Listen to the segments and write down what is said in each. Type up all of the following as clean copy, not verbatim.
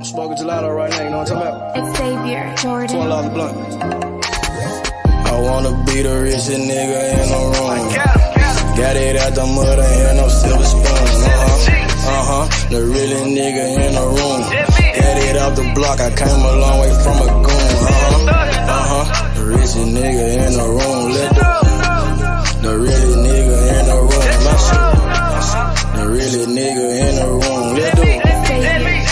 Smoking gelato right now, you know what I'm talking about? Xavier, Jordan. $12 a blunt. I wanna be the richest nigga in the room. Got it out the mud, ain't no silver spoon. The realest nigga in the room. Got it out the block, I came a long way from a goon. The richest nigga in the room. The realest nigga in the room. The realest nigga in the room.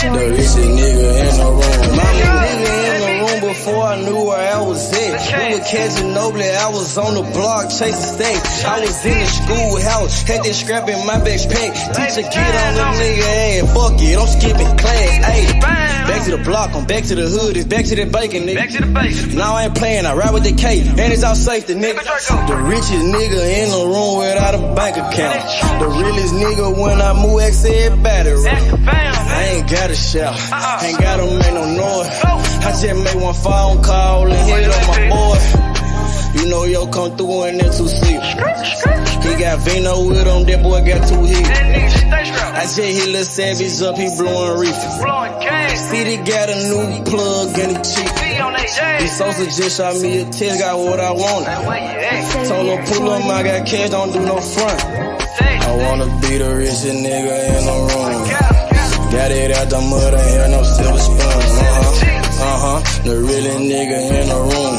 The richest nigga in the room. My nigga in the room before I knew where I was at. We were catching Nobly, I was on the block chasing stacks. I was in the schoolhouse, had that scrap in my backpack. Teacher get on the nigga ass, fuck it, I'm skipping class. Ayy, back to the block, I'm back to the hood, it's back to the bacon, nigga. Back to the bacon. Now I ain't playing, I ride with the K, and it's all safety, nigga. The richest nigga in the room without a bank account. The realest nigga when I move, X everybody. I ain't gotta shout, ain't gotta make no noise. I just make one phone call and hit on my boy. You know yo come through in that 2-seat. He got Vino with him, that boy got 2 hits. I just hit Lil Savage up, he blowing reefer. City got a new plug and he cheap. He Sosa just shot me a text, got what I wanted. Told him pull up, I got cash, don't do no front. I wanna be the richest nigga in the room. Got it out the mud, ain't no silver spoon. The realest nigga in the room.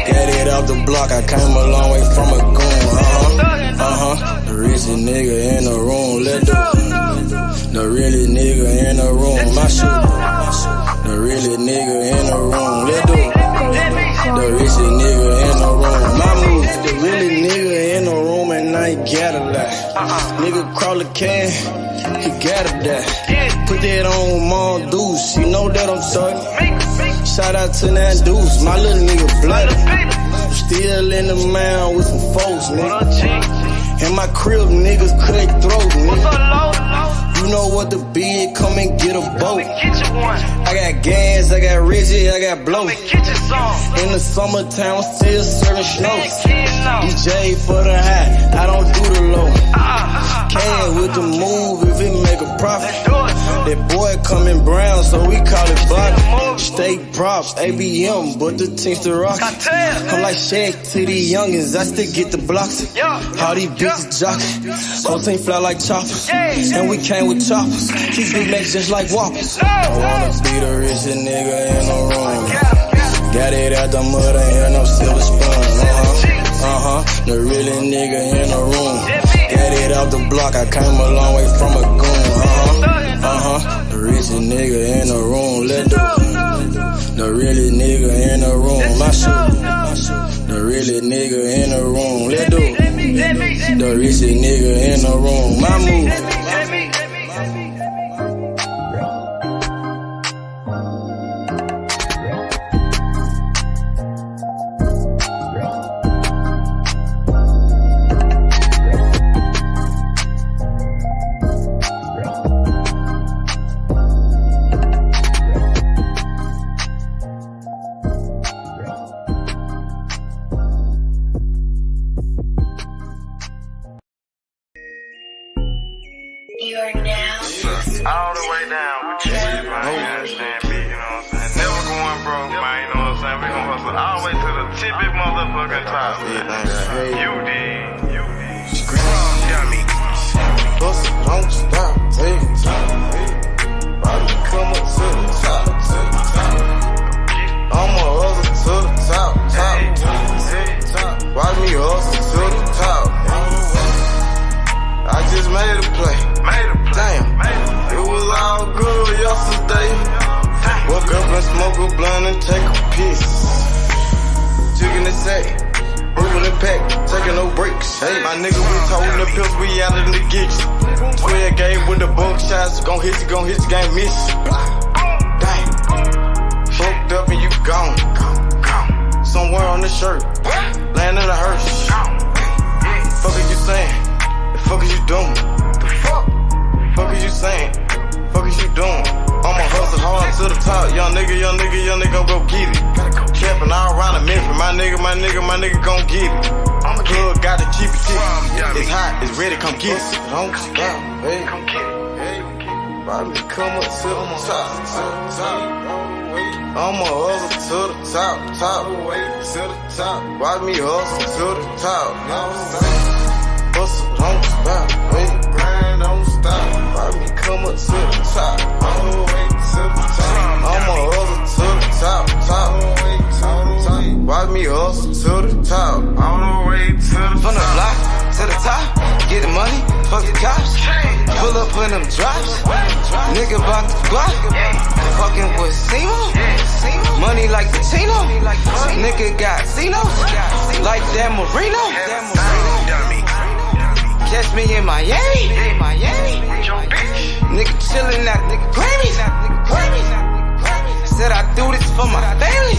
Got it out the block, I came a long way from a goon. The richest nigga in the room. The realest nigga in the room. My shoe. The realest nigga in the room. The richest nigga in the room. My move. The realest nigga in the room and I ain't got a lot. Nigga crawl a can, he gotta die. Put that on Mom Deuce, you know that I'm talking. Shout out to that Deuce, my little nigga bloody. Still in the mound with some folks, nigga. In my crib, niggas cut throat, nigga. You know what the bid, come and get a boat. I got gas, I got Reggie, I got blow. In the summertime, I'm still serving snow. DJ for the high, I don't do the low. Can with the move if it make a profit. That boy coming brown, so we call it block. State props, ABM, but the team's the rock. I'm like Shaq to these youngins, I still get the blocks. All these bitches jocking, whole team fly like choppers. And we came with choppers, these big legs just like whoppers. I wanna be the richest nigga in the room. Got it out the mud, ain't no silver spoon. The realest nigga in the room. Got it out the block, I came a long way from a goon. The richest nigga in the room. The realest nigga in the room. My shoe. The realest nigga in the room. The richest nigga in the room. My move. You are now all the way down with you, man. You understand me, you know what I'm saying? Never going broke, man, you know what I'm saying? We gon' hustle all the way to the tippy motherfucking top. You did. Got me. Hustle, don't stop, take time. Body come up to the top. I'ma hustle to the top. Watch me hustle to the top. I just made a play. Damn, it was all good yesterday. Woke up and smoke a blunt and take a piss. Chicken the sack, moving the pack, taking no breaks. Hey, my nigga, we toting the pills, we out in the gigs. 12 game with the bug shots, gon' hit you, can't miss. Damn, fucked up and you gone. Somewhere on the shirt, land in a hearse. Fuck are you saying? The fuck is you doing? The fuck is you saying? Fuck is you doing? I'ma hustle hard to the top. Young nigga gon' go get it. Camping all around the Memphis. My nigga gon' get it. I'm the plug, got to keep it. It's hot, it's ready, come get it. Don't stop, hey. Watch me come up to the top. I'ma hustle to the top. Watch me hustle to the top. Hustle, don't stop. Grind, don't stop. Watch me come up to the top. I'ma hustle to the top. Watch me hustle to the top. All the way to the From the block to the top, get the money, fuck the cops. Pull up in them drops, nigga bout the block. Fucking with Simo, money like the Tino. Nigga got Cinos, like Dan Marino. Catch me in Miami, nigga chillin' at the Grammys. Said I do this for my family.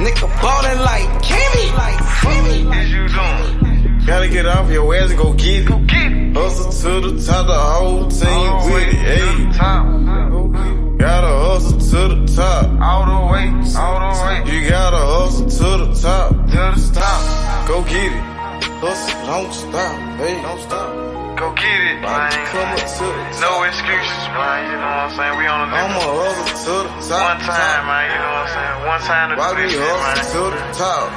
Nigga ballin' like Kimmy. Is you doing? Gotta get off your ass and go get it. Hustle to the top, the whole team with it. Ayy. Gotta hustle to the top. All the way. You gotta hustle to the top. Just stop. Go get it. Hustle, don't stop. Hey, don't stop. Go get it, man. Come up to the top. No excuses, man. You know what I'm saying? We on a I'ma limit. hustle to the top. One time, man. You know what I'm saying? One time to Why do me this shit, man. hustle to the top?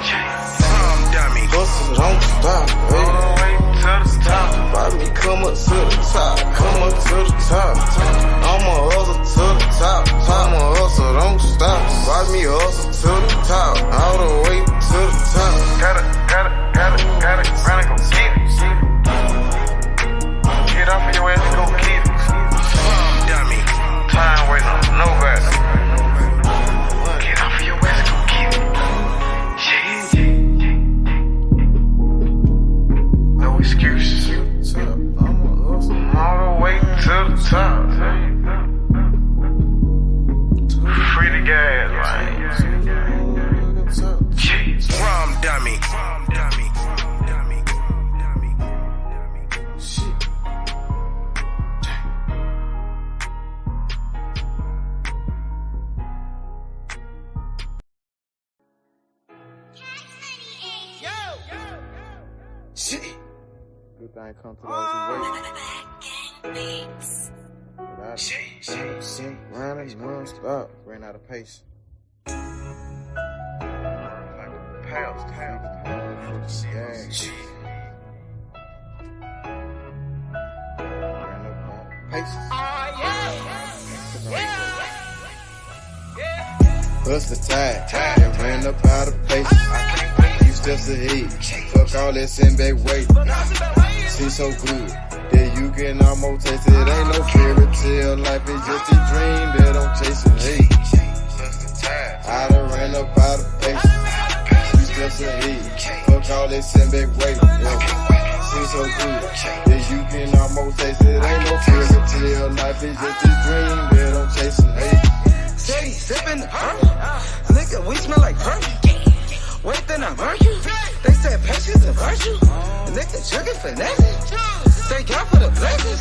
Dummy. Hustle, don't stop. All Hey. the way to the top. Why me come up to the top? Come up to the top. I'ma hustle to the top. I'ma hustle, don't stop. Why me hustle to the top? All the way to the top. Got it. Run and go get it. Get off of your ass and go get it. Dummy. Time waiting on nobody. Get off of your ass and go get it. No excuses. I'ma hustle. All the way to the top. Free the gas, man. Rum dummy. Shit. Good thing come to those who wait. Without it, running non-stop. Ran out of pace. What's the tide? And ran up out of pace. Few steps ahead. Fuck all that send back weight. Seems so good that you can almost taste it. Ain't no fairy tale. Life is just a dream that I'm chasing. Hey, I done ran up out of pace. Few steps ahead. Fuck all that send back weight. Seems so good that you can almost taste it. Ain't no fairy tale. Life is just a dream that I'm chasing. Hey. Steady sippin' nigga, we smell like perfume. Wait, then I murk you. They said patience a virtue. Nigga, juggin' finesse. Thank God for the blessings.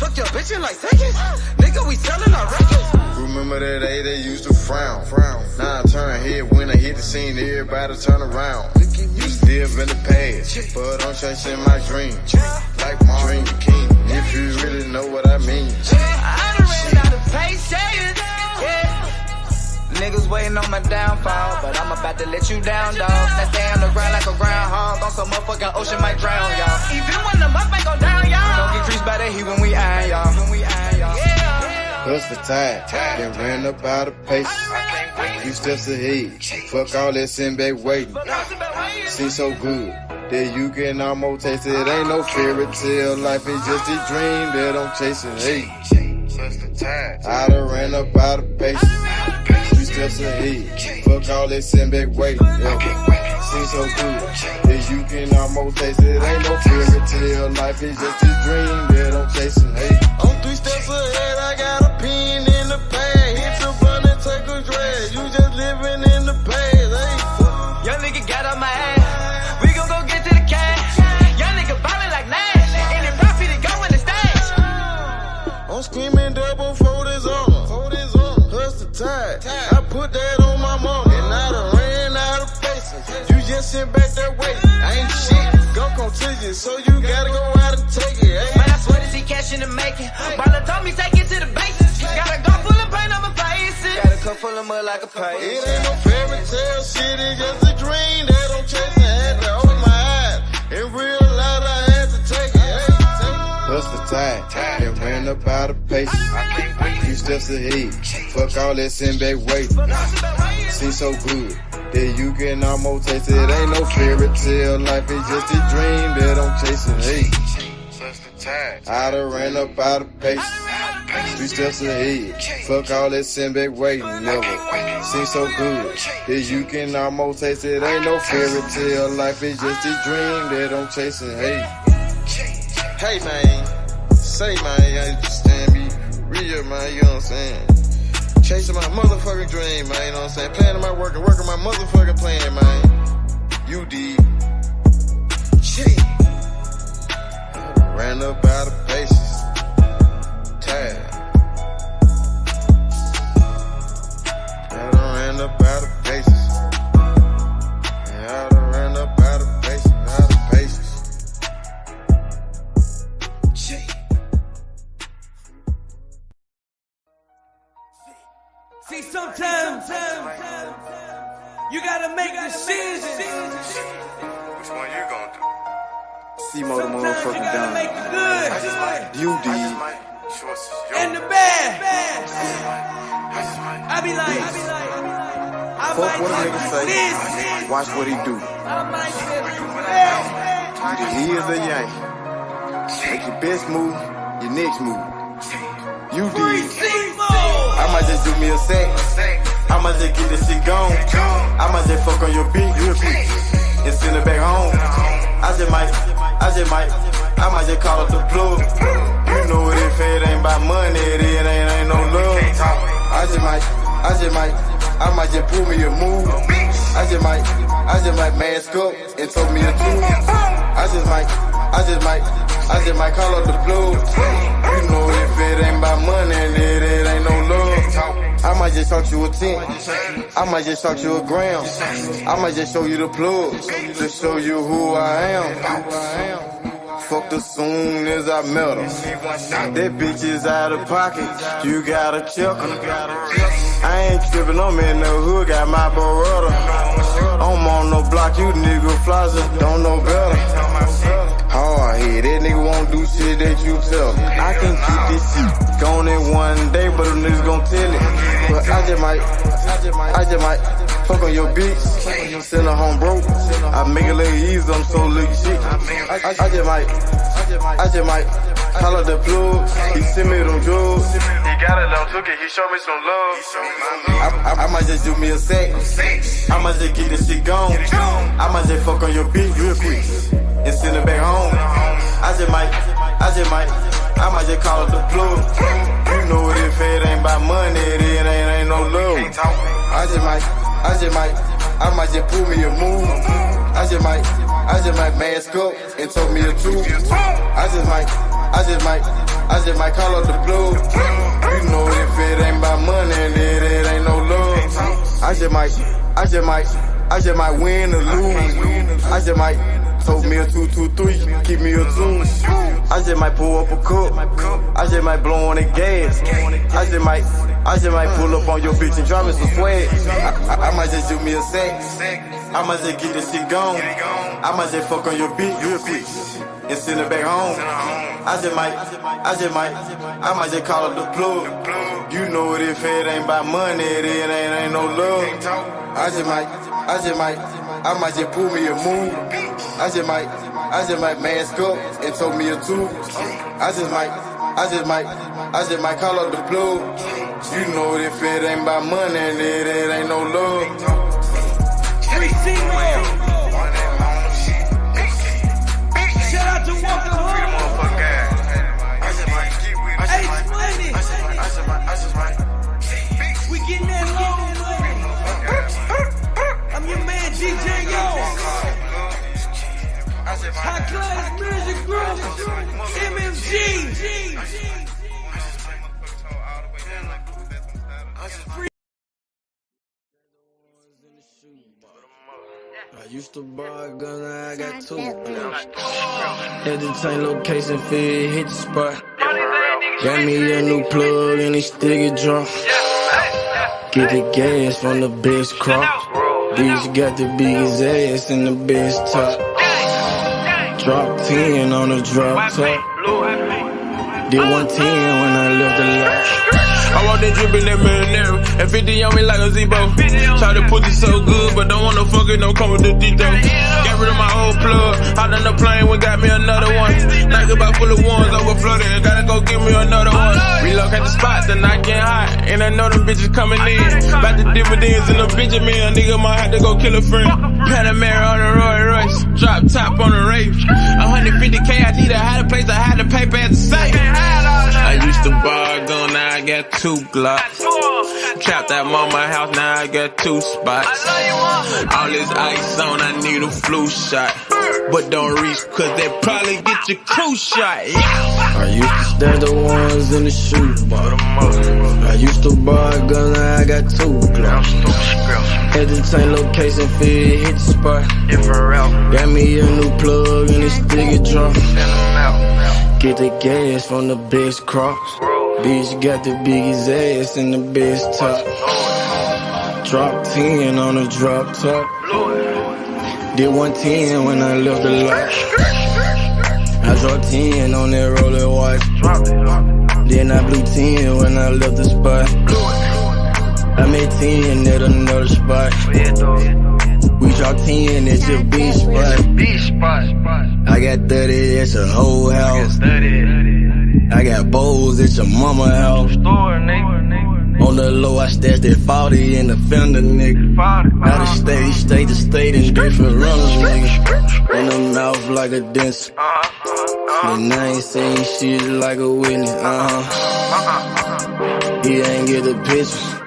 Fuck your bitchin' like seconds. Nigga, we sellin' our records. Remember that day they used to frown. Now I turn head when I hit the scene, everybody turn around. Used to live in the past, but I'm chasing my dream. Like my dream king, if you really know what I mean. I done ran out of patience. Niggas waiting on my downfall, but I'm about to let you down, dawg. Now stay on the ground like a groundhog, on some motherfucking ocean might drown, y'all. Even when the muff ain't go down, y'all. Don't get creased by that heat when we iron, y'all. What's the tide? Then ran up out of pace. Few steps ahead. Fuck all that send back waiting. Seems so good that you can almost taste it. Ain't no fairy tale. Life is just a dream that I'm chasing. Hey, I done ran up out of pace. Few steps ahead. Fuck all that send back waiting. Seems so good that you can almost taste it. Ain't no fairy tale. Life is just a dream that I'm chasing. Hey, I'm 3 steps ahead. I got a pin in the pad. Hit the button and take a drag. You just living in the past. Hey, Young nigga got on my ass. We gon' go get to the cash. Young nigga ballin' like Nash. Any profit to go in the stash. I'm screaming double for this armor. Hustle tide. I put that on my mama. And I done ran out of patience. You just sitting back that way. Ain't shit, gon' come to you, so you gotta go out and take it. Hey. Man, I swear to see cash in the making. Baller told me take it to the bases. Got a gun full of paint on my faces. Got a cup full of mud like a pie. It ain't no fairy tale shit, it's just a dream that I'm chasing. Had to open my eyes. In real life, I had to take it. Hey, What's the time? That ran up out of paces. Few steps ahead. Fuck all that send back waiting. Seems so good that you can almost taste it. Ain't no fairy tale life, it's just a dream that I'm chasing. Hey, I done ran up out of paces. Few steps ahead. Fuck all that send back waiting. Never seems so good that you can almost taste it. Ain't no fairy tale life, it's just a dream that I'm chasing. Hey. hey man, say man, you understand me, real man, you know what I'm saying? Chasing my motherfucking dream, man, you know what I'm saying? Planning my work and working my motherfucking plan, man. You did. Shit. Ran up out of paces. Tired. I done ran up out of paces. I done ran up out of paces, out of paces. See, sometimes you gotta make decisions. Which one you gonna do? C-Mo the Sometimes you motherfucking gotta dime. make the good You did. and the bad. I be like, I Fuck might what a do nigga say. this. Watch what he do. I might do that. Either he is a yank. Make your best move, your next move. You Free did. C-Mo. I might just do me a sec. I might just get this shit gone. I might just fuck on your beat real quick and send it back home. I might just call up the plug. You know what, if it ain't about money, it ain't no love. I might just pull me a move. I just might mask up and throw me a tool. I just might call up the plug. You know if it ain't about money, it ain't no love. I might just shot you a 10. I might just shot you a gram. I might just show you the plug to show you who I am. Fucked her soon as I met her. That bitch is out of pocket. You gotta check her. I ain't trippin', I'm in the hood, got my Beretta. I'm on no block, you nigga flosser, don't know better. Hard head, that nigga won't do shit that you tell him. I can keep this shit going in one day, but them niggas gon' tell it. But I just might fuck on your bitch, send her home broke. I make it look easy, I'm so little shit. I just might call up the plug, he send me them drugs. He got it on took it, he showed me some love. I might just do me a sec. I might just get this shit gone. I might just fuck on your bitch real quick and send it back home. I might just call up the plug. You know what, if it ain't about money, it ain't no love. I might just pull me a move. I just might mask up and throw me a tube. I just might call up the plug. You know if it ain't about money, it ain't no love. I just might win or lose. I just might told me a 2-2-3, keep me a 2. I just might pull up a cup. I just might blow on the gas. I just might pull up on your bitch and drop me some swag. I might just do me a sec. I might just get this shit gone. I might just fuck on your bitch real quick and send it back home. I might just call up the plug. You know what, if it ain't about money, it ain't no love. I might just pull me a move. I just might mask up and throw me a tube. I just might call up the plug. You know if it ain't about money, it ain't no love. Free C-Mo. Shout out to Walker Home. Ace Money. We getting that long money. I'm your man, DJ Yo. High Class Music Group. MMG. I used to buy a gun, now I got two. Had to change location, feel hit the spot. Got me a new plug and it still get drunk. Get the gas from the best crop. Bitch got the biggest ass and the best top. Drop 10 on the drop top. Did 110 when I left the lot. I want that drip in that marinara, and 50 on me like a Zebo. Try to put it so good, but don't want no fucking, don't come with the detail. Got rid of my old plug, hopped on the plane, we got me another one. Night about full of ones, overflooded, gotta go get me another one. Relocate the spot, the night getting hot, and I know them bitches coming in. About the dividends in the Benjamin, a nigga might have to go kill a friend. Panamera on the Roy Royce, drop top on the Wraith. 150K, I need a higher place, I had to pay at the same. I used to buy a gun, now I got 2 Glocks. Trapped at mama house, now I got 2 spots. All this ice on, I need a flu shot. But don't reach, cause they probably get your crew shot. Yeah. I used to stash the ones in the shoebox. I used to buy a gun, now I got 2 Glocks. Had to change location, feel hit the spot. Got me a new plug and it still get drunk. Get the gas from the best crops. Bitch got the biggest ass and the best top. Drop 10 on the drop top. Did 110 when I left the lot. I dropped 10 on that roller watch. Then I blew 10 when I left the spot. I made 10 at another spot. We dropped 10 at your beach spot. I got 30 at your whole house. I got bowls at your mama house. On the low, I stashed that 40 in the fender, nigga. Out of state to state in different runners, nigga. In the mouth like a dentist. And I ain't saying shit like a witness, He ain't get the picture.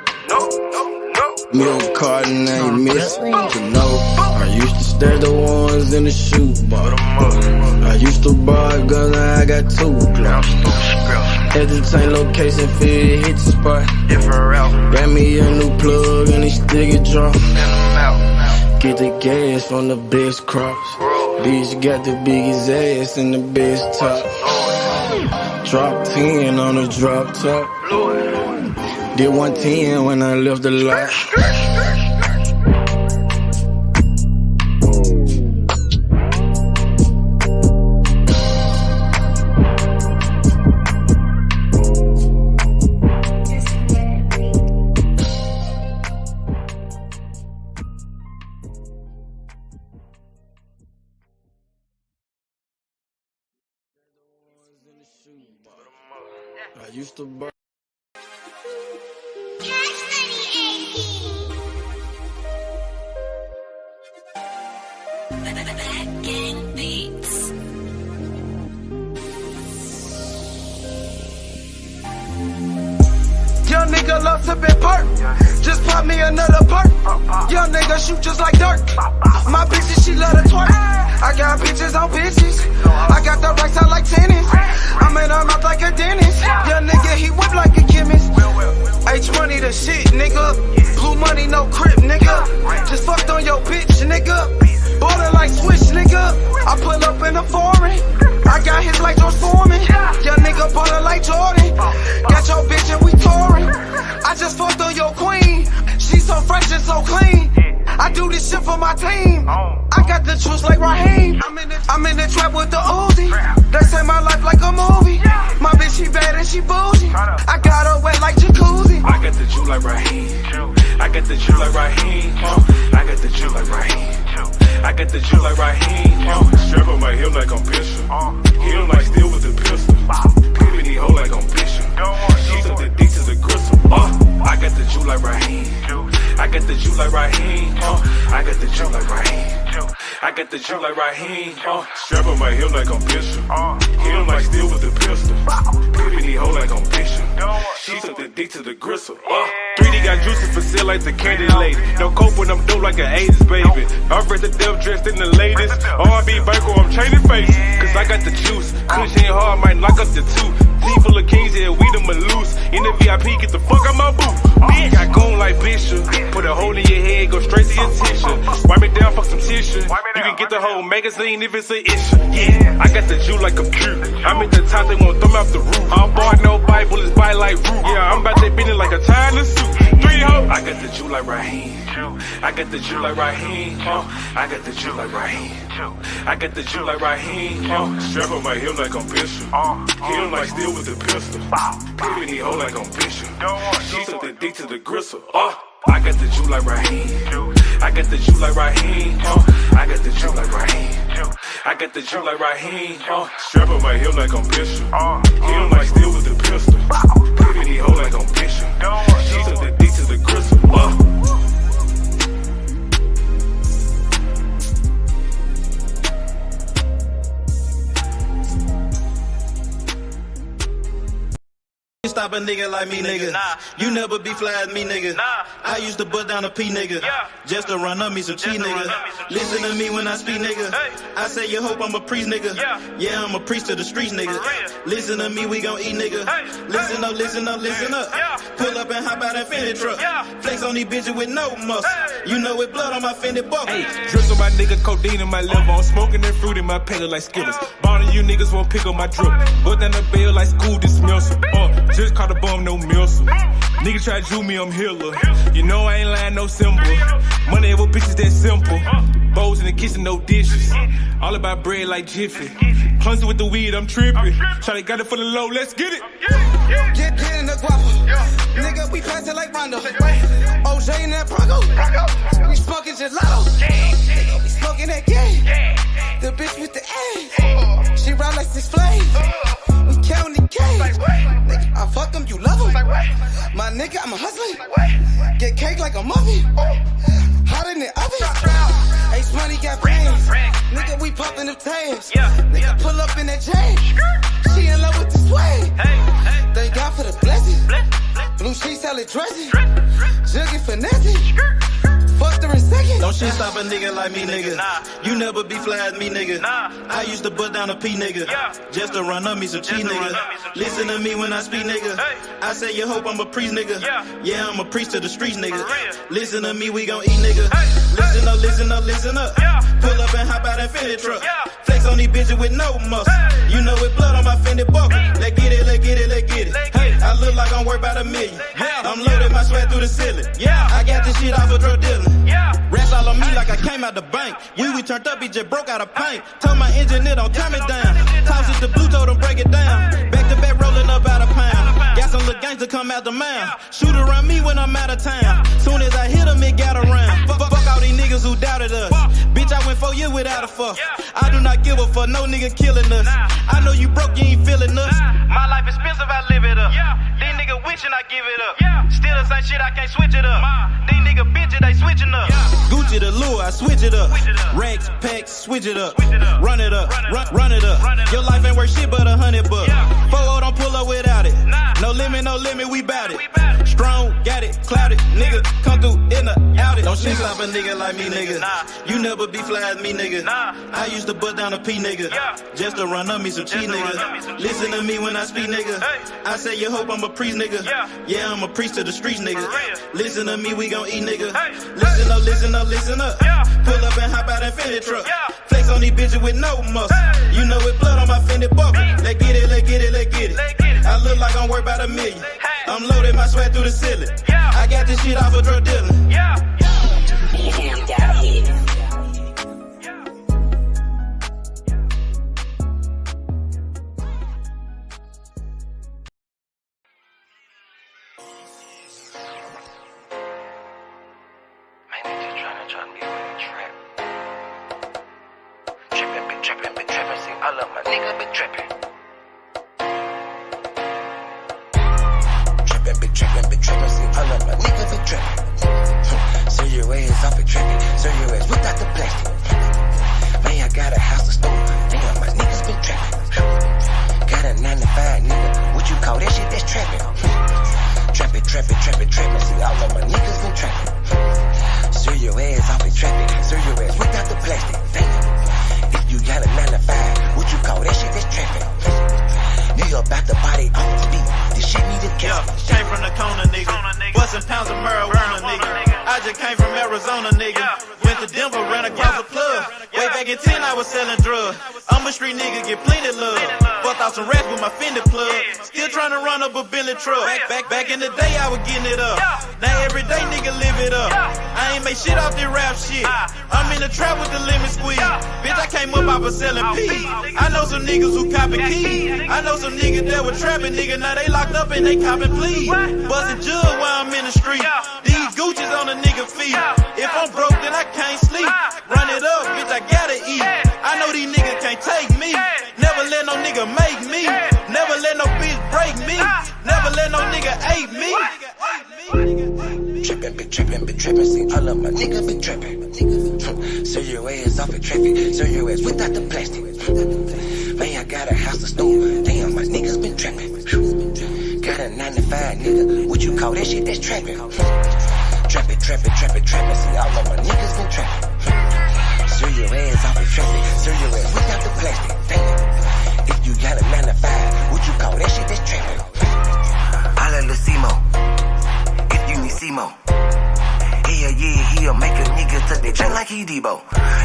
Milk carton ain't missing. You know, I used to stash the ones in the shoebox. I used to buy a gun, now I got 2 Glocks. Had to change location, feel hit the spot. Got me a new plug and it still get drunk. Get the gas from the best crops. Bitch got the biggest ass and the best top. Drop 10 on the drop top. Did 110 when I left the lot. I used to buy. Young nigga love sippin' perk. Just pop me another perk. Young nigga shoot just like dirt. My bitches, she love to twerk. I got bitches on bitches. I got the racks out like tennis. I'm in her mouth like a dentist. Young nigga, he whip like a chemist. H money the shit, nigga. Blue money, no crib, nigga. Just fucked on your bitch, nigga. Ballin' like Swish, nigga. I pull up in the foreign. I got hits like George Foreman. Young nigga ballin' like Jordan. Got your bitch and we touring. I just fucked on your queen. She so fresh and so clean. I do this shit for my team. I got the juice like Raheem. I'm in the trap with the Uzi. They say my life like a movie. My bitch, she bad and she bougie. I got her wet like jacuzzi. I got the juice like Raheem. I got the juice like Raheem. I got the juice like Raheem. I got the juice like Raheem. Strap on my hip like I'm Bishop. Hit him like steel with the pistol. Put me hoe like I'm Bishop. She took the dick to the gristle. I got the juice like Raheem. I got the juice like Raheem. I got the juice like Raheem. I got the juice like Raheem. Strap on my hip like I'm Bishop. Hit him like steel with the pistol. Put me hoe like I'm Bishop. She took the dick to the gristle. 3D got juices for sale like the candy lady. No cope when I'm dope like an 80s baby. I'm ready to death dressed in the latest. R&B Banco, I'm changing face. Cause I got the juice. Cushion hard, might knock up the tooth. Team full of kings, yeah, we them a loose. In the VIP, get the fuck out my booth. Bitch, got goon like Bishop. Put a hole in your head, go straight to your tissue. Wipe me down, fuck some competition. You can get the whole magazine if it's an issue. Yeah, I got the Jew like I'm cute. I'm at the top, they won't throw me off the roof. I'm bored, no bite, bullets bite like root. Yeah, I'm about to bend it like a Tyler suit. 3 hoes. I got the Jew like Raheem. I got the Jew like Raheem. I got the Jew like Raheem. I got the Jew like Raheem. Strap on my hip like I'm Bishop. Hit like steel with the pistol. Pivot he hold like I'm Bishop. She took the dick to the gristle. I got the Jew like Raheem. I got the Jew like Raheem. I got the Jew like Raheem. I got the Jew like Raheem. Strap on my hip like I'm Bishop. Hit like steel with the pistol. Pivot he hold like I'm Bishop. She took the dick to the gristle. Stop a nigga like me, nigga. You never be fly as me, nigga. I used to butt down a P, nigga. Just to run up me some cheese, nigga. Listen to me when I speak, nigga. I say you hope I'm a priest, nigga. Yeah, I'm a priest to the streets, nigga. Listen to me, we gon' eat, nigga. Listen up, listen up, listen up. Pull up and hop out that Fendi truck. Flex on these bitches with no muscle. You know it blood on my Fendi buckle. Drips on my nigga, codeine in my liver. I'm smoking that fruit in my pedal like Skittles. Bonding you niggas won't pick up my drip. But down the bell like school dismissal. Just caught a bum, no missile. Nigga try to Jew me, I'm healer. You know I ain't lying, no symbol. Money with bitches that simple. Bowls in the kitchen, no dishes. All about bread like Jiffy. Clumsy with the weed, I'm tripping. Shawty got it for the low, let's get it. Get in the guapo. Nigga, we pass it like Rondo. OJ in that Bronco. We smoking gelato. Nigga, we smoking that game. The bitch with the ass. She ride like 6 Flames. We counting the cash. Nigga, I fuck him, you love him. My nigga, I'm a hustler. Get cake like a muffin. Hot in the oven. Ace money got brains. Nigga, we popping them tags. Nigga, pull up in that chain. She in love with the swag. Thank God for the blessing. Blue sheets, salad dressing. Juggy finessing. Fucked her in second. Don't shit stop a nigga like me, nigga. You never be fly as me, nigga. I used to butt down a P, nigga. Just to run up me some cheese, nigga. Listen to me when I speak, nigga. I say you hope I'm a priest, nigga. Yeah, I'm a priest to the streets, nigga. Listen to me, we gon' eat, nigga. Listen up, listen up, listen up. Pull up and hop out that Fendi truck. Flex on these bitches with no muscle. You know it blood on my Fendi buckle. Let's get it, let's get it, let's get it. Hey, I look like I'm worth about $1 million. I'm loaded, my sweat through the ceiling. I got this shit off of drug dealing. Rats all on me like I came out the bank. We turned up, he just broke out of paint. Told my engineer don't turn it down. Toss it to blue, told him break it down. Back to back rolling up out of pound. Got some little gangs to come out the mound. Shoot around me when I'm out of town. Soon as I hit him, it got around. Fuck all these niggas who doubted us. Bitch, I went 4 years without a fuck. I do not give a fuck, no nigga killing us. I know you broke, you ain't feeling us. My life expensive, I live it up. These niggas wishing I give it up. Still the same shit, I can't switch it up. These niggas bitches, they switching up. Gucci the lure, I switch it up. Racks, packs, switch it up. Run it up, run it up. Your life ain't worth shit but $100. 4-0 don't pull up without it. No limit, we bout it. Strong, got it, clouded. Nigga, come through in the out it. Don't shit stop a nigga like me, nigga. You never be fly as me, nigga. I used to butt down a P, nigga. Just to run up me some cheese, nigga. Listen to me when I speak, nigga. I say you hope I'm a priest, nigga. Yeah, I'm a priest to the streets, nigga. Listen to me, we gon' eat, nigga. Listen up, listen up, listen up. Pull up and hop out that Fendi truck. Flex on these bitches with no muscle. You know it blood on my Fendi buckle. Let's get it, let's get it, let's get it. I look like I'm worth about $1 million. I'm loaded, my sweat through the ceiling. I got this shit off of drug dealing. Damn, down here. All of my niggas been trippin'. Been trippin', see all of my niggas been trippin'. So your ass off and trippin', so your ass without the plastic. Man, I got a house to store, damn, my niggas been trippin'. Got a 9 to 5, nigga, what you call that shit, that's trappin'. Trappin', see all of my niggas been trappin'. So your ass off and trippin', so your ass without the plastic, damn. If you got a 9 to 5, what you call that shit, that's trappin'. Nigga about to body off the beat. This shit need a gas. Came from the corner, nigga. Bustin' pounds of marijuana, nigga. I just came from Arizona, nigga. Went to Denver, ran across the plug. Way back in 10, I was selling drugs. I'm a street nigga, get plenty love. Fucked out some rats with my Fendi plug. Still trying to run up a Bentley truck. Back in the day, I was getting it up. Now every day, nigga, live it up. I ain't make shit off this rap shit. I'm in the trap with the lemon squeeze. Bitch, I came up, I was selling peas. I know some niggas who copping keys. I know some niggas that were trapping, nigga. Now they locked up and they copping pleas. Bustin' jug while I'm in the street. These Gucci's on a nigga feet. If I'm broke, then I can't sleep. Run it up, bitch, I gotta eat. I know these niggas can't take me. Never let no nigga make me. Never let no bitch break me. Never let no nigga hate me. Trippin', been trippin', see all of my niggas been trippin'. Serve your ass off at traffic, serve your ass without the plastic. Man, I got a house of stone, damn, my niggas been trappin'. Got a 9 to 5, nigga, what you call that shit, that's trappin'. Trappin', see all of my niggas been trappin'. Serve your ass off at traffic, serve your ass without the plastic. Damn, if you got a 9 to 5, what you call that shit, that's trappin'. Holla La Simo. Simo. Yeah, he'll make a nigga tuck that chain like he Debo.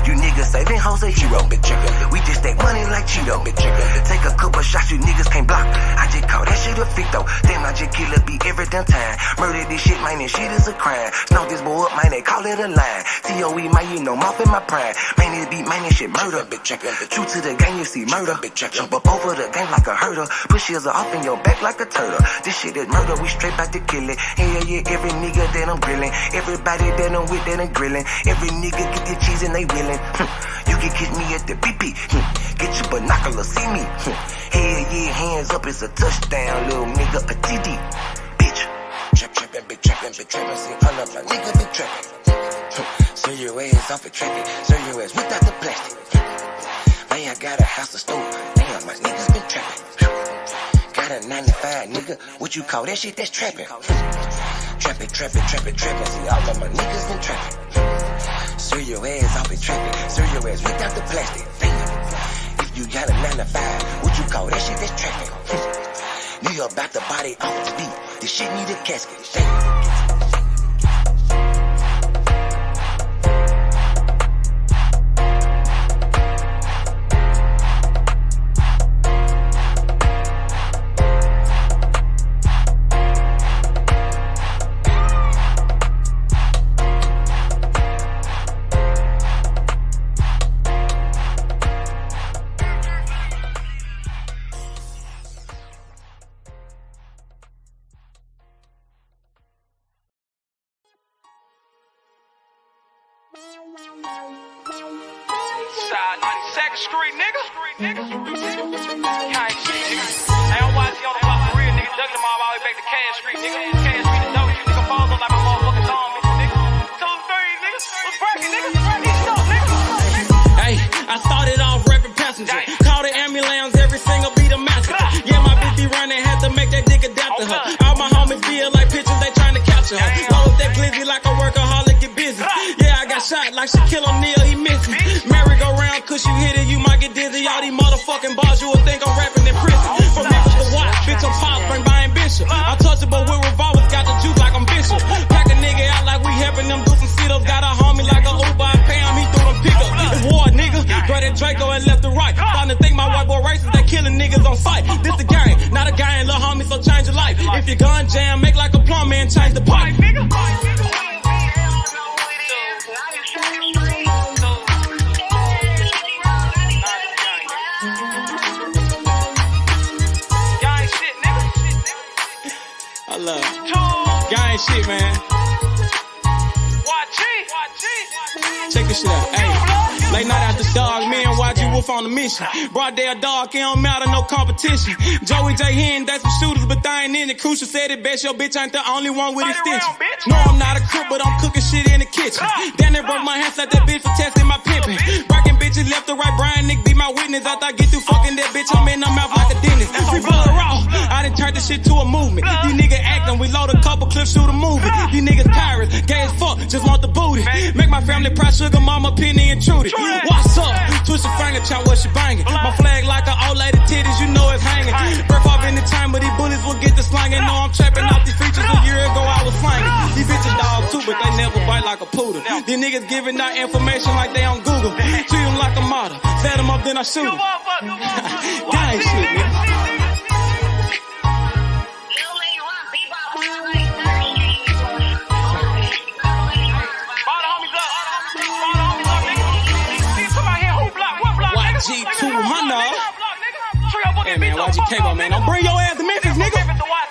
You niggas saving hoes a hero. We just stack money like Cheeto. Take a couple shots, you niggas can't block. I just call that shit a freak though. Damn, I just kill a beat every damn time. Murder this shit, man, this shit is a crime. Snow this boy up, man, they call it a line. TOE, man, you know, mouth in my prime. Man, this beat, man, this shit murder. True to the game, you see murder. Jump up over the game like a hurdle. Push heels off in your back like a turtle. This shit is murder, we straight back to kill it. Yeah, every nigga that I'm grilling. Everybody that I'm with that I'm grilling. Every nigga get the cheese and they willing. You can catch me at the BP. Get your binoculars, see me. Hell yeah, hands up, it's a touchdown, little nigga, a TD. Bitch. Trappin', see all of my niggas been trappin'. Serve your ass off at traffic, serve your ass without the plastic. Man, I got a house of stone, damn, my niggas been trappin'. Got a 9 to 5, nigga, what you call that shit, that's trappin'. Trappin', see all of my niggas been trappin'. Serve your ass off at traffic, serve your ass without the plastic. Damn, if you got a 9 to 5, what you call that shit, that's trappin'. Nigga about to body off the beat, this shit need a casket. Damn. Street nigga. Can't shit, nigga. I don't watch you on the block for real, nigga. Ducking them all the way back to Cash Street, nigga. Cash Street, the dope shit, nigga. Falls up like my motherfucking thumb, nigga. 2-3, nigga. What's breaking, nigga? Hey, I started off rapping passenger. Call the ambulance, every single beat a massacre. Yeah, my bitch be running, had to make that dick adapt to her. All my homies feel like pictures, they trying to capture her. Load that glizzy like a workaholic, get busy. Yeah, I got shot like Shaquille O'Neal, he missed me. Merry-go-round, cause you hit it, you might get dizzy. All these motherfucking bars, you would think I'm rapping in prison. From Memphis to Watts, bitch, I'm poppin' by ambition. I'm touchable with revolvers, got the juice like I'm Bishop. Pack a nigga out like we helping them do some sit-ups. Got a homie like a Uber, I pay him, he threw them pickups. It's war, nigga. Right at Draco and left to right. Starting to think my white boy racist, they killing niggas on sight. This the game, not a gang, little homie, so change your life. If your gun jam, make like a plumber and change the pipe. I love it. Gang shit, man. Check this shit out. Hey, late night after dog, me and YG Wolf on the mission. Broad day a dog, it don't matter, no competition. Joey J. Hen, that's some shooters, but they ain't in it. Crucial said it best, your bitch ain't the only one with extension. No, I'm not a crook, but I'm cooking shit in the kitchen. Damn, they broke my hands like that bitch for testing my pimpin'. Breaking bitches left to right, Brian Nick be my witness. After I get through fucking that bitch, I'm in her mouth like a dentist. Free blood raw, I done turned this shit to a movement. These niggas actin', we load a couple clips, shoot a movie. These niggas pirates, gay as fuck, just want the booty. Make my family proud, sugar mama, Penny and Trudy. What's up? Twist your finger, chop what she bangin'. My flag like an old lady titties, you know it's hanging. Birth off in the time, but these bullets will get the slangin'. Know I'm trapping off these features. A year ago I was slanging. These bitches dog too, but they never bite like a poodle. These niggas giving out information like they on Google. Treat them like a model. Set them up, then I shoot them. Gang shit, nigga. G200. Hey man, YG Cable, man. Don't bring your ass to Memphis, nigga.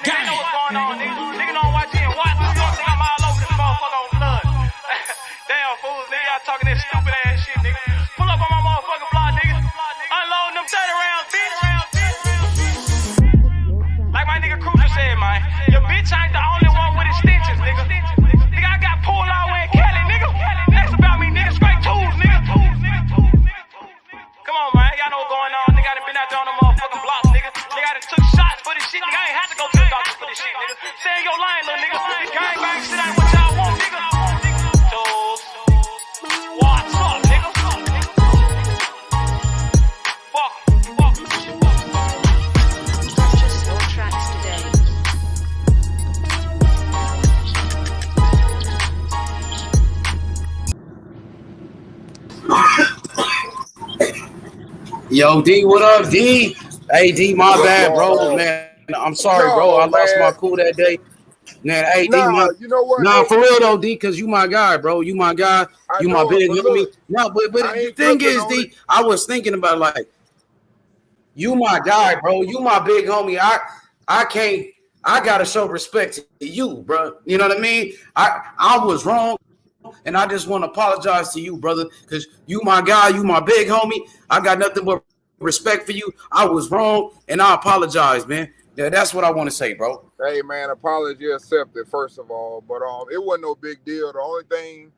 Gang. Nigga don't watch it and watch. You don't think I'm all over this motherfucker on blood. Damn fools, nigga. Y'all talking that stupid ass shit, nigga. Pull up on my motherfucking block, nigga. Unloading them 30 rounds, bitch. Like my nigga Cruiser said, man. Your bitch ain't the only one with extensions, nigga. Nigga, I got pulled out in Cali, nigga. Next about me, nigga. Straight tools, nigga. Come on, man. Y'all know what's going on. Nigga, I done been out there on the motherfucking blocks, nigga. Nigga, I done took shots for this shit. Nigga, I ain't had to go to the doctor for this shit, nigga. Stay in your line, little nigga. Gang bang shit ain't what y'all want, nigga. Tools. What's up, nigga? Fuck. Purchase your tracks today. Yo, D, what up, D? Hey, D, my bad, bro. Man, I'm sorry, bro. I lost my cool that day. Man, hey, D, you know what? Nah, for real though, D, because you my guy, bro. You my guy. You my big homie. No, but the thing is, D, I was thinking about like, you my guy, bro. You my big homie. I gotta show respect to you, bro. You know what I mean? I was wrong. And I just want to apologize to you, brother, because you my guy, you my big homie. I got nothing but respect for you. I was wrong, and I apologize, man. Yeah, that's what I want to say, bro. Hey, man, apology accepted, first of all. But it wasn't no big deal. The only thing,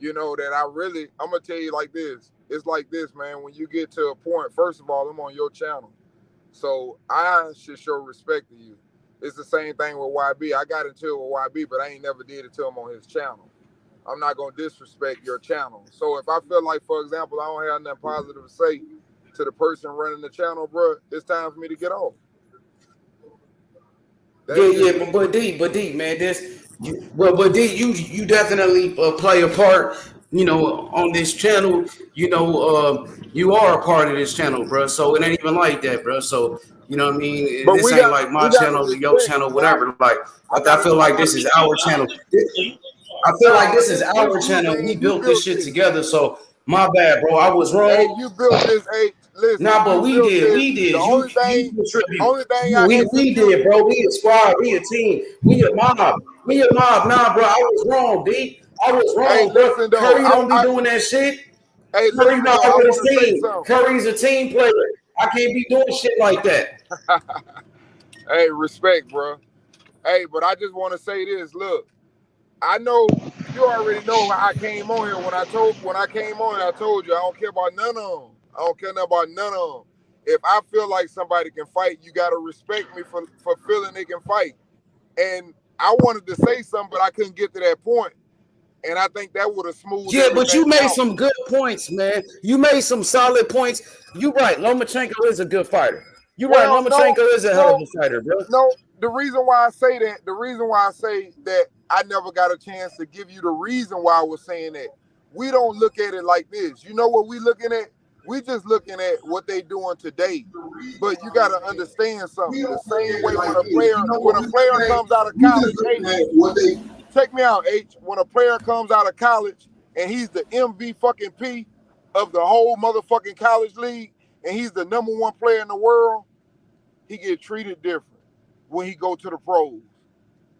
that I'm going to tell you like this. It's like this, man. When you get to a point, first of all, I'm on your channel. So I should show respect to you. It's the same thing with YB. I got into it with YB, but I ain't never did it to him on his channel. I'm not going to disrespect your channel. So if I feel like, for example, I don't have nothing positive to say to the person running the channel, bro, it's time for me to get off. But D, man, but D, you definitely play a part, on this channel. You are a part of this channel, bro. So it ain't even like that, bro. So, you know what I mean? This ain't like my channel, your channel, whatever. Like, I feel like this is our channel. I feel like this is our channel. We built this shit together. So my bad, bro. I was wrong. Hey, you built this. Hey, listen. Nah, but we did. We did. Only thing we did, bro. We a squad. We a team. We a mob. Nah, bro. I was wrong, B. I was wrong, hey, bro. Listen, though, Curry don't be doing that shit. Hey, Curry not with his team. something. Curry's a team player. I can't be doing shit like that. Hey, respect, bro. Hey, but I just want to say this. Look. I know you already know how I came on here. When I came on here, I told you I don't care about none of them. I don't care about none of them. If I feel like somebody can fight, you gotta respect me for feeling they can fight. And I wanted to say something, but I couldn't get to that point. And I think that would have smoothed. Yeah, but you made some good points, man. You made some solid points. You right. Lomachenko is a good fighter. You right. Lomachenko is a hell of a fighter, bro. No, the reason why I say that, I never got a chance to give you the reason why I was saying that. We don't look at it like this. You know what we looking at? We just looking at what they doing today. But you got to understand something. The same way when a player comes out of college, check me out, H. When a player comes out of college and he's the MVP of the whole motherfucking college league, and he's the #1 player in the world, he get treated different when he go to the pros.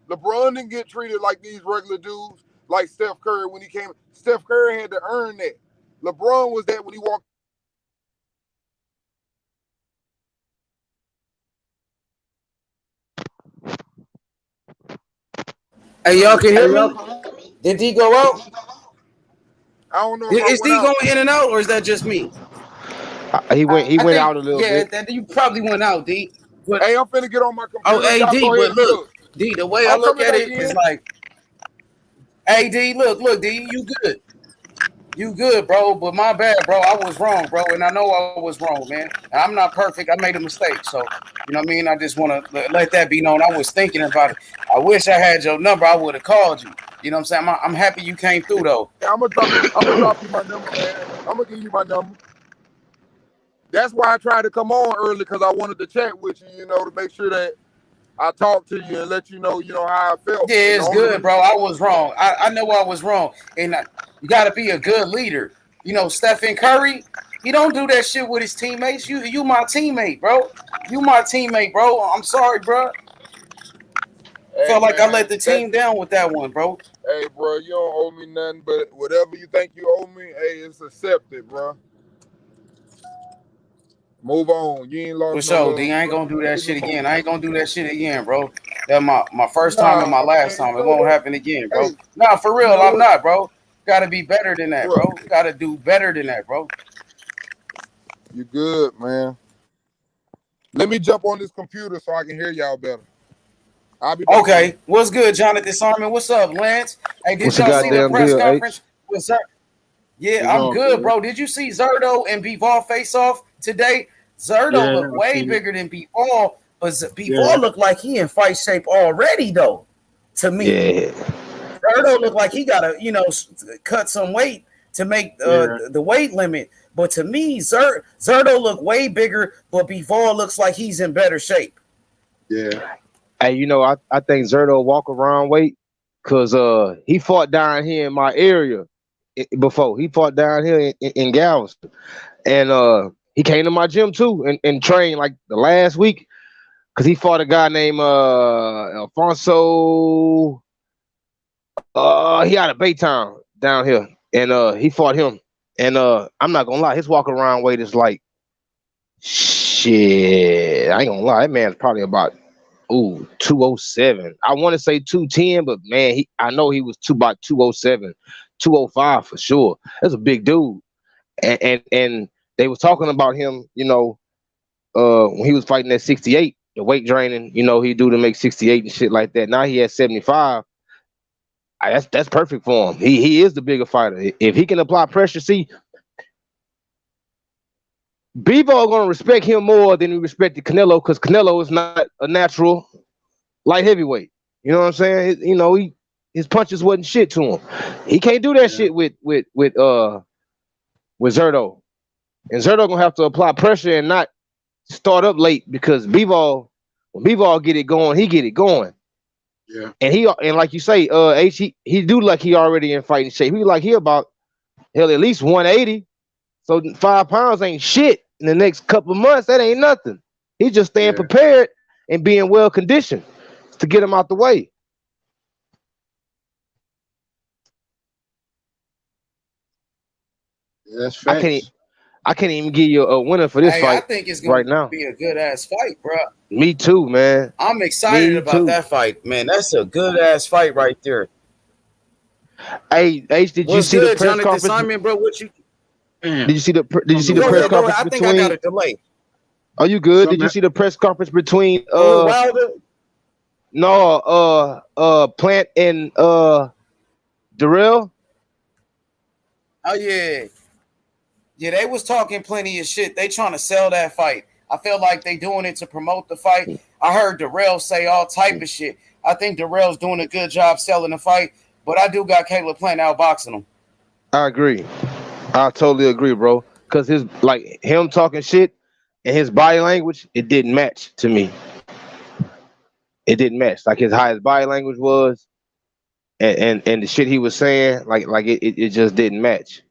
LeBron didn't get treated like these regular dudes, like Steph Curry when he came. Steph Curry had to earn that. LeBron was that when he walked. Hey, y'all can hear me? Did D go out? I don't know. Is D going in and out, or is that just me? He went out a little bit. Yeah, you probably went out, D. But, hey, I'm finna get on my computer. Oh, hey, D, but look, D, the way I look at it is like, hey, D, look, D, you good. You good, bro, but my bad, bro. I was wrong, bro, and I know I was wrong, man. I'm not perfect. I made a mistake, so, you know what I mean? I just want to let that be known. I was thinking about it. I wish I had your number. I would have called you. You know what I'm saying? I'm happy you came through though. Yeah, I'm gonna drop you my number, man. I'm gonna give you my number. That's why I tried to come on early because I wanted to chat with you, you know, to make sure that I talk to you and let you know how I felt. Yeah, it's good, bro. I was wrong. I know I was wrong. And you got to be a good leader. You know, Stephen Curry, he don't do that shit with his teammates. You my teammate, bro. You my teammate, bro. I'm sorry, bro. Hey, Felt like man, I let the team down with that one, bro. Hey, bro, you don't owe me nothing, but whatever you think you owe me, hey, it's accepted, bro. Move on. You ain't lost For sure, D. I ain't gonna do that shit again. I ain't gonna do that shit again, bro. That my first time and my last time. It won't happen again, bro. Nah, for real, I'm not, bro. Gotta be better than that, bro. Gotta do better than that, bro. You good, man. Let me jump on this computer so I can hear y'all better. I'll be back. Okay. What's good, Jonathan Sarman? What's up, Lance? Hey, did y'all see the press conference? What's up? Yeah, I'm good, bro. Did you see Zerto and B-Ball face off today? Zerto looked way bigger than B-Ball, but B-Ball looked like he in fight shape already, though, to me. Yeah. Zerto looked like he got to, cut some weight to make the weight limit. But to me, Zerto looked way bigger, but B-Ball looks like he's in better shape. Yeah. Hey, I think Zerto walk around weight because he fought down here in my area before. He fought down here in Galveston. And he came to my gym too and trained like the last week because he fought a guy named Alfonso. He out of Baytown down here. And he fought him. And I'm not gonna lie, his walk around weight is like shit. I ain't gonna lie, that man's probably about 207. I want to say 210, but man, I know he was about 207, 205 for sure. That's a big dude. And they was talking about him, when he was fighting at 68, the weight draining, he do to make 68 and shit like that. Now he has 75. That's perfect for him. He is the bigger fighter. If he can apply pressure, see, Bivol gonna respect him more than he respected Canelo because Canelo is not a natural light heavyweight. You know what I'm saying? His punches wasn't shit to him. He can't do that shit with Zerto. And Zerto gonna have to apply pressure and not start up late because Bivol, when Bivol get it going, he get it going. Yeah. And like you say, H, he do like he already in fighting shape. He about at least 180. So 5 pounds ain't shit in the next couple of months. That ain't nothing. He's just staying prepared and being well conditioned to get him out the way. Yeah, that's facts. I can't even give you a winner for this fight. I think it's gonna be a good ass fight, bro. Me too, man. I'm excited about that fight, man. That's a good ass fight right there. Hey, H, did you see the press conference? Simon, bro, what you? Did you see the press conference? I think I got a delay. Are you good? Did you see the press conference between Wilder? No, Plant and Darrell? Oh yeah. Yeah, they was talking plenty of shit. They trying to sell that fight. I feel like they doing it to promote the fight. I heard Darrell say all type of shit. I think Darrell's doing a good job selling the fight, but I do got Caleb Plant outboxing him. I agree. I totally agree, bro. Because him talking shit and his body language, it didn't match to me. It didn't match. Like how his body language was and the shit he was saying, it just didn't match.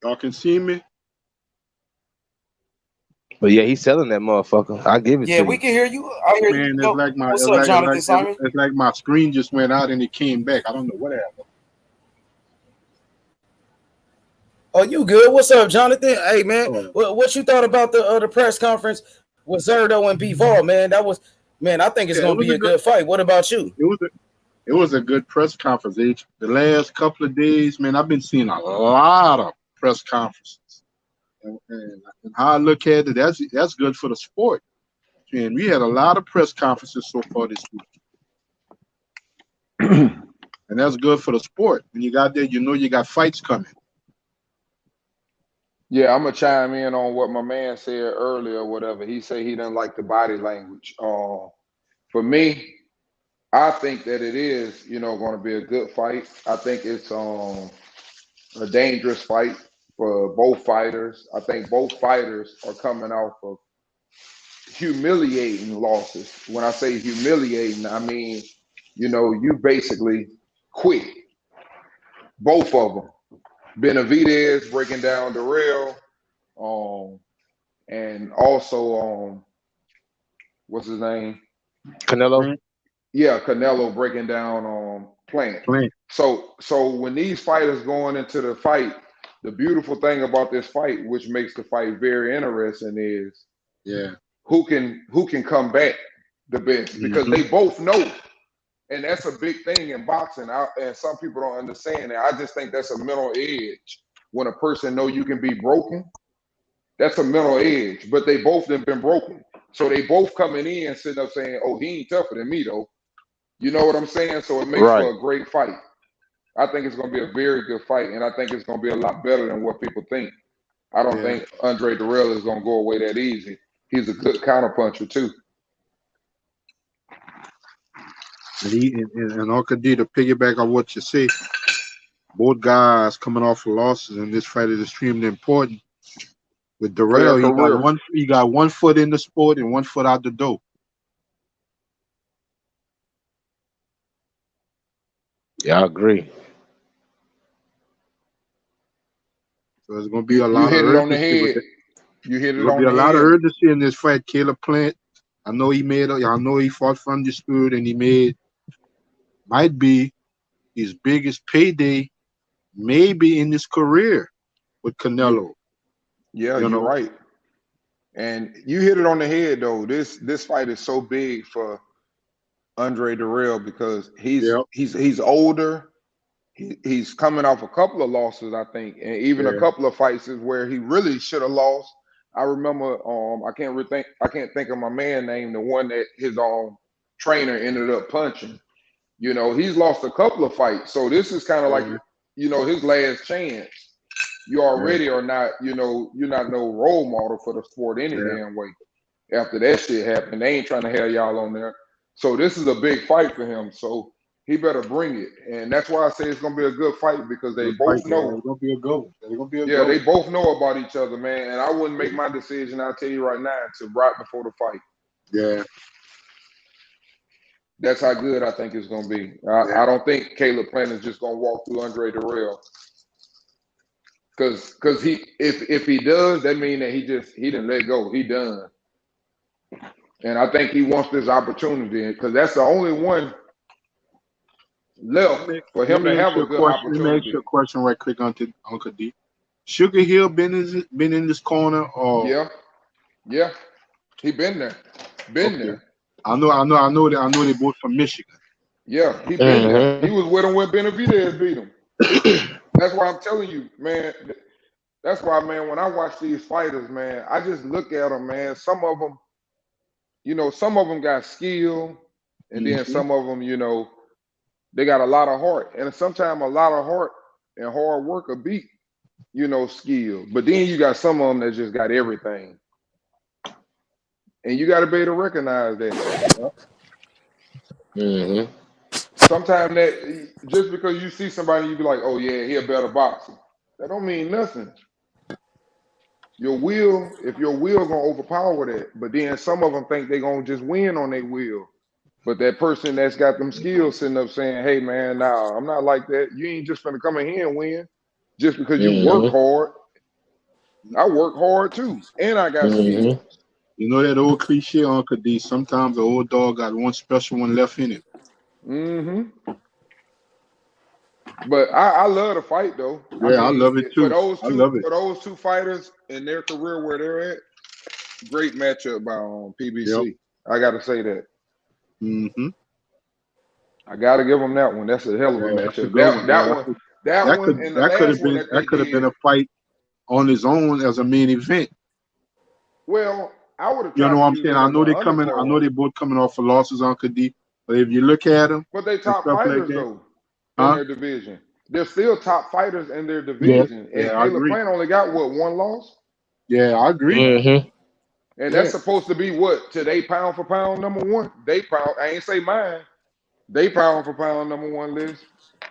Y'all can see me? But yeah, he's selling that motherfucker. I give it to you. Yeah, we can hear you. I hear you. It's like What's up, Jonathan Simon? It's like my screen just went out and it came back. I don't know what happened. Oh, you good? What's up, Jonathan? Hey, man, what you thought about the press conference with Zerto and Bivol, man? That was, man, I think it's gonna be a good fight. What about you? It was a good press conference. The last couple of days, man, I've been seeing a lot of press conferences, and how I look at it, that's good for the sport. And we had a lot of press conferences so far this week, and that's good for the sport. When you got there, you got fights coming. Yeah, I'm gonna chime in on what my man said earlier. Whatever he said, he didn't like the body language. For me, I think that it is, going to be a good fight. I think it's a dangerous fight for both fighters. I think both fighters are coming off of humiliating losses. When I say humiliating, I mean, you basically quit. Both of them. Benavidez breaking down the rail, and also what's his name? Canelo. Yeah, Canelo breaking down Plant. So when these fighters going into the fight, the beautiful thing about this fight, which makes the fight very interesting, is who can come back the best, because they both know, and that's a big thing in boxing. And some people don't understand that. I just think that's a mental edge. When a person know you can be broken, that's a mental edge. But they both have been broken, so they both coming in sitting up saying, "Oh, he ain't tougher than me, though." You know what I'm saying? So it makes for a great fight. I think it's going to be a very good fight, and I think it's going to be a lot better than what people think. I don't think Andre Dirrell is going to go away that easy. He's a good counterpuncher too. And Uncle D, to piggyback on what you say, both guys coming off of losses, and this fight is extremely important. With Dirrell, he got one foot in the sport and one foot out the door. Yeah, I agree. So there's going to be a lot of urgency. You hit it on the head. There's going to be a lot of urgency in this fight. Caleb Plant, I know he fought for undisputed, and might be his biggest payday maybe in his career with Canelo. Yeah, you're right. And you hit it on the head, though. This fight is so big for Andre Dirrell because he's older. He's coming off a couple of losses, I think, and even a couple of fights where he really should have lost. I remember, I can't think of my man's name, the one that his trainer ended up punching. He's lost a couple of fights, so this is kind of like his last chance. You already are not, you're not no role model for the sport any damn way. After that shit happened, they ain't trying to have y'all on there. So this is a big fight for him. So he better bring it, and that's why I say it's gonna be a good fight because they both know. It's gonna be a go. They both know about each other, man. And I wouldn't make my decision. I'll tell you right now, until right before the fight. Yeah. That's how good I think it's gonna be. I don't think Caleb Plant is just gonna walk through Andre Dirrell. Because if he does, that means that he didn't let go. He done. And I think he wants this opportunity because that's the only one left for him to have a good opportunity. Let me ask you a question right quick, Uncle D. Sugar Hill been in this corner, or yeah, he been there, there. I know they both from Michigan. Yeah, he been there. He was with him when Benavidez beat him. That's why I'm telling you, man. That's why, man, when I watch these fighters, man, I just look at them, man. Some of them, some of them got skill, and then some of them, they got a lot of heart. And sometimes a lot of heart and hard work will beat, skill. But then you got some of them that just got everything. And you got to be able to recognize that. Sometimes that just because you see somebody, you be like, oh yeah, he a better boxer. That don't mean nothing. If your will gonna overpower that, but then some of them think they gonna just win on their will. But that person that's got them skills sitting up saying, hey man, nah, I'm not like that. You ain't just gonna come in here and win just because you work hard. I work hard too, and I got skills. You know that old cliche, Uncle D, sometimes the old dog got one special one left in it. But I love the fight though. Yeah, I love it too. For those two fighters in their career where they're at, great matchup by PBC. Yep. I got to say that. I got to give them that one. That's a hell of a matchup. That could have been a fight on its own as a main event. Well, I would have. You know what I'm saying? I know they both coming off of losses, Uncle D. But if you look at them, but they top fighters though in their division. They're still top fighters in their division. And Caleb Plant only got one loss. Yeah, I agree. And that's supposed to be what today pound for pound number one. They pound. I ain't say mine. They pound for pound #1 list.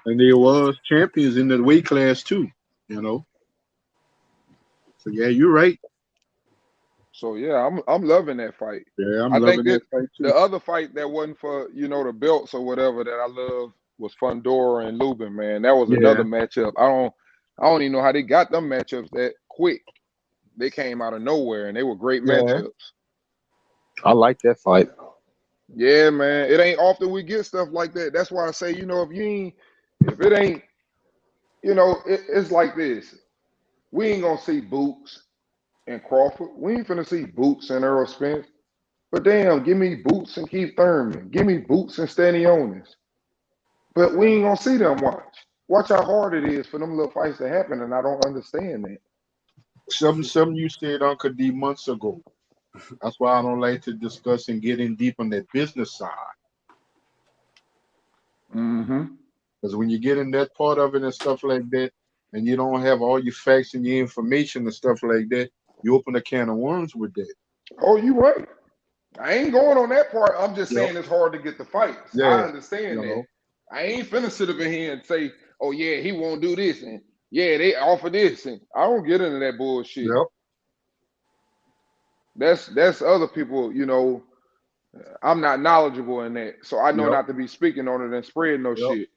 And they was champions in the weight class too, you know. So yeah, you're right. So yeah, I'm loving that fight. Yeah, I'm I think loving that that fight too. the other fight that wasn't for the belts or whatever that I love was Fundora and Lubin. Man, that was another matchup. I don't even know how they got them matchups that quick. They came out of nowhere and they were great matchups. I like that fight. Yeah, man. It ain't often we get stuff like that. That's why I say, if it ain't, it's like this. We ain't gonna see Boots and Crawford. We ain't finna see Boots and Errol Spence. But damn, give me Boots and Keith Thurman. Give me Boots and Stanionis. But we ain't gonna see them watch. Watch how hard it is for them little fights to happen, and I don't understand that. Something you said, Uncle D, months ago. That's why I don't like to discuss and get in deep on that business side. Because when you get in that part of it and stuff like that, and you don't have all your facts and your information and stuff like that, you open a can of worms with that. Oh, you right. I ain't going on that part. I'm just saying it's hard to get the fights. Yeah, I understand that. I ain't finna sit up in here and say, oh yeah, he won't do this, and yeah, they offer this, and I don't get into that bullshit. That's other people, I'm not knowledgeable in that, so I know not to be speaking on it and spreading no shit.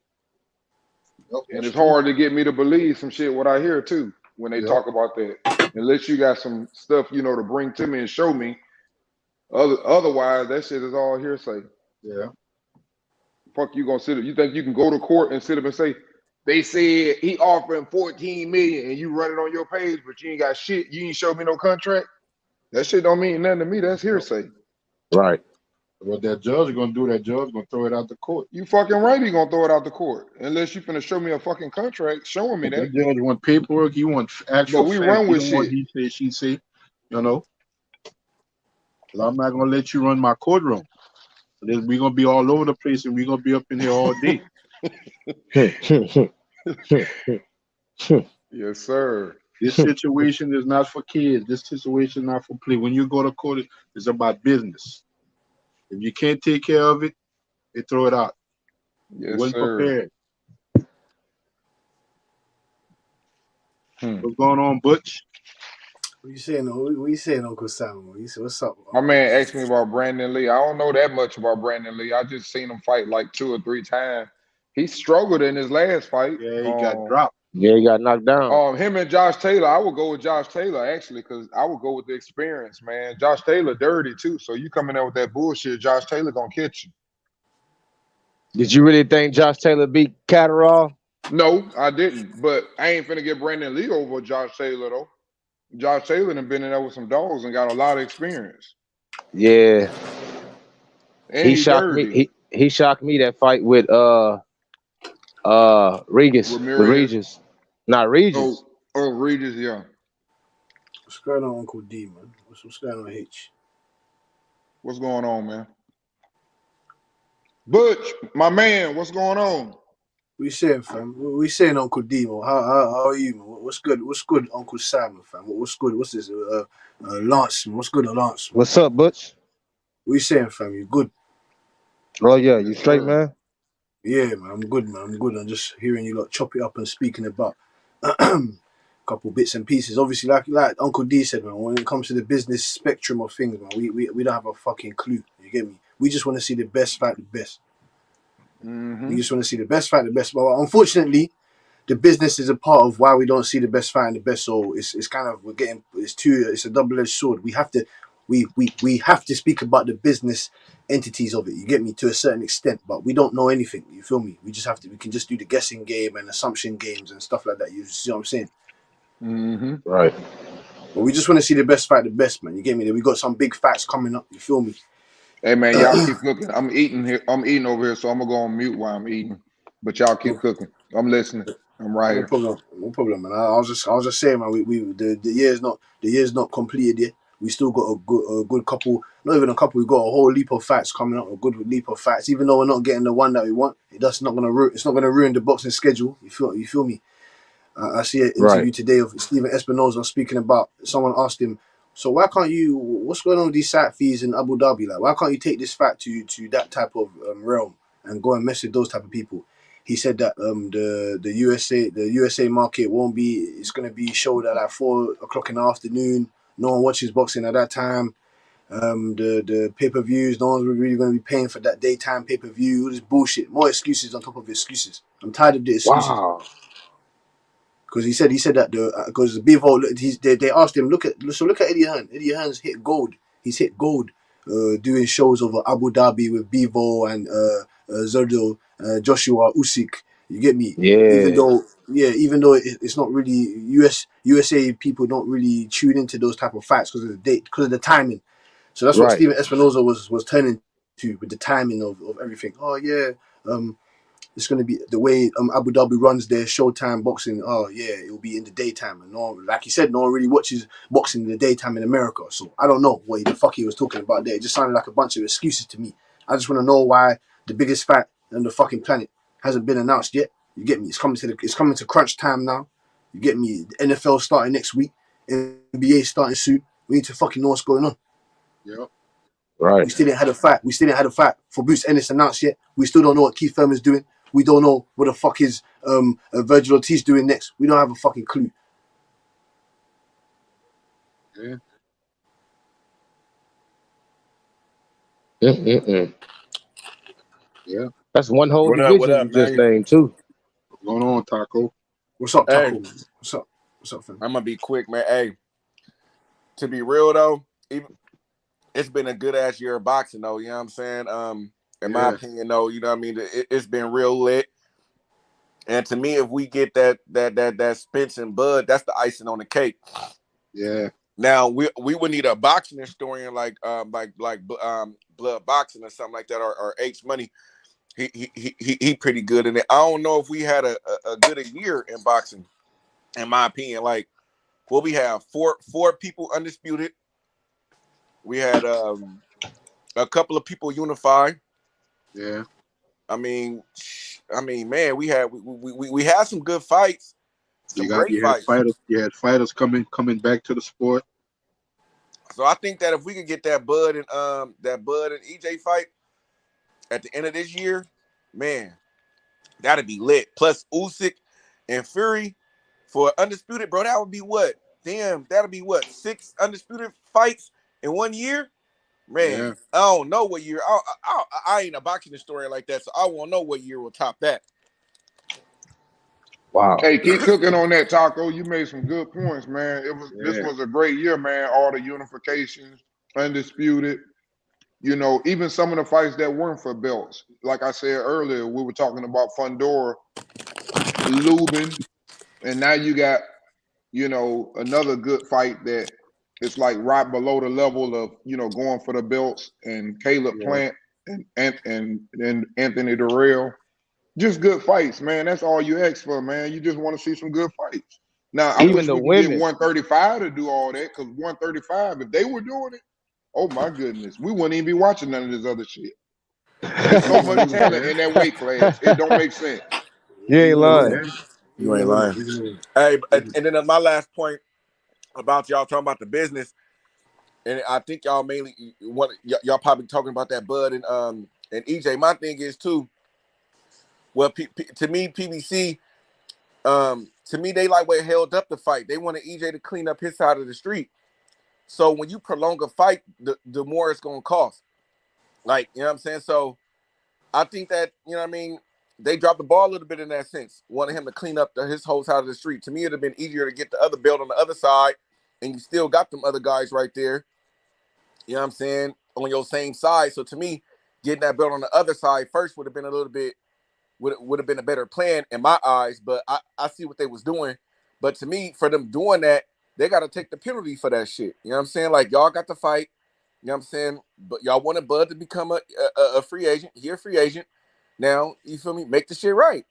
And it's hard to get me to believe some shit what I hear too when they talk about that. Unless you got some stuff, to bring to me and show me. Otherwise, that shit is all hearsay. Yeah. Fuck you gonna sit up? You think you can go to court and sit up and say they said he offering $14 million and you run it on your page, but you ain't got shit. You ain't show me no contract. That shit don't mean nothing to me. That's hearsay. Right. What that judge is gonna do, that judge gonna throw it out the court. You fucking right, he gonna throw it out the court. Unless you finna show me a fucking contract showing me that. That judge want paperwork, he want actual but we facts. run with he shit. Don't want he say, she say, Cause I'm not gonna let you run my courtroom. We're gonna be all over the place and we're gonna be up in here all day. Yes, sir. This situation is not for kids. This situation is not for play. When you go to court, it's about business. If you can't take care of it, they throw it out. Yes, wasn't sir. prepared. What's going on, Butch? What you saying? What you saying, Uncle Sam? What's up? My man asked me about Brandon Lee. I don't know that much about Brandon Lee. I just seen him fight like 2 or 3 times. He struggled in his last fight. Yeah, he got dropped. Yeah, he got knocked down. Him and Josh Taylor, I would go with Josh Taylor actually, because I would go with the experience, man. Josh Taylor dirty too, so you coming there with that bullshit, Josh Taylor gonna catch you. Did you really think Josh Taylor beat Catterall? No, I didn't. But I ain't finna get Brandon Lee over Josh Taylor though. Josh Taylor done been in there with some dogs and got a lot of experience. Yeah. And he shocked dirty. me. He shocked me that fight with Regis. Not Regis. Oh, Regis, yeah. What's going on, Uncle D, man? What's going on, H? What's going on, man? Butch, my man, what's going on? What you saying, fam? What you saying, Uncle D, man? How are you, man? What's good? What's good, Uncle Simon, fam? What's good? What's this? Lance, man. What's good, Lance? Man? What's up, Butch? What you saying, fam? You good? Oh yeah, you straight, man? Yeah, man. I'm good, man. I'm good. I'm just hearing you lot chop it up and speaking about a couple bits and pieces. Obviously, like Uncle D said, man, when it comes to the business spectrum of things, man, we don't have a fucking clue. You get me? We just want to see the best fight the best. We just want to see the best fight the best. But unfortunately, the business is a part of why we don't see the best fight and the best. So it's kind of it's a double-edged sword. We have to speak about the business entities of it. You get me, to a certain extent, but we don't know anything. You feel me? We can just do the guessing game and assumption games and stuff like that. You see what I'm saying? Right. But we just want to see the best fight the best, man. You get me? We got some big fights coming up. You feel me? Hey man, y'all keep cooking. I'm eating here. I'm eating over here, so I'm gonna go on mute while I'm eating. But y'all keep cooking. I'm listening. I'm right here. No problem, man. I was just saying, man. The year's not completed yet. We still got a good couple. Not even a couple. We got a whole leap of fights coming up. A good leap of fights. Even though we're not getting the one that we want, it's not gonna ruin the boxing schedule. You feel me? I see an interview today of Steven Espinoza speaking about. Someone asked him, so why can't you? What's going on with these site fees in Abu Dhabi? Like, why can't you take this fight to that type of realm? and go and mess with those type of people. He said that the USA market won't be. It's gonna be showed at like 4:00 in the afternoon. No one watches boxing at that time. The pay-per-views, no one's really going to be paying for that daytime pay-per-view. All this bullshit. More excuses on top of excuses. I'm tired of the excuses. Wow. Because he said that because Bivol, they asked him, look at Eddie Hearn. Eddie Hearn's hit gold. He's hit gold doing shows over Abu Dhabi with Bivol and Zerdo, Joshua Usyk. You get me? Yeah. Even though it's not really USA people don't really tune into those type of fights because of the date, because of the timing. So that's what Right. Steven Espinoza was turning to with the timing of everything. Oh yeah, it's gonna be the way Abu Dhabi runs their Showtime boxing. Oh yeah, it'll be in the daytime, and no, like you said, no one really watches boxing in the daytime in America. So I don't know what the fuck he was talking about there. It just sounded like a bunch of excuses to me. I just want to know why the biggest fight on the fucking planet hasn't been announced yet. You get me? It's coming to crunch time now. You get me? The NFL starting next week. NBA starting soon. We need to fucking know what's going on. Yep. Right. We still didn't have a fight. We still didn't have a fight for Bruce Ennis announced yet. We still don't know what Keith Thurman's doing. We don't know what the fuck is Virgil Ortiz doing next. We don't have a fucking clue. Yeah. Yeah. That's one whole What division up, you just man? named too. What's going on, Taco? What's up, Hey. Taco? What's up, fam? I'm gonna be quick, man. Hey, to be real though, it's been a good ass year of boxing though. You know what I'm saying? In my opinion, though, you know what I mean. It's been real lit. And to me, if we get that Spence and Bud, that's the icing on the cake. Yeah. Now we would need a boxing historian like Blood Boxing or something like that, or H Money. He pretty good in it. I don't know if we had a good year in boxing, in my opinion. Like, well, we have four people undisputed. We had a couple of people unified. Yeah. I mean, man, we had some good fights. Some great fights. You had fighters coming back to the sport. So I think that if we could get that Bud and EJ fight at the end of this year, man, that'd be lit. Plus Usyk and Fury for undisputed, bro. That would be what? Damn, that'd be what? 6 undisputed fights in 1 year. Man, Yeah. I don't know what year. I ain't a boxing historian like that, so I won't know what year will top that. Wow. Hey, keep cooking on that, Taco. You made some good points, man. This was a great year, man. All the unifications, undisputed. You know, even some of the fights that weren't for belts. Like I said earlier, we were talking about Fundora, Lubin, and now you got, you know, another good fight that it's like right below the level of, you know, going for the belts, and Caleb Plant and Anthony Durrell. Just good fights, man. That's all you ask for, man. You just want to see some good fights. Now, I Even wish the we could women. get 135 to do all that, because 135, if they were doing it, oh my goodness, we wouldn't even be watching none of this other shit. There's so much talent in that weight class. It don't make sense. You ain't lying. You ain't lying. Hey, and then my last point about y'all talking about the business, and I think y'all mainly y'all probably talking about that Bud and EJ. My thing is too. Well, to me, PBC, to me, they like what held up the fight. They wanted EJ to clean up his side of the street. So when you prolong a fight, the more it's gonna cost. Like, you know what I'm saying? So I think that, you know what I mean, they dropped the ball a little bit in that sense. Wanted him to clean up his whole side of the street. To me, it'd have been easier to get the other belt on the other side, and you still got them other guys right there. You know what I'm saying? On your same side. So to me, getting that belt on the other side first would have been a little bit. Would have been a better plan in my eyes, but I see what they was doing. But to me, for them doing that, they got to take the penalty for that shit. You know what I'm saying? Like, y'all got to fight. You know what I'm saying? But y'all wanted Bud to become a free agent. He a free agent. Now, you feel me? Make the shit right.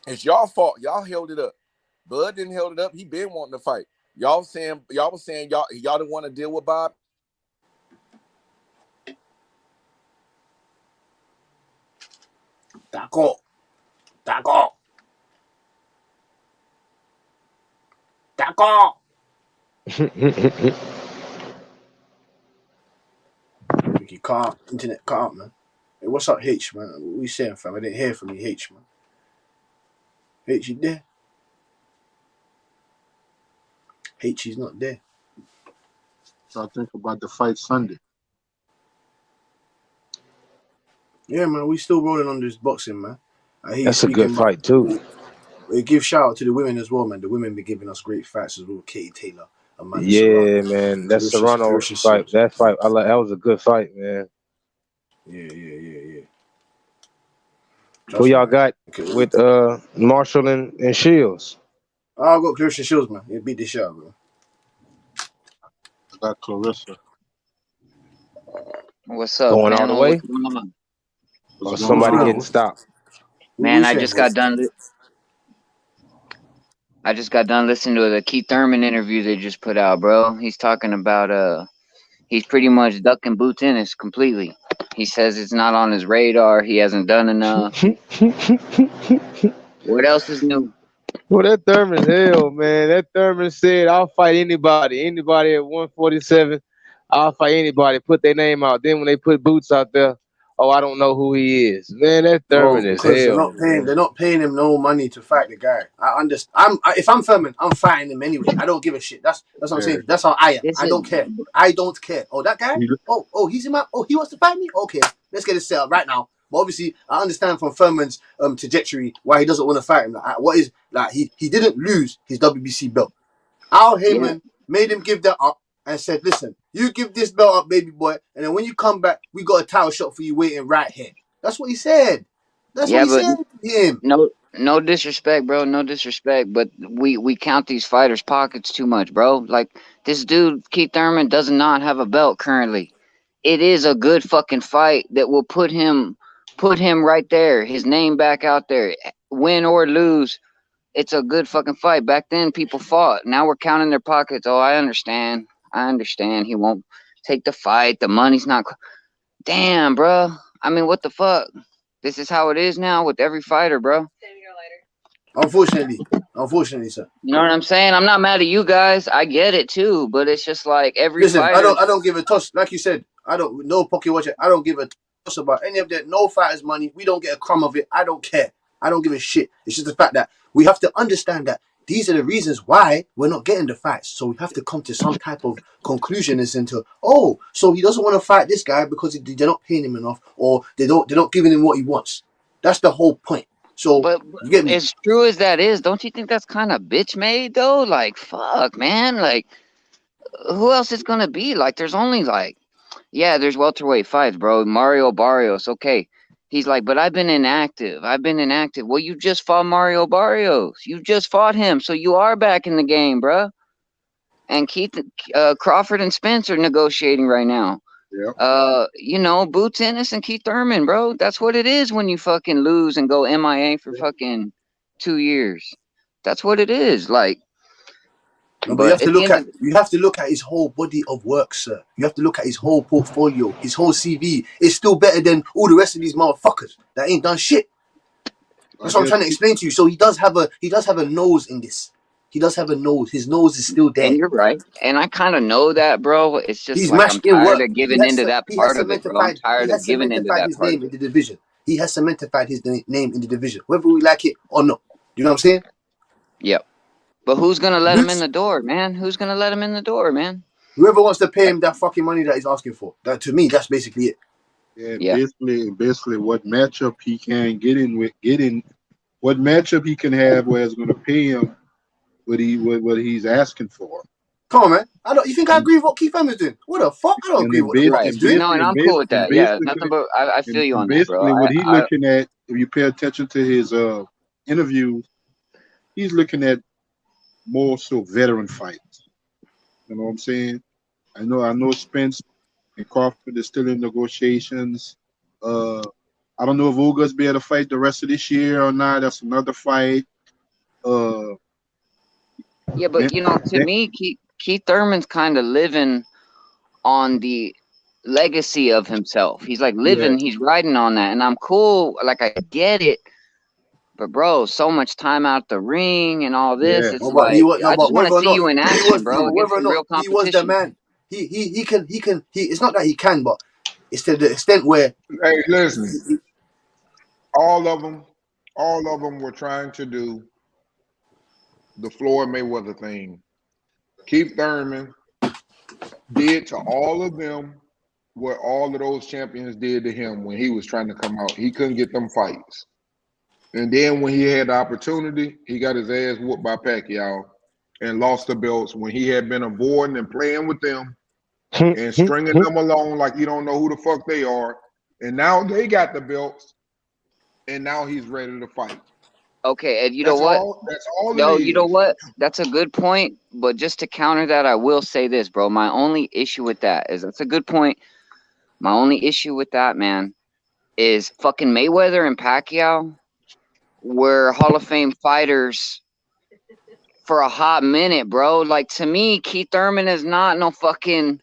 It's y'all fault. Y'all held it up. Bud didn't hold it up. He been wanting to fight. Y'all was saying y'all didn't want to deal with Bob. Taco. Ricky, internet cut out, man. what's up, H, man? What you saying, fam? I didn't hear from you, H, man. H, you there? H, he's not there. So I think about the fight Sunday. Yeah, man, we still rolling on this boxing, man. That's a good fight too. We give shout out to the women as well, man. The women be giving us great fights as well. Katie Taylor, Amanda Yeah, Serrano, man. That Serrano fight. That fight. That was a good fight, man. Yeah. Who y'all got with Marshall and Shields? I got Clarissa Shields, man. He beat the shit out, bro. I got Clarissa. What's up, Going all panel? the way? What's going on? Or somebody getting stopped? Man, I just got done listening to the Keith Thurman interview they just put out, bro. He's talking about he's pretty much ducking boot tennis completely. He says it's not on his radar. He hasn't done enough. What else is new? Well, that Thurman, hell, man. That Thurman said, I'll fight anybody. Anybody at 147, I'll fight anybody. Put their name out. Then when they put Boots out there, oh, I don't know who he is. Man, that Thurman is because hell. they're not paying him no money to fight the guy. I understand. If I'm Thurman, I'm fighting him anyway. I don't give a shit. That's what I'm saying. That's how I am. I don't care. I don't care. Oh, that guy? He's in my. Oh, he wants to fight me? Okay, let's get it set up right now. But obviously, I understand from Thurman's trajectory why he doesn't want to fight him. He didn't lose his WBC belt. Al Heyman made him give that up and said, "Listen, you give this belt up, baby boy, and then when you come back, we got a title shot for you waiting right here." That's what he said. That's what he said to him. No disrespect, bro. No disrespect, but we count these fighters' pockets too much, bro. Like this dude, Keith Thurman, does not have a belt currently. It is a good fucking fight that will put him right there, his name back out there, win or lose. It's a good fucking fight. Back then, people fought. Now we're counting their pockets. Oh, I understand. He won't take the fight. The money's not. Damn, bro. I mean, what the fuck? This is how it is now with every fighter, bro. Unfortunately, sir. You know what I'm saying? I'm not mad at you guys. I get it too, but it's just like every Listen, fighter. I don't give a toss. Like you said, I don't no pocket watcher. I don't give a toss about any of that. No fighters' money. We don't get a crumb of it. I don't care. I don't give a shit. It's just the fact that we have to understand that these are the reasons why we're not getting the fights. So we have to come to some type of conclusion as into, so he doesn't want to fight this guy because they're not paying him enough, or they're not giving him what he wants. That's the whole point. So, but you get me? As true as that is, don't you think that's kind of bitch made though? Like, fuck, man. Like, who else is gonna be? Like, there's only there's welterweight fights, bro. Mario Barrios, okay. He's like, but I've been inactive. Well, you just fought Mario Barrios. You just fought him, so you are back in the game, bro. And Keith Crawford and Spence are negotiating right now. Yeah. Boots Ennis and Keith Thurman, bro. That's what it is when you fucking lose and go MIA for fucking 2 years. That's what it is. Like, but you have to look at his whole body of work, sir. You have to look at his whole portfolio, his whole CV. It's still better than all the rest of these motherfuckers that ain't done shit. That's what I'm trying to explain to you. So he does have a nose in this. He does have a nose. His nose is still there. And you're right. And I kind of know that, bro. It's just he's like I'm tired of giving into that part of it, bro. I'm tired of giving into that part of it. In the division. He has cementified his name in the division, whether we like it or not. You know what I'm saying? Yep. But who's gonna let him in the door, man? Who's gonna let him in the door, man? Whoever wants to pay him that fucking money that he's asking for. That, to me, that's basically it. Yeah. Basically, what matchup he can get in, what matchup he can have where it's going to pay him what he's asking for. Come on, man. You think I agree with what Keith Thurman's doing? What the fuck? I don't agree with what he's doing. No, and I'm cool with that. Yeah, nothing but I feel you on that, bro. Basically, what he's looking at, if you pay attention to his interviews, he's looking at more so veteran fights. You know what I'm saying? I know Spence and Crawford is still in negotiations. I don't know if Uga's be able to fight the rest of this year or not. That's another fight. Yeah, but to me, Keith Thurman's kind of living on the legacy of himself. He's like living, he's riding on that, and I'm cool. Like, I get it. But bro, so much time out the ring and all this. It's I just want to see you in action, bro. Against some real competition. He was the man. He can. It's not that he can, but It's to the extent where. Hey, listen. All of them were trying to do the Floyd Mayweather thing. Keith Thurman did to all of them what all of those champions did to him when he was trying to come out. He couldn't get them fights. And then when he had the opportunity, he got his ass whooped by Pacquiao and lost the belts when he had been avoiding and playing with them and stringing them along like you don't know who the fuck they are. And now they got the belts, and now he's ready to fight. Okay, and you know what? That's all No, it is. you know what? That's a good point. But just to counter that, I will say this, bro. My only issue with that is that's a good point. My only issue with that, man, is fucking Mayweather and Pacquiao were Hall of Fame fighters for a hot minute, bro. Like, to me, Keith Thurman is not no fucking.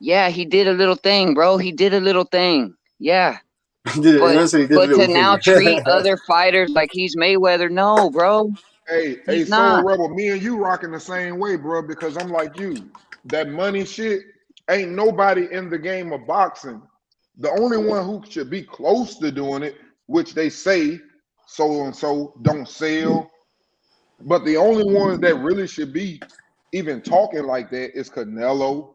Yeah, he did a little thing, bro. He did a little thing. Yeah. But to now treat other fighters like he's Mayweather, no, bro. Hey, Soul Rebel, me and you rocking the same way, bro, because I'm like you. That money shit, ain't nobody in the game of boxing. The only one who should be close to doing it, which they say so-and-so don't sell, but the only ones that really should be even talking like that is Canelo.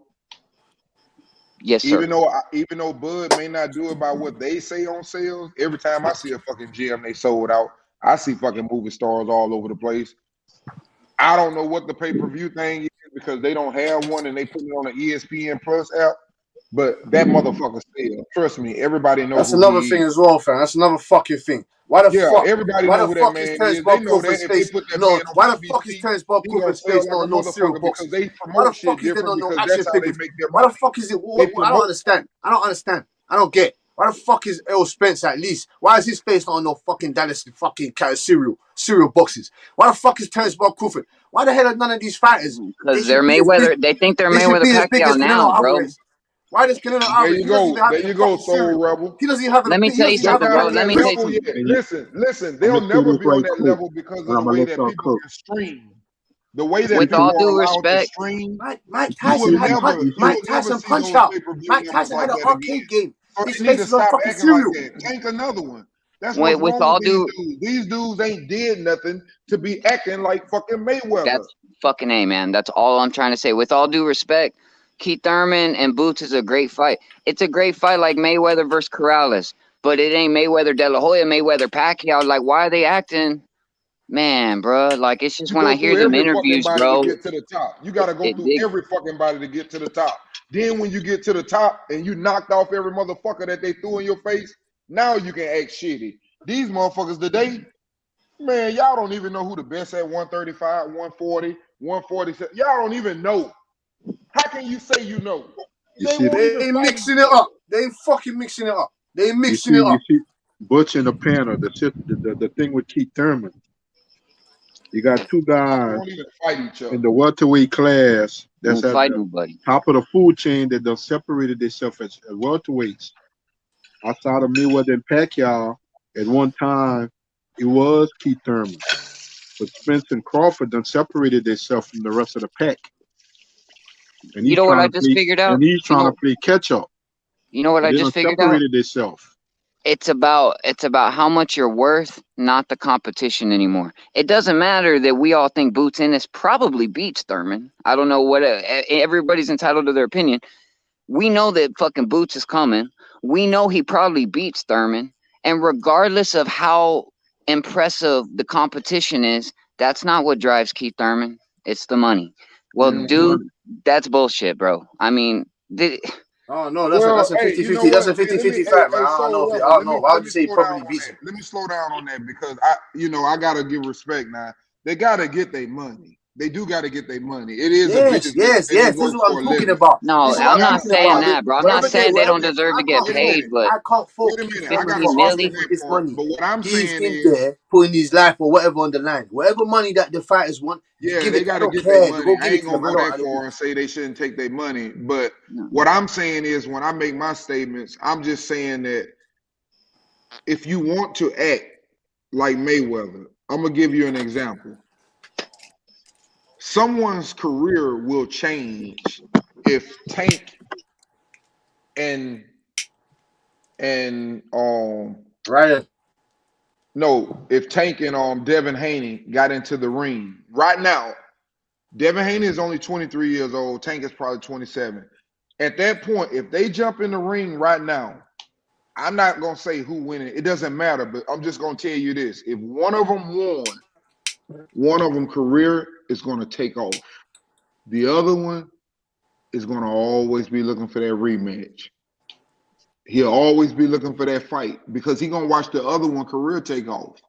Yes, sir. Even though Bud may not do it by what they say on sales, every time I see a fucking gym they sold out, I see fucking movie stars all over the place. I don't know what the pay-per-view thing is because they don't have one and they put it on the ESPN Plus app, but that motherfucker sells. Trust me, everybody knows. That's another thing as well, fam. That's another fucking thing. Why the fuck? Everybody Why know the who fuck that is man Terence is. Bob They know that Crawford's if they face? put that No, man on why the PBC, fuck is Terence Bob he gonna Crawford's sell face like not a on no cereal motherfucker boxes? because they Why promote the shit fuck is there different no because action that's how they figures? make their Why the money. fuck is it? They I don't promote. understand. I don't understand. I don't get. Why the fuck is Errol Spence at least? Why is his face not on no fucking Dallas fucking cereal boxes? Why the fuck is Terence Bob Crawford? Why the hell are none of these fighters? Because they're Mayweather. They think they're They should Mayweather be as big as Pacquiao now, Canelo bro. Alvarez. Why does Canelo There Alvarez? you He doesn't even go. have There it in you go, fucking Soul cereal. Rebel. He doesn't even have it. Let me tell you They're something, not bro. on Let that me tell you level something. yet. Listen. I'm They'll gonna say never this be on right that quick, level because of and the I'm gonna way let that y'all people cook. can stream. The way that With people all are due allowed to respect, stream, Mike you will Tyson had never see Punch those Out. pay-per-view Mike numbers Tyson like had an that again. arcade game. So His they need face to is on stop fucking acting like cereal. that. Tank another one. That's what's with wrong all with these due, dudes. These dudes ain't did nothing to be acting like fucking Mayweather. that's fucking A, man. That's all I'm trying to say. With all due respect, Keith Thurman and Boots is a great fight. It's a great fight like Mayweather versus Corrales, but it ain't Mayweather De La Hoya, Mayweather Pacquiao. Like, why are they acting? Man, bro, like, it's just You when go I hear through them every fucking interviews, body to bro. get to the top. You got to go through every fucking body to get to the top. Then when you get to the top and you knocked off every motherfucker that they threw in your face, now you can act shitty. These motherfuckers today, man, y'all don't even know who the best at 135, 140, 147. Y'all don't even know. How can you say you know? They won't even They fight mixing each it other. up. They ain't fucking mixing it up. They mixing You it up. see, Butch and the Panther. The thing with Keith Thurman. You got two They guys won't even fight each other. in the welterweight class that's Won't at fight the nobody. top of the food chain that done separated themselves as welterweights. Outside of Mayweather and Pacquiao, at one time, it was Keith Thurman. But Spence and Crawford done separated themselves from the rest of the pack. And You know what I just figured out? And he's trying to play catch up. You know what I They just done figured out? separated themselves. It's about how much you're worth, not the competition anymore. It doesn't matter that we all think Boots Ennis probably beats Thurman. I don't know what everybody's entitled to their opinion. We know that fucking Boots is coming. We know he probably beats Thurman. And regardless of how impressive the competition is, that's not what drives Keith Thurman. It's the money. Well, dude, that's bullshit, bro. I mean, Oh no, that's a 50-50. That's a 50-50 fight, man. I don't know. I don't know. Why would you say he probably beats him? Let me slow down on that because I gotta give respect now. They gotta get their money. They do gotta get their money. It is a business. Yes. This is what I'm talking about. No, I'm not saying that, bro. I'm not saying they don't deserve to get paid, but I can't fault Wait a minute. Keith I got for asking for this money. But what I'm He's saying in is, there putting his life or whatever on the line. Whatever money that the fighters want, yeah, give they it. got I to don't get their care. money. Go I give it ain't to gonna them. go that far and say they shouldn't take their money. But what I'm saying is, when I make my statements, I'm just saying that if you want to act like Mayweather, I'm gonna give you an example. Someone's career will change if Tank and and Ryan. No, if Tank and Devin Haney got into the ring right now, Devin Haney is only 23 years old. Tank is probably 27. At that point, if they jump in the ring right now, I'm not gonna say who winning. It doesn't matter, but I'm just gonna tell you this: if one of them won, one of them career is gonna take off. The other one is gonna always be looking for that rematch. He'll always be looking for that fight because he's gonna watch the other one career take off.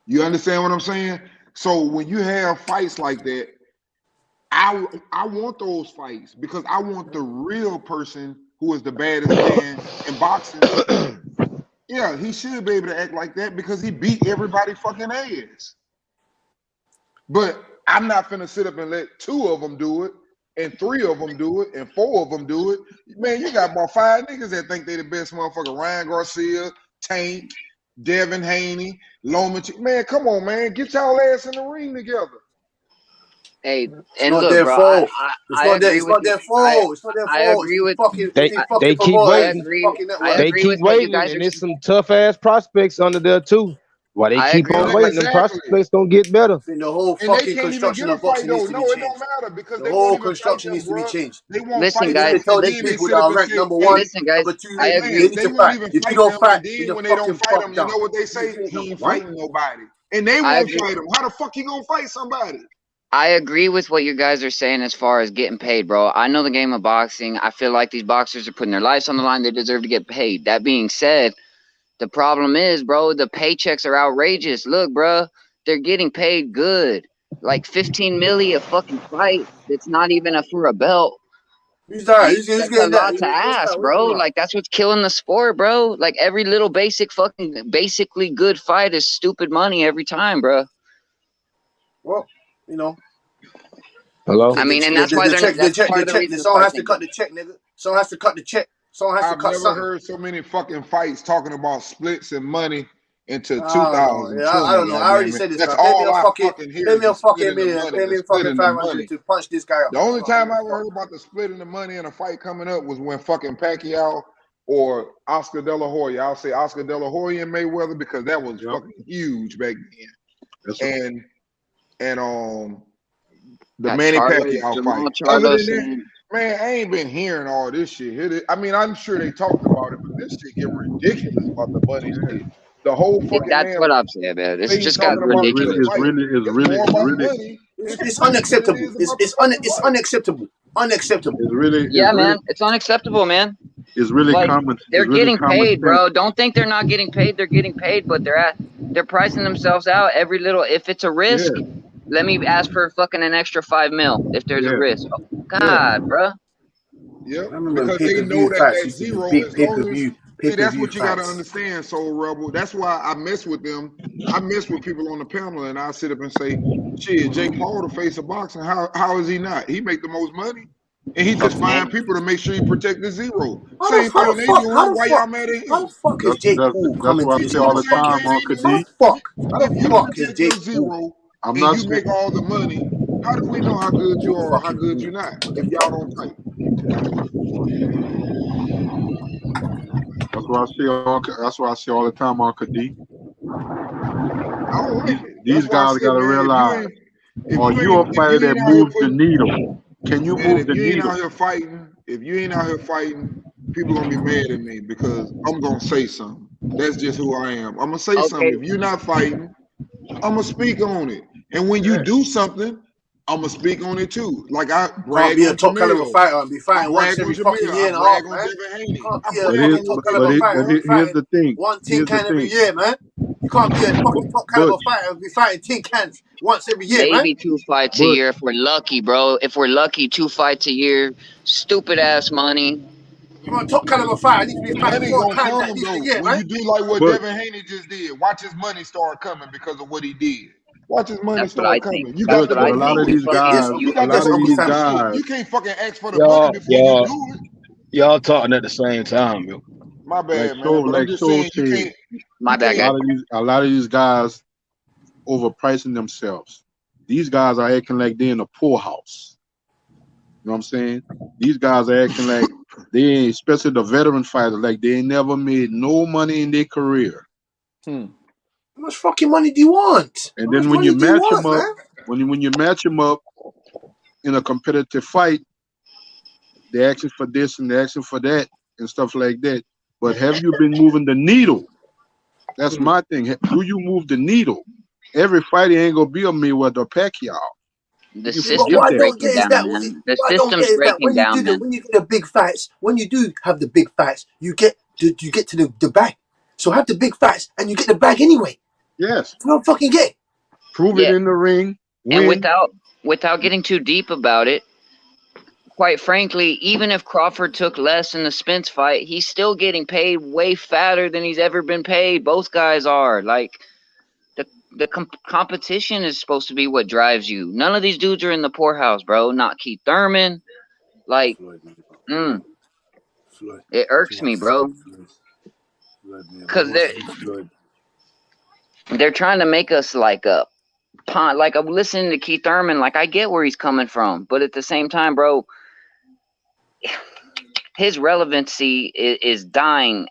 You understand what I'm saying? So when you have fights like that, I want those fights because I want the real person who is the baddest man in boxing. Yeah, he should be able to act like that because he beat everybody fucking ass. But I'm not finna sit up and let 2 of them do it, and 3 of them do it, and 4 of them do it. Man, you got about 5 niggas that think they the best motherfucker. Ryan Garcia, Tank, Devin Haney, Lomachenko. Man, come on, man. Get y'all ass in the ring together. Hey, It's and not look, their bro, fault. I agree with you. I agree with They keep waiting. They agree keep with what you waiting, guys and are there's some tough ass prospects under there too. Why they I keep agree on with waiting? Them prospects gonna get better. The whole And they fucking can't even construction get a of fight boxing though. needs to be No, it changed. don't matter because The they won't whole even fight construction them, needs to be bro. changed. They won't Listen, fight You need them, to guys. tell and these then they people sit that up are and ranked say, number "Hey, 1, Listen, guys. number 2, I they agree. need they to won't fight. even If you fight don't them." And fight, you then just when they don't fucking fight fuck them, you down. know what they say? He ain't fighting nobody, and they I won't agree. fight him. How the fuck he gonna fight somebody? I agree with what you guys are saying as far as getting paid, bro. I know the game of boxing. I feel like these boxers are putting their lives on the line. They deserve to get paid. That being said, the problem is, bro, the paychecks are outrageous. Look, bro, they're getting paid good. Like 15 million a fucking fight. It's not even for a belt. Who's that? Like, Who's that's a getting that? lot to What's ask, that? What's bro. that? Like, that's what's killing the sport, bro. Like, every little basically good fight is stupid money every time, bro. Well, you know. Hello. I mean, and that's why The that's check. part of the reason the Someone fights has to ain't cut good. the check, nigga. Someone has to cut the check. Someone has to I've cut never something. heard so many fucking fights talking about splits and money into I don't know. Yeah, 2020. I don't know. I already Goddamn it, said this, that's man. Pay me all a I fucking, fucking hear is the splitting the million. money, Pay the me a fucking splitting the 500 money. to punch this guy up. The only I don't time give I a ever fuck. heard about the splitting the money in a fight coming up was when fucking Pacquiao or Oscar De La Hoya. I'll say Oscar De La Hoya and Mayweather because that was fucking huge back then. And the Got Manny Charlo, Pacquiao fight. Jamal Other Charlo than that, saying, man, I ain't been hearing all this shit. I mean, I'm sure they talked about it, but this shit get ridiculous about the money shit. The whole fucking that's damn what I'm saying, man. This thing just got talking about ridiculous. the fight. It's more about money and It's splits than it unacceptable. is about the fucking It's fight. unacceptable. Unacceptable. Yeah, man, it's unacceptable, man. It's really Like, common. they're It's really getting common paid, sense. bro. Don't think they're not getting paid. They're getting paid, but they're pricing themselves out every little. If it's a risk, let me ask for fucking an extra $5 million if there's a risk. Oh, God, bro. Yep, I remember when because they know pay-per-view that fights used to be zero, big as long as see, that's pay-per-view what you got to fights. understand, Soul Rebel. That's why I mess with them. I mess with people on the panel, and I sit up and say, "Shit, Jake Paul, the face of boxing, how is he not? He make the most money, and he just find people to make sure he protect the zero. Same thing they doing. Why y'all mad at How him? the fuck is Jake Paul That's coming what to I this say all the motherfucking? time, Uncle How D. the fuck? How If the you fuck is protect Jake your Paul? zero I'm and not you saying. make all the money, how do we know how good you are or how good you're not if y'all don't fight? That's what I say. That's what I say all the time, Uncle D. I don't like it. That's These why I guys said, got to man, realize, are you a fighter that out here moves the putting, needle? Can you man, move if the you ain't out needle? here fighting, people gonna be mad at me because I'm gonna say something. That's just who I am. I'm gonna say something. Okay, If you're not fighting, I'm gonna speak on it. And when you do something, I'm gonna speak on it too. Like I Can't brag be a on top caliber Jamil. fighter and be I fighting once brag on every fucking Jamil. year I and a half, brag on man. Devin Haney. Can't I be a brag fucking on top what they caliber do, fighter and bro. be Here's fighting the thing. one tin Here's the can every thing. year, man. You can't be a fucking top caliber Butch, fighter and be fighting tin cans once every year, man. maybe 2 fights a Butch, year if we're lucky, bro. If we're lucky, 2 fights a year. Stupid ass money. If you're a top caliber fighter, I need to be fighting Money 4 gonna times at come least a though year, when man. you do like what Butch. Devin Haney just did. Watch his money start coming because of what he did. Watch his money That's what I start think. coming. You That's got Butch, to what but I go a lot think. of do it. these guys, You a got to lot Yes, of go Uncle these get the Sam. shit. guys, You can't fucking ask for the money before you do it. Y'all talking at the same time, yo. My like bad, man. But I'm just Soul saying you said, can't. My You bad, can't. guys. a lot of these guys overpricing themselves. These guys are acting like they're in a poorhouse. You know what I'm saying? These guys are acting like They, especially the veteran fighters, like they ain't never made no money in their career. How much fucking money do you want? And How then much when money you do you match want, them up, man? when you match them up in a competitive fight, they're asking for this and they're asking for that and stuff like that. But have you been moving the needle? That's my thing. Do you move the needle? Every fighter ain't gonna be a Mayweather or Pacquiao. The You But forget system's what I that. don't breaking get is down, that man. The what I don't system's get is that breaking down, man. when you do the big fights, when you do have the big fights, you get to the bag. So have the big fights and you get the bag anyway. Yes. You don't fucking get. Prove it Yeah. in the ring. And Win. without getting too deep about it, quite frankly, even if Crawford took less in the Spence fight, he's still getting paid way fatter than he's ever been paid. Both guys are. Like, the competition is supposed to be what drives you. None of these dudes are in the poorhouse, bro. Not Keith Thurman. Like, Floyd. it irks me, bro. Because they're trying to make us like a pond. Like, I'm listening to Keith Thurman. Like, I get where he's coming from. But at the same time, bro, his relevancy is dying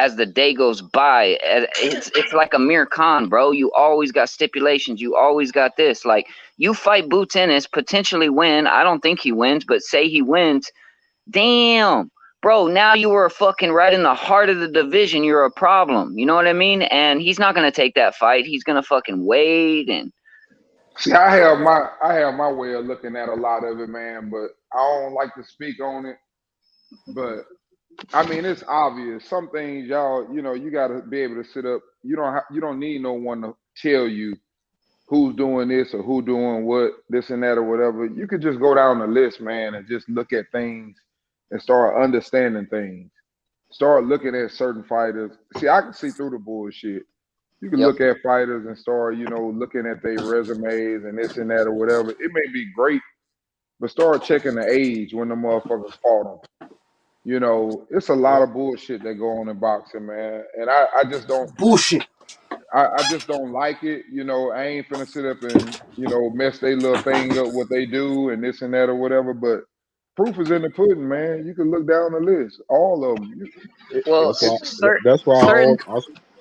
as the day goes by. It's like Amir Khan, bro. You always got stipulations. You always got this. Like, you fight Boots Ennis, potentially win. I don't think he wins, but say he wins. Damn, bro. Now you were fucking right in the heart of the division. You're a problem. You know what I mean? And he's not gonna take that fight. He's gonna fucking wait and. See, I have my way of looking at a lot of it, man. But I don't like to speak on it. But I mean, it's obvious. Some things, y'all, you got to be able to sit up. You don't need no one to tell you who's doing this or who doing what, this and that or whatever. You could just go down the list, man, and just look at things and start understanding things. Start looking at certain fighters. See, I can see through the bullshit. You can look at fighters and start, looking at their resumes and this and that or whatever. It may be great, but start checking the age when the motherfuckers fought them. It's a lot of bullshit that go on in boxing, man. And I just don't bullshit. I just don't like it. I ain't finna sit up and, mess their little thing up what they do and this and that or whatever. But proof is in the pudding, man. You can look down the list. All of them. Well, That's why certain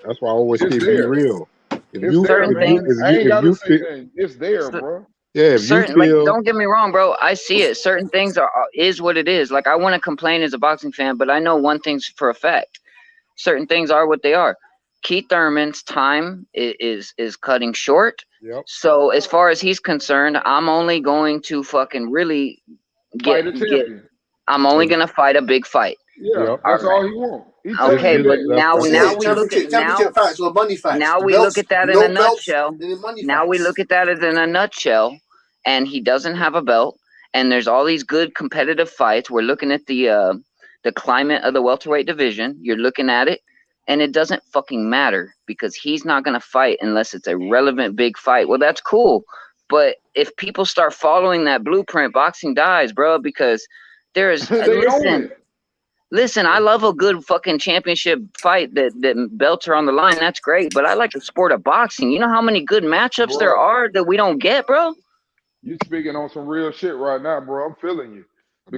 I always say it's be there. real. It's there, man. I ain't gotta say nothing. It's there, bro. Yeah, if certain, you like, feel don't get me wrong, bro. I see it. Certain things is what it is. Like, I want to complain as a boxing fan, but I know one thing's for a fact. Certain things are what they are. Keith Thurman's time is cutting short. Yep. So as far as he's concerned, I'm only going to fucking really Fight a champion. I'm only gonna fight a big fight. Yeah, that's all he wants. Okay, but now we look at championship fights or money fights. now The we belts, look at that in no a belts, nutshell. then the money Now we fights. look at that as in a nutshell, and he doesn't have a belt. And there's all these good competitive fights. We're looking at the climate of the welterweight division. You're looking at it, and it doesn't fucking matter because he's not gonna fight unless it's a relevant big fight. Well, that's cool, but if people start following that blueprint, boxing dies, bro. Because there's Listen, I love a good fucking championship fight that belts are on the line. That's great, but I like the sport of boxing. You know how many good matchups there are that we don't get, bro? You speaking on some real shit right now, bro. I'm feeling you.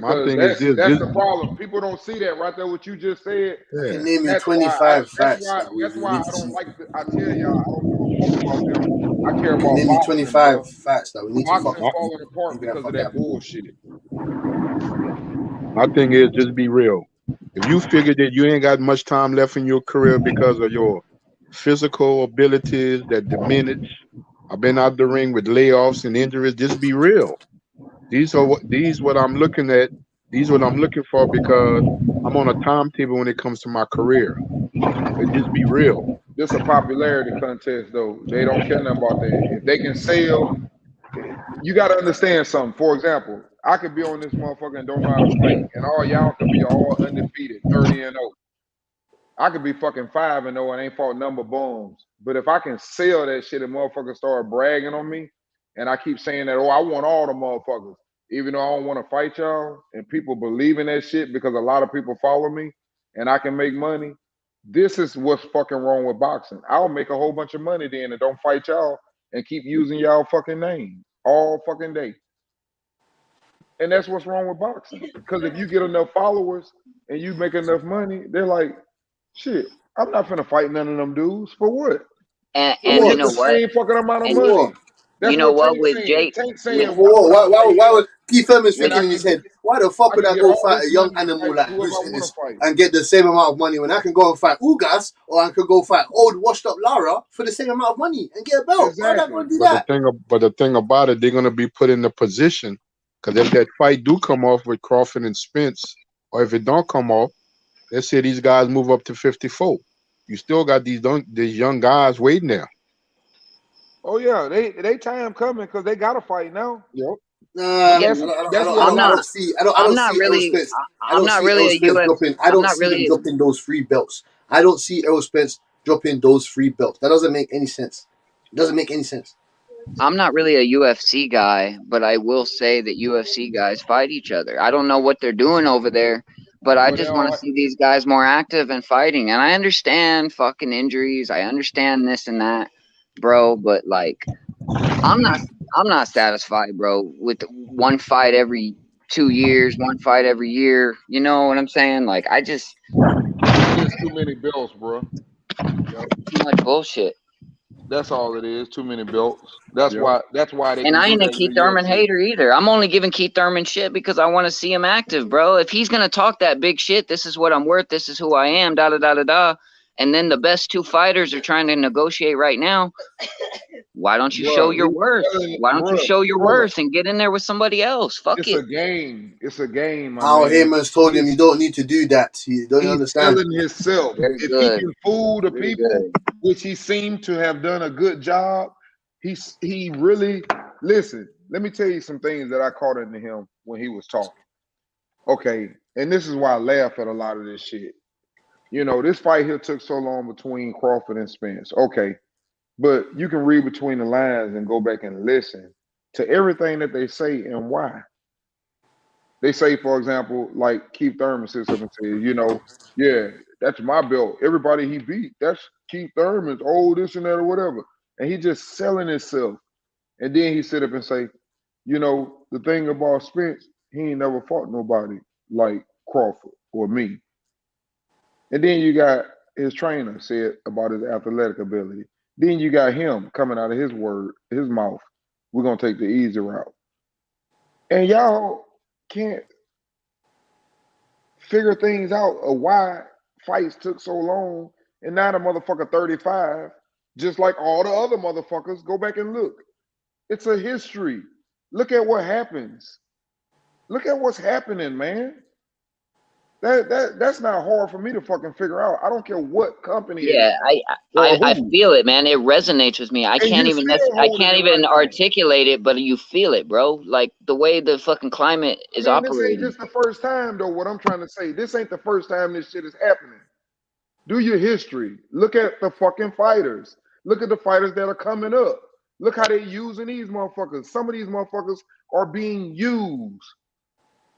My Because thing is this. that's the problem. People don't see that right there. What you just said. I can name you That's 25 why. fights that we That's why need I to don't see. like. I tell y'all, I don't give a fuck about them. I care I can about name you boxing, 25 bro. fights that we need to Boxing fucking falling apart because of that bullshit. My thing is just be real. If you figure that you ain't got much time left in your career because of your physical abilities that diminish, I've been out the ring with layoffs and injuries. Just be real. These what I'm looking at. These what I'm looking for because I'm on a timetable when it comes to my career. So just be real. This a popularity contest, though. They don't care nothing about that. If they can sell, you got to understand something. For example, I could be on this motherfucker and don't know how to fight, and all y'all could be all undefeated, 30-0. I could be fucking 5-0 and ain't fought number bums. But if I can sell that shit and motherfuckers start bragging on me, and I keep saying that, I want all the motherfuckers, even though I don't want to fight y'all, and people believe in that shit because a lot of people follow me, and I can make money. This is what's fucking wrong with boxing. I'll make a whole bunch of money then and don't fight y'all and keep using y'all fucking name all fucking day. And that's what's wrong with boxing. Because if you get enough followers and you make enough money, they're like, shit, I'm not finna fight none of them dudes. For what? And We're gonna you get know the what? same fucking amount of And money. you That's know what what Tank's with saying. Jake? Tank's With saying, why would I fight Why would Keith Thurman's when thinking I in can his get head, why the fuck I would can I get go all fight this a young money to animal fight like whoever I Bruce want Ennis to fight? and get the same amount of money when I can go and fight Ugas or I could go fight old washed up Lara for the same amount of money and get a belt? Why would I go Exactly. and do But that? the thing about it, they're gonna be put in the position because if that fight do come off with Crawford and Spence, or if it don't come off, let's say these guys move up to 54. You still got these young guys waiting there. Oh yeah, they time coming because they gotta fight now. Yep. But Yeah, that's what a I'm lot not. of I I'm don't not see Errol really. Spence. I I'm don't not see really Errol a Spence US. dropping. I I'm don't not see him really. dropping those free belts. I don't see Errol Spence dropping those free belts. That doesn't make any sense. It doesn't make any sense. I'm not really a UFC guy, but I will say that UFC guys fight each other. I don't know what they're doing over there, but I Well, they just want all to see these guys more active and fighting. And I understand fucking injuries. I understand this and that, bro. But like, I'm not. I'm not satisfied, bro, with one fight every 2 years, one fight every year. You know what I'm saying? Like, I just it's too many belts, bro. Yep. too much bullshit. That's all it is. Too many belts. That's Yep. why. That's why they And can I do ain't a that in Keith the Thurman UFC. hater either. I'm only giving Keith Thurman shit because I want to see him active, bro. If he's gonna talk that big shit, this is what I'm worth, this is who I am, da da da da da. And then the best two fighters are trying to negotiate right now. Why don't you show Bro, your he's worth? telling, Why don't you show your bro, worth and get in there with somebody else? Fuck it's it. a game. It's a game, my Paul man. Heyman's told him you don't need to do that. You don't He's understand. selling himself. Very If he good. can fool the Very people, good. which he seemed to have done a good job, he really listen. Let me tell you some things that I caught into him when he was talking. Okay, and this is why I laugh at a lot of this shit. You know, this fight here took so long between Crawford and Spence. Okay, but you can read between the lines and go back and listen to everything that they say and why. They say, for example, like Keith Thurman sits up and says, you know, yeah, that's my belt. Everybody he beat, that's Keith Thurman's, this and that or whatever. And he just selling himself. And then he sit up and say, you know, the thing about Spence, he ain't never fought nobody like Crawford or me. And then you got his trainer said about his athletic ability. Then you got him coming out of his mouth. We're gonna take the easy route. And y'all can't figure things out of why fights took so long. And now the motherfucker 35, just like all the other motherfuckers, go back and look. It's a history. Look at what happens. Look at what's happening, man. That's not hard for me to fucking figure out. I don't care what company it Yeah, is or I who. feel it, man. It resonates with me. And you still I holding can't it even right now. articulate it, but you feel it, bro. Like the way the fucking climate is I mean, this ain't operating. just the first time, though, what I'm trying to say. This ain't the first time this shit is happening. Do your history. Look at the fucking fighters. Look at the fighters that are coming up. Look how they using these motherfuckers. Some of these motherfuckers are being used.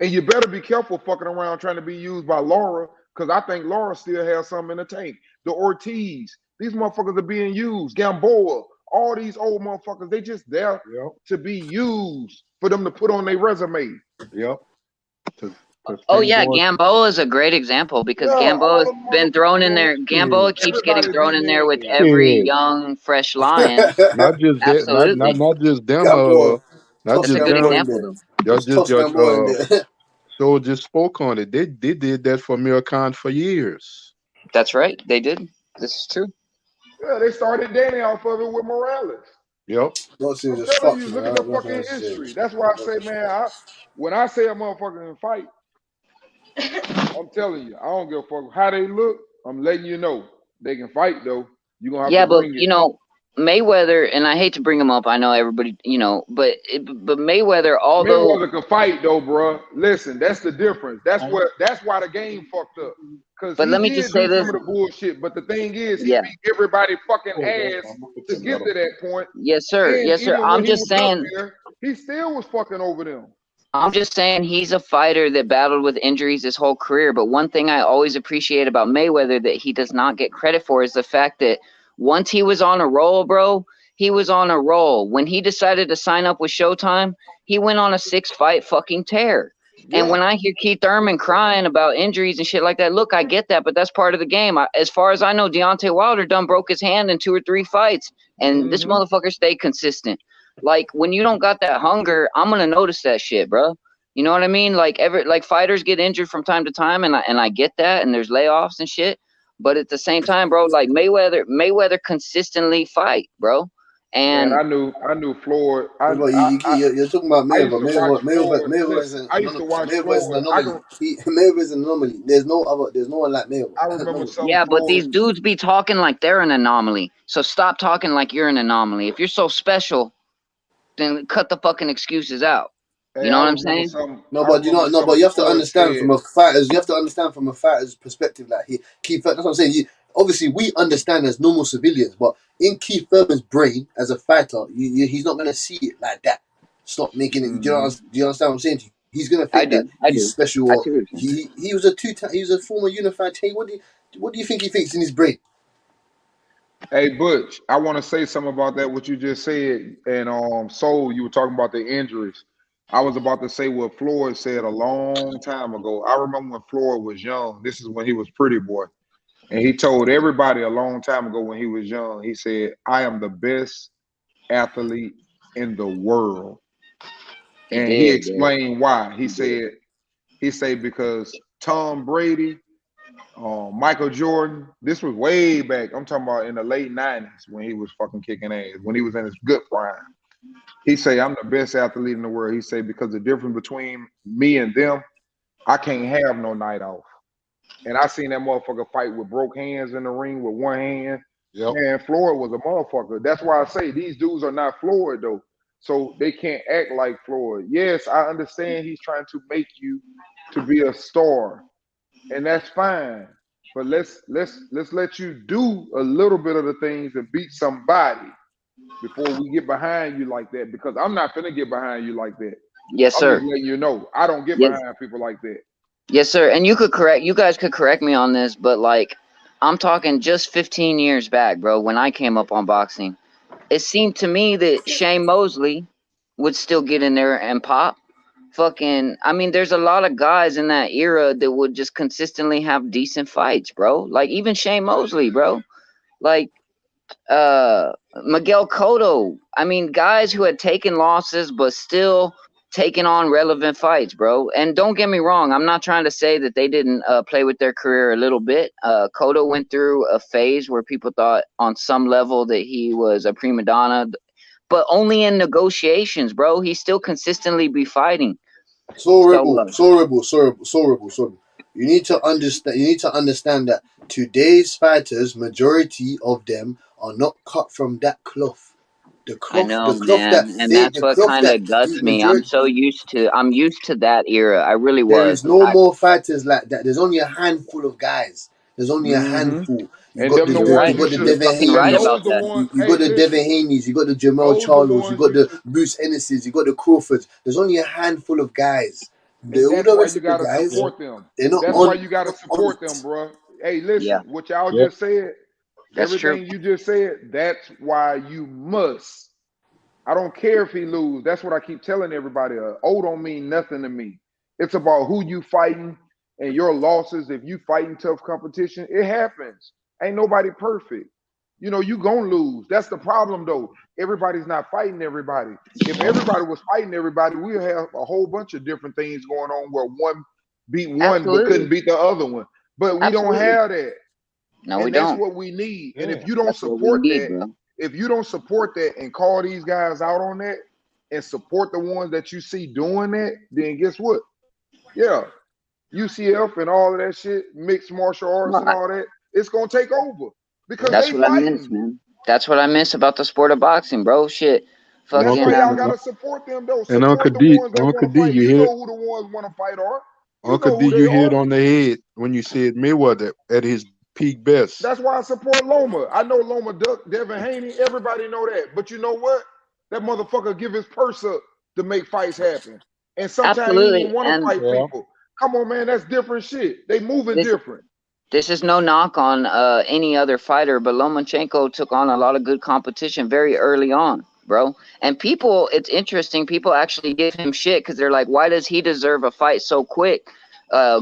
And you better be careful fucking around trying to be used by Laura, because I think Laura still has something in the tank. The Ortiz, these motherfuckers are being used. Gamboa, all these old motherfuckers, they just there to be used for them to put on their resume. Yep. Oh yeah, Gamboa is a great example because Yeah, Gamboa's been thrown in there. Gamboa keeps getting everybody thrown in there with being every used. young, fresh lion. Not just that, Absolutely. not just them, Gamboa, not That's a just good them. example though. Y'all just Gamboa in there. so just spoke on it. They did that for Amir Khan for years. That's right. They did. This is true. Yeah, they started Danny off of it with Morales. Yep. I'm telling you, look at the fucking history. That's why I say, man, when I say a motherfucker can fight, I'm telling you, I don't give a fuck how they look. I'm letting you know they can fight though. You're gonna have Yeah, to but bring it. you know, Mayweather, and I hate to bring him up. I know everybody, but Mayweather, although. Mayweather can fight though, bro. Listen, that's the difference. That's why the game fucked up. Cause But he let me just did say do this. some of the bullshit. But the thing is, he Yeah. beat everybody fucking ass to get to that point. Yes, sir. And Yes, sir. even I'm when he just was up saying. there, he still was fucking over them. I'm just saying he's a fighter that battled with injuries his whole career. But one thing I always appreciate about Mayweather that he does not get credit for is the fact that once he was on a roll, bro, he was on a roll. When he decided to sign up with Showtime, he went on a 6-fight fucking tear. Yeah. And when I hear Keith Thurman crying about injuries and shit like that, look, I get that, but that's part of the game. As far as I know, Deontay Wilder done broke his hand in 2 or 3 fights, and this motherfucker stayed consistent. Like, when you don't got that hunger, I'm gonna notice that shit, bro. You know what I mean? Like, fighters get injured from time to time, and I get that, and there's layoffs and shit. But at the same time, bro, like Mayweather consistently fight, bro. And I knew Floyd. You're talking about I used Mayweather. to watch Mayweather is Floyd. an I used to watch Mayweather is an Floyd. anomaly. Mayweather is an anomaly. There's no one like Mayweather. I remember something. Yeah, but Floyd, these dudes be talking like they're an anomaly. So stop talking like you're an anomaly. If you're so special, then cut the fucking excuses out. You know what I'm saying? But you have to understand from a fighter's. You have to understand from a fighter's perspective. Like Keith, that's what I'm saying. Obviously, we understand as normal civilians, but in Keith Thurman's brain as a fighter, he's not gonna see it like that. Stop making it. Do you understand what I'm saying to you? He's gonna think that he's special. Or he was a former unified champion. What do you think he thinks in his brain? Hey Butch, I want to say something about that. What you just said, and Soul, you were talking about the injuries. I was about to say what Floyd said a long time ago. I remember when Floyd was young. This is when he was Pretty Boy, and he told everybody a long time ago when he was young. He said, "I am the best athlete in the world," and he explained why. He said because Tom Brady. Michael Jordan, this was way back. I'm talking about in the late 90s when he was fucking kicking ass, when he was in his good prime. He say, I'm the best athlete in the world. He say, because the difference between me and them, I can't have no night off. And I seen that motherfucker fight with broke hands in the ring with one hand. Yep. And Floyd was a motherfucker. That's why I say these dudes are not Floyd, though. So they can't act like Floyd. Yes, I understand he's trying to make you to be a star. And that's fine, but let's let you do a little bit of the things and beat somebody before we get behind you like that. Because I'm not finna get behind you like that. Yes, sir. I'm just letting you know I don't get behind people like that. Yes, sir. And you guys could correct me on this, but like, I'm talking just 15 years back, bro. When I came up on boxing, it seemed to me that Shane Mosley would still get in there and pop. I mean, there's a lot of guys in that era that would just consistently have decent fights, bro. Like even Shane Mosley, bro. Like Miguel Cotto. I mean, guys who had taken losses but still taking on relevant fights, bro. And don't get me wrong, I'm not trying to say that they didn't play with their career a little bit. Cotto went through a phase where people thought on some level that he was a prima donna, but only in negotiations, bro. He still consistently be fighting. So horrible. You need to understand that today's fighters, majority of them are not cut from that cloth. The cloth, I know, and that's what kind of guts me. I'm used to that era. I really was. There is no more fighters like that. There's only a handful of guys. There's only a handful. You got the Devin Haney. You got the Devin Haneys. You got the Jamal Charles. You got the Bruce Ennis's. You got the Crawfords. There's only a handful of guys. That's why you gotta support them. That's why you gotta support them, bro. Hey, listen, what y'all just said, everything you just said, that's why you must. I don't care if he lose. That's what I keep telling everybody. O don't mean nothing to me. It's about who you fighting and your losses. If you fighting tough competition, it happens. Ain't nobody perfect. You know, you gonna lose. That's the problem, though. Everybody's not fighting everybody. If everybody was fighting everybody, we'll have a whole bunch of different things going on where one beat one but couldn't beat the other one. But we don't have that. No, we don't. That's what we need. And if you don't support that, if you don't support that and call these guys out on that and support the ones that you see doing that, then guess what? Yeah, UCF and all of that shit, mixed martial arts and all that, it's gonna take over. Because that's what I miss, man. That's what I miss about the sport of boxing, bro. Shit. That's why y'all gotta support them, though. Support Uncle D, you know who the ones want to fight are. Uncle D, you hit on the head when you said Mayweather at his peak best. That's why I support Loma. I know Loma Duck, Devin Haney, everybody know that. But you know what? That motherfucker give his purse up to make fights happen. And sometimes he don't want to fight people. Come on, man, that's different shit. They moving different. This is no knock on any other fighter, but Lomachenko took on a lot of good competition very early on, bro. And people, it's interesting. People actually give him shit because they're like, why does he deserve a fight so quick?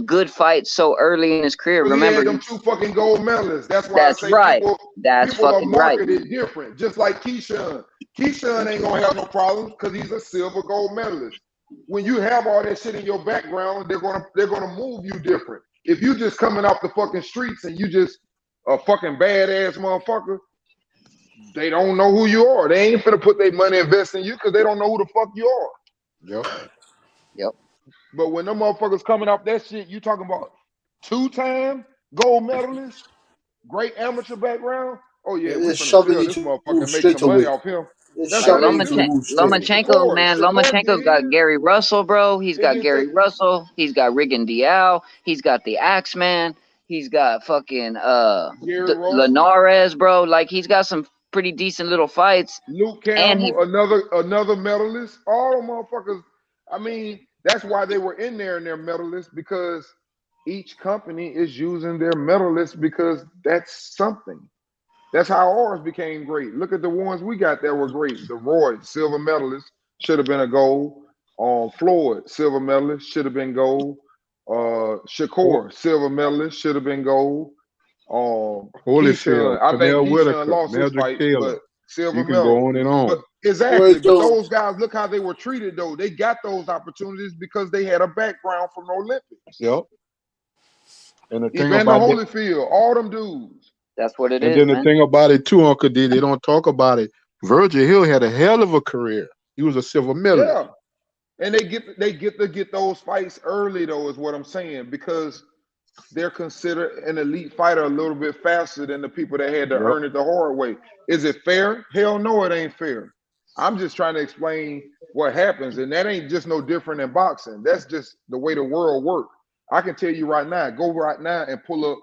Good fight so early in his career. Well, he Remember, had them 2 fucking gold medalists. That's why I that's say right. That's people are fucking right. marketed different. Just like Keyshawn. Keyshawn ain't gonna have no problems because he's a silver gold medalist. When you have all that shit in your background, they're gonna move you different. If you just coming off the fucking streets and you just a fucking badass motherfucker, they don't know who you are. They ain't finna put their money invest in you because they don't know who the fuck you are. Yep. But when them motherfuckers coming off that shit, you talking about 2-time gold medalist, great amateur background. Oh yeah, we finna sell this motherfucker and make some money off him. That's how they do. Lomachenko, man, Lomachenko's got Gary Russell, bro. He's got Gary Russell. He's got Rigon Diao. He's got the Axeman. He's got fucking Linares, bro. Like he's got some pretty decent little fights. Luke Campbell, another medalist. All them motherfuckers. I mean, that's why they were in there and they're medalists, because each company is using their medalists because that's something. That's how ours became great. Look at the ones we got that were great. The Roy, silver medalist, should have been a gold. Floyd, silver medalist, should have been gold. Shakur, silver medalist, should have been gold. Holyfield, I think Pernell Keyshawn Whitaker, lost his fight, Taylor. but silver You can medal. go on and on. But exactly. But those guys, look how they were treated, though. They got those opportunities because they had a background from the Olympics. Yep. And the thing Evander about Holyfield, all them dudes. That's what it and is. then the man. thing about it too, Uncle D, they don't talk about it. Virgil Hill had a hell of a career. He was a silver medalist. Yeah. And they get to get those fights early, though, is what I'm saying, because they're considered an elite fighter a little bit faster than the people that had to earn it the hard way. Is it fair? Hell no, it ain't fair. I'm just trying to explain what happens, and that ain't just no different than boxing. That's just the way the world works. I can tell you right now, go right now and pull up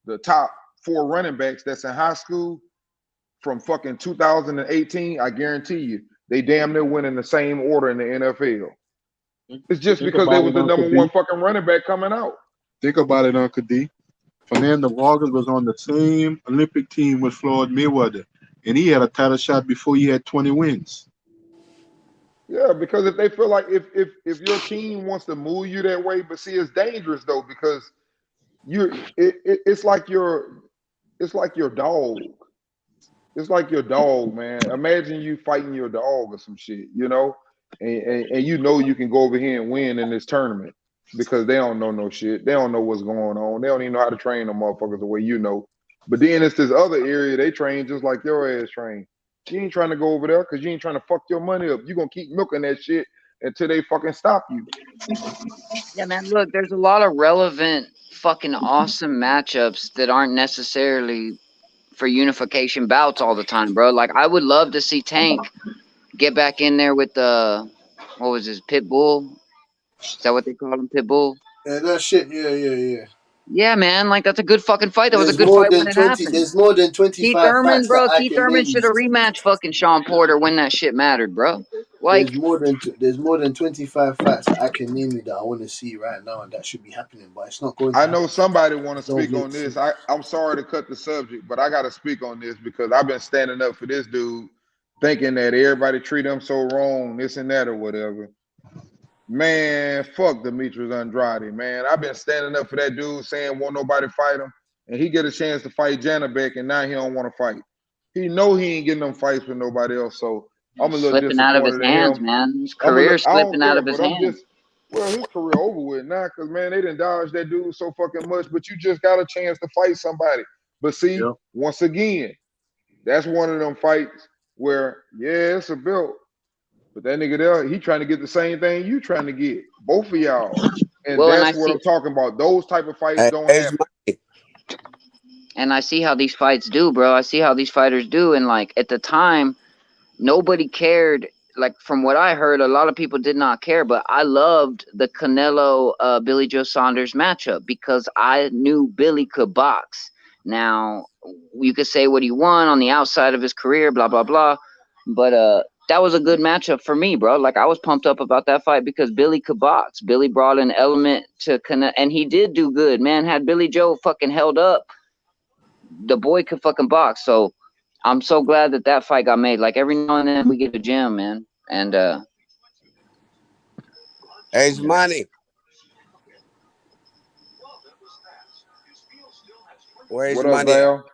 the top 4 running backs that's in high school from fucking 2018. I guarantee you, they damn near win in the same order in the NFL. It's just because they was the number 1 fucking running back coming out. Think about it, Uncle D. Fernando Vargas was on the same Olympic team with Floyd Mayweather, and he had a title shot before he had 20 wins. Yeah, because if they feel like if your team wants to move you that way, but see, it's dangerous though, because it's like your dog. It's like your dog, man. Imagine you fighting your dog or some shit, you know, and you know you can go over here and win in this tournament because they don't know no shit. They don't know what's going on. They don't even know how to train them motherfuckers the way you know. But then it's this other area they train just like your ass train. You ain't trying to go over there because you ain't trying to fuck your money up. You're going to keep milking that shit until they fucking stop you. Yeah, man, look, there's a lot of relevant fucking awesome matchups that aren't necessarily for unification bouts all the time, bro. Like, I would love to see Tank get back in there with the, what was his, Pitbull? Is that what they call him, Pitbull? Yeah, that shit, yeah. Yeah, man, like that's a good fucking fight. That was a There's good fight when it happened. There's more than 25 Keith Thurman, fights bro. that I Keith can Thurman name should have rematched fucking Sean Porter when that shit mattered, bro. Like, there's more than 25 fights that I can name you that I want to see right now, and that should be happening, but it's not going to I happen. know somebody want to speak on this. I'm sorry to cut the subject, but I got to speak on this because I've been standing up for this dude, thinking that everybody treat him so wrong, this and that or whatever. Man, fuck Demetrius Andrade, man. I've been standing up for that dude, saying won't nobody fight him, and he get a chance to fight Janabek, and now he don't want to fight. He know he ain't getting them fights with nobody else, so I'm a little slipping out of his hands, man. His career slipping out of his hands. Well, his career over with now, because, man, they done dodged that dude so fucking much, but you just got a chance to fight somebody. But see, once again, that's one of them fights where, yeah, it's a belt, but that nigga there, he trying to get the same thing you trying to get, both of y'all. And that's what I'm talking about. Those type of fights don't happen. And I see how these fights do, bro. I see how these fighters do. And, like, at the time, nobody cared. Like, from what I heard, a lot of people did not care. But I loved the Canelo Billy Joe Saunders matchup because I knew Billy could box. Now, you could say what he won on the outside of his career, blah, blah, blah. But that was a good matchup for me, bro. Like I was pumped up about that fight because Billy could box. Billy brought an element to connect, and he did do good, man. Had Billy Joe fucking held up, the boy could fucking box. So I'm so glad that fight got made. Like every now and then we get a gem, man. And Ace Money. Where's What up, Money? Val?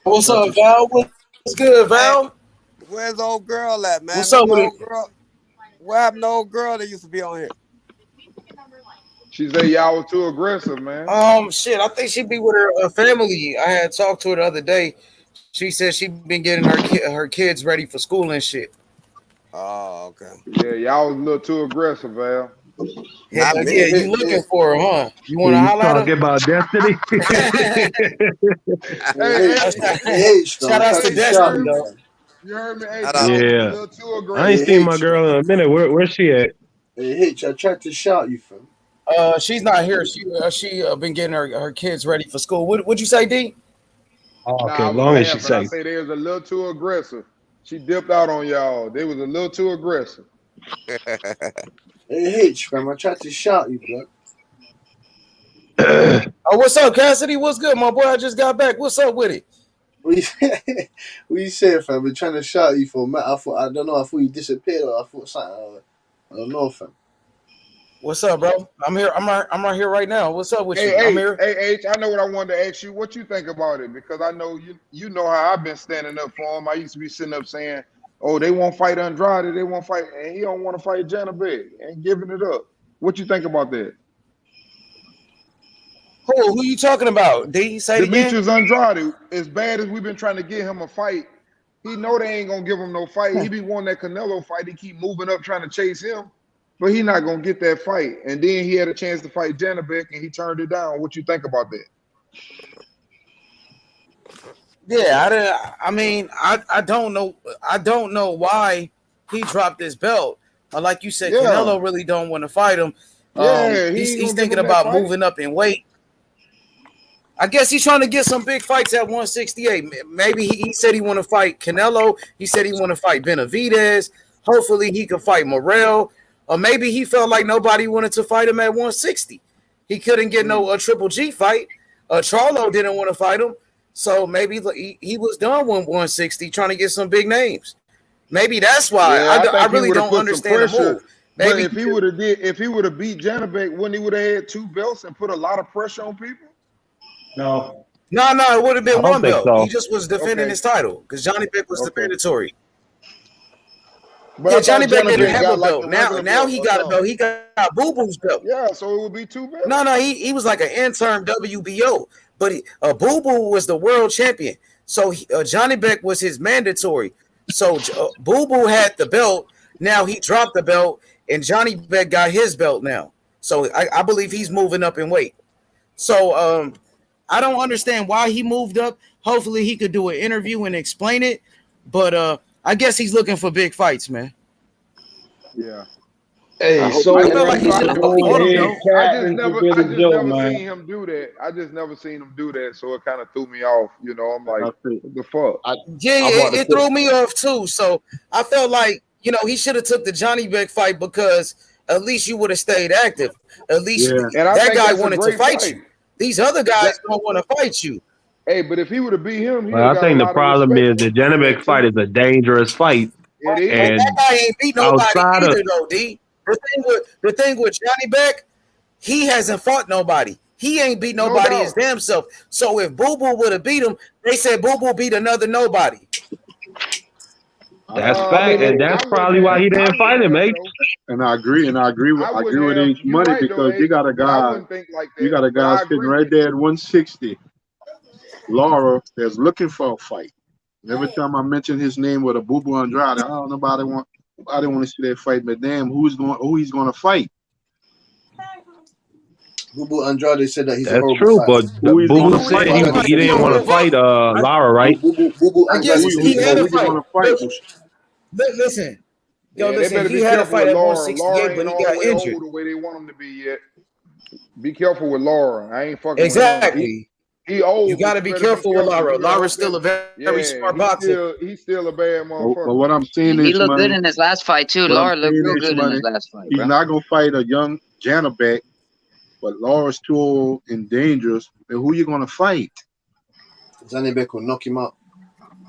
What's up, Val? What's good, Val? Hey, where's old girl at, man? What's up with old girl? What happened to old girl that used to be on here? She said y'all was too aggressive, man. Shit, I think she be with her family. I had talked to her the other day. She said she been getting her kids ready for school and shit. Oh, okay. Yeah, y'all was a little too aggressive, Val. Yeah, you looking for her, huh? You want to holler at her? Talking about Destiny? Shout out to Destiny, though. You heard me? Hey, Yeah. a little too aggressive. I ain't seen my girl in a minute. Where's she at? Hey, Hitch, I tried to shout you, fam. She's not here. She been getting her kids ready for school. What'd you say, D? Oh, okay, long as she I say. say they was a little too aggressive. She dipped out on y'all. They was a little too aggressive. Hey, Hitch, fam, I tried to shout you, blood. Oh, what's up, Cassidy? What's good, my boy? I just got back. What's up with it? What you saying, fam? Been trying to shout you for a minute. I don't know. I thought you disappeared, or I thought something. I don't know, fam. What's up, bro? I'm here. I'm right here right now. What's up with you? Hey, I'm here. Hey, H, I know what I wanted to ask you. What you think about it? Because I know you know how I've been standing up for him. I used to be sitting up saying, "Oh, they won't fight Andrade. They won't fight," and he don't want to fight Janabek and giving it up. What you think about that? Who you talking about? D, say it again. Demetrius Andrade. As bad as we've been trying to get him a fight, he know they ain't gonna give him no fight. He be wanting that Canelo fight. He keep moving up trying to chase him. But he not gonna get that fight. And then he had a chance to fight Janabek and he turned it down. What you think about that? Yeah, I don't know. I don't know why he dropped this belt. Like you said, Canelo really don't want to fight him. He's thinking about moving up in weight. I guess he's trying to get some big fights at 168. Maybe he said he want to fight Canelo. He said he want to fight Benavidez. Hopefully he can fight Morrell. Or maybe he felt like nobody wanted to fight him at 160. He couldn't get no Triple G fight. Charlo didn't want to fight him. So maybe he was done with 160 trying to get some big names. Maybe that's why. I really don't understand the move. Maybe but if he would have beat Janabek, wouldn't he would have had 2 belts and put a lot of pressure on people? No, it would have been one belt. So. He just was defending his title because Johnny Beck was the mandatory. But Johnny Beck didn't have a belt. Now he got a belt. He got Boo Boo's belt. Yeah, so it would be 2 belts. No, he was like an interim WBO, but Boo Boo was the world champion. So Johnny Beck was his mandatory. So Boo Boo had the belt. Now he dropped the belt, and Johnny Beck got his belt now. So I believe he's moving up in weight. So I don't understand why he moved up. Hopefully he could do an interview and explain it. But I guess he's looking for big fights, man. Yeah. Hey, so I feel like he should have fought him, though. I just never seen him do that. I just never seen him do that, so it kind of threw me off. You know, I'm like, what the fuck? It threw me off too. So I felt like, he should have took the Johnny Beck fight because at least you would have stayed active. At least that guy wanted to fight you. These other guys don't want to fight you. Hey, but if he would have beat him, I think the problem is the Janabek fight is a dangerous fight. And that guy ain't beat nobody either, though, D. The thing with Johnny Beck, he hasn't fought nobody. He ain't beat nobody his damn self. So if Boo Boo would have beat him, they said Boo Boo beat another nobody. That's fact, and that's probably why he didn't fight him, mate. And I agree with H Money because you got a guy, sitting right there at 160. Laura that's looking for a fight. Every time I mention his name with a Boo Boo Andrade, I don't nobody want to see that fight, but damn, who he's going to fight? Boo Boo Andrade said that he's That's a horrible true, fighter. but Boo Boo said he didn't want to fight Lara, right? Boo Boo I guess Andrade he had a fight. Listen, listen, they he had a fight at 168, but he got injured. The way they want him to be yet. Be careful with Laura. I ain't fucking exactly. He old. You got to be careful with Lara. Lara's still a very smart boxer. He's still a bad motherfucker. But what I'm saying He is, looked money. good in his last fight too. Lara looked real good in his last fight. He's not gonna fight a young Janabek, but Lara's too old and dangerous. And who you gonna fight? Janabek will knock him out.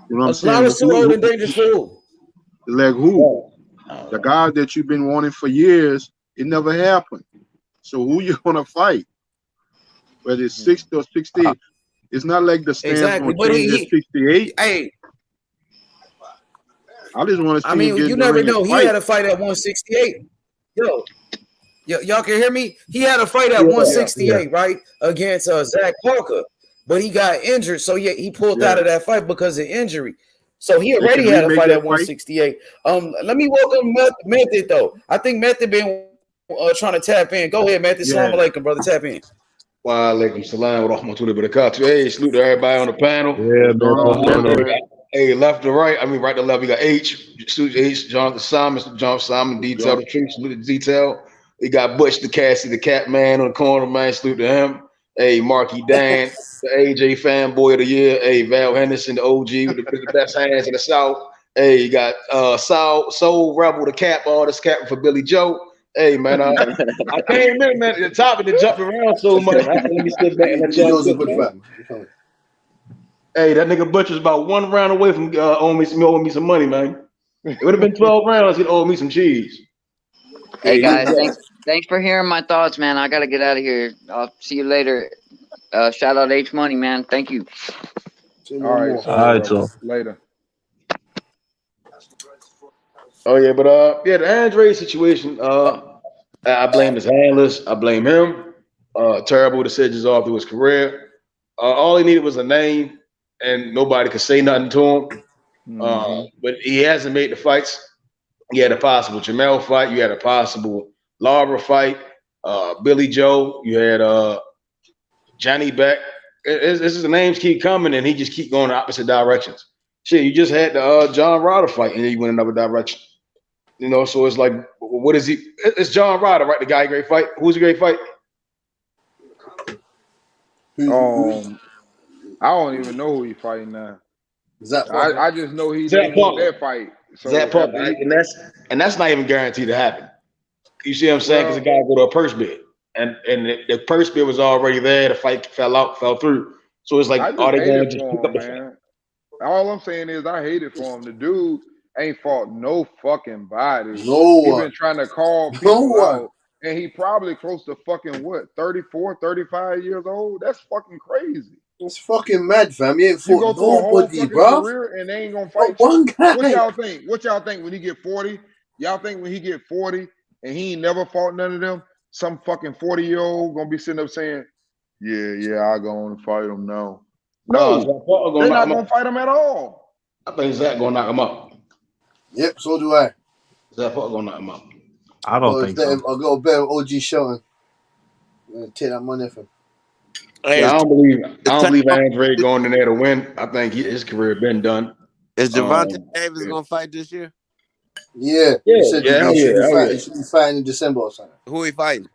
You know what I'm saying? Lara's too old and dangerous for who? Like who? The guy that you've been wanting for years. It never happened. So who you gonna fight? Whether it's 60 or 68, it's not like the stands Exactly. gonna change at 68. Hey, I just want to see. I mean, you never know. He had a fight at 168. Yo, y'all can hear me? He had a fight at 168, right, against Zach Parker, but he got injured, so he pulled out of that fight because of injury. So he already had a fight at 168. Let me welcome Method though. I think Method been trying to tap in. Go ahead, Method. Assalamu alaikum, brother. Tap in. Wa alaikum salam wa rahmatullahi wa barakatuh. Hey, salute to everybody on the panel. Yeah, Hey, left to right. I mean, right to left. We got H. Salute to H. Jonathan Simon. Detail the truth. Salute to Detail. We got Butch the Cassie, the Cat Man on the corner, man. Salute to him. Hey, Marky Dan, the AJ fanboy of the year. Hey, Val Henderson, the OG with the best hands in the South. Hey, you got Soul Rebel, the cap artist, captain for Billy Joe. Hey, man, I came in, man, at the top and jumped around so much. Let me sit back and let y'all go. Hey, that nigga Butcher's about one round away from owing me some money, man. It would have been 12 rounds. He'd owe me some cheese. Hey guys, thanks for hearing my thoughts, man. I gotta get out of here. I'll see you later. Shout out H Money, man. Thank you. All right, so later. Oh yeah, but the Andre situation. I blame his handlers. I blame him. Terrible decisions all through his career. All he needed was a name, and nobody could say nothing to him. But he hasn't made the fights. You had a possible Jamel fight. You had a possible Lara fight. Billy Joe. You had Johnny Beck. The names keep coming, and he just keep going in opposite directions. Shit, you just had the John Ryder fight, and then you went another direction. You know, so it's like, what is he? It's John Ryder, right? The guy great fight. Who's a great fight? I don't even know who he's fighting now. I just know he didn't win that fight. So Zach Parker, and that's not even guaranteed to happen. You see what I'm saying? Because the guy go to a purse bid, and the purse bid was already there. The fight fell through. So it's like, are they going to just pick up the fight? All I'm saying is I hate it for him. The dude ain't fought no fucking body. No He one. been trying to call people out, and he probably close to fucking what, 34, 35 years old? That's fucking crazy. It's fucking mad, fam. You ain't You go fought through a whole nobody, fucking bro. career and they ain't gonna fight One guy. What y'all think? What y'all think when he get 40? Y'all think when he get 40 and he ain't never fought none of them, some fucking 40-year-old gonna be sitting up saying, yeah, I'll go on and fight him now. No, they're not gonna fight him at all. I think Zach gonna knock him out. Yep, so do I. Zach Parker gonna knock him out. I don't think so. I'll go bet with OG Shelton. Take that money from him. Hey, I don't believe Andre going in there to win. I think his career been done. Is Gervonta Davis gonna fight this year? Yeah. He should be fighting in December or something. Who he fighting?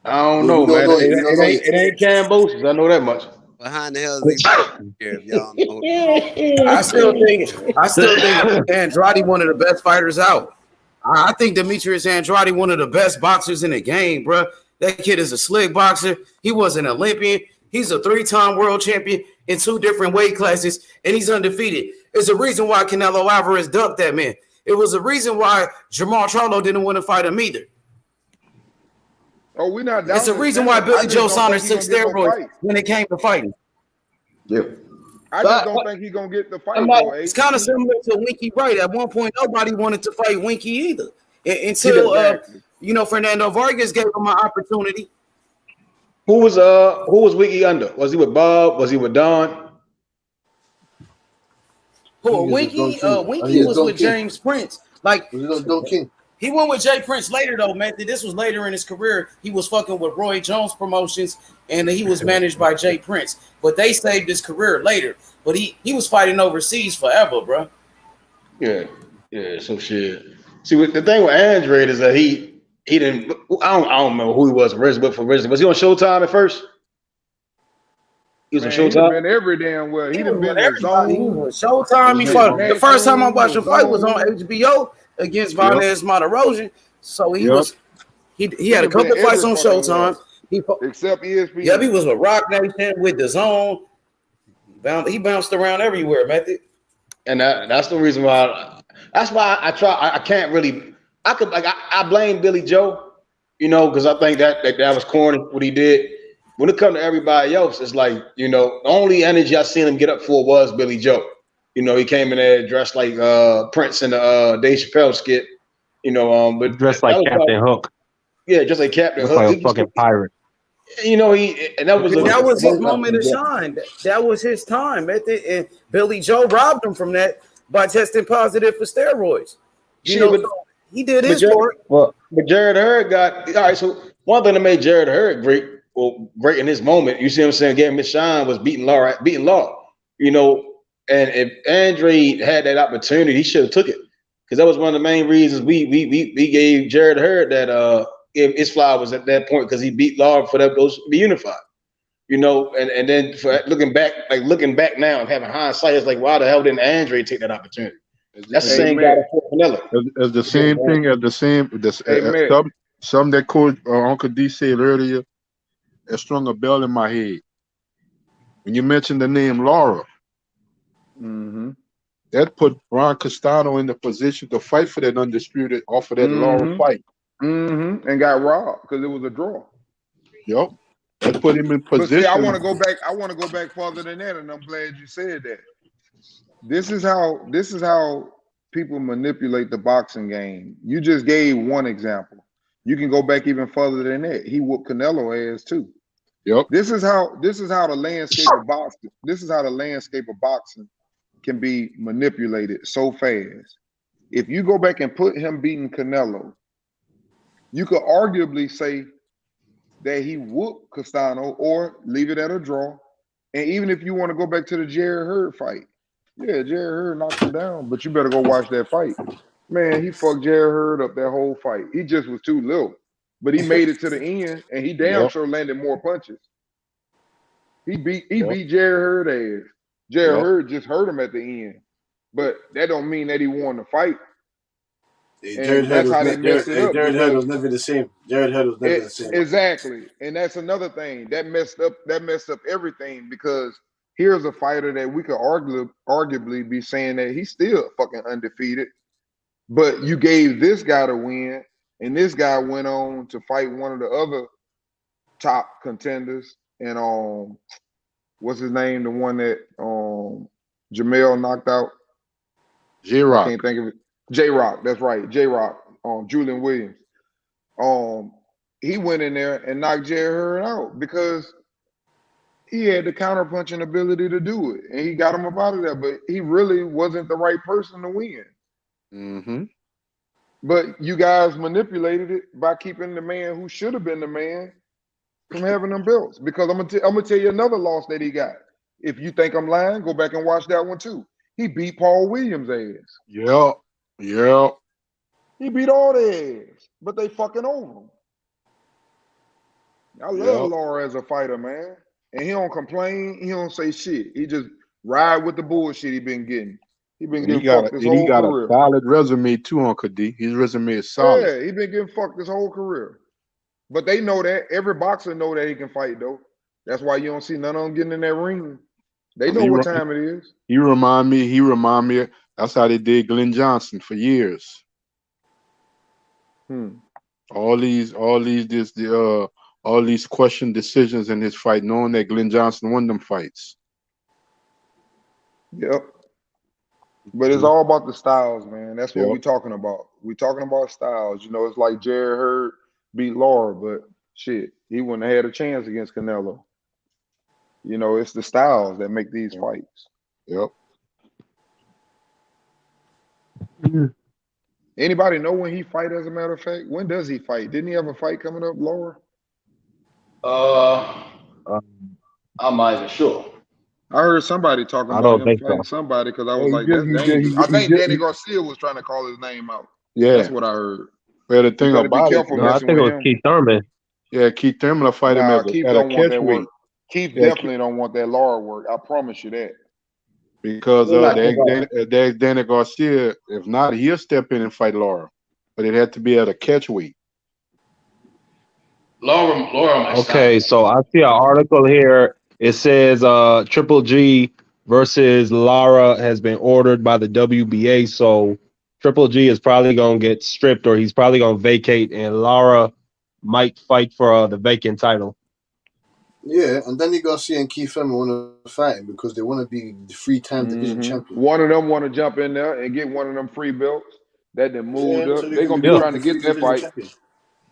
I don't know, man. It ain't Cambosis. I know that much. Behind the hell is he fighting here? If y'all know. I still think Andrade one of the best fighters out. I think Demetrius Andrade one of the best boxers in the game, bro. That kid is a slick boxer. He was an Olympian. He's a 3-time world champion in 2 different weight classes, and he's undefeated. There's a reason why Canelo Alvarez ducked that man. It was a reason why Jamal Charlo didn't want to fight him either. Oh, we're not. It's a reason why Billy Joe Saunders took steroids when it came to fighting. Yeah. I just don't think he's gonna get the fight. It's kind of similar to Winky Wright. At one point, nobody wanted to fight Winky either until Fernando Vargas gave him an opportunity. Who was Winky under? Was he with Bob? Was he with Don? Winky was with James Prince. He went with Jay Prince later though, man. This was later in his career. He was fucking with Roy Jones Promotions, and he was managed by Jay Prince. But they saved his career later. But he was fighting overseas forever, bro. Yeah, some shit. See, the thing with Andre is that he didn't. I don't remember who he was originally, but was he on Showtime at first? He was on Man, he done Showtime. been every damn well. He done been in Everybody. He Zone. was Showtime. He fought. The first time I watched him fight was on Zone. HBO against Vanessa Monterogen. So he was. He had a done been couple of fights every on fucking Showtime. well. Except ESPN. Yep, he was with Rock Nation, with the Zone. He bounced around everywhere, Method. And that's the reason why. That's why I try. I can't really. I could like. I blame Billy Joe, you know, because I think that was corny what he did. When it comes to everybody else, it's like, you know, the only energy I seen him get up for was Billy Joe. You know, he came in there dressed like Prince in the Dave Chappelle skit. You know, but dressed like Captain Hook. Yeah, just like Captain Hook. Like a fucking pirate. You know, that was his moment to shine. That was his time. And Billy Joe robbed him from that by testing positive for steroids. He did his part. Well, but Jared Hurd got all right. So one thing that made Jared Hurd great in his moment, you see what I'm saying, gave him his shine, was beating Law. You know, and if Andre had that opportunity, he should have took it, because that was one of the main reasons we gave Jared Hurd that his flowers at that point, because he beat Law for those to be unified. You know, and then for looking back now and having hindsight, it's like, why the hell didn't Andre take that opportunity? That's the same guy for Canelo. It's the same thing as the same. Some that Coach Uncle D said earlier, it strung a bell in my head. When you mentioned the name Laura, that put Ron Castano in the position to fight for that undisputed off of that Laura fight. And got robbed because it was a draw. Yep. That put him in position. But see, I want to go back further than that, and I'm glad you said that. This is how people manipulate the boxing game. You just gave one example. You can go back even further than that. He whooped Canelo ass too. Yep. This is how the landscape of boxing. This is how the landscape of boxing can be manipulated so fast. If you go back and put him beating Canelo, you could arguably say that he whooped Castano or leave it at a draw. And even if you want to go back to the Jared Hurd fight, yeah, Jared Hurd knocked him down, but you better go watch that fight. Man, he fucked Jared Hurd up that whole fight. He just was too little. But he made it to the end, and he damn sure landed more punches. He beat Jared Hurd ass. Jared Hurd just hurt him at the end. But that don't mean that he won the fight. Jared Hurd was never the same. Jared Hurd was never the same. Exactly. And that's another thing. That messed up everything, because here's a fighter that we could arguably be saying that he's still fucking undefeated. But you gave this guy the win, and this guy went on to fight one of the other top contenders. And what's his name? The one that Jamel knocked out? J-Rock. I can't think of it. J-Rock, that's right. J-Rock, Julian Williams. He went in there and knocked Jared Hurd out because he had the counterpunching ability to do it, and he got him up out of there. But he really wasn't the right person to win. But you guys manipulated it by keeping the man who should have been the man from having them belts. Because I'm gonna tell you another loss that he got. If you think I'm lying, go back and watch that one too. He beat Paul Williams' ass. Yep. He beat all their ass, but they fucking over him. I love Laura as a fighter, man. And he don't complain. He don't say shit. He just ride with the bullshit he been getting. He got a solid resume too, Uncle D. His resume is solid. Yeah, he been getting fucked his whole career. But they know that. Every boxer know that he can fight, though. That's why you don't see none of them getting in that ring. They know what time it is. He remind me. That's how they did Glenn Johnson for years. All these question decisions in his fight, knowing that Glenn Johnson won them fights. Yep. But it's all about the styles, man. That's what we're talking about. We're talking about styles. You know, it's like Jared Hurd beat Laura, but shit, he wouldn't have had a chance against Canelo. You know, it's the styles that make these fights. Yep. Anybody know when he fight, as a matter of fact? When does he fight? Didn't he have a fight coming up, Laura? I'm not even sure. I heard somebody talking about him fighting somebody, because I was like, that's dangerous. I think Danny Garcia was trying to call his name out. Yeah. That's what I heard. Well, the thing about it, I think it was Keith Thurman. Yeah, Keith Thurman will fight him at a catch weight. Keith definitely don't want that Lara work. I promise you that. Because Danny Garcia, if not, he'll step in and fight Lara, but it had to be at a catch weight. Lara might Okay, so I see an article here. It says Triple G versus Lara has been ordered by the WBA. So Triple G is probably gonna get stripped, or he's probably gonna vacate, and Lara might fight for the vacant title. Yeah, and Danny Garcia and Keith Thurman want to fight him because they want to be the three-time division champion. One of them want to jump in there and get one of them free belts that they moved up. So They're gonna be trying to get that fight. Champion.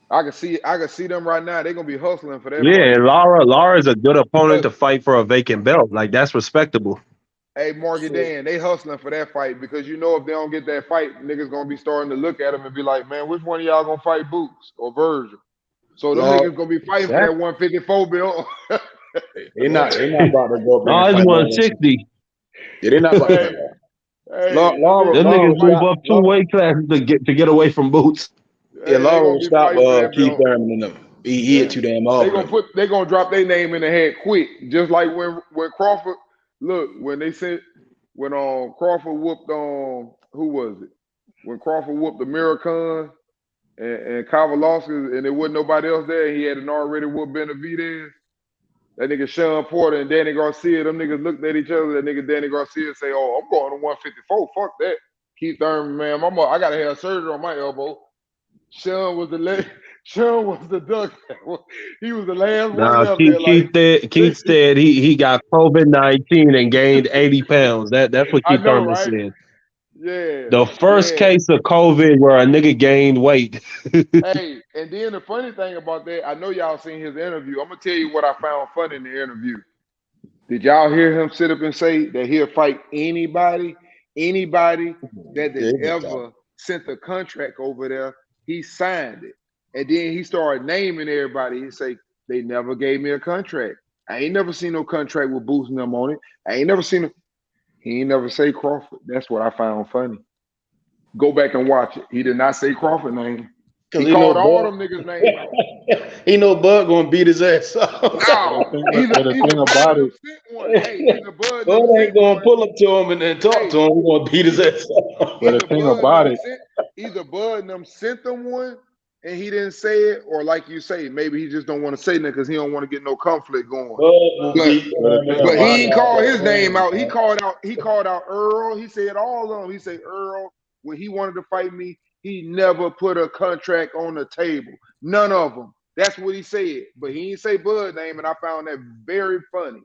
I can see them right now. They're gonna be hustling for that. Yeah, fight. and Lara is a good opponent to fight for a vacant belt. Like, that's respectable. Hey, Morgan Dan, they hustling for that fight because if they don't get that fight, niggas gonna be starting to look at them and be like, man, which one of y'all gonna fight Boots or Virgil? So them niggas gonna be fighting for that 154 belt. They're not about to go up. No, it's 160. Yeah, they're not about to. Them niggas move up 2 weight classes to get away from Boots. Yeah, Lara will stop Keith Thurman and them. He hit too damn hard. They gonna drop their name in the head quick, just like when Crawford. Look, when Crawford whooped who was it? When Crawford whooped the American and Kowalowski, and there wasn't nobody else there. He had an already whooped Benavidez. That nigga Sean Porter and Danny Garcia, them niggas looked at each other. That nigga Danny Garcia say, "Oh, I'm going to 154. Fuck that." Keith Thurman, man, I gotta have surgery on my elbow. Sean was the duck. He was the last one up there. Keith said he got COVID-19 and gained 80 pounds. That's what Keith Thurman said. Yeah. The first case of COVID where a nigga gained weight. Hey, and then the funny thing about that, I know y'all seen his interview. I'm gonna tell you what I found funny in the interview. Did y'all hear him sit up and say that he'll fight anybody that they ever sent the contract over there? He signed it. And then he started naming everybody. He say, they never gave me a contract. I ain't never seen no contract with boosting them on it. I ain't never seen him. He ain't never say Crawford. That's what I found funny. Go back and watch it. He did not say Crawford name. He called all them niggas names out. He know Bud gonna beat his ass up. No, the thing about it. Bud ain't gonna pull up to him and then talk to him. He's gonna beat his ass up. But the thing about it, either Bud and them sent them one and he didn't say it, or like you say, maybe he just don't want to say that because he don't want to get no conflict going. But he ain't called his name out. He called out Errol. He said all of them. He said Errol, when he wanted to fight me, he never put a contract on the table. None of them. That's what he said. But he didn't say Bud's name, and I found that very funny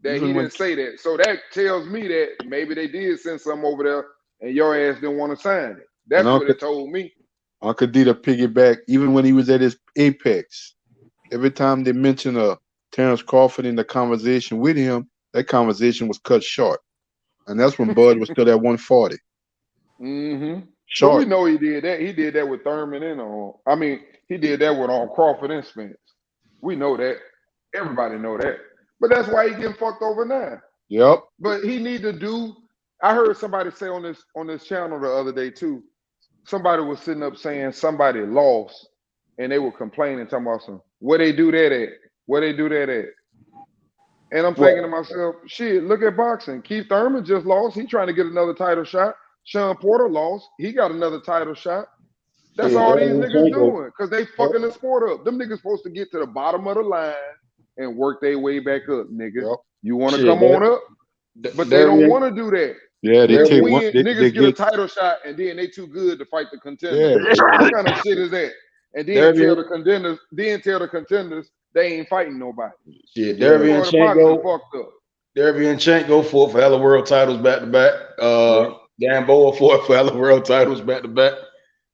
that he didn't say that. So that tells me that maybe they did send something over there, and your ass didn't want to sign it. That's what it told me. Uncle D to piggyback, even when he was at his apex, every time they mentioned Terence Crawford in the conversation with him, that conversation was cut short. And that's when Bud was still at 140. Mm-hmm. Short. So we know he did that. He did that with Thurman and he did that with Crawford and Spence. We know that. Everybody know that. But that's why he getting fucked over now. Yep. But he need to do. I heard somebody say on this channel the other day too. Somebody was sitting up saying somebody lost, and they were complaining, talking about where they do that at? Where they do that at? And I'm thinking to myself, shit, look at boxing. Keith Thurman just lost. He trying to get another title shot. Sean Porter lost. He got another title shot. That's all these niggas doing because they fucking the sport up. Them niggas supposed to get to the bottom of the line and work their way back up, nigga. Yep. You want to come on up? But they don't want to do that. Yeah, they take one. Niggas get a title shot and then they too good to fight the contenders. Yeah. What kind of shit is that? And then tell the contenders they ain't fighting nobody. Shit, Derby and Chenko fought for hella world titles back to back. Gamboa fought for hella world titles back to back.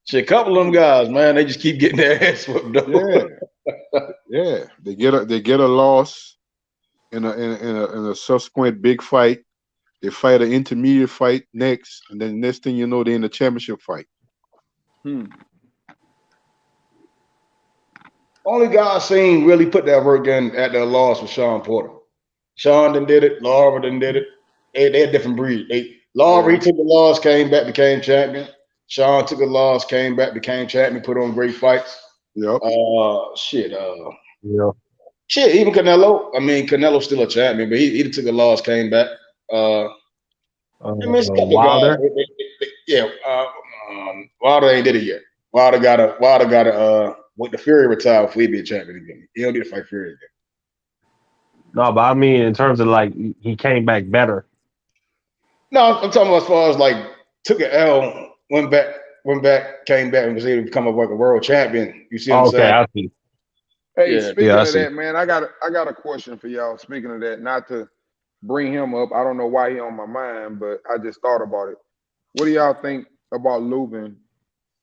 Shit, a couple of them guys, man, they just keep getting their ass whooped up. Yeah, they get a loss in a subsequent big fight. They fight an intermediate fight next, and then the next thing you know, they're in the championship fight. Only guy I seen really put that work in at their loss was Sean Porter. Sean done did it. Lara done did it. They're a different breed. Lara, he took the loss, came back, became champion. Sean took a loss, came back, became champion, put on great fights. Yep. Shit. Shit, even Canelo. I mean, Canelo's still a champion, but he took a loss, came back. I mean, it's a couple Wilder. of guys. Wilder ain't did it yet. Wilder gotta wait the Fury retire before he be a champion again. He don't need to fight Fury again. No, but I mean in terms of like he came back better. No, I'm talking about as far as like took an L, went back, came back, and was able to become a world champion. You see what I'm saying? I see. Hey, speaking of see. that, man, I got a question for y'all. Speaking of that, not to bring him up, I don't know why he on my mind, but I just thought about it. What do y'all think about Lubin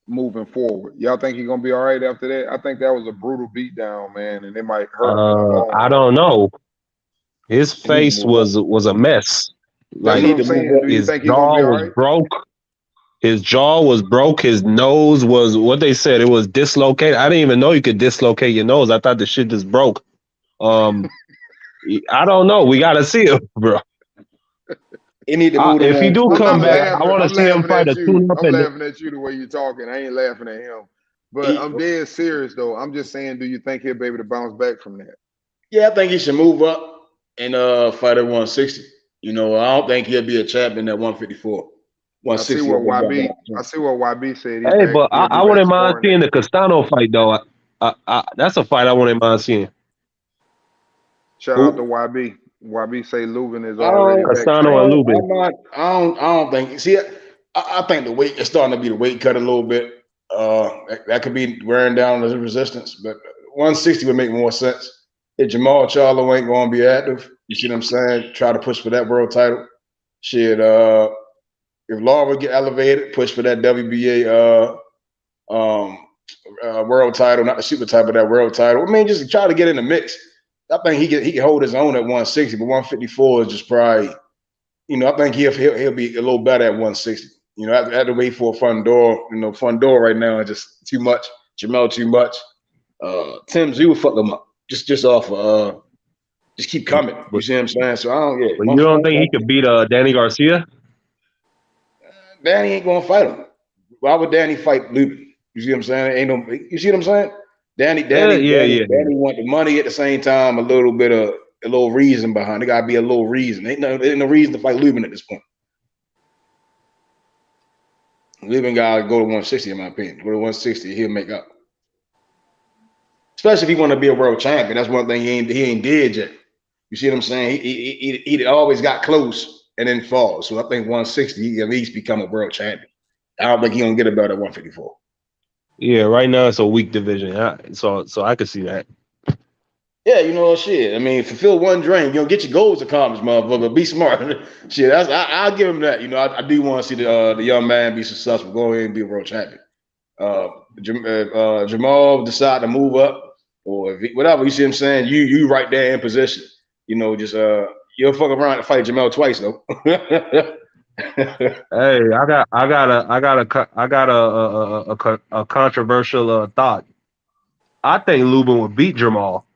moving forward? Y'all think he's gonna be all right after that? I think that was a brutal beatdown, man, and it might hurt. I don't know. His face was a mess. That's what I'm saying. Do you think he's gonna be all right? Broke. His jaw was broke. His nose was what they said. It was dislocated. I didn't even know you could dislocate your nose. I thought the shit just broke. I don't know. We gotta see it, bro. He need to move if he do come back, I want to see him fight a tune-up. I'm laughing at you the way you're talking. I ain't laughing at him. But I'm dead serious though. I'm just saying, do you think he'll be able to bounce back from that? Yeah, I think he should move up and fight at 160. You know, I don't think he'll be a champion at 154. 160. I see what YB said. Hey, but I wouldn't mind seeing the Castano fight though. That's a fight I wouldn't mind seeing. Shout out to YB. YB say Lubin is already back. Castano and Lubin. I don't think. See, I think the weight is starting to be the weight cut a little bit. That could be wearing down the resistance, but 160 would make more sense. If Jamal Charlo ain't going to be active, you see what I'm saying? Try to push for that world title. Shit, if Lara get elevated, push for that WBA world title, not the super title, but that world title. I mean, just try to get in the mix. I think he can hold his own at 160, but 154 is just probably, you know, I think he'll be a little better at 160. You know, I had to wait for a front door. You know, front door right now is just too much. Jamel too much. Tim Zoo fuck him up. Just off just keep coming. You see what I'm saying? So I don't But you don't think he could beat Danny Garcia? Danny ain't gonna fight him. Why would Danny fight Lubin? You see what I'm saying? Ain't no. You see what I'm saying? Danny want the money at the same time. A little reason behind it. Gotta be a little reason. Ain't no reason to fight Lubin at this point. Lubin gotta go to 160 in my opinion. Go to 160, he'll make up. Especially if he want to be a world champion. That's one thing he ain't did yet. You see what I'm saying? He always got close and then falls. So I think 160, he at least become a world champion. I don't think he gonna get a belt at 154. Yeah, right now it's a weak division. So I could see that. Yeah, you know, shit. I mean, fulfill one dream. You know, get your goals accomplished, motherfucker. Be smart. Shit, I'll give him that. You know, I do want to see the young man be successful. Go ahead and be a world champion. Jamal decide to move up or whatever. You see what I'm saying? You right there in position. You know, just you'll fuck around and fight Jamal twice though. Hey, I got a controversial thought. I think Lubin would beat Jamal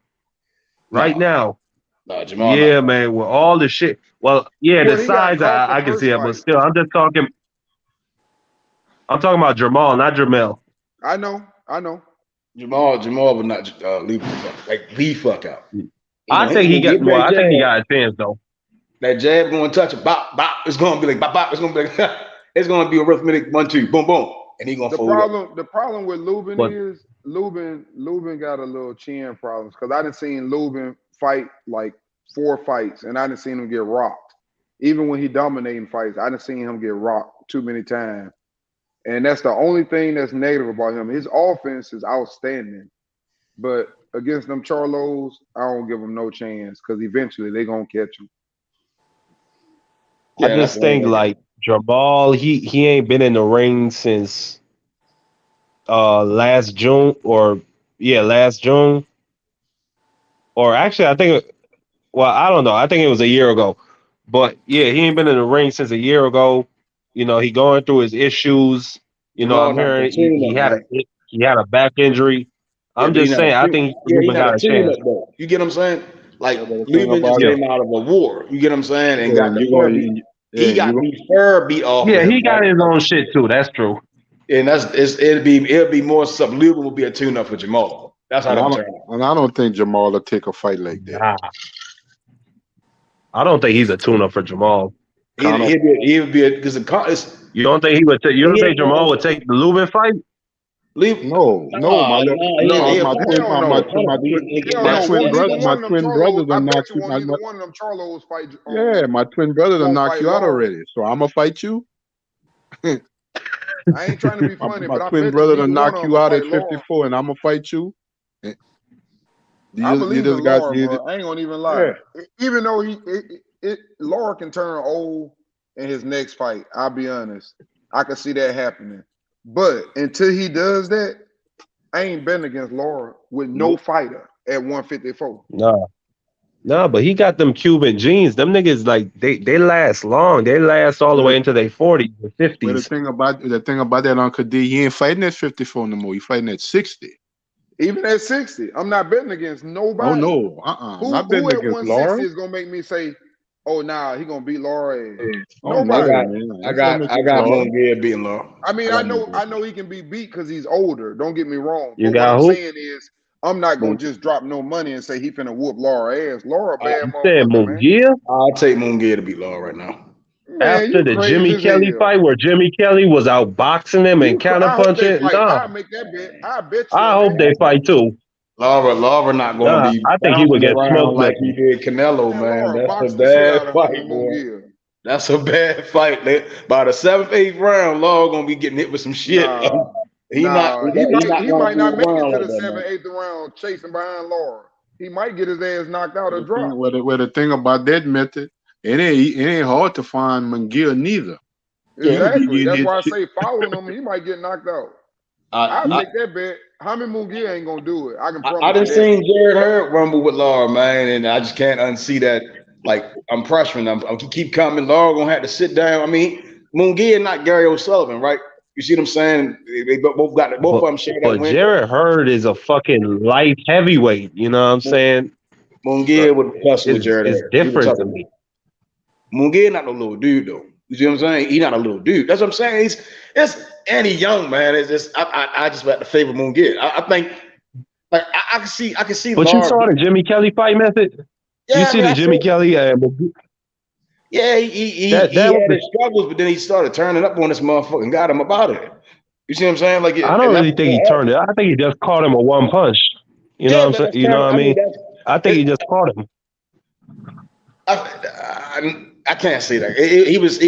right now. No, Jamal. Yeah, man, with all the shit. Well, yeah, the size I can see it, but still, I'm talking about Jamal, not Jamel. I know. Jamal would not Lubin like the fuck out. I think he got a chance though. That jab going to touch it, bop, bop. It's going to be like bop, bop. It's going to be like it's going to be a arithmetic 1-2, boom, boom, and he going to fold up. The problem with Lubin is Lubin got a little chin problems because I done seen Lubin fight like 4 fights and I done seen him get rocked. Even when he dominating fights, I done seen him get rocked too many times, and that's the only thing that's negative about him. His offense is outstanding, but against them Charlos, I don't give him no chance because eventually they gonna catch him. I just think like Jamal, he ain't been in the ring since last June. Or actually I think I don't know. I think it was a year ago. But yeah, he ain't been in the ring since a year ago. You know, he going through his issues. You know, I'm hearing he had a back injury. I'm just saying, I think Lubin got a chance. You get what I'm saying? Like Lubin just came out of a war. You get what I'm saying? And got the fur beat off. Yeah, he got his own shit too. That's true. And it'll be more something. Lubin will be a tune-up for Jamal. That's how they turn. And I don't think Jamal will take a fight like that. Nah. I don't think he's a tune-up for Jamal. He'd be because you don't think he would? You don't think Jamal would take the Lubin fight? No, my twin brother done knocked you. Either one of them Charlos fight. Yeah, my twin brother done knocked you out already. So I'm gonna fight you. I ain't trying to be funny, my but twin brother done knock you out at 54, and I'm gonna fight you. I believe in Laura, bro. I ain't gonna even lie. Yeah. Even though Laura can turn old in his next fight, I'll be honest. I can see that happening. But until he does that, I ain't betting against Laura with no fighter at 154. No, but he got them Cuban genes. Them niggas like they last long. They last all the way into their 40s or 50s. Well, the thing about that Uncle D, he ain't fighting at 54 no more. He fighting at 60. Even at 60, I'm not betting against nobody. Oh no, Who not betting at against 160 Laura is gonna make me say, "Oh, nah, he gonna beat Laura"? Nobody. I got Munguia beating Laura. I mean, I know he can be beat because he's older. Don't get me wrong. You but got what I'm who? saying is, I'm not gonna just drop no money and say he finna whoop Laura ass. Laura bad You said Munguia? I'll take Munguia to beat Laura right now. Man, after the Jimmy Kelly fight where Jimmy Kelly was out boxing him and counterpunching. I make that bet. I bet you. I hope they fight too. Laura not going to be. I think he would get smoked like he did Canelo, man. That's a bad fight, boy. That's a bad fight. By the 7th, 8th round, Laura gonna be getting hit with some shit. He might not make it to the 7th, 8th round chasing behind Laura. He might get his ass knocked out or dropped. Well, the thing about that method, it ain't hard to find Munguia neither. Exactly. That's why I say following him, he might get knocked out. I'll take that bet. Jaime Munguia ain't gonna do it. I can promise. I done seen Jared Hurd rumble with Laura, man, and I just can't unsee that. Like, I'm pressuring them. I keep coming. Laura gonna have to sit down. I mean, Munguia not Gary O'Sullivan, right? You see what I'm saying? They both got both of them share that win. But Jared Hurd is a fucking light heavyweight. You know what I'm saying? Munguia would plus with Jared Hurd. It's different to me. Munguia not a little dude though. You see what I'm saying? He not a little dude. That's what I'm saying. And he young, man. It's just I just like to favor Munguia. I think like I can see. But you saw the Jimmy Kelly fight method. Yeah, you see the Jimmy Kelly. Yeah, he had his struggles, but then he started turning up on this motherfucker and got him about it. You see what I'm saying? Like I don't really think he turned it. I think he just caught him a one punch. You know what I'm saying? You know what I mean? I think he just caught him. I can't say that. It's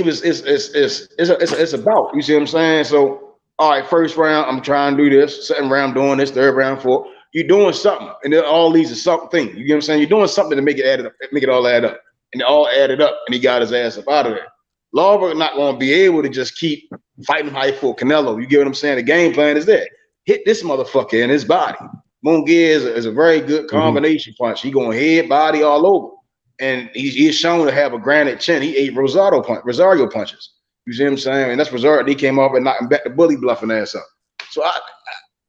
a bout. You see what I'm saying? So, all right, first round, I'm trying to do this. Second round, doing this. Third round, fourth. You're doing something, and then all these are something. You get what I'm saying? You're doing something to make it all add up, and it all added up, and he got his ass up out of there. Lawler not going to be able to just keep fighting high for Canelo. You get what I'm saying? The game plan is there. Hit this motherfucker in his body. Munguia is a very good combination punch. He going head, body, all over. And he's shown to have a granite chin. He ate Rosario punches. You see what I'm saying? And that's Rosario. He came up and knocked him back the bully bluffing ass up. So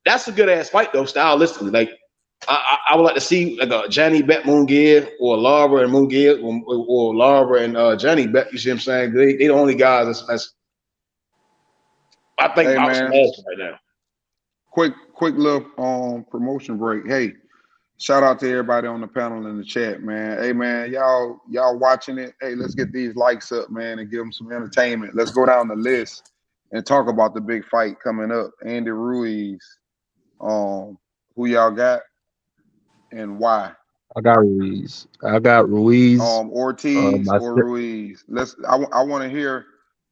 that's a good ass fight though, stylistically. Like I would like to see like a Johnny bet Munguia or Lara and Munguia or Lara and Johnny bet. You see what I'm saying? They the only guys that's I think boxing right now. Quick little promotion break. Hey, shout out to everybody on the panel in the chat, man. Hey, man, y'all watching it. Hey, let's get these likes up, man, and give them some entertainment. Let's go down the list and talk about the big fight coming up. Andy Ruiz. Who y'all got and why? I got Ruiz. Ortiz or Ruiz. I want to hear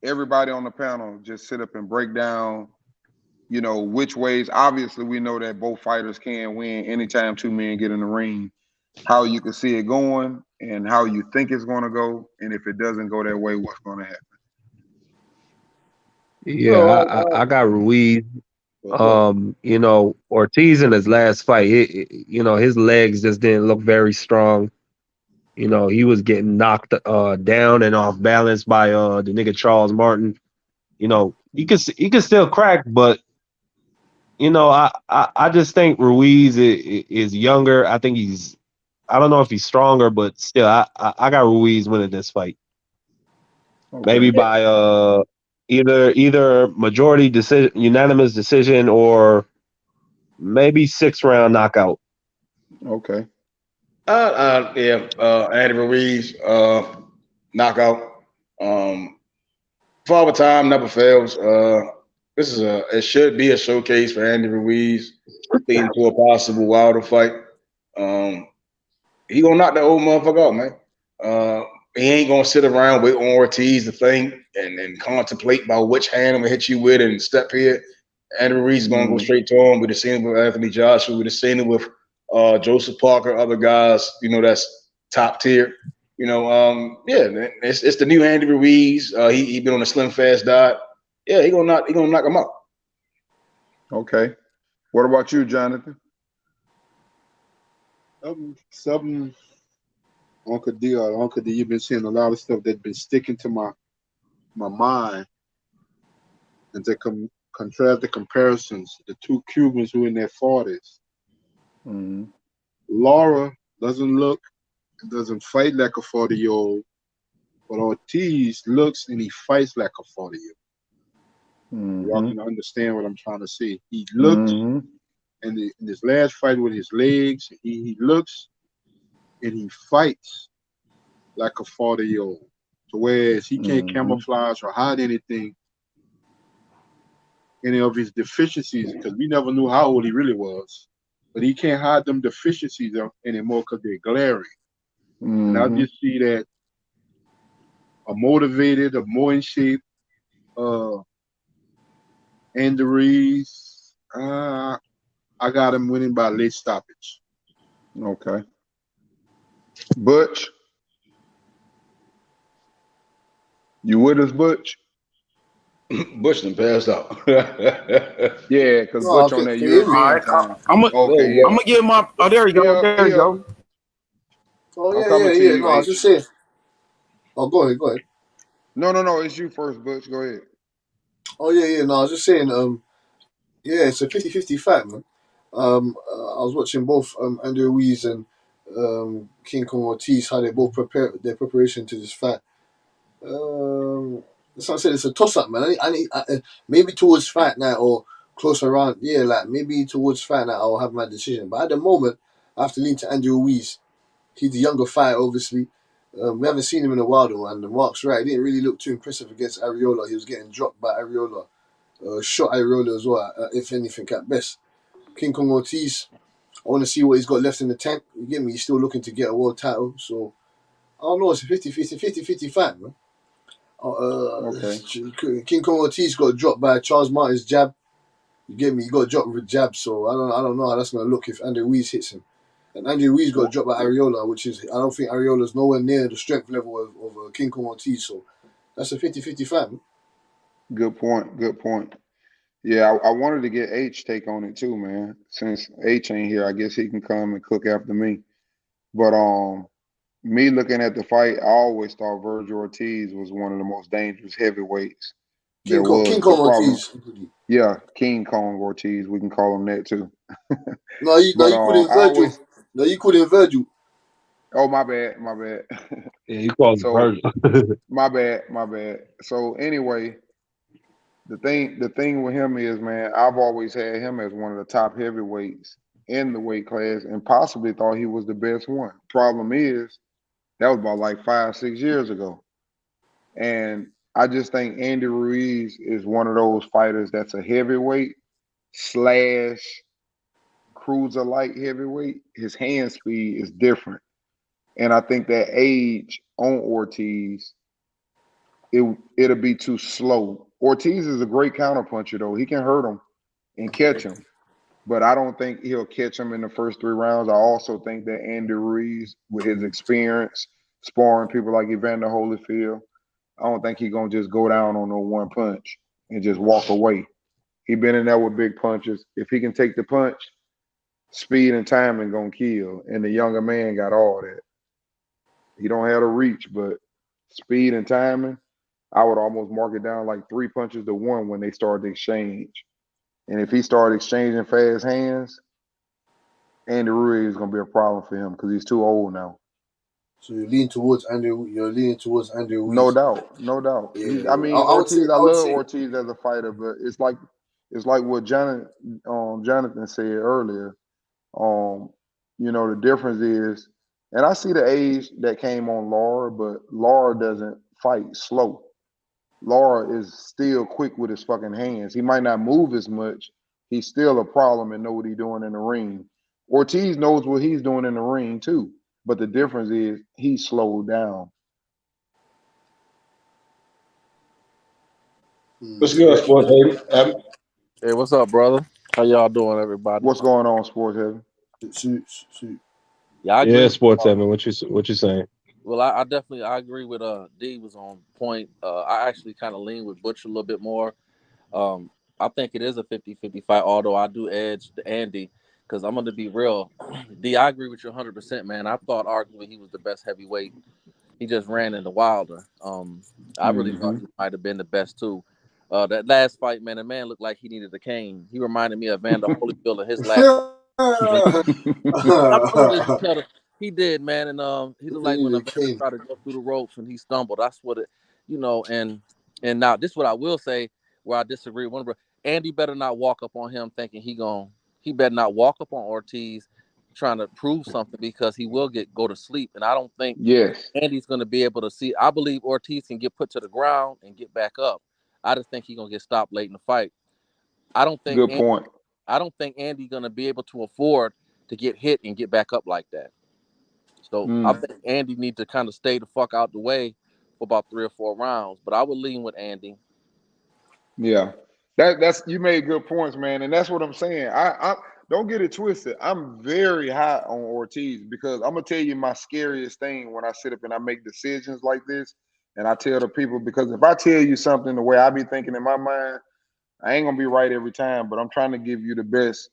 everybody on the panel just sit up and break down, you know, which ways. Obviously, we know that both fighters can win anytime two men get in the ring. How you can see it going and how you think it's going to go, and if it doesn't go that way, what's going to happen? Yeah, I got Ruiz. You know, Ortiz in his last fight, you know, his legs just didn't look very strong. You know, he was getting knocked down and off balance by the nigga Charles Martin. You know, he could still crack, but you know, I just think Ruiz is younger. I think I don't know if he's stronger, but still, I got Ruiz winning this fight. Okay. Maybe by either majority decision, unanimous decision, or maybe 6th round knockout. Okay. Andy Ruiz, knockout. Father time never fails. It should be a showcase for Andy Ruiz leading to a possible Wilder fight. He gonna knock that old motherfucker out, man. He ain't gonna sit around wait on Ortiz to think and contemplate about which hand I'm gonna hit you with and step here. Andy Ruiz is gonna go straight to him. We've seen it with Anthony Joshua. We've seen it with Joseph Parker, other guys. That's top tier. It's the new Andy Ruiz. He been on a slim fast diet. Yeah, he gonna knock him out. Okay. What about you, Jonathan? Something Uncle D, you've been seeing a lot of stuff that's been sticking to my mind, and to contrast the comparisons, the two Cubans who are in their 40s. Mm-hmm. Lara doesn't fight like a 40-year-old, but Ortiz looks and he fights like a 40-year-old. Mm-hmm. Y'all can understand what I'm trying to say. He looks, and in his last fight with his legs, he looks and he fights like a 40-year-old. So whereas he can't camouflage or hide any of his deficiencies, because we never knew how old he really was. But he can't hide them deficiencies anymore because they're glaring. And I just see that a motivated, a more in shape, Andy Ruiz, I got him winning by late stoppage. Okay. Butch? You with us, Butch? Butch done passed out. Yeah, because Butch on that European time. I'm gonna give my. Oh, there you go. There you go. Oh yeah. No, I was just saying. Oh, go ahead. No. It's you first, Butch. Go ahead. Oh yeah. No, I was just saying. It's a 50-50 fight, man. I was watching both Andy Ruiz and King Kong Ortiz, how they both prepare their preparation to this fight. That's what I said. It's a toss-up, man. I maybe towards fight night or close around. Yeah, like maybe towards fight night I'll have my decision. But at the moment, I have to lean to Andy Ruiz. He's the younger fighter, obviously. We haven't seen him in a while, though, and Mark's right. He didn't really look too impressive against Arreola. He was getting dropped by Arreola. Shot Arreola as well, if anything, at best. King Kong Ortiz, I want to see what he's got left in the tank. You get me? He's still looking to get a world title. So, I don't know. It's a 50-50 fight, man. Okay. King Kong Ortiz got dropped by Charles Martin's jab. You get me? He got dropped with a jab. So, I don't know how that's going to look if Andy Ruiz hits him. And Andy Ruiz got dropped by Arreola, which is, I don't think Arreola's nowhere near the strength level of King Kong Ortiz. So, that's a 50-50 fight, man. Good point. Yeah, I wanted to get H take on it too, man. Since H ain't here, I guess he can come and cook after me. But me looking at the fight, I always thought Virgil Ortiz was one of the most dangerous heavyweights King Kong Ortiz. Yeah, King Kong Ortiz. We can call him that too. You called him Virgil. You called him Virgil. Oh, my bad. Yeah, you called him Virgil. My bad. So anyway, the thing with him is, man, I've always had him as one of the top heavyweights in the weight class and possibly thought he was the best one. Problem is, that was about like 5-6 years ago. And I just think Andy Ruiz is one of those fighters that's a heavyweight / cruiser light heavyweight. His hand speed is different. And I think that age on Ortiz, it'll be too slow. Ortiz is a great counterpuncher, though. He can hurt him and catch him. But I don't think he'll catch him in the first 3 rounds. I also think that Andy Ruiz, with his experience, sparring people like Evander Holyfield, I don't think he's going to just go down on no one punch and just walk away. He been in there with big punches. If he can take the punch, speed and timing going to kill. And the younger man got all that. He don't have the reach, but speed and timing, I would almost mark it down like 3 punches to 1 when they start the exchange. And if he started exchanging fast hands, Andy Ruiz is going to be a problem for him because he's too old now. So you're leaning towards Andy Ruiz. No doubt. Yeah, I love Ortiz as a fighter, but it's like it's like what Jonathan said earlier. The difference is, and I see the age that came on Laura, but Laura doesn't fight slow. Laura is still quick with his fucking hands. He might not move as much. He's still a problem and know what he's doing in the ring. Ortiz knows what he's doing in the ring too. But the difference is he's slowed down. What's good, Sports Heavy? Hey, what's up, brother? How y'all doing, everybody? What's going on, Sports Heavy? Shoot. Yeah, I agree. Yeah, Sports Heavy. What you saying? Well, I definitely agree with D was on point. I actually kind of lean with Butcher a little bit more. I think it is a 50-50 fight, although I do edge the Andy because I'm going to be real. D, I agree with you 100%, man. I thought arguably he was the best heavyweight. He just ran into Wilder. I really thought he might have been the best too. That last fight, man, the man looked like he needed a cane. He reminded me of Vander Holyfield in his last fight. He did, man, and he looked like when Evander tried to go through the ropes when he stumbled. That's what it, and now this is what I will say where I disagree with one. Andy better not walk up on him thinking he better not walk up on Ortiz trying to prove something because he will go to sleep. And I don't think Andy's going to be able to see. I believe Ortiz can get put to the ground and get back up. I just think he's going to get stopped late in the fight. I don't think Andy's going to be able to afford to get hit and get back up like that. So I think Andy needs to kind of stay the fuck out the way for about 3 or 4 rounds. But I would lean with Andy. Yeah, that's you made good points, man, and that's what I'm saying. I don't get it twisted. I'm very high on Ortiz because I'm gonna tell you my scariest thing when I sit up and I make decisions like this, and I tell the people because if I tell you something the way I be thinking in my mind, I ain't gonna be right every time. But I'm trying to give you the best,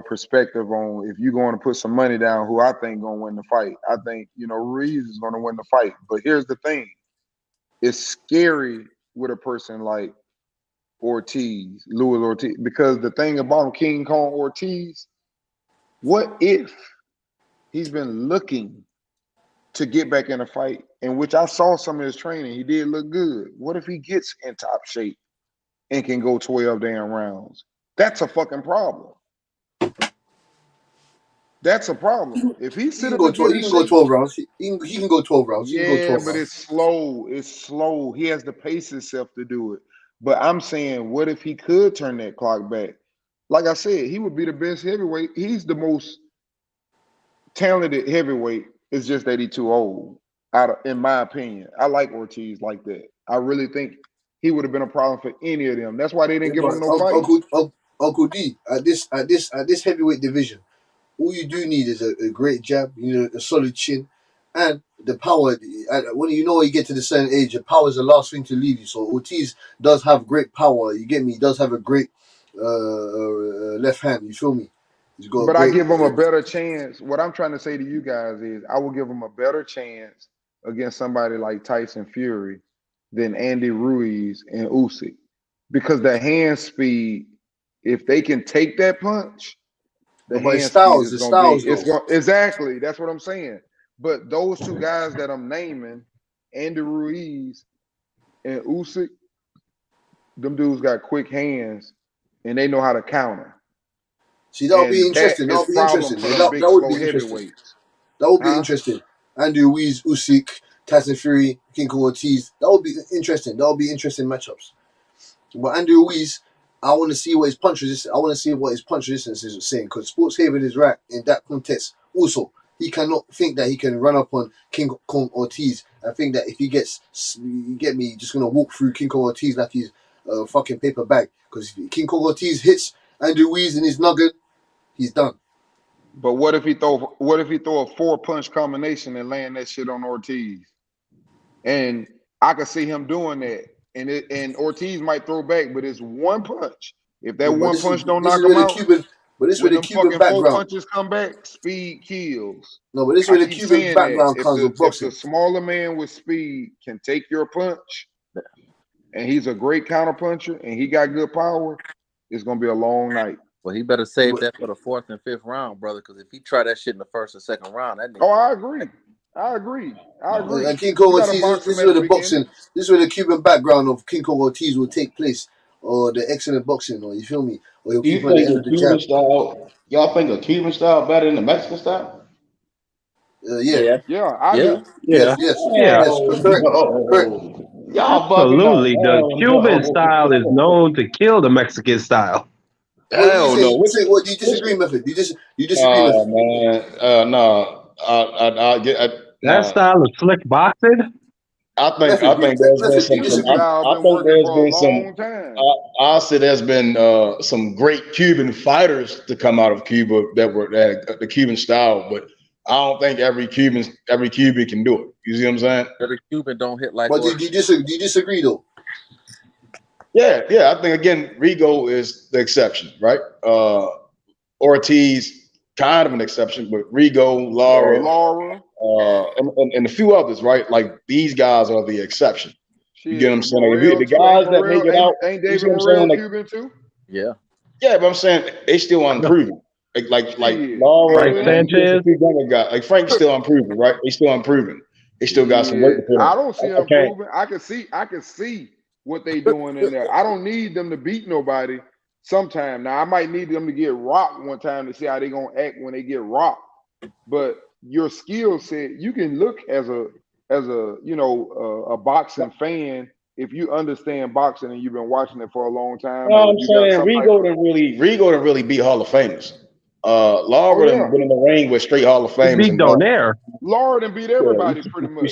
perspective on if you're going to put some money down, who I think gonna win the fight. I think Ruiz is gonna win the fight. But here's the thing: it's scary with a person like Louis Ortiz, because the thing about King Kong Ortiz, what if he's been looking to get back in a fight, in which I saw some of his training, he did look good. What if he gets in top shape and can go 12 damn rounds? That's a fucking problem. That's a problem. If he sit up and he can go 12 rounds. He can go 12 rounds. Yeah, but it's slow. It's slow. He has to pace himself to do it. But I'm saying, what if he could turn that clock back? Like I said, he would be the best heavyweight. He's the most talented heavyweight. It's just that he's too old, in my opinion. I like Ortiz like that. I really think he would have been a problem for any of them. That's why they didn't give him no fight. Uncle D, at this heavyweight division, all you do need is a great jab, a solid chin, and the power. When you get to the certain age, the power is the last thing to leave you. So Ortiz does have great power. You get me? He does have a great left hand. You feel me? He's got. But I give him a better chance. What I'm trying to say to you guys is, I will give him a better chance against somebody like Tyson Fury than Andy Ruiz and Usyk, because the hand speed, if they can take that punch. Exactly. That's what I'm saying. But those two guys that I'm naming, Andy Ruiz and Usyk, them dudes got quick hands and they know how to counter. See, that'll be interesting. That would be interesting. Andy Ruiz, Usyk, Tyson Fury, King Kong Ortiz. That would be interesting. That would be interesting matchups. But Andy Ruiz, I want to see what his punch resistance. I want to see what his punch resistance is saying, because Sports Haven is right in that context. Also, he cannot think that he can run up on King Kong Ortiz and think that if he gets, just gonna walk through King Kong Ortiz like he's a fucking paper bag. Because if King Kong Ortiz hits Andy Ruiz in his nugget, he's done. But what if he throw a 4-punch combination and land that shit on Ortiz? And I could see him doing that. And Ortiz might throw back, but it's one punch. If that punch don't knock him out, but this is where the Cuban background. 4 punches come back, speed kills. No, but this is where the Cuban background comes with boxing. If the smaller man with speed can take your punch, and he's a great counter puncher, and he got good power, it's gonna be a long night. Well, he better save that for the 4th and 5th round, brother. Because if he try that shit in the 1st and 2nd round, that nigga. Oh, I agree. And King Kong Ortiz, this is where the Cuban background of King Kong Ortiz will take place. or the excellent boxing, or you feel me, or he'll Do you keep him at the think end the of the Cuban jab. style? Y'all think a Cuban style better than the Mexican style? Yeah. Yeah, I Yeah. do. Yeah. Yes. Yeah. Correct. Y'all bugging out. Absolutely. The Hell Cuban style is no. known to kill the Mexican style. What do you Hell say? no. What do you disagree, Method? You disagree, Oh Method? man, no. I get That no. style of slick boxing. I think Method, there's been Method, do you some. Cuban disagree? style I been think working there's for a been some. long time. I say there's been some great Cuban fighters to come out of Cuba that the Cuban style, but I don't think every Cuban can do it. You see what I'm saying? Every Cuban don't hit like But do Ortiz. you disagree though? Yeah. I think again, Rigo is the exception, right? Ortiz kind of an exception, but Rigo, Lara, Laura. and a few others, right? Like these guys are the exception. You get what I'm Shit, saying? Like, Morrell the too. Ain't guys that make Morrell? it out, Ain't you see David what I'm saying? Morrell Like, Cuban too? Yeah. yeah, but I'm saying they still unproven. Like Shit. Laura Frank and there's a Sanchez. few other guys. Like Frank's still unproven, right? They still unproven. They still got some work Yeah, to put I in. don't see I them can't. proving. I can see what they doing in there. I don't need them to beat nobody sometime. Now I might need them to get rocked one time to see how they gonna act when they get rocked. But your skill set, you can look as a a boxing fan if you understand boxing and you've been watching it for a long time, No, or I'm you got saying some type Rigo of didn't really beat Hall of Famers. oh Laura yeah. done been in the ring with straight Hall of He Famers beat and lost. Donaire. Laura done beat Yeah, everybody pretty much. you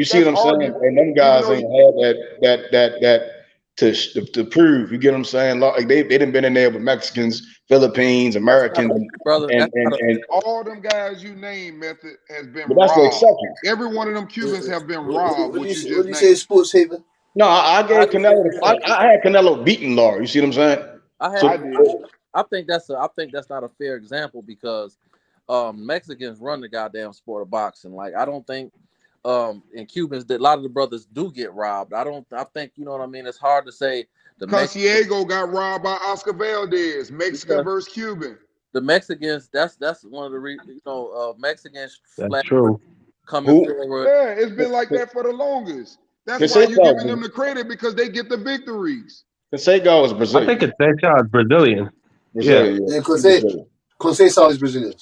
see That's what I'm saying? arguable. And them Even guys though ain't had that to prove. You get what I'm saying? Like they didn't been in there with Mexicans, Philippines, That's not Americans, a brother. That's not a and all them guys you named, Method, has been but that's the robbed. exception. Every one of them Cubans have been What robbed, do what you what just do you say, named. Sports Haven? No, I I gave Canelo. disagree. I had Canelo beating Laura. You see what I'm saying? I had. I did. I think that's not a fair example because Mexicans run the goddamn sport of boxing. Like I don't think and Cubans that a lot of the brothers do get robbed. I think you know what I mean. It's hard to say the Conciergo got robbed by Oscar Valdez, Mexican versus Cuban. The Mexicans. That's one of the Mexicans That's true. coming forward. Yeah, it's been like that for the longest. That's why you Canseco, giving them the credit because they get the victories. Canseco is I Brazilian. think Concepcion is Brazilian. Brazilian, Yeah, yeah. Conceição is Brazilian.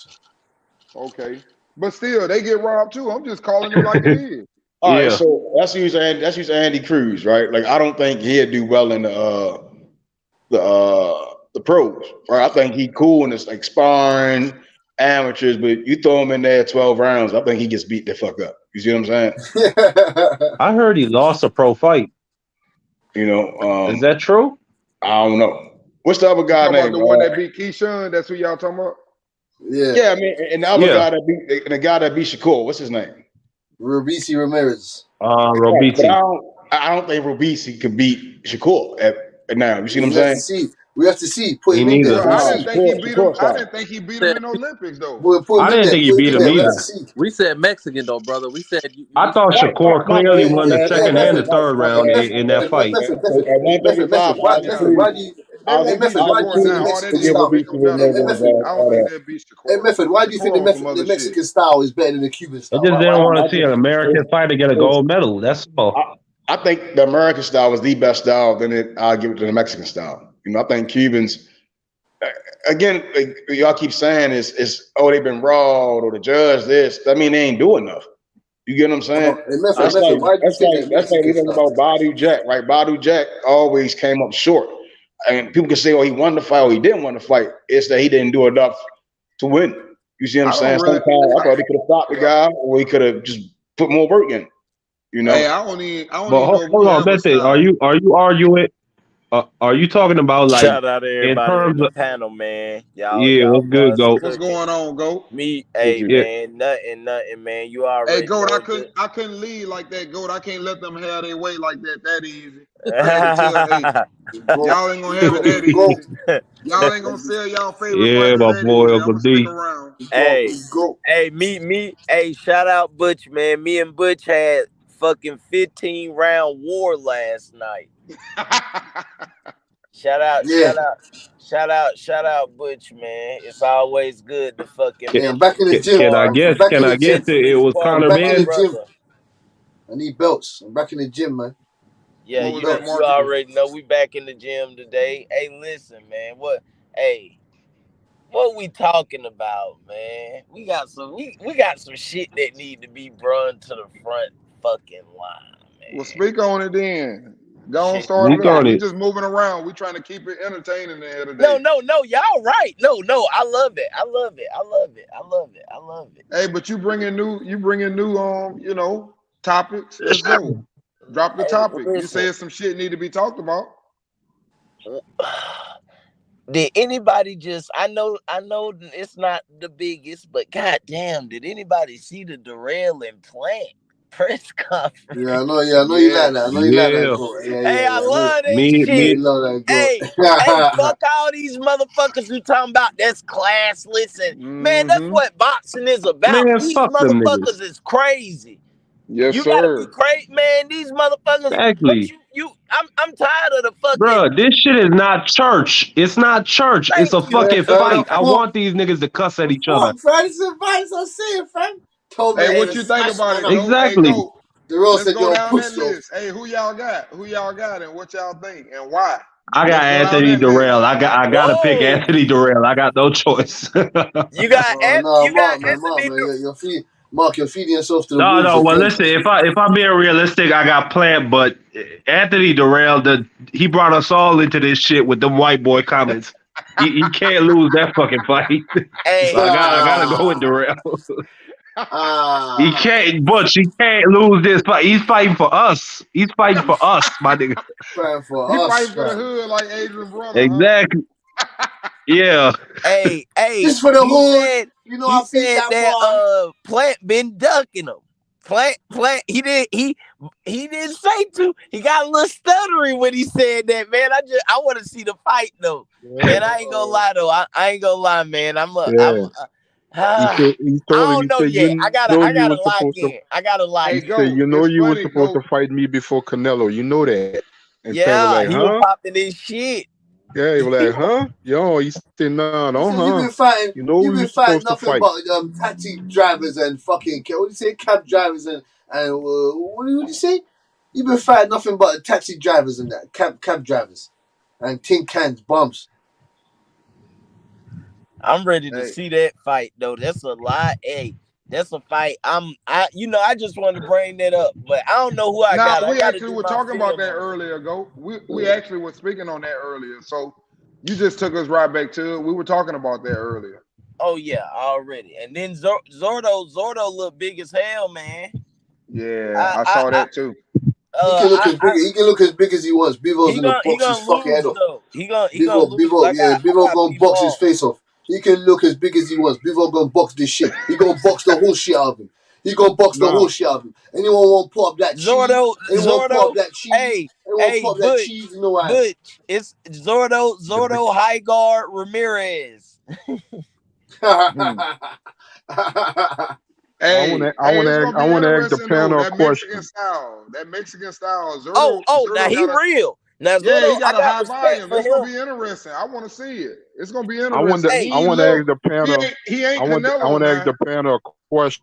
Okay, but still they get robbed too. I'm just calling it like it is. All right, so that's use Andy Cruz, right? Like I don't think he'd do well in the pros, right? I think he cool in this like sparring amateurs, but you throw him in there 12 rounds, I think he gets beat the fuck up. You see what I'm saying? I heard he lost a pro fight. You know, is that true? I don't know. What's the other guy Talking name? about the one that beat Keyshawn? That's who y'all talking about? Yeah. I mean, and the other guy that beat the guy that beat Shakur, what's his name? Robeisy Ramirez. Robeisy. But I don't think Robeisy could beat Shakur at now. You see what I'm saying? We have to see. Put him in there. Well, I didn't think he beat him. I didn't think he beat him in the Olympics though. I didn't think he beat him either. We said Mexican though, brother. We said. I thought Shakur clearly won the second and the third round in that fight. Method, why do you? Hey, Method, why do you think the Mexican style? Hey, Method, why do you think the Mexican style is better than the Cuban They style? just didn't want to see an American fighter get a gold medal. That's all. I think the American style was the best style. Then I'll give it to the Mexican style. You know, I think Cubans. Again, like y'all keep saying is they've been raw or the judge this. I mean, they ain't doing enough. You get what I'm saying? That's like we talking about Badu Jack, right? Badu Jack always came up short. And people can say, "Oh, he won the fight," or "He didn't win the fight." It's that he didn't do enough to win. You see what I'm saying? Sometimes I thought he could have stopped the guy, or he could have just put more work in. You know. Hey, I don't even hold on, Method. Are you arguing? Are you talking about like shout out to everybody in on terms the of panel, man? Y'all, what's good, Goat? What's going on, Goat? Me, hey man, nothing, man. You already. Hey, Goat, know I couldn't lead like that, Goat. I can't let them have their way like that easy. Y'all ain't gonna have it that easy. Y'all ain't gonna sell y'all favorite fighters my that boy easy. Uncle I'm D. stick around. Hey, me. Hey, shout out Butch, man. Me and Butch had fucking 15-round war last night. Shout out, Butch, man. It's always good to fucking. Yeah, I'm back in the gym. Can I guess it was Conor back in Ben? the gym. I need belts. I'm back in the gym, man. Yeah, What was you that, you Marcus? already know we back in the gym today. Hey, listen, man. What we talking about, man? We got some shit that need to be brought to the front fucking line, man. Well, speak on it then. Go on, Shit, start we looking. got We it. just moving around. We trying to keep it entertaining there No, today. y'all right. No, I love it. Hey, but you bringing new topics. Let's go. Drop the Hey, topic. You listen. said some shit need to be talked about. Did anybody I know it's not the biggest, but goddamn, did anybody see the Darrell and Plant press conference? Yeah, I know you like that. I know you like that, bro. Hey, I love that Me, shit. love that, bro. Hey, fuck all these motherfuckers who talking about that's classless and man, that's what boxing is about. Man, These fuck them niggas. motherfuckers is crazy. Yes, You gotta be sir. crazy, man. These motherfuckers. Exactly. But I'm tired of the fucking. Bruh, this shit is not church. It's not church. It's a Thank you. fucking fight. I Fuck. want these niggas to cuss at each other. Fuck, fam. It's advice I'm saying, fam. Told me Hey, I what had you to think smash about man it? up. Go. Hey, Exactly. go. Darrell Let's said, go yo, down that pussy. list. Hey, who y'all got? Who y'all got, and what y'all think, and why? I got Let's go down Anthony that list. Darrell. I gotta pick Whoa. Anthony Darrell. I got no choice. You got Mark, man. Anthony. You're feeding yourself to the No, wolves no. Well, again. listen. If I'm being realistic, I got Plant, but Anthony Darrell, he brought us all into this shit with them white boy comments. He can't lose that fucking fight. Hey, So I gotta go with Darrell. He can't, Butch. He can't lose this fight. He's fighting for us. He's fighting for us, my nigga. Fighting for He us, fighting for the fam. hood like Adrian brother, Exactly. Yeah. Hey, This for the hood. You know, I beat that boy. Plant been ducking him. Plant. He didn't say to. He got a little stuttery when he said that, man. I want to see the fight though. Man, I ain't gonna lie though. I ain't gonna lie, man. He told I him, don't know yet. I gotta lock in. I gotta lock in. He said, you know, you were supposed to fight me before Canelo. You know that. And Fred was like, he was popping his shit. Yeah, he was like, huh? Yo, he said, no, You've been fighting. You know, You've been fighting nothing but taxi drivers and fucking what do you say? Cab drivers and what do you say? You've been fighting nothing but taxi drivers and that cab drivers and tin cans bombs. I'm ready to see that fight though. That's a lot. Hey, that's a fight. I just wanted to bring that up, but I don't know who I got. We actually were talking about that earlier, Go. We actually were speaking on that earlier. So you just took us right back to it. We were talking about that earlier. Oh yeah, already. And then Zordo look big as hell, man. Yeah, I saw that too. He can look as big as he wants. Bevo's gonna box his fucking head off. He gonna lose. Bevo gonna box his face off. He can look as big as he wants. Bevo gonna box this shit. He gonna box the whole shit out of him. He gonna box the whole shit out of him. Anyone want to put up that cheese? Anyone put up that cheese? Cheese? You know what? Butch, it's Zordo High Guard Ramirez. I want to ask the panel a question. That Mexican style. Zordo now he real. Now Zordo, he got a high volume. It's gonna be interesting. I want to see it. It's gonna be interesting. I want to ask the panel. He ain't Canelo. I want to ask the panel a question.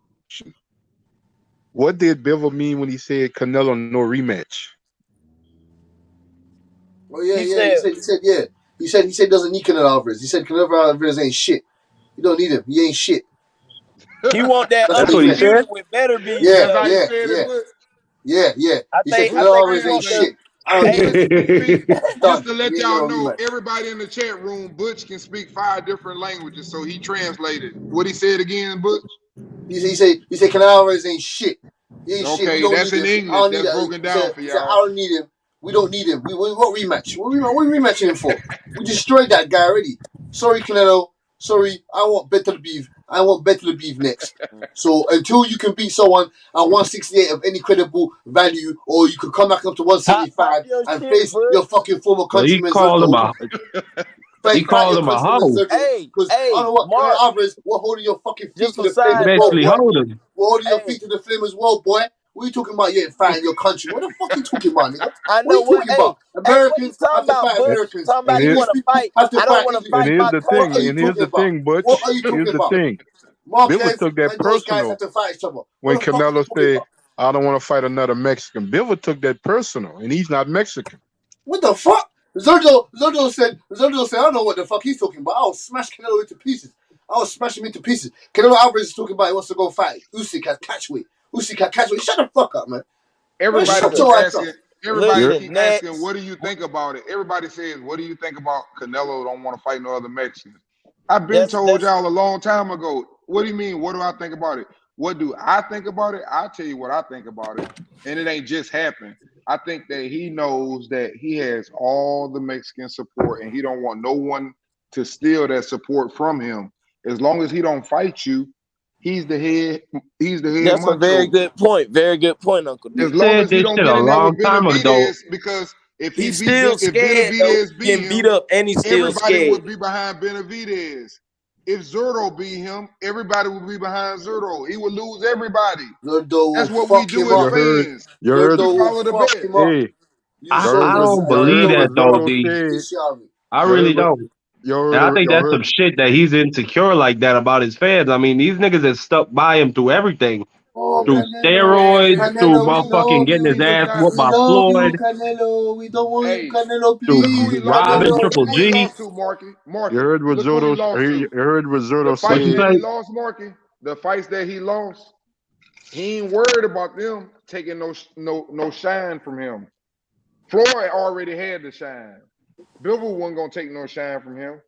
What did Bivol mean when he said Canelo no rematch? Oh yeah, He said he doesn't need Canelo Alvarez. He said Canelo Alvarez ain't shit. You don't need him. He ain't shit. He want that That's what he said. With better be. Yeah. I He said Canelo Alvarez ain't shit. Just to let y'all know, everybody in the chat room, Butch can speak 5 different languages, so he translated. What he said again, Butch? He said Canelo Alvarez ain't shit. He ain't shit. Okay, that's in English. That's broken down for y'all. I don't need him. We don't need him. What rematch? What are we rematching him for? We destroyed that guy already. Sorry, Canelo. Sorry, I want better beef. I want better beef next. So until you can beat someone at 168 of any credible value, or you could come back up to 175 and face your fucking former countryman. He called him a hoe. Because Alvarez, we're holding your fucking feet to the flame as Eventually well, boy. hold him. We're holding your feet to the flame as well, boy. What are you talking about? Fighting your country. What the fuck are you talking about, nigga? I know what are you talking about? Americans have to fight Americans. Talking about you want to fight. I don't want to fight. And here's the thing, Butch. What are you talking about? Here's the thing. Marquez Bivol took that and those guys personal have to fight each other. when Canelo said, I don't want to fight another Mexican. Bivol took that personal, and he's not Mexican. What the fuck? Zerdo said, I don't know what the fuck he's talking about. I'll smash Canelo into pieces. I'll smash him into pieces. Canelo Alvarez is talking about he wants to go fight Usyk at catchweight. Shut the fuck up, man. Everybody Shut keep your ass asking. up. Everybody keep asking, what do you think about it? Everybody says, what do you think about Canelo don't want to fight no other Mexicans? I've been told y'all a long time ago. What do you mean? What do I think about it? What do I think about it? I'll tell you what I think about it. And it ain't just happened. I think that he knows that he has all the Mexican support and he don't want no one to steal that support from him. As long as he don't fight you, he's the head. That's a very good point. Very good point, Uncle D. As long as he don't get in there with Benavidez, because if he's still scared, Benavidez beat up, and he's still everybody scared. would be behind Benavidez. If Zurdo beat him, everybody would be behind Zurdo. He would lose everybody. That's what we do as fans. You heard we follow the bet. Hey, I don't believe that though, D. I really don't. And I think that's some shit that he's insecure like that about his fans. I mean, these niggas have stuck by him through everything. Through steroids, through motherfucking getting his ass whooped by Floyd. Canelo, we don't want you, Canelo, Through robbing Triple G. Marky, you heard what Zurdo said. The fights that he lost, Marky, the fights that he lost, he ain't worried about them taking no shine from him. Floyd already had the shine. Bivol wasn't gonna take no shine from him.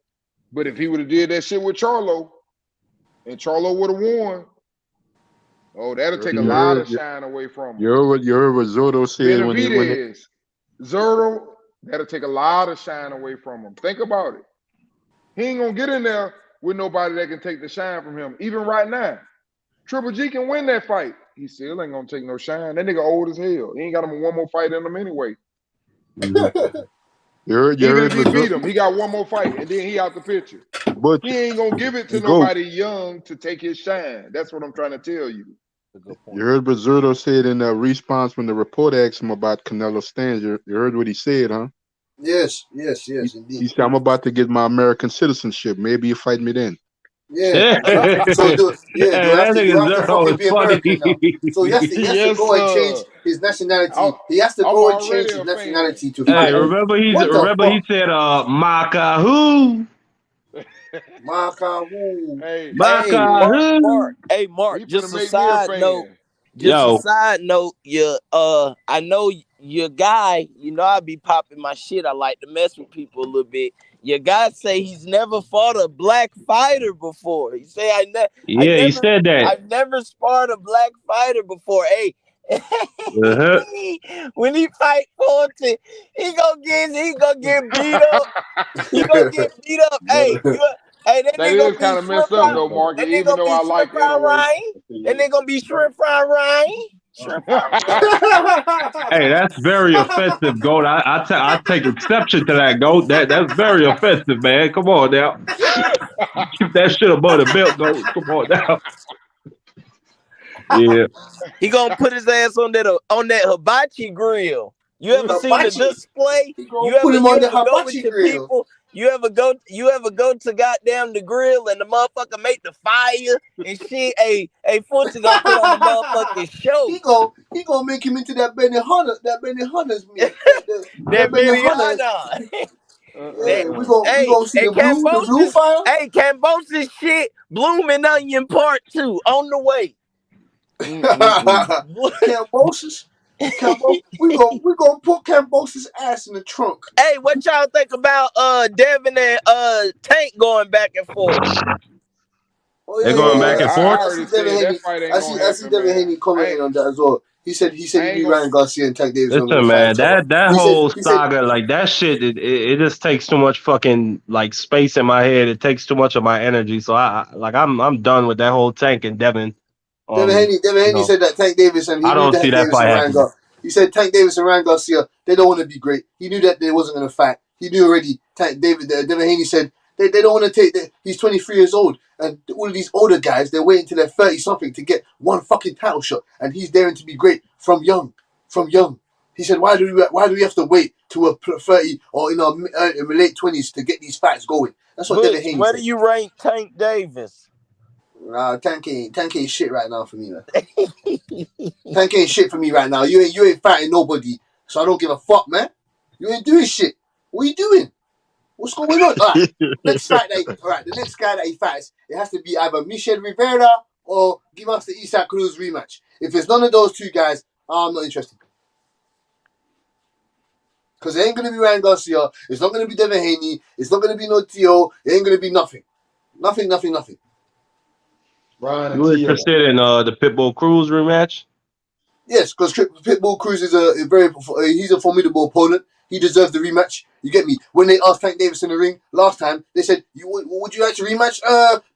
But if he would have did that shit with Charlo, and Charlo would have won, that'll take a lot of shine away from him. You heard what Zurdo said when he Zurdo, that'll take a lot of shine away from him. Think about it. He ain't gonna get in there with nobody that can take the shine from him. Even right now, Triple G can win that fight. He still ain't gonna take no shine. That nigga old as hell. He ain't got him one more fight in him anyway. Even if he beat him, he got one more fight, and then he out the picture. But he ain't gonna give it to nobody young to take his shine. That's what I'm trying to tell you. You heard what Zurdo said in the response when the reporter asked him about Canelo's stance. You heard what he said, huh? Yes, indeed. He said, I'm about to get my American citizenship. Maybe you fight me then. Yeah. Do I have to fucking be American now? So he has to go and change his nationality. He has to go and change his nationality to fight. Hey, remember he said Maka who? Maka who? Hey, Mark, just a side note. A side note, I know your guy, I be popping my shit. I like to mess with people a little bit. Your guy say he's never fought a black fighter before. He say he said that. I've never sparred a black fighter before. Hey, when he fight Fulton, he gonna get beat up. He gonna get beat up. Hey, that is kind of messed up though, Marky. Even though I like it, and they gonna be shrimp fry Ryan. Hey, that's very offensive, Goat. I take exception to that, Goat. That's very offensive, man. Come on now. Keep that shit above the belt, Goat. Come on now. Yeah. He gonna put his ass on that hibachi grill. You ever seen the display? You put him on the hibachi grill. People? You ever go to goddamn the grill and the motherfucker make the fire and shit? Hey, Fulton gonna put on the motherfucking show. He gonna make him into that Benihana's meat. That Benihana. We gonna see the blue fire. Hey, Cambosis shit, Blooming Onion Part 2 on the way. Cambosis. We gonna put Cambosis' ass in the trunk. Hey, what y'all think about Devin and Tank going back and forth? They're going back and forth. I see Devin Haney commenting on that as well. He said he beat Ryan Garcia and Tank Davis. Listen, man, that whole saga, like that shit, it just takes too much fucking like space in my head. It takes too much of my energy. So I'm done with that whole Tank and Devin. Devin Haney said that Tank Davis and I don't see that fight happening. He said Tank Davis and Ryan Garcia, they don't want to be great. He knew that they wasn't going to fight. He knew already. Devin Haney said they don't want to take that. He's 23 years old, and all of these older guys, they're waiting till they're 30 something to get one fucking title shot, and he's daring to be great from young. He said, why do we have to wait to a 30 or in our late 20s to get these fights going? That's what Devin Haney said. Where do you rank Tank Davis? Tank ain't shit right now for me, man. Tank ain't shit for me right now. You ain't fighting nobody, so I don't give a fuck, man. You ain't doing shit. What are you doing? What's going on? All right, next fight, the next guy that he fights, it has to be either Michel Rivera or give us the Isaac Cruz rematch. If it's none of those two guys, I'm not interested. Because it ain't going to be Ryan Garcia. It's not going to be Devin Haney. It's not going to be no Tio. It ain't going to be nothing. Nothing. Ryan You interested in the Pitbull Cruz rematch? Yes, because Pitbull Cruz is he's a formidable opponent. He deserves the rematch. You get me? When they asked Tank Davis in the ring last time, they said, would you like to rematch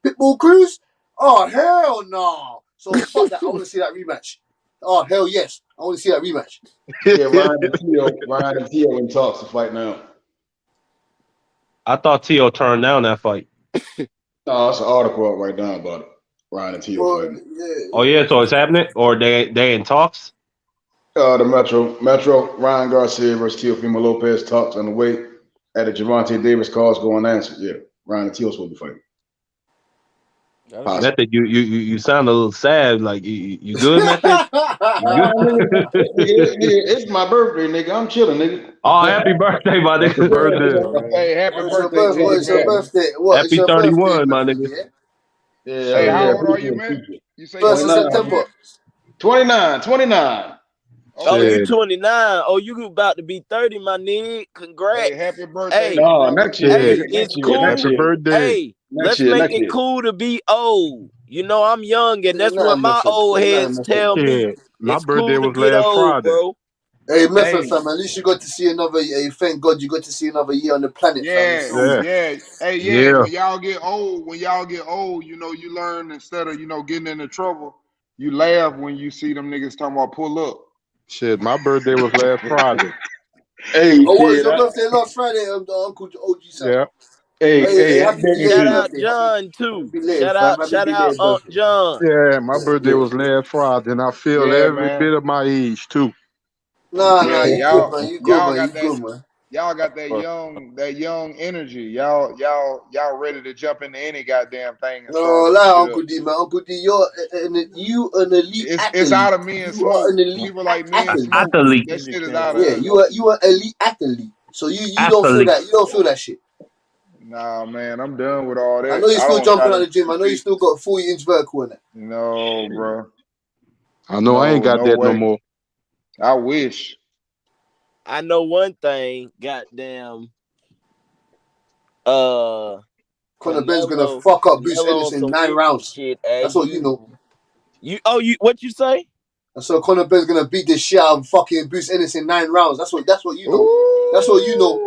Pitbull Cruz? Oh, hell no. So fuck that. I want to see that rematch. Oh, hell yes. I want to see that rematch. Yeah, Ryan and Tio in talks to fight now. I thought Tio turned down that fight. No, it's an article out right now about it. Ryan and Tio fighting. Oh yeah, so it's happening, or they in talks? The Metro, Ryan Garcia versus Teofimo Lopez talks on the way at the Gervonta Davis calls going unanswered. Yeah, Ryan and Tio supposed to be fighting. Method, you sound a little sad. Like you good, Method? It's my birthday, nigga. I'm chilling, nigga. Oh, happy birthday, my nigga! Birthday. Hey, happy birthday. It's your birthday. What? Happy 31, my nigga. Yeah. Hey, how old are you, man? You say 1st of September. 29. Oh, you 29. Oh, you about to be 30, my nigga. Congrats. Hey, happy birthday. Hey, no, next year. Hey, Next it's year, cool. next year. Birthday. Hey, let's make it cool to be old. You know, I'm young, and that's what my old heads tell me. My It's birthday cool to was get last old, Friday. bro. Hey, Method, fam, at least you got to see another. Thank God you got to see another year on the planet, fam. Yeah. Hey, when y'all get old, you know, you learn instead of, getting into trouble, you laugh when you see them niggas talking about pull up. Shit, my birthday was last Friday. Hey, what was your birthday last Friday, Uncle OG son? Yeah. Hey, happy Shout belated out birthday. John too. Belated, Shout out Aunt John. Yeah, my birthday was last Friday, and I feel every bit of my age too. Nah, you y'all, good, man. You y'all good, man. got You that. good, man. Y'all got that young energy. Y'all ready to jump into any goddamn thing and No, start some lie, shit Uncle up. D, man. Uncle D, you an elite athlete. It's out of me and You are Smoke. an elite People like me and athlete. Smoke. That shit is out of us. You are elite athlete. So you don't feel that. You don't feel that shit. Nah, man, I'm done with all that. I know you're still don't try jumping to out the gym. I know you still got a 40-inch vertical in it. No, bro. I know I ain't got that way. no more. I wish. I know one thing. Goddamn. Conor Ben's gonna fuck up Bruce Ennis in 9 rounds. Shit, That's what you know. What you say? So Conor Ben's gonna beat the shit out of fucking Bruce Ennis in 9 rounds. That's what you know. Ooh. That's what you know.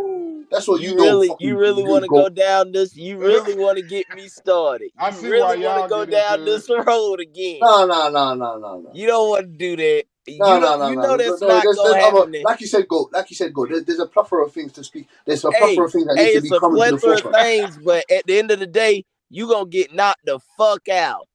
That's what you know. You really want to go down this? You really want to get me started? You I see really why want to go down this road again? No. You don't want to do that. No. That's not gonna happen. Like you said, go. There's a plethora of things to speak. There's a plethora of things that need to be coming to the forefront. It's a plethora of things, but at the end of the day, you gonna get knocked the fuck out.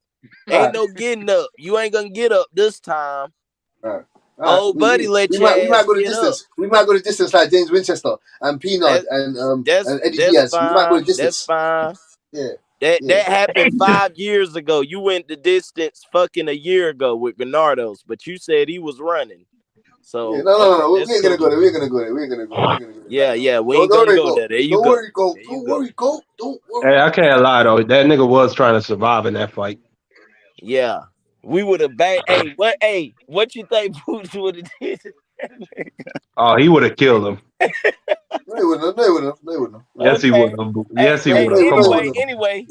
Right. Ain't no getting up. You ain't gonna get up this time. Right. Oh, buddy, we might go the distance. Up. We might go the distance like James Winchester and Peanut and Eddie Diaz. Fine. We might go the distance. That's fine. Yeah. That happened 5 years ago. You went the distance fucking a year ago with Bernardo's, but you said he was running. So no. We ain't gonna go there. We ain't gonna go there. Yeah. We ain't gonna go there. There you go. Don't worry, go. Don't worry. Hey, I can't lie though. That nigga was trying to survive in that fight. Yeah. We would have banged. What you think Boots would have did? Oh, he would have killed him. They wouldn't have. Yes, he would have. Yes, he would have. Come on. Anyway.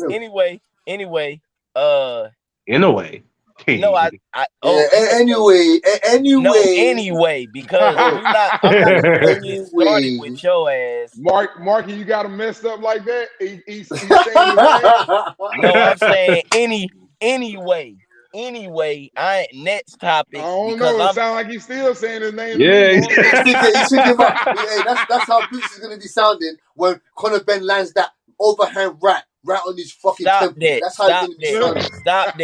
In a way. No, anyway, because I'm not gonna get started with your ass. Marky, you got him messed up like that? He's saying his name? No, I'm saying anyway. I ain't next topic. I don't know. It sounds like he's still saying his name. Yeah, he's thinking about. That's how Boots is gonna be sounding when Conor Ben lands that overhand right on his fucking temple. That's how he's gonna be sounding. Stop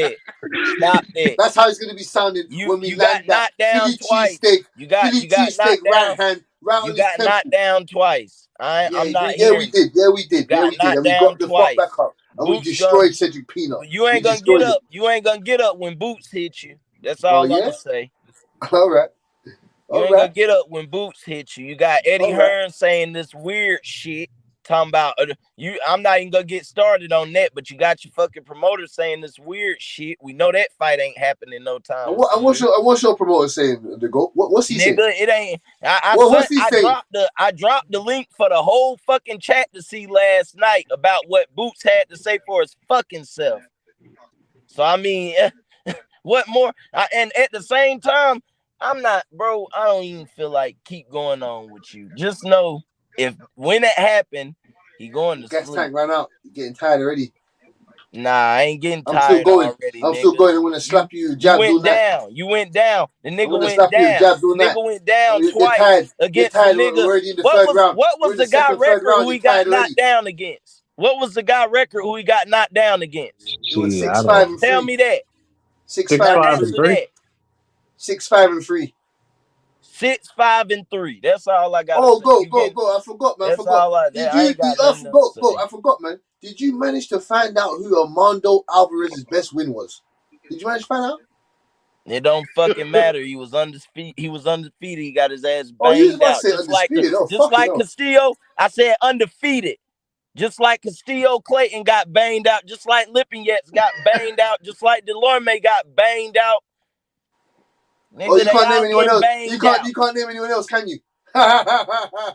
that. That's how he's gonna be sounding when we land that Philly cheesesteak. You got right hand right on his temple. Knocked down twice. I'm not we did. And we got the fuck back up. And we destroyed Cedric Peanut. You ain't gonna get up. You ain't gonna get up when Boots hit you. That's all I'm gonna say. All right. You ain't gonna get up when Boots hit you. You got Eddie Hearn saying this weird shit. Talking about you. I'm not even gonna get started on that, but you got your fucking promoter saying this weird shit. We know that fight ain't happening no time. And what's your promoter saying? The GOAT? What's he saying? Nigga, it ain't. I dropped the link for the whole fucking chat to see last night about what Boots had to say for his fucking self. So I mean, what more? And at the same time, I'm not, bro. I don't even feel like keep going on with you. Just know. If when it happened, he going to Gas sleep. tank right now. You getting tired already? Nah, I ain't getting tired. I'm still going. Already. I'm still going. I'm gonna slap you. Jab you went down. night. You went down. The nigga went slap down. You, jab the nigga night. went down You're twice tired. against tired. the nigga. We're already in the third round. What was the guy record who he got knocked down against? What was the guy record who he got knocked down against? It was 6-5 and 3. Tell me that. 6-5 and 3. 6-5 and 3. 6-5 and 3. That's all I got. Go. I forgot, man. That's all I forgot, man. Did you manage to find out who Armando Alvarez's best win was? Did you manage to find out? It don't fucking matter. He was undefeated. He got his ass banged out. Just like Castillo, I said undefeated. Just like Castillo Clayton got banged out. Just like Lipinets got banged out. Just like Delorme got banged out. Nigga, you can't name anyone else. You can't name anyone else, can you? You can't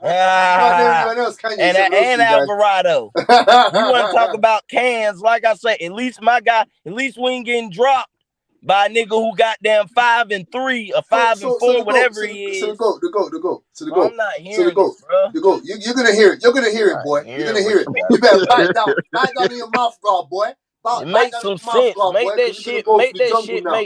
name anyone else, can you? And Alvarado. You want to talk about cans? Like I say, at least my guy. At least we ain't getting dropped by a nigga who got damn 5 and 3 or 5 and 4, whatever he is. So the GOAT. I'm not hearing it, bro. The GOAT. You're gonna hear it. You're gonna hear it, boy. You're gonna hear it. You better bite down. Bite down in your mouth guard, boy. It makes some sense. Make that shit make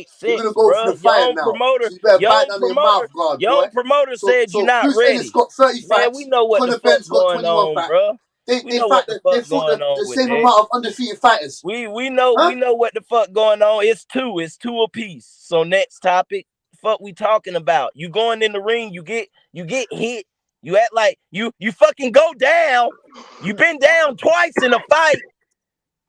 sense, You're gonna go for the fight now. Promoter, you better bite down your mouth guard, your own promoter said you're not ready. Ennis got 30 fights. Man, we know what the fuck's going on, bro. They fought the same amount of undefeated fighters. We know what the fuck going on. It's two apiece. So next topic, fuck we talking about. You going in the ring, you get hit. You act like you fucking go down. You been down twice in a fight.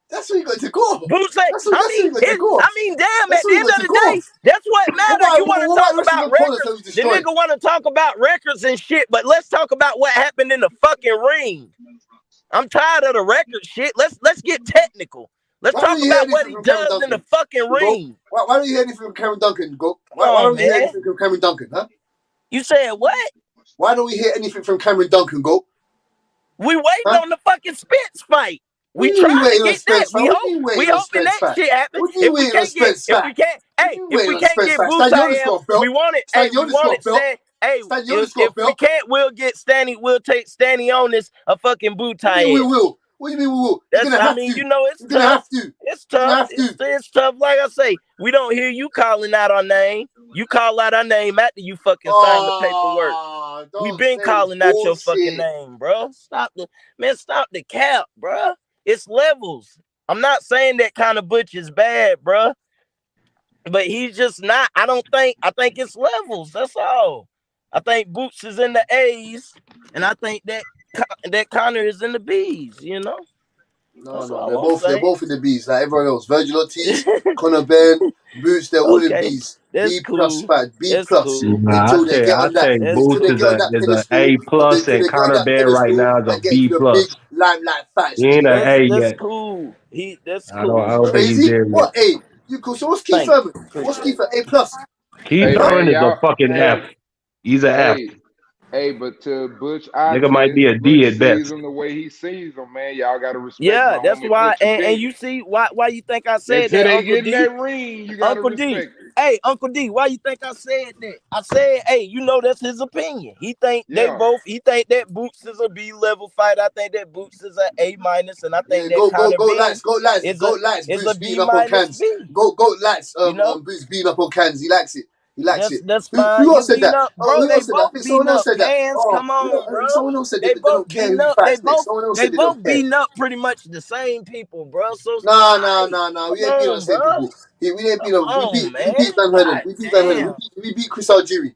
That's what you got to go. Boots say, I mean, damn, at the end of the day, that's what matters. You want to talk about records. The nigga want to talk about records and shit, but let's talk about what happened in the fucking ring. I'm tired of the record shit. Let's get technical. Let's talk about what he does in the fucking ring. Why don't you hear anything from Cameron Duncan, Go? Why don't you hear anything from Cameron Duncan, huh? You said what? Why don't we hear anything from Cameron Duncan, Go? We waiting on the fucking Spence fight. We trying to get that. We hoping that shit happens. If we can't get Boots, we want it. Hey, we want it. Hey, if we can't, we'll get Stanny. We'll take Stanny on this a fucking boot tie. We will. What do you mean we will? You know, it's tough. It's tough. It's tough. Like I say, we don't hear you calling out our name. You call out our name after you fucking sign the paperwork. We been calling out your fucking name, bro. Stop the cap, bro. It's levels. I'm not saying that kind of Butch is bad, bro. But he's just not. I think it's levels. That's all. I think Boots is in the A's, and I think that Connor is in the B's, you know? No, they're both in the B's, like everyone else. Virgil Ortiz, Conor Ben, Boots, they're all in B's. B plus, B plus. Until they get on that. Boots is an A plus, and Conor Ben right now is a B plus. Limelight fights. He ain't an A yet. That's cool. That's cool. I don't think he's there yet. What A? So what's Keith Thurman? What's Keith for A plus? Keith Thurman is a fucking F. He's an F. Hey, but to Butch, nigga might be a D at best. Sees him the way he sees him, man. Y'all gotta respect. Yeah, that's why. And you see why you think I said until that? They Uncle get D? in that ring, you gotta Uncle respect. Hey, Uncle D, why you think I said that? I said, hey, you know that's his opinion. He think they both. He think that Boots is a B level fight. I think that Boots is an A minus, and I think that go lights, is a B minus. Go lights. Boots beating up on cans. He likes it. He likes it. That's fine. Who else said that? Bro, they both beating up cans. Come on, bro. Someone else said they both beating up. They both beating up pretty much the same people, bro. So no. We ain't beating up the same people. We ain't beating up. We beat Van Herden. We beat Chris Algieri.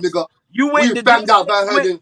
nigga. You went We to banged do out Van went, Herden.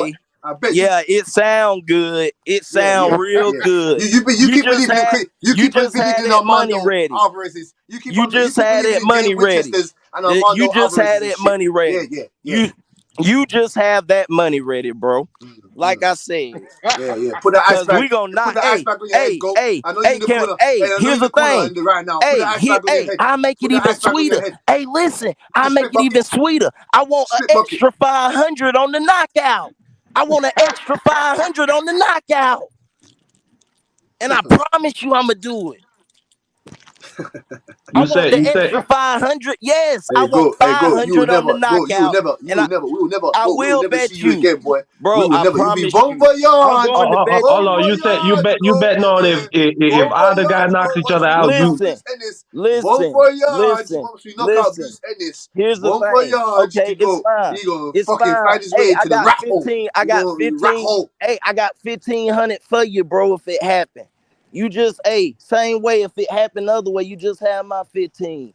Okay. I bet yeah, it sound good. It sound real good. You keep just believing had, you keep just had believing in that money Armando ready. Alvarez's. You keep just had believing that in money Gabe ready. Winchester's and Armando You just had Alvarez's that shit. money ready. Yeah. You just have that money ready, bro. Like I said. Yeah. Put that ice Cause pack. we gonna knock. Put that ice pack on your head, go. I know you're in the corner. I know you're in the corner right now. Put that ice pack on your head. I make it even sweeter. Hey, listen, I make it even sweeter. I want an extra 500 on the knockout. I want an extra 500 on the knockout. And I promise you I'ma do it. I want the extra 500. Yes, I want Hey, go. You will 500 on the never, go. You will knockout. never, you will never, we will never, I go. We will will never bet see you you, again, boy. We bro. will I never. You'll be promise bon you. I'm voyage. going to bet Hold you. on, you bet on if Bon either guy voyage, knocks bro. each Once other we knock out, out you Listen, Bruce Ennis, bon listen, voyage. listen, Once we knock out listen. Bruce Ennis, Here's the bon thing. voyage. Okay, it's fine. He gonna It's fucking fine. find his Hey, way into the rat hole. I He got gonna be rat 15. hole. Hey, I got 1,500 for you, bro, if it happened. You just, same way. If it happened the other way, you just have my 15.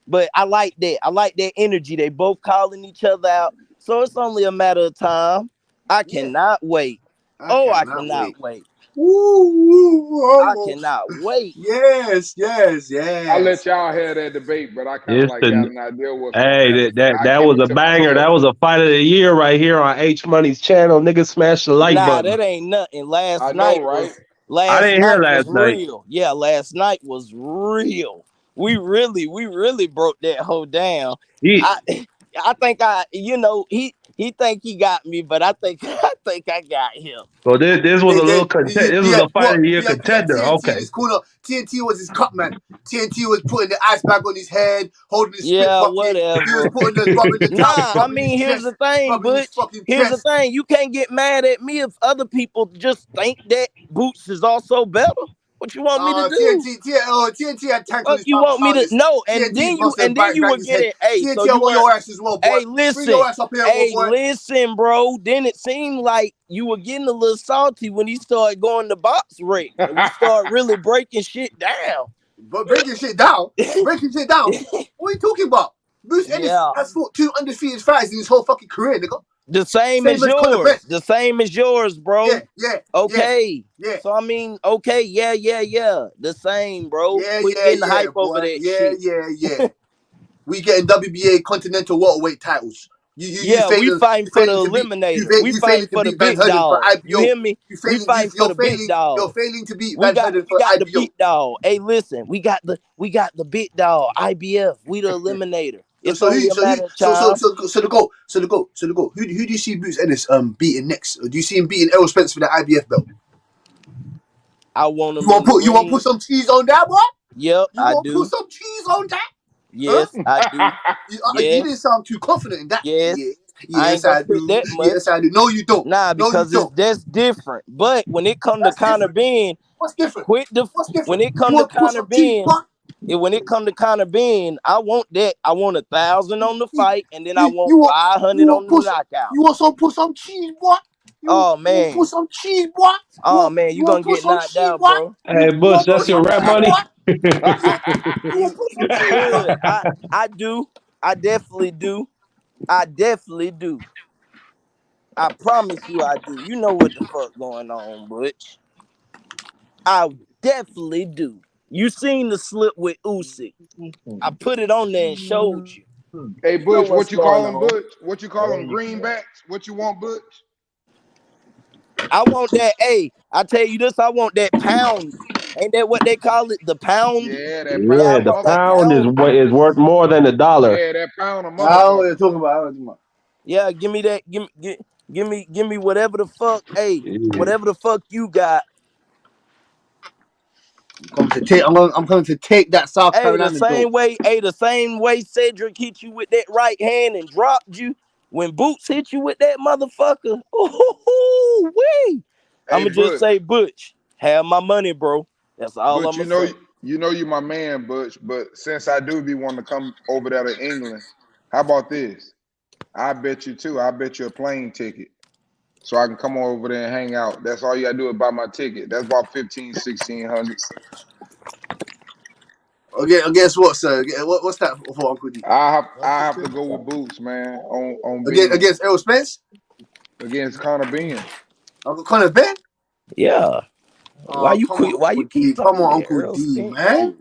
But I like that. I like that energy. They both calling each other out. So it's only a matter of time. I cannot wait. I cannot wait. I cannot wait. Yes. I let y'all have that debate, but I kind of it's like got the an idea what's gonna hey happen. I that keep was it a to banger. myself. That was a fight of the year right here on H Money's channel. Niggas smash the like Nah, button. that ain't nothing. I know, right? I Last didn't hear night was last night. real. Yeah, last night was real. We really broke that hoe down. I I think he think he got me, but I think I got him. So this was a little this was a fight of the year He had contender. TNT in Okay. his corner. TNT was his cut man. TNT was putting the ice bag on his head, holding his spit Yeah, bucket. He was whatever. putting the rubbing the towel, Nah, I rubbing his mean, here's chest, the thing, rubbing his Butch. fucking Here's the chest. thing. You can't get mad at me if other people just think that Boots is also better. What you want me to do? TNT had tank on Fuck his you power want me to harness. no, TNT busted and bang were his head. getting so TNT, I you want were your ass as well, boy. Bring your ass up here, boy. listen, bro. Then it seemed like you were getting a little salty when he started going to box rate. And we started really breaking shit down. But breaking shit down? Breaking shit down? What are you talking about? Bruce Ennis has fought 2 undefeated fights in his whole fucking career, nigga. The same as Conor yours. Benn. The same as yours, bro. Yeah. Okay. Yeah. So I mean, okay, yeah. The same, bro. Yeah, Quit getting hype boy. over that shit. Yeah. We getting WBA Continental welterweight titles. You we failing, fighting for the to beat eliminator. We failing fighting to for the beat Van big Herden for dog. IBO. You hear me? We fighting for the big dog. You're failing to beat We Van got Herden for the IBO. big dog. Hey, listen, we got the big dog, IBF. We the eliminator. It's only a matter of time. So the goal. Who do you see Bruce Ennis beating next? Or do you see him beating Errol Spence for the IBF belt? I want him. You want to put some cheese on that, boy? Yep, I do. Put some cheese on that? Yes, I do. You didn't sound too confident in that. Yes. Yes, I do. That much. Yes, I do. No, you don't. Nah, because that's different. But when it comes to Conor Benn, what's different? When it comes to Conor Benn, I want that. I want 1,000 on the fight, and then I want 500 on the knockout. You want some put some cheese, boy? Man. Put some cheese, boy? Oh man, you gonna get knocked out, bro. Hey Bush, that's your rap money. Good. I do. I definitely do. I promise you I do. You know what the fuck going on, Butch. I definitely do. You seen the slip with Usyk. I put it on there and showed you. Hey Butch, what you call him, Butch? What you call him, greenbacks? What you want, Butch? I want that. Hey, I tell you this. I want that pound. Ain't that what they call it? The pound. Yeah, that pound. Yeah, the pound is worth more than $1. Yeah, that pound of motherfucker. You're talking about. Yeah, give me that. Give me whatever the fuck. Hey, whatever the fuck you got. I'm coming to take that South Carolina. The same way Cedric hit you with that right hand and dropped you. When Boots hit you with that motherfucker, I'ma just say, Butch, have my money, bro. That's all Butch, I'ma say. You know you my man, Butch, but since I do be wanting to come over there to England, how about this? I bet you too. I bet you a plane ticket so I can come over there and hang out. That's all you gotta do is buy my ticket. That's about $1,500-$1,600. Okay, guess what, sir? What's that for Uncle D? I have to go with Boots, man. On against Errol Spence? Against Conor Benn. Uncle Conor Benn? Yeah. Why you keep come on, Uncle D, man?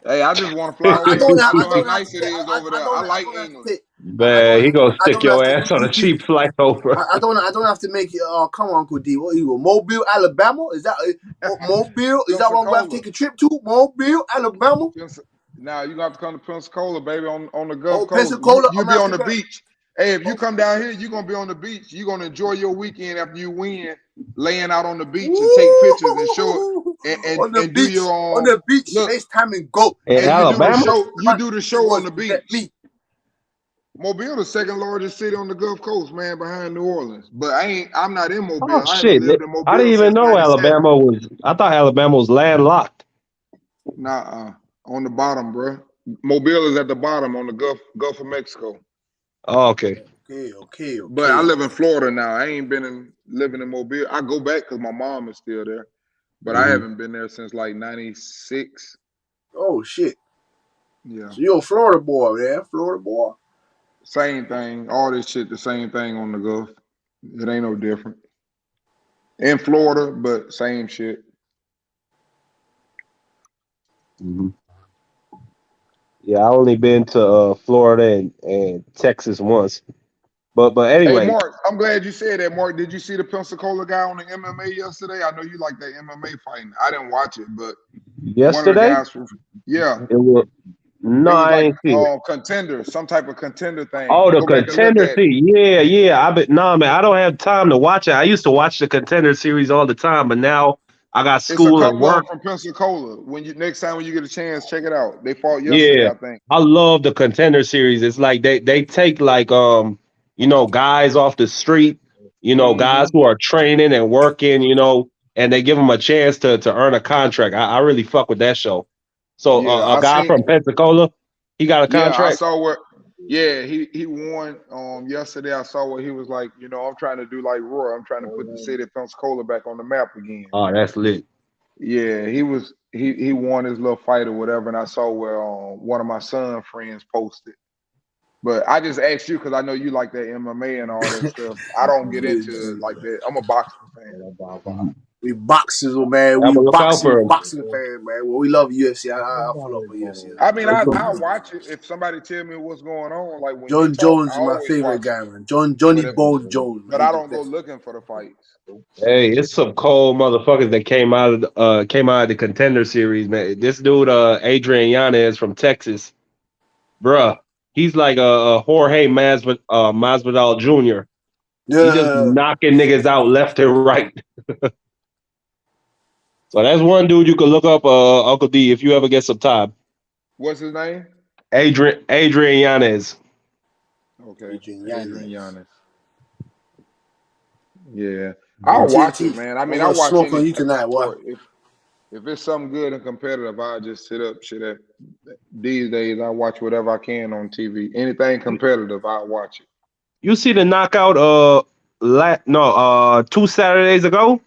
Hey, I just want to fly over there. I know how nice it is over there. I like England. Man, he gonna stick your ass on a cheap flight over. I don't have to make it. Oh, come on, Uncle D. What are you? Mobile, Alabama? Is that Mobile? Is that what we have to take a trip to? Mobile, Alabama? Now you got to come to Pensacola, baby, on the Gulf Coast. Pensacola, you be on the beach. Hey, if you come down here, you're gonna be on the beach. You're gonna enjoy your weekend after you win, laying out on the beach and take pictures and show on the beach, on the beach, FaceTime and go. In And Alabama? You do the show on the beach. Mobile, the second largest city on the Gulf Coast, man, behind New Orleans. But I'm not in Mobile. Oh I shit! haven't lived in Mobile I didn't even since know 97. Alabama was. I thought Alabama was landlocked. Nah, on the bottom, bro. Mobile is at the bottom on the Gulf of Mexico. Oh, okay. Okay. But I live in Florida now. I ain't been living in Mobile. I go back because my mom is still there. But I haven't been there since like 96. Oh shit. Yeah. So you're a Florida boy, man. Florida boy. Same thing. All this shit, the same thing on the Gulf. It ain't no different. In Florida, but same shit. Mm-hmm. Yeah, I only been to Florida and Texas once. But anyway. Hey, Mark, I'm glad you said that, Mark. Did you see the Pensacola guy on the MMA yesterday? I know you like that MMA fighting. I didn't watch it, but yesterday? One of the guys It was I ain't see it. Contender, some type of contender thing. Oh, the Contender series. Yeah. Man, I don't have time to watch it. I used to watch the Contender series all the time, but now I got school and work. From Pensacola. Next time when you get a chance, check it out. They fought yesterday, I think. I love the Contender series. It's like they take like guys off the street, guys who are training and working, and they give them a chance to earn a contract. I really fuck with that show. So a guy from Pensacola, he got a contract. Yeah, I saw where. Yeah, he won yesterday. I saw what he was like. I'm trying to do like Roy. I'm trying to put the city of Pensacola back on the map again. Oh, that's lit. Yeah, he won his little fight or whatever, and I saw where one of my son friends posted. But I just asked you because I know you like that MMA and all that stuff. I don't get into it like that. I'm a boxing fan. We boxers, man. We boxing fan, man. Well, we love UFC. I follow up with UFC. I mean, I'll watch it if somebody tell me what's going on. Like when John Jones is my favorite guy, man. Johnny Bone Jones. But I don't go looking for the fights. Hey, it's some cold motherfuckers that came out of the Contender series, man. This dude, Adrian Yanez from Texas, bruh. He's like a Jorge Masvidal Jr. Yeah. He just knocking niggas out left and right. So that's one dude you could look up, Uncle D, if you ever get some time. What's his name? Adrian Yanez. Okay. Adrian Yanez. Yeah. I'll watch it, man. I mean, I'll watch it on you tonight. If it's something good and competitive, I'll just sit up. These days, I watch whatever I can on TV. Anything competitive, I'll watch it. You see the knockout 2 Saturdays ago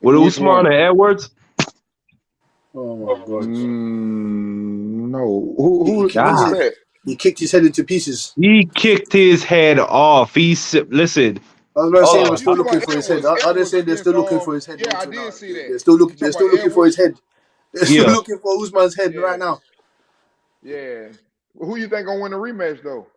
with Usman and Edwards? Oh my God! No. Who that? He kicked his head into pieces. He kicked his head off. Listen. I was about to say we're still looking for his head. Others say they're still looking for his head. Yeah, I did see that. They're still looking for his head. They're still looking for Usman's head right now. Yeah. Who you think gonna win the rematch though?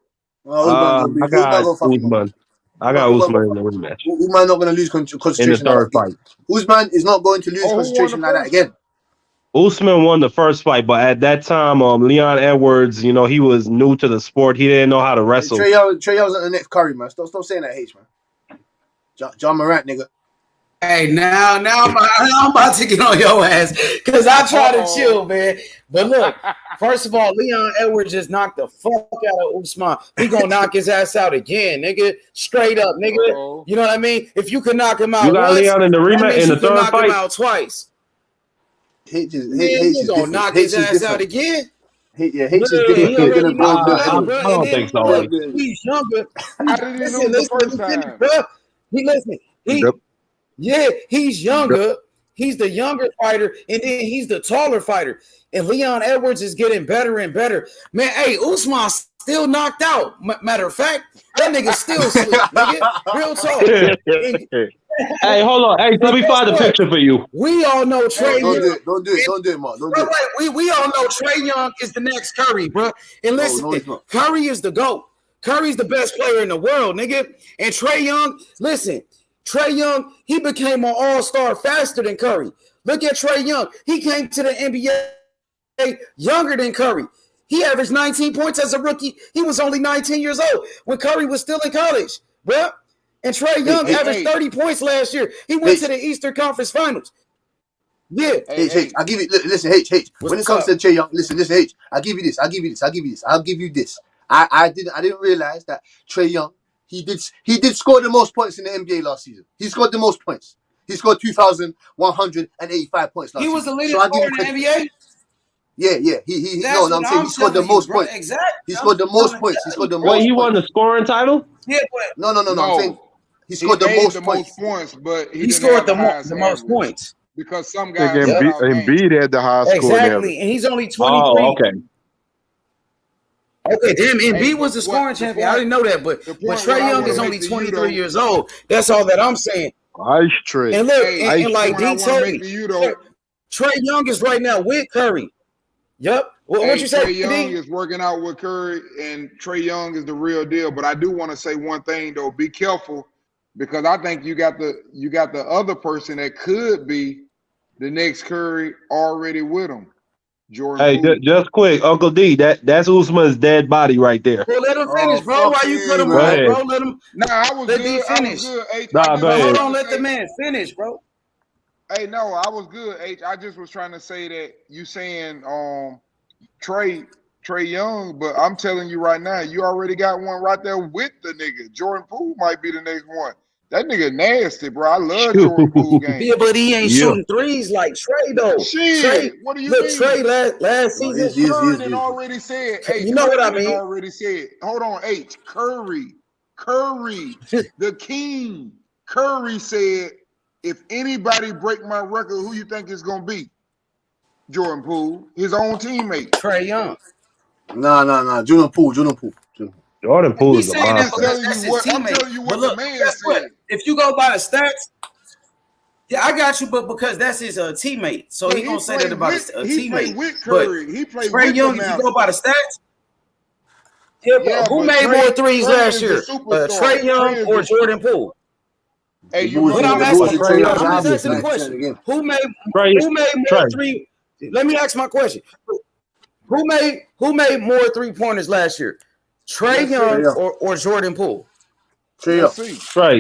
I got Usman. I got Usman in the rematch. Usman not gonna lose concentration in the third fight. Usman is not going to lose concentration like that again. Usman won the first fight, but at that time, Leon Edwards, he was new to the sport. He didn't know how to wrestle. Trey Young's at the next Curry, man. Stop saying that H, man. John Morant, nigga. Hey, now I'm about to get on your ass because I try to chill, man. But look, first of all, Leon Edwards just knocked the fuck out of Usman. He gonna knock his ass out again, nigga. Straight up, nigga. You know what I mean? If you can knock him out, you got once, Leon in the rematch in the third knock fight. him out twice. H gonna knock his ass out again. H is different. I don't think so. He's younger. How did he lose the first time? He's younger. He's the younger fighter, and then he's the taller fighter. And Leon Edwards is getting better and better. Man, hey, Usman still knocked out. Matter of fact, that nigga still sleep, nigga. Real talk. Hey, hold on. Hey, let me find a picture for you. We all know Trey Young. Don't do it, Mark. Don't do it. We all know Trey Young is the next Curry, bro. And listen, Curry is the GOAT. Curry's the best player in the world, nigga. And Trey Young, listen, Trey Young, he became an all-star faster than Curry. Look at Trey Young. He came to the NBA younger than Curry. He averaged 19 points as a rookie. He was only 19 years old when Curry was still in college, bro. And Trey Young averaged 30 points last year. He went to the Eastern Conference Finals. Yeah. H. I give you. Listen, H. When it comes to Trae Young, listen, H. I give you this. I'll give you this. I didn't realize that Trae Young, he did score the most points in the NBA last season. He scored the most points. He scored 2,185 points last season. He was the leading scorer in the NBA. Yeah. He no, I'm saying he scored the most points. Exactly. He scored the most points. He scored the most points. He won the scoring title? Yeah, but no. I'm saying he scored the most points. But he scored the most points. Because some guys Embiid had the highest score. Exactly, and he's only 23. Oh, okay. Okay, damn, Embiid was the scoring champion. I didn't know that, but Trae Young is only 23 years old. That's all that I'm saying. Ice Trae. And look, and like D told me, Trae Young is right now with Curry. Yep. What you say? Trae Young is working out with Curry, and Trae Young is the real deal. But I do want to say one thing though: be careful, because I think you got the other person that could be the next Curry already with him. Jordan. Hey, just quick, Uncle D. That's Usman's dead body right there. Well, let him finish, bro. Why you put him on, bro? Let him. Nah, I was let good. Finish. I was good, H. Nah, go ahead. Hold on, let the man finish, bro. Hey, no, I was good, H. I just was trying to say that you saying Trae Young, but I'm telling you right now, you already got one right there with the nigga. Jordan Poole might be the next one. That nigga nasty, bro. I love Jordan Poole game. Yeah, but he ain't shooting threes like Trae though. Shit, what do you mean? Trae last season, Curry already said. Hey, you know what I mean? Already said. Hold on, H. Curry, the king. Curry said, if anybody break my record, who you think it's gonna be? Jordan Poole, his own teammate. Trae Young. Nah. Jordan Poole. Jordan Poole is a monster. I'm telling you what the man said. If you go by the stats, yeah, I got you, but because that's his teammate, so he gonna say that about his teammate. He played with Curry. He played Trae with Young. If you go by the stats, who made more threes last year? Trae Young or Jordan Poole? Hey, I'm asking the question. Who made more three? Let me ask my question. Who made more 3-pointers last year? Trae Young or Jordan Poole? Trae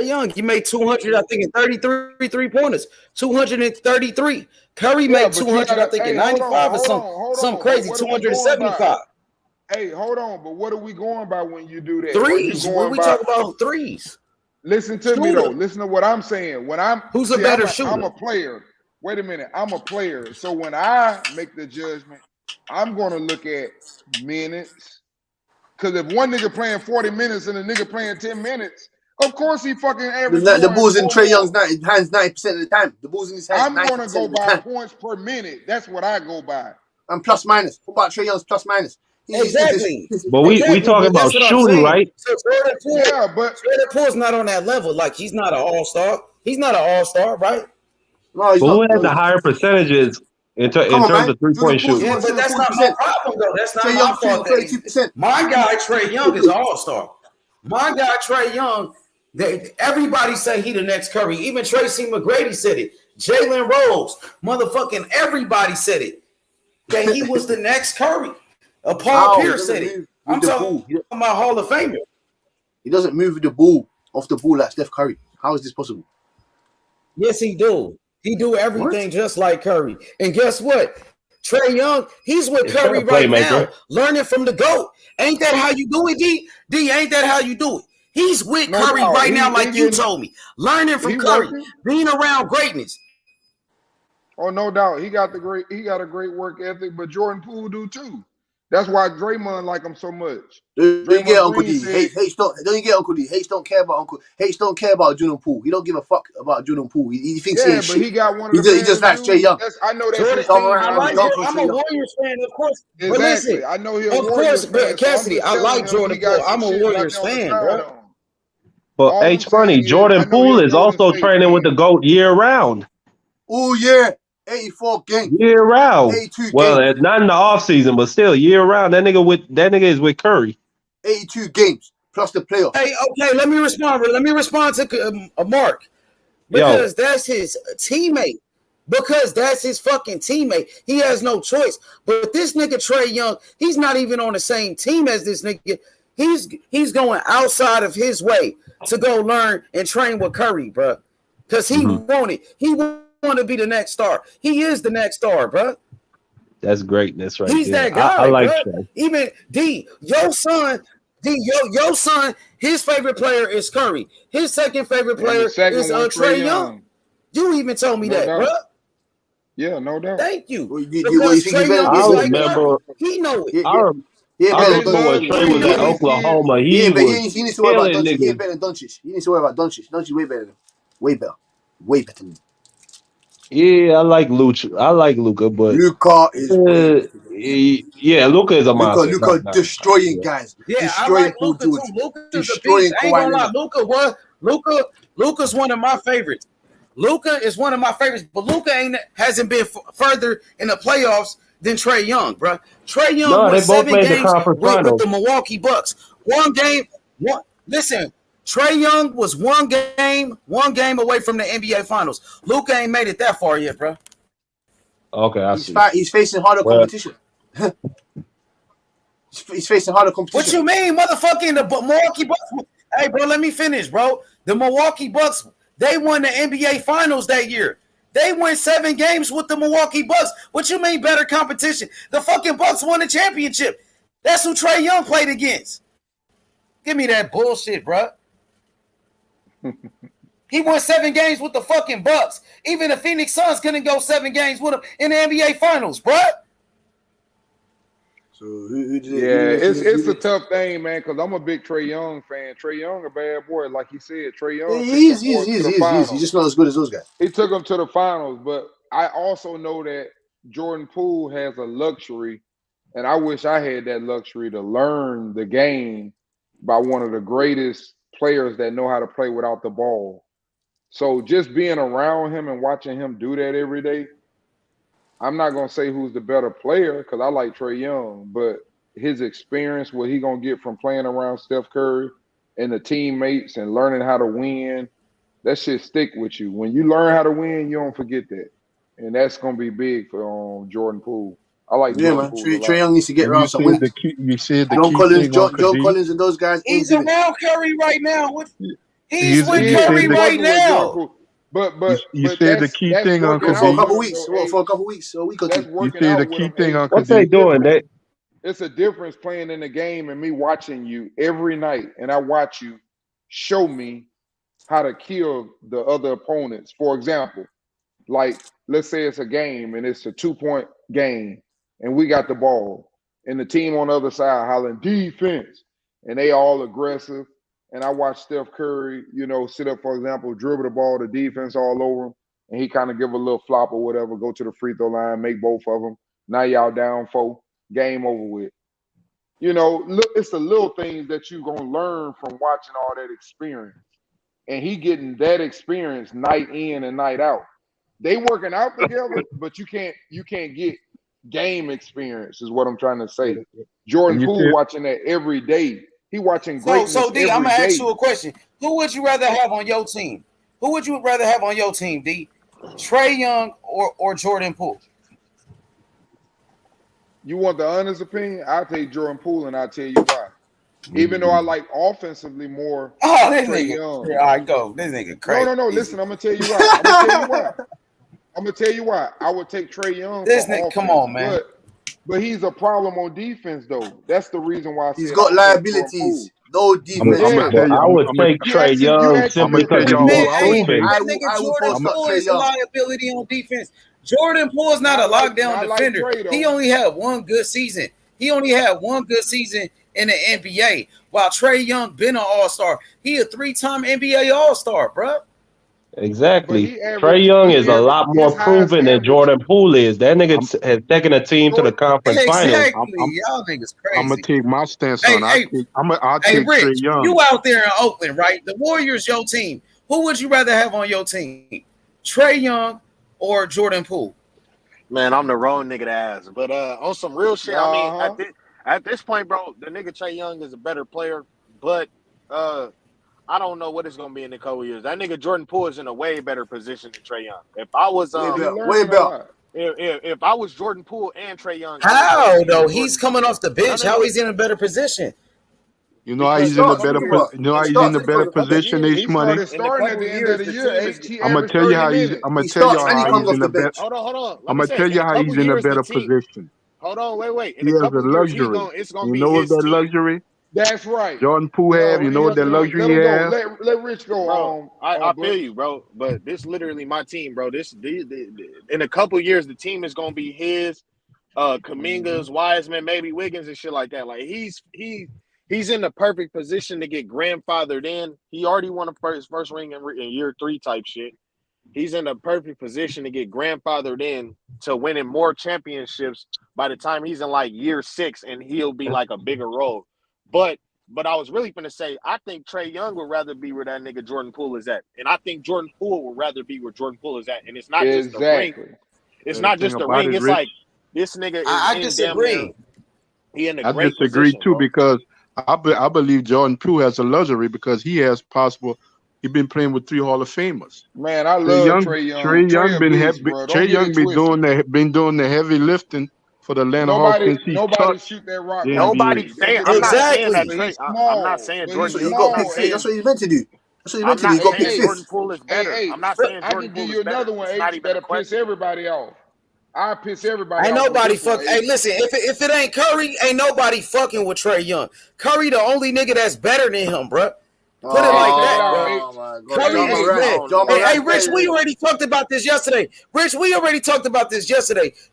Young, he made 200, I think, and 33 3-pointers. 233. Curry made 200, I think, and 95 or some crazy 275. Hey, hold on, but what are we going by when you do that? Threes. When we talk about threes. Listen to me though. Listen to what I'm saying. Who's a better shooter? I'm a player. Wait a minute. I'm a player. So when I make the judgment, I'm going to look at minutes. Because if one nigga playing 40 minutes and a nigga playing 10 minutes, of course he fucking average. The ball's in Trae Young's hands 90% of the time. The ball's in his hands. I'm going to go by points per minute. That's what I go by. And plus minus. What about Trae Young's plus minus? Exactly. But we talking about shooting, right? So Jordan Poole's not on that level. Like, he's not an all-star. He's not an all-star, right? No, but who has the higher percentages in terms of 3-point shooting? Yeah, but that's not my problem, though. That's not my fault. My guy, Trae Young, is an all-star. My guy, Trae Young, everybody say he the next Curry. Even Tracy McGrady said it. Jalen Rose, motherfucking everybody said it. That he was the next Curry. Paul Pierce said it. I'm talking about Hall of Famer. He doesn't move the ball off the ball like Steph Curry. How is this possible? Yes, he do. He do everything just like Curry. And guess what? Trae Young, he's with Curry right now, learning from the GOAT. Ain't that how you do it, D? D, ain't that how you do it? He's with Curry right now, like you told me. Learning from Curry, being around greatness. Oh, no doubt. He got a great work ethic, but Jordan Poole do too. That's why Draymond like him so much. Don't you get Uncle D? Don't you get Uncle D? H don't care about Uncle. H don't care about Jordan Poole. He don't give a fuck about Jordan Poole. He thinks he ain't shit. He got one of the he just likes Trae Young. I know that's I'm a Warriors fan, of course. Exactly. But listen, I know he's of course, but Cassidy, I like Jordan Poole. I'm a Warriors fan, bro. But H funny, Jordan Poole is also training with the GOAT year round. Oh yeah. 84 games. Year round. 82 well, games. Not in the off season, but still year round. That nigga is with Curry. 82 games plus the playoffs. Hey, okay, let me respond to Mark. Because that's his teammate. Because that's his fucking teammate. He has no choice. But this nigga Trae Young, he's not even on the same team as this nigga. He's going outside of his way to go learn and train with Curry, bro. Because he wanted. He want to be the next star. He is the next star, bro. That's greatness, right? He's there. that guy, I like bro. Trey. Even your son, your son. His favorite player is Curry. His second favorite player is Trae Young. You even told me that, bro. Yeah, no doubt. Thank you. Because Trae Young is like Curry. He know it. I remember when Trey was at Oklahoma. He was needs to worry about killing Doncic. He ain't niggas. better than Doncic. He needs to worry about Doncic. Doncic way better than him. Way better. Way better than him. Yeah, I like Luka, but Luka is way better. yeah, Luka is a monster. Luka destroying guys. Yeah, destroying I like Paul Luka George. too. Luka's a Destroying beast. I ain't gonna Kawhi lie. Luka's one of my favorites. Luka is one of my favorites, but Luka hasn't been further in the playoffs than Trae Young, bro. Trae Young won 7 games with the Milwaukee Bucks. Listen, Trae Young was one game away from the NBA Finals. Luka ain't made it that far yet, bro. Okay, I see. He's facing harder competition. He's facing harder competition. What you mean, motherfucking the Milwaukee Bucks? Hey, bro, let me finish, bro. The Milwaukee Bucks, they won the NBA Finals that year. They won 7 games with the Milwaukee Bucks. What you mean better competition? The fucking Bucks won the championship. That's who Trae Young played against. Give me that bullshit, bro. He won 7 games with the fucking Bucks. Even the Phoenix Suns couldn't go 7 games with him in the NBA Finals, bro. So it's a tough thing, man, because I'm a big Trae Young fan. Trae Young a bad boy, like he said. Trae Young, he is. He's just not as good as those guys. He took him to the finals, but I also know that Jordan Poole has a luxury, and I wish I had that luxury to learn the game by one of the greatest players that know how to play without the ball. So just being around him and watching him do that every day, I'm not going to say who's the better player because I like Trae Young, but his experience, what he going to get from playing around Steph Curry and the teammates and learning how to win, that shit stick with you. When you learn how to win, you don't forget that. And that's going to be big for Jordan Poole. I like Jordan Poole. Trae Young needs to get around some wins. You said the John key Collins, thing John Collins and those guys. He's around Curry right now. He's with Curry right now. But you said the key thing, Uncle for a couple weeks. For a couple weeks, a week or two. You said the key thing, Uncle. What's they doing? It's a difference playing in the game and me watching you every night, and I watch you show me how to kill the other opponents. For example, like let's say it's a game and it's a 2-point game, and we got the ball, and the team on the other side hollering defense, and they all aggressive. And I watch Steph Curry, sit up, for example, dribble the ball to defense all over him, and he kind of give a little flop or whatever, go to the free throw line, make both of them. Now y'all down 4, game over with. Look, it's the little things that you're going to learn from watching all that experience. And he getting that experience night in and night out. They working out together, but you can't get game experience is what I'm trying to say. Jordan Poole watching that every day. He watching greatness So D, every I'm gonna day. ask you a question. Who would you rather have on your team? Who would you rather have on your team, D? Trae Young or Jordan Poole? You want the honest opinion? I'll take Jordan Poole, and I'll tell you why. Even though I like offensively more this Trae nigga. Young. Here I go. This nigga crazy. No. Listen, I'm gonna tell you why. I'm gonna tell you why. I would take Trae Young. This for nigga, offense, come on, man. But he's a problem on defense, though. That's the reason why he's got liabilities. No defense. I would take Trae Young simply because he's more proven. That nigga Jordan Poole is a liability on defense. Jordan Poole is not a lockdown defender. He only had one good season. He only had one good season in the NBA. While Trae Young been an all-star. He a 3-time NBA all-star, bro. Exactly. Trae Young is a lot more proven than Jordan Poole is. That nigga has taken a team to the conference finals. Y'all niggas crazy. I'm gonna take my stance on. I'll take Rich, Trae Young. You out there in Oakland, right? The Warriors, your team. Who would you rather have on your team? Trae Young or Jordan Poole? Man, I'm the wrong nigga to ask. But on some real shit, I mean, at this point, bro, the nigga Trae Young is a better player, but I don't know what it's gonna be in the couple years. That nigga Jordan Poole is in a way better position than Trae Young. If I was way better. If I was Jordan Poole and Trae Young, how though? He's coming off the bench. How he's in a better position? You know how he's in a better. You know how he's in a better position. H Money. In a couple of years, the team is. I'm gonna tell you how he's. I'm gonna tell you how he's in a better. Hold on. I'm gonna tell you how he's in a better position. Hold on, wait. In He a has a couple of years, luxury. it's gonna You be know what his that team. luxury? That's right. Jordan Poole have. You know what that luxury he has? Let Rich go bro, on. I feel you, bro. But this literally my team, bro. In a couple of years, the team is gonna be his. Kaminga's, Wiseman, maybe Wiggins and shit like that. Like he's in the perfect position to get grandfathered in. He already won his first ring in year 3 type shit. He's in the perfect position to get grandfathered in to winning more championships by the time he's in like year 6, and he'll be like a bigger role. But I was really gonna say, I think Trae Young would rather be where that nigga Jordan Poole is at, and I think Jordan Poole would rather be where Jordan Poole is at. And it's not just the ring. It's not just the ring. It's like this nigga is I disagree. He in a I great disagree position, too, bro. because I believe Jordan Poole has a luxury because he has possible. He's been playing with 3 Hall of Famers. Man, I love Trae Young. Trae Young been doing the heavy lifting for the Atlanta Hawks since he touched. Shoot that rock. Nobody's saying. I'm not saying that Trae. I'm not saying Jordan. You got pick 5. That's what he's meant to do. That's what he's meant to do. You got pick 5. Jordan Poole is better. I'm not saying I can give you another one, H, that'll piss everybody off. I piss everybody ain't off. Nobody fuck. Hey, listen, if it ain't Curry, ain't nobody fucking with Trae Young. Curry the only nigga that's better than him, bro. Put it like that, bro. Curry is bad. Hey, Rich, we already talked about this yesterday.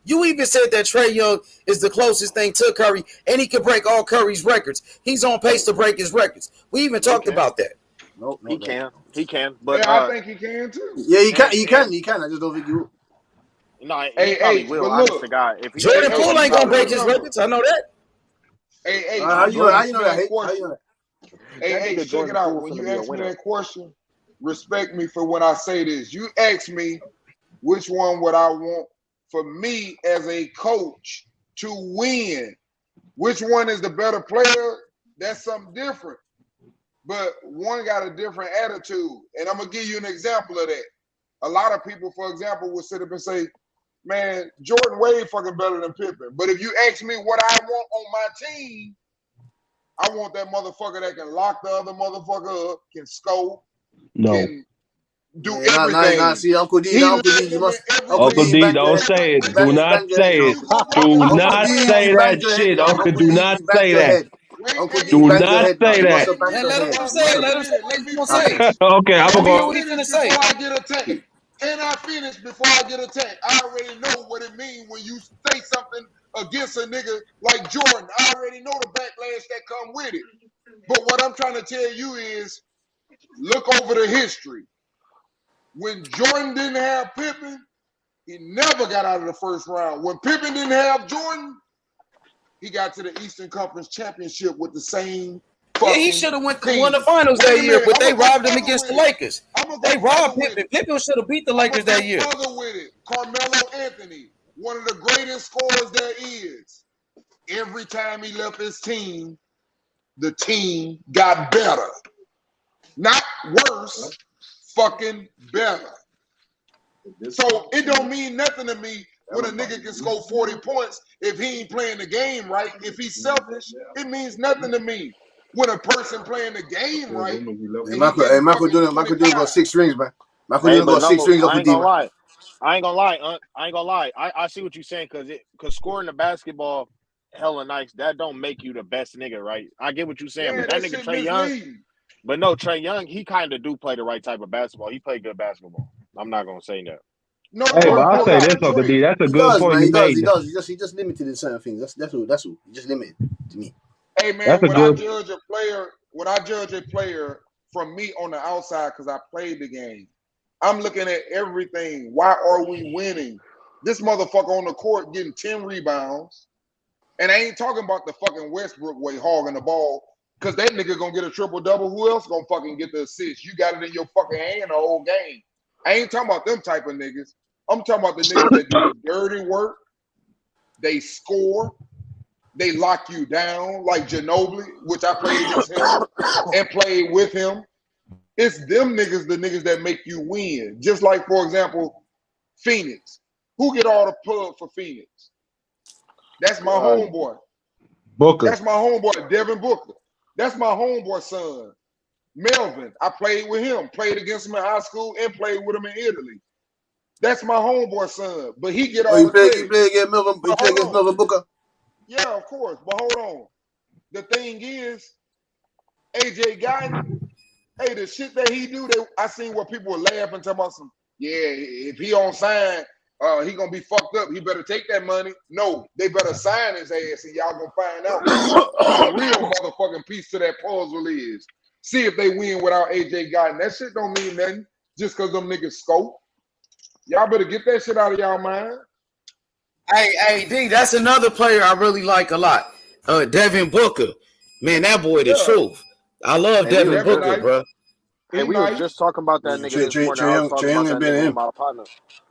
You even said that Trae Young is the closest thing to Curry, and he can break all Curry's records. He's on pace to break his records. We even talked about that. Nope, he can. But yeah, I think he can too. Yeah, he can. I just don't think he will. No, he probably will. Honest to God, if Jordan Poole ain't gonna break his records, I know that. Hey, how you know that? Hey, check it out. When you ask me that question, respect me for when I say this. You ask me which one would I want for me as a coach to win. Which one is the better player? That's something different. But one got a different attitude. And I'm going to give you an example of that. A lot of people, for example, will sit up and say, man, Jordan way fucking better than Pippen. But if you ask me what I want on my team, I want that motherfucker that can lock the other motherfucker up, can score, can do everything. Nah, see, Uncle D, you must. Uncle D, don't say it. Do not say it. Do not say that shit, Uncle. Do not say that. Do not say that. Let him say it. Let him say it. Okay, I'm gonna go. And I finish before I get attacked. I already know what it means when you say something against a nigga like Jordan. I already know the backlash that come with it. But what I'm trying to tell you is, look over the history. When Jordan didn't have Pippen, he never got out of the first round. When Pippen didn't have Jordan, he got to the Eastern Conference Championship with the same. Yeah, he should have won the finals that year, but they robbed him against the Lakers. They robbed Pippen. Pippen should have beat the Lakers that year. With it. Carmelo Anthony, one of the greatest scorers there is. Every time he left his team, the team got better. Not worse, fucking better. So it don't mean nothing to me when a nigga can score 40 points if he ain't playing the game right. If he's selfish, it means nothing to me. When a person playing the game right, Michael Jordan got 6 rings, man. Michael Jordan got 6 rings off the team. I ain't gonna lie. I see what you're saying because scoring the basketball hella nice, that don't make you the best nigga, right? I get what you're saying, but that nigga Trae Young. But no, Trae Young, he kind of do play the right type of basketball. He played good basketball. I'm not gonna say that. No, hey, but I'll say this, Uncle D. That's a good point you made. He does. He just limited in certain things. That's all. He just limited to me. Hey man, when I judge a player from me on the outside because I played the game, I'm looking at everything. Why are we winning? This motherfucker on the court getting 10 rebounds, and I ain't talking about the fucking Westbrook way hogging the ball because that nigga gonna get a triple double. Who else gonna fucking get the assist? You got it in your fucking hand the whole game. I ain't talking about them type of niggas. I'm talking about the niggas that do the dirty work. They score. They lock you down like Ginobili, which I played against him and played with him. It's them niggas, the niggas that make you win. Just like, for example, Phoenix. Who get all the pub for Phoenix? That's my homeboy. Booker. That's my homeboy, Devin Booker. That's my homeboy son, Melvin. I played with him, played against him in high school, and played with him in Italy. That's my homeboy son, but he get all the credit. You play against Melvin? You play against Melvin Booker? Yeah, of course. But hold on. The thing is, AJ Guyton, hey, the shit that he do, I seen where people were laughing, talking about some, yeah, if he on sign, he gonna be fucked up. He better take that money. No, they better sign his ass, and y'all gonna find out what the real motherfucking piece to that puzzle is. See if they win without AJ Guyton. That shit don't mean nothing just because them niggas scope. Y'all better get that shit out of y'all mind. Hey, D, that's another player I really like a lot. Devin Booker. Man, that boy the truth. I love Devin Booker, bro. Hey, we were just talking about that nigga this morning. I was talking about that nigga with my partner.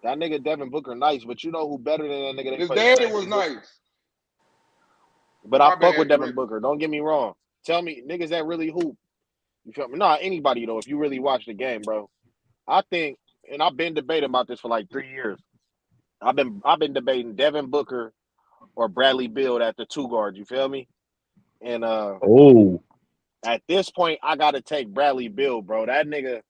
That nigga Devin Booker nice, but you know who better than that nigga? His daddy was nice. But I fuck with Devin Booker. Don't get me wrong. Tell me, niggas that really hoop. You feel me? Nah, anybody though, if you really watch the game, bro. I think, and I've been debating about this for like 3 years. I've been debating Devin Booker or Bradley Beal at the 2 guard. You feel me? And at this point, I gotta take Bradley Beal, bro. That nigga.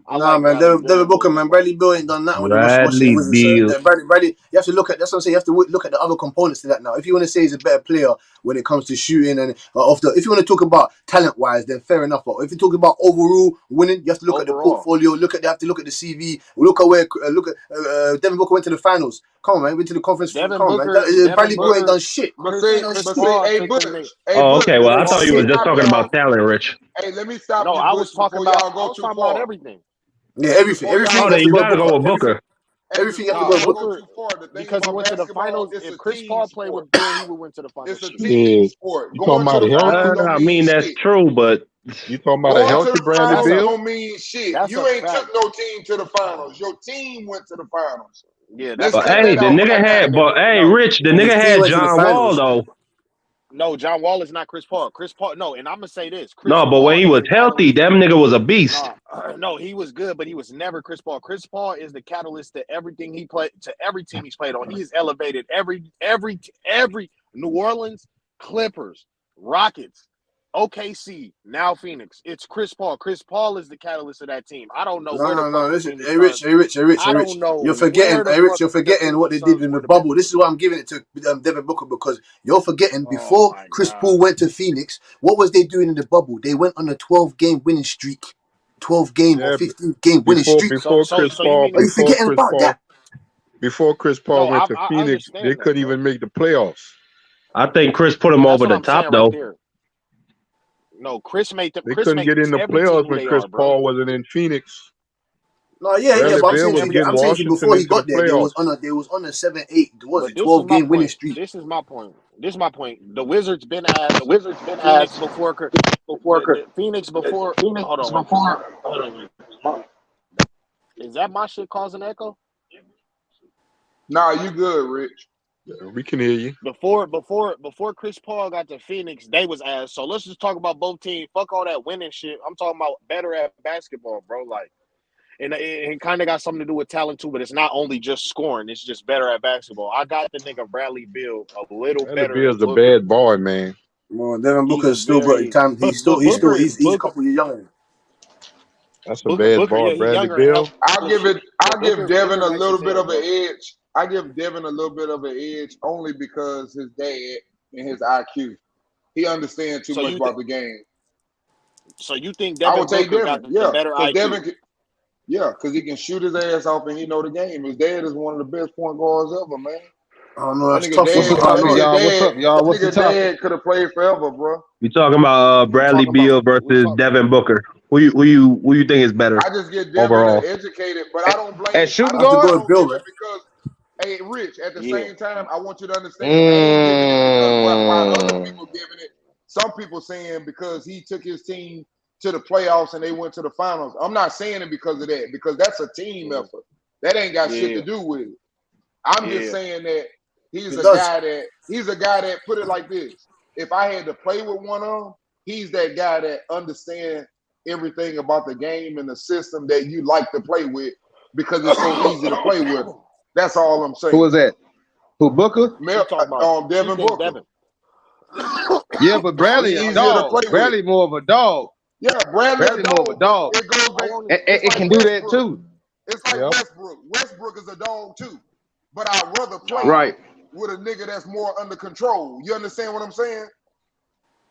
Man, Devin Booker, man. Bradley Beal ain't done that with the Bradley Beal. Bradley, you have to look at. That's what I'm saying. You have to look at the other components to that now. If you want to say he's a better player when it comes to shooting and if you want to talk about talent wise, then fair enough. But if you talk about overall winning, you have to look at the portfolio. You have to look at the CV. Look at where Devin Booker went to the finals. Come on, man. Went to the conference. Come on, man. Bradley Beal ain't done shit. Hey, Butch. Okay. Well, I thought you were just talking about talent, Rich. Hey, let me stop. No, you, I was talking before about. y'all go I was too talking far. about everything. Yeah, everything. Oh, then you gotta go with Booker. Everything you have to go with Booker. Because he went to the finals. If Chris Paul played with Bill, he would went to the finals. It's a team sport. You talking about a healthy? I mean, that's true, but you talking about a healthy Bradley Beal? Don't mean shit. You ain't took no team to the finals. Your team went to the finals. Yeah, that's. Hey, the nigga had. But hey, Rich, the nigga had John Wall though. No, John Wall is not Chris Paul. Chris Paul, no, and I'm gonna say this. No, but when he was healthy, that nigga was a beast. No, he was good, but he was never Chris Paul. Chris Paul is the catalyst to everything he played, to every team he's played on. He's elevated every New Orleans, Clippers, Rockets, OKC, now Phoenix. It's Chris Paul. Chris Paul is the catalyst of that team. I don't know where the fuck. Listen, hey, Rich. I don't know. You're forgetting what they did in the bubble. This is why I'm giving it to Devin Booker, because you're forgetting before Chris Paul went to Phoenix, what was they doing in the bubble? They went on a 12-game winning streak. 12-game or 15-game winning streak. Before Chris Paul, are you forgetting about that? Before Chris Paul went to Phoenix, they couldn't even make the playoffs. I think Chris put him over the top, though. No, Chris made them. They couldn't get in the playoffs when Chris Paul wasn't in Phoenix. No, yeah, but I'm saying before he got there, they was on a 7-8. It was a 12-game winning streak. This is my point. The Wizards been asked. Phoenix before. Hold on. Is that my shit causing echo? Nah, you good, Rich. Yeah, we can hear you. Before Chris Paul got to Phoenix, they was asked. So let's just talk about both teams. Fuck all that winning shit. I'm talking about better at basketball, bro. Like, and it kind of got something to do with talent too, but it's not only just scoring. It's just better at basketball. I got the nigga Bradley Beal a little better. Bradley Beal's a bad boy, man. Well, Devin Booker's still got time. He's a couple years younger. That's a bad boy, Bradley Beal. I'll give Devin a little bit of an edge. I give Devin a little bit of an edge only because his dad and his IQ. He understands too much about the game. So you think Devin Booker got the better IQ? Because he can shoot his ass off and he know the game. His dad is one of the best point guards ever, man. Oh no, that's tough. What's up, y'all? What's the topic? Dad could have played forever, bro. We talking about Bradley Beal versus Devin Booker. Who you think is better? I just get Devin educated, but I don't blame. And shooting guard, because hey, Rich. At the same time, I want you to understand. I ain't giving it because while other people giving it, some people saying because he took his team to the playoffs and they went to the finals. I'm not saying it because of that, because that's a team effort. That ain't got shit to do with it. I'm just saying that he's a guy that put it like this. If I had to play with one of them, he's that guy that understands everything about the game and the system that you like to play with because it's so easy to play with. That's all I'm saying. Who is that? Who, Booker? Devin Booker. Yeah, but Bradley a dog. Bradley more of a dog. Yeah, Bradley more of a dog. It goes back. It can do that too. It's like Westbrook. Westbrook is a dog too, but I'd rather play with a nigga that's more under control. You understand what I'm saying?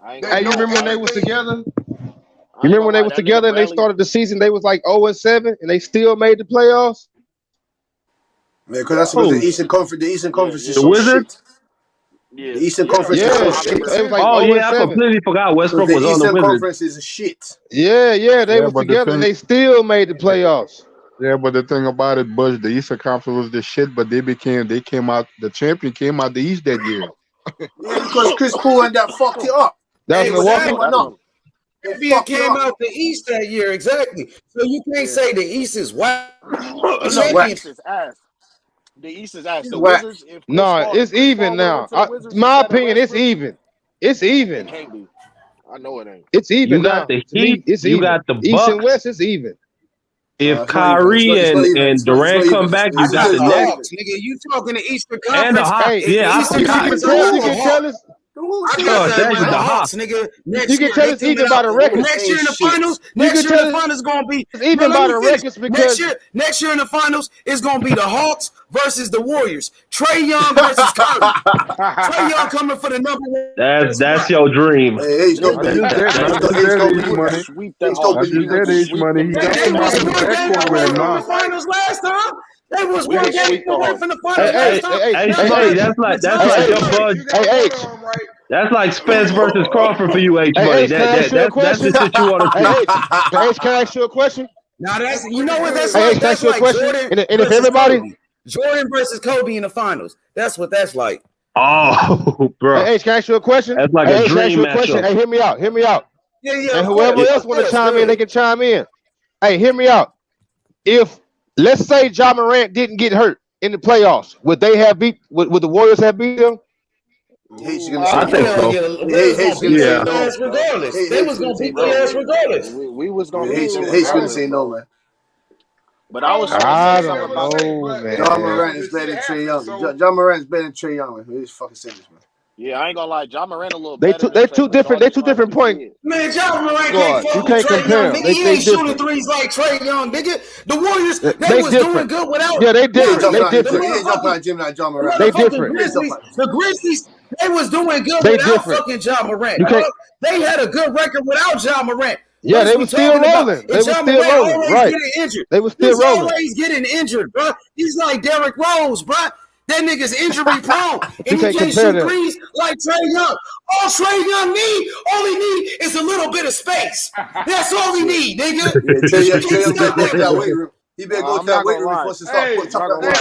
Hey, you remember when they was together? You remember when they was together and they started the season? They was like 0-7 and they still made the playoffs. Yeah, because that's because the Eastern Conference. The Eastern Conference is the so Wizards. Shit. The Eastern Conference is so shit. It was like I completely forgot Westbrook was on the Wizards. The Eastern Conference is shit. Yeah, they was together and they still made the playoffs. Yeah, but the thing about it, Bush, the Eastern Conference was the shit, but they came out, the champion came out the East that year. Yeah, because Chris Paul and that fucked it up. That was Milwaukee. NBA came out the East that year, exactly. So you can't say the East is whack. The East is ass. The East is ass. The Wizards, it's even now. My opinion, it's even. It's even. It can't be. I know it ain't. It's even. You got the Heat. You got the Bucks. East and West. It's even. If Kyrie and Durant come back, you got the Nets. Nigga, you talking the Eastern And the Conference? Hawks. Yeah, You can tell us. The Hawks, nigga. You can tell it's even by the records. Next year in the finals, next year in the finals is gonna be even by the records because next year in the finals is gonna be the Hawks versus the Warriors. Trae Young versus Curry. Trae Young coming for the number one. That's your dream. They was doing the finals last time. They was one game away from the finals last time. That's like your bud. That's like Spence versus Crawford for you, H Money. That's the shit you want to see. Can I ask you a question? Now that's what that's like. That's ask you like a question. Jordan And if everybody Jordan versus Kobe in the finals. That's what that's like. Oh, bro. Hey, can I ask you a question? That's like a dream matchup. Hey, hear me out. Yeah. And whoever else want to chime in, they can chime in. Hey, hear me out. If let's say Ja Morant didn't get hurt in the playoffs, would they have beat? Would the Warriors have beat them? I think so. Yeah. Regardless, they was gonna beat their ass regardless. We was gonna. Hate's gonna say no, man. But I don't know, man. Ja Morant is better than Trae Young. Ja Morant is better than Trae Young, man. He's fucking serious, man. Yeah, I ain't gonna lie. Ja Morant a little. They two different points. Man, Ja Morant can't compare them. He ain't shooting threes like Trae Young, nigga. The Warriors, they was doing good without. Yeah, they did. They different. He ain't jumping on Jim like Ja Morant. They different. The Grizzlies, they was doing good without fucking Ja Morant. They had a good record without Ja Morant. Yeah, they were still rolling. They were still rolling. Right. They were still rolling. He's always getting injured, bro. He's like Derrick Rose, bro. That nigga's injury prone. And he can't shoot threes like Trae Young. All Trae Young all he need is a little bit of space. That's all he need, nigga. Trae Young better go to that weight room. He better go to that weight room before he start putting top of that.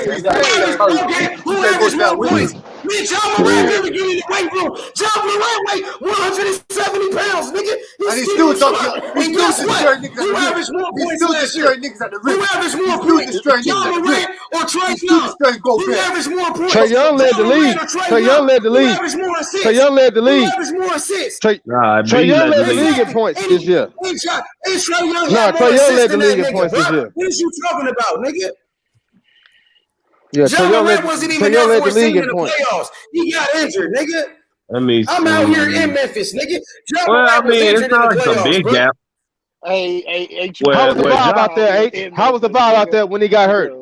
Who averaged more points? Me and Ja Morant never get in the weight room. Ja Morant weigh 170 pounds, nigga. And he's still talking. He's still destroying niggas. Who averaged more points last year? Who averaged more points? Ja Morant or Trae Young? Who averaged more points? Trae Young led the league. Trae Young led the league. Who averaged more assists? Trae Young led the league. Who averaged more assists? Trae Young led the league in points this year. Trae Young led the league in points this year. What is you talking about, nigga? Yeah, Ja Morant wasn't even there for a season in the playoffs. He got injured, nigga. I'm out here in Memphis, nigga. Ja Morant was injured in the playoffs, a big gap. Hey, how was the vibe out there, H? How was the vibe out there when he got hurt?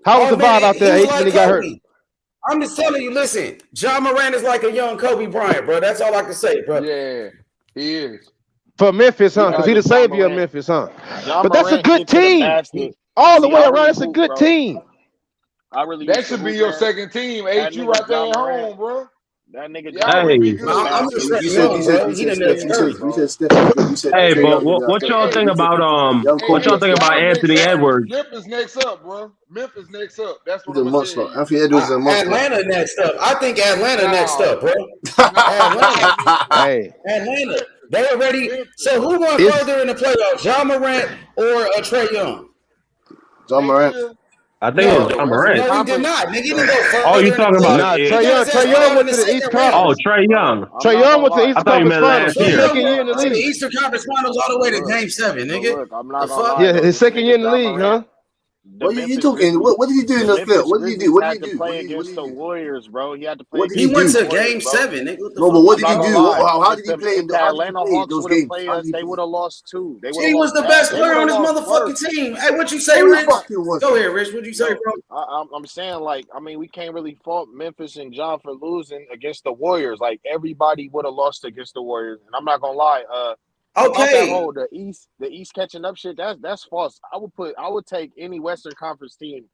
How was the vibe out there, H, when he got hurt? I'm just telling you, listen, Ja Morant is like a young Kobe Bryant, bro. That's all I can say, bro. Yeah, he is. For Memphis, huh? Because he the savior of Memphis, huh? But that's a good team. All the way around, it's a good team. That should be your second team. H, you right there at home, bro. That nigga. Hey, but what y'all think about Anthony Edwards? Memphis next up, bro. Memphis next up. That's what I'm saying. Anthony Edwards is a monster. Atlanta next up. I think Atlanta next up, bro. Atlanta. They already. So who won further in the playoffs? Ja Morant or Trae Young? Ja Morant. I think it was Ja Morant. No, he did not. Nigga, he didn't go further. Oh, you talking about Trae Young went to the East Conference. Oh, Trae Young. Trae Young went to the East Conference Finals. His second year in the league. The Eastern Conference Finals all the way to Game 7, nigga. Look, I'm not his second year in the league, huh? What are you talking? What did he do in the field? What did he do? What did he do? Play against the Warriors, bro. He had to play. What did He went to do? Game 7. Nigga, what the No, fuck but what you did he talking do? about? How did he play? If the How did he Atlanta play Hawks those would have games? played How us, did he they play? would have lost too. They would He have was lost the bad. best They player would on have his lost motherfucking worse. team. Hey, what you say, No, he Rich? fucking wasn't. Go ahead, Rich. What you say, No, bro? I'm saying, like, I mean, we can't really fault Memphis and John for losing against the Warriors. Like, everybody would have lost against the Warriors, and I'm not gonna lie. About that whole the East catching up shit, that's false. I would take any Western Conference team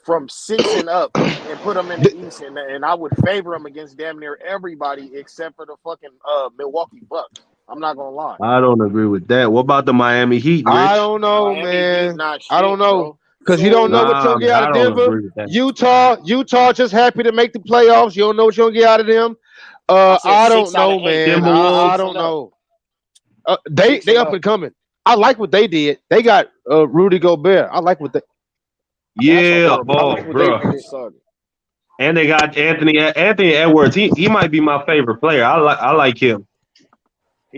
from 6 and up and put them in the East, and I would favor them against damn near everybody except for the fucking Milwaukee Bucks. I'm not gonna lie. I don't agree with that. What about the Miami Heat, Rich? I don't know, man. I don't know. Because you don't know what you're going to get out of Denver. Utah just happy to make the playoffs. You don't know what you're going to get out of them. I don't know, man. I don't know. They up and coming. I like what they did. They got Rudy Gobert. I like what they. Yeah, bro. And they got Anthony Edwards. He might be my favorite player. I like him.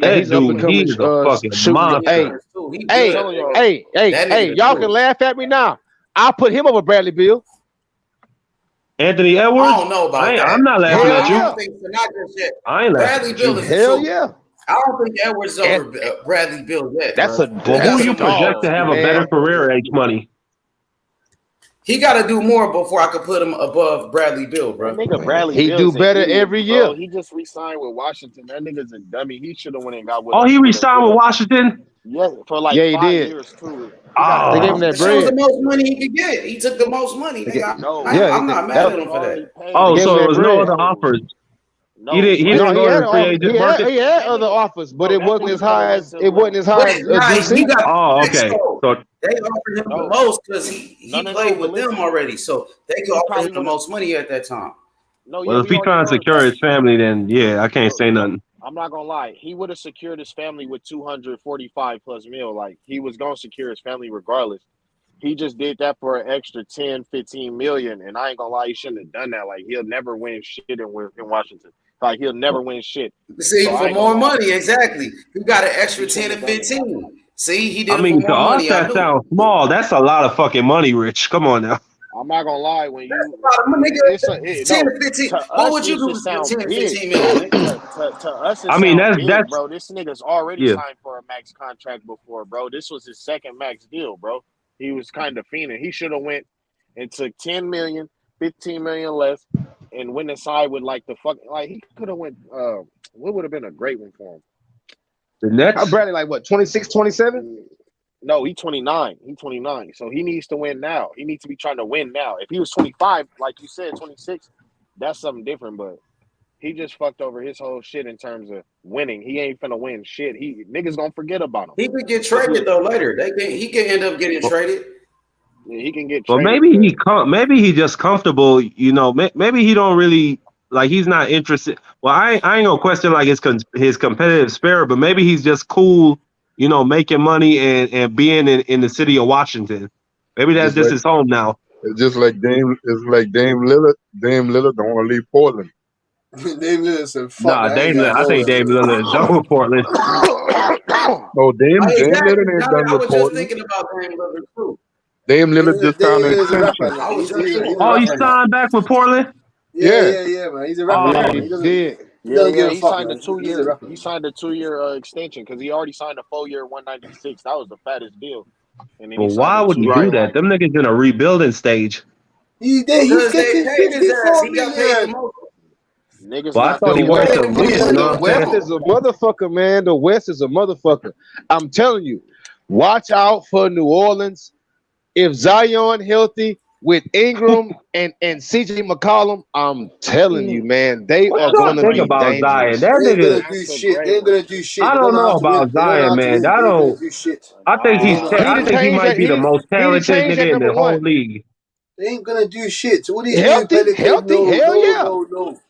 That dude, he is a fucking monster. Hey, y'all can laugh at me now. I'll put him over Bradley Beal. Anthony Edwards? I don't know about that. I'm not laughing at you. I don't think so. Not just yet. I ain't laughing Bradley at you. Beal is Hell yeah. I don't think Edwards is over Bradley Beal yet. That's bro. Who you project to have a better career H money? He got to do more before I could put him above Bradley Beal, bro. Nigga, Bradley he Beal's do better an idiot, every bro. year. He just re-signed with Washington. That nigga's a dummy. He should have went and got with. Oh, he re-signed with Washington? Yeah, for like he 5 did. years too. They gave him that That was the bread. most money he could get. He took the most money. Nigga. I'm not mad at him for that. Oh, so there was no other offers. He didn't go to the free agent market. He had other offers, but it wasn't as high as DC. Oh, okay. So they offered him the most because he played with them already, so they could offer him the most money at that time. Well, if he's trying to secure his family, then yeah, I can't say nothing. I'm not gonna lie. He would have secured his family with 245 plus mil. Like, he was gonna secure his family regardless. He just did that for an extra 10, 15 million, and I ain't gonna lie, he shouldn't have done that. Like, he'll never win shit in Washington. Like, he'll never win shit. See, so for more money, exactly. He got an extra 10 and 15. See, he did it for more to us, money. that sounds small. That's a lot of fucking money, Rich. Come on now. I'm not gonna lie. When you 10 to 15, what would you do with 10 to 15 million? To us, I mean, that's bro. This nigga's already signed for a max contract before, bro. This was his second max deal, bro. He was kind of fiending. He should have went and took 10 million, 15 million less, and went inside with like the fucking he could have went. What would have been a great one for him? The Nets. Bradley, like what, 26, 27? No, he's 29. He's 29. So he needs to win now. He needs to be trying to win now. If he was 25, like you said, 26, that's something different. But he just fucked over his whole shit in terms of winning. He ain't finna win shit. Niggas gonna forget about him. He could get traded though later. He could end up getting traded. Yeah, he can get Well, traded. maybe he just comfortable. You know, maybe he don't really like. He's not interested. Well, I ain't gonna question like his competitive spirit, but maybe he's just cool. You know, making money and being in the city of Washington. Maybe that's just his home now. It's just like Dame Lillard. Dame Lillard don't want to leave Portland. Dame Lillard said, "Fuck." Nah, I think Dame Lillard is done with Portland. Oh, Dame Lillard ain't done with Portland. I was just thinking about Dame Lillard too. Dame Lillard just signed an extension. Oh, he signed back with Portland? Yeah, man. He's a rapper. He signed a 2-year. He signed a 2-year extension because he already signed a 4-year 196. That was the fattest deal. And then well, why would you do that? Them niggas in a rebuilding stage. He did. He's getting 54 million. Niggas well, I thought he was the West is a motherfucker, man. The West is a motherfucker. I'm telling you, watch out for New Orleans. If Zion healthy with Ingram and CJ McCollum, I'm telling you, man, they are going to be dangerous. That nigga, they ain't gonna do shit. I don't know about Zion, man. I think he might be the most talented nigga in the whole league. They ain't gonna do shit. So what do you healthy? Hell yeah. No.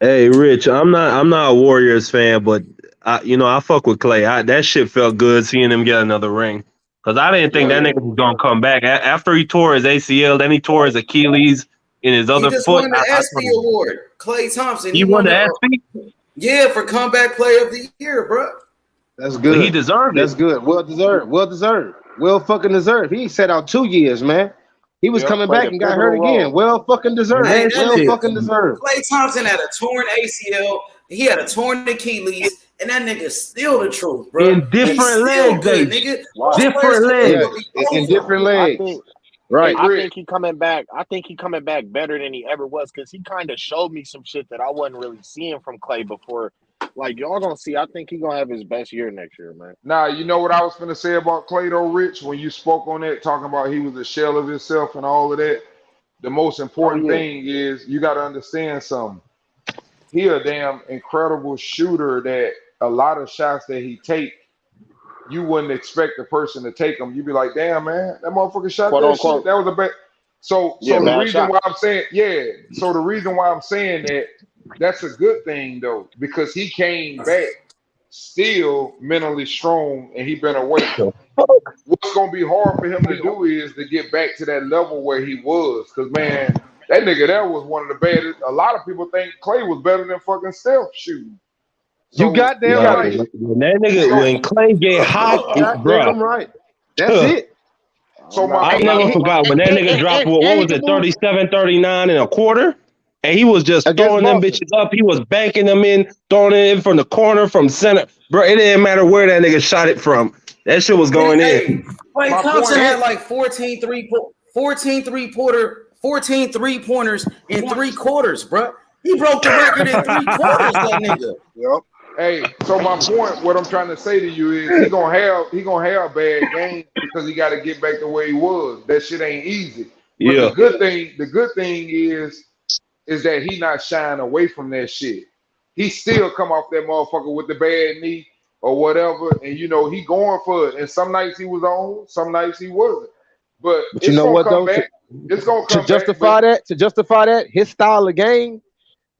Hey, Rich, I'm not a Warriors fan, but I fuck with Clay. That shit felt good seeing him get another ring. Cause I didn't think that nigga was gonna come back after he tore his ACL. Then he tore his Achilles in his other He just foot. won the ESPY award. Klay Thompson. He won the ESPY? Yeah, for comeback player of the year, bro. That's good. But he deserved it. That's good. Well deserved. Well deserved. Well fucking deserved. He sat out 2 years, man. He was coming back and got hurt again. Well fucking deserved. Hey, well fucking deserved. Klay Thompson had a torn ACL. He had a torn Achilles, and that nigga's still the truth, bro. In different legs, good, nigga. Different legs. In different legs. Right. I think he coming back. I think he coming back better than he ever was because he kind of showed me some shit that I wasn't really seeing from Klay before. Like y'all gonna see, I think he gonna have his best year next year, man. Nah, you know what I was gonna say about Klay though, Rich, when you spoke on that, talking about he was a shell of himself and all of that. The most important thing is you got to understand something. He a damn incredible shooter that a lot of shots that he take, you wouldn't expect the person to take them. You'd be like, damn, man, that motherfucker shot that shit. That was a bad. So the reason why I'm saying, so the reason why I'm saying that's a good thing though, because he came back still mentally strong and he been away. What's gonna be hard for him to do is to get back to that level where he was, because man, that nigga there was one of the baddest. A lot of people think Klay was better than fucking Steph shooting. So, you got damn right. When Klay get hot, bro. Right. That's it. So I never forgot when that nigga dropped what was it, 37, 39 and a quarter? And he was just throwing them bitches up. He was banking them in, throwing it in from the corner, from center. Bro, it didn't matter where that nigga shot it from. That shit was going in. Klay Thompson had like 14 three-pointers in 3 quarters, bro. He broke the record in 3 quarters, that nigga. Yep. Hey, so my point, what I'm trying to say to you is he gonna have bad games because he got to get back the way he was. That shit ain't easy. But the good thing is that he not shying away from that shit. He still come off that motherfucker with the bad knee or whatever, and he going for it. And some nights he was on, some nights he wasn't. But you know what though? It's gonna come to justify back, that, his style of game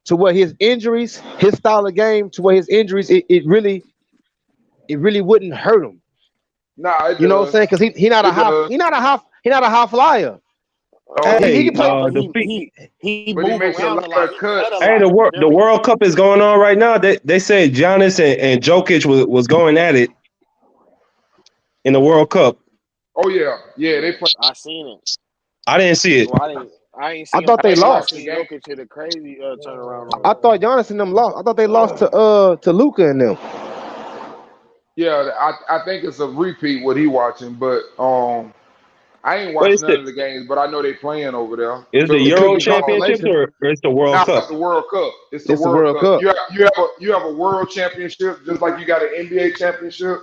to where his injuries, it really wouldn't hurt him. Nah, you know what I'm saying? Because he not a high flyer. Hey, he makes around a lot. Hey, the World Cup is going on right now. They said Giannis and Jokic was going at it in the World Cup. Oh yeah, they play. I seen it. I didn't see it. Well, I thought they lost. Jokic hit a crazy turnaround. I thought Giannis and them lost. I thought they lost to Luka and them. Yeah, I think it's a repeat what he watching, but I ain't watching none of the games, but I know they playing over there. Is the Euro Championship or it's the World Cup? It's the World Cup. It's the World Cup. You have a World Championship just like you got an NBA Championship,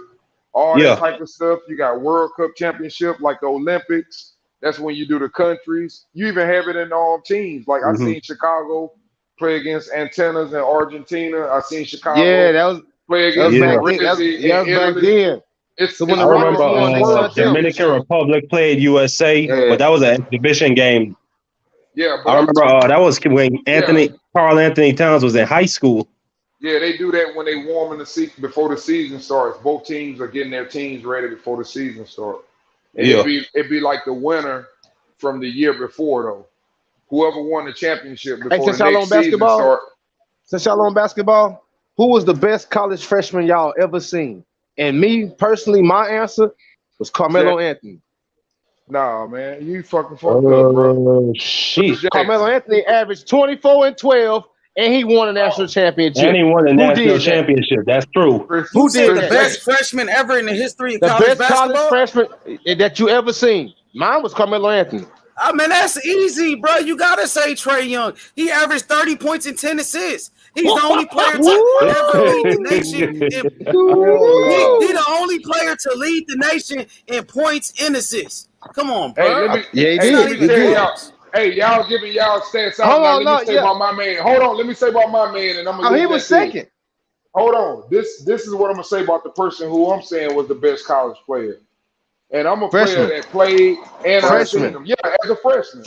all that type of stuff. You got World Cup Championship like the Olympics. That's when you do the countries. You even have it in all teams. Like I seen Chicago play against Antennas in Argentina. I seen Chicago play against back then. I remember Dominican Republic played USA, but that was an exhibition game. Yeah, but I remember that was when Karl Anthony Towns was in high school. Yeah, they do that when they warm in the season before the season starts. Both teams are getting their teams ready before the season starts. And it'd be like the winner from the year before though. Whoever won the championship before the next season start. Since y'all on basketball, who was the best college freshman y'all ever seen? And me personally, my answer was Carmelo Anthony. Nah, man, you fucking fucked up, bro. Shit. Carmelo Anthony averaged 24 and 12, and he won a national championship. And he won a national championship. That's true. Who did the best freshman ever in the history of college basketball? The best college freshman that you ever seen. Mine was Carmelo Anthony. I mean, that's easy, bro. You gotta say Trae Young. He averaged 30 points and 10 assists. He's the only player to ever lead the nation. He's the only player to lead the nation in points and assists. Come on, bro. Hey, y'all giving y'all stats out. Let me say about my man. Hold on, let me say about my man, and I'm gonna. He was second. Hold on. This is what I'm gonna say about the person who I'm saying was the best college player. And I'm a player that played and I've seen him. Yeah, as a freshman.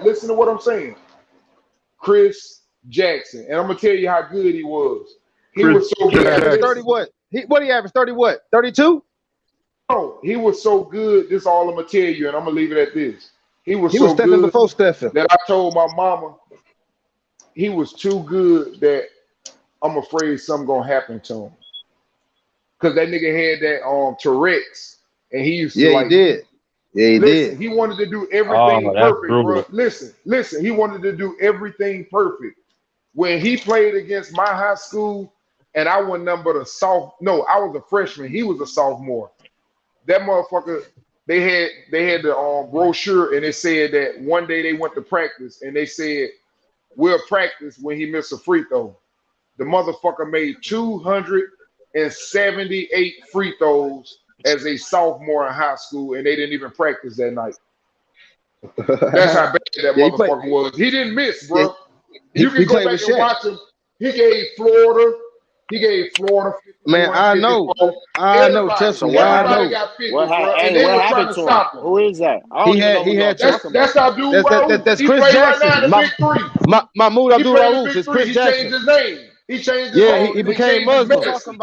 Listen to what I'm saying. Chris Jackson, and I'm gonna tell you how good he was. He Chris was so He good. averaged 30 what? He averaged 30 what? 32? No, he was so good. This is all I'm gonna tell you, and I'm gonna leave it at this. He was He so was stepping good before Stephen. that I told my mama he was too good that I'm afraid something gonna happen to him. Cause that nigga had that Tourette's, and he used to Yeah, he like did. Yeah, he listen. did. He wanted to do Oh, everything that's perfect, bro. brutal. Listen. He wanted to do everything perfect. When he played against my high school, and I was nothing but a no, I was a freshman. He was a sophomore. That motherfucker, they had the brochure, and it said that one day they went to practice, and they said we'll practice when he missed a free throw. The motherfucker made 278 free throws as a sophomore in high school, and they didn't even practice that night. That's how bad that motherfucker was. He didn't miss, bro. Yeah, You he can go played back with and Shaq. watch him. He gave Florida 51, Man, I know. 54. I know. Trust me, I Everybody know. got 50, What bro, and hey, they what were trying happened to to him? stop him. Who is that? I don't even know who y'all talking That's about. our dude, Raul. That's He Chris played right now Jackson. in the Big Three. Mahmoud He played in the Abdul-Rauf Big is Three. Chris He Jackson. changed his name. He changed his Yeah, name. he They became changed his Muslim. medicine.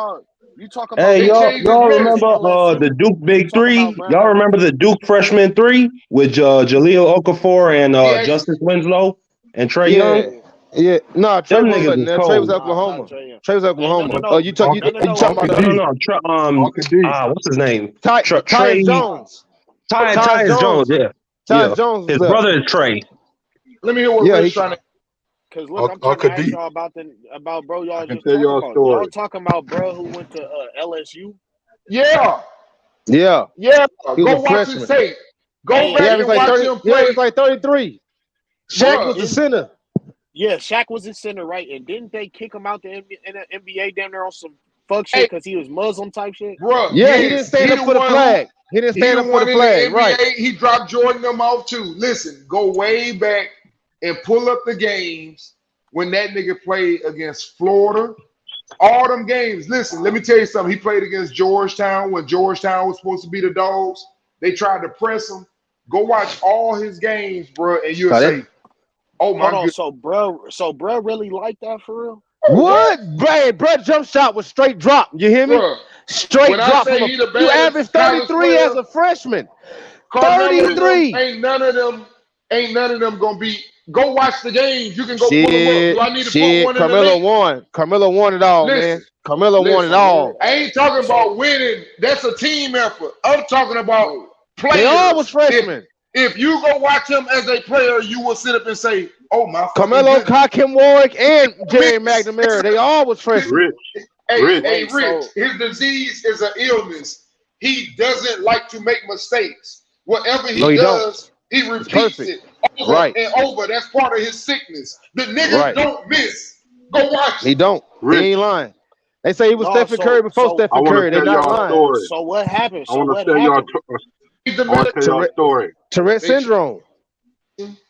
You talking Hey, about They y'all, changed his y'all medicine. remember the Duke Big Three? about Y'all remember the Duke freshman three with Jaleel Okafor and Yes. Justice Winslow and Trey Yeah. Young? Yeah. No, Trey Them wasn't niggas is there. Trey was cold. Oklahoma. Trey Young. Trey was Oklahoma. Oh, you talking about No. What's his name? Trey. Tyus Jones. Tyus Jones. Yeah. Tyus Jones His was brother is Trey. Let me hear what Rich trying to. Cause look, I'm trying to ask y'all about bro. Y'all just tell talking y'all a about. story. Y'all talking about bro who went to LSU. Yeah. Yeah. Go He was a watch his freshman. tape. Go Hey, back and watch him play. He was like 33. Shaq was the center. Yeah, Shaq was his center, right? And didn't they kick him out the NBA down there on some fuck shit because he was Muslim type shit? Bro, yeah, he didn't stand up for the flag. He didn't stand up for the flag, right? He dropped Jordan them off too. Listen, go way back and pull up the games when that nigga played against Florida. All them games. Listen, let me tell you something. He played against Georgetown when Georgetown was supposed to be the dogs. They tried to press him. Go watch all his games, bro, and you'll say, "Oh my god!" So bro really like that for real? What? Bro, jump shot was straight drop. You hear me? Bruh, Straight when I drop. say he the You baddest averaged college 33 player, as a freshman. Carmelo 33. Ain't none of them gonna be. Go watch the games. You can go pull them up. Do I need to put one in the link? Carmelo won it all, man. Carmelo won it all. I ain't talking about winning. That's a team effort. I'm talking about players. They all was freshmen. If you go watch him as a player, you will sit up and say, "Oh my." Carmelo, Hakim Warwick, and Jerry McNamara. They all was freshmen. Rich. His disease is an illness. He doesn't like to make mistakes. Whatever he does, he repeats it over and over. That's part of his sickness. The niggas don't miss. Go watch it. He don't. He ain't lying. They say he was Stephen Curry before Stephen Curry. They not lying. So what happened? I want to tell y'all a story. Tourette syndrome.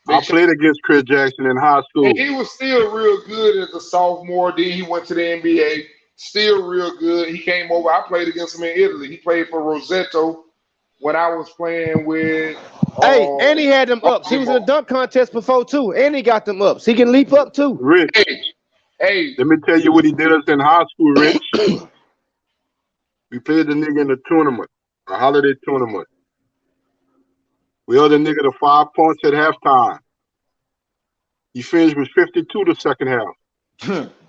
I played against Chris Jackson in high school. And he was still real good as a sophomore. Then he went to the NBA. Still real good. He came over. I played against him in Italy. He played for Rosetto when I was playing with. And he had them ups. He was in the dunk contest before too, and he got them ups. He can leap up too. Rich. Hey. Let me tell you what he did us in high school, Rich. We played the nigga in the tournament, a holiday tournament. We held the nigga to 5 points at halftime. He finished with 52 the second half.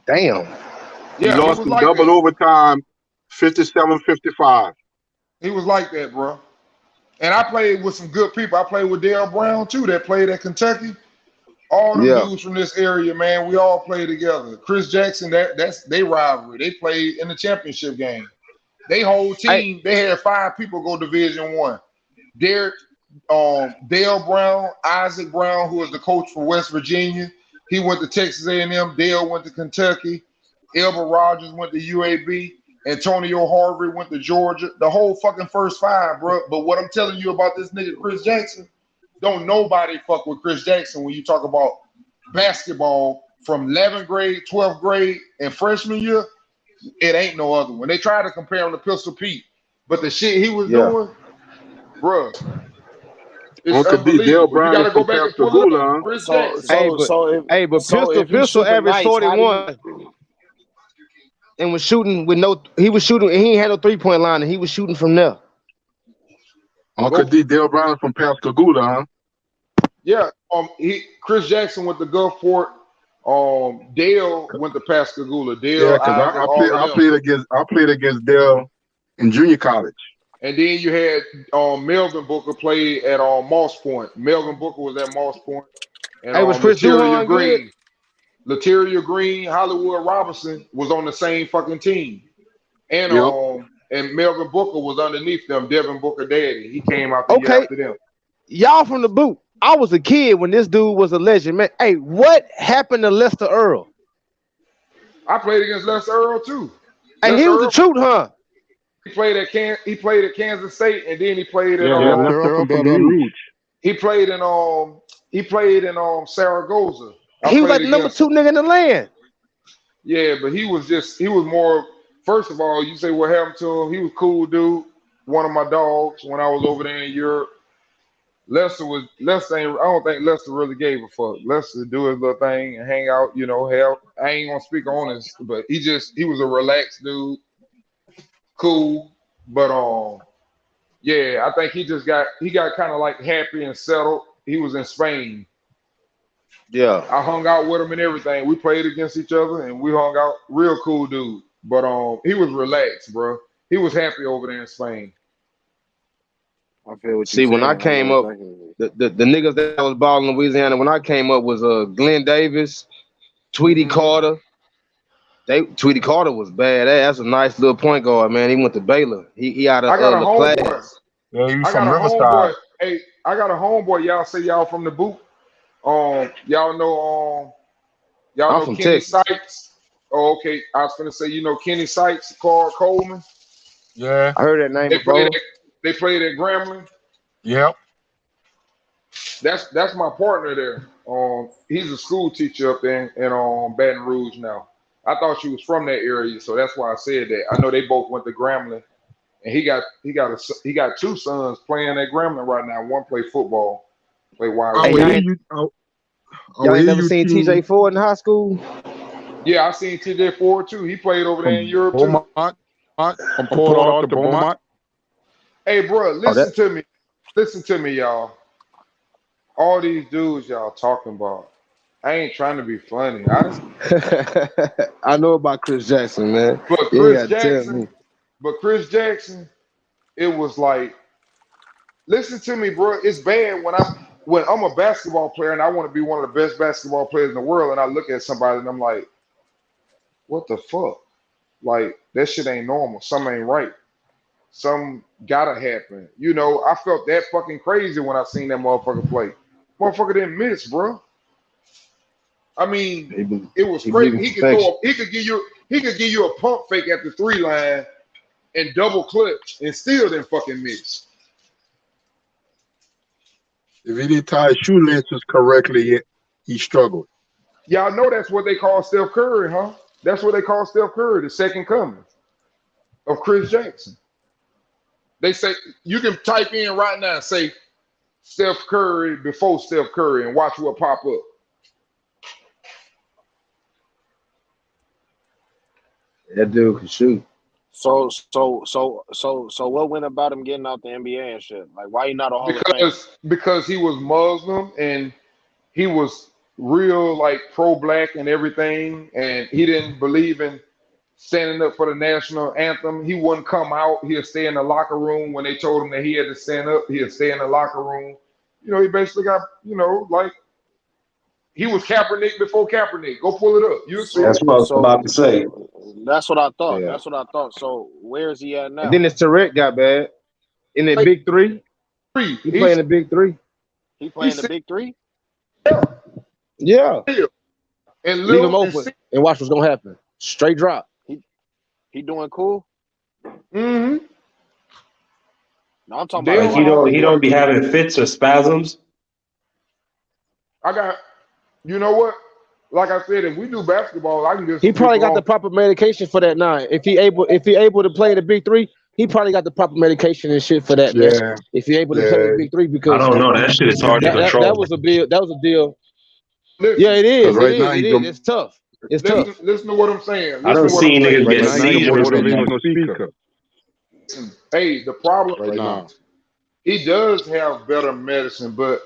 Damn. He lost in double overtime, 57-55. He was like that, bro. And I played with some good people. I played with Dale Brown, too, that played at Kentucky. All the dudes from this area, man, we all played together. Chris Jackson, that's their rivalry. They played in the championship game. They whole team, they had 5 people go Division I. Dale Brown, Isaac Brown, who was the coach for West Virginia. He went to Texas A&M. Dale went to Kentucky. Elba Rogers went to UAB. Antonio Harvey went to Georgia. The whole fucking first 5, bro. But what I'm telling you about this nigga Chris Jackson, don't nobody fuck with Chris Jackson when you talk about basketball from 11th grade, 12th grade, and freshman year. It ain't no other one. They try to compare him to Pistol Pete, but the shit he was doing, bro. It's Uncle D, Dale unbelievable. You Brown got is to go from back and pull up Pascagoula, huh? Chris Jackson. But if he Pistol shooting averaged nice, how do 41 and was shooting he was shooting and he ain't had no 3-point line and he was shooting from there. Uncle D, Dale Brown is from Pascagoula, huh? Yeah, Chris Jackson went to Gulfport. Dale went to Pascagoula. Dale, Yeah, because Isaac, all of I them. played against Dale in junior college. And then you had Melvin Booker played at Moss Point. Melvin Booker was at Moss Point. And Hey, was Chris Duhon good? Lateria Green, Hollywood Robinson was on the same fucking team. And and Melvin Booker was underneath them, Devin Booker daddy. He came out the year after them. Y'all from the boot. I was a kid when this dude was a legend, man. Hey, what happened to Lester Earl? I played against Lester Earl too. Hey, he was the truth, huh? He played at Kansas State, and then he played at Lester Earl from Baton Rouge. He played in Saragossa. He was like the number 2 nigga in the land. Yeah, but he was more. First of all, you say what happened to him? He was a cool dude. One of my dogs when I was over there in Europe. Lester. I don't think Lester really gave a fuck. Lester do his little thing and hang out. Hell, I ain't gonna speak on this, but he was a relaxed dude, cool. But yeah, I think he got kind of like happy and settled. He was in Spain. Yeah, I hung out with him and everything. We played against each other and we hung out. Real cool dude. But he was relaxed, bro. He was happy over there in Spain. I feel what See, when I came up, the niggas that was balling in Louisiana when I came up was Glenn Davis, Tweety Carter. Tweety Carter was bad. That's a nice little point guard, man. He went to Baylor. He out of I got a LaPlace. homeboy. Yeah, he was I from got a Riverside. homeboy. Hey, I got a homeboy. Y'all say y'all from the boot. Y'all know from Kenny Texas. Sykes. Oh, okay. I was gonna say Kenny Sykes, Carl Coleman. Yeah, I heard that name before. They played at Grambling. Yep. That's my partner there. He's a school teacher up there in Baton Rouge now. I thought she was from that area, so that's why I said that. I know they both went to Grambling, and he got 2 sons playing at Grambling right now. One play football, play wide. Y'all ain't never seen TJ Ford in high school? Yeah, I seen TJ Ford too. He played over there in Europe too. From Port Arthur to Beaumont. Hey, bro, listen to me, y'all. All these dudes y'all talking about. I ain't trying to be funny. I know about Chris Jackson, man. But Chris Jackson, it was like, listen to me, bro. It's bad when I'm a basketball player and I want to be one of the best basketball players in the world, and I look at somebody and I'm like, what the fuck? Like, that shit ain't normal. Something ain't right. Something gotta happen. I felt that fucking crazy when I seen that motherfucker play. Motherfucker didn't miss, bro. I mean, it was crazy. He could give you a pump fake at the 3 line and double clutch and still didn't fucking miss. If he didn't tie his shoelaces correctly, he struggled. Y'all know that's what they call Steph Curry, huh? That's what they call Steph Curry, the second coming of Chris Jackson. They say you can type in right now and say Steph Curry before Steph Curry and watch what pop up. That dude can shoot. So what went about him getting out the NBA and shit? Like, why he not a Hall of Fame? Because he was Muslim and he was real like pro-black and everything, and he didn't believe in standing up for the national anthem. He wouldn't come out. He'd stay in the locker room when they told him that he had to stand up. He'd stay in the locker room. He basically got, like he was Kaepernick before Kaepernick. Go pull it up. You see? That's what I was about to say. That's what I thought. Yeah. That's what I thought. So where is he at now? And then this Tarek got bad in the big 3. He playing the big 3. He playing the big 3? Yeah. And leave him open and watch what's gonna happen. Straight drop. He doing cool? Mm-hmm. No, I'm talking about he don't be having fits or spasms. You know what? Like I said, if we do basketball, I can just. He probably got the proper medication for that now. If he able to play in the big 3, he probably got the proper medication and shit for that, man. If you're able to play with Big Three, because I don't know. That shit is hard to control. that was a deal. That was a deal. Listen, Yeah, it is. right It now is. It is. It's tough. It's tough. Listen to what I'm saying. I don't see niggas Right get now, he can seizures. motivate on speaker. Hey, the problem Right now. he does have better medicine, but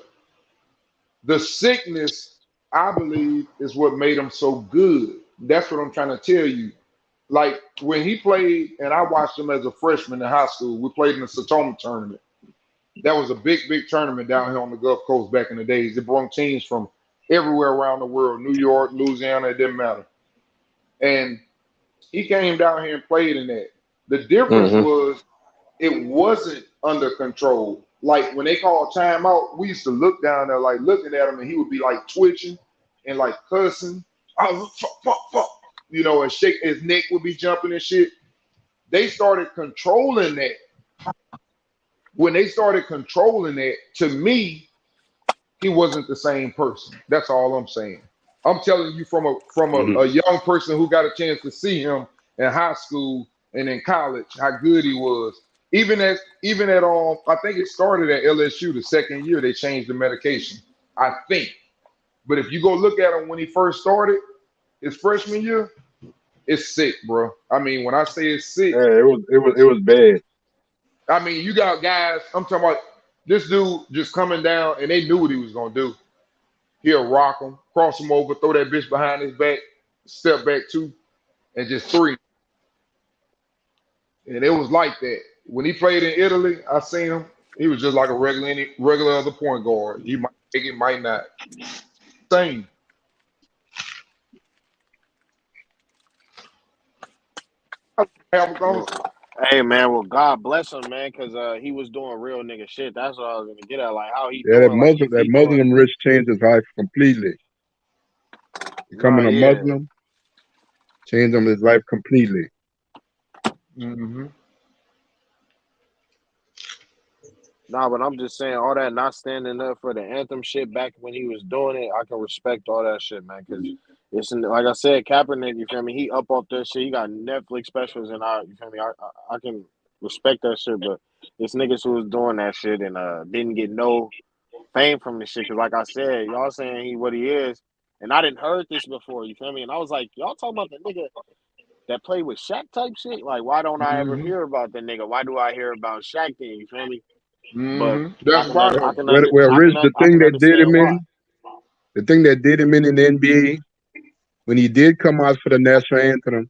the sickness, I believe, is what made him so good. That's what I'm trying to tell you. Like when he played, and I watched him as a freshman in high school, we played in the Satoma tournament. That was a big tournament down here on the Gulf Coast back in the days. It brought teams from everywhere around the world, New York, Louisiana, it didn't matter. And he came down here and played in that. The difference was it wasn't under control. Like when they called timeout, we used to look down there like looking at him, and he would be like twitching and like cussing. Oh, fuck. You know, and shake his neck would be jumping and shit. They started controlling that. When they started controlling that, to me, he wasn't the same person. That's all I'm saying. I'm telling you from a young person who got a chance to see him in high school and in college, how good he was. Even at I think it started at LSU the second year they changed the medication. I think. But if you go look at him when he first started, his freshman year, it's sick, bro. I mean, when I say it's sick, Yeah, it was bad. I mean, you got guys, I'm talking about this dude just coming down and they knew what he was gonna do. He'll rock him, cross him over, throw that bitch behind his back, step back two, and just three. And it was like that. When he played in Italy, I seen him. He was just like a regular other point guard. He might take it, might not. Same. Hey man, well God bless him, man, because he was doing real nigga shit. That's what I was gonna get at. Like how he Yeah, doing? Like if he doing Muslim rich changed his life completely. Becoming a Muslim changed his life completely. Nah, but I'm just saying all that not standing up for the anthem shit back when he was doing it. I can respect all that shit, man, because it's like I said, Kaepernick. You feel me? He up off that shit. He got Netflix specials, and you feel me? I can respect that shit, but it's niggas who was doing that shit and didn't get no fame from this shit. Cause like I said, y'all saying he what he is, and I didn't heard this before. You feel me? And I was like, y'all talking about the nigga that played with Shaq type shit? Like, why don't I ever hear about that nigga? Why do I hear about Shaq then? You feel me? But That's Rich, the thing that did him in, the thing that did him in the NBA, when he did come out for the national anthem,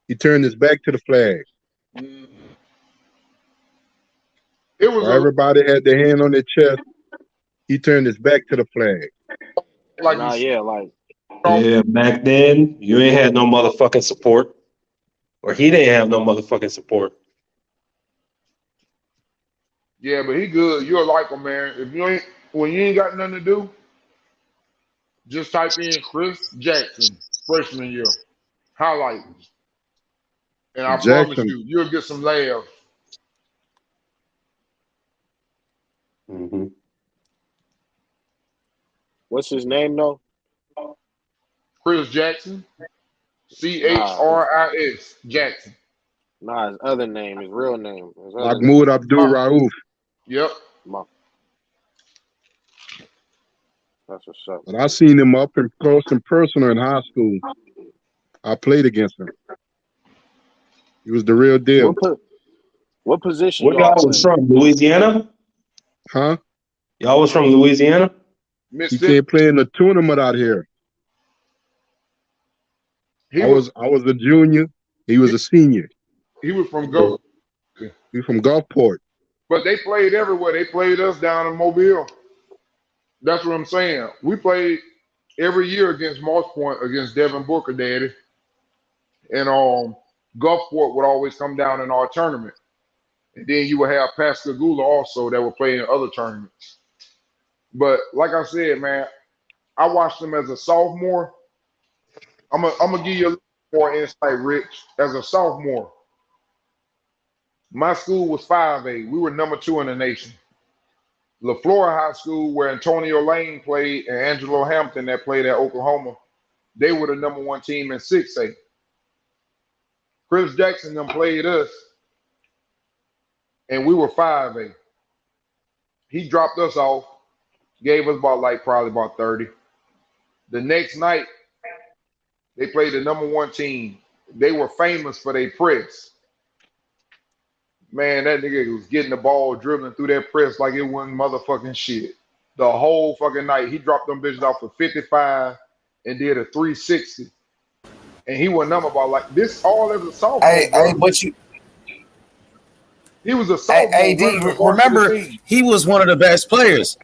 he turned his back to the flag. It was everybody had their hand on their chest. He turned his back to the flag. Yeah, back then you ain't had no motherfucking support, or he didn't have no motherfucking support. Yeah, but he good. You'll like him, man. If you ain't when you ain't got nothing to do, just type in Chris Jackson, freshman year, highlights, and I promise you, you'll get some laughs. What's his name though? Chris Jackson, Chris Jackson. Nah, his other name, his real name. Mahmoud Abdul Rauf. Yep. That's what's up. But I seen him up and close and personal in high school. I played against him. He was the real deal. What position? What y'all was from? Louisiana? Huh? Y'all was from Louisiana? He can't play in the tournament out here. I was a junior. He was a senior. He was from Gulfport. He from Gulfport. But they played everywhere. They played us down in Mobile. That's what I'm saying. We played every year against Moss Point, against Devin Booker, daddy. And Gulfport would always come down in our tournament. And then you would have Pascagoula also that would play in other tournaments. But like I said, man, I watched him as a sophomore. I'm gonna give you a little more insight, Rich. As a sophomore, my school was 5A. We were number 2 in the nation. LaFleur High School, where Antonio Lane played, and Angelo Hampton that played at Oklahoma, they were the number 1 team in 6A. Chris Jackson them played us. and we were 5A. He dropped us off, gave us probably about 30. The next night, they played the number 1 team. They were famous for their press. Man, that nigga was getting the ball, dribbling through that press like it wasn't motherfucking shit. The whole fucking night, he dropped them bitches off for 55 and did a 360. And he was number about like this all as a sophomore. Hey, but you. He was a sophomore. AD, remember, he was one of the best players.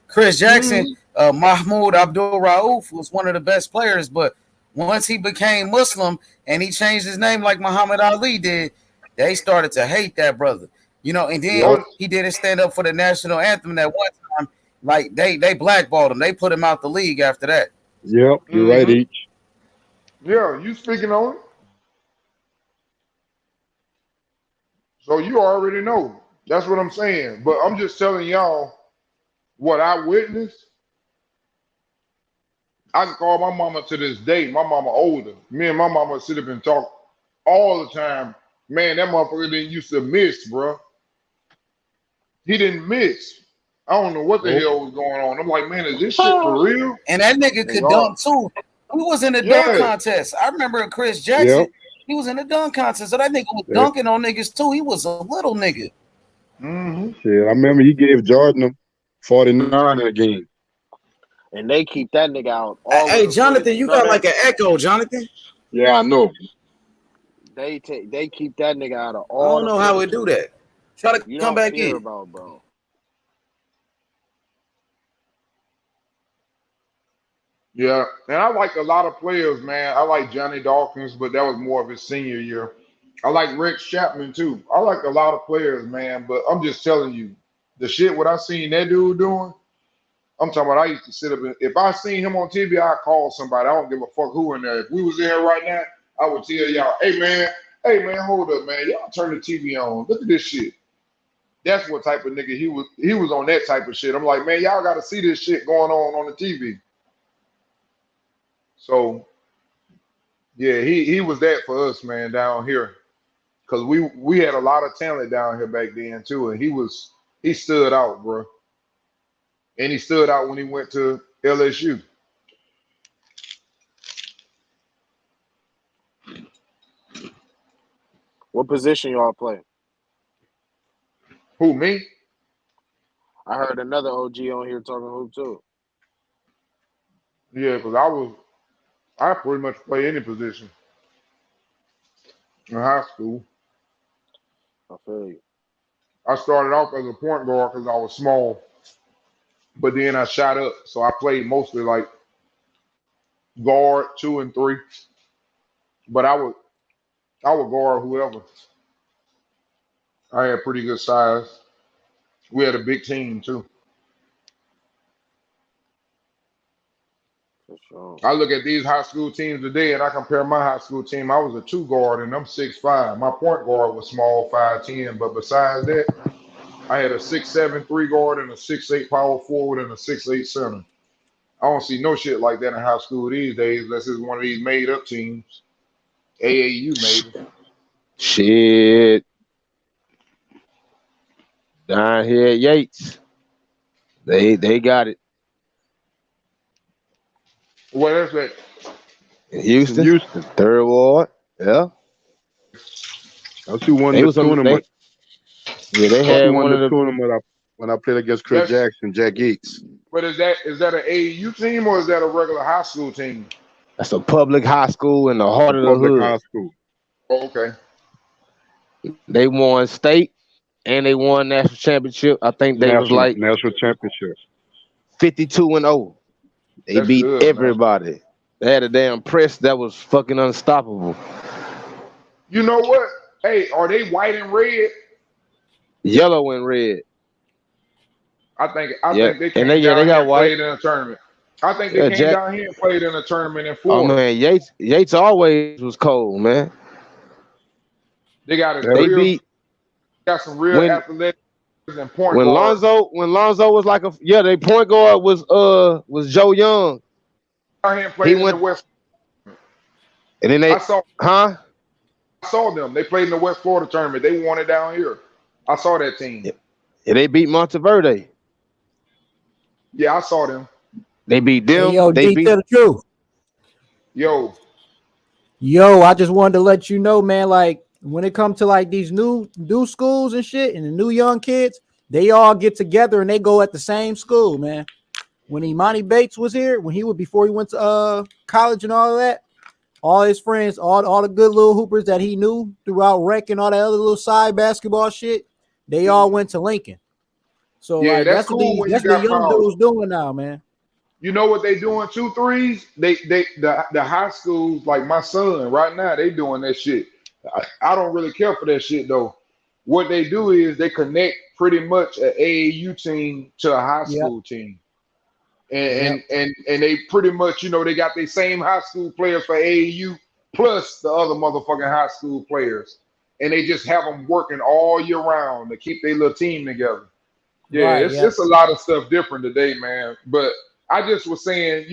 Chris Jackson, Mahmoud Abdul Rauf was one of the best players, but once he became Muslim and he changed his name like Muhammad Ali did, they started to hate that brother. You know, and then he didn't stand up for the national anthem that one time. Like, they blackballed him. They put him out the league after that. Yep, you're right, H. Yeah, you speaking on it. So you already know. That's what I'm saying. But I'm just telling y'all what I witnessed. I can call my mama to this day. My mama older. Me and my mama sit up and talk all the time. Man, that motherfucker didn't used to miss, bro. He didn't miss. I don't know what the hell was going on. I'm like, man, is this shit for real? And that nigga could dunk too. He was in the dunk contest. I remember Chris Jackson. He was in the dunk contest. So that nigga was dunking on niggas too. He was a little nigga. Shit, I remember he gave Jordan a 49 in a game. And they keep that nigga out. Hey, Jonathan, you got like an echo, Jonathan. Yeah, I know. They keep that nigga out of all. I don't know how we do that. Try to come back in. About, bro. Yeah, and I like a lot of players, man. I like Johnny Dawkins, but that was more of his senior year. I like Rex Chapman too. I like a lot of players, man. But I'm just telling you, the shit what I seen that dude doing. I'm talking about. I used to sit up and if I seen him on TV, I'd call somebody. I don't give a fuck who in there. If we was in here right now, I would tell y'all, hey man, hold up, man. Y'all turn the TV on. Look at this shit. That's what type of nigga he was. He was on that type of shit. I'm like, man, y'all got to see this shit going on the TV. So, yeah, he was that for us, man, down here. Because we had a lot of talent down here back then, too. And he stood out, bro. And he stood out when he went to LSU. What position y'all play? Who, me? I heard another OG on here talking hoop, too. Yeah, because I pretty much play any position in high school. I feel you. I started off as a point guard because I was small, but then I shot up, so I played mostly like guard 2 and 3. But I would guard whoever. I had pretty good size. We had a big team too. For sure. I look at these high school teams today and I compare my high school team. I was a 2 guard and I'm 6'5". My point guard was small, 5'10". But besides that, I had a 6'7" 3 guard and a 6'8" power forward and a 6'8" center. I don't see no shit like that in high school these days unless it's one of these made up teams. AAU maybe. Shit. Down here at Yates. They got it. Where is that? In Houston. Third Ward. Yeah. That's who won the tournament. They had one of the tournament when I played against Chris Jackson, Jack Yates. But is that an AAU team or is that a regular high school team? That's a public high school in the heart of the hood. High school. Oh, okay. They won state and they won national championship. I think they was like national championship. 52-0. They beat everybody. Man. They had a damn press that was fucking unstoppable. You know what? Hey, are they white and red? Yellow and red. I think they came down here and played in a tournament. I think they came down here and played in a tournament in Florida. Oh man, Yates always was cold, man. They got got some real athletic and point guard. When Lonzo was like their point guard was Joe Young. He went in the West. And then I saw them. They played in the West Florida tournament. They won it down here. I saw that team. Yeah, they beat Monteverde. Yeah, I saw them. They beat Hey, them. yo, They D, beat. tell the truth. Yo, I just wanted to let you know, man, like when it comes to like these new schools and shit and the new young kids, they all get together and they go at the same school, man. When Imani Bates was here, before he went to college and all of that, all his friends, all the good little hoopers that he knew throughout rec and all that other little side basketball shit, they all went to Lincoln. So yeah, like that's that's cool when you that's the got young power. dudes doing now, man. You know what they doing? 2 3s. The high schools like my son right now. They doing that shit. I don't really care for that shit though. What they do is they connect pretty much an AAU team to a high Yep. school team, and they pretty much they got the same high school players for AAU plus the other motherfucking high school players, and they just have them working all year round to keep their little team together. Yeah, Right. it's Yep. just a lot of stuff different today, man. But I just was saying,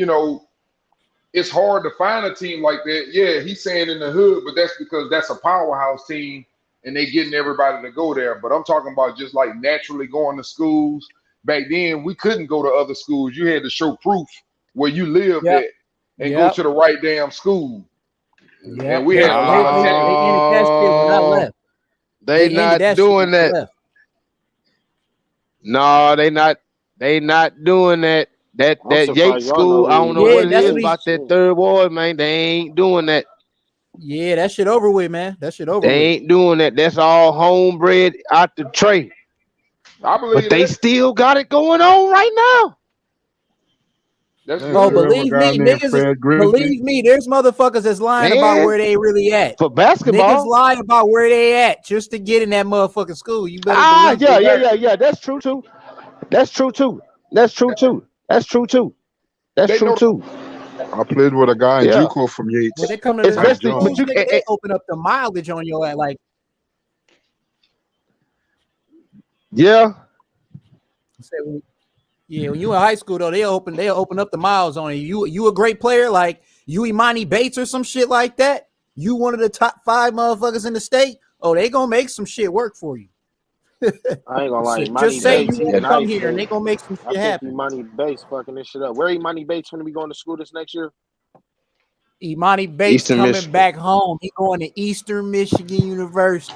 it's hard to find a team like that. Yeah, he's saying in the hood, but that's because that's a powerhouse team and they getting everybody to go there. But I'm talking about just like naturally going to schools. Back then, we couldn't go to other schools. You had to show proof where you lived Yep. at and go to the right damn school. Yeah, And we had a lot of talent. they ended that shit when I left. They ended not that shit doing when I that. left. No, they not. They not doing that. That I'm Yates surprised y'all know school. I don't know Yeah, what it that's is what he. about that third ward, man. They ain't doing that. Yeah, that shit over with, man. That shit over They with. ain't doing that. That's all homebred out the tray. I But believe they that. still got it going on right now. That's Oh, good. believe me, niggas. Believe me, there's motherfuckers that's lying about Man, where they really at. for Niggas basketball. lie about where they at just to get in that motherfucking school. You better believe it. Yeah. That's true too. That's true too. That's true too. That's true too. That's They true know. too. I played with a guy in Yeah. JUCO from When Yates. they come to the Especially, but schools, you. nigga, they open up the mileage on your ass. Like, Yeah. yeah, when you in high school though, they'll open up the miles on you. You a great player, like you Imani Bates or some shit like that. You one of the top 5 motherfuckers in the state. Oh, they gonna make some shit work for you. I ain't gonna lie, So Imani just say Bates, you he want to come nice, here and but they gonna make some I shit think happen. Imani Bates fucking this shit up. Where Imani Bates gonna be going to school this next year? Imani Bates Eastern coming Michigan. back home. He going to Eastern Michigan University.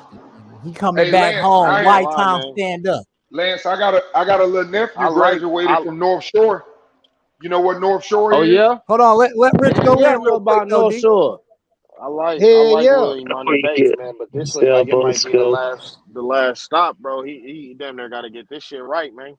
He coming Hey, back Lance, home. I ain't I gonna White lie, Town, man. stand up. Lance, I got a little nephew graduated from North Shore. You know what North Shore Oh is? yeah. Hold on, let Rich go Yeah, I in know real quick about though, North D. Shore. I like Hell little yeah. Imani Bates, man, but this look like it might be the last stop, bro. He damn near gotta get this shit right, man.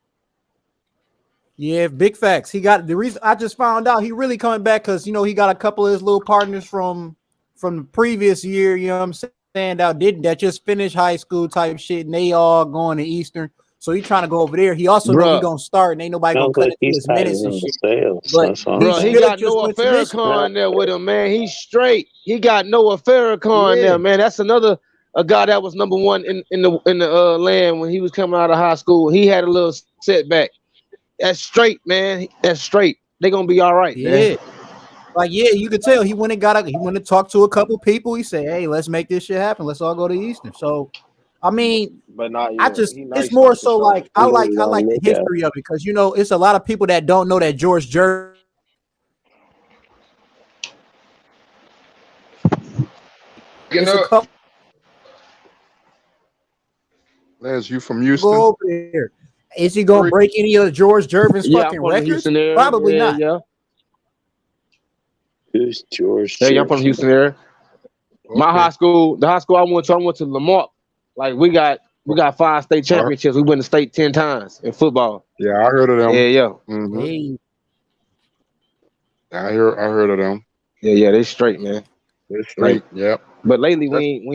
Yeah, big facts. He got the reason I just found out he really coming back because he got a couple of his little partners from the previous year. You know what I'm saying? That just finished high school type shit, and they all going to Eastern. So he trying to go over there. He also know he Bruh. gonna start, and ain't nobody gonna cut into his minutes and shit. But he Bruh, he should have got just Noah went to Michigan. Farrakhan there with him, man. He's straight. He got Noah Farrakhan Yeah. there, man. That's another a guy that was number 1 in the land when he was coming out of high school. He had a little setback. That's straight, man. That's straight. They gonna be all right, man. Yeah. Like, yeah, you could tell he went to talk to a couple people. He said, hey, let's make this shit happen. Let's all go to Eastern. So, I mean, But not I yet. just He it's nice more though, for so sure. like I like the history of it because it's a lot of people that don't know that George Gervonta. It's a couple Lance, you from Houston? go over there. Is he gonna break any of George Gervin's Yeah, I'm fucking from the records? Houston area. Probably Yeah, not. yeah. Who's George? Yeah, I'm from the Houston area. My high school, the high school I went to Lamar. Like we got 5 state championships. We went to state 10 times in football. Yeah, I heard of them. Yeah. Mm-hmm. Hey. I heard of them. Yeah, they straight, man. They're straight. Yep. But lately we ain't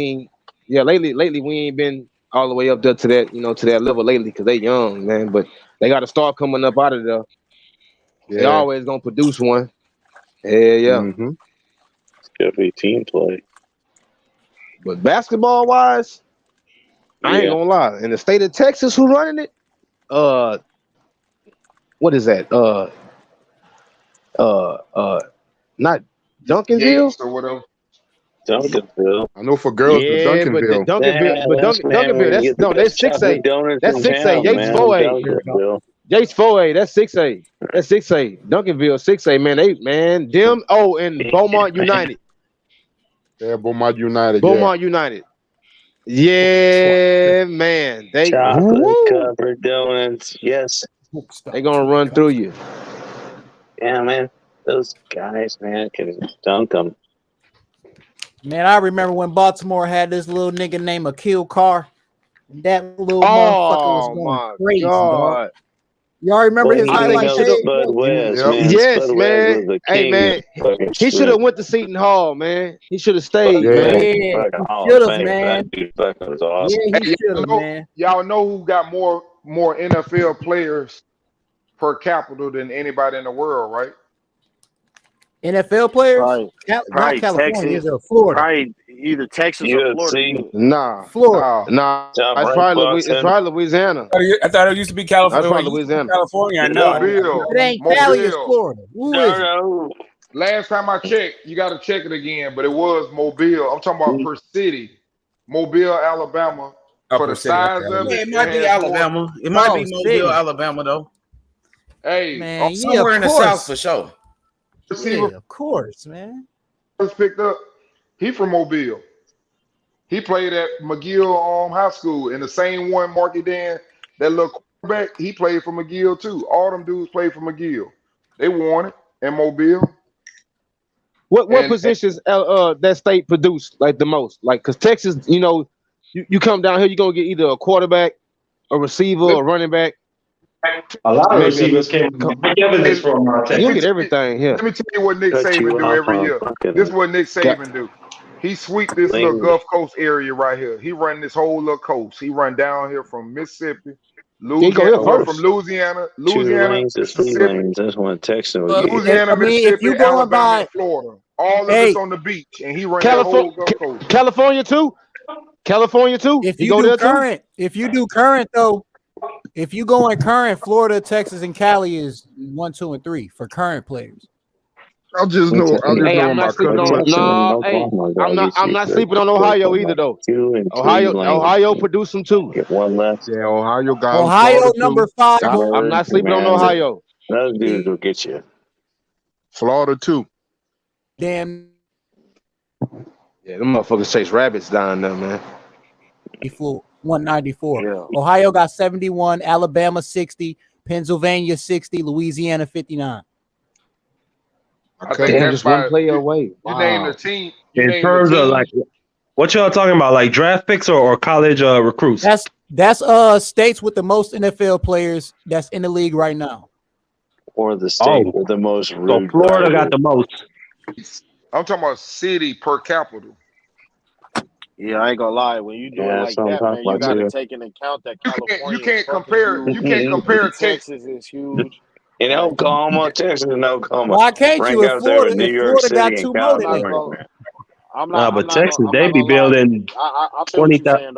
lately we ain't been all the way up there to that, to that level lately because they young, man. But they got a star coming up out of there. Yeah. They always gonna produce one. Yeah. Mm-hmm. It's gotta be team play. But basketball wise, I ain't gonna lie. In the state of Texas, who running it? What is that? Not Duncanville. Yates or whatever. Duncanville. I know for girls, the Yeah, but the Duncanville. Duncanville, Man, you get the that's best 6A. chocolate donuts That's in 6A. town, Yates man. 4A. Duncanville. Yates 4A. That's 6A. That's 6A. Duncanville 6A. Man, them. Oh, and Beaumont United. Yeah, Beaumont United. Beaumont United. Yeah, man. They Chocolate covered donuts. Yes. They gonna run through you. Yeah, man. Those guys, man, can dunk them. Man, I remember when Baltimore had this little nigga named Akil Carr. That little motherfucker was going crazy, dog. Y'all remember his highlight tape? Bud West, man. Yes, Spud man. West was the Hey, king man. of the He should have went to Seton Hall, man. He should have stayed, man. Yeah, should have, man. That dude fucking was awesome. Yeah, he should have, man. Y'all know who got more NFL players per capita than anybody in the world, right? NFL players? Not Probably California, Texas, is it Florida? Probably either Texas or Florida. Nah. Florida. Nah. It's probably Louisiana. I thought it used to be California. That's probably Louisiana. California. I know. Mobile. It ain't Cali, it's Florida. Who is it? Last time I checked, you got to check it again, but it was Mobile. I'm talking about per city. Mobile, Alabama. For the size of it, it might be Alabama. It might be Mobile, Alabama, though. Hey, Man, somewhere in the South for sure. Receiver, of course, man. Was picked up. He from Mobile. He played at McGill High School, and the same one, Marky Dan, that little quarterback, he played for McGill too. All them dudes played for McGill. They won it in Mobile. What positions that state produced like the most? Like, cause Texas, you come down here, you're gonna get either a quarterback, a receiver, a running back. A lot of receivers came from Texas. You get everything here. Let me tell you what Nick Saban do every year. This is what Nick Saban do. He sweep this little Gulf Coast area right here. He run this whole little coast. He run down here from Mississippi, Louisiana, from Louisiana, Mississippi. That's one Texas. Louisiana, Mississippi, Alabama, and Florida. All of this on the beach, and he run the whole Gulf Coast. California too. If you do current, if you go in current, Florida, Texas, and Cali is 1, 2, and 3 for current players. I'm not sleeping on Ohio either though. Ohio produced them too. Get one left. Yeah, Ohio got Ohio number 5. I'm not sleeping on Ohio. Those dudes will get you. Florida too. Damn. Yeah, them motherfuckers chase rabbits down there, man. 194. Yeah. Ohio got 71, Alabama 60, Pennsylvania 60, Louisiana 59. I think Damn, just one player away. You name the team. In terms of like, what y'all talking about? Like draft picks or college recruits? That's states with the most NFL players that's in the league right now. Or the state with the most. So Florida got the most. I'm talking about city per capita. Yeah, I ain't gonna lie. When you do it like that, man, you gotta take into account that California. You can't compare Texas is huge. In Oklahoma, Texas, and Oklahoma. Why can't you? If Florida, got 2 more than that. But Texas, they be building 20,000.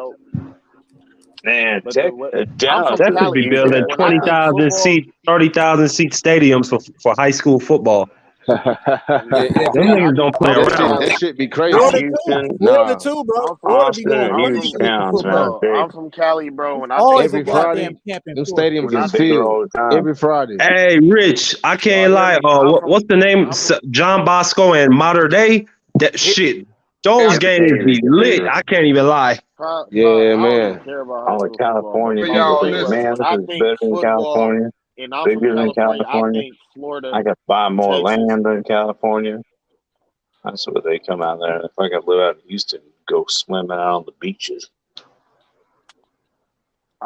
Man, Texas be building 20,000 seat, 30,000 seat stadiums for high school football. Them niggas don't play around. That shit be crazy. Florida too, bro. Florida be going I'm from Cali, bro. And every Friday, them stadiums is filled every Friday. Hey, Rich, I can't lie. What's the name? John Bosco and Mater Day. That shit. Those games be lit. I can't even lie. Yeah, man. Oh, California. Man, this is better than California. Bigger than California. I got 5 more land than California. That's what they come out there. If I could live out in Houston, go swimming out on the beaches.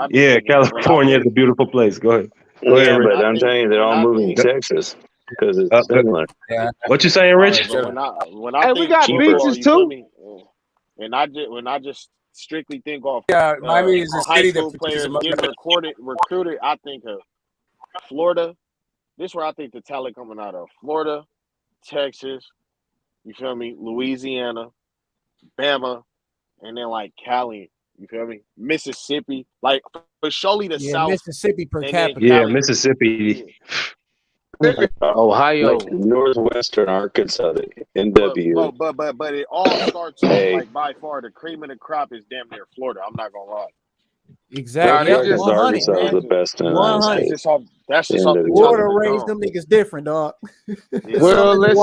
Yeah, California is a beautiful place. Go ahead. But I'm telling you, they're all moving to Texas because it's similar. Yeah. What you saying, Rich? When I we got beaches too. And when I just strictly think off Miami is a high city school that players getting recruited, I think of Florida. This is where I think the talent coming out of Florida, Texas, you feel me? Louisiana, Bama, and then like Cali, you feel me? Mississippi, like for surely the South. Mississippi per capita. Yeah, Mississippi. Ohio, like Northwestern Arkansas, the NW. But it all starts off like by far the cream of the crop is damn near Florida. I'm not gonna lie. Exactly. Arkansas is the best in the United States. That's just off the top Florida of the raised dome. them niggas different, dog. well, let's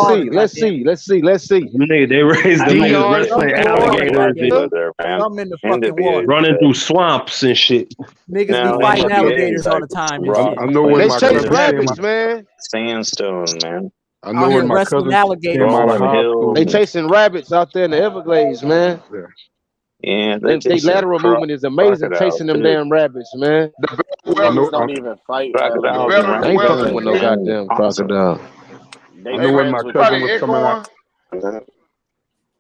see. They raised them niggas wrestling alligators and Something in the fucking water. running through swamps and shit. Niggas be fighting alligators all the time. I know when they my chase cousin rabbits, man. Sandstone, man. I know when my cousin came out of high school. They chasing rabbits out there in the Everglades, man. Yeah, they lateral movement is amazing, chasing them damn rabbits, man. Niggas don't even fight. I ain't fucking with no goddamn crocodile. I know when my cousin was coming out.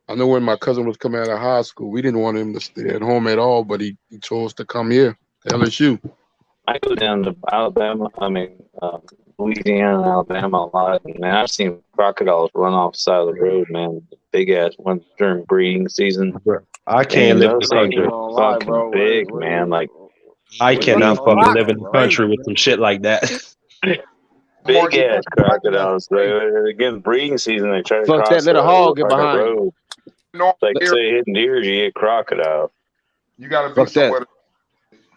I know when my cousin was coming out of high school, we didn't want him to stay at home at all, but he chose to come here to LSU. I go down to Alabama. Louisiana and Alabama a lot. Man, I've seen crocodiles run off the side of the road, man. Big ass ones during breeding season. I can't live in the things country. are fucking big, man. Like I cannot fucking live in the country with some shit like that. big ass crocodiles. Again, breeding season, they try to Fuck cross that, let a hog get the behind road. Like say hitting deer, you get crocodile. You gotta Fuck that.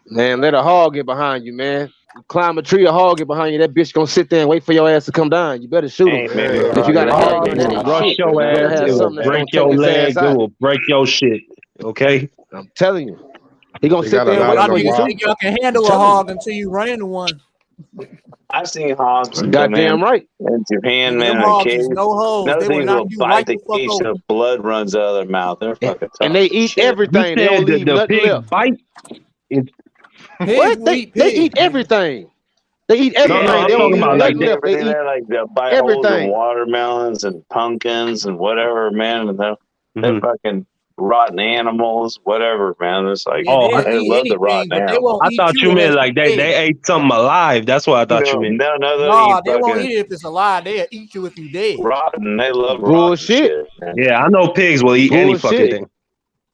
Man, let a hog get behind you, man. You climb a tree, a hog get behind you. That bitch gonna sit there and wait for your ass to come down. You better shoot him. If you got a hog, it will rush your ass, it will break your leg, it will break your shit. Okay? I'm telling you. He gonna They sit got a there and lot wait of for you. them Think y'all can handle a hog until you run into one. I've seen hogs. Goddamn right. In Japan, Nigga, man, them in a hogs cage. is no hoes. Those They will things knock will you bite right the the fuck cage over. till blood runs out of their mouth. They're fucking tough. And they eat everything. They don't leave the nothing pig left. bite? What? They eat everything. They eat everything. No, I'm they don't talking leave about nothing like left. They eat they'll bite holes in everything. watermelons and pumpkins and whatever, man. And they're fucking rotten animals, whatever, man. It's like, they love the rotten animals. I thought you meant like they ate something alive. That's what I thought you meant. No, Nah, they won't eat it if it's alive. They'll eat you if you dead. Rotten. They love bullshit. Rotten shit, man. Yeah, I know pigs will eat any fucking thing.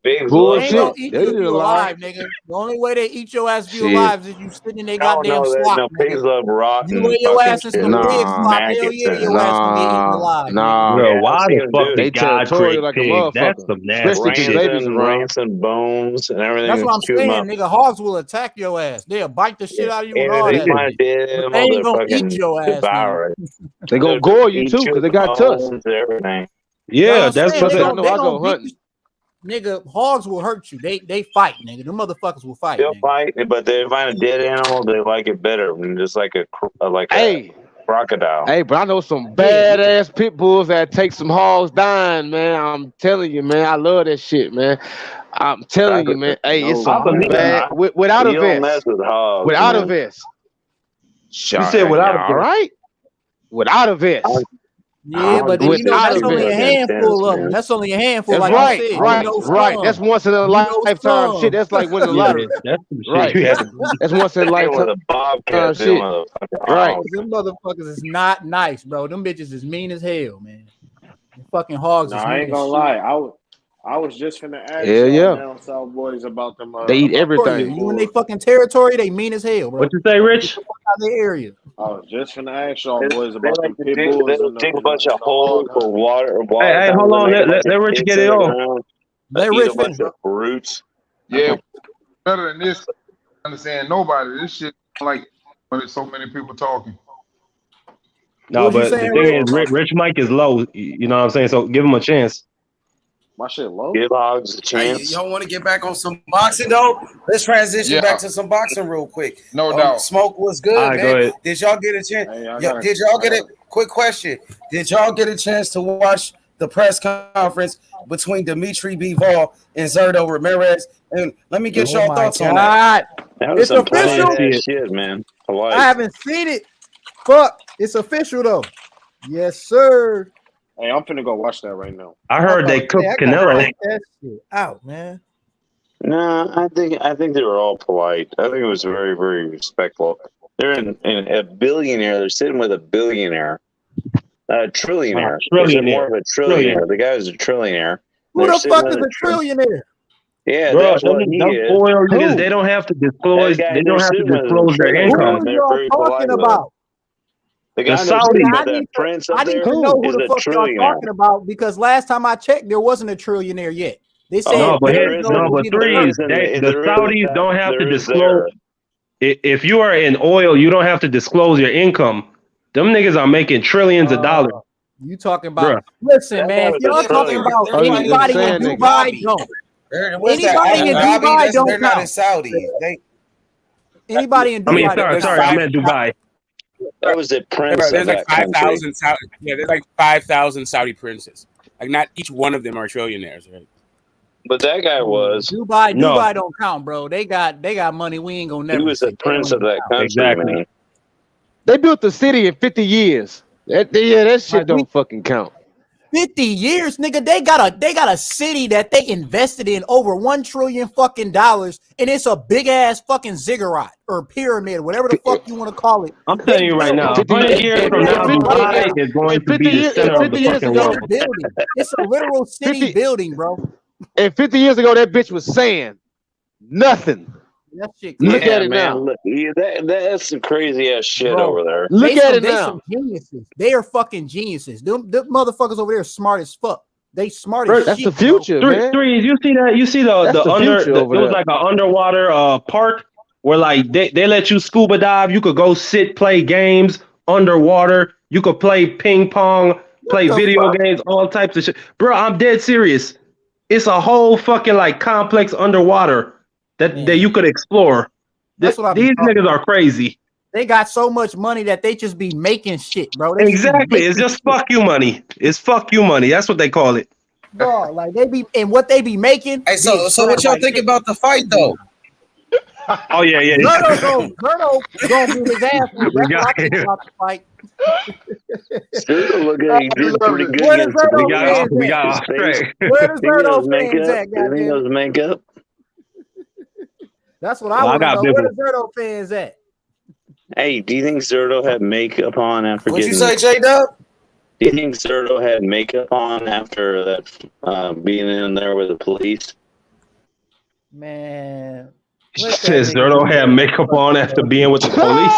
Pigs They love ain't gonna eat They you if eat it you alive. alive, nigga. The only way they eat your ass if you Shit. alive is if you sitting in their I don't goddamn know that. slop. No, pigs love rotten. You lay your fucking ass in some shit. pig slop. Hell Maggots yeah, in it. your ass gonna get eaten alive. Nah. Bro, why I've the seen fuck them They did God territorial create like a pigs? That's motherfucker. some nasty Especially if shit. there's babies around. Rancing bones and everything. That's what I'm Chew 'em saying, up. nigga. Hogs will attack your ass. They'll bite the shit out of you and And all if that. they find dead But animal, they ain't they'll gonna eat fucking your ass. devour it. They gonna They'll gore you eat too because they got tusks. bones and everything. Yeah, that's saying. what They they gonna, I go beat hunting. you. Nigga, hogs will hurt you. They fight, nigga. Them motherfuckers will fight. They'll Nigga. fight, but they find a dead animal, they like it better than just like a crocodile. Hey, but I know some badass pit bulls that take some hogs dying, man. I'm telling you, man. I love that shit, man. I'm telling you, man. Hey, it's some bad without a You don't vest. mess with hogs, Without a man. vest. You said without a all vest. right? Without a vest. Yeah, but then, you know that's only a handful of them. That's only a handful. That's like you said. right. That's once in a lifetime shit. That's like winning the lottery. That's some shit Right. you had to That's once in a lifetime shit. Right. Them motherfuckers is not nice, bro. Them bitches is mean as hell, man. Them fucking hogs is mean I ain't gonna as lie. I was just finna ask Hell y'all yeah. down south boys about them. They eat about everything. You in they fucking territory, they mean as hell, bro. What you say, Rich? Out of their area. I was just finna ask y'all boys They about like them to pit dig, bulls they'll and dig a the bunch of holes hog for water. Hey, hold on. Let Rich get it on. Let Eat Rich a bunch finish, bro. of roots. Yeah, better than this. Understand nobody. This shit like when there's so many people talking. No, but the thing is, Rich Mike is low. You know what I'm saying? So give him a chance. My shit low. Give hogs a Hey, chance. y'all want to get back on some boxing though? Let's transition back to some boxing real quick. No doubt. Smoke was good, All right, man. go ahead. Did y'all get a chance? Hey, Did y'all get a quick question? Did y'all get a chance to watch the press conference between Dimitri Bivol and Zerto Ramirez? And let me get y'all thoughts on that. That was It's some official. badass shit, man. Hawaii. I haven't seen it. Fuck. It's official though. Yes, sir. Hey, I'm finna go watch that right now. I heard they cooked Canelo. That shit out, man. No, I think they were all polite. I think it was very, very respectful. They're in a billionaire. They're sitting with a billionaire, a trillionaire. Trillionaire. More of a trillionaire. The guy is a trillionaire. Who They're the fuck is sitting with a trillionaire? Yeah, Bro, that's what them he is. oil niggas, they don't have to disclose. That guy They don't have to they're sitting with disclose their is a income. trillionaire. Who They're are very y'all polite talking with him. about? The guy The that's Saudis. about that prince up I need there to know who is the a fuck y'all trillionaire. talking about because last time I checked, there wasn't a trillionaire yet. They said No, but Bezos would be the threes. first. The Saudis don't have to disclose. If you are in oil, you don't have to disclose your income. Them niggas are making trillions of dollars. You talking about? Bruh. Listen, man. If y'all talking about anybody in Dubai, don't. Anybody in Dubai don't They're not in count. Saudi. Anybody in Dubai? Sorry, I meant Dubai. That was the prince There's of like that country. 5,000 Saudi. Yeah, there's like 5,000 Saudi princes. Like not each one of them are trillionaires, right? But that guy was. Dubai don't count, bro. They got money. We ain't gonna never. He was the prince of that country, exactly. man. They built the city in 50 years. That shit don't fucking count. 50 years, nigga. They got a city that they invested in over $1 trillion fucking dollars, and it's a big ass fucking ziggurat or pyramid, whatever the fuck you want to call it. I'm telling you right now, 100 years from now, Dubai is going to be the center of the fucking world. It's a literal city building, bro. And 50 years ago, that bitch was sand. Nothing. That shit. Look at it man, now. Look, that's some crazy ass shit over there. Look at it They now. some geniuses. They are fucking geniuses. Them motherfuckers over there are smart as fuck. They smart as That's shit. the future, man. Threes, you see that? You see the under? future It over was there. like an underwater park where like they let you scuba dive. You could go sit, play games underwater. You could play ping pong, play video games, all types of shit. Bro, I'm dead serious. It's a whole fucking like complex underwater that you could explore. That's what These niggas are crazy. They got so much money that they just be making shit, bro. They just be Exactly. making It's just shit. fuck you money. It's fuck you money. That's what they call it. Bro, like they be and what they be making. Hey, so what y'all think about the fight though? Oh yeah. Zerto gonna be his ass. That's what I think about the fight. Still look at he did pretty good Where the against Zerto we got fans off track. Where the Zerto fans at, You think it goddamn? was makeup? That's what I want to know. Where the Zerto fans at? Hey, do you think Zerto had makeup on after What'd you getting? say, J-Dub? Do you think Zerto had makeup on after that being in there with the police? Man, Says Zerto had makeup on after being with the police.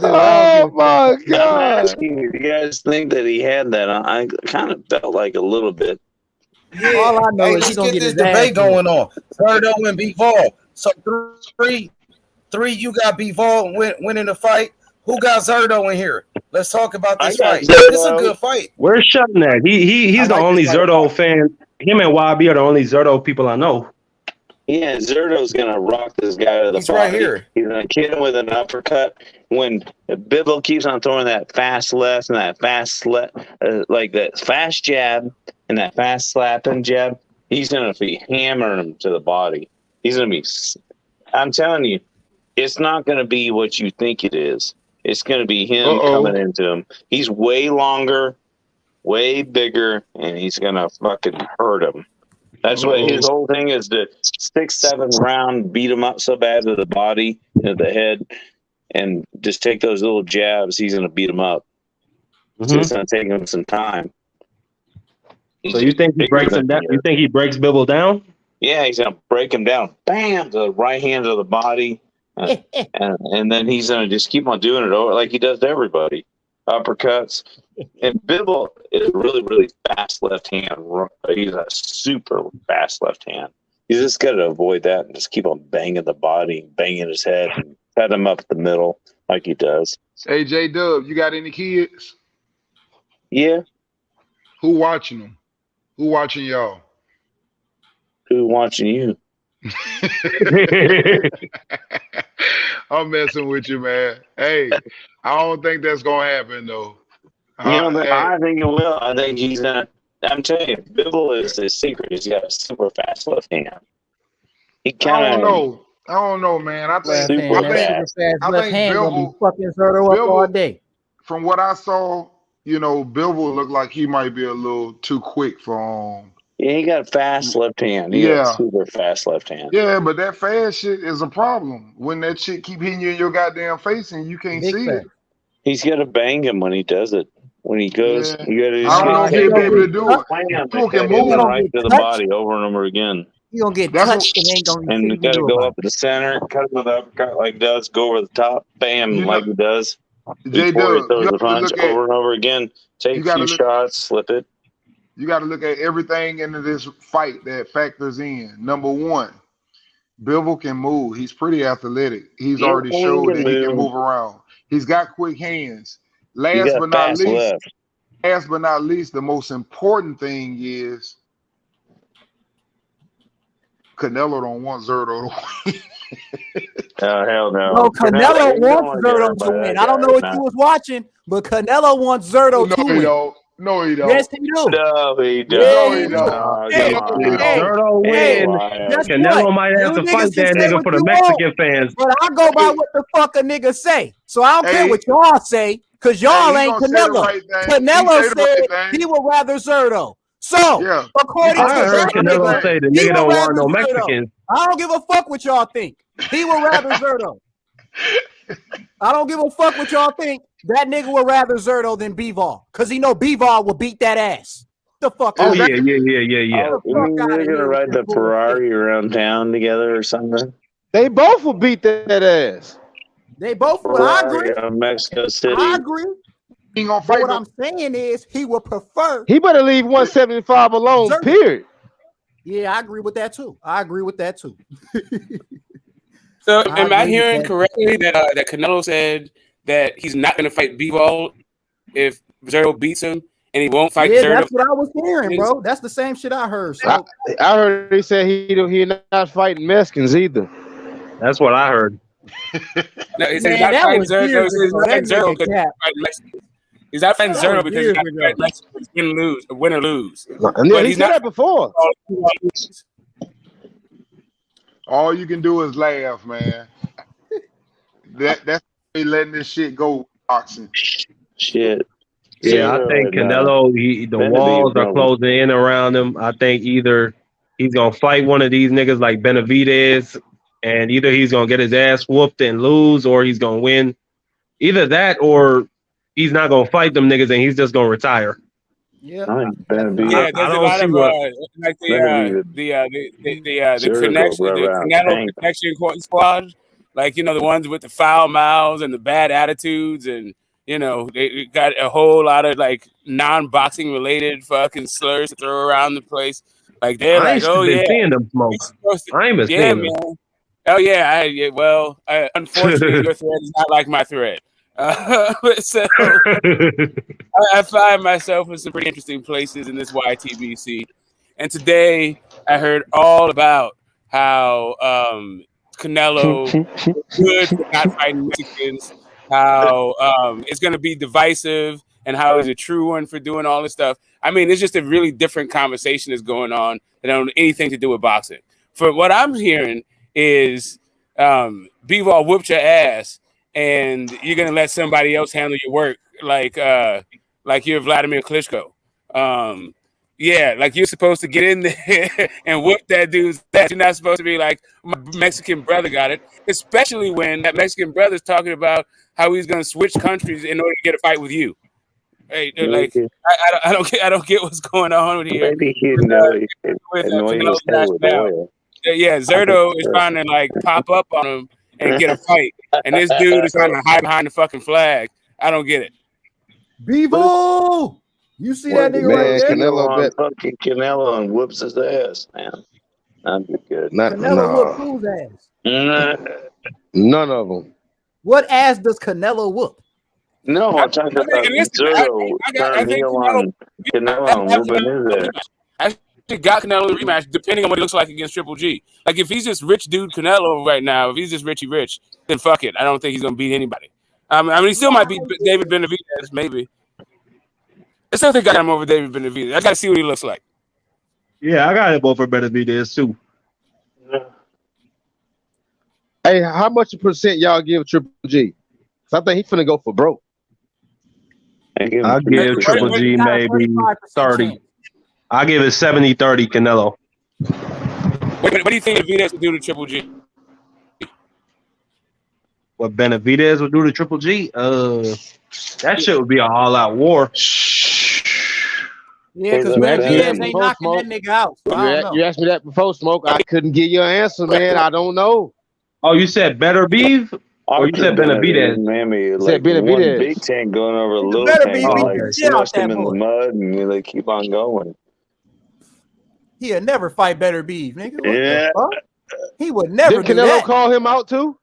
Oh my god! I'm asking you guys think that he had that on? I kind of felt like a little bit. Yeah. All I know is let's he gonna get get this his ass debate beat. going on. Zerto and B-Vol. So three, you got B-Vol winning the fight. Who got Zerto in here? Let's talk about this fight. This is a good fight. Where's Shutting at? He's the only Zerto fan. Him and YB are the only Zerto people I know. Yeah, Zerto's gonna rock this guy to the He's body. right here. He's gonna hit him with an uppercut. When Bibble keeps on throwing that fast left and that fast like that fast jab and that fast slapping jab, he's gonna be hammering him to the body. He's gonna be. I'm telling you, it's not gonna be what you think it is. It's gonna be him coming into him. He's way longer, way bigger, and he's gonna fucking hurt him. That's what his whole thing is, to 6-7 round, beat him up so bad to the body, to the head, and just take those little jabs. He's going to beat him up. So it's going to take him some time. So you think he breaks him down? You think he breaks Bibble down? Yeah, he's going to break him down. Bam! The right hand to the body. And then he's going to just keep on doing it over like he does to everybody. Uppercuts. And Bibble is really, really fast left hand. He's a super fast left hand. You just got to avoid that and just keep on banging the body, banging his head, and cut him up the middle like he does. Hey, J-Dub, you got any kids? Yeah. Who watching them? Who watching y'all? Who watching you? I'm messing with you, man. Hey, I don't think that's going to happen, though. I think it will. I think he's gonna. I'm telling you, Bibble is his secret. He's got a super fast left hand. He kind of. I don't know, man. I think Bibble fucking Zerto up all day. From what I saw, Bibble looked like he might be a little too quick for Yeah, he got a fast left hand. He got a super fast left hand. Yeah, but that fast shit is a problem. When that shit keep hitting you in your goddamn face and you can't see it. He's got to bang him when he does it. When he goes, you got to I don't know if he'll be able to do it. Right to the body over and over again. He gonna get touched and ain't gonna And you shit you gotta do go about up to the center, cut him with an uppercut like he does, go over the top, bam, like he does. Before he throws the punch over and over again, take a few shots, slip it. You got to look at everything into this fight that factors in. Number one, Bivol can move. He's pretty athletic. He's already showed that he can move around. He's got quick hands. Last but not least, the most important thing is Canelo don't want Zerto to win. Oh, hell no. No, Canelo wants Zerto to win. I don't know if you was watching, but Canelo wants Zerto to win. No, he don't. Yes, he do. No, he don't. Yeah, he do. Hey, Zerto wins. Canelo might have to fight that nigga for the Mexican fans. But I go by what the fuck a nigga say. So I don't care what y'all say, because y'all ain't Canelo. Canelo said he would rather Zerto. So, according to that Canelo say the nigga don't want no Mexicans. I don't give a fuck what y'all think. He would rather Zerto. I don't give a fuck what y'all think. That nigga would rather Zerto than Bivol, because he know Bivol will beat that ass. The fuck? Oh, yeah. We're gonna ride the Ferrari around town together or something. They both will beat that ass. They both will. I agree. Mexico City. I agree. But what I'm saying is he would prefer. He better leave 175 alone, Zerto. Period. Yeah, I agree with that too. So, am I hearing correctly that Canelo said that he's not going to fight Bivol if Zerto beats him, and he won't fight Zerto? Yeah, that's what I was hearing, bro. That's the same shit I heard. So. I heard he said he not fighting Mexicans either. That's what I heard. No, he said he's not fighting Zerto. He's not fighting Zerto because he's fighting Mexicans. He's not fighting Zerto because he's not fighting Mexicans. Win or lose. Yeah, he said that before. All you can do is laugh, man. That's letting this shit go, boxing. Shit. Yeah, I think Canelo, the walls are closing in around him. I think either he's gonna fight one of these niggas like Benavidez, and either he's gonna get his ass whooped and lose, or he's gonna win. Either that, or he's not gonna fight them niggas and he's just gonna retire. Yeah, there's a lot of like the Canelo Connection Squad, like the ones with the foul mouths and the bad attitudes, and they got a whole lot of like non-boxing related fucking slurs to throw around the place. Like they're like, oh yeah, seeing them smoke. I ain't been seeing them. Oh yeah, well, unfortunately, your thread is not like my thread. So I find myself in some pretty interesting places in this YTBC, and today I heard all about how Canelo good for not fighting Mexicans, how it's going to be divisive, and how he's a true one for doing all this stuff. I mean, it's just a really different conversation that's going on that don't have anything to do with boxing. For what I'm hearing is Bivol whooped your ass, and you're gonna let somebody else handle your work, like you're Vladimir Klitschko. Yeah, like you're supposed to get in there and whoop that dude's ass. You're not supposed to be like, my Mexican brother got it, especially when that Mexican brother's talking about how he's gonna switch countries in order to get a fight with you. Hey, like I don't get what's going on here. Maybe yeah, Zerto is trying to like pop up on him and get a fight, and this dude is trying to hide behind the fucking flag. I don't get it. Bivol, you see that nigga right there? Fucking Canelo and whoops his ass, man. That'd be good. Canelo whoop whose ass? None of them. What ass does Canelo whoop? No, I'm talking about Zerto. Canelo whooping his ass. I got Canelo the rematch, depending on what he looks like against Triple G. Like if he's just rich dude Canelo right now, if he's just Richie Rich, then fuck it. I don't think he's gonna beat anybody. I mean, he still might beat David Benavidez, maybe. I still think I got him over David Benavidez. I gotta see what he looks like. Yeah, I got him over Benavidez too. Hey, how much percent y'all give Triple G? I think he's finna go for broke. I'll give Triple G maybe 30. I'll give it 70-30 Canelo. What do you think Benavidez would do to Triple G? What Benavidez would do to Triple G? That shit would be a all-out war. Yeah, because Benavidez ain't knocking that nigga out. So I don't know. You asked me that before, Smoke. I couldn't give you an answer, man. I don't know. Oh, you said Better Beef? Or you said Benavidez? Maybe said like one Benavidez. big tank going over a little Better tank Beef and beat like the shit out smushed that him in the boy. mud and they keep on going. He'll never fight Better Beef, nigga. What Yeah. the fuck? He would never Did do Canelo that. call him out too?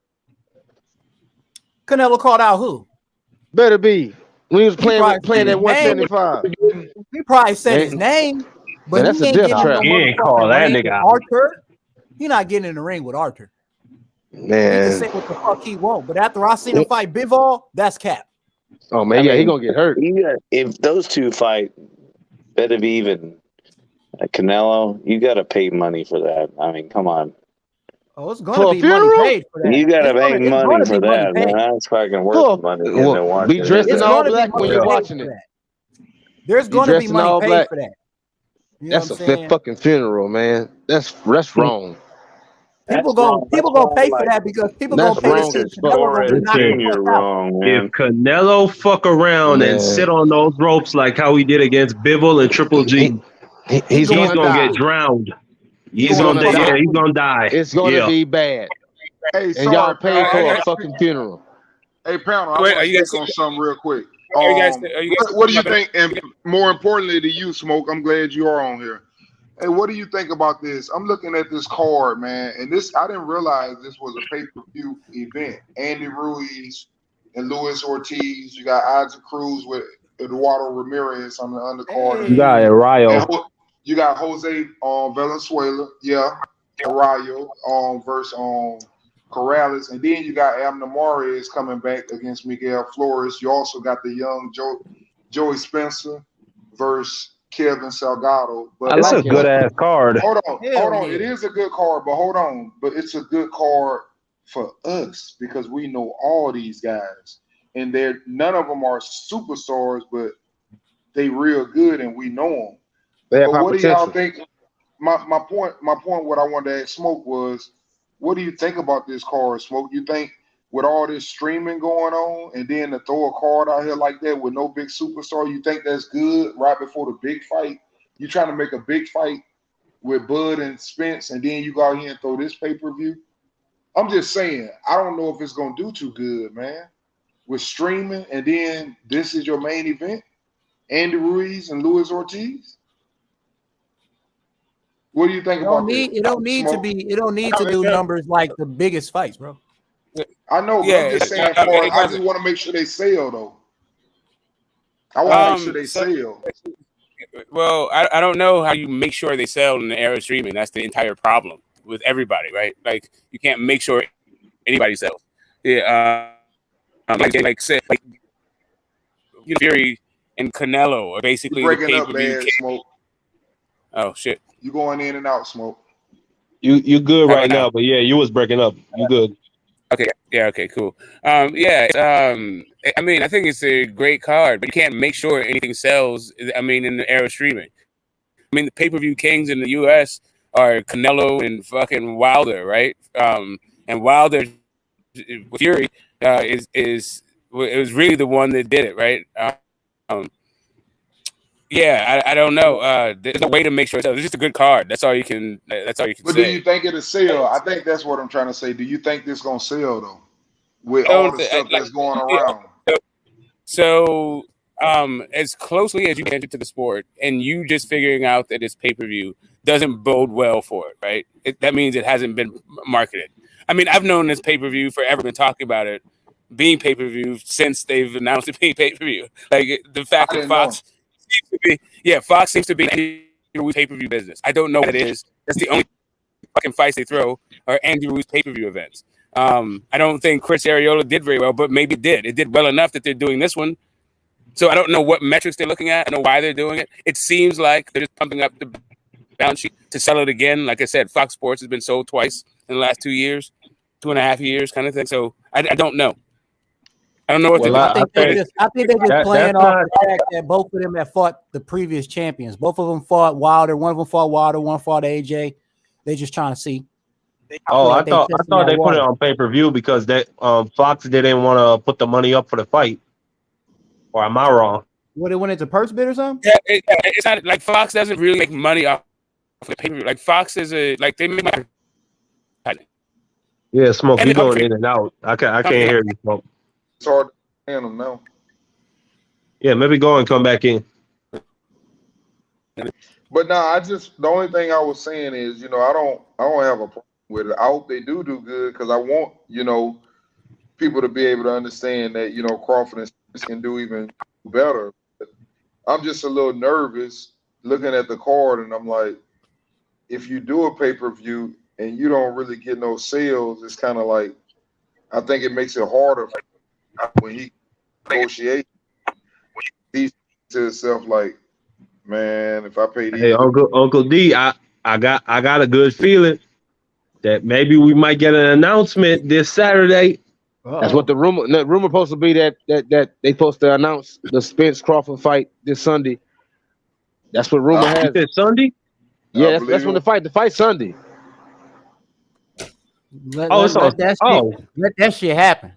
Canelo called out who? Better Beef. When he was playing at name. 175. He probably said his name, but Man, that's he a ain't death getting in trap. no He ain't call motherfucking that ring nigga with out. Arthur. He not getting in the ring with Arthur. He can Man. say what the fuck he want, but after I seen him fight Bivol, that's cap. Oh man, he gonna get hurt. If those two fight, Benavidez and Canelo, you got to pay money for that. I mean, come on. Oh, it's gonna be money paid for that. You got to pay it's money gonna for be money that, paid. man. That's fucking worth the money. Be dressed in all black when you're watching it. There's Be gonna be dressed in money all paid black. for that. You know That's what a I'm saying? fucking funeral, man. That's wrong. People gonna pay for that because people gonna pay to see Canelo gonna get knocked the fuck out. If Canelo fuck around and sit on those ropes like how he did against Bivol and Triple G, he's gonna get drowned. He's gonna die. It's gonna be bad. Hey, And y'all pay for a fucking funeral. Hey, Pound, I want to speak on something real quick. guys What do you think? And more importantly to you, Smoke, I'm glad you are on here. Hey, what do you think about this? I'm looking at this card, man, and I didn't realize this was a pay-per-view event. Andy Ruiz and Luis Ortiz. You got Isaac Cruz with Eduardo Ramirez on the undercard. You got Rayo. You got Jose Valenzuela, Rayo versus Corrales, and then you got Abner Morrell coming back against Miguel Flores. You also got the young Joey Spencer versus Kevin Salgado. But that's a good ass card. Hold on. It is a good card, but hold on. But it's a good card for us because we know all these guys, and none of them are superstars, but they real good, and we know them. But what do y'all think? My point. What I wanted to ask Smoke was, what do you think about this card, Smoke? You think with all this streaming going on, and then to throw a card out here like that with no big superstar, you think that's good right before the big fight? You trying to make a big fight with Bud and Spence, and then you go out here and throw this pay-per-view? I'm just saying, I don't know if it's gonna do too good, man. With streaming, and then this is your main event, Andy Ruiz and Luis Ortiz. What do you think about that? It don't need to do numbers like the biggest fights, bro. I know, but I'm just saying. I just want to make sure they sell, though. I want to make sure they sell. Well, I don't know how you make sure they sell in the era of streaming. That's the entire problem with everybody, right? Like you can't make sure anybody sells. Yeah, like Fury and Canelo are basically You're breaking the up, pay-per-view man, Smoke. Oh shit! You going in and out, Smoke. You good right now, but yeah, you was breaking up. You good? Okay, yeah, okay, cool. I mean, I think it's a great card, but you can't make sure anything sells. I mean, in the era of streaming, I mean, the pay-per-view kings in the U.S. are Canelo and fucking Wilder, right? And Wilder Fury it was really the one that did it, right? Yeah, I don't know. There's no way to make sure it sells. It's just a good card. That's all you can. But say. Do you think it'll sell? I think that's what I'm trying to say. Do you think this gonna sell though? With all the stuff that's going around. So, as closely as you get into the sport, and you just figuring out that it's pay-per-view doesn't bode well for it, right? That means it hasn't been marketed. I mean, I've known this pay-per-view forever, been talking about it being pay-per-view since they've announced it being pay-per-view. Like the fact that Fox seems to be pay-per-view business. I don't know what it is. That's the only fucking fights they throw are Andy Ruiz pay-per-view events. I don't think Chris Arreola did very well, but maybe it did. It did well enough that they're doing this one. So I don't know what metrics they're looking at. I don't know why they're doing it. It seems like they're just pumping up the balance sheet to sell it again. Like I said, Fox Sports has been sold twice in the last 2 years, 2.5 years kind of thing. So I don't know. I don't know what to do. I think they're just playing off the fact that both of them have fought the previous champions. Both of them fought Wilder. One of them fought Wilder. One fought AJ. They're just trying to see. I thought they put it on pay-per-view because that Fox didn't want to put the money up for the fight. Or am I wrong? What, it went into purse bid or something? Yeah, it's not like Fox doesn't really make money off of the pay-per-view. Like Fox is they make money. Yeah, Smoke, And you the going company- in and out. I can't hear you, Smoke. It's hard to handle now. Yeah, maybe go and come back in. But nah, the only thing I was saying is, I don't have a problem with it. I hope they do good because I want, people to be able to understand that, Crawford and Spence can do even better. But I'm just a little nervous looking at the card, and I'm like, if you do a pay-per-view and you don't really get no sales, it's kind of like, I think it makes it harder when he negotiates. He's to himself like, man, if I pay these, Hey, Uncle D, I got a good feeling that maybe we might get an announcement this Saturday. That's what the rumor supposed to be, that they supposed to announce the Spence Crawford fight this Sunday. That's what rumor has. This Sunday? Yeah, that's when the fight Sunday. Let that shit happen.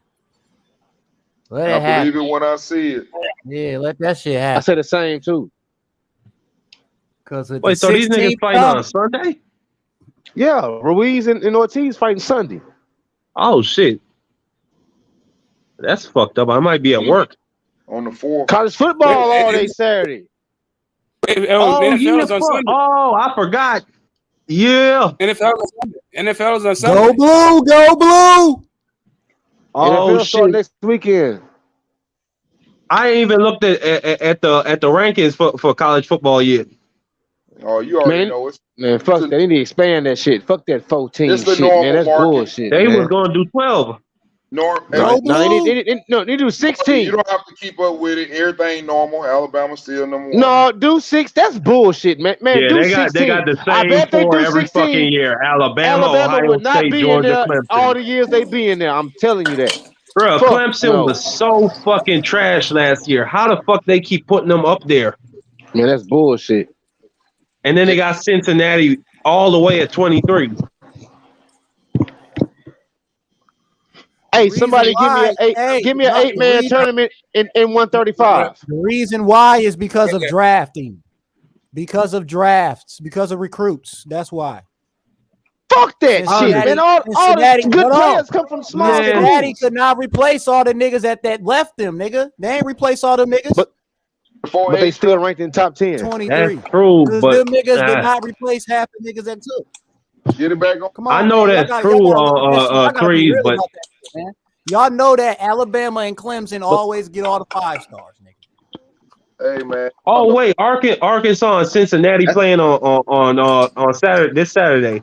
Let it happen. believe it when I see it. Yeah, let that shit happen. I say the same too. Because wait, so these niggas fighting on Sunday? Yeah, Ruiz and Ortiz fighting Sunday. Oh shit, that's fucked up. I might be at work on the 4th. College football all day Saturday. NFL's on Sunday. Oh, I forgot. Yeah, NFL's on Sunday. Go blue, go blue. Oh NFL start next weekend. I ain't even looked at the rankings for college football yet. Oh, you already know it. Man, fuck that. They need to expand that shit. Fuck that 14 It's the shit, normal man. That's market. bullshit. They man. was going to do 12. No, they do 16. You don't have to keep up with it. Everything normal. Alabama's still number 1. No, do 6. That's bullshit, man. Yeah, do they got 16. the I same bet they 4 do every 16. fucking year. Alabama Ohio would not State, be Georgia, in there Clemson. all the years they be in there. I'm telling you that. Bro, Fuck Clemson no. was so fucking trash last year. How the fuck they keep putting them up there? Man, that's bullshit. And then they got Cincinnati all the way at 23. Hey, somebody give me an 8-man tournament in 135. The reason why is because of drafting, because of drafts, because of recruits. That's why. Fuck that shit, man. All the good players come from small Cincinnati schools. could not replace all the niggas that left them, nigga. They ain't replace all them niggas. But they still ranked in top 10. 23. That's true, Because but them niggas did not replace half the niggas that took. Get it back on. Come on, I know man. that's true, Trees, but Man. Y'all know that Alabama and Clemson always get all the 5 stars, nigga. Hey, man. Oh wait, Arkansas and Cincinnati playing on Saturday. This Saturday,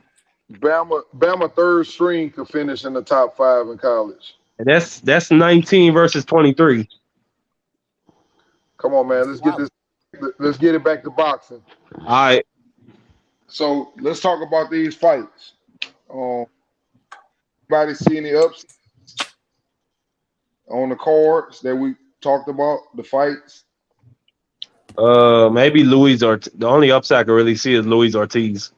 Bama third string could finish in the top 5 in college. and that's 19 versus 23. Come on, man. Let's get it back to boxing. All right. So let's talk about these fights. Anybody see any ups on the cards that we talked about, the fights? Maybe Luis Ortiz. The only upset I can really see is Luis Ortiz.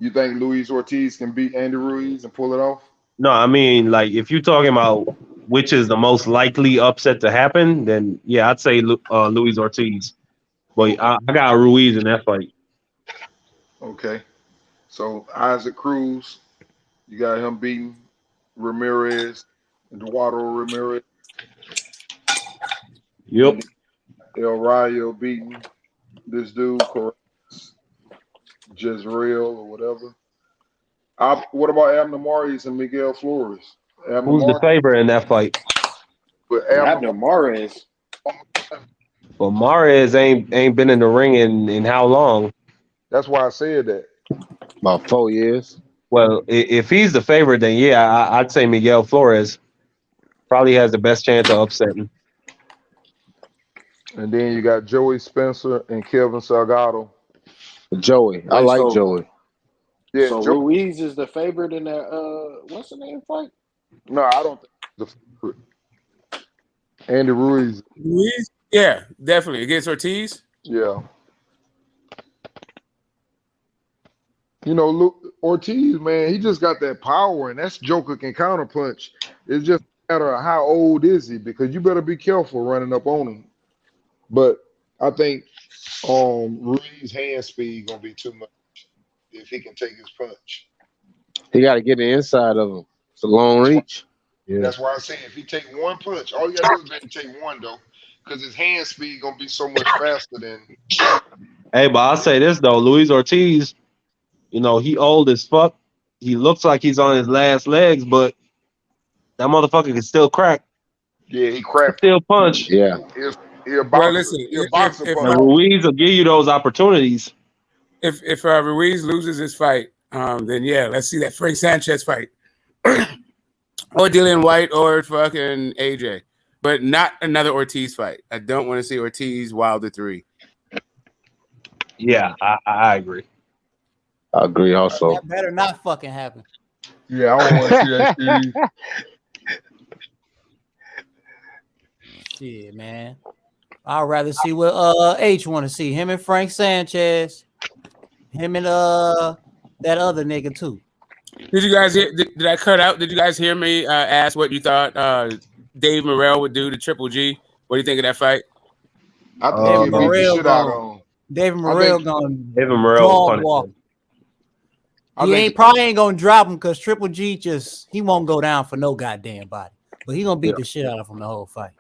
You think Luis Ortiz can beat Andy Ruiz and pull it off? No, I mean, like, if you're talking about which is the most likely upset to happen, then yeah, I'd say Luis Ortiz. But I got Ruiz in that fight. Okay. So Isaac Cruz, you got him beating Ramirez, Eduardo Ramirez. Yep. El Rayo beating this dude, Jezreel or whatever. What about Abner Mares and Miguel Flores? Who's the favorite in that fight? Abner Mares. Well, Mares ain't been in the ring in how long? That's why I said that. About 4 years. Well, if he's the favorite, then yeah, I'd say Miguel Flores probably has the best chance of upsetting. And then you got Joey Spencer and Kevin Salgado. Joey. I like Joey. Yeah, so Ruiz is the favorite in that what's the name fight? No, I don't think the favorite. Andy Ruiz. Ruiz? Yeah, definitely. Against Ortiz? Yeah. You know, Ortiz, man, he just got that power, and that's Joker can counterpunch. It's just a matter of how old is he, because you better be careful running up on him. But I think Ruiz's hand speed gonna be too much if he can take his punch. He got to get the inside of him. It's a long reach. Yeah. That's why I say if he take one punch, all you gotta do is let him take one though, because his hand speed gonna be so much faster than. Hey, but I'll say this though, Luis Ortiz, you know, he old as fuck. He looks like he's on his last legs, but that motherfucker can still crack. Yeah, he cracked. Still punch. Yeah. He a boxer. Well, listen, He a boxer. if And Ruiz will give you those opportunities. If Ruiz loses this fight, then yeah, let's see that Frank Sanchez fight, or Dillian White, or fucking AJ, but not another Ortiz fight. I don't want to see Ortiz Wilder 3. Yeah, I agree. I agree also. That better not fucking happen. Yeah, I don't want to see that shit. Shit, man. I'd rather see what H want to see. Him and Frank Sanchez. Him and that other nigga too. Did you guys hear? Did I cut out? Did you guys hear me ask what you thought Dave Morrell would do to Triple G? What do you think of that fight? I think he beat the shit out of him. David Morrell going David Morrell walk. He probably ain't gonna drop him because Triple G he won't go down for no goddamn body. But he gonna beat the shit out of him the whole fight.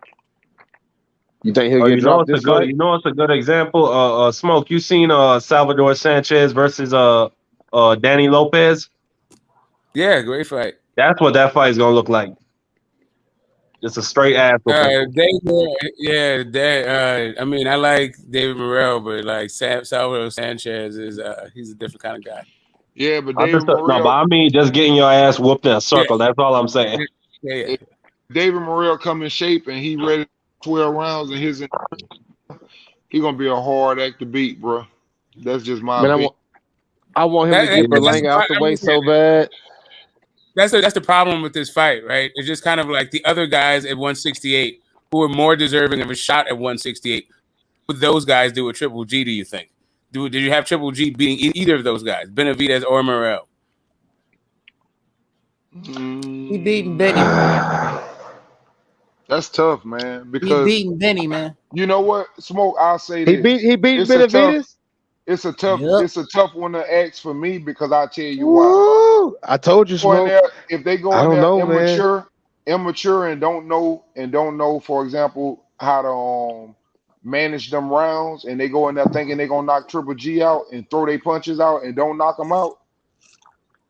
You think he'll get dropped this fight? You know, it's a good example. Smoke, you seen Salvador Sanchez versus Danny Lopez? Yeah, great fight. That's what that fight is gonna look like. Just a straight ass. I mean, I like David Morrell, but like Salvador Sanchez is he's a different kind of guy. Yeah, but I mean, just getting your ass whooped in a circle. Yeah. That's all I'm saying. Yeah. David Morrell come in shape and he ready 12 rounds and he gonna be a hard act to beat, bro. That's just my opinion. I want him to get Berlanga out the way so bad. That's the problem with this fight, right? It's just kind of like the other guys at 168 who are more deserving of a shot at 168. What those guys do with Triple G, do you think? Did you have Triple G beating either of those guys, Benavidez or Morrell? He beating Benny. That's tough, man. Because he beating Benny, man. You know what, Smoke? I'll say this. He beat Benavidez. It's a tough one to ask for me because I tell you why. I told you, Smoke. If they go in there immature and don't know, for example, how to manage them rounds, and they go in there thinking they're gonna knock Triple G out and throw their punches out and don't knock him out,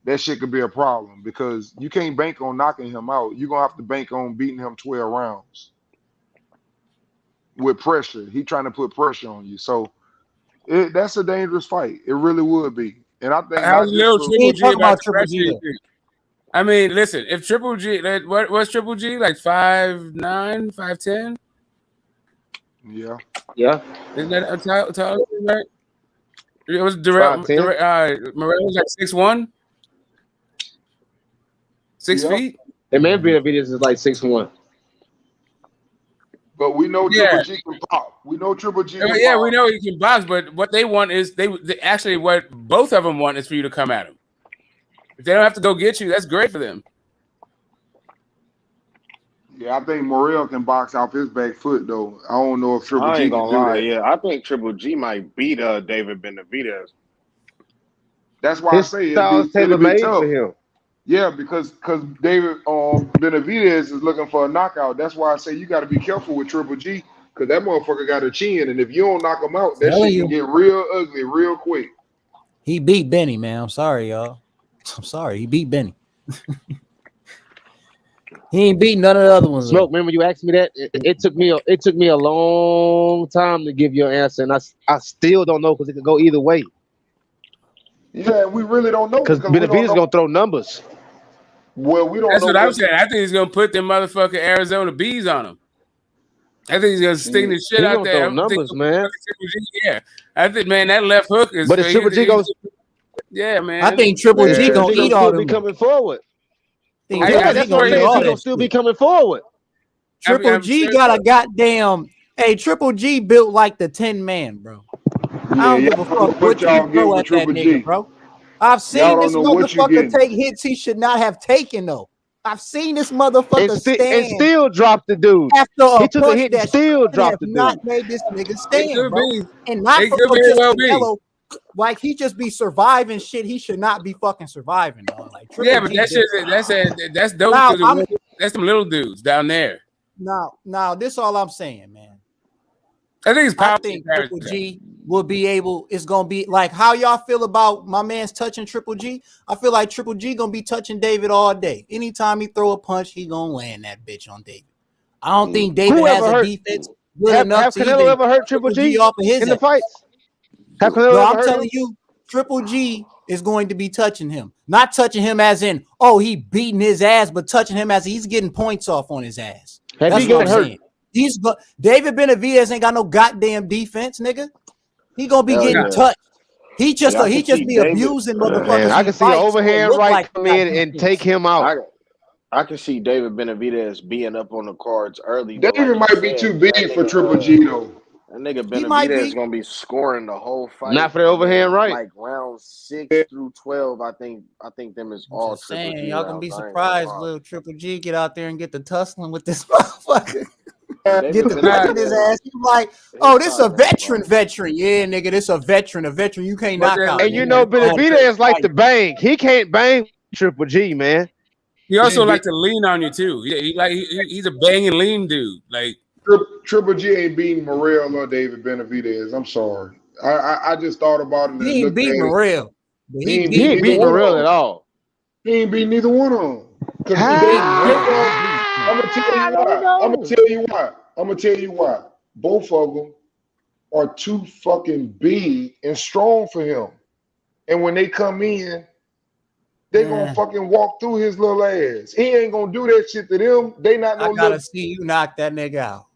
that shit could be a problem because you can't bank on knocking him out. You're gonna have to bank on beating him 12 rounds with pressure. He trying to put pressure on you. So that's a dangerous fight. It really would be. And I think Triple G. I mean, listen, if Triple G, what's Triple G like 5'9", 5'10"? Yeah. Isn't that tall, right? It was Morrell was like 6'1", 6 feet. And man, Benavidez is like 6'1". But we know Triple G can pop. We know Triple G can pop. We know he can box, but what they want is they actually what both of them want is for you to come at him. If they don't have to go get you, that's great for them. Yeah, I think Morrell can box off his back foot though. I don't know if Triple G can do lie. that. Yeah, I think Triple G might beat David Benavidez. That's why I say it'll be tough. For him. Yeah, because David Benavidez is looking for a knockout. That's why I say you got to be careful with Triple G because that motherfucker got a chin, and if you don't knock him out, that shit can get real ugly real quick. He beat Benny, man. I'm sorry, y'all. I'm sorry. He beat Benny. He ain't beat none of the other ones. Smoke, remember you asked me that? It took me a long time to give you an answer, and I still don't know because it could go either way. Yeah, we really don't know because Benavidez gonna throw numbers. Well, we don't. That's know what I'm saying. I think he's gonna put them motherfucking Arizona bees on him. I think he's gonna sting the shit out there. Numbers, man. Yeah, I think, man, that left hook is. But if Triple G goes, yeah, man. I think Triple G gonna eat all them. Be coming forward. That's what he's gonna still be coming forward. Triple G got a goddamn. Hey, Triple G built like the 10 Man, bro. I don't give a fuck what you throw at that nigga, bro. I've seen this motherfucker take hits he should not have taken, though. I've seen this motherfucker and still dropped the dude. after a He took a punch hit and that still have dropped the not dude. made this nigga It stand, could bro. be. And not It for could just very well be. Canelo. Like he just be surviving shit he should not be fucking surviving, dog. Like Yeah, but that's those now, that's some little dudes down there. Now, this is all I'm saying, man. I think it's powerful. I think Triple G will be able. It's gonna be like how y'all feel about my man's touching Triple G. I feel like Triple G gonna be touching David all day. Anytime he throw a punch, he gonna land that bitch on David. I don't think David has a defense good enough to Canelo even ever hurt Triple G off of his in the ass. fights? Have Canelo No, ever I'm hurt telling him? you, Triple G is going to be touching him. Not touching him as in, oh, he beating his ass, but touching him as he's getting points off on his ass. Have That's he what I'm got hurt? saying. David Benavidez ain't got no goddamn defense, nigga. He gonna be getting touched. He just be abusing motherfuckers. I can see overhand right come in and take him out. I can see David Benavidez being up on the cards early. David might be too big for Triple G though. That nigga Benavidez is gonna be scoring the whole fight. Not for the overhand right. Like round 6 through 12, I think them is all Triple G. Y'all gonna be surprised, little Triple G get out there and get the tussling with this motherfucker. Get the touch in his ass. You like, oh, this a veteran. Yeah, nigga, this a veteron. You can't knock out. And you know, Benavidez like to bang. He can't bang Triple G, man. He also like to lean on you too. He's a bang and lean dude. Like Triple G ain't beating Morrell or David Benavidez. I'm sorry. I just thought about it. He ain't beat Morrell. He ain't beat Morrell at all. He ain't beat neither one of them. I'm gonna tell you why. Both of them are too fucking big and strong for him. And when they come in, they gonna fucking walk through his little ass. He ain't gonna do that shit to them. They not no. I gotta see you knock that nigga out.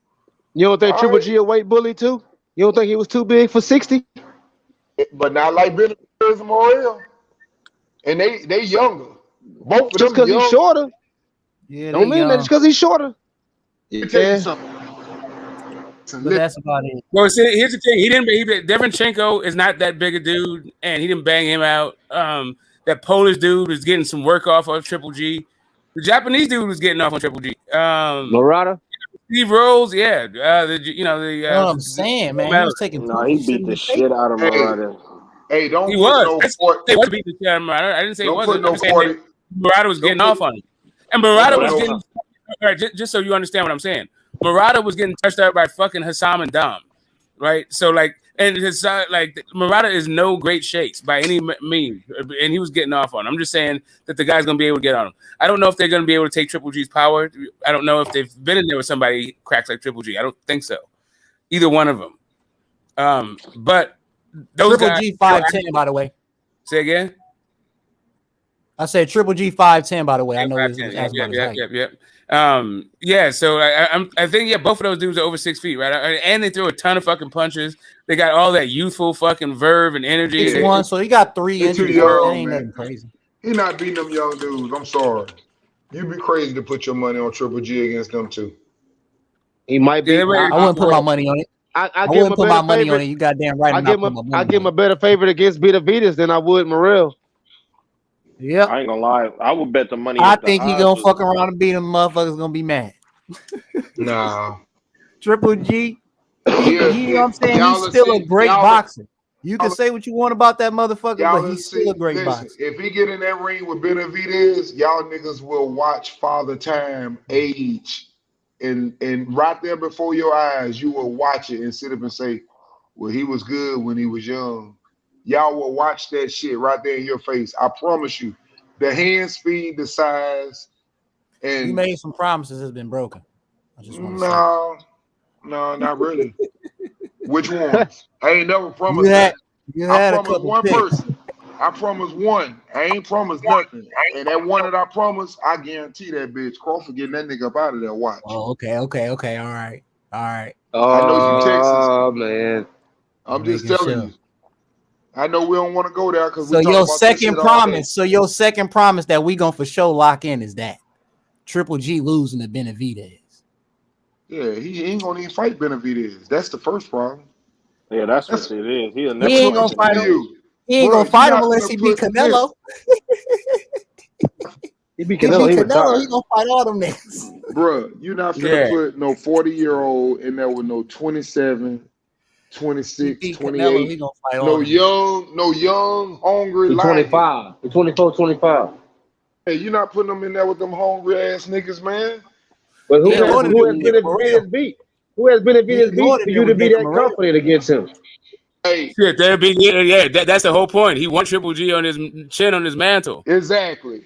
You don't think Triple G a weight bully too? You don't think he was too big for 60? But not like Benavidez and Morrell. And they younger. Both of just them because he's shorter. Yeah, don't mean that just because he's shorter. Let me tell you something. But that's about it. Well, see, here's the thing. Devinchenko is not that big a dude, and he didn't bang him out. That Polish dude was getting some work off of Triple G. The Japanese dude was getting off on Triple G. Murata? Steve Rolls, yeah. I'm saying, man, he was taking. He beat the shit out of Murata. Hey, don't. He was. He was beating the shit out of Murata. I didn't say he wasn't. Murata was getting off on him, and Murata was getting. All right, just so you understand what I'm saying, Murata was getting touched out by fucking Hassam and Dom, right? So like, and his Murata is no great shakes by any means, and he was getting off on him. I'm just saying that the guy's gonna be able to get on him. I don't know if they're gonna be able to take Triple G's power. I don't know if they've been in there with somebody cracks like Triple G. I don't think so. Either one of them. But those Triple guys, G 5'10", by the way. Say again. I said Triple G 5'10", by the way. I know this. Yep. So I think both of those dudes are over 6 feet, right? And they throw a ton of fucking punches. They got all that youthful fucking verve and energy. 6'1", so he got 3 inches. That ain't nothing crazy. He not beating them young dudes. I'm sorry. You'd be crazy to put your money on Triple G against them too. He might be. I wouldn't put my money on it. I wouldn't put my money on it. You goddamn right. I give him a better favorite against Benavidez than I would Morrell. Yeah, I ain't gonna lie. I would bet the money. I think he gonna fuck around and beat him. Motherfuckers gonna be mad. Nah. Triple G. You know what I'm saying? He's still a great boxer. You can say what you want about that motherfucker, but he's still a great boxer. If he get in that ring with Benavidez, y'all niggas will watch Father Time age. And right there before your eyes, you will watch it and sit up and say, well, he was good when he was young. Y'all will watch that shit right there in your face. I promise you. The hand speed, the size, and you made some promises has been broken. I just want to no, not really. Which ones? I ain't never promised that. I promised one person. I promised one. I ain't promised nothing. And that one that I promised, I guarantee that bitch Crawford getting that nigga up out of there. Watch. Oh, okay. All right. I know you Texas. Oh man. I'm just telling you. I know we don't want to go there because your second promise that we gonna for sure lock in is that Triple G losing to Benavidez. Yeah, he ain't gonna even fight Benavidez. That's the first problem. Yeah, that's what it is. He ain't gonna fight him. He ain't gonna fight him unless he beat Canelo. He beat He Canelo. beat He Canelo. He retired. gonna fight all them niggas. Bruh, you're not finna put no 40-year-old in there with no 27, He 26, beat Canelo. He 28. gonna fight all them. No young, hungry The lions. 25. The 24, 25. Hey, you're not putting them in there with them hungry ass niggas, man. But He who ain't has going in there with nigga Morrell. Benavidez beat? Who has He ain't Benavidez beat going for in you there to with be nigga that Morrell. confident against him? Hey, Shit, that'd be that's the whole point. He won Triple G on his chin on his mantle. exactly.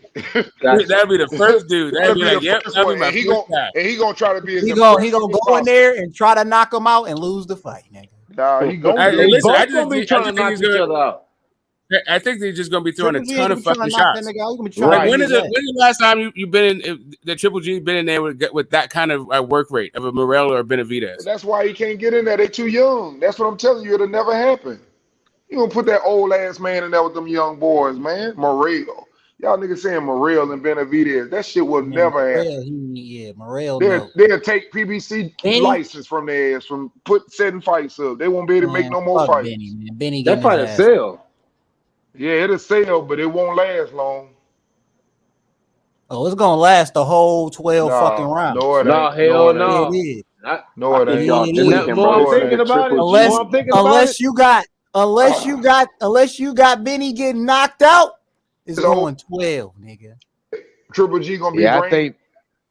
Gotcha. That'd be the first dude. That'd be like, yep, that'd be my And he first guy. gonna try to be as He gonna impressive as go in possible. there and try to knock him out and lose the fight, nigga. Nah, he gonna They do it. Listen, both gonna be trying to knock each other out. I think they're just gonna be throwing Triple a G ain't ton gonna of be trying to fucking knock that shots. nigga out. He gonna be trying Like to when beat is his it? ass. When is the last time you've been in the Triple G been in there with that kind of work rate of a Morrell or a Benavidez? That's why he can't get in there. They too young. That's what I'm telling you. It'll never happen. You gonna put that old ass man in there with them young boys, man. Morrell. Y'all niggas saying Morrell and Benavidez. That shit will never happen. Morrell, no. They'll take PBC Benny? license from their ass from setting fights up. They won't be able to make no more fuck fights. Benny, man. Benny That getting his fight ass. sell. Yeah, it'll sell, but it won't last long. Oh, it's gonna last the whole 12 fucking rounds. No, it No, ain't. hell No, it ain't. no. It is. No, it ain't. Y'all It And is. that tweaking, more I'm bro. thinking about it, Unless more I'm thinking about it. unless you got Benny getting knocked out, it's going 12, nigga. Triple G gonna be Yeah, I brain. think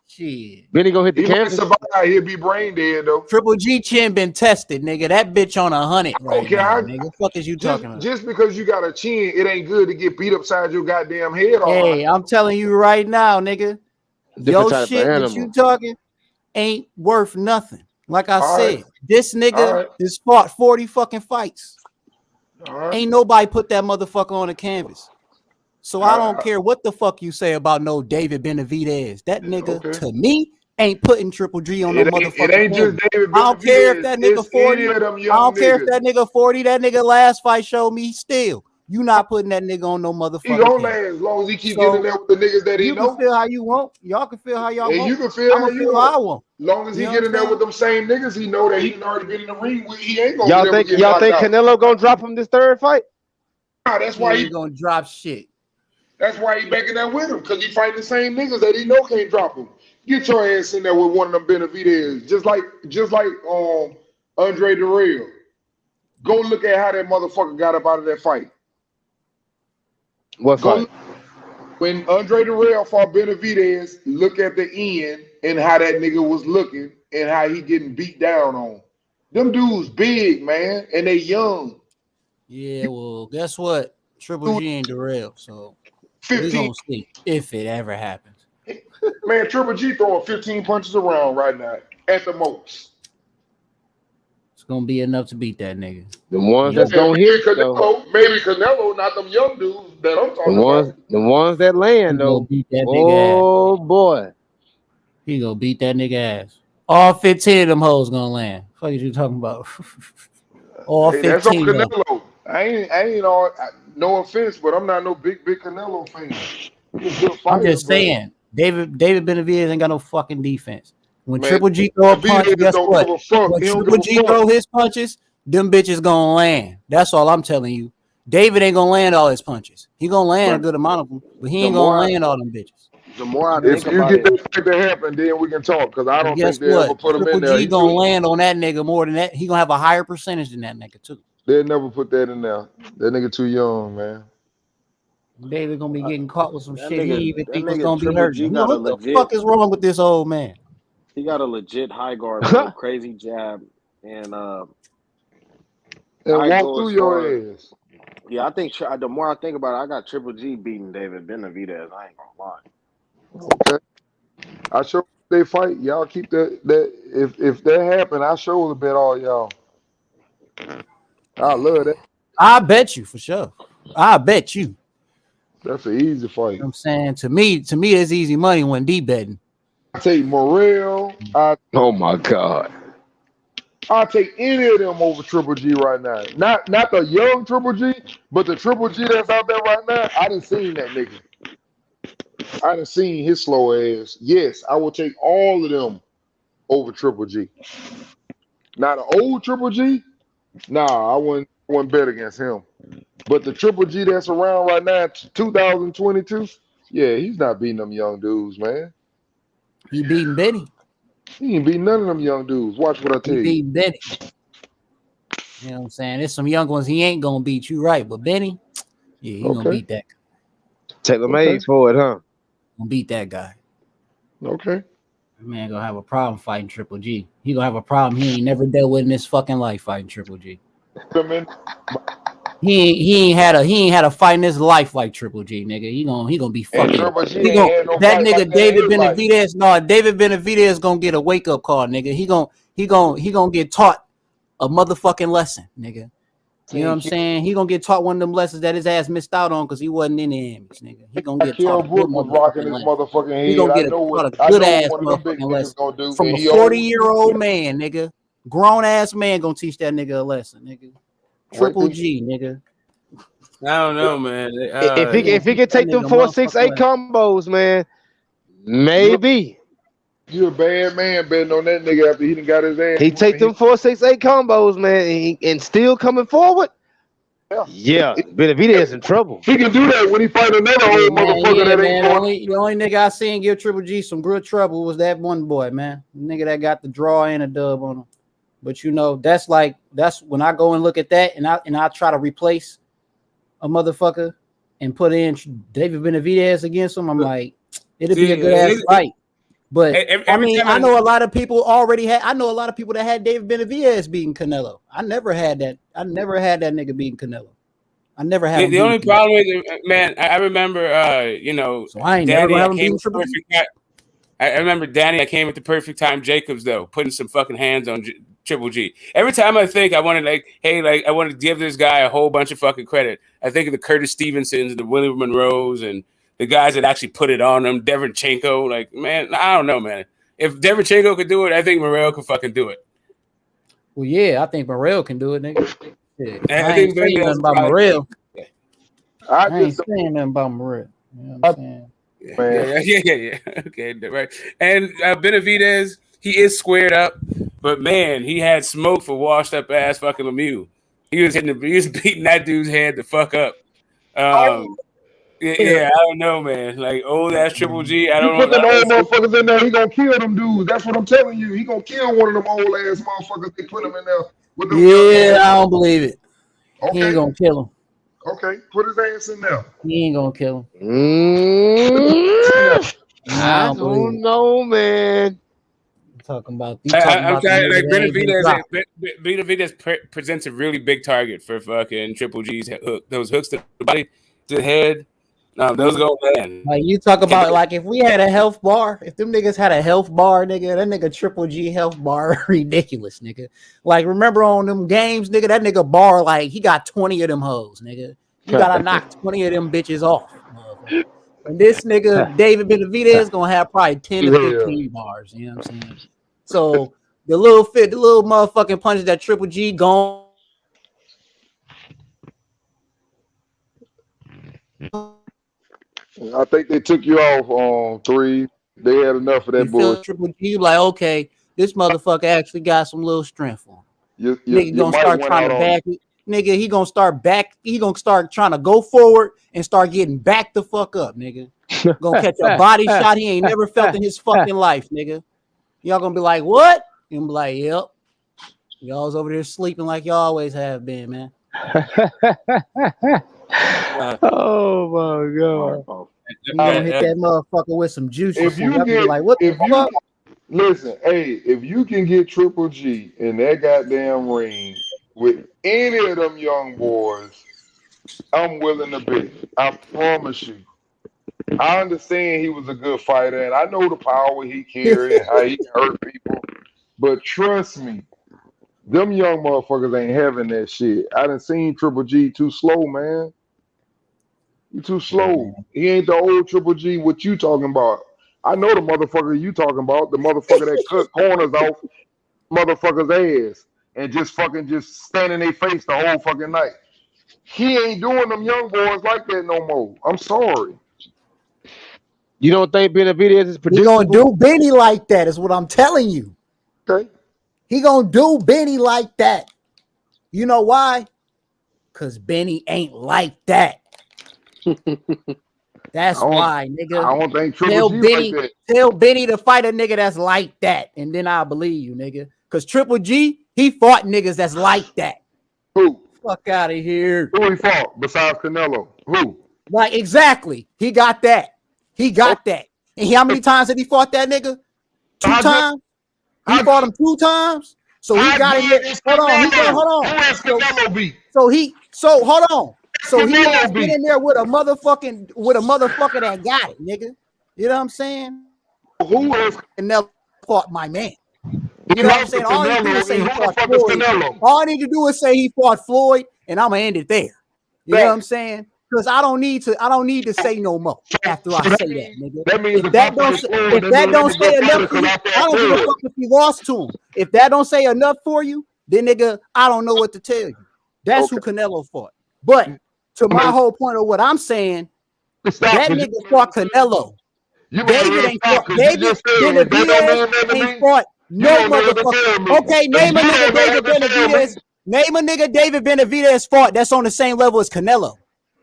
Shit. Benny gonna hit the He might canvas. survive. He'll be brain dead though. Triple G chin been tested, nigga. That bitch on 100 right Okay, now, nigga. Fuck is you just talking about? just because you got a chin, it ain't good to get beat upside your goddamn head all Hey, right. I'm telling you right now, nigga. Different Your type of shit that animal. you talking ain't worth nothing. Like I All said, right. this nigga has fought 40 fucking fights. All right. Ain't nobody put that motherfucker on the canvas. So I don't care what the fuck you say about no David Benavidez. That nigga, to me, ain't putting Triple G on no motherfucking It ain't just canvas. David I don't care if Benavidez. that nigga It's 40. any of them I young don't care if niggas. that nigga 40. That nigga last fight showed me still. You not putting that nigga on no He motherfucking gonna canvas. last as long as he keep So, getting there with the niggas that he you know. can feel how you want. Y'all can feel how y'all And want. you can feel I'm how gonna you feel how I want. want. Long as he You know get what in there I'm with them same niggas, he know that he can already been in the ring with. He ain't gonna Y'all never think get y'all knocked think out. Canelo gonna drop him this third fight? Nah, that's He why ain't gonna drop shit. That's why he backing that with him, because he fighting the same niggas that he know can't drop him. Get your ass in there with one of them Benavidez, just like Andre Durrell. Go look at how that motherfucker got up out of that fight. What fight? When Andre Durrell fought Benavidez, look at the end and how that nigga was looking and how he getting beat down on. Them dudes big, man, and they young. Yeah, well, guess what? Triple G ain't Darrell, so 15. we gonna see if it ever happens. Man, Triple G throwing 15 punches around right now at the most. It's gonna be enough to beat that nigga. The ones that's gonna hit though. Maybe Canelo, not them young dudes that I'm talking about. The ones that land though. Beat that nigga ass. Boy. He gonna beat that nigga ass. All 15 of them hoes gonna land. Fuck is you talking about? All 15 that's on of them. Canelo. I ain't all. No offense, but I'm not no big Canelo fan. He's a good fighter, I'm just saying, David Benavidez ain't got no fucking defense. When Man, Triple G throw a punch, Benavidez guess don't what? give a fuck. When He don't Triple give a G fuck. throw his punches, them bitches gonna land. That's all I'm telling you. David ain't gonna land all his punches. He gonna land a good amount of them, but he ain't gonna land all them bitches. The more I If think you about get it, that fight to happen, then we can talk. Because I don't Guess think they'll ever what? put him Triple in there. G gonna land on that nigga more than that. He gonna have a higher percentage than that nigga too. They'll never put that in there. That nigga too young, man. David gonna be getting caught with some that shit he nigga, even that think was nigga gonna be Triple hurting G him. got a What the legit. fuck is wrong with this old man? He got a legit high guard, bro. Crazy jab, and walk go through as your far. ass. Yeah, I think the more I think about it, I got Triple G beating David Benavidez. I ain't gonna lie. Okay. I sure they fight. Y'all keep that if that happen, I sure will bet all y'all. I love that. I bet you for sure. I bet you. That's an easy fight. You know what I'm saying, to me, it's easy money when D betting. I take Morrell. Oh my God. I'll take any of them over Triple G right now. Not the young Triple G, but the Triple G that's out there right now. I done seen that nigga. I done seen his slow ass. Yes, I will take all of them over Triple G. Now the old Triple G, nah, I wouldn't bet against him. But the Triple G that's around right now, 2022, Yeah, he's not beating them young dudes, man. He beating Benny. He ain't beating none of them young dudes. Watch what I tell you. He beating Benny. You know what I'm saying? There's some young ones he ain't gonna beat you, right? But Benny, yeah, he gonna beat that. Taylor made for it, huh? Gonna beat that guy. Okay. That man gonna have a problem fighting Triple G. He gonna have a problem he ain't never dealt with in his fucking life fighting Triple G. He ain't had a fight in his life like Triple G, nigga. He gonna be fucking. That nigga David Benavidez. No, David Benavidez gonna get a wake up call, nigga. He gonna get taught a motherfucking lesson, nigga. You know what I'm saying? He gonna get taught one of them lessons that his ass missed out on because he wasn't in the image, nigga. He gonna get taught a good motherfucking head. He gonna get taught a good ass motherfucking lesson from a 40-year-old man, nigga. Grown ass man gonna teach that nigga a lesson, nigga. Triple G, nigga. I don't know, man. If he can take them 4-6-8 combos, man, maybe. You a bad man betting on that nigga after he done got his ass. He take them 4-6-8 combos, man, and still coming forward. Yeah, Benavidez in trouble. He can do that when he fight another old motherfucker that ain't going. The only nigga I seen give Triple G some good trouble was that one boy, man. The nigga that got the draw and a dub on him. But you know, that's when I go and look at that and I try to replace a motherfucker and put in David Benavidez against him. I'm like, it'll be a good ass fight. But I know a lot of people that had David Benavidez beating Canelo. I never had that nigga beating Canelo. I never had the only problem is, man, I remember so I ain't never have him beating Triple G. I remember Danny, I came at the perfect time. Jacobs, though, putting some fucking hands on Triple G. Every time I think I want to I want to give this guy a whole bunch of fucking credit. I think of the Curtis Stevensons, the William Monroes, and the guys that actually put it on him. Deverchenko, like, man, I don't know, man. If Deverchenko could do it, I think Morrell could fucking do it. Well, yeah, I think Morrell can do it, nigga. Yeah. I ain't saying nothing about Morrell. I ain't saying nothing about Morrell. You know what I'm saying? Yeah. Okay, right. And Benavidez, he is squared up, but man, he had smoke for washed up ass fucking Lemieux. He was beating that dude's head the fuck up. I don't know, man. Like old ass Triple G. I don't know. Put them old motherfuckers in there, he gonna kill them dudes. That's what I'm telling you. He gonna kill one of them old ass motherfuckers. They put him in there with them. Yeah, I don't believe it. Okay. He ain't gonna kill him. Okay, put his ass in there. He ain't gonna kill him. I don't know, man. I'm like Benavidez presents a really big target for fucking Triple G's hook. Those hooks to the body, to the head. Those go man. Like you talk about, like if we had a health bar, if them niggas had a health bar, nigga, that nigga Triple G health bar ridiculous, nigga. Like remember on them games, nigga, that nigga bar like he got 20 of them hoes, nigga. You gotta knock 20 of them bitches off. And this nigga David Benavidez gonna have probably 10 to 15 bars. You know what I'm saying? So the little motherfucking punches that Triple G gone. I think they took you off on 3. They had enough of that bullshit. Triple G like, okay, this motherfucker actually got some little strength on him. Nigga gonna start trying to back it. Nigga, he gonna start trying to go forward and start getting back the fuck up, nigga. Gonna catch a body shot he ain't never felt in his fucking life, nigga. Y'all gonna be like, what? You gonna be like, yep. Y'all's over there sleeping like y'all always have been, man. Oh my god! You gonna hit that motherfucker with some juice. If you get like, what the fuck? Listen, hey, if you can get Triple G in that goddamn ring with any of them young boys, I'm willing to bet. I promise you. I understand he was a good fighter, and I know the power he carried and how he hurt people. But trust me, them young motherfuckers ain't having that shit. I done seen Triple G too slow, man. You too slow. He ain't the old Triple G. What you talking about? I know the motherfucker you talking about. The motherfucker that cut corners off motherfuckers' ass and just stand in their face the whole fucking night. He ain't doing them young boys like that no more. I'm sorry. You don't think Benavidez is predictable? He gonna do Benny like that is what I'm telling you. Okay. He gonna do Benny like that. You know why? Because Benny ain't like that. That's why, nigga. I don't think Triple G like that. Tell Benny to fight a nigga that's like that, and then I'll believe you, nigga. Because Triple G, he fought niggas that's like that. Who? Fuck out of here. Who he fought besides Canelo? Who? Like, exactly. He got that. He got that. And how many times did he fought that nigga? 2 times? He fought him 2 times? So he got him. Hold on. Hold on. So hold on. So he has been in there with a motherfucker that got it, nigga. You know what I'm saying? Who has Canelo fought my man? You know what I'm saying? All I need to do is say he fought Floyd. All I need to do is say he fought Floyd, and I'm gonna end it there. You know what I'm saying? Because I don't need to say no more after I say that, nigga. If that don't say enough for you, I don't give a fuck if you lost to him. If that don't say enough for you, then nigga, I don't know what to tell you. That's who Canelo fought. But to my whole point of what I'm saying, that nigga fought Canelo. David ain't fought. David Benavidez ain't fought no motherfucker. Okay, name a nigga David Benavidez. Name a nigga David Benavidez fought that's on the same level as Canelo.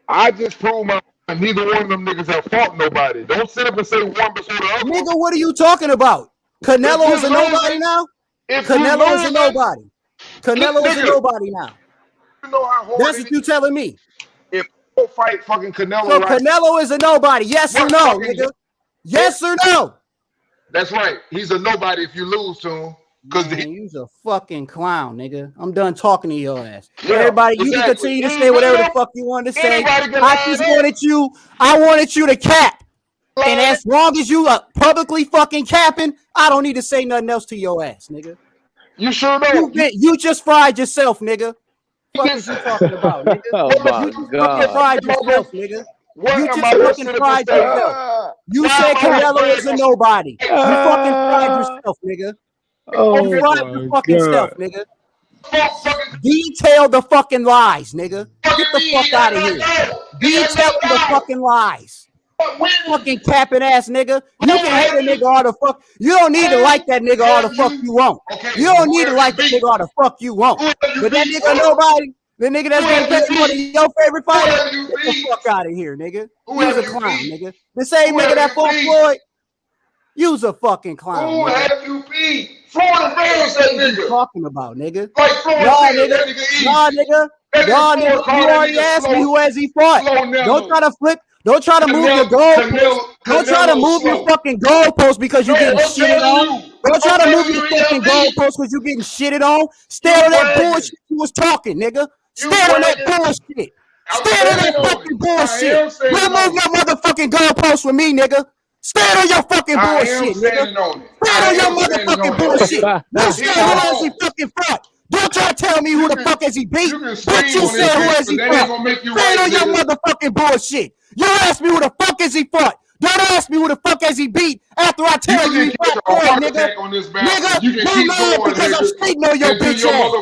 I just proved neither one of them niggas have fought nobody. Don't sit up and say one before the other. Nigga, what are you talking about? Canelo is a nobody now? Canelo is a nobody. Canelo is a nobody now. You know how hard that's what you telling me. If you fight fucking Canelo, so right? Canelo is a nobody. Yes or no, nigga? Yes or no? That's right. He's a nobody if you lose to him. Man, you's a fucking clown, nigga. I'm done talking to your ass. Yeah, everybody, you can continue to say whatever the fuck you want to say. I wanted you to cap. And as long as you are publicly fucking capping, I don't need to say nothing else to your ass, nigga. You sure don't. You just fried yourself, nigga. What the fuck is you talking about, nigga? Oh my you just fucking fried yourself, nigga. You just fucking fried yourself. You said Canelo is a nobody. You fucking fried yourself, nigga. You fried your fucking self, nigga. Detail the fucking lies, nigga. Get the fuck out of here. Detail the fucking lies. Fucking capping ass nigga. You can hate a nigga all the fuck. You don't need to like that nigga all the fuck you want. You don't need to like that nigga all the fuck you want. But that nigga nobody. The nigga that's gonna play one of your favorite fighters. Get the fuck out of here, nigga. You's a clown, nigga. The same nigga that fought Floyd. You's a fucking clown. Who have you beat? Florida fans, that nigga. What you talking about, nigga? Like Florida fans, Nah, nigga. You already asked me who has he fought. Don't try to flip. Don't try to move your goalposts. Don't try to move your fucking goalposts because you're getting shitted on. Don't try to move your fucking goalposts because you're getting shitted on. Stay on that bullshit you was talking, nigga. Stay on that bullshit. Stay on that fucking bullshit. Don't move your motherfucking goalposts with me, nigga. Stand on your fucking bullshit, nigga. Stand on your motherfucking bullshit. Don't say who has he fucking fought. Don't try to tell me who the fuck has he beat. But you said who has he fought. Stand on your motherfucking bullshit. You asked me who the fuck has he fought. Don't ask me who the fuck has he beat after I tell you he fought Floyd, nigga. Nigga, you mad because I'm speaking on your bitch ass.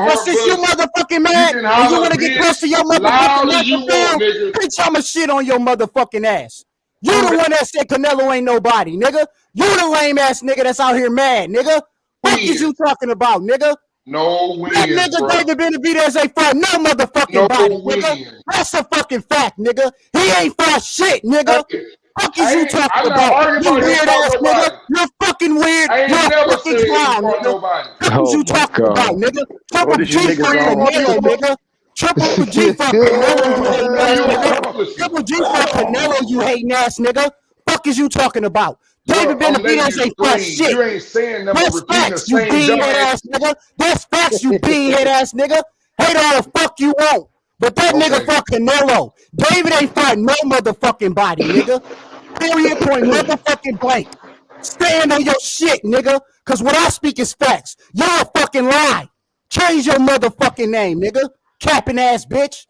But since you motherfucking mad and you want to get close to your motherfucking microphone, bitch, I'ma shit on your motherfucking ass. You the one that said Canelo ain't nobody, nigga. You the lame ass nigga that's out here mad, nigga. What is you talking about, nigga? No win. That nigga David Benavidez ain't fought no motherfucking body, nigga. That's a fucking fact, nigga. He ain't fought shit, nigga. What is you talking about? You weird ass nigga. You're fucking weird. You're a fucking clown, nigga. What is you talking about, nigga? Triple G for Canelo, nigga. Triple G for Canelo, Triple G for Canelo, you hating ass nigga. Fuck is you talking about? David Benavidez ain't fought shit. You ain't saying nothing. That's facts, you bean head ass nigga. That's facts, you bean head ass nigga. Hate all the fuck you want. But that nigga fought Canelo. David ain't fought no motherfucking body, nigga. Period, point, motherfucking blank. Stand on your shit, nigga. Cause what I speak is facts. You're a fucking lie. Change your motherfucking name, nigga. Capping ass bitch.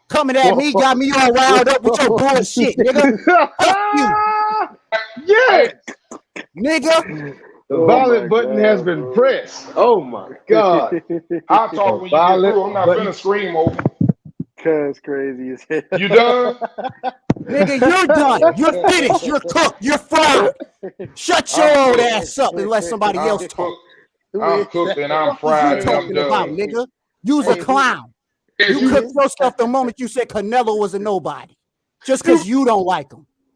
Coming at me, got me all riled up with your bullshit, nigga. Fuck you. Yes. Nigga. The violent button has been pressed. Oh my God. I'll talk when you get through. I'm not finna scream over. Cuz crazy as hell. You done? Nigga, you're done. You're finished. You're cooked. You're fried. Shut your old ass up and let somebody else talk. I'm cooked and I'm fried and I'm done. About, nigga? You's a clown. You cooked yourself the moment you said Canelo was a nobody. Just because you don't like him.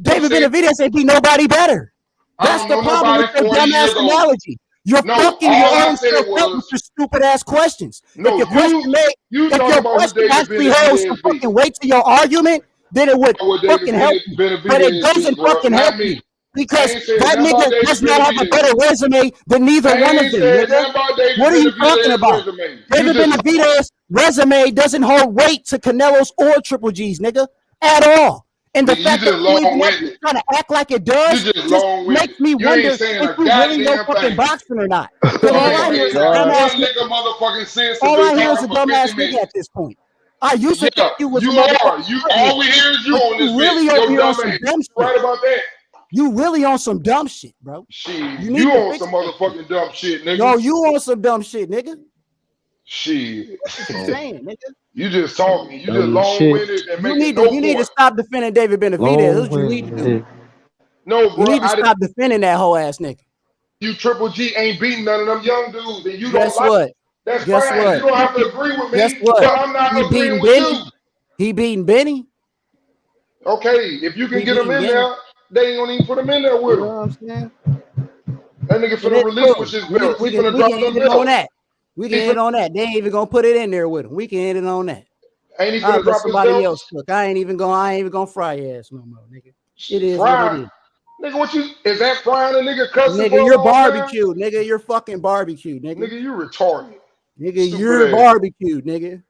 David Benavidez ain't be nobody better. That's the problem with your dumbass analogy. You're fucking your own self up with your stupid ass questions. No, if your question actually holds some fucking weight to your argument, then it would fucking help you. But it doesn't fucking help you. Because that nigga does not have a better resume than neither one of them, nigga. What are you talking about? David Benavidez's resume doesn't hold weight to Canelo's or Triple G's, nigga, at all. And the fact that you even trying to act like it does just makes me wonder if you really know fucking boxing or not. All I hear is a dumbass nigga at this point. I used to think you was all we hear is you on this really bitch. are on some dumb shit. Right about that. You really on some dumb shit, bro. Shit, you on some motherfucking dumb shit, nigga. No, you on some dumb shit, nigga. Shit. What you saying, nigga? You just talking. You just long-winded and making no point. You need to stop defending David Benavidez. That's what you need to do. No, bro. You need to stop defending that whole ass nigga. You Triple G ain't beating none of them young dudes, and you Guess don't like what? it. That's Guess fine. what? You don't have to agree with me. Guess what? But I'm not agreeing with you. He beating Benny. Okay, if you can get him in there, they ain't gonna even put him in there with him. You know what I'm saying? That nigga finna relinquish his belt. He finna drop them belts. On that. We can end on that. They ain't even gonna put it in there with him. We can end it on that. Ain't he finna drop somebody his else cook. I ain't even gonna fry your ass no more, nigga. It is what it is. Nigga, what you is that frying a nigga cussing? Nigga, you're barbecued, nigga. You're fucking barbecued, nigga. Nigga, you retarded. Nigga, you're barbecued, nigga.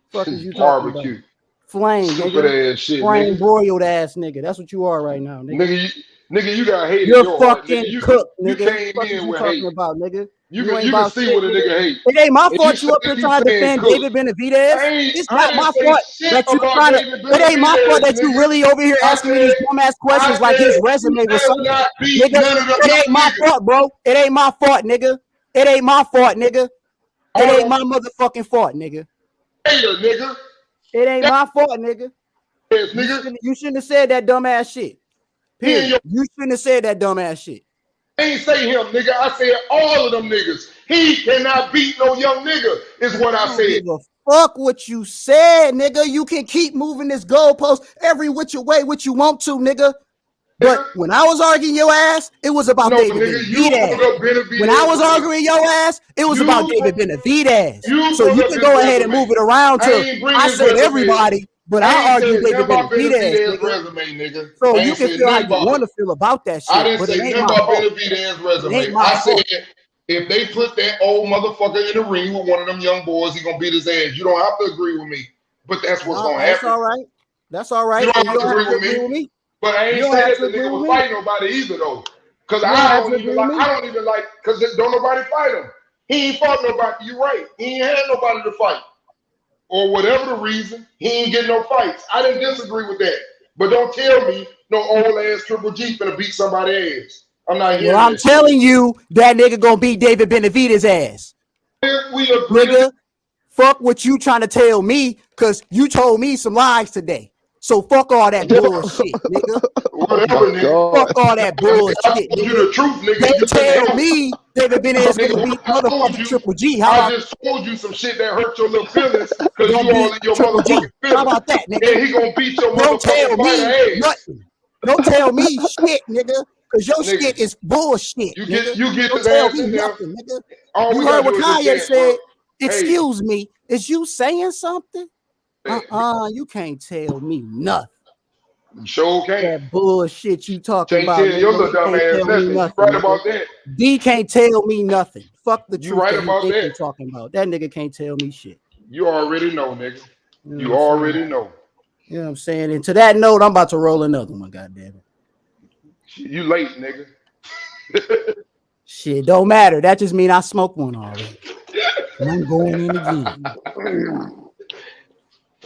Fuck is you talking barbecue. About? Flame, Stupid nigga. Ass shit, flame nigga. broiled ass nigga. That's what you are right now, nigga. Nigga, you got hate. You're fucking cooked, nigga. You came what in you with talking hate. About, nigga? You ain't can about see shit, what a nigga hate. It ain't my fault you up here trying to defend David Benavidez. It's not my fault that you trying to. It ain't my fault that you really over here asking me these dumbass questions like his resume was something. Nigga, it ain't my fault, bro. It ain't my fault, nigga. It ain't my fault, nigga. It ain't my motherfucking fault, nigga. Nigga. It ain't my fault, nigga. Yes, nigga. You shouldn't have said that dumbass shit. Period. You shouldn't have said that dumbass shit. I ain't say him, nigga. I said all of them niggas. He cannot beat no young nigga, is what I said. Fuck what you said, nigga. You can keep moving this goalpost every which way which you want to, nigga. But when I was arguing your ass, it was about David Benavidez. When I was arguing your ass, it was about David Benavidez. So you can go ahead and move it around to I said everybody, but I argued David Benavidez. Nigga. So you can feel how you want to feel about that shit. I didn't say nothing about Benavidez's resume. I said if they put that old motherfucker in the ring with one of them young boys, he gonna beat his ass. You don't have to agree with me, but that's what's gonna happen. That's all right. That's all right. You don't have to agree with me. But I ain't saying that the nigga was fighting nobody either though. Cause I don't even like cause don't nobody fight him. He ain't fought nobody. You right. He ain't had nobody to fight. Or whatever the reason, he ain't getting no fights. I didn't disagree with that. But don't tell me no old ass Triple G finna beat somebody ass. I'm not here. Well, I'm telling you that nigga gonna beat David Benavidez ass. We agree. Nigga, fuck what you trying to tell me, cause you told me some lies today. So fuck all that bullshit, nigga. Whatever, nigga. Fuck all that bullshit, nigga. You the truth, nigga. Don't tell me David Benavidez gonna beat motherfucking Triple G. I just told you some shit that hurt your little feelings because you all in your motherfucking feelings. How about that, nigga? And he gonna beat your motherfucking fighter ass. Don't tell me shit, nigga. Cause your shit is bullshit. You get Don't the tell ass me in there. nothing, nigga. All You we heard gotta what do is Kanye just said. Hey. Excuse me, is you saying something? You can't tell me nothing. You sure can't. That bullshit you talking Can't about. tell your little dumb ass nothing. You right about that. D can't tell me nothing. Fuck the truth. You right about that. You talking about that nigga can't tell me shit. You already know, nigga. You already know. You know what I'm saying? And to that note, I'm about to roll another one. Goddamn it. You late, nigga. Shit, don't matter. That just mean I smoked one already. And I'm going in again.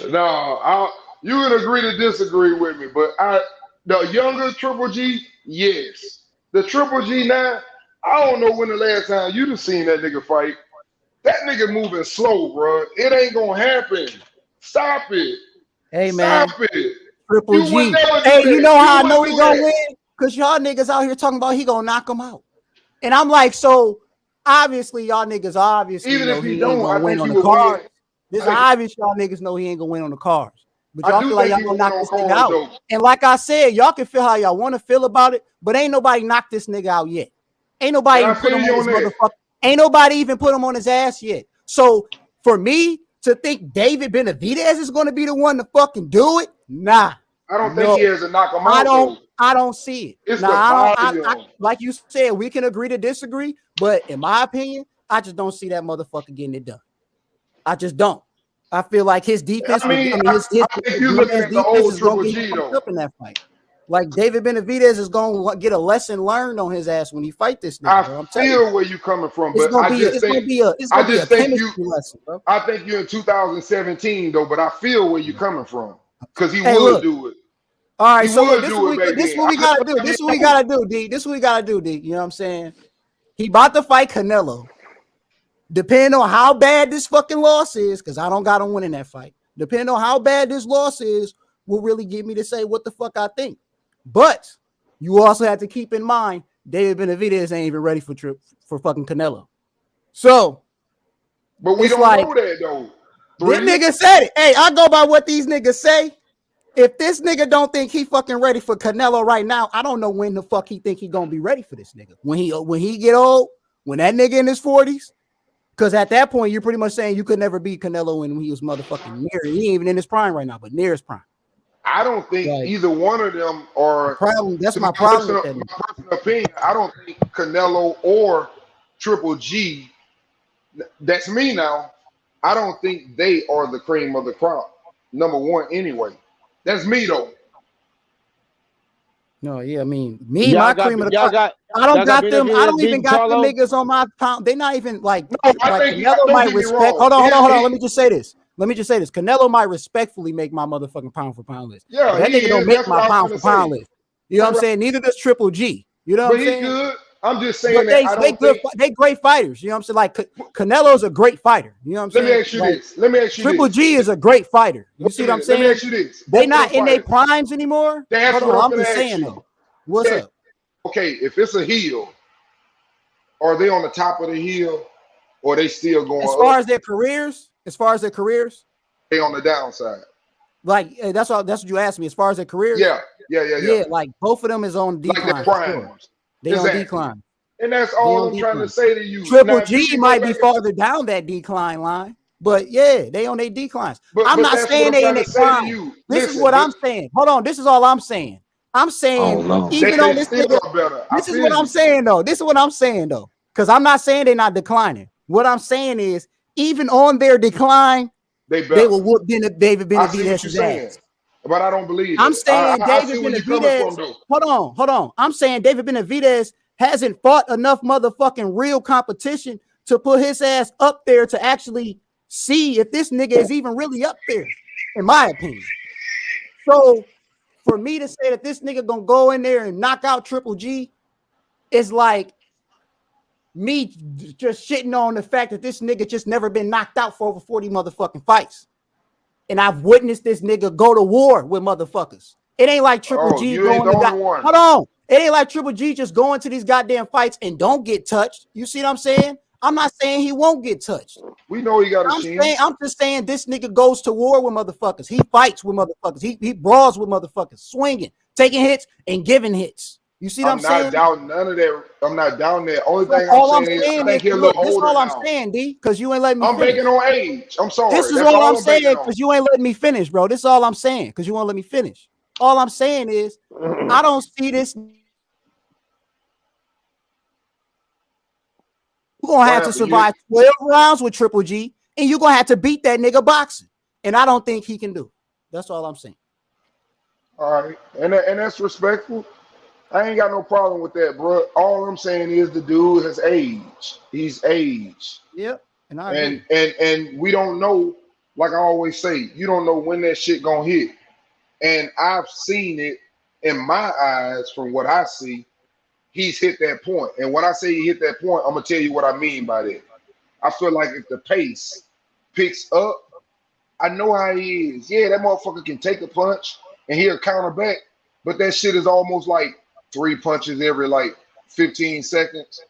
No, you can agree to disagree with me, but the younger Triple G, yes. The Triple G now, I don't know when the last time you done seen that nigga fight. That nigga moving slow, bro. It ain't gonna happen. Stop it. Hey, man. Stop it. Triple G. Hey, you know how I know he gonna win? Because y'all niggas out here talking about he gonna knock him out. And I'm like, so obviously y'all niggas even know if he ain't don't, gonna I win think on he the will cards. win. This obvious y'all niggas know he ain't gonna win on the cards. But y'all do feel like think y'all he gonna knock will this win on nigga out. cards, though. And like I said, y'all can feel how y'all want to feel about it, but ain't nobody knocked this nigga out yet. Ain't nobody even put him on his motherfucker. Ain't nobody even put him on his ass yet. So for me to think David Benavidez is gonna be the one to fucking do it, nah. I don't think he has to knock him out. I don't see it. It's like you said, we can agree to disagree, but in my opinion, I just don't see that motherfucker getting it done. I just don't. I feel like his defense. I think you're looking at the old Triple G though. Up in that fight, like David Benavidez is going to get a lesson learned on his ass when he fight this nigga. Bro. I'm telling you. I feel where you coming from, but I just think you're in 2017 though. But I feel where you coming from because he would do it. All right, so look, this is what we gotta do. This is what we gotta do, D. This is what we gotta do, D. You know what I'm saying? He about to fight Canelo. Depending on how bad this fucking loss is, because I don't got him winning that fight. Depending on how bad this loss is, will really get me to say what the fuck I think. But you also have to keep in mind, David Benavidez ain't even ready for fucking Canelo. So, but we don't know that though. This nigga said it. Hey, I go by what these niggas say. If this nigga don't think he fucking ready for Canelo right now, I don't know when the fuck he think he gonna be ready for this nigga. When he get old, when that nigga in his 40s, because at that point you're pretty much saying you could never beat Canelo when he was motherfucking near. He ain't even in his prime right now, but near his prime. I don't think either one of them are. That's my problem. My personal opinion. I don't think Canelo or Triple G. That's me now. I don't think they are the cream of the crop. Number one, anyway. That's me though. No, yeah, I mean, my cream of the crop. I don't got them. I don't even got the niggas on my pound. They not even like. Canelo might respect. Hold on. Let me just say this. Canelo might respectfully make my motherfucking pound for pound list. Yeah, that nigga don't make my pound for pound list. You know what I'm saying? Neither does Triple G. You know what I'm saying? But he good. I'm just saying that they great fighters. You know what I'm saying? Like Canelo's a great fighter. You know what I'm saying? Let me ask you this. Triple G is a great fighter. You see what I'm saying? Let me ask you this. They not in their primes anymore. That's what I'm just saying though. What's up? Okay, if it's a hill, are they on the top of the hill, or they still going? As far as their careers, they on the downside. Like that's what you asked me. As far as their careers, yeah. Like both of them is on decline. Like their primes. They on decline. And that's all I'm trying to say to you. Triple G might be farther down that decline line, but yeah, they on their declines. I'm not saying they in their prime. This is what I'm saying. Hold on, this is all I'm saying. I'm saying even on this nigga, this is what I'm saying though. This is what I'm saying though. Because I'm not saying they're not declining. What I'm saying is even on their decline, they will whoop David Benavidez's ass. But I don't believe I'm saying David Benavidez. Hold on. I'm saying David Benavidez hasn't fought enough motherfucking real competition to put his ass up there to actually see if this nigga is even really up there, in my opinion. So for me to say that this nigga gonna go in there and knock out Triple G is like me just shitting on the fact that this nigga just never been knocked out for over 40 motherfucking fights. And I've witnessed this nigga go to war with motherfuckers. It ain't like Triple G going to hold on. It ain't like Triple G just going to these goddamn fights and don't get touched. You see what I'm saying? I'm not saying he won't get touched. We know he got a chance. I'm just saying this nigga goes to war with motherfuckers. He fights with motherfuckers. He brawls with motherfuckers, swinging, taking hits, and giving hits. You see what I'm saying? I'm not doubting none of that. I'm not down there. Only thing I'm saying is I think he's a little older now. This is all I'm saying, D, because you ain't letting me finish. I'm banking on age. I'm sorry. This is all I'm saying because you ain't letting me finish, bro. This is all I'm saying because you won't let me finish. All I'm saying is I don't see this. You're going to have to survive 12 rounds with Triple G, and you're going to have to beat that nigga boxing. And I don't think he can do it. That's all I'm saying. All right. And that's respectful. I ain't got no problem with that, bro. All I'm saying is the dude has aged. He's aged. Yep. And we don't know, like I always say, you don't know when that shit gonna hit. And I've seen it in my eyes from what I see. He's hit that point. And when I say he hit that point, I'm gonna tell you what I mean by that. I feel like if the pace picks up, I know how he is. Yeah, that motherfucker can take a punch and he'll counter back, but that shit is almost like 3 punches every like 15 seconds.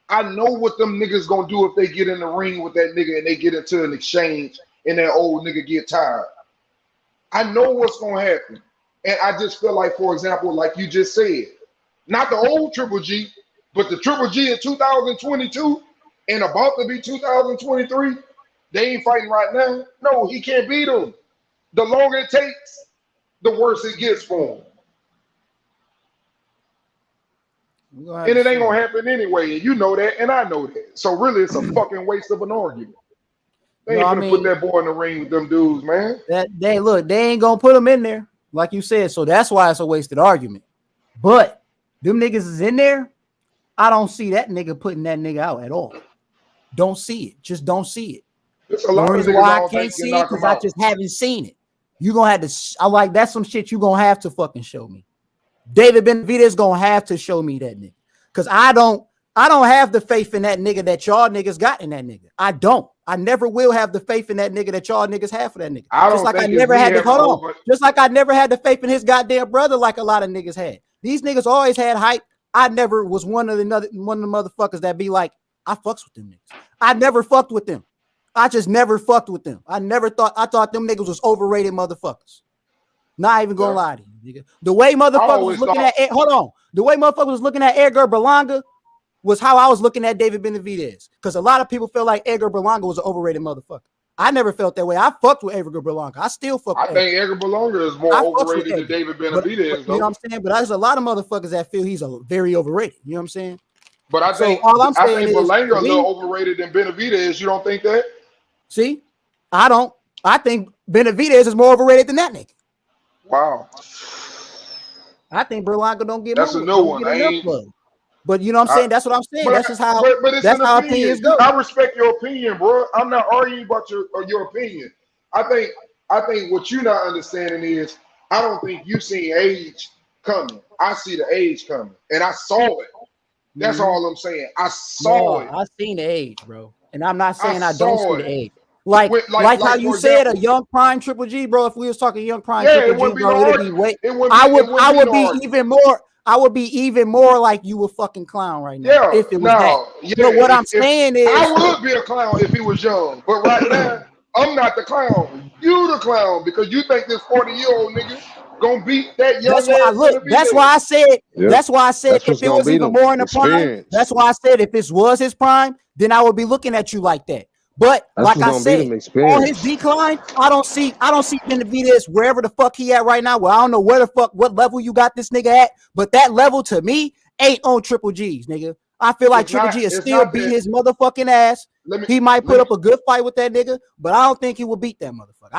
I know what them niggas gonna do if they get in the ring with that nigga and they get into an exchange and that old nigga get tired. I know what's gonna happen. And I just feel like, for example, like you just said, not the old Triple G, but the Triple G in 2022 and about to be 2023, they ain't fighting right now. No, he can't beat him. The longer it takes, the worse it gets for him. And it ain't gonna happen anyway, and you know that, and I know that. So really, it's a fucking waste of an argument. They ain't gonna put that boy in the ring with them dudes, man. They ain't gonna put him in there, like you said. So that's why it's a wasted argument. But them niggas is in there. I don't see that nigga putting that nigga out at all. Don't see it. Just don't see it. It's a lot of reason why I can't see it because I just haven't seen it. You gonna have to. I like that's some shit you gonna have to fucking show me. David Benavidez gonna have to show me that nigga, cause I don't have the faith in that nigga that y'all niggas got in that nigga. I don't. I never will have the faith in that nigga that y'all niggas have for that nigga. Just like I never had the Just like I never had the faith in his goddamn brother, like a lot of niggas had. These niggas always had hype. I never was one of the motherfuckers that be like, I fucks with them niggas. I never fucked with them. I just never fucked with them. I thought them niggas was overrated motherfuckers. Not even gonna lie to you, nigga. The way motherfuckers was looking at the way motherfuckers was looking at Edgar Berlanga was how I was looking at David Benavidez. Because a lot of people feel like Edgar Berlanga was an overrated motherfucker. I never felt that way. I fucked with Edgar Berlanga. I still fuck with think Edgar Berlanga is more overrated than David Benavidez, you know what I'm saying? But there's a lot of motherfuckers that feel he's very overrated. You know what I'm saying? But I think Berlanga a little overrated than Benavidez. You don't think that? See, I don't. I think Benavidez is more overrated than that nigga. Wow. I think Berlanga don't get that's a new one. But you know what I'm saying? That's what I'm saying. That's just how that's how opinions go. I respect your opinion, bro. I'm not arguing about your opinion. I think what you're not understanding is I don't think you seen age coming. I see the age coming, and I saw it. That's all I'm saying. I saw it. I seen the age, bro, and I'm not saying I don't see the age. Like how you said, a young prime Triple G, bro. If we was talking young prime Triple G, bro, it'd be way. I would be even more. I would be even more like you a fucking clown right now if it was that. Yeah, but what I'm saying is, I would be a clown if he was young. But right now, I'm not the clown. You the clown because you think this 40-year-old nigga gonna beat that young. That's why I said. That's why I said if it was even more in the prime. That's why I said if this was his prime, then I would be looking at you like that. But like I said, on his decline, I don't see Benavidez wherever the fuck he at right now. Well, I don't know what level you got this nigga at, but that level to me ain't on Triple G's, nigga. I feel like Triple G is still beating his motherfucking ass. He might put up a good fight with that nigga, but I don't think he will beat that motherfucker.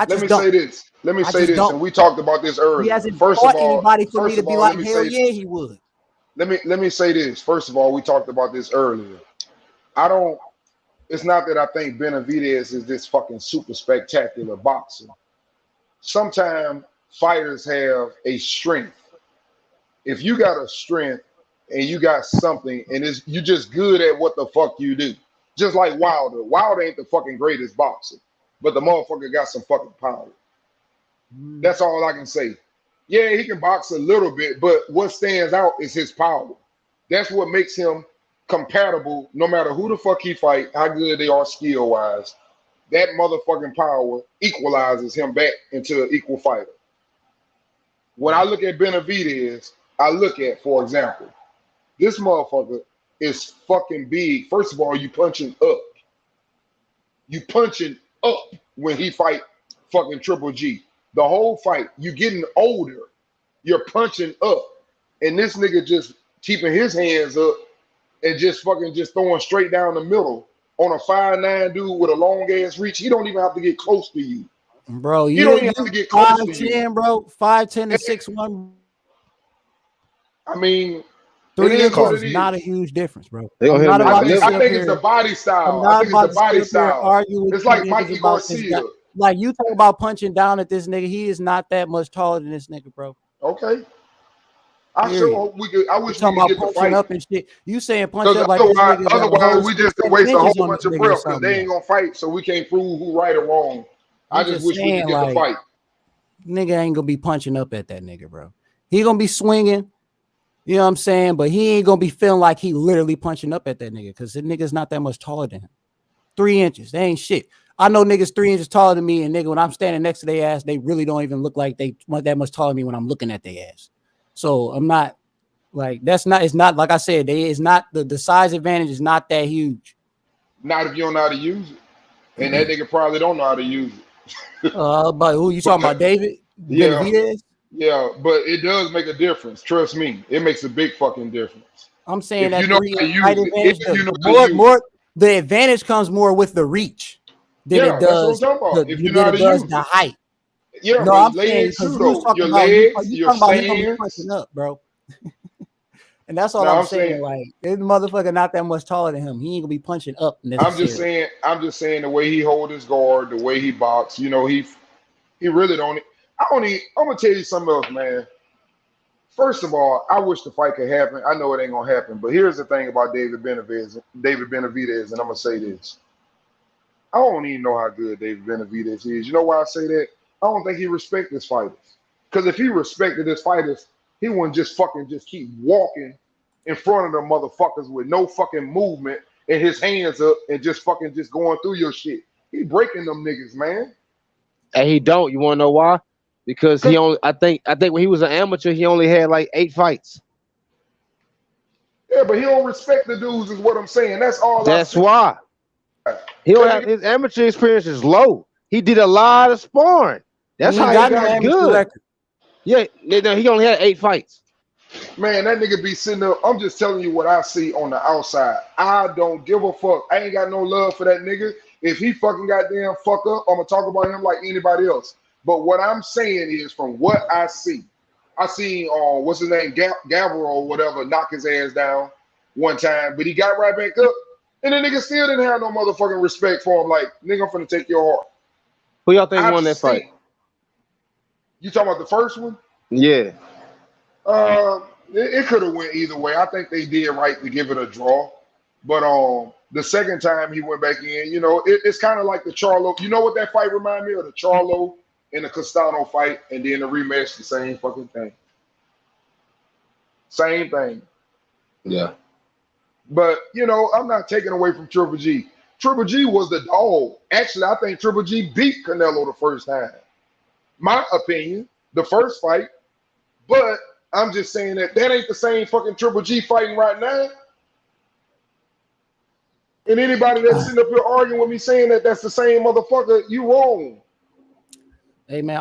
Let me say this, and we talked about this earlier. He hasn't fought anybody for me to be like, hell yeah, he would. Let me say this. First of all, we talked about this earlier. It's not that I think Benavidez is this fucking super spectacular boxer. Sometimes fighters have a strength. If you got a strength and you got something and you just good at what the fuck you do. Just like Wilder. Wilder ain't the fucking greatest boxer, but the motherfucker got some fucking power. That's all I can say. Yeah, he can box a little bit, but what stands out is his power. That's what makes him compatible no matter who the fuck he fight, how good they are skill-wise. That motherfucking power equalizes him back into an equal fighter. When I look at Benavidez, I look at, for example, this motherfucker is fucking big. First of all, you punching up. You punching up when he fight fucking Triple G. The whole fight, you getting older. You're punching up. And this nigga just keeping his hands up and just throwing straight down the middle on a 5'9" dude with a long ass reach. He don't even have to get close to you. Bro, you don't even have to get close to you. 5'10", bro. 5'10" and 6'1". I mean, 3 inches is not a huge difference, bro. I think it's the body style. It's like Mikey Garcia. Like you talk about punching down at this nigga, he is not that much taller than this nigga, bro. Okay. I wish we could get the fight up and shit. You saying punch up like otherwise we just waste a whole bunch of breath because they ain't gonna fight, so we can't prove who right or wrong. I just wish we could get the fight. Nigga ain't gonna be punching up at that nigga, bro. He gonna be swinging, you know what I'm saying? But he ain't gonna be feeling like he literally punching up at that nigga because the nigga's not that much taller than him. 3 inches, they ain't shit. I know niggas 3 inches taller than me, and nigga, when I'm standing next to their ass, they really don't even look like they that much taller than me when I'm looking at their ass. So I'm not like it's not like I said, it's not the size advantage is not that huge. Not if you don't know how to use it. And that nigga probably don't know how to use it. But who you talking about, David? Yeah. Benavidez? Yeah, but it does make a difference. Trust me, it makes a big fucking difference. I'm saying that the advantage comes more with the reach than it does the height. Yeah, no, I'm legs saying too, though. Your legs, your stance. Up, bro. And that's all I'm saying. Like, this motherfucker not that much taller than him. He ain't gonna be punching up. I'm just saying the way he hold his guard, the way he box. You know, he really don't. I'm gonna tell you something else, man. First of all, I wish the fight could happen. I know it ain't gonna happen, but here's the thing about David Benavidez, and I'm gonna say this. I don't even know how good David Benavidez is. You know why I say that? I don't think he respects his fighters. Because if he respected his fighters, he wouldn't just keep walking in front of them motherfuckers with no fucking movement and his hands up and just going through your shit. He breaking them niggas, man. And he don't. You want to know why? Because he only. I think when he was an amateur, he only had like 8 fights. Yeah, but he don't respect the dudes, is what I'm saying. That's all. That's why. He don't have his amateur experience is low. He did a lot of sparring. That's how he got good. Yeah, he only had 8 fights. Man, that nigga be sitting there. I'm just telling you what I see on the outside. I don't give a fuck. I ain't got no love for that nigga. If he fucking goddamn fuck up, I'm gonna talk about him like anybody else. But what I'm saying is, from what I see, I seen what's his name, Gabriel or whatever, knock his ass down one time, but he got right back up, and the nigga still didn't have no motherfucking respect for him. Like, nigga, I'm finna take your heart. Who y'all think won that fight? You talking about the first one? Yeah. It could have went either way. I think they did right to give it a draw. But the second time he went back in, you know, it's kind of like the Charlo. You know what that fight reminded me of? The Charlo and the Castano fight, and then the rematch, the same fucking thing. Same thing. Yeah. But, you know, I'm not taking away from Triple G. Triple G was the dog. Actually, I think Triple G beat Canelo the first time. My opinion, the first fight. But I'm just saying that ain't the same fucking Triple G fighting right now. And anybody that's sitting up here arguing with me saying that that's the same motherfucker, you wrong. Hey, man,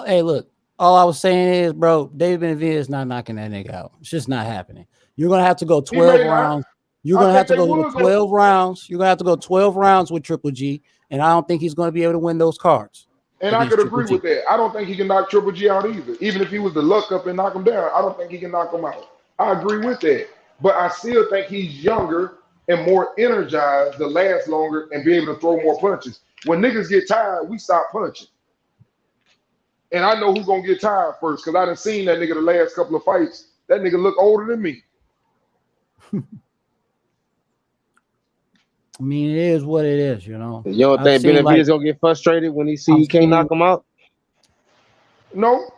hey, look, all I was saying is, bro, David Benavidez is not knocking that nigga out. It's just not happening. You're going to have to go 12 rounds. You're going to have to go 12 rounds. You're going to have to go 12 rounds with Triple G, and I don't think he's going to be able to win those cards. And I could agree with that. I don't think he can knock Triple G out either. Even if he was to luck up and knock him down, I don't think he can knock him out. I agree with that. But I still think he's younger and more energized to last longer and be able to throw more punches. When niggas get tired, we stop punching. And I know who's going to get tired first because I done seen that nigga the last couple of fights. That nigga look older than me. I mean, it is what it is, you know. You don't think Benavidez gonna get frustrated when he can't knock him out? No.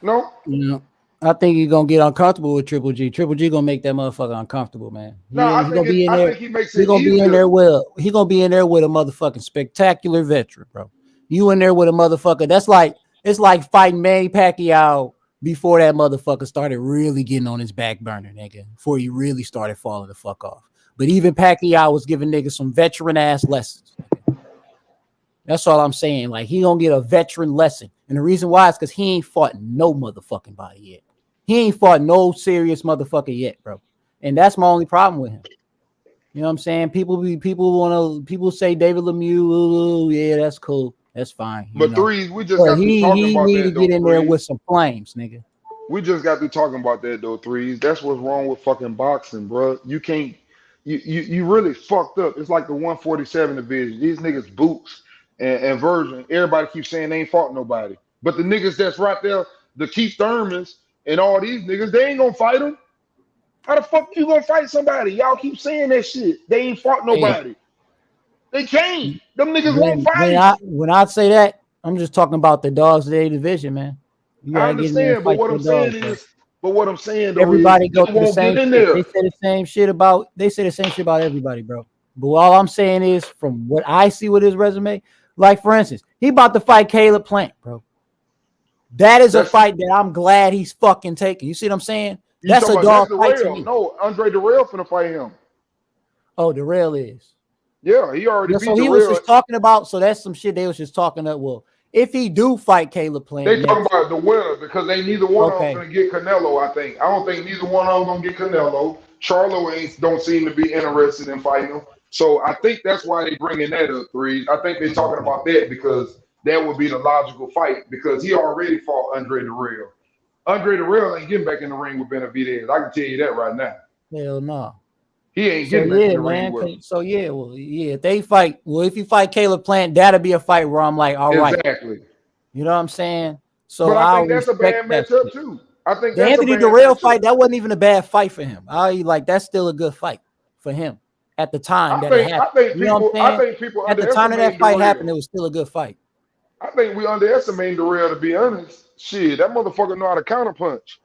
You know, I think he's gonna get uncomfortable with Triple G. Triple G gonna make that motherfucker uncomfortable, man. I think he makes it He's gonna be in there with a motherfucking spectacular veteran, bro. You in there with a motherfucker. It's like fighting Manny Pacquiao before that motherfucker started really getting on his back burner, nigga. Before he really started falling the fuck off. But even Pacquiao was giving niggas some veteran ass lessons. That's all I'm saying. Like, he gonna get a veteran lesson. And the reason why is because he ain't fought no motherfucking body yet. He ain't fought no serious motherfucker yet, bro. And that's my only problem with him. You know what I'm saying? People say David Lemieux, yeah, that's cool. That's fine. But Threes, we just got to talking about that. He need to get in there with some flames, nigga. We just got to talking about that though, Threes. That's what's wrong with fucking boxing, bro. You can't. You really fucked up. It's like the 147 division. These niggas Boots and Virgin. Everybody keeps saying they ain't fought nobody. But the niggas that's right there, the Keith Thurmans and all these niggas, they ain't gonna fight them. How the fuck you gonna fight somebody? Y'all keep saying that shit. They ain't fought nobody. They can't. Them niggas won't fight. When I say that, I'm just talking about the dogs of their division, man. I understand, but what I'm saying is, everybody go through the same shit. They say the same shit about everybody, bro. But all I'm saying is, from what I see with his resume, like for instance, he about to fight Caleb Plant, bro. That's a fight that I'm glad he's fucking taking. You see what I'm saying? That's a dog fight to me. No, Andre Darrell finna fight him. Oh, Darrell is. Yeah, he already beat So he was just talking about. So that's some shit they was just talking about. Well, if he do fight Caleb Plant, they talking about the winner because they neither one of them gonna get Canelo. I don't think neither one of them gonna get Canelo. Charlo don't seem to be interested in fighting him. So I think that's why they bringing that up, Threes. I think they're talking about that because that would be the logical fight because he already fought Andre Darrell. Andre Darrell ain't getting back in the ring with Benavidez. I can tell you that right now. Hell no. He ain't getting back in the ring with him. So if they fight, if you fight Caleb Plant, that'll be a fight where I'm like, all right. Exactly. You know what I'm saying? So but I I think that's a bad respect that matchup shit. too. I think The that's Anthony a bad Durrell matchup. fight, that wasn't even a bad fight for him. That's still a good fight for him at the time that it happened. I think You know what I'm saying? people At the time that underestimate fight Durrell. happened, it was still a good fight. I think we underestimate Durrell, to be honest. Shit, that motherfucker know how to counterpunch.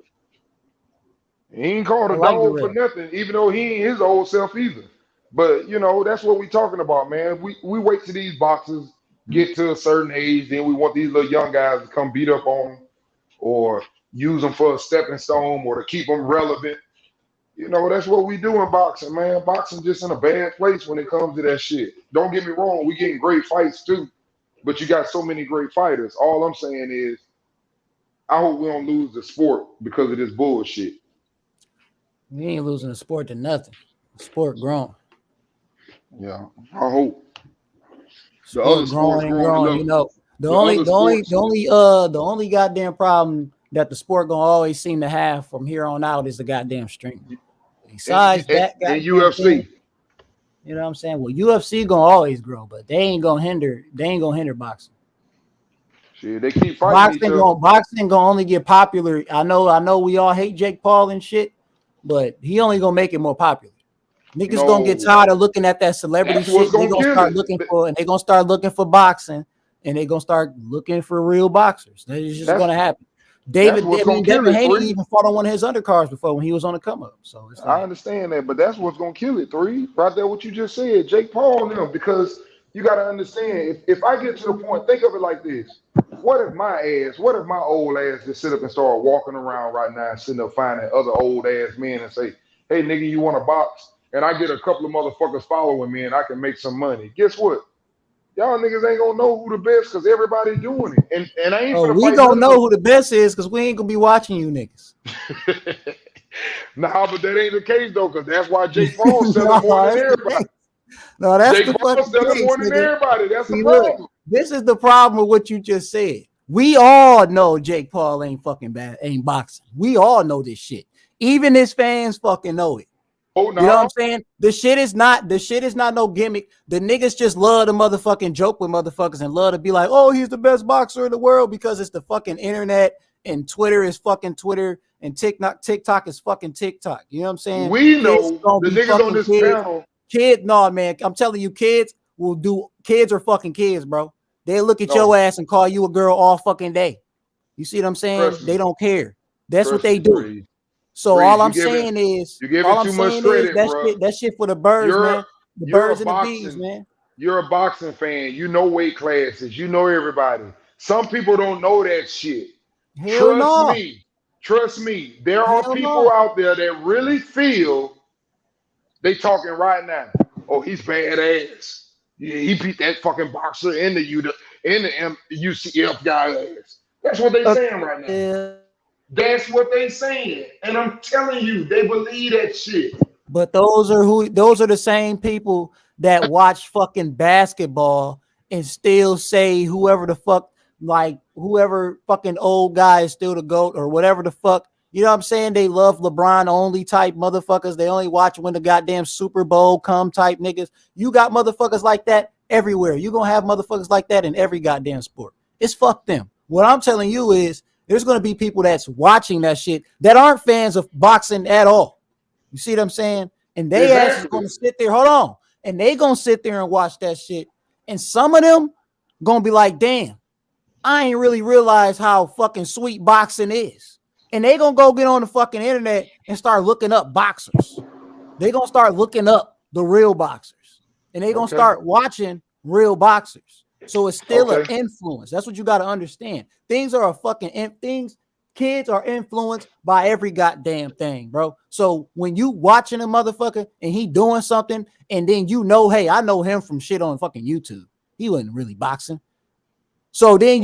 He ain't called a dog for nothing, even though he ain't his old self either. But that's what we talking about, man. We wait till these boxers get to a certain age, then we want these little young guys to come beat up on them or use them for a stepping stone or to keep them relevant. That's what we do in boxing, man. Boxing just in a bad place when it comes to that shit. Don't get me wrong, we getting great fights too, but you got so many great fighters. All I'm saying is, I hope we don't lose the sport because of this bullshit. We ain't losing the sport to nothing. The sport growing. Yeah, I hope. The other growing and growing. The only goddamn problem that the sport gonna always seem to have from here on out is the goddamn streaming. Besides that, and UFC. Thing, you know what I'm saying? Well, UFC gonna always grow, but they ain't gonna hinder boxing. Shit, they keep fighting each other. Boxing gonna only get popular. I know we all hate Jake Paul and shit, but he only gonna make it more popular. Niggas gonna get tired of looking at that celebrity shit. They're gonna start looking for boxing, and they're gonna start looking for real boxers. That's just gonna happen. Devin Haney even fought on one of his undercards before when he was on the come up. So I understand that, but that's what's gonna kill it. Right there, what you just said, Jake Paul and them, because you gotta understand. If I get to the point, think of it like this: what if my old ass just sit up and start walking around right now, and sitting up finding other old ass men and say, "Hey, nigga, you want to box?" And I get a couple of motherfuckers following me, and I can make some money. Guess what? Y'all niggas ain't gonna know who the best because everybody doing it. And I ain't gonna we gonna know who the best is because we ain't gonna be watching you niggas. Nah, but that ain't the case though, because that's why Jake Paul selling more than everybody. No, that's Jake the Paul fucking selling case, more than nigga. everybody. That's the Look, problem. this is the problem with what you just said. We all know Jake Paul ain't fucking bad, ain't boxing. We all know this shit. Even his fans fucking know it. Oh, no. You know what I'm saying? The shit is not no gimmick. The niggas just love to motherfucking joke with motherfuckers and love to be like, oh, he's the best boxer in the world because it's the fucking internet and Twitter is fucking Twitter and TikTok is fucking TikTok. You know what I'm saying? We know the niggas on this panel. No, man, I'm telling you, kids are fucking kids, bro. They look at your ass and call you a girl all fucking day. You see what I'm saying? They don't care. That's what they do. So all I'm saying is, that shit for the birds, man. The birds and the bees, man. You're a boxing fan. You know weight classes. You know everybody. Some people don't know that shit. Trust me. There are people out there that really feel they talking right now. Oh, he's badass. Yeah, he beat that fucking boxer in the UCF guy ass. That's what they saying right now. That's what they saying, and I'm telling you, they believe that shit. But those are the same people that watch fucking basketball and still say whoever fucking old guy is still the GOAT or whatever the fuck. You know what I'm saying? They love LeBron only type motherfuckers. They only watch when the goddamn Super Bowl come type niggas. You got motherfuckers like that everywhere. You gonna have motherfuckers like that in every goddamn sport. It's fuck them. What I'm telling you is, there's going to be people that's watching that shit that aren't fans of boxing at all. You see what I'm saying? And they actually going to sit there. Hold on. And they going to sit there and watch that shit. And some of them going to be like, damn, I ain't really realized how fucking sweet boxing is. And they going to go get on the fucking internet and start looking up boxers. They going to start looking up the real boxers. And they going to start watching real boxers. So it's still an influence. That's what you got to understand. Kids are influenced by every goddamn thing, bro. So when you watching a motherfucker and he doing something, and then hey, I know him from shit on fucking YouTube. He wasn't really boxing. So then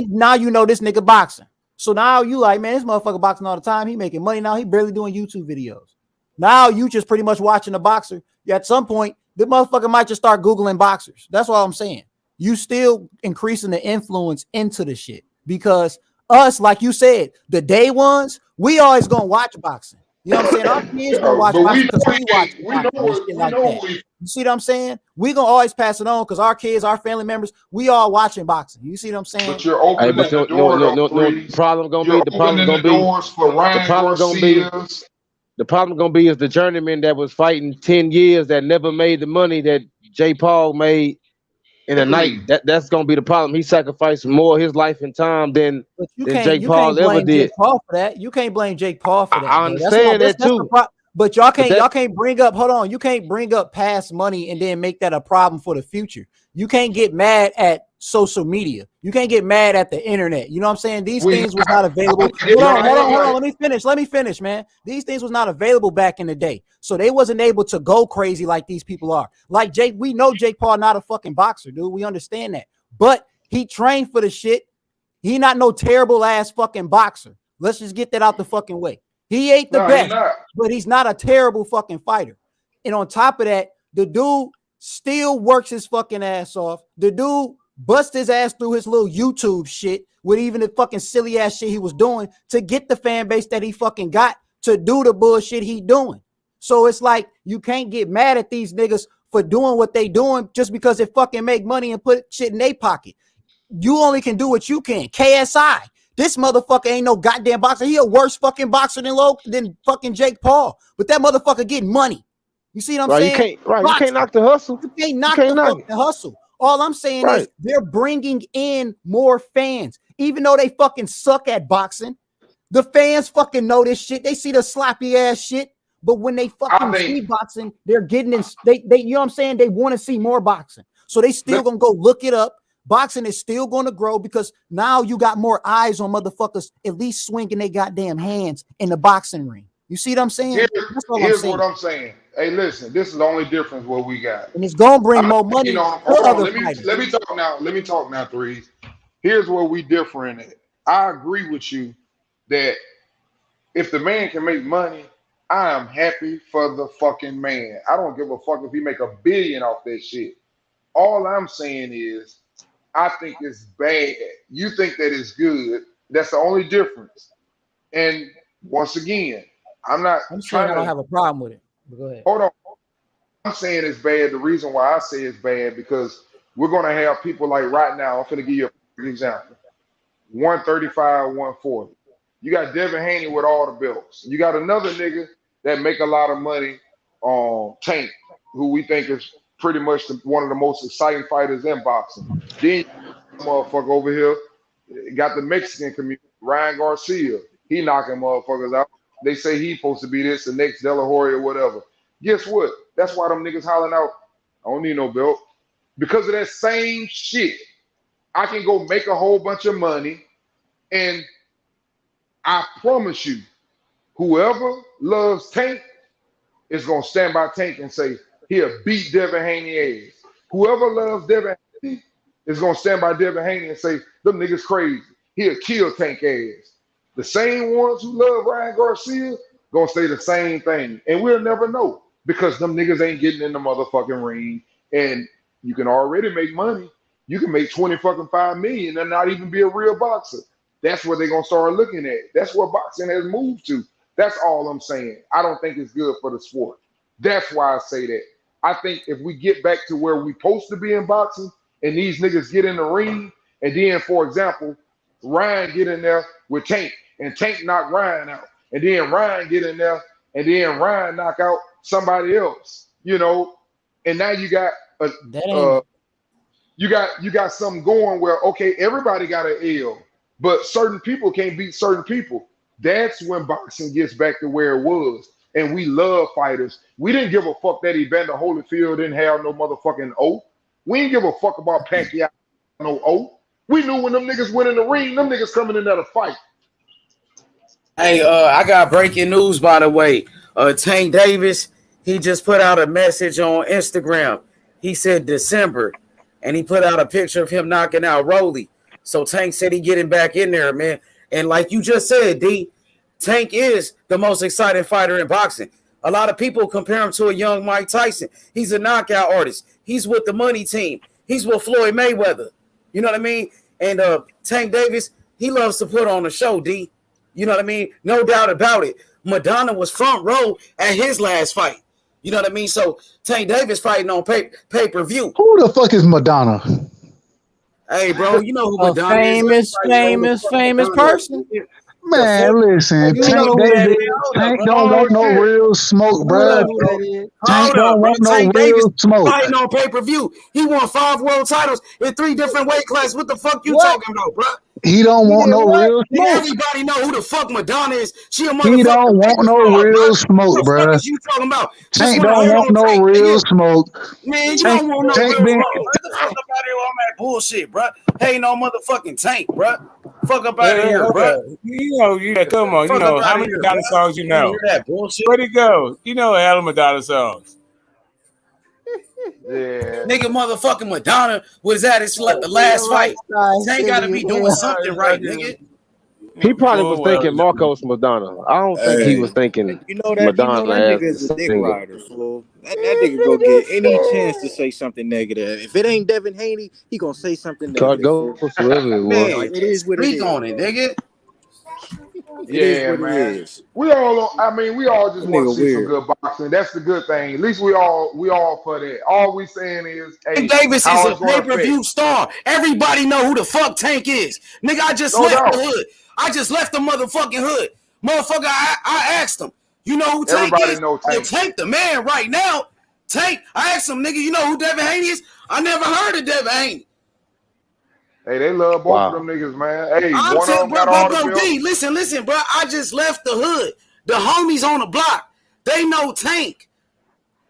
now you know this nigga boxing. So now you like, man, this motherfucker boxing all the time. He making money now. He barely doing YouTube videos. Now you just pretty much watching a boxer. At some point, the motherfucker might just start Googling boxers. That's what I'm saying. You still increasing the influence into the shit because us, like you said, the day ones, we always gonna watch boxing. You know what I'm saying? Our kids gonna watch boxing because we watch boxing and shit like that. You see what I'm saying? We gonna always pass it on because our kids, our family members, we all watching boxing. You see what I'm saying? But you're opening the door. The problem gonna be the problem gonna be is the journeyman that was fighting 10 years that never made the money that Jay Paul made in a night. That's gonna be the problem. He sacrificed more of his life and time than Jake Paul ever did. Jake Paul for that. You can't blame Jake Paul for that. I understand that too. But y'all can't bring up. Hold on, you can't bring up past money and then make that a problem for the future. You can't get mad at social media. You can't get mad at the internet. You know what I'm saying? These things was not available. Hold on. Let me finish, man. These things was not available back in the day, so they wasn't able to go crazy like these people are. Like Jake, we know Jake Paul not a fucking boxer, dude. We understand that, but he trained for the shit. He not no terrible ass fucking boxer. Let's just get that out the fucking way. He ain't the best, but he's not a terrible fucking fighter. And on top of that, the dude still works his fucking ass off. The dude bust his ass through his little YouTube shit with even the fucking silly ass shit he was doing to get the fan base that he fucking got to do the bullshit he doing. So it's like you can't get mad at these niggas for doing what they doing just because it fucking make money and put shit in their pocket. You only can do what you can. KSI. This motherfucker ain't no goddamn boxer. He a worse fucking boxer than fucking Jake Paul. But that motherfucker getting money. You see what I'm saying? You can't knock the hustle. You can't knock the fucking hustle. All I'm saying is they're bringing in more fans. Even though they fucking suck at boxing, the fans fucking know this shit. They see the sloppy ass shit. But when they fucking see boxing, they're getting in. They you know what I'm saying? They want to see more boxing. So they still gonna go look it up. Boxing is still going to grow because now you got more eyes on motherfuckers at least swinging their goddamn hands in the boxing ring. You see what I'm saying? Here's what I'm saying. Hey, listen, this is the only difference what we got. And it's going to bring more money. Let me talk now. Let me talk now, Threes. Here's where we differ in it. I agree with you that if the man can make money, I am happy for the fucking man. I don't give a fuck if he make $1 billion off that shit. All I'm saying is, I think it's bad. You think that it's good. That's the only difference. And once again, I'm saying I don't have a problem with it. But go ahead. Hold on. I'm saying it's bad. The reason why I say it's bad because we're gonna have people like right now. I'm gonna give you an example. 135, 140. You got Devin Haney with all the belts. You got another nigga that make a lot of money on Tank, who we think is pretty much one of the most exciting fighters in boxing. Then motherfucker over here got the Mexican community, Ryan Garcia. He knocking motherfuckers out. They say he's supposed to be this, the next De La Hoya or whatever. Guess what? That's why them niggas hollering out, I don't need no belt. Because of that same shit, I can go make a whole bunch of money, and I promise you, whoever loves Tank is going to stand by Tank and say, he'll beat Devin Haney ass. Whoever loves Devin Haney is going to stand by Devin Haney and say, them niggas crazy. He'll kill Tank ass. The same ones who love Ryan Garcia going to say the same thing. And we'll never know because them niggas ain't getting in the motherfucking ring. And you can already make money. You can make $25 million and not even be a real boxer. That's what they're going to start looking at. That's where boxing has moved to. That's all I'm saying. I don't think it's good for the sport. That's why I say that. I think if we get back to where we're supposed to be in boxing and these niggas get in the ring, and then, for example, Ryan get in there with Tank, and Tank knock Ryan out, and then Ryan get in there, and then Ryan knock out somebody else, you know, and now you got you got something going where, okay, everybody got an L, but certain people can't beat certain people. That's when boxing gets back to where it was. And we love fighters. We didn't give a fuck that Evander Holyfield didn't have no motherfucking oath. We didn't give a fuck about Pacquiao no oath. We knew when them niggas went in the ring, them niggas coming in there to fight. Hey, I got breaking news, by the way. Tank Davis, he just put out a message on Instagram. He said December, and he put out a picture of him knocking out Rolly. So Tank said he getting back in there, man. And like you just said, D, Tank is the most exciting fighter in boxing. A lot of people compare him to a young Mike Tyson. He's a knockout artist. He's with the money team. He's with Floyd Mayweather. You know what I mean? And Tank Davis, he loves to put on a show, D. You know what I mean? No doubt about it. Madonna was front row at his last fight. You know what I mean? So Tank Davis fighting on pay-per-view. Who the fuck is Madonna? Hey, bro, you know who A Madonna is? famous person. Man, listen, Tank Davis, Tank don't want no real smoke, bro. Tank don't want no Tank real Davis smoke. fighting on pay-per-view. He won 5 world titles in 3 different weight classes. What the fuck you talking about, bro? He don't want no real smoke. Everybody know who the fuck Madonna is. She a motherfucker. He don't want no real smoke, What the bro. fuck is you talking about? Tank don't want no real smoke. Man, you Tank, don't want no Tank real been, smoke. Get the fuck up out of here on that bullshit, bro. Hey, no motherfucking Tank, bro. Fuck up out of here, bro. You know, come on. You know, how many Madonna songs you know? That bullshit. Where'd he go? You know a hell of Madonna songs. Yeah. Nigga, motherfucking Madonna was at his the last fight. Tank gotta be doing something right, nigga. He probably was thinking Marcos Madonna. I don't think he was thinking Madonna that as nigga's the a dick singer. rider, fool. That nigga go get any chance to say something negative. If it ain't Devin Haney, he gonna say something God negative. goes wherever it Man, was. it is what it is. Speak on it, nigga. It is Yeah, what man. it is. We all just That want to nigga see some weird. good boxing. That's the good thing. At least we all for that. All we saying is, hey, Tank Davis is how a it's going to pay-per-view affect. star. Everybody know who the fuck Tank is. Nigga, I just No left doubt. the hood. I just left the motherfucking hood. Motherfucker, I asked him, you know who Tank Everybody is? know Yeah, Tank. Tank the man right now. Tank, I asked him, nigga, you know who Devin Haney is? I never heard of Devin Haney. Hey, they love both of them niggas, man. Hey, I'm one of telling, them got all the bro, belts. D, listen, bro. I just left the hood. The homies on the block, they know Tank.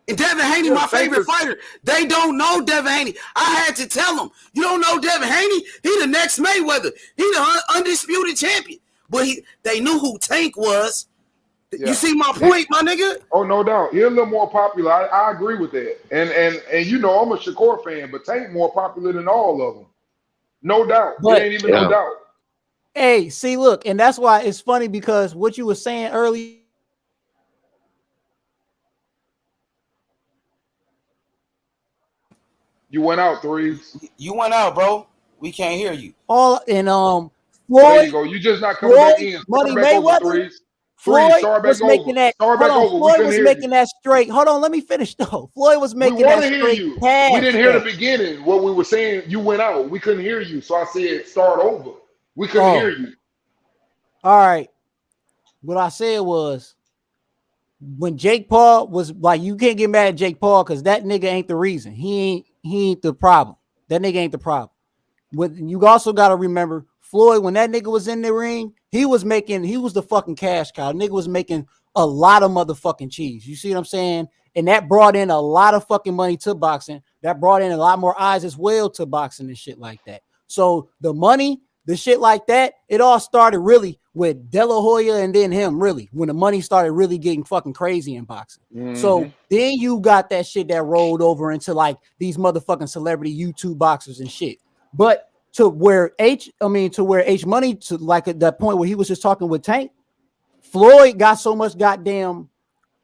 And Devin Haney, my favorite fighter. They don't know Devin Haney. I had to tell them, you don't know Devin Haney? He the next Mayweather. He the undisputed champion. But they knew who Tank was. Yeah. You see my point, my nigga? Oh, no doubt. He's a little more popular. I agree with that. And you know, I'm a Shakur fan, but Tank more popular than all of them. No doubt. But, it ain't even no doubt. Hey, see, look, and that's why it's funny because what you were saying earlier. You went out, Threes. You went out, bro. We can't hear you. All in There Floyd. you go. You just not coming back in. Money Start back over, Mayweather. Threes. Floyd Start was back making over. that. Start Hold back on. over. We Floyd couldn't was hear making you. that straight. Hold on, let me finish though. Floyd was We making want that to hear straight you. cash. We didn't hear the beginning. What we were saying, you went out. We couldn't hear you. So I said, start over. We couldn't hear you. All right. What I said was when Jake Paul was like, you can't get mad at Jake Paul because that nigga ain't the reason. He ain't the problem. That nigga ain't the problem. You also got to remember Floyd, when that nigga was in the ring, he was the fucking cash cow. Nigga was making a lot of motherfucking cheese. You see what I'm saying? And that brought in a lot of fucking money to boxing. That brought in a lot more eyes as well to boxing and shit like that. So the money, the shit like that, it all started really with De La Hoya and then him, really, when the money started really getting fucking crazy in boxing. So then you got that shit that rolled over into like these motherfucking celebrity YouTube boxers and shit. But to where H Money, to like at that point where he was just talking with Tank, Floyd got so much goddamn,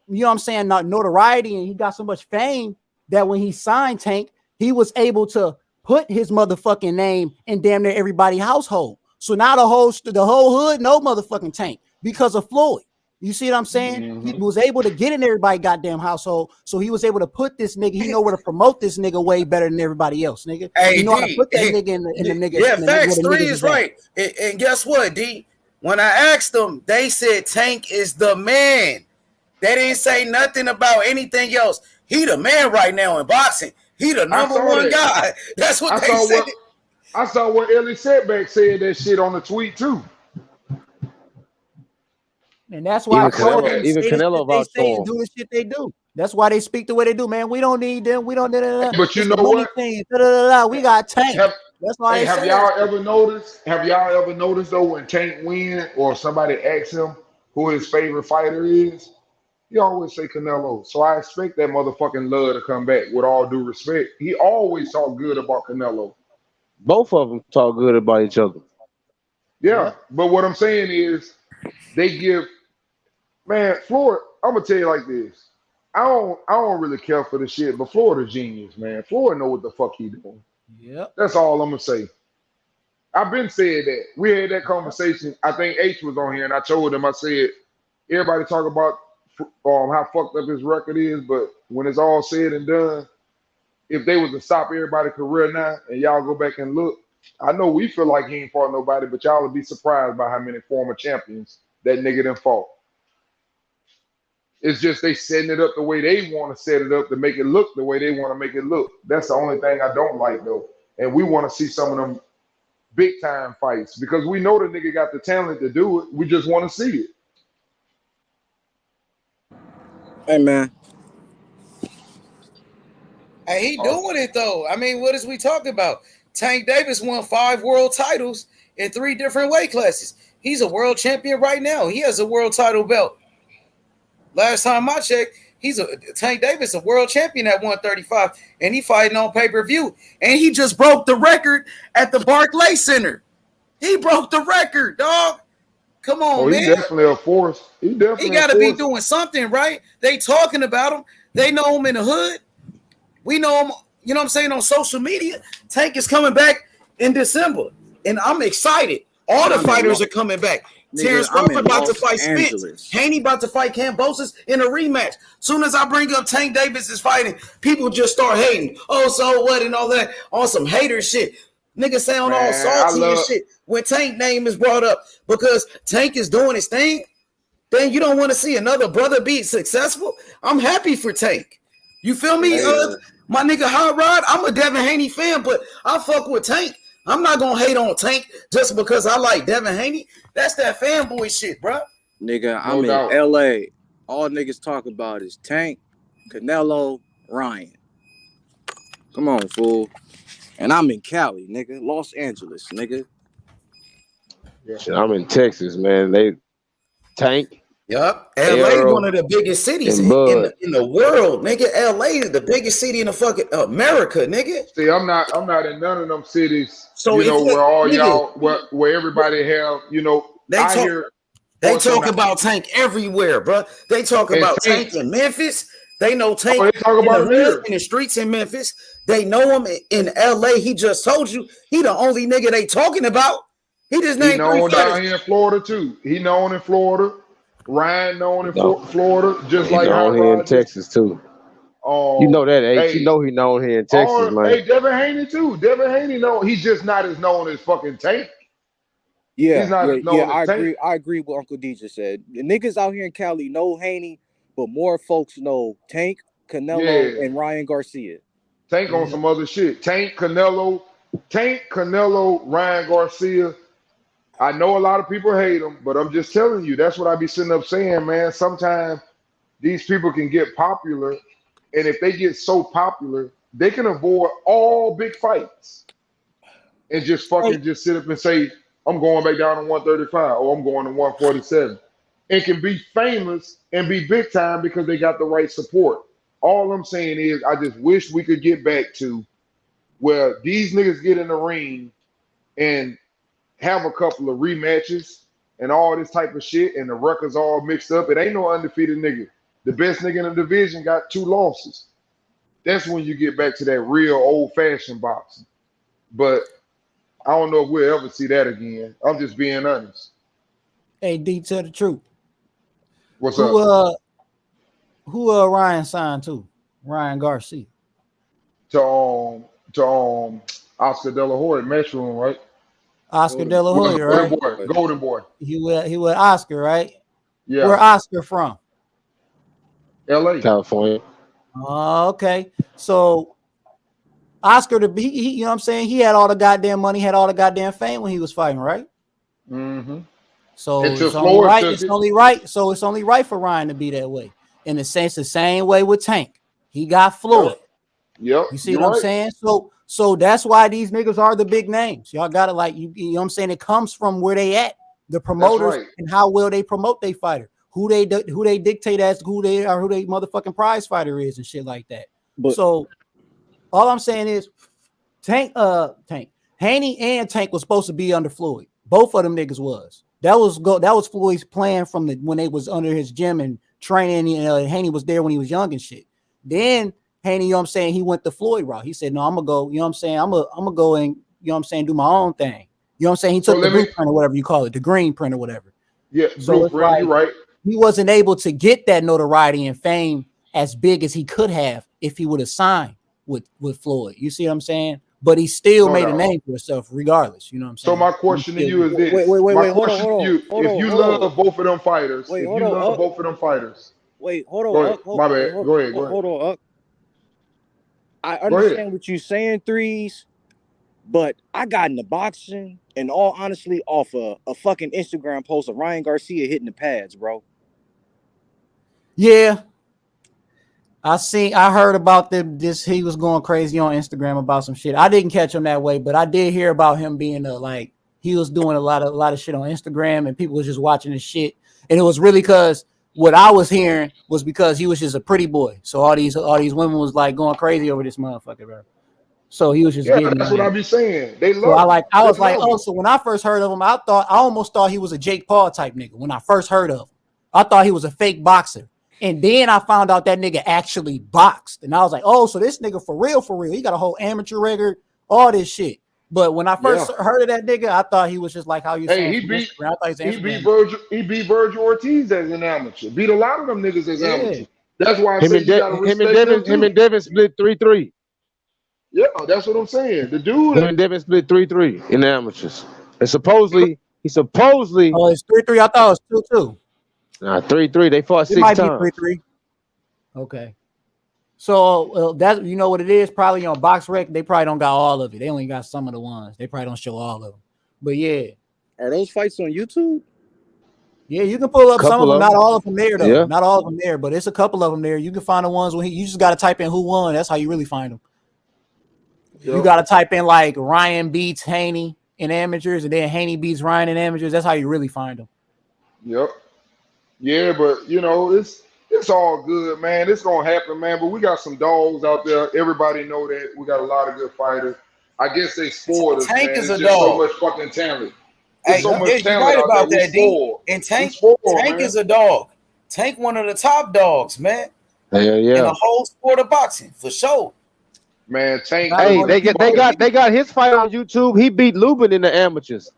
you know what I'm saying, not notoriety, and he got so much fame that when he signed Tank, he was able to put his motherfucking name in damn near everybody's household. So now the whole hood know motherfucking Tank because of Floyd. You see what I'm saying? He was able to get in everybody's goddamn household, so he was able to put this nigga. He know where to promote this nigga way better than everybody else, nigga. Hey, you know how to D, put that nigga in the nigga. Yeah, in the, facts. where the 3 niggas is at. right. And guess what, D? When I asked them, they said Tank is the man. They didn't say nothing about anything else. He the man right now in boxing. He the number one guy. That's what they said. I saw what Ellie Setback said that shit on the tweet too. And that's why even Canelo they vouched say for and him. do the shit they do. That's why they speak the way they do, man. We don't need them. We don't. But you know what? We got Tank. That's why they have say y'all that shit. ever noticed? Have y'all ever noticed though when Tank win or somebody asks him who his favorite fighter is? He always say Canelo. So I expect that motherfucking love to come back. With all due respect, he always talk good about Canelo. Both of them talk good about each other. Yeah, but what I'm saying is, they give Floyd. I'm gonna tell you like this. I don't really care for the shit, but Floyd a genius, man. Floyd know what the fuck he doing. Yep. That's all I'm gonna say. I've been saying that. We had that conversation. I think H was on here, and I told him, I said, everybody talk about how fucked up his record is, but when it's all said and done, if they was to stop everybody's career now and y'all go back and look, I know we feel like he ain't fought nobody, but y'all would be surprised by how many former champions that nigga done fought. It's just they setting it up the way they want to set it up to make it look the way they want to make it look. That's the only thing I don't like, though. And we want to see some of them big time fights because we know the nigga got the talent to do it. We just want to see it. Hey, man. Hey, he doing it, though. I mean, what is we talking about? Tank Davis won 5 world titles in 3 different weight classes. He's a world champion right now. He has a world title belt. Last time I checked, Tank Davis, a world champion at 135, and he fighting on pay-per-view. And he just broke the record at the Barclays Center. He broke the record, dog. Come on, man. He's definitely a force. He got to be doing something, right? They talking about him. They know him in the hood. We know him, you know what I'm saying, on social media. Tank is coming back in December, and I'm excited. All the fighters are coming back. Terence Crawford about to fight Spence. Haney about to fight Cambosis in a rematch. Soon as I bring up Tank Davis is fighting, people just start hating. Oh, so what and all that on some hater shit. Niggas sound all salty and shit when Tank name is brought up because Tank is doing his thing. Then you don't want to see another brother be successful. I'm happy for Tank. You feel me? My nigga Hot Rod, I'm a Devin Haney fan, but I fuck with Tank. I'm not gonna hate on Tank just because I like Devin Haney. That's that fanboy shit, bro. Nigga, I'm in LA. All niggas talk about is Tank, Canelo, Ryan. Come on, fool. And I'm in Cali, nigga. Los Angeles, nigga. Shit, I'm in Texas, man. Tank. Yup. LA, one of the biggest cities in the world, nigga. LA is the biggest city in the fucking America, nigga. See, I'm not in none of them cities. So where all y'all, where everybody have, they talk about Tank everywhere, bro. They talk about Tank in Memphis. They know Tank they talk about in the streets in Memphis. They know him in LA. He just told you he the only nigga they talking about. He just named 3 fighters. Down here in Florida too. He known in Florida. Ryan known in Florida, just like known here in Texas too. You know that, H. You know he known here in Texas, man. Hey, Devin Haney too. Devin Haney he's just not as known as fucking Tank. Yeah, he's not as known as Tank. I agree with Uncle D just said. The niggas out here in Cali know Haney, but more folks know Tank, Canelo, and Ryan Garcia. Tank on some other shit. Tank, Canelo, Ryan Garcia. I know a lot of people hate him, but I'm just telling you, that's what I be sitting up saying, man. Sometimes these people can get popular, and if they get so popular, they can avoid all big fights and just just sit up and say, I'm going back down to 135 or I'm going to 147. And can be famous and be big time because they got the right support. All I'm saying is I just wish we could get back to where these niggas get in the ring and have a couple of rematches and all this type of shit, and the records all mixed up. It ain't no undefeated nigga. The best nigga in the division got 2 losses. That's when you get back to that real old-fashioned boxing. But I don't know if we'll ever see that again. I'm just being honest. Hey, D, tell the truth. What's up? Who Ryan signed to? Ryan Garcia. To Oscar De La Hoya, Matchroom, right? Oscar De La Hoya, right? Golden boy. He with Oscar, right? Yeah. Where Oscar from? LA. California. Oh, okay. So Oscar, he you know what I'm saying? He had all the goddamn money, had all the goddamn fame when he was fighting, right? Mm-hmm. So it's only right. It's only right. So it's only right for Ryan to be that way. In the sense, the same way with Tank. He got Floyd. Yep. You see what I'm saying? So that's why these niggas are the big names. Y'all gotta you know what I'm saying? It comes from where they at, the promoters and how well they promote their fighter, who they dictate as who they are, who they motherfucking prize fighter is and shit like that. So all I'm saying is Tank, Haney and Tank was supposed to be under Floyd. Both of them niggas was. That was Floyd's plan from when they was under his gym and training. You know, Haney was there when he was young and shit. Then Haney, you know what I'm saying, he went the Floyd route. He said, no, I'm gonna go, you know what I'm saying, I'm gonna go and, you know what I'm saying, do my own thing. You know what I'm saying? He took the blueprint or whatever you call it, the green print or whatever. Yeah, so blueprint, you're right. he wasn't able to get that notoriety and fame as big as he could have if he would have signed with Floyd. You see what I'm saying? But he still made a name for himself regardless. You know what I'm saying? So my question to you is this. Wait, my hold question on. to you, if you love both of them fighters, Wait, if hold you on, love both of them fighters. Wait, hold on. Go ahead. My bad. Go ahead. Hold on. I understand what you're saying, Threes, but I got into boxing and all honestly off a fucking Instagram post of Ryan Garcia hitting the pads, bro. Yeah. I heard about this. He was going crazy on Instagram about some shit. I didn't catch him that way, but I did hear about him being he was doing a lot of shit on Instagram and people was just watching his shit. And it was really because what I was hearing was because he was just a pretty boy. So all these women was like going crazy over this motherfucker, bro. So he was just getting that's what I be saying. They love. So I was like, oh, so when I first heard of him, I almost thought he was a Jake Paul type nigga. When I first heard of him, I thought he was a fake boxer. And then I found out that nigga actually boxed. And I was like, oh, so this nigga for real. He got a whole amateur record, all this shit. But when I first heard of that nigga, I thought he was just like how you saying. He beat Virgil Ortiz as an amateur. Beat a lot of them niggas as amateurs. That's why I say you gotta respect them too. Him and Devin split 3-3. Yeah, that's what I'm saying. The dude. Him and Devin split 3-3 in the amateurs. And supposedly. Oh, it's 3-3. I thought it was 2-2. Nah, 3-3. They fought 6 times. Might be 3-3. Okay. So that you know what it is? Probably on Box Rec, they probably don't got all of it. They only got some of the ones. They probably don't show all of them. But yeah. Are those fights on YouTube? Yeah, you can pull up some of them. Not all of them there, though. Yeah. Not all of them there, but it's a couple of them there. You can find the ones when you just got to type in who won. That's how you really find them. Yep. You got to type in like Ryan beats Haney in amateurs, and then Haney beats Ryan in amateurs. That's how you really find them. Yep. Yeah, but you know, it's all good, man. It's gonna happen, man. But we got some dogs out there. Everybody know that. We got a lot of good fighters. I guess they spoiled us, Tank man. is It's a just so dog. much fucking talent. Hey, so much you're talent right out about there. that, D. And Tank is a dog. Tank one of the top dogs, man. Hell yeah. In the whole sport of boxing, for sure. Man, Tank. Hey, they got his fight on YouTube. He beat Lubin in the amateurs.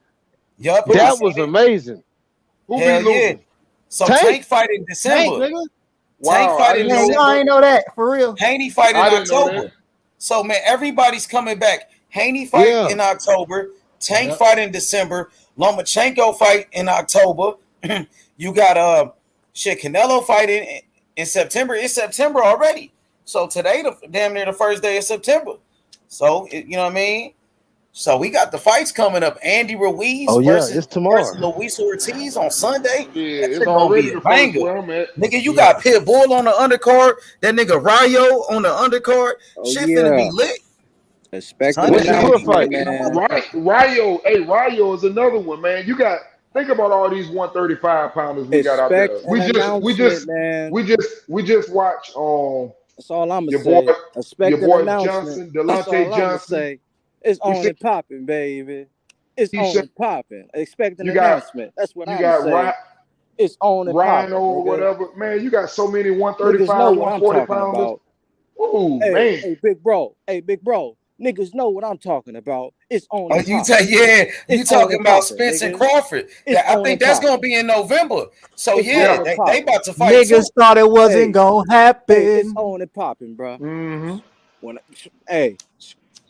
Yup, that was amazing. Who beat Lubin? So Tank fight in December. Tank fight in December. I ain't know that for real. Haney fight in October. So man, everybody's coming back. Haney fight in October. Tank fight in December. Lomachenko fight in October. You got Canelo fight in September. It's September already. So today, damn near the first day of September. So you know what I mean. So we got the fights coming up. Andy Ruiz it's tomorrow. versus Luis Ortiz on Sunday. Yeah, it's already the first where I'm at. Nigga, you got Pitbull on the undercard. That nigga Rayo on the undercard. Shit finna be lit. Expect fight, man. Rayo, Rayo is another one, man. You got think about all these 135 pounders we got out there. We just watched that's all I'm gonna say. Your boy Johnson, Delonte Johnson. It's on and popping, baby. It's on and popping. Expect an announcement. That's what I'm saying. It's on and popping. Rhino or whatever. Man, you got so many 135, 140 pounders. Ooh, man. Hey, big bro. Niggas know what I'm talking about. It's on. Oh, you talking about Spence and Crawford? I think that's gonna be in November. So they about to fight. Niggas thought it wasn't gonna happen. It's on and popping, bro. Mm-hmm.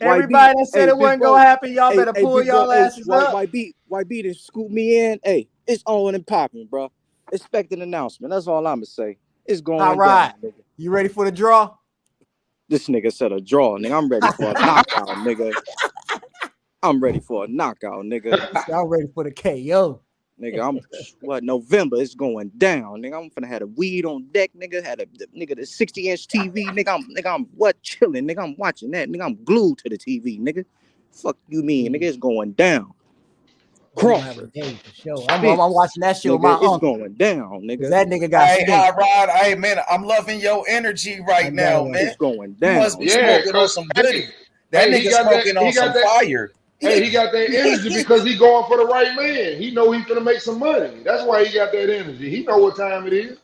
Everybody that said it wasn't gonna happen, y'all better pull y'all asses up. YB didn't scoop me in. Hey, it's on and popping, bro. Expect an announcement. That's all I'm gonna say. It's going all right. down, nigga. You ready for the draw? This nigga said a draw, nigga. I'm ready for a knockout, nigga. I'm ready for a knockout, nigga. Y'all ready for the KO? Nigga, November is going down, nigga. I'm finna have a weed on deck, nigga. The 60-inch TV, nigga. I'm chilling, nigga. I'm watching that, nigga. I'm glued to the TV, nigga. Fuck you mean, nigga? It's going down. Crawford. I'm watching that show. Nigga, it's going down, nigga. That nigga got Hey, Rod. Hey, man, I'm loving your energy right now, man. It's going down. You must be smoking on some goodies. That nigga smoking on some fire. Hey, he got that energy because he going for the right man. He know he's gonna make some money. That's why he got that energy. He know what time it is.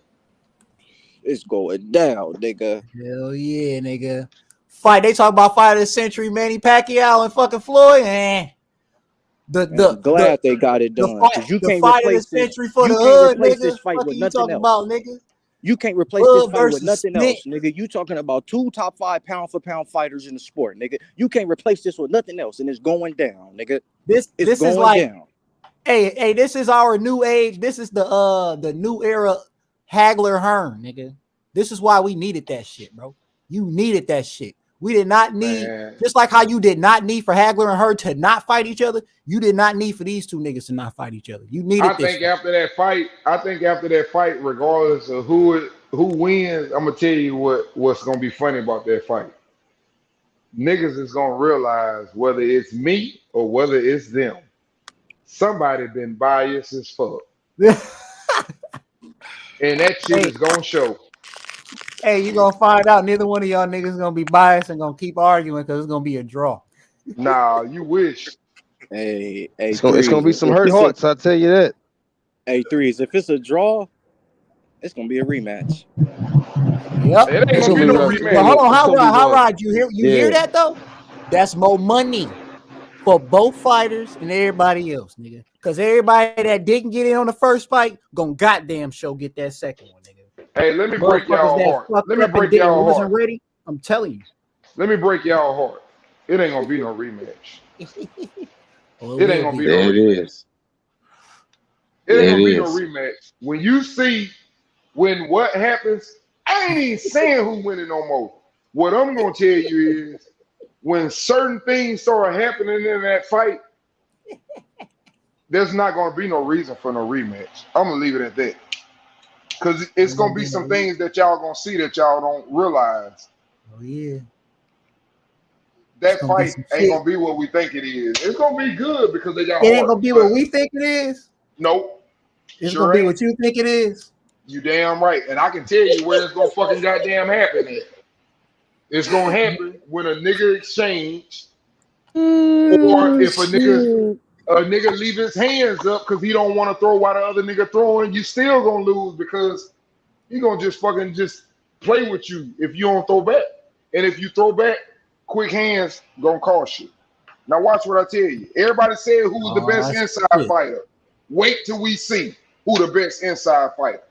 It's going down, nigga. Hell yeah, nigga. Fight. They talk about fight of the century, Manny Pacquiao and fucking Floyd. I'm glad they got it done because you can't fight of the replace this. century for You the can't hood, replace nigga. this fight What with are you nothing talking else. about, nigga? You can't replace this Hood fight with versus nothing else, nigga. You talking about 2 top 5 pound for pound fighters in the sport, nigga. You can't replace this with nothing else, and it's going down, nigga. This going is like, down. Hey, this is our new age. This is the new era Hagler Hearn, nigga. This is why we needed that shit, bro. You needed that shit. We did not need, just like how you did not need for Hagler and Hearn to not fight each other, you did not need for these 2 niggas to not fight each other. You needed I think after that fight, regardless of who wins, I'm gonna tell you what's gonna be funny about that fight. Niggas is gonna realize whether it's me or whether it's them. Somebody been biased as fuck. And that shit is gonna show. Hey, you gonna find out neither one of y'all niggas gonna be biased and gonna keep arguing because it's gonna be a draw. Nah, you wish. Hey, it's gonna be some hurt hearts, I'll tell you that. Hey, Threes, if it's a draw, it's gonna be a rematch. Yep. It ain't gonna be no rematch. Well, hold on, how Rod, you hear that though? That's more money for both fighters and everybody else, nigga. Because everybody that didn't get in on the first fight gonna goddamn show get that second one, nigga. Hey, let me break y'all heart. Let me break y'all heart. Wasn't ready. I'm telling you. Let me break y'all heart. It ain't gonna be no rematch. It ain't gonna be no rematch. It ain't gonna be no rematch. When you see what happens, I ain't even saying who winning no more. What I'm gonna tell you is when certain things start happening in that fight, there's not gonna be no reason for no rematch. I'm gonna leave it at that. Because it's gonna be some things that y'all gonna see that y'all don't realize. Oh yeah. That fight ain't gonna be what we think it is. It's gonna be good because they got. It ain't gonna be what we think it is. Nope. It's gonna be what you think it is. You damn right, and I can tell you where it's gonna fucking goddamn happen at. It's gonna happen when a nigga exchange, or if a nigga leave his hands up because he don't want to throw while the other nigga throwing. You still gonna lose because he gonna just play with you if you don't throw back, and if you throw back. Quick hands gonna cost you. Now watch what I tell you. Everybody said who's the best inside fighter. Wait till we see who the best inside fighter.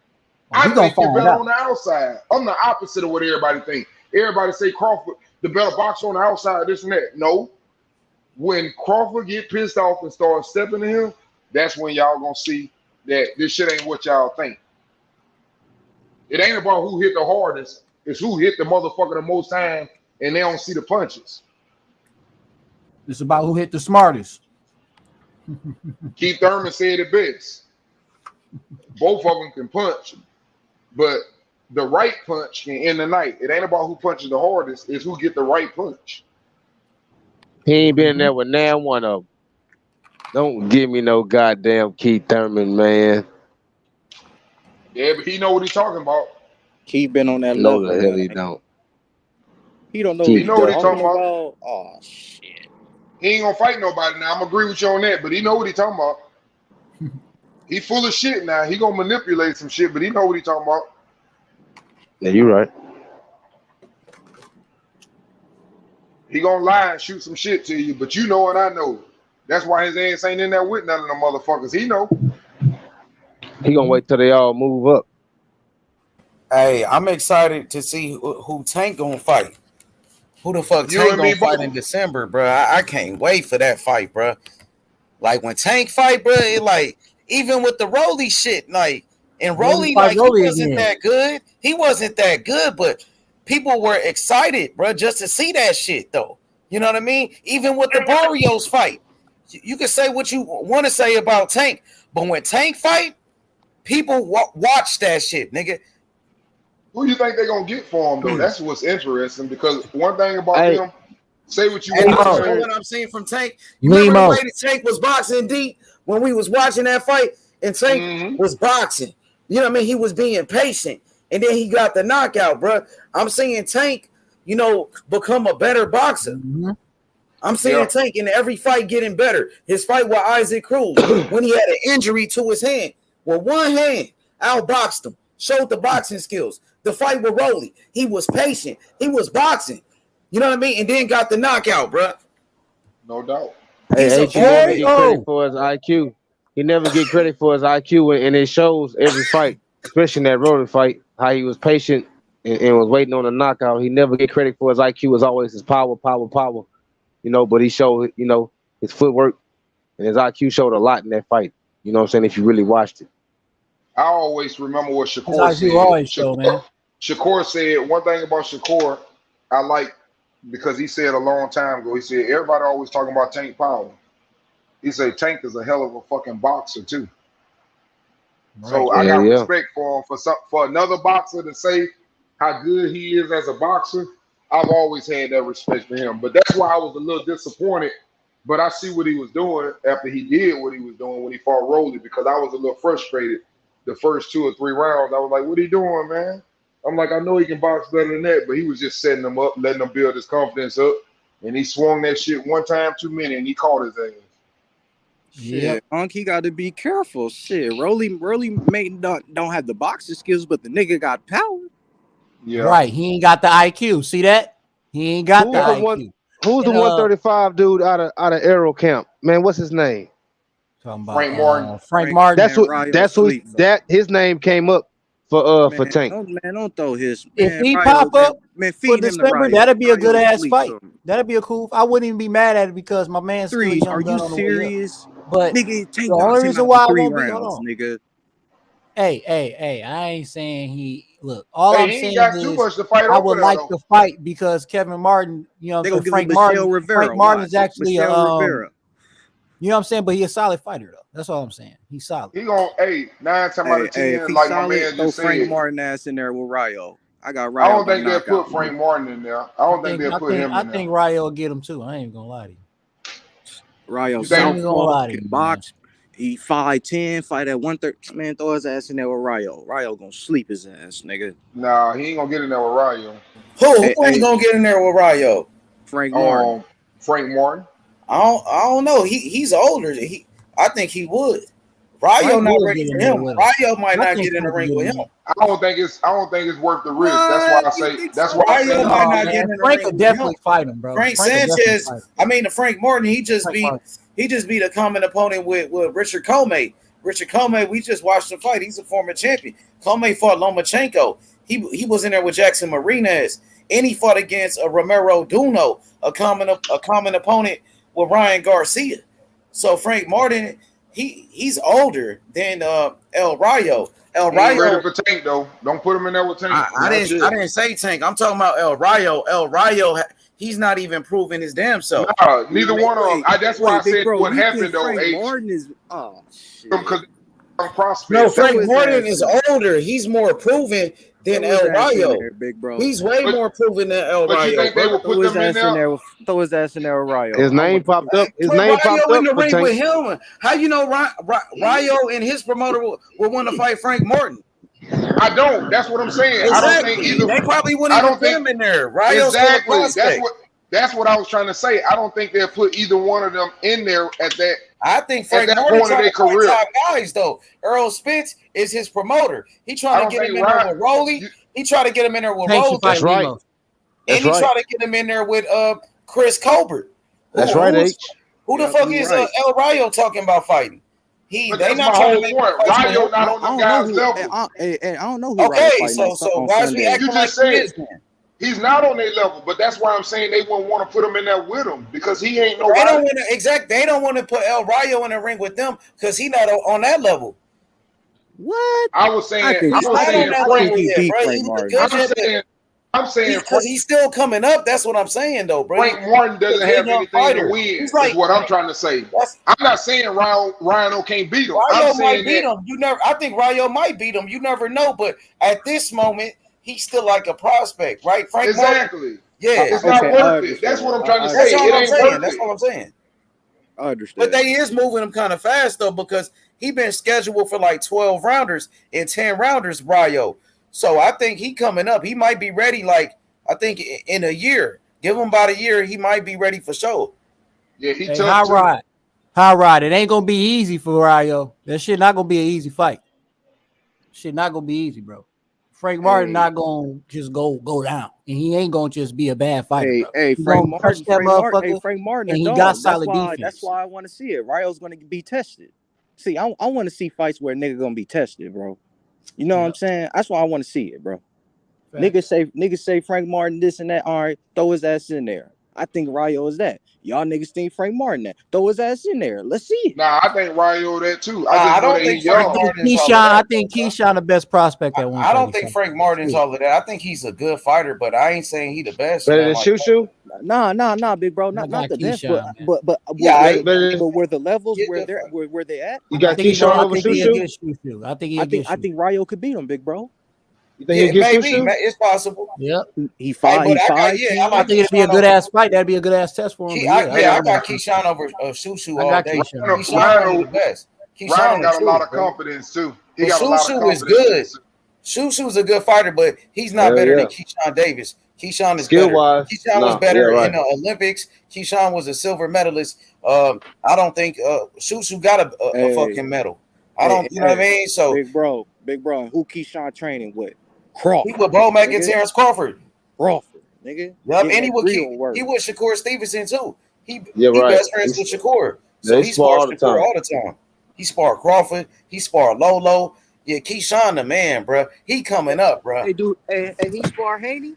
I think you're better on the outside. I'm the opposite of what everybody thinks. Everybody say Crawford the better boxer on the outside, this and that. No. When Crawford get pissed off and start stepping to him, that's when y'all gonna see that this shit ain't what y'all think. It ain't about who hit the hardest. It's who hit the motherfucker the most time. And they don't see the punches. It's about who hit the smartest. Keith Thurman said it best. Both of them can punch, but the right punch can end the night. It ain't about who punches the hardest. It's who get the right punch. He ain't been there with now one of them. Don't give me no goddamn Keith Thurman, man. Yeah, but he know what he's talking about. Keith been on that level. No, the hell he don't. He don't know. He know what he's talking about. Oh shit. He ain't gonna fight nobody now. I'm agree with you on that, but he know what he talking about. He full of shit now. He gonna manipulate some shit, but he know what he talking about. Yeah, you right. He gonna lie and shoot some shit to you, but you know and I know. That's why his ass ain't in there with none of them motherfuckers. He know. He gonna wait till they all move up. Hey, I'm excited to see who Tank gonna fight. Who the fuck Tank gonna fight in December, bro? I can't wait for that fight, bro. Like when Tank fight, bro, it like even with the Rolly shit, like and Rolly like he wasn't that good. He wasn't that good, but people were excited, bro, just to see that shit though. You know what I mean? Even with the Barrios fight, you can say what you want to say about Tank, but when Tank fight, people watch that shit, nigga. Who you think they're gonna get for him though? That's what's interesting because one thing about him, say what you want to say. What I'm saying from Tank, you remember the way that Tank was boxing deep when we was watching that fight, and Tank was boxing. You know what I mean? He was being patient, and then he got the knockout, bro. I'm seeing Tank, you know, become a better boxer. I'm seeing Tank in every fight getting better. His fight with Isaac Cruz when he had an injury to his hand, with one hand, outboxed him, showed the boxing skills. The fight with Rolly, he was patient. He was boxing. You know what I mean? And then got the knockout, bro. No doubt. Hey, H, he never get credit for his IQ. He never get credit for his IQ, and it shows every fight, especially in that Rory fight, how he was patient and was waiting on a knockout. He never get credit for his IQ. It's always his power. But he showed, his footwork and his IQ showed a lot in that fight. You know what I'm saying? If you really watched it. I always remember what Shakur said. Shakur said one thing about Shakur I like, because he said a long time ago, he said, everybody always talking about Tank Power. He said Tank is a hell of a fucking boxer too. Right. So I got respect for him. For another boxer to say how good he is as a boxer, I've always had that respect for him. But that's why I was a little disappointed. But I see what he was doing after he did what he was doing when he fought Rolly, because I was a little frustrated the first 2 or 3 rounds. I was like, what are you doing, man? I'm like, I know he can box better than that, but he was just setting him up, letting him build his confidence up. And he swung that shit one time too many, and he caught his ass. Shit, Unc, he got to be careful. Shit, Rolly don't have the boxing skills, but the nigga got power. Yeah, right. He ain't got the IQ. See that? He ain't got the IQ. Who's the 135 dude out of Errol camp? Man, what's his name? Talking about Frank Martin. Frank Martin. His name came up for Tank. Don't throw his. If he pop up for December, that'd be a good ass fight. That'd be a cool. I wouldn't even be mad at it because my man's still a young Are you gun serious? But nigga, the only reason why I won't be nigga. Hey, I ain't saying he look. All I'm saying is I would like to fight because Kevin Martin, Frank Martin is actually you know what I'm saying, but he's a solid fighter though. That's all I'm saying. He's solid. He gonna 9 times out of 10, like my man just said. Frank Martin ass in there with Rayo. I got Rayo. I don't think they'll put Frank Martin in there. I don't think they'll put him in there. I think Rayo will get him too. I ain't even gonna lie to you. Rayo can box. He 5'10", fight at 130. Man, throw his ass in there with Rayo. Rayo gonna sleep his ass, nigga. Nah, he ain't gonna get in there with Rayo. Who ain't gonna get in there with Rayo? Frank Martin. Frank Martin. I don't know. He's older. I think he would. Rayo not ready for him. Rayo might not get in the ring with him. I don't think it's worth the risk. That's why I say. That's why Rayo might not get in the ring. Frank could definitely fight him, bro. Frank Sanchez. Frank Martin. He just beat a common opponent with Richard Comey. Richard Comey. We just watched him fight. He's a former champion. Comey fought Lomachenko. He was in there with Jackson Marinez, and he fought against Romero Duno, a common opponent with Ryan Garcia. So Frank Martin. He's older than El Rayo. El Rayo ready for Tank though. Don't put him in there with Tank. I didn't say Tank. I'm talking about El Rayo. El Rayo, he's not even proving his damn self. Nah, neither one of them. That's why I said what happened though. Frank Martin is because prospect. No, Frank Martin is older. He's more proven than El Rayo. He's way more proven than El Rayo. You think they will put them in there? Throw his ass in there with Rayo. His name popped up. His name popped up in the ring with him. How you know Rayo and his promoter will want to fight Frank Martin? I don't. That's what I'm saying. Exactly. I don't think either. They probably wouldn't even put him in there. Rayo's exactly. That's what I was trying to say. I don't think they'll put either one of them in there at that. I think Frank Martin trying to fight top guys though. Errol Spence is his promoter. He trying to get him in there with Rolly. He tried to get him in there with Rolly. That's right. And he tried to get him in there with Chris Colbert. That's right, H. Who the fuck is El Rayo talking about fighting? They not trying to make Rayo not on the guy's level. I don't know who. Okay, so why is we acting like he is then? He's not on their level, but that's why I'm saying they wouldn't want to put him in there with him because he ain't no. They don't want to put El Rayo in the ring with them because he's not on that level. What? I was saying I'm saying because he's still coming up. That's what I'm saying, though, bro. Frank Martin doesn't have anything to win. Is what I'm trying to say. I'm not saying Ryan can't beat him. Rayo might beat him. I think Rayo might beat him. You never know. But at this moment, he's still like a prospect, right? Frank exactly. Martin? Yeah, it's not worth it. That's what I'm trying to say. That's what I'm saying. I understand. But they is moving him kind of fast though because he been scheduled for like 12 rounders and 10 rounders. Rayo. So I think he coming up. He might be ready. Like I think in a year. Give him about a year. He might be ready for show. Yeah, he tough. High ride. It ain't gonna be easy for Rayo. That shit not gonna be an easy fight. Shit not gonna be easy, bro. Frank Martin not gonna just go down, and he ain't gonna just be a bad fighter. Hey, He Frank gonna touch Martin, that motherfucker, Frank Martin, and a he dog. got solid defense. That's why I want to see it. Ryo's gonna be tested. See, I want to see fights where nigga gonna be tested, bro. You know what I'm saying? That's why I want to see it, bro. Niggas say Frank Martin this and that. All right, throw his ass in there. I think Ryo is that. Y'all niggas think Frank Martin that. Throw his ass in there. Let's see it. Nah, I think Ryo that too. I don't think Frank Martin's all of that. I think Keyshawn the best prospect at 135. I don't think Frank Martin's all of that. I think he's a good fighter, but I ain't saying he the best. Better than Shushu? Nah, big bro. Not the best, but where the levels where they at. You got Keyshawn over Shushu? I think Ryo could beat him, big bro. You think maybe it's possible. Yep. He fought. I think it'd be a good ass fight. That'd be a good ass test for him. I got Keyshawn over Shushu all day. Keyshawn the best. Keyshawn got a lot of confidence too. He got a lot of confidence. Shushu is good. Shushu's a good fighder, but he's not better than Keyshawn Davis. Keyshawn is skill-wise. Keyshawn was better in the Olympics. Keyshawn was a silver medalist. I don't think Shushu got a fucking medal. I don't. You know what I mean? So big bro. Who Keyshawn training with? Crawford. He with Bomac and Terence Crawford. Crawford, nigga. Yep, and he with Shakur Stevenson too. He best friends with Shakur. So he sparred Shakur all the time. He sparred Crawford. He sparred Lolo. Yeah, Keyshawn the man, bro. He coming up, bro. Hey, dude. Hey, he sparred Haney?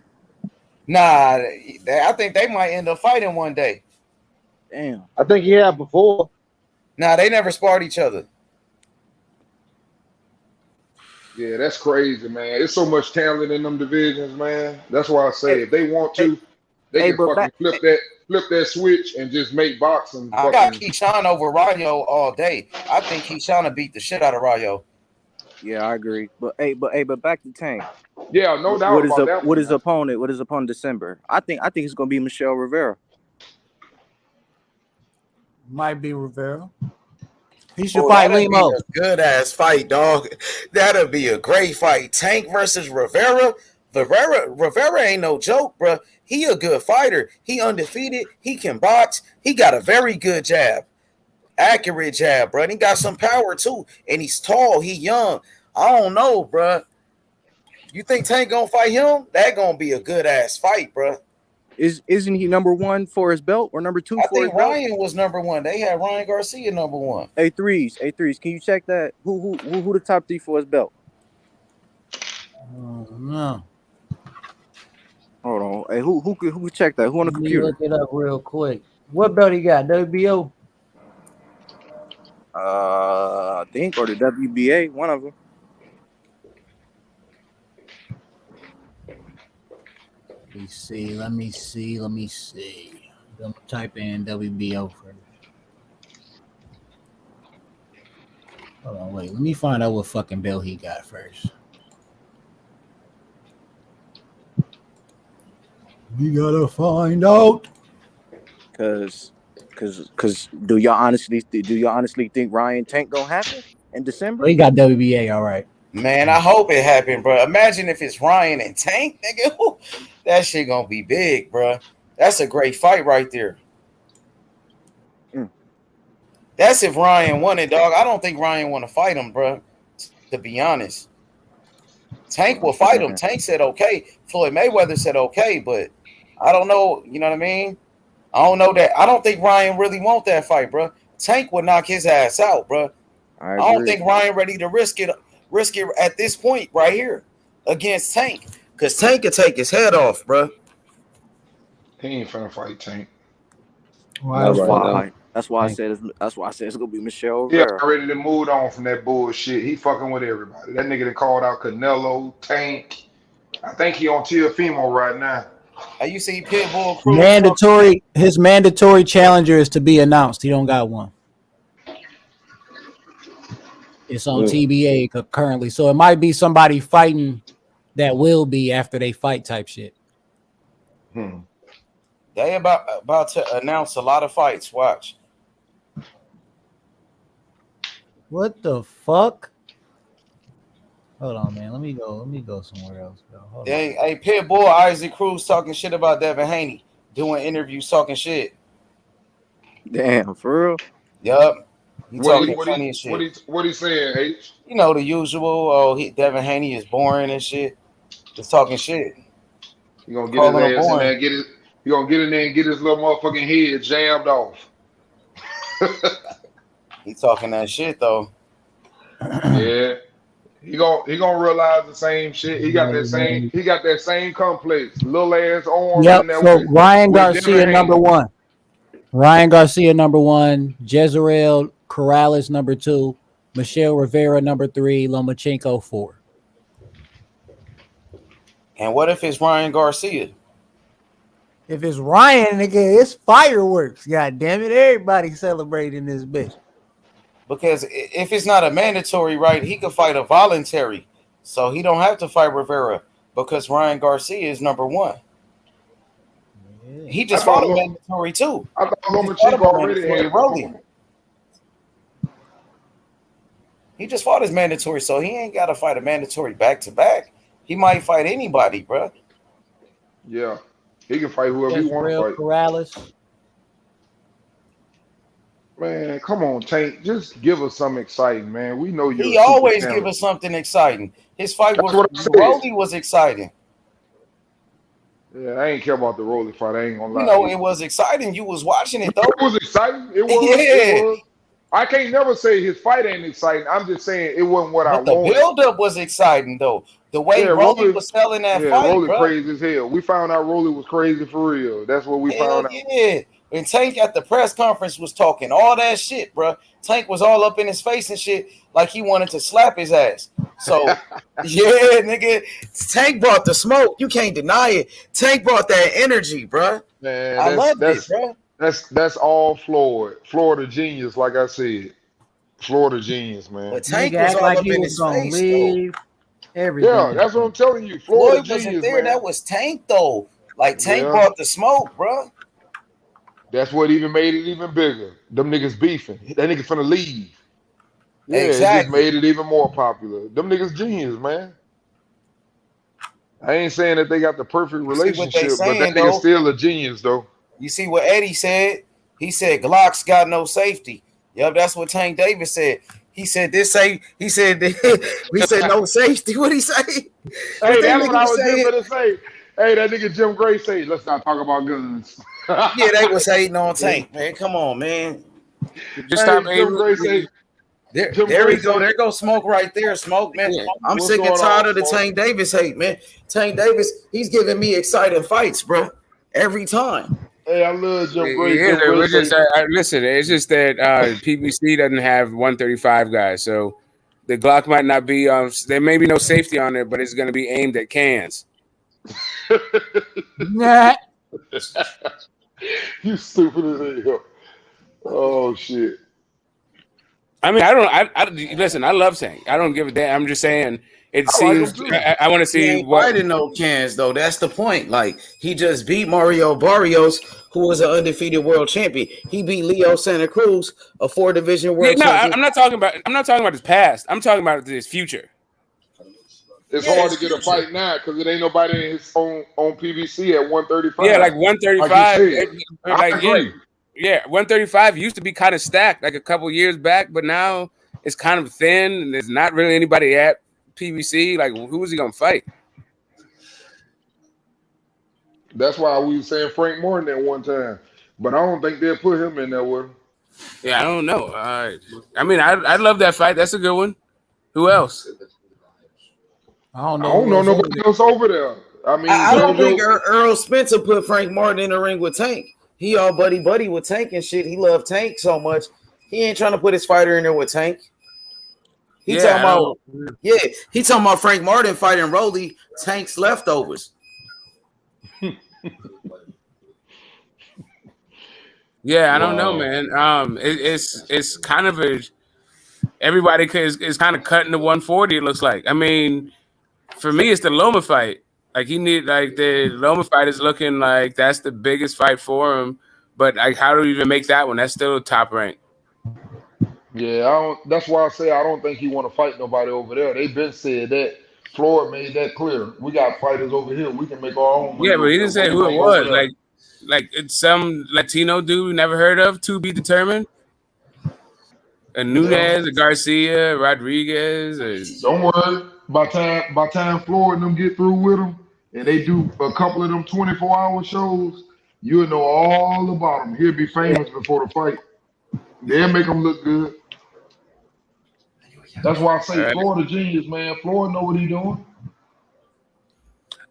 Nah, I think they might end up fighting one day. Damn. I think he had before. Nah, they never sparred each other. Yeah, that's crazy, man. There's so much talent in them divisions, man. That's why I say if they want to, they can fucking flip that switch and just make boxing. I got Keyshawn over Ryo all day. I think Keyshawn will beat the shit out of Ryo. Yeah, I agree. But back to Tank. Yeah, no doubt about that. What is opponent December? I think it's gonna be Michelle Rivera. Might be Rivera. He should fight Limo. Good ass fight, dog. That'll be a great fight. Tank versus Rivera. Rivera ain't no joke, bro. He a good fighter. He undefeated. He can box. He got a very good jab. Accurate jab, bro. And he got some power too. And he's tall. He young. I don't know, bro. You think Tank gonna fight him? That gonna be a good ass fight, bro. Isn't he number 1 for his belt or number 2 for his belt? Ryan was number 1. They had Ryan Garcia number 1. A3s. Can you check that? Who the top 3 for his belt? No. Hold on. Hey, who could check that? Who on the computer? Look it up real quick. What belt he got? WBO? I think, or the WBA, one of them. Let me see. I'm gonna type in WBO first. Hold on, wait. Let me find out what fucking belt he got first. We gotta find out. Cause do y'all honestly think Ryan Tank gonna happen in December? Well, he got WBA, all right. Man, I hope it happened, bro. Imagine if it's Ryan and Tank, nigga. That shit gonna be big, bro. That's a great fight right there. That's if Ryan won it, dog. I don't think Ryan want to fight him, bro. To be honest, Tank will fight him. Tank said okay. Floyd Mayweather said okay, but I don't know. You know what I mean? I don't know that. I don't think Ryan really want that fight, bro. Tank would knock his ass out, bro. I don't think Ryan ready to risk it at this point right here against Tank, because Tank could take his head off, bro. He ain't finna fight Tank. That's why I said it's gonna be Michelle Rivera. Yeah, ready to move on from that bullshit. He fucking with everybody. That nigga that called out Canelo, Tank. I think he on Teofimo right now. You see Pitbull his mandatory challenger is to be announced. He don't got one. It's on TBA currently, so it might be somebody fighting that will be after they fight type shit. They about to announce a lot of fights. Watch. What the fuck? Hold on, man. Let me go somewhere else. Hey, Pitbull, Isaac Cruz talking shit about Devin Haney, doing interviews talking shit. Damn, for real? Yup. What he saying, H? You know the usual. Oh, Devin Haney is boring and shit. Just talking shit. He gonna get his ass in there, he gonna get in there and get his little motherfucking head jammed off. He talking that shit though. Yeah. He gonna realize the same shit. He got that same complex. Little ass arm in there. So Ryan with Garcia number one. Ryan Garcia number one. Jezreel Corrales number two. Michelle Rivera number three. Lomachenko 4. And what if it's Ryan Garcia? If it's Ryan, nigga, it's fireworks. God damn it. Everybody celebrating this bitch. Because if it's not a mandatory, right, he could fight a voluntary. So he don't have to fight Rivera because Ryan Garcia is number one. Yeah. He just fought a mandatory too. I thought Lomachenko already had rolling. He just fought his mandatory, so he ain't got to fight a mandatory back to back. He might fight anybody, bro. Yeah, he can fight whoever he wants to fight. Corrales. Man, come on, Tank. Just give us something exciting, man. We know you. He always give us something exciting. His fight with Rolly was exciting. Yeah, I ain't care about the Rolly fight. I ain't gonna lie. You know, it was exciting. You was watching it though. It was exciting. It was. Yeah. It was. I can't never say his fight ain't exciting. I'm just saying it wasn't what I wanted. The build-up was exciting though. The way Rolly was selling that fight, Rolly bro. crazy as hell. We found out Rolly was crazy for real. That's what we found out. Yeah. And Tank at the press conference was talking all that shit, bro. Tank was all up in his face and shit like he wanted to slap his ass. So, yeah, nigga, Tank brought the smoke. You can't deny it. Tank brought that energy, bro. Man, I loved it, bro. That's all Florida genius, like I said. Florida genius, man. But Tank was all up in his face, though. Yeah, that's what I'm telling you. Florida genius, wasn't there. Man. That was Tank, though. Like, Tank brought the smoke, bro. That's what even made it even bigger. Them niggas beefing. That nigga finna leave. Yeah, exactly. It just made it even more popular. Them niggas genius, man. I ain't saying that they got the perfect relationship, but that nigga still a genius, though. You see what Eddie said? He said Glock's got no safety. Yep, that's what Tank Davis said. He said we said no safety. What'd he say? Hey, that's what I was just gonna say. Hey, that nigga Jim Gray say, let's not talk about guns. Yeah, they was hating on Tank, man. Come on, man. Just stop Jim Gray say. There we go. There goes Smoke right there. Smoke, man. Yeah. I'm sick and tired of the Tank Davis hate, man. Tank Davis, he's giving me exciting fights, bro. Every time. Hey, I love Jim Gray. Listen, it's just that PBC doesn't have 135 guys, so the Glock might not be. There may be no safety on it, but it's going to be aimed at cans. Nah. You stupid as hell. Oh shit. I mean, I listen. I love Tank. I don't give a damn. I'm just saying. It seems. I want to see. He ain't fighting no cans though. That's the point. Like he just beat Mario Barrios, who was an undefeated world champion. He beat Leo Santa Cruz, a 4-division world champion. I'm not talking about his past. I'm talking about his future. It's hard to get a fight now because it ain't nobody in his on PVC at 135. Yeah, like 135. I agree. Yeah, 135 used to be kind of stacked like a couple years back, but now it's kind of thin and there's not really anybody at PVC. Like, who is he gonna fight? That's why we were saying Frank Morton at one time, but I don't think they'll put him in there with him. Yeah, I don't know. I mean, I love that fight. That's a good one. Who else? I don't know nobody else over there. I mean, I don't think Errol Spence will put Frank Martin in the ring with Tank. He all buddy with Tank and shit. He loved Tank so much. He ain't trying to put his fighter in there with Tank. He talking about Frank Martin fighting Rolly, Tank's leftovers. Yeah, I don't know, man. It's kind of everybody is kind of cutting to 140. It looks like. I mean, for me, it's the Loma fight. Like the Loma fight is looking like that's the biggest fight for him. But like, how do we even make that one? That's still top rank. Yeah, that's why I say I don't think he want to fight nobody over there. They been said that. Floyd made that clear. We got fighters over here. We can make our own. Yeah, but he didn't say who it was. Like it's some Latino dude we never heard of, to be determined. A Nunez, a Garcia, Rodriguez. Don't worry. by time Floyd and them get through with him, and they do a couple of them 24-hour shows, you'll know all about him. He'll be famous before the fight. They'll make him look good. That's why I say Floyd a genius, man. Floyd know what he doing.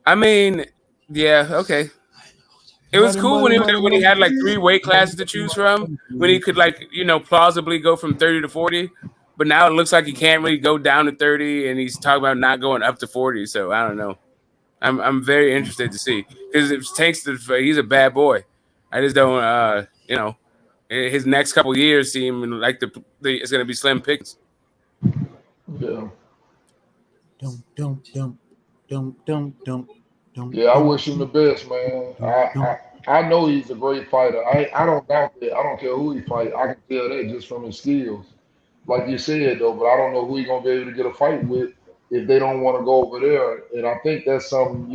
I mean, yeah, okay. It was cool when he had like 3 weight classes to choose from, when he could plausibly go from 30 to 40. But now it looks like he can't really go down to 30, and he's talking about not going up to 40. So I don't know. I'm very interested to see, because if Tank's he's a bad boy. I just don't his next couple years seem like it's going to be slim pickings. Yeah. Don't, I wish him the best, man. I know he's a great fighter. I don't doubt that. I don't care who he fight. I can tell that just from his skills. Like you said, though, but I don't know who he's going to be able to get a fight with if they don't want to go over there. And I think that's something,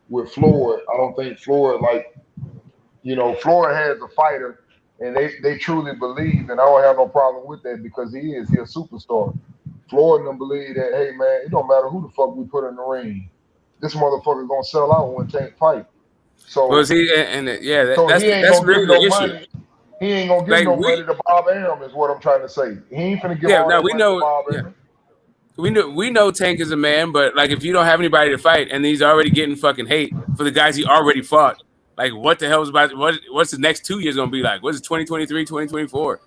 with Floyd. I don't think Floyd, Floyd has a fighter, and they truly believe, and I don't have no problem with that, because he's a superstar. Floyd and them believe that, hey, man, it don't matter who the fuck we put in the ring. This motherfucker gonna sell out when Tank fight. So, that's really the issue. Money. He ain't gonna give no money to Bob Arum, is what I'm trying to say. He ain't finna give all that money to Bob Arum. We know Tank is a man, but like, if you don't have anybody to fight and he's already getting fucking hate for the guys he already fought, like, what the hell is what's the next 2 years gonna be like? What's it, 2023, 2024?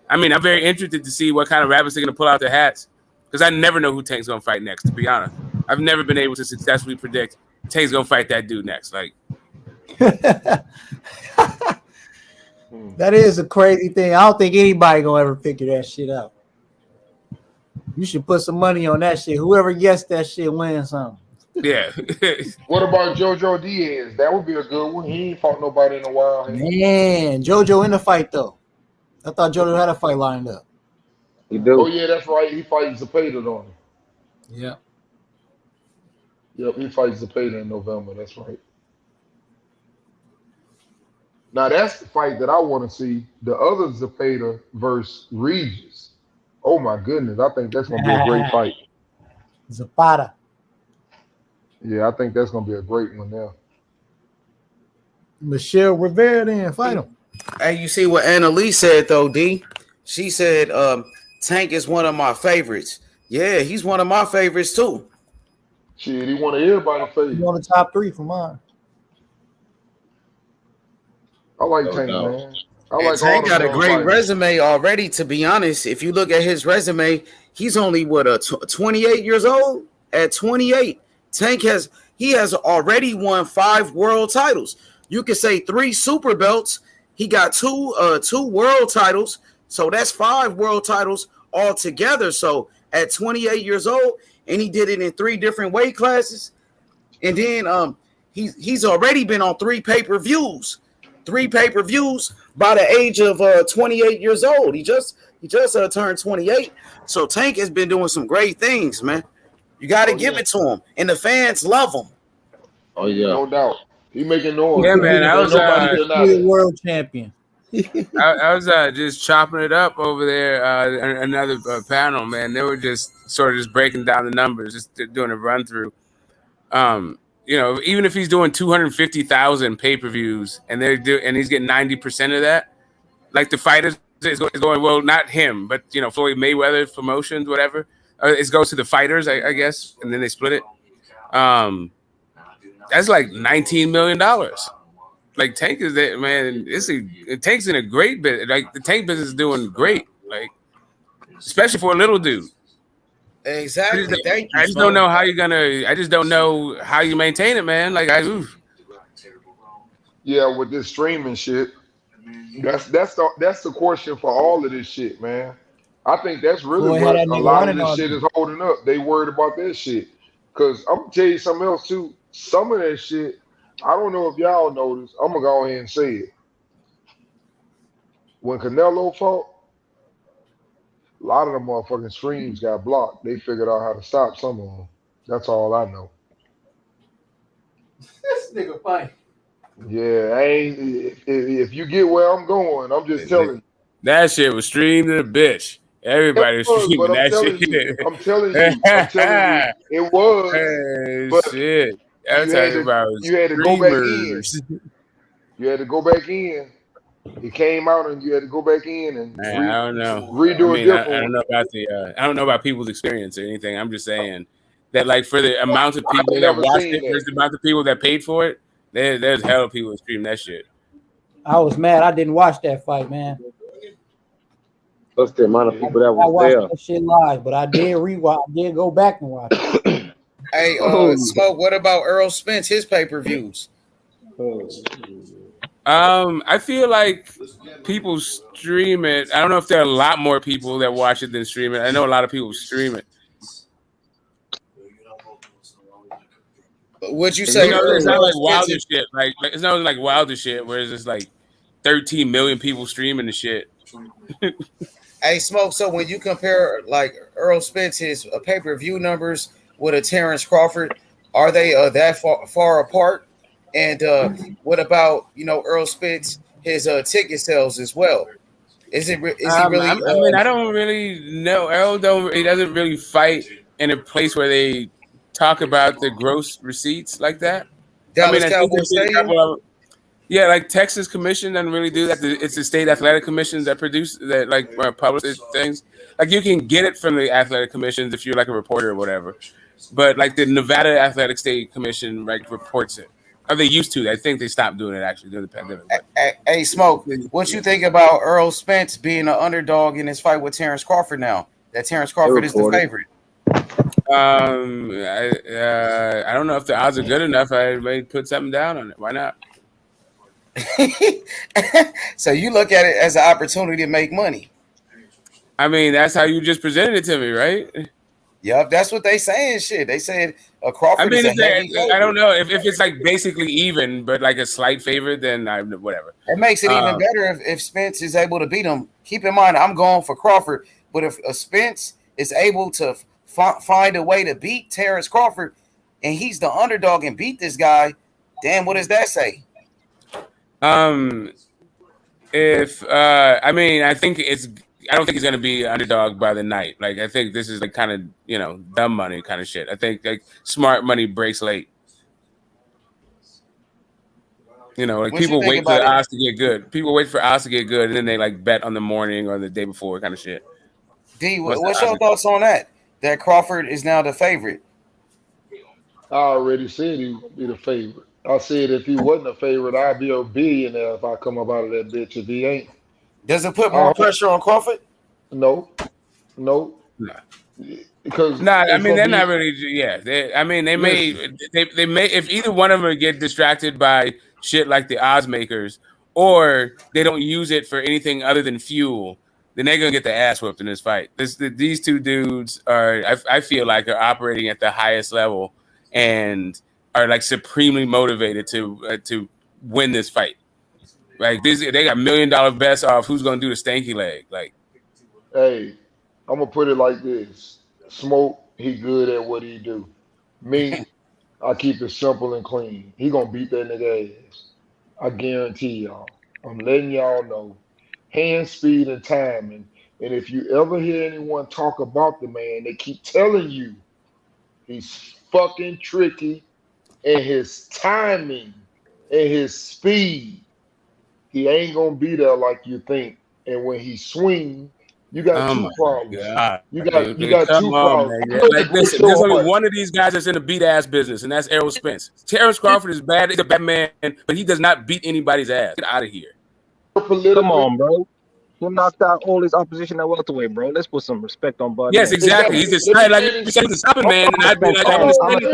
I mean, I'm very interested to see what kind of rabbits they're gonna pull out their hats, because I never know who Tank's gonna fight next, to be honest. I've never been able to successfully predict Tank's gonna fight that dude next. Like, that is a crazy thing. I don't think anybody gonna ever figure that shit out. You should put some money on that shit. Whoever guessed that shit wins something. Yeah. What about JoJo Diaz? That would be a good one. He ain't fought nobody in a while. Man, JoJo in the fight though. I thought JoJo had a fight lined up. He do. Oh yeah, that's right. He fights Zepeda on him. Yeah. Yep, he fights Zepeda in November. That's right. Now that's the fight that I want to see. The other Zepeda versus Regis. Oh my goodness, I think that's gonna be a great fight. Zapata. Yeah, I think that's gonna be a great one now. Michelle Rivera then fight him. Hey, you see what Anna Lee said though, D? She said Tank is one of my favorites. Yeah, he's one of my favorites too. Shit, he one of everybody's favorites. He on the top 3 for mine. I like Tank, man. Tank got a great resume already, to be honest. If you look at his resume, he's only 28 years old. At 28, Tank has already won 5 world titles. You could say 3 super belts. He got 2 world titles, so that's 5 world titles altogether. So at 28 years old, and he did it in 3 different weight classes, and then he's already been on 3 pay-per-views. 3 pay-per-views by the age of 28 years old. He just turned 28. So Tank has been doing some great things, man. You got to give it to him, and the fans love him. Oh yeah, no doubt. He making noise. Yeah, man. I was world champion. I was just chopping it up over there. Another panel, man. They were just sort of just breaking down the numbers, just doing a run through. Even if he's doing 250,000 pay-per-views and he's getting 90% of that, like the fighters is going, well, not him, but Floyd Mayweather promotions, whatever. It goes to the fighters, I guess, and then they split it. That's like $19 million. Like, Tank is that, man. Tank's in a great bit. Like, the Tank business is doing great. Like, especially for a little dude. Exactly. I just don't know how you're gonna. I just don't know how you maintain it, man. Like, yeah, with this streaming shit, that's the question for all of this shit, man. I think that's really what a lot of this shit is holding up. They worried about that shit. Cause I'm gonna tell you something else too. Some of that shit, I don't know if y'all noticed. I'm gonna go ahead and say it. When Canelo fought, a lot of the motherfucking streams got blocked. They figured out how to stop some of them. That's all I know. This nigga fight. Yeah, if you get where I'm going, I'm just telling you. That shit was streamed to the bitch. Everybody was streaming that shit. I'm telling you, it was. But shit. I'm talking about you had to go back in. You had to go back in. It came out, and you had to go back in and I don't know. redo a different I don't know about I don't know about people's experience or anything. I'm just saying that, like, for the amount of people that watched it versus the amount of people that paid for it, there's hell of people that stream that shit. I was mad. I didn't watch that fight, man. What's the amount of people that was watched that shit live, but I did rewatch. I did go back and watch it. Hey, Smoke, what about Errol Spence, his pay-per-views? I feel like people stream it. I don't know if there are a lot more people that watch it than stream it. I know a lot of people stream it. What'd you say? It's not like Wilder shit. Like it's not like Wilder shit where it's just like 13 million people streaming the shit. Hey, Smoke, so when you compare like Errol Spence, his pay-per-view numbers with a Terence Crawford, are they that far apart? And what about, Errol Spence, his ticket sales as well? Is he really? I don't really know. Errol he doesn't really fight in a place where they talk about the gross receipts like that. Dallas Cowboys Stadium? Yeah, like Texas Commission doesn't really do that. It's the state athletic commissions that produce that, like, publish things. Like, you can get it from the athletic commissions if you're like a reporter or whatever. But like the Nevada Athletic State Commission, like, reports it. Or they used to. I think they stopped doing it actually during the pandemic. Hey, Smoke, what you think about Errol Spence being an underdog in his fight with Terence Crawford now? That Terence Crawford is the favorite. I don't know if the odds are good enough. I may put something down on it. Why not? So you look at it as an opportunity to make money. I mean, that's how you just presented it to me, right? Yep, that's what they saying. Shit, they said Crawford. I mean, I don't know if it's like basically even, but like a slight favorite, then whatever. It makes it even better if Spence is able to beat him. Keep in mind, I'm going for Crawford, but if Spence is able to find a way to beat Terence Crawford, and he's the underdog and beat this guy, damn, what does that say? I don't think he's gonna be underdog by the night. Like, I think this is like kind of, dumb money kind of shit. I think like smart money breaks late. Like people wait for the odds to get good. People wait for odds to get good, and then they like bet on the morning or the day before kind of shit. D, what's your thoughts on that? That Crawford is now the favorite. I already said he'd be the favorite. I said if he wasn't a favorite, I'd be a billionaire if I come up out of that bitch. If he ain't. Does it put more pressure on Crawford? No. Because I mean, they're not really. Yeah, they may if either one of them get distracted by shit like the odds makers, or they don't use it for anything other than fuel, then they're gonna get the ass whooped in this fight. These two dudes are, I feel like, are operating at the highest level and are like supremely motivated to win this fight. Like they got $1 million bets off who's gonna do the stanky leg. Like, hey, I'm gonna put it like this: Smoke, he good at what he do. Me, I keep it simple and clean. He gonna beat that nigga ass. I guarantee y'all. I'm letting y'all know. Hand speed and timing. And if you ever hear anyone talk about the man, they keep telling you he's fucking tricky, and his timing and his speed. He ain't gonna be there like you think. And when he swing, you got two problems. God. You got two problems. Like, there's only one of these guys that's in the beat ass business, and that's Errol Spence. Terence Crawford is bad. He's a bad man, but he does not beat anybody's ass. Get out of here. Come on, bro. He knocked out all his opposition at welterweight, bro. Let's put some respect on Bud. Yes, exactly. He's just like you said, he's a stopping man, and I'd be like, I'm a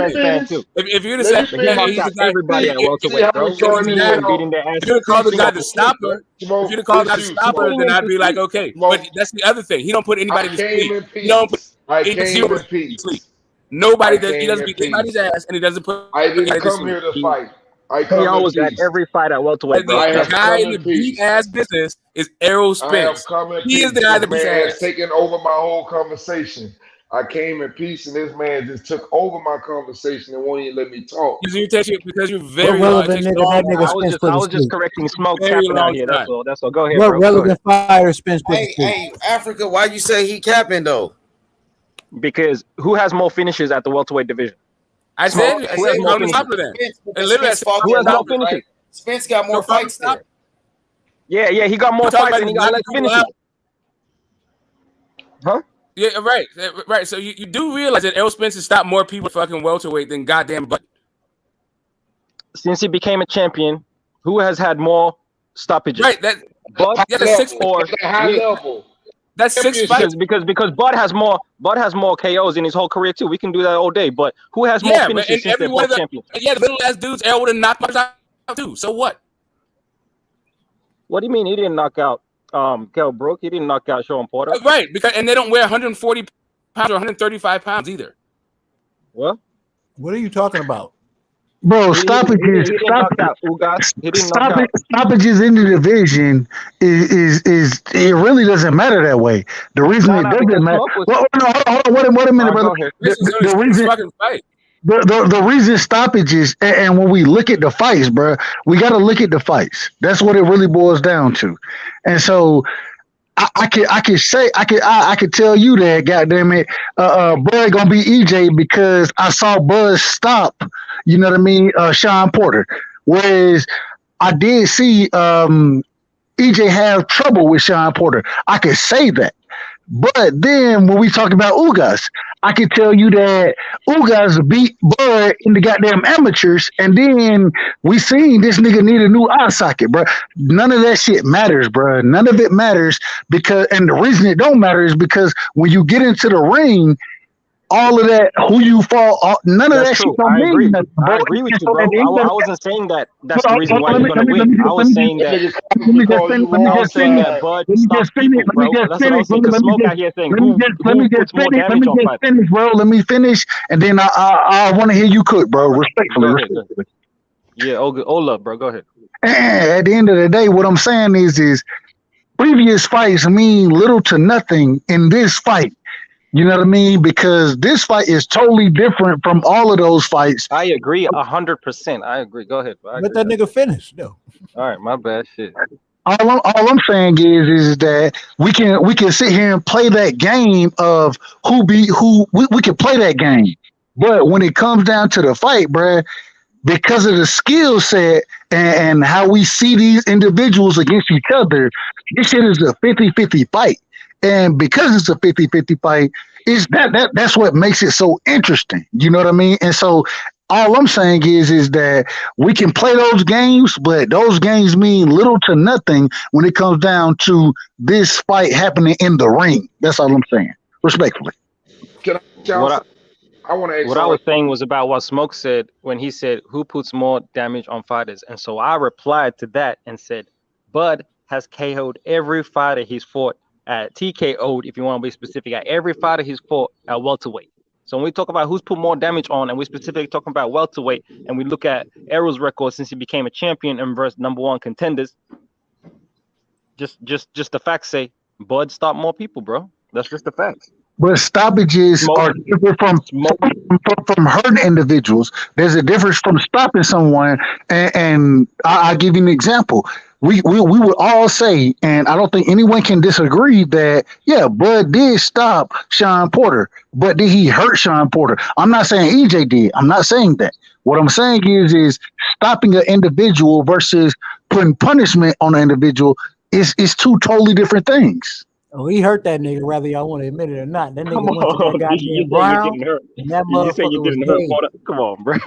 fan too. If you're the second man, he's the guy. Everybody at welterweight, bro. If you're to call the guy the stopper, then I'd be like, okay. But that's the other thing. He don't put anybody to sleep. He don't put zero to sleep. Nobody does. He doesn't beat anybody's ass, and he doesn't put. I didn't come here to fight. He always got every fight at welterweight. The guy in the beat ass business is Errol Spence. He is the guy that beats ass. Taking over my whole conversation. I came in peace, and this man just took over my conversation and won't even let me talk. Because you're very relevant nigga. That nigga Spence I was just correcting Smoke capping out here. That's all. That's all. Go ahead, What bro. relevant fire Spence put to sleep? Hey, Africa, why you say he capping though? Because who has more finishes at the welterweight division? I said who has more finishes? Who has more finishes? Spence got more fights there. Yeah, he got more fights and he got less finishes. Huh? Yeah, right. So you do realize that Errol Spence has stopped more people fucking welterweight than goddamn Bud. Since he became a champion, who has had more stoppages? Right, that's 6 or high level. That's 6 fights because Bud has more KOs in his whole career too. We can do that all day. But who has more finishes since they're both champions? Yeah, the little ass dudes, Errol would have knocked out too. So what? What do you mean he didn't knock out Kell Brook? He didn't knock out Sean Porter. Right, and they don't weigh 140 pounds or 135 pounds either. What? What are you talking about? Bro, stoppages in the division is it really doesn't matter that way. The reason it doesn't matter. Hold on, wait a minute, brother. The reason stoppages, and when we look at the fights, bro, we got to look at the fights. That's what it really boils down to. And so I could tell you that, goddamn it, Bud gonna be EJ because I saw Bud stop. You know what I mean? Sean Porter. Whereas I did see EJ have trouble with Sean Porter. I could say that. But then when we talk about Ugas, I can tell you that Ugas beat Bud in the goddamn amateurs, and then we seen this nigga need a new eye socket, bro. None of that shit matters, bro. None of it matters because, and the reason it don't matter is because when you get into the ring, all of that, who you fall, none of that shit don't mean nothing. I agree with you, bro. I wasn't saying that that's the reason why you're going to win. I was saying that. I was saying that Bud stopped people, bro. That's what I was saying. Because Smoke out here saying who puts more damage on fighters. Bro. Let me finish, and then I want to hear you cook, bro. Respectfully. Yeah, all up, bro. Go ahead. And at the end of the day, what I'm saying is previous fights mean little to nothing in this fight. You know what I mean? Because this fight is totally different from all of those fights. I agree 100%. I agree. Go ahead. Let that nigga finish. No. All right, my bad. Shit. All I'm saying is that we can sit here and play that game of who beat who. We can play that game, but when it comes down to the fight, bruh, because of the skill set and how we see these individuals against each other, this shit is a 50-50 fight. And because it's a 50-50 fight, that's what makes it so interesting. You know what I mean? And so all I'm saying is that we can play those games, but those games mean little to nothing when it comes down to this fight happening in the ring. That's all I'm saying, respectfully. What I was saying was about what Smoke said when he said, who puts more damage on fighters? And so I replied to that and said, Bud has KO'd every fighter he's fought at TKO'd, if you want to be specific, at every fighter he's fought at welterweight. So when we talk about who's put more damage on, and we're specifically talking about welterweight, and we look at Errol's record since he became a champion and versus #1 contenders, just the facts say Bud stopped more people, bro. That's just the facts. But stoppages are different from hurting individuals. There's a difference from stopping someone, and I'll give you an example. We would all say, and I don't think anyone can disagree that, yeah, Bud did stop Sean Porter, but did he hurt Sean Porter? I'm not saying EJ did. I'm not saying that. What I'm saying is stopping an individual versus putting punishment on an individual is two totally different things. Oh, he hurt that nigga, whether y'all want to admit it or not. That nigga went to that goddamn ground, and that motherfucker was dead. Come on, bro.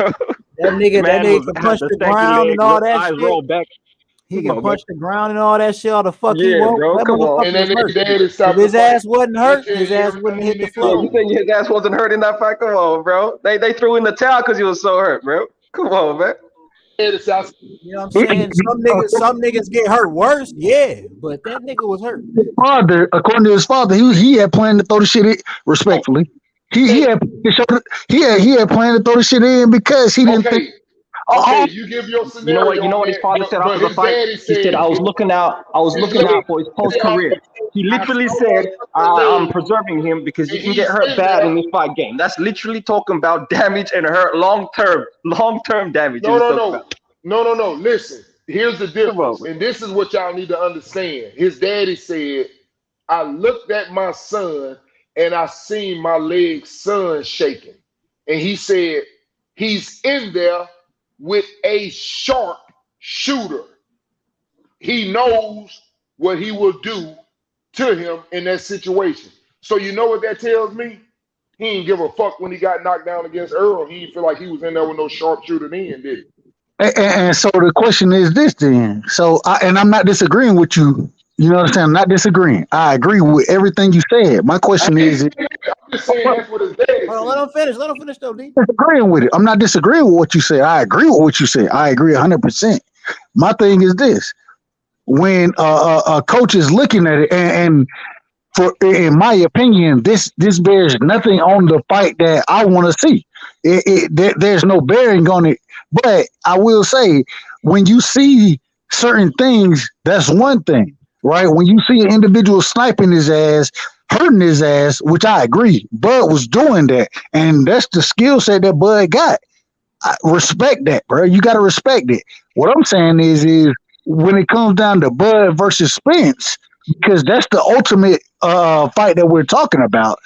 That nigga can punch the ground and all that shit. Roll back. He can punch the ground and all that shit. All the fuck he won't. Bro, come on. And then if his ass wasn't hurt, his ass wouldn't hit the floor. You think his ass wasn't hurt in that fight? Come on, bro. They threw in the towel because he was so hurt, bro. Come on, man. You know what I'm saying? Some niggas get hurt worse, yeah, but that nigga was hurt. His father, according to his father, he had planned to throw the shit in respectfully. He had planned to throw the shit in because he didn't think Okay, you give your scenario. You know what his father said after the fight? He said, I was looking out for his post-career. He literally said, I'm preserving him because he can get hurt bad in this fight game. That's literally talking about damage and hurt long-term damage. No. Listen, here's the difference. And this is what y'all need to understand. His daddy said, I looked at my son and I seen my leg son shaking. And he said, he's in there with a sharp shooter. He knows what he will do to him in that situation. So you know what that tells me? He didn't give a fuck when he got knocked down against Errol. He didn't feel like he was in there with no sharpshooter then, did he? And so the question is this then. So I'm not disagreeing with you. You know what I'm saying? I'm not disagreeing. I agree with everything you said. My question is, I'm just saying that's what his dad said. Let him finish. Let him finish though, D. Disagreeing with it. I'm not disagreeing with what you said. I agree with what you said. I agree 100%. My thing is this: when a coach is looking at it, and in my opinion, this bears nothing on the fight that I want to see. There's no bearing on it. But I will say, when you see certain things, that's one thing. Right? When you see an individual sniping his ass, hurting his ass, which I agree, Bud was doing that. And that's the skill set that Bud got. I respect that, bro. You got to respect it. What I'm saying is when it comes down to Bud versus Spence, because that's the ultimate fight that we're talking about,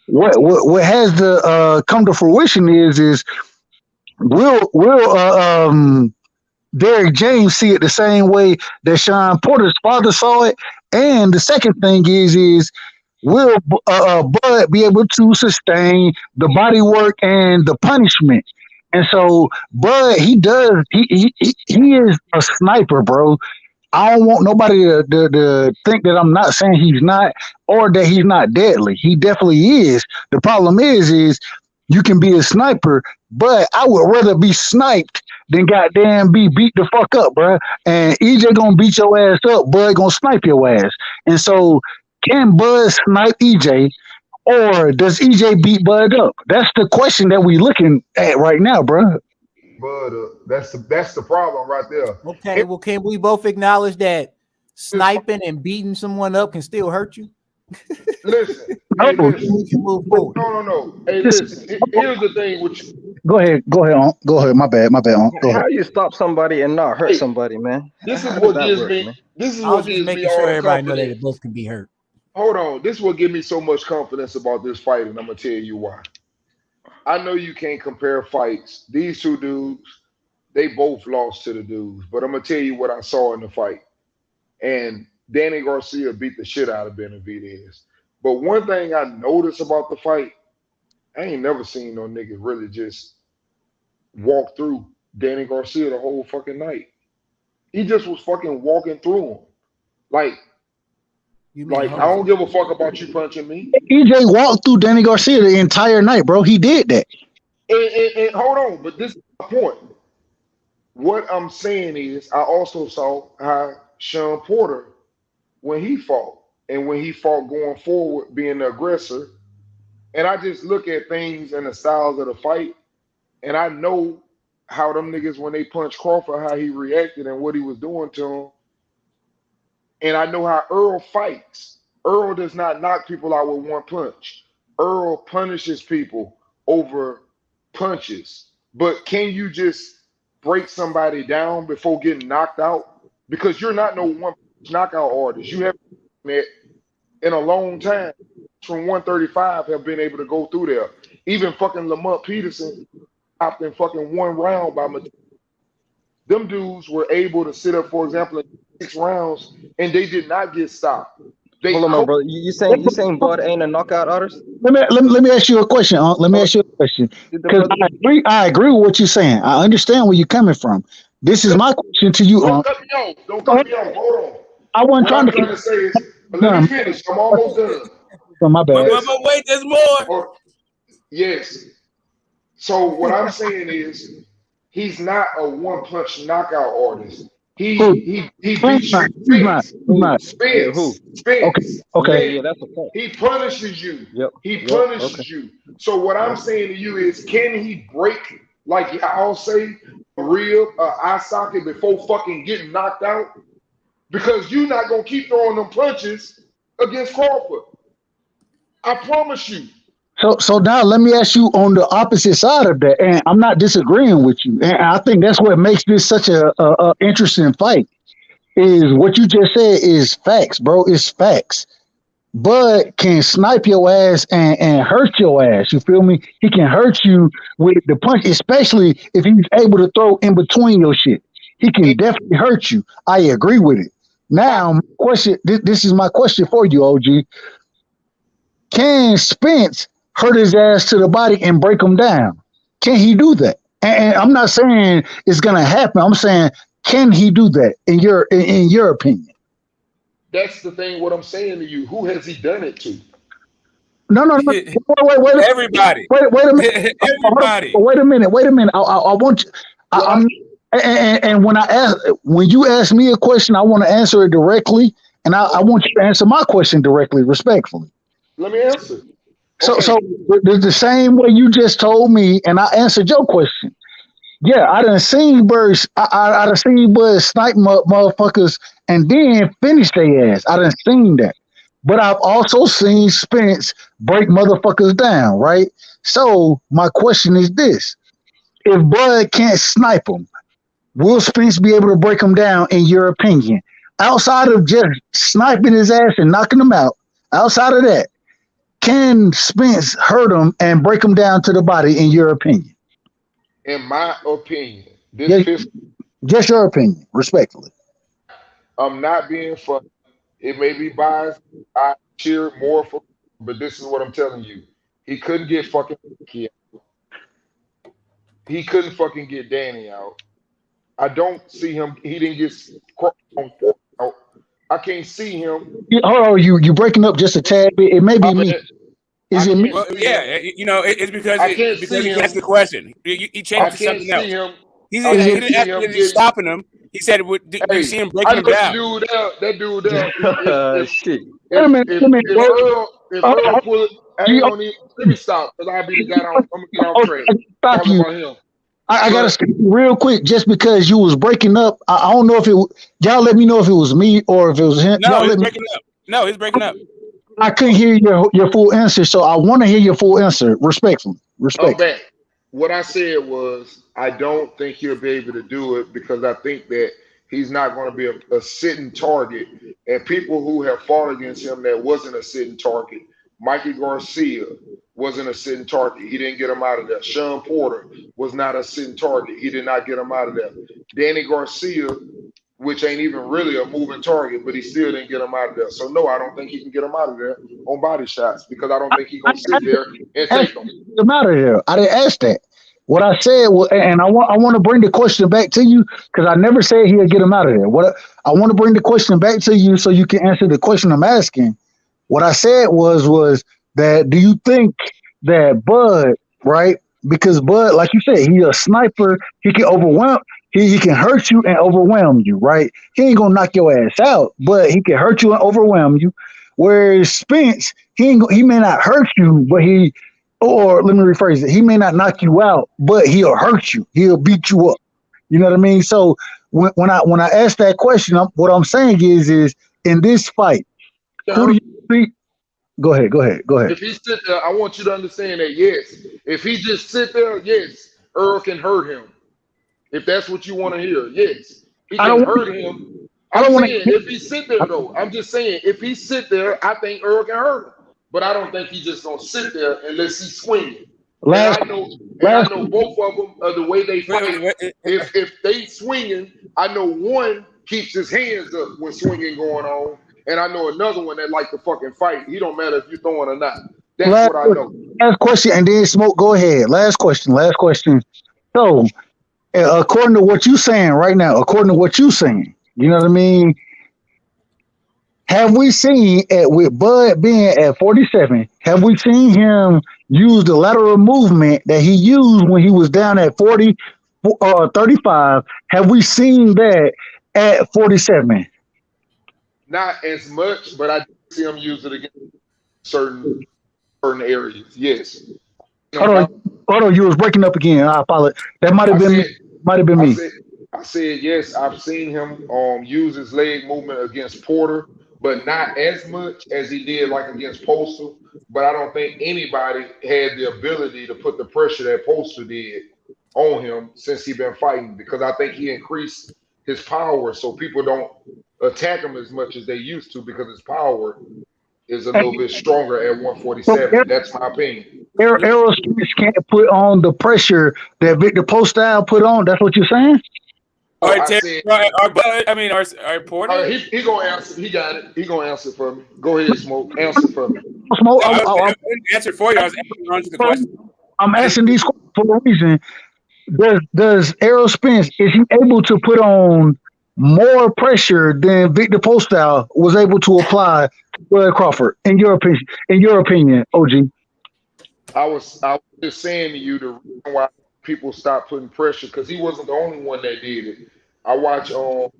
what has to come to fruition is will Derrick James see it the same way that Sean Porter's father saw it? And the second thing is will Bud be able to sustain the body work and the punishment? And so Bud, he is a sniper, bro. I don't want nobody to think that I'm not saying he's not, or that he's not deadly. He definitely is. The problem is you can be a sniper, but I would rather be sniped than goddamn be beat the fuck up, bro. And EJ gonna beat your ass up, Bud gonna snipe your ass. And so, can Bud snipe EJ, or does EJ beat Bud up? That's the question that we looking at right now, bro. Bud, that's the problem right there. Okay, well, can we both acknowledge that sniping and beating someone up can still hurt you? Listen, we can move forward. No. Hey, listen. Here's the thing with you. Go ahead. Go ahead. My bad. Go ahead. How you stop somebody and not hurt somebody, man? This is what gives me. This is what gives me all the everybody know that both can be hurt. Hold on. This is what gives me so much confidence about this fight, and I'm gonna tell you why. I know you can't compare fights. These two dudes, they both lost to the dudes, but I'm gonna tell you what I saw in the fight. And Danny Garcia beat the shit out of Benavidez. But one thing I noticed about the fight, I ain't never seen no nigga really just walk through Danny Garcia the whole fucking night. He just was fucking walking through him. Like I don't give a fuck about you punching me. EJ walked through Danny Garcia the entire night, bro. He did that. And hold on, but this is my point. What I'm saying is I also saw how Sean Porter, when he fought, and when he fought going forward, being the aggressor, and I just look at things and the styles of the fight, and I know how them niggas, when they punched Crawford, how he reacted and what he was doing to him. And I know how Errol fights. Errol does not knock people out with one punch. Errol punishes people over punches. But can you just break somebody down before getting knocked out? Because you're not no one knockout artist. You haven't done that in a long time. From 135 have been able to go through there. Even fucking Lamont Peterson stopped in fucking one round by Mateo. Them dudes were able to sit up, for example, in 6 rounds, and they did not get stopped. Hold on, bro. You saying Bud ain't a knockout artist? Let me ask you a question. Let me ask you a question. Because I agree with what you're saying. I understand where you're coming from. This is my question to you. Don't cut me off. Don't cut me off. Hold on. I wasn't trying to say is, let me finish. I'm almost done. Oh, my bad. But wait, there's more. Yes. So what I'm saying is, he's not a one-punch knockout artist. He beats you. Spence. Okay. Yeah, that's a point. He punishes you. Yep. He punishes you. So what I'm saying to you is, can he break, like y'all say, rib, eye socket before fucking getting knocked out? Because you're not gonna keep throwing them punches against Crawford. I promise you. So now let me ask you on the opposite side of that, and I'm not disagreeing with you, and I think that's what makes this such a interesting fight. Is what you just said is facts, bro. It's facts. Bud can snipe your ass and hurt your ass. You feel me? He can hurt you with the punch, especially if he's able to throw in between your shit. He can definitely hurt you. I agree with it. Now, question. This is my question for you, OG. Can Spence hurt his ass to the body and break him down? Can he do that? And I'm not saying it's gonna happen. I'm saying, can he do that in your opinion? That's the thing. What I'm saying to you, who has he done it to? No. Wait. Everybody. Wait a minute. Everybody. Wait a minute. I want you. And when you ask me a question, I want to answer it directly, and I want you to answer my question directly, respectfully. Let me answer. So the same way you just told me, and I answered your question. Yeah, I done seen birds. I done seen birds snipe motherfuckers and then finish their ass. I done seen that. But I've also seen Spence break motherfuckers down, right? So my question is this. If Bud can't snipe him, will Spence be able to break him down in your opinion? Outside of just sniping his ass and knocking him out, outside of that, can Spence hurt him and break him down to the body in your opinion? In my opinion, just your opinion, respectfully. I'm not being funny. It may be biased. I cheer more for, but this is what I'm telling you. He couldn't get fucking Ricky out. He couldn't fucking get Danny out. I don't see him. He didn't get out. I can't see him. Oh, you breaking up just a tad bit. It may be me. Is it me? Well, yeah, it's because he asked the question. He changed to something else. He didn't ask if he's stopping him. He said, "Do you see him breaking him down?" That dude there. Shit. If Earl pull it, let me stop because I'll be the guy. I'm gonna get off track. Stop you. About him. I gotta speak real quick, just because you was breaking up. I don't know if y'all let me know if it was me or if it was him. No, he's breaking up. No, he's breaking up. I couldn't hear your full answer, so I want to hear your full answer, respectfully. What I said was, I don't think he'll be able to do it because I think that he's not going to be a sitting target. And people who have fought against him that wasn't a sitting target, Mikey Garcia wasn't a sitting target. He didn't get him out of there. Sean Porter was not a sitting target. He did not get him out of there. Danny Garcia, which ain't even really a moving target, but he still didn't get him out of there. So, no, I don't think he can get him out of there on body shots because I don't think he's going to sit there and take them. Get him out of there. I didn't ask that. What I said was, and I want to bring the question back to you because I never said he'll get him out of there. I want to bring the question back to you so you can answer the question I'm asking. What I said was that do you think that Bud, right? Because Bud, like you said, he's a sniper. He can overwhelm. He can hurt you and overwhelm you, right? He ain't gonna knock your ass out, but he can hurt you and overwhelm you. Whereas Spence, he may not hurt you, but or let me rephrase it. He may not knock you out, but he'll hurt you. He'll beat you up. You know what I mean? So when I ask that question, what I'm saying is in this fight, who do you think? Go ahead. If he sit there, I want you to understand that, yes. If he just sit there, yes, Earl can hurt him. If that's what you want to hear, yes. He can hurt him. I'm saying if he sit there, though, I'm just saying if he sit there, I think Earl can hurt him. But I don't think he's just going to sit there unless he's swinging. I know both of them, the way they fight. If they swinging, I know one keeps his hands up when swinging going on. And I know another one that like to fucking fight. He don't matter if you're throwing or not. That's what I know. Last question, and then Smoke, go ahead. Last question. So, according to what you're saying right now, you know what I mean? Have we seen, with Bud being at 47, have we seen him use the lateral movement that he used when he was down at 35? Have we seen that at 47? Not as much, but I see him use it against certain areas. Yes. Hold on, you was breaking up again. I apologize. That might have been me. Might have been me. I said yes. I've seen him use his leg movement against Porter, but not as much as he did like against Postal. But I don't think anybody had the ability to put the pressure that Postal did on him since he's been fighting, because I think he increased his power so people don't attack him as much as they used to, because his power is a little bit stronger at 147. That's my opinion. Errol Spence can't put on the pressure that Victor Postal put on. That's what you're saying? All right, our Porter. He gonna answer. He got it. He gonna answer for me. Go ahead, Smoke. Answer for me. Smoke. I didn't answer for you. I was answering the question. I'm asking these questions for a reason. Does Errol Spence, is he able to put on more pressure than Victor Postal was able to apply to Bud Crawford? In your opinion, OG. I was just saying to you the reason why people stopped putting pressure, because he wasn't the only one that did it. I watch John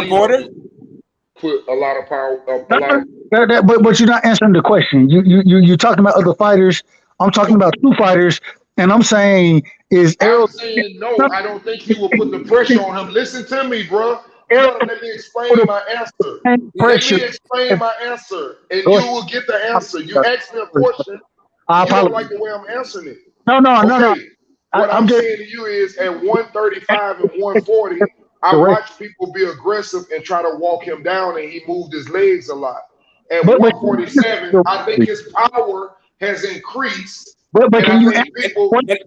Porter put a lot of power. But you're not answering the question. You're talking about other fighters. I'm talking about two fighters, and I'm saying Errol. I'm saying no. I don't think he will put the pressure on him. Listen to me, bro. You gotta let me explain my answer. Let me explain my answer, and you will get the answer. You asked me a question. You don't like the way I'm answering it. No. What I'm saying to you is, at 135 and 140, I watch people be aggressive and try to walk him down, and he moved his legs a lot. At 147, I think his power has increased. But can you?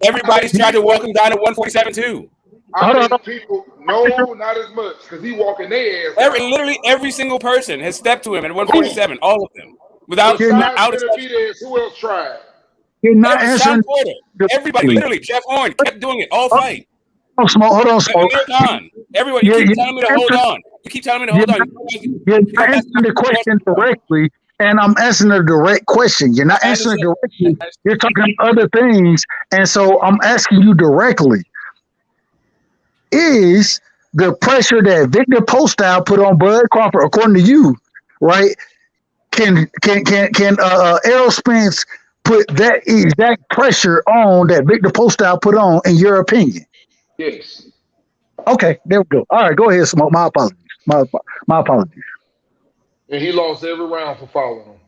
Everybody's trying to walk him down at 147 too. I think people, no, not as much, because he walking their ass. Literally every single person has stepped to him at 147. All of them, without Benavidez, who else tried? You're not answering. Everybody, literally, Jeff Horn kept doing it all fight. Hold on, Smoke. Everybody, you keep telling me to hold on. You keep telling me to hold on. You're not answering the question directly, and I'm asking a direct question. You're not answering directly. You're talking other things, and so I'm asking you directly. Is the pressure that Victor Postal put on Bud Crawford, according to you, right? Can Errol Spence put that exact pressure on that Victor Postal put on, in your opinion? Yes. Okay, there we go. All right, go ahead, Smoke. My apologies. My apologies. And he lost every round for following him.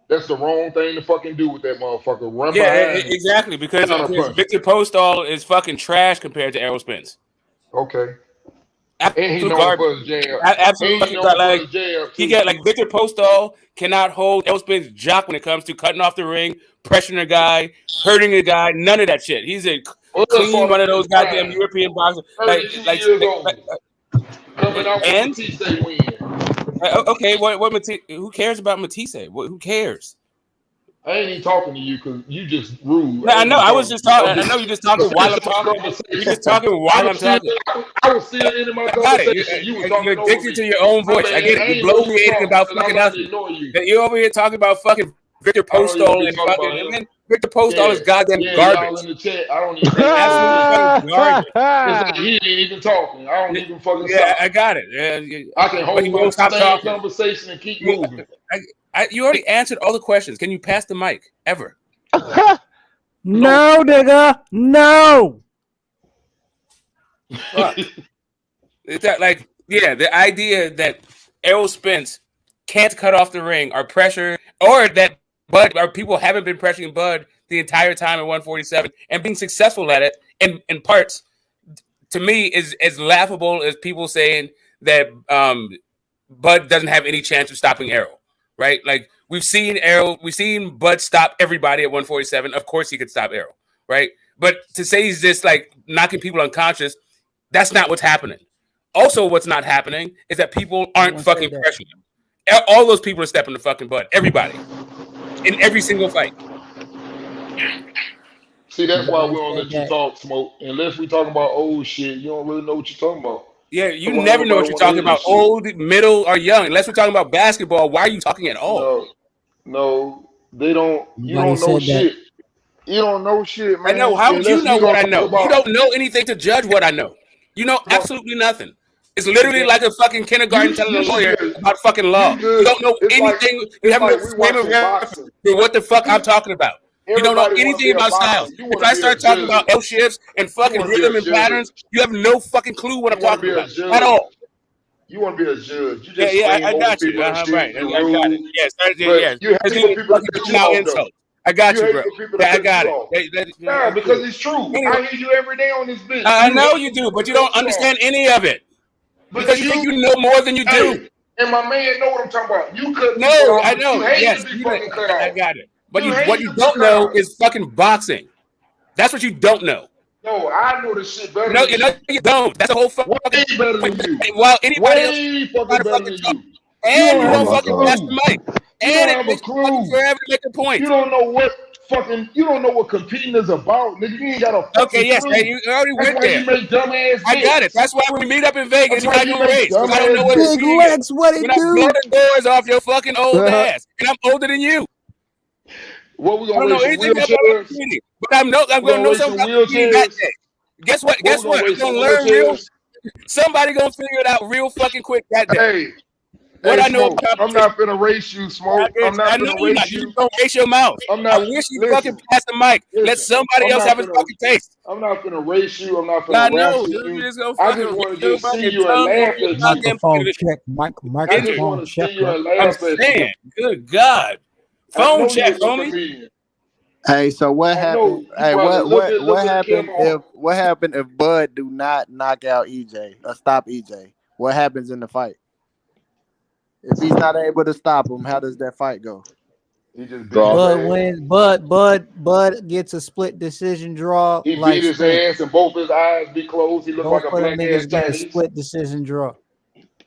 That's the wrong thing to fucking do with that motherfucker. Run behind him. Exactly, because Victor Postal is fucking trash compared to Errol Spence. Okay. And he knows for his jab. Absolutely. Victor Postal cannot hold Errol Spence's jock when it comes to cutting off the ring, pressuring a guy, hurting a guy. None of that shit. He's a clean one of those goddamn European boxers. Coming out with Matisse win. Okay, what Matisse? Who cares about Matisse? Who cares? I ain't even talking to you because you just rude. No, I know. I was just talking. I know you're just talking while I'm talking. You're just talking while I'm talking. I was still in my conversation. You're addicted to your own voice. I get it. You're bloviating about fucking nothing. You're over here talking about fucking Victor Postal and fucking. Victor Postal is goddamn garbage. In the chat. I don't even. Absolutely garbage. He ain't even talking. I don't even fucking. Yeah, I got it. I can hold my same conversation and keep moving. You already answered all the questions. Can you pass the mic ever? No, nigga. No. It's that, the idea that Errol Spence can't cut off the ring or pressure, or that Bud or people haven't been pressuring Bud the entire time at 147 and being successful at it in parts, to me is as laughable as people saying that Bud doesn't have any chance of stopping Errol. Right? Like we've seen Bud stop everybody at 147. Of course he could stop Errol, right? But to say he's just like knocking people unconscious, that's not what's happening. Also, what's not happening is that people aren't fucking pressuring him. All those people are stepping the fucking Bud. Everybody. In every single fight. See, that's why we don't let you talk, Smoke. Unless we talking about old shit, you don't really know what you're talking about. Yeah, you never know what you're talking about, old, middle, or young. Unless we're talking about basketball, why are you talking at all? No, they don't. You don't know shit. You don't know shit, man. I know. How would you know what I know? You don't know anything to judge what I know. You know absolutely nothing. It's literally like a fucking kindergarten telling a lawyer about fucking law. You don't know anything. You have no frame of reference for what the fuck I'm talking about. You don't know anything about styles. If I start talking about L shifts and fucking rhythm and patterns, you have no fucking clue what I'm talking about at all. You want to be a judge. You just I got you. Right. I got it. Yes, you hate for people to cut you off, though. I got you, bro. I got it. Yeah, because it's true. I hear you every day on this bitch. I know you do, but you don't understand any of it. Because you think you know more than you do. And my man know what I'm talking about. You could. No, I know. You hate yes, to be fucking cut off. I got it. But what you don't know is fucking boxing. That's what you don't know. No, I know this shit better. No, than you don't. That's the whole fucking. Way better than you. While anybody else fucking better than you. And you don't fucking pass the mic. And it takes fucking forever to make a point. You don't know what competing is about, nigga. You ain't got a fucking Okay, yes, clue. man, you already That's went why there. You make dumbass I got it. That's why when we meet up in Vegas, you're not gonna race. I don't know what Big Lex, what it When I do? blow the doors off your fucking old ass, and I'm older than you. What we I don't gonna know race in anything about wheelchairs? competing, but I'm gonna know something about competing that day. Guess what? What we gonna I'm race gonna in learn real. wheelchairs? Somebody gonna figure it out real fucking quick that day. Hey, I know Smoke, I'm not finna race you, Smoke. I'm not I know finna you're race not. you. You don't race your mouth. I'm not. I wish you fucking pass the mic. Let somebody else have his fucking taste. I'm not finna race you. I'm not finna I know. wrestle You you. just gonna I fucking just want to rip just your see fucking you and tongue laugh over your at you. Microphone check. I Microphone just want to check. see you and I'm laugh at you. saying, good God. Phone check, homie. Hey, so what I know happened? you Hey, probably what look at Kim happened what happened if Bud do not knock out EJ or stop EJ? What happens in the fight? If he's not able to stop him, how does that fight go? He just Bud wins. Bud gets a split decision draw. He like beat his Spence. ass and both his eyes be closed. He look Both like a of them black ass niggas get a Chinese. split decision draw.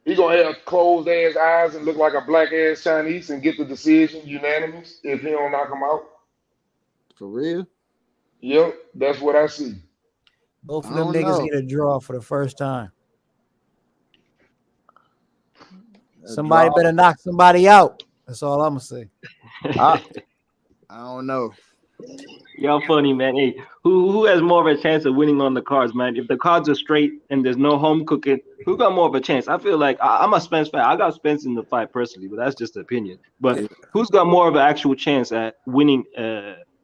He gonna have closed ass eyes and look like a black ass Chinese and get the decision unanimous if he don't knock him out. For real? Yep, that's what I see. Both of them niggas get a draw for the first time. Somebody better knock somebody out. That's all I'm gonna say. I don't know. Y'all funny, man. Hey, who has more of a chance of winning on the cards, man? If the cards are straight and there's no home cooking, who got more of a chance? I feel like I'm a Spence fan. I got Spence in the fight personally, but that's just an opinion. But who's got more of an actual chance at winning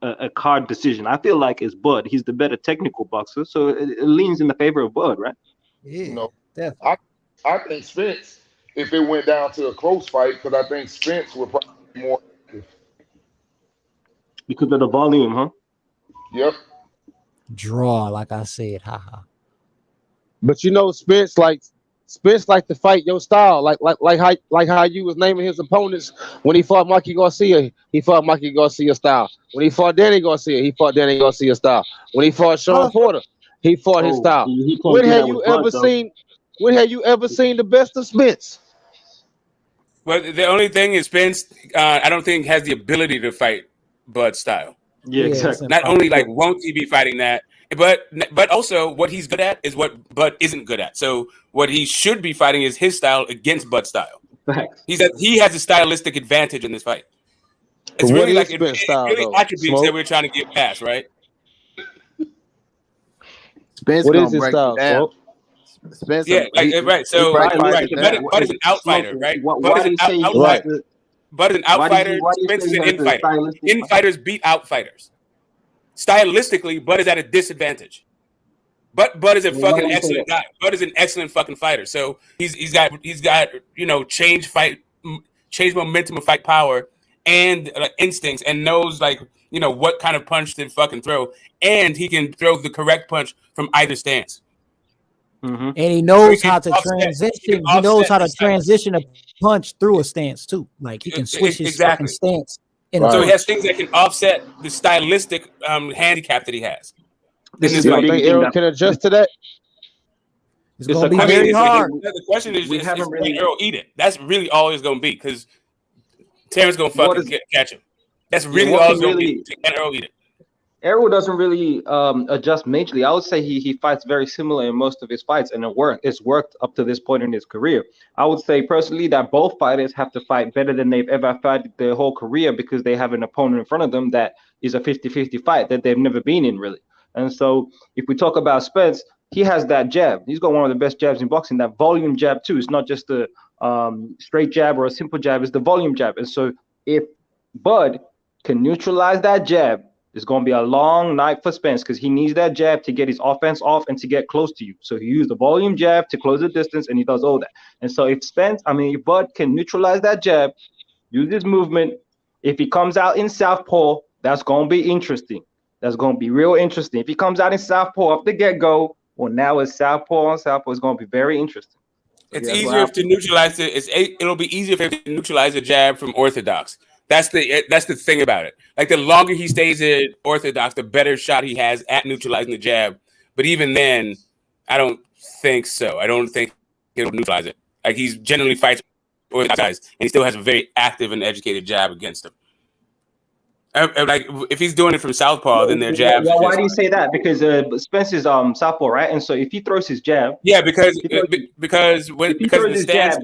a card decision? I feel like it's Bud. He's the better technical boxer, so it leans in the favor of Bud, right? Yeah, no, definitely. I think Spence, if it went down to a close fight, because I think Spence would probably be more active. Because of the volume, huh? Yep. Draw, like I said, haha. But you know, Spence like to fight your style, like how you was naming his opponents when he fought Mikey Garcia. He fought Mikey Garcia style. When he fought Danny Garcia, he fought Danny Garcia style. When he fought Sean Porter, he fought his style. When have you ever seen the best of Spence? Well, the only thing is Spence, I don't think has the ability to fight Bud style. Yeah, exactly. Not only like won't he be fighting that, but also what he's good at is what Bud isn't good at. So what he should be fighting is his style against Bud's style. He has a stylistic advantage in this fight. It's really like attributes that we're trying to get past, right? Spence what is his style? Spence, right. So Bud is an outsider, right? Bud is an outsider. Bud is an outsider. Spence is an infighter. Infighters beat outfighters. Stylistically, Bud is at a disadvantage. But Bud is a fucking excellent guy. Bud is an excellent fucking fighter. So he's got change momentum of fight power and instincts, and knows what kind of punch to fucking throw, and he can throw the correct punch from either stance. Mm-hmm. And he knows how to transition. He knows how to transition a punch through a stance too. Like he can switch his fucking stance. So he has things that can offset the stylistic handicap that he has. You don't think Errol can adjust to that? It's going to be very hard. The question is can Errol eat it? That's really all it's going to be, because Terence going to fucking catch him. That's really all it's going to be. Can Errol eat it? Errol doesn't really adjust majorly. I would say he fights very similar in most of his fights, and it's worked up to this point in his career. I would say personally that both fighters have to fight better than they've ever fought their whole career, because they have an opponent in front of them that is a 50-50 fight that they've never been in, really. And so if we talk about Spence, he has that jab. He's got one of the best jabs in boxing, that volume jab too. It's not just a straight jab or a simple jab, it's the volume jab. And so if Bud can neutralize that jab, It's going to be a long night for Spence because he needs that jab to get his offense off and to get close to you. So he used the volume jab to close the distance, and he does all that. And so if Bud can neutralize that jab, use his movement, if he comes out in southpaw, that's going to be interesting. That's going to be real interesting. If he comes out in southpaw off the get-go, well, now it's southpaw on southpaw. It's going to be very interesting. So it's easier to neutralize it. It'll be easier for him to neutralize a jab from orthodox. That's the thing about it. Like the longer he stays in orthodox, the better shot he has at neutralizing the jab. But even then, I don't think so. I don't think he'll neutralize it. Like he's generally fights orthodox guys, and he still has a very active and educated jab against him. Like if he's doing it from southpaw, then their jabs. Well, why do you say that? Because Spence is southpaw, right? And so if he throws his jab, because the stance,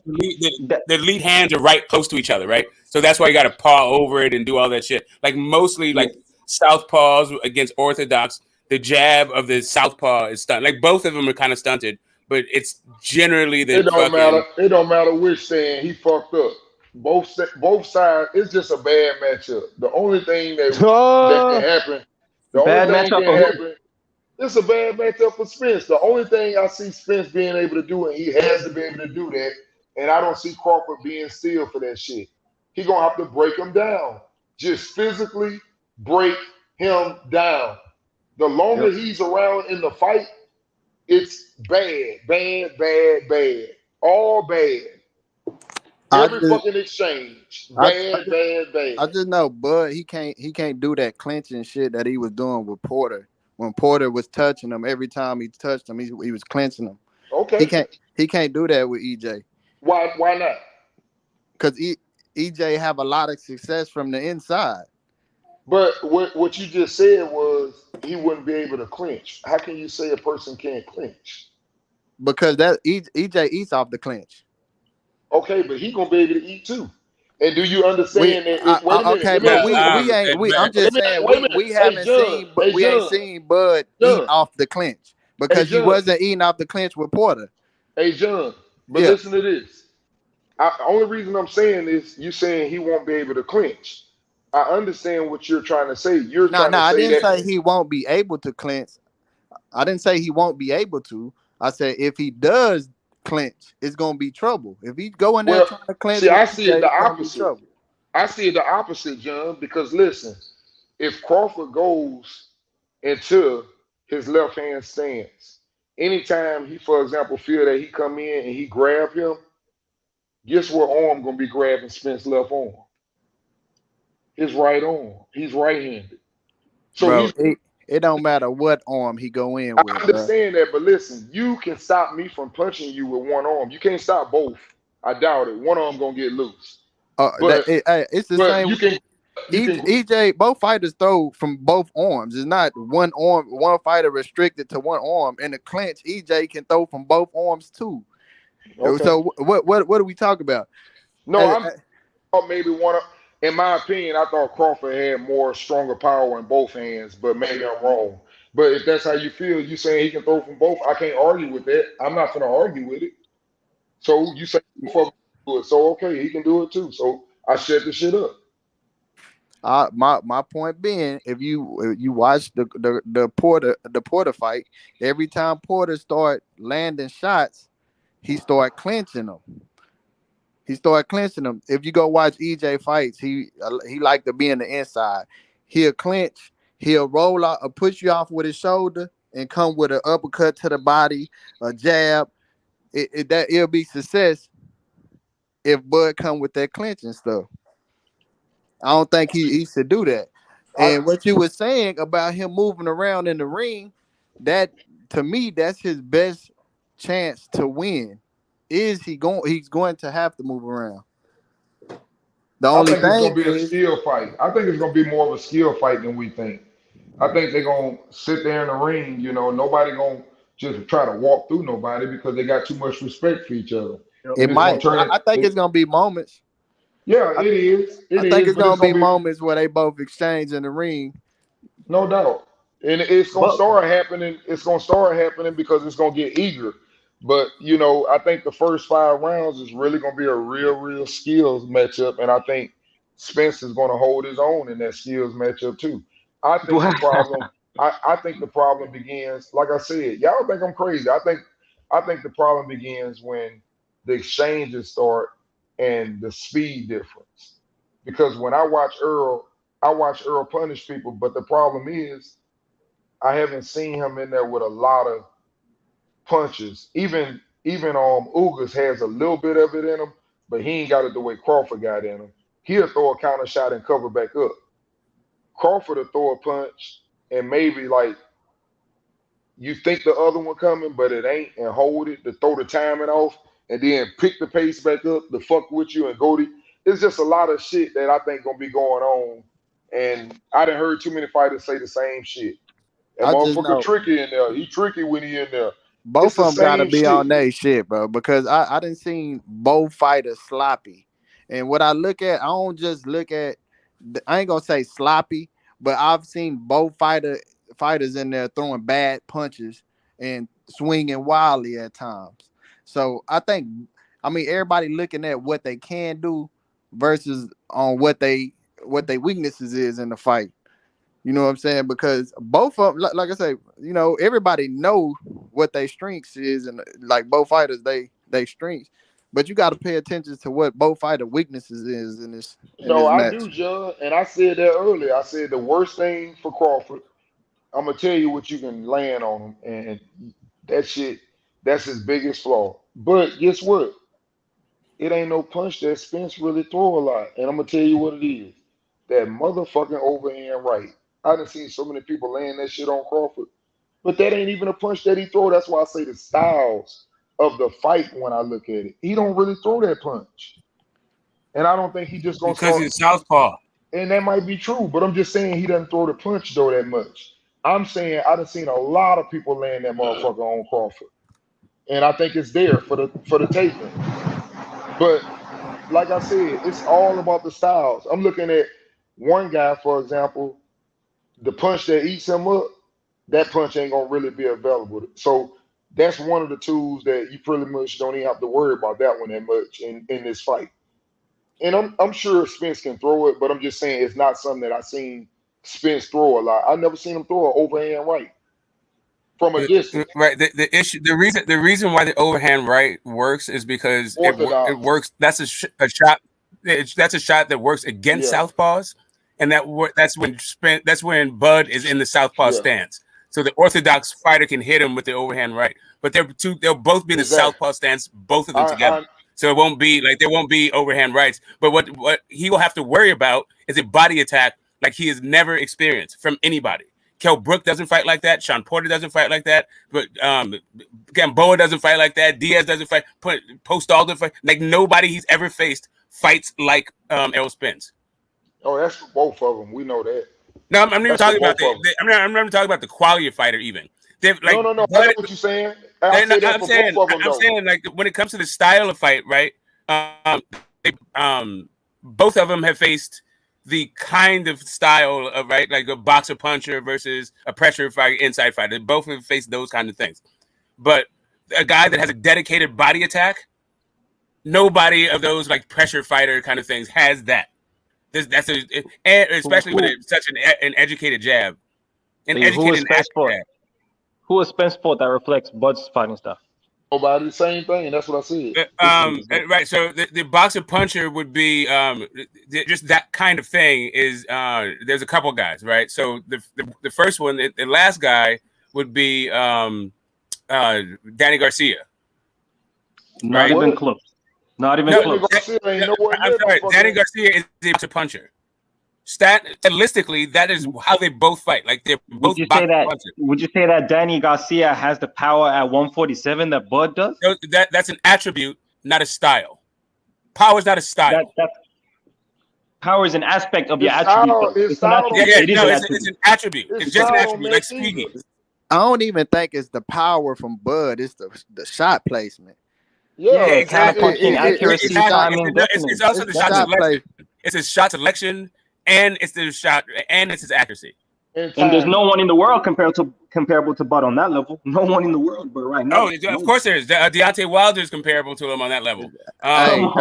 the lead hands are right close to each other, right? So that's why you got to paw over it and do all that shit. Like mostly, like southpaws against orthodox, the jab of the southpaw is stunted. Like both of them are kind of stunted, but it's generally the. It don't matter. It don't matter which saying he fucked up. Both sides, it's just a bad matchup. The only thing that can happen, it's a bad matchup for Spence. The only thing I see Spence being able to do, and he has to be able to do that, and I don't see Crawford being still for that shit. He's going to have to break him down. Just physically break him down. The longer he's around in the fight, it's bad. All bad. Every fucking exchange. Bad. I just know Bud, he can't do that clinching shit that he was doing with Porter. When Porter was touching him, every time he touched him, he was clinching him. Okay. He can't do that with EJ. Why not? Because EJ have a lot of success from the inside. But what you just said was he wouldn't be able to clinch. How can you say a person can't clinch? Because that EJ eats off the clinch. Okay, but he gonna be able to eat too. And do you understand that? I'm just saying we ain't seen Bud eat off the clinch because he wasn't eating off the clinch with Porter. Hey John, but listen to this. Only reason I'm saying this, you saying he won't be able to clinch. I understand what you're trying to say. I didn't say he won't be able to clinch. I didn't say he won't be able to. I said if he does clinch, it's gonna be trouble. If he's going there trying to clinch, I see it the opposite. I see it the opposite, John, because listen, if Crawford goes into his left hand stance, anytime he, for example, feel that he come in and he grab him, guess what arm gonna be grabbing Spence's left arm? His right arm. He's right-handed. So it don't matter what arm he go in with. I understand that, but listen, you can stop me from punching you with one arm. You can't stop both. I doubt it. One arm gonna get loose. It's the same. EJ, both fighters throw from both arms. It's not one arm, one fighter restricted to one arm. In the clinch, EJ can throw from both arms too. Okay. So what do we talk about? No, I thought maybe one of. In my opinion, I thought Crawford had more stronger power in both hands, but maybe I'm wrong. But if that's how you feel, you saying he can throw from both, I can't argue with that. I'm not going to argue with it. So you say do it. So okay, he can do it too. So I shut the shit up. My point being, if you watch the Porter fight, every time Porter start landing shots, he start clinching them. If you go watch EJ fights, he like to be in the inside. He'll clinch. He'll roll out or push you off with his shoulder and come with an uppercut to the body, a jab. It'll be success if Bud come with that clinching stuff. I don't think he should do that. And what you were saying about him moving around in the ring, that to me, that's his best chance to win. He's going to have to move around. The only thing it's going to be a skill fight. I think it's going to be more of a skill fight than we think. I think they're going to sit there in the ring. You know, nobody going to just try to walk through nobody because they got too much respect for each other. It might. I think it's going to be moments. Yeah, it is. I think it's going to be moments where they both exchange in the ring. No doubt. And it's going to start happening. It's going to start happening because it's going to get eager. But, you know, I think the first 5 rounds is really going to be a real skills matchup. And I think Spence is going to hold his own in that skills matchup too. I think the problem. I think the problem begins. Like I said, y'all think I'm crazy. I think the problem begins when the exchanges start and the speed difference. Because when I watch Earl punish people. But the problem is, I haven't seen him in there with a lot of punches. Even Ugas has a little bit of it in him, but he ain't got it the way Crawford got in him. He'll throw a counter shot and cover back up. Crawford will throw a punch and maybe like you think the other one coming, but it ain't, and hold it to throw the timing off, and then pick the pace back up to fuck with you and go to. It's just a lot of shit that I think gonna be going on, and I done heard too many fighters say the same shit. That I just motherfucker know tricky in there. He tricky when he in there. both It's the of them gotta same be shit. on their shit, bro. Because I done seen both fighters sloppy, and what I look at, I don't just look at. I ain't gonna say sloppy, but I've seen both fighters in there throwing bad punches and swinging wildly at times. So I mean, everybody looking at what they can do versus on what they weaknesses is in the fight. You know what I'm saying? Because both of them, like I say, you know, everybody know what their strengths is, and like both fighters, they strengths. But you got to pay attention to what both fighter weaknesses is in this No, I match. do, Judd, and I said that earlier. I said the worst thing for Crawford. I'm gonna tell you what you can land on him, and that shit, that's his biggest flaw. But guess what? It ain't no punch that Spence really throw a lot. And I'm gonna tell you what it is. That motherfucking overhand right. I done seen so many people laying that shit on Crawford. But that ain't even a punch that he throw. That's why I say the styles of the fight when I look at it. He don't really throw that punch. And I don't think he just gonna because start. he's southpaw. And that might be true, but I'm just saying he doesn't throw the punch though that much. I'm saying I done seen a lot of people laying that motherfucker on Crawford. And I think it's there for the taking. But like I said, it's all about the styles. I'm looking at one guy, for example, the punch that eats him up, that punch ain't gonna really be available. So that's one of the tools that you pretty much don't even have to worry about that one that much in this fight. And I'm sure Spence can throw it, but I'm just saying it's not something that I seen Spence throw a lot. I never seen him throw an overhand right from a distance. Right. The reason why the overhand right works is because it works. That's a shot. That's a shot that works against southpaws, and that's when Bud is in the southpaw stance. So the orthodox fighter can hit him with the overhand right, but they'll both be in the southpaw stance, both of them together. So it won't be like there won't be overhand rights. But what he will have to worry about is a body attack like he has never experienced from anybody. Kell Brook doesn't fight like that. Sean Porter doesn't fight like that. But Gamboa doesn't fight like that. Diaz doesn't fight. Postol doesn't fight. Like nobody he's ever faced fights like Errol Spence. Oh, that's for both of them. We know that. No, I'm not even talking about I'm not even talking about the quality of fighter even. Like, no. I know what you're saying. I'm saying like when it comes to the style of fight, right? Both of them have faced the kind of style of right, like a boxer puncher versus a pressure fight, inside fighter. They both have faced those kind of things. But a guy that has a dedicated body attack, nobody of those like pressure fighter kind of things has that. Especially with such an educated jab, Who is Spence Sport that reflects Bud's fighting stuff? Nobody. The same thing. That's what I said. Right. So the boxer puncher would be just that kind of thing. Is there's a couple guys, right? So the first one, the last guy would be Danny Garcia. Not even close. Not even close. I'm sorry. Danny Garcia is a puncher. Statistically, that is how they both fight. Like they're both. Would you say that Danny Garcia has the power at 147 that Bud does? No, that's an attribute, not a style. Power is not a style. Power is an aspect of your attribute. It's an attribute. It's just an attribute, like speed. I don't even think it's the power from Bud. It's the shot placement. Yeah, exactly. It's also the shot selection. It's his shot selection, and it's the shot, and it's his accuracy. And there's no one in the world comparable to Bud on that level. No one in the world, but right now. Oh, of course there is. Deontay Wilder is comparable to him on that level. Tank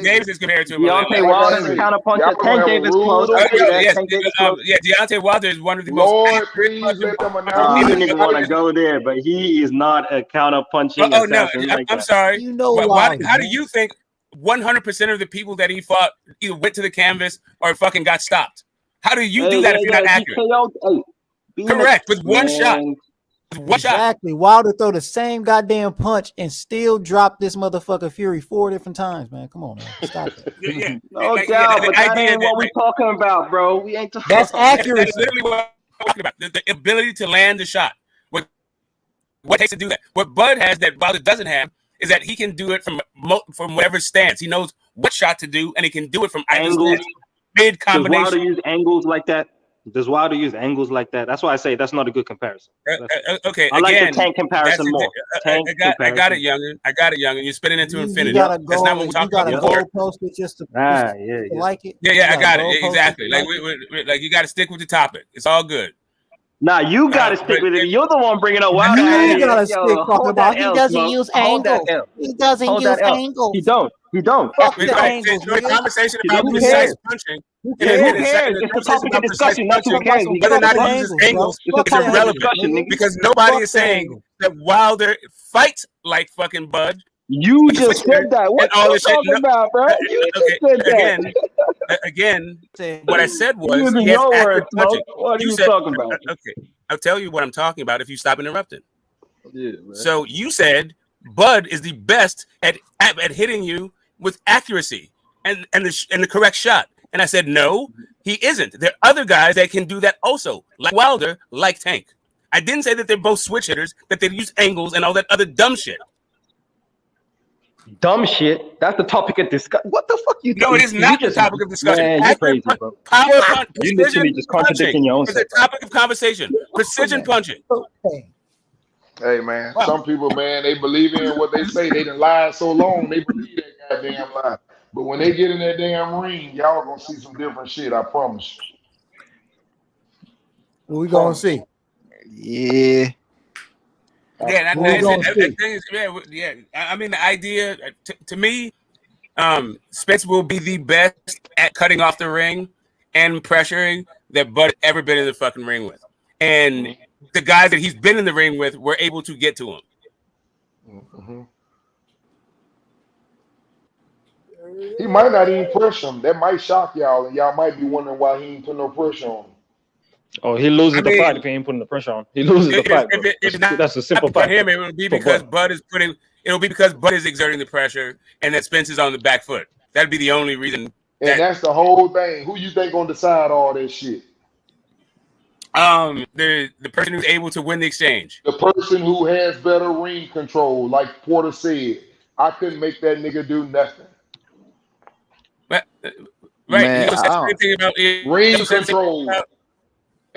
Davis is compared to him. Deontay Wilder is kind of puncher. Tank Davis close. Deontay Wilder is one of the most. Please let them announce. I didn't even want to go there, but he is not a counter punching assassin. I'm sorry. You know why? How do you think 100% of the people that he fought either went to the canvas or fucking got stopped? How do you do that if you're not accurate? Correct, with one shot. Exactly. Wilder throw the same goddamn punch and still drop this motherfucker Fury 4 different times, man. Come on, man. Stop it. No doubt, but that ain't what we're talking about, bro. We ain't talking. That's accuracy. That's literally what I'm talking about. The ability to land the shot. What it takes to do that. What Bud has that Wilder doesn't have is that he can do it from whatever stance. He knows what shot to do, and he can do it from angles. Mid combination. Does Wilder use angles like that? Does Wilder use angles like that? That's why I say that's not a good comparison. Okay, I like the Tank comparison more. I got it, Youngin. I got it, Youngin. You're spinning into infinity. That's not what we talked about before. You got to post it just to like it. Yeah, I got it. Exactly. Like you got to stick with the topic. It's all good. Nah, you got to stick with it. You're the one bringing up Wilder. You got to stick talking about. He doesn't use angle. He doesn't use angle. He don't. Fuck the angles. The conversation about precise punching. Who cares? It's the topic of discussion. Not who cares. Whether or not he uses angles is irrelevant because nobody is saying that Wilder fights like fucking Bud. You just said that. What are you talking about, bro? You just said that. Again, what I said was he has accurate punching. What are you talking about? Okay, I'll tell you what I'm talking about if you stop interrupting. Yeah, so you said Bud is the best at hitting you with accuracy and the correct shot. And I said, no, he isn't. There are other guys that can do that also, like Wilder, like Tank. I didn't say that they're both switch hitters, that they use angles and all that other dumb shit. Dumb shit? That's the topic of discussion. What the fuck you doing? No, it is not the topic of discussion. Man, you're crazy, bro. Power punch, you literally just contradicting your own self. It's a topic of conversation. Precision punching. Hey, man, some people, man, they believe in what they say. They done lied so long, they believe that goddamn lie. But when they get in that damn ring, y'all gonna see some different shit, I promise. What we gonna see? Yeah. Yeah, I mean, the idea, to me, Spence will be the best at cutting off the ring and pressuring that Bud ever been in the fucking ring with. And the guys that he's been in the ring with were able to get to him. Mm-hmm. He might not even pressure him. That might shock y'all, and y'all might be wondering why he ain't put no pressure on him. Oh, he loses the fight if he ain't putting the pressure on. He loses the fight. That's a simple for fact. him. It would be because Bud is putting. It'll be because Bud is exerting the pressure, and that Spence is on the back foot. That'd be the only reason. And that's the whole thing. Who you think gonna decide all that shit? The person who's able to win the exchange. The person who has better ring control, like Porter said. I couldn't make that nigga do nothing. Right. Man, ring control.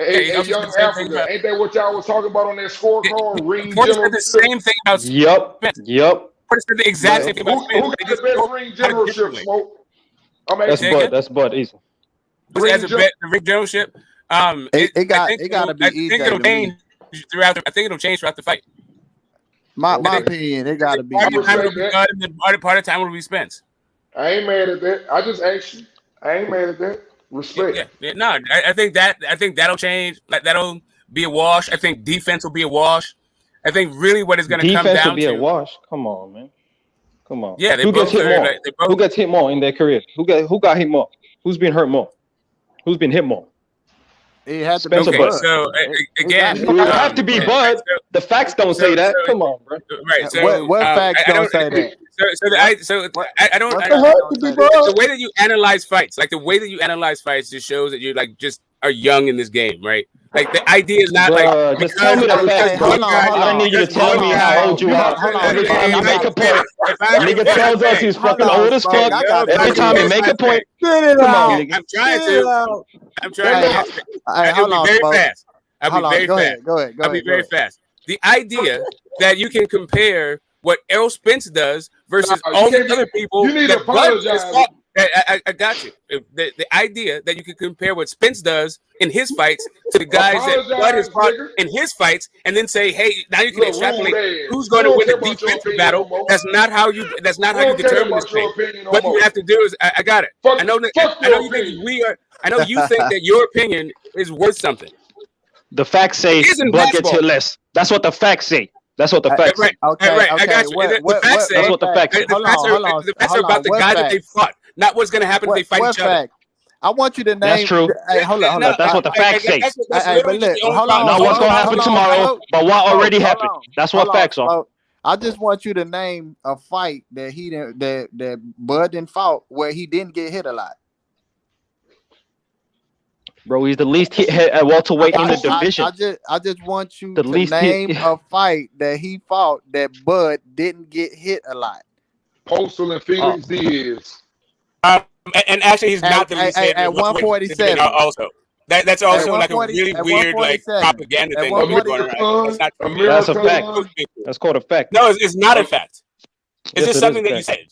Hey, Young Africa, ain't that what y'all was talking about on that scorecard? Ring Porter said the same thing about Yep. Porter said the exact same thing about Who got the best ring generalship, Smoke? That's Bud Easy. As a bet, the ring generalship. It got to be easy. I think it'll change throughout the fight. My opinion, it got to be. Part of the time will be Spence. I ain't mad at that. I just asked you. I ain't mad at that. Respect. Yeah. No, I think that'll change. Like that'll be a wash. I think defense will be a wash. I think really what is going to come down to defense will be a wash. Come on, man. Come on. Yeah, who gets hit more? Who gets hit more in their career? Who got hit more? Who's been hurt more? Who's been hit more? It had to be Bud. So again, it have to be Bud. The facts don't say that. Come on, bro. Right. So what facts don't say that? I don't. The way that you analyze fights, like the way that you analyze fights, just shows that you just are young in this game, right? Like the idea is not just tell me the facts, bro. I don't need you to tell me how old you are. Every time you make a point, nigga tells us he's fucking old as fuck. Every time you make a point, come on, nigga. I'm trying to. I'll be very fast. I'll be very fast. Go ahead. I'll be very fast. The idea that you can compare what Errol Spence does versus all the other people I got you. The idea that you can compare what Spence does in his fights to the guys that Bud has fought in his fights, and then say, "Hey, now you can extrapolate who's going to win the defensive battle." That's not how you. That's not how you determine this thing. What you have to do is, I got it. I know you think we are. I know you think that your opinion is worth something. The facts say Bud gets hit less. That's what the facts say. That's what the facts say. Okay, I got you. The facts say. That's what the facts say. The facts are about the guy that they fought, not what's going to happen if they fight each other. I want you to name. That's true. Hey, hold on. That's what the facts say. But look, hold on. Not what's going to happen tomorrow, but what already happened. That's what facts are. I just want you to name a fight that that Bud didn't fought where he didn't get hit a lot. Bro, he's the least hit at welterweight in the division. I just want you to name a fight that he fought that Bud didn't get hit a lot. Postal and Felix Diaz. And actually, he's not the least hit at 147. Also, that's also like a really weird like propaganda thing going around. That's a fact. That's called a fact. No, it's not a fact. It's just something that you said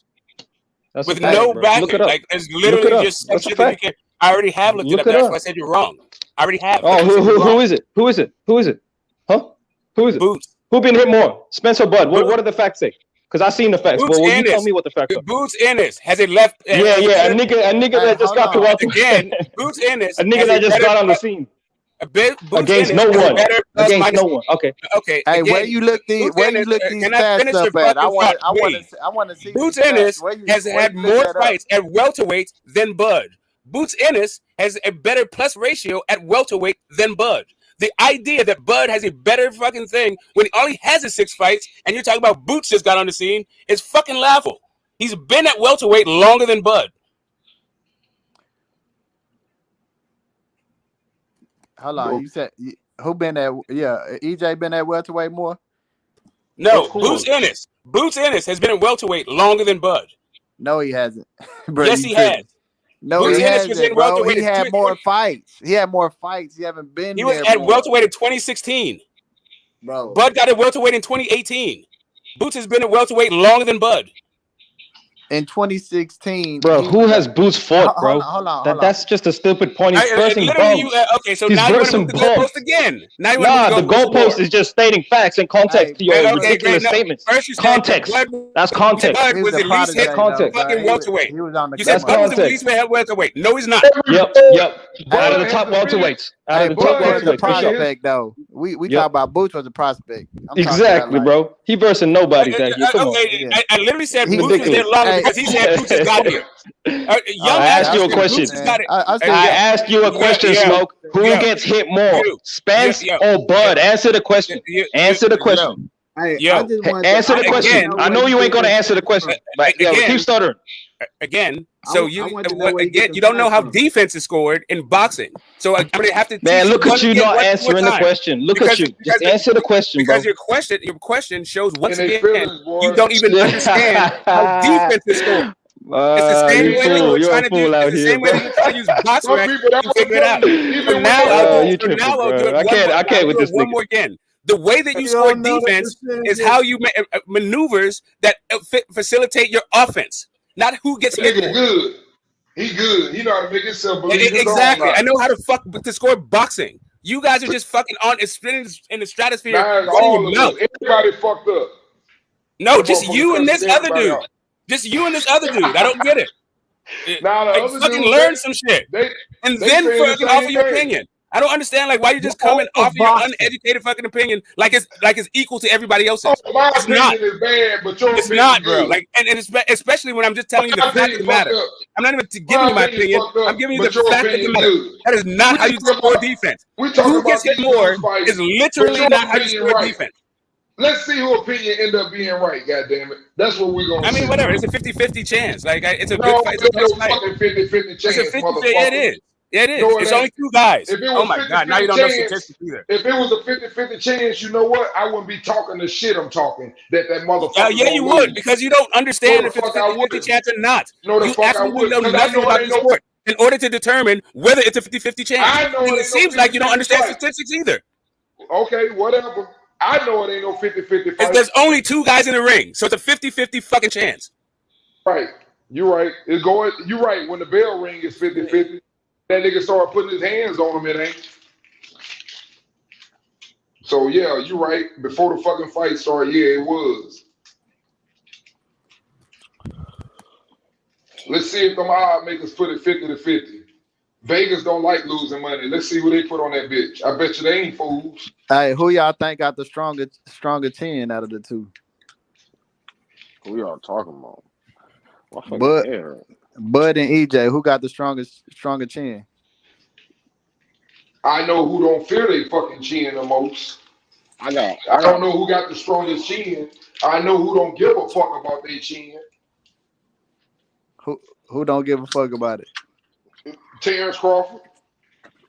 with no backing. Like it's literally just some shit that you can. I already have looked it up. That's why I said you're wrong. I already have. Oh, who is it? Who is it? Who is it? Huh? Who is it? Boots. Who been hit more? Spence or Bud? What do the facts say? Because I seen the facts. Well, you tell me what the facts are. Boots Ennis has a left. Yeah. A nigga that just got to welterweight again. Boots Ennis. A nigga that just got on the scene. Against no one. Against no one. Okay. Hey, where you look these stats up at? I want to see. Boots Ennis has had more fights at welterweight than Bud. Boots Ennis has a better plus ratio at welterweight than Bud. The idea that Bud has a better fucking thing when all he has is 6 fights, and you're talking about Boots just got on the scene, is fucking laughable. He's been at welterweight longer than Bud. Hold on, you said who been at? Yeah, EJ been at welterweight more. No, Boots Ennis. Boots Ennis has been at welterweight longer than Bud. No, he hasn't. Bro, yes, he has. No, he hasn't, bro. He had more fights. He had more fights. He haven't been. He was at welterweight in 2016. Bro, Bud got at welterweight in 2018. Boots has been at welterweight longer than Bud. In 2016, bro, who has Boots fought, bro? Hold on. That's just a stupid point. He's versing bums. Okay, so now you're going to the goalpost again. The goalpost is just stating facts and context to your ridiculous statements. Context. That's context. Bud was at least hit fucking welterweight. You said Bud was at least hit welterweight. No, he's not. Yep. Out of the top welterweights. Out of the top welterweights. Prospect though. We talk about Boots was a prospect. Exactly, bro. He versing nobody that year. Come on. I literally said Boots was there longer because he said Boots has got here. I asked you a question. I asked you a question, Smoke. Who gets hit more, Spence or Bud? Answer the question. Answer the question. Answer the question. I know you ain't gonna answer the question, but keep stuttering. Again, so you don't know how defense is scored in boxing. So I'm gonna have to. Man, look at you not answering the question. Look at you. Just answer the question, bro. Because your question shows once again you don't even understand how defense is scored. It's the same way that you're trying to do. It's the same way that you're trying to use box rack to figure it out. So now I'll do it. I can't with this one more again. The way that you score defense is how you maneuvers that facilitate your offense. Not who gets hit more. Good. He good. He know how to make himself believe. Exactly. I know how to score boxing. You guys are just fucking on in the stratosphere. Everybody fucked up. No, just you and this other dude. Just you and this other dude. I don't get it. Fucking learn some shit. And then fucking offer your opinion. I don't understand why you just come and offer your uneducated fucking opinion like it's equal to everybody else's. My opinion is bad, but your it's not, bro. And especially when I'm just telling you the fact of the matter. I'm not even giving you my opinion. I'm giving you the fact of the matter. That is not how you score defense. Who gets hit more is literally not how you score defense. Let's see who opinion end up being right, goddammit. That's what we're gonna see. I mean, whatever. It's a 50-50 chance. It's a good fight. It's a close fight. 50-50 chance. It's a 50-50. Yeah, it is. Yeah, it is. No, it's only 2 guys. Oh my God! Now you don't know statistics either. If it was a 50-50 chance, you know what? I wouldn't be talking the shit I'm talking. That motherfucker. Yeah, you would because you don't understand if it's a 50-50 chance or not. No, the fuck I would. You know nothing about the sport in order to determine whether it's a 50-50 chance. I know it seems like you don't understand statistics either. Okay, whatever. I know it ain't no 50-50 fight. There's only 2 guys in the ring, so it's a 50-50 fucking chance. Right. You're right. It's going. You're right. When the bell ring is 50-50, that nigga started putting his hands on him. It ain't. So yeah, you're right. Before the fucking fight started, yeah, it was. Let's see if them odd makers put it 50-50. Vegas don't like losing money. Let's see what they put on that bitch. I bet you they ain't fools. Hey, who y'all think got the stronger chin out of the two? Who y'all talking about? Bud and EJ, who got the stronger chin? I know who don't fear they fucking chin the most. I don't know who got the strongest chin. I know who don't give a fuck about their chin. Who don't give a fuck about it? Terence Crawford.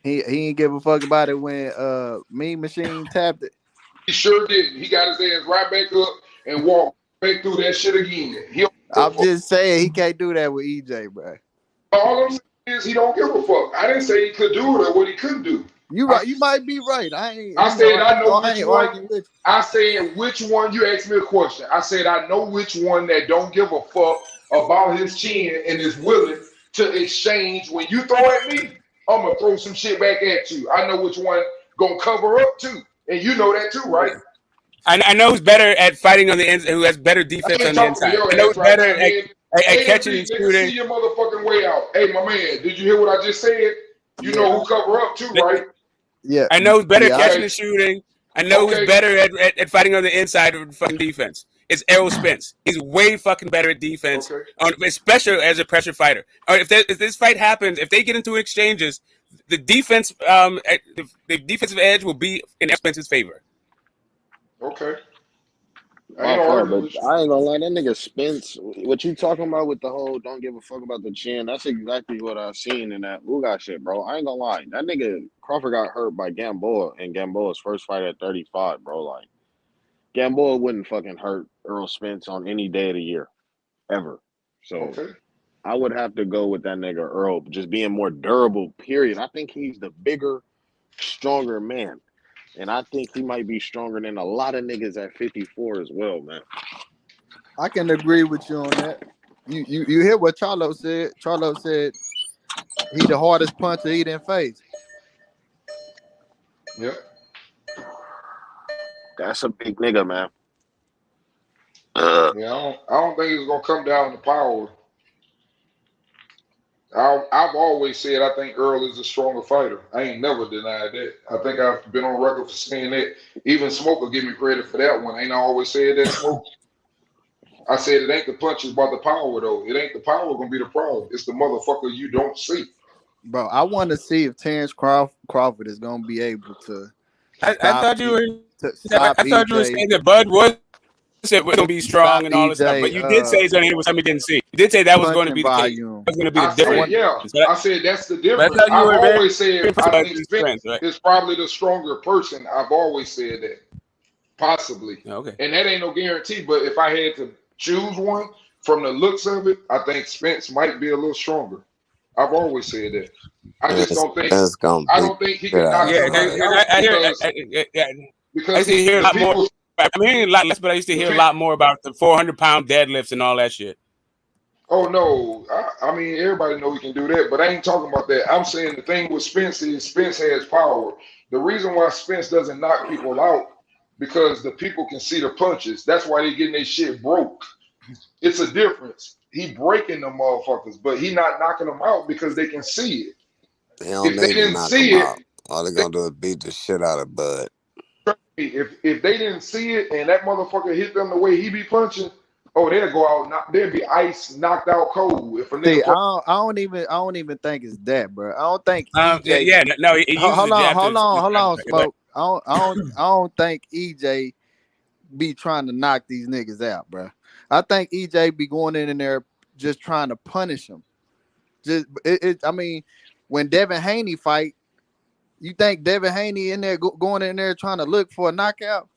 He ain't give a fuck about it when Mean Machine tapped it. He sure didn't. He got his ass right back up and walked back through that shit again. I'm just saying he can't do that with EJ, bro. All I'm saying is he don't give a fuck. I didn't say he could do it or what he couldn't do. You right. You might be right. I said I know which one. I said which one. You asked me a question. I said I know which one that don't give a fuck about his chin and is willing to exchange. When you throw at me, I'm gonna throw some shit back at you. I know which one gonna cover up too, and you know that too, right? I know who's better at fighting on the ends, who has better defense on the inside. I know who's better at catching and shooting. See your motherfucking way out. Hey, my man, did you hear what I just said? You know who cover up too, right? Yeah. I know who's better at catching and shooting. I know who's better at fighting on the inside of fucking defense. It's Errol Spence. He's way fucking better at defense, especially as a pressure fighter. If this fight happens, if they get into exchanges, the defense, the defensive edge will be in Spence's favor. Okay. I ain't gonna lie, that nigga Spence, what you talking about with the whole don't give a fuck about the chin, that's exactly what I've seen in that Uga shit, bro. I ain't gonna lie. That nigga Crawford got hurt by Gamboa in Gamboa's first fight at 35, bro. Like, Gamboa wouldn't fucking hurt Errol Spence on any day of the year, ever. So I would have to go with that nigga Earl, just being more durable, period. I think he's the bigger, stronger man. And I think he might be stronger than a lot of niggas at 54 as well, man. I can agree with you on that. You hear what Charlo said? Charlo said he the hardest puncher he didn't face. Yep. That's a big nigga, man. Yeah, I don't think it's gonna come down to power. I've always said I think Earl is a stronger fighter. I ain't never denied that. I think I've been on record for saying that. Even Smoke will give me credit for that one. Ain't I always said that, Smoke? I said it ain't the punches, but the power, though. It ain't the power gonna be the problem. It's the motherfucker you don't see. Bro, I want to see if Terence Crawford is gonna be able to. I thought you were saying that Bud was gonna be strong and all this stuff, but you did say something with something you didn't see. You did say that was going to be the case. That was going to be the difference. I said that's the difference. I've always said I think Spence is probably the stronger person. I've always said that. Possibly. Okay. And that ain't no guarantee, but if I had to choose one from the looks of it, I think Spence might be a little stronger. I've always said that. I just don't think. I don't think he can knock somebody out because I used to hear a lot more. I'm hearing a lot less, but I used to hear a lot more about the 400-pound deadlifts and all that shit. Oh no, I mean everybody know he can do that, but I ain't talking about that. I'm saying the thing with Spence is Spence has power. The reason why Spence doesn't knock people out because the people can see the punches. That's why they getting their shit broke. It's a difference. He breaking them motherfuckers, but he not knocking them out because they can see it. They don't need to knock them out. All they're gonna do is beat the shit out of Bud. If they didn't see it and that motherfucker hit them the way he be punching, oh, they'll go out. They'll be ice knocked out cold. If a nigga I don't even think it's that, bro. I don't think. Hold on, Smoke. I don't think EJ be trying to knock these niggas out, bro. I think EJ be going in there just trying to punish them. I mean, when Devin Haney fight, you think Devin Haney in there going in there trying to look for a knockout?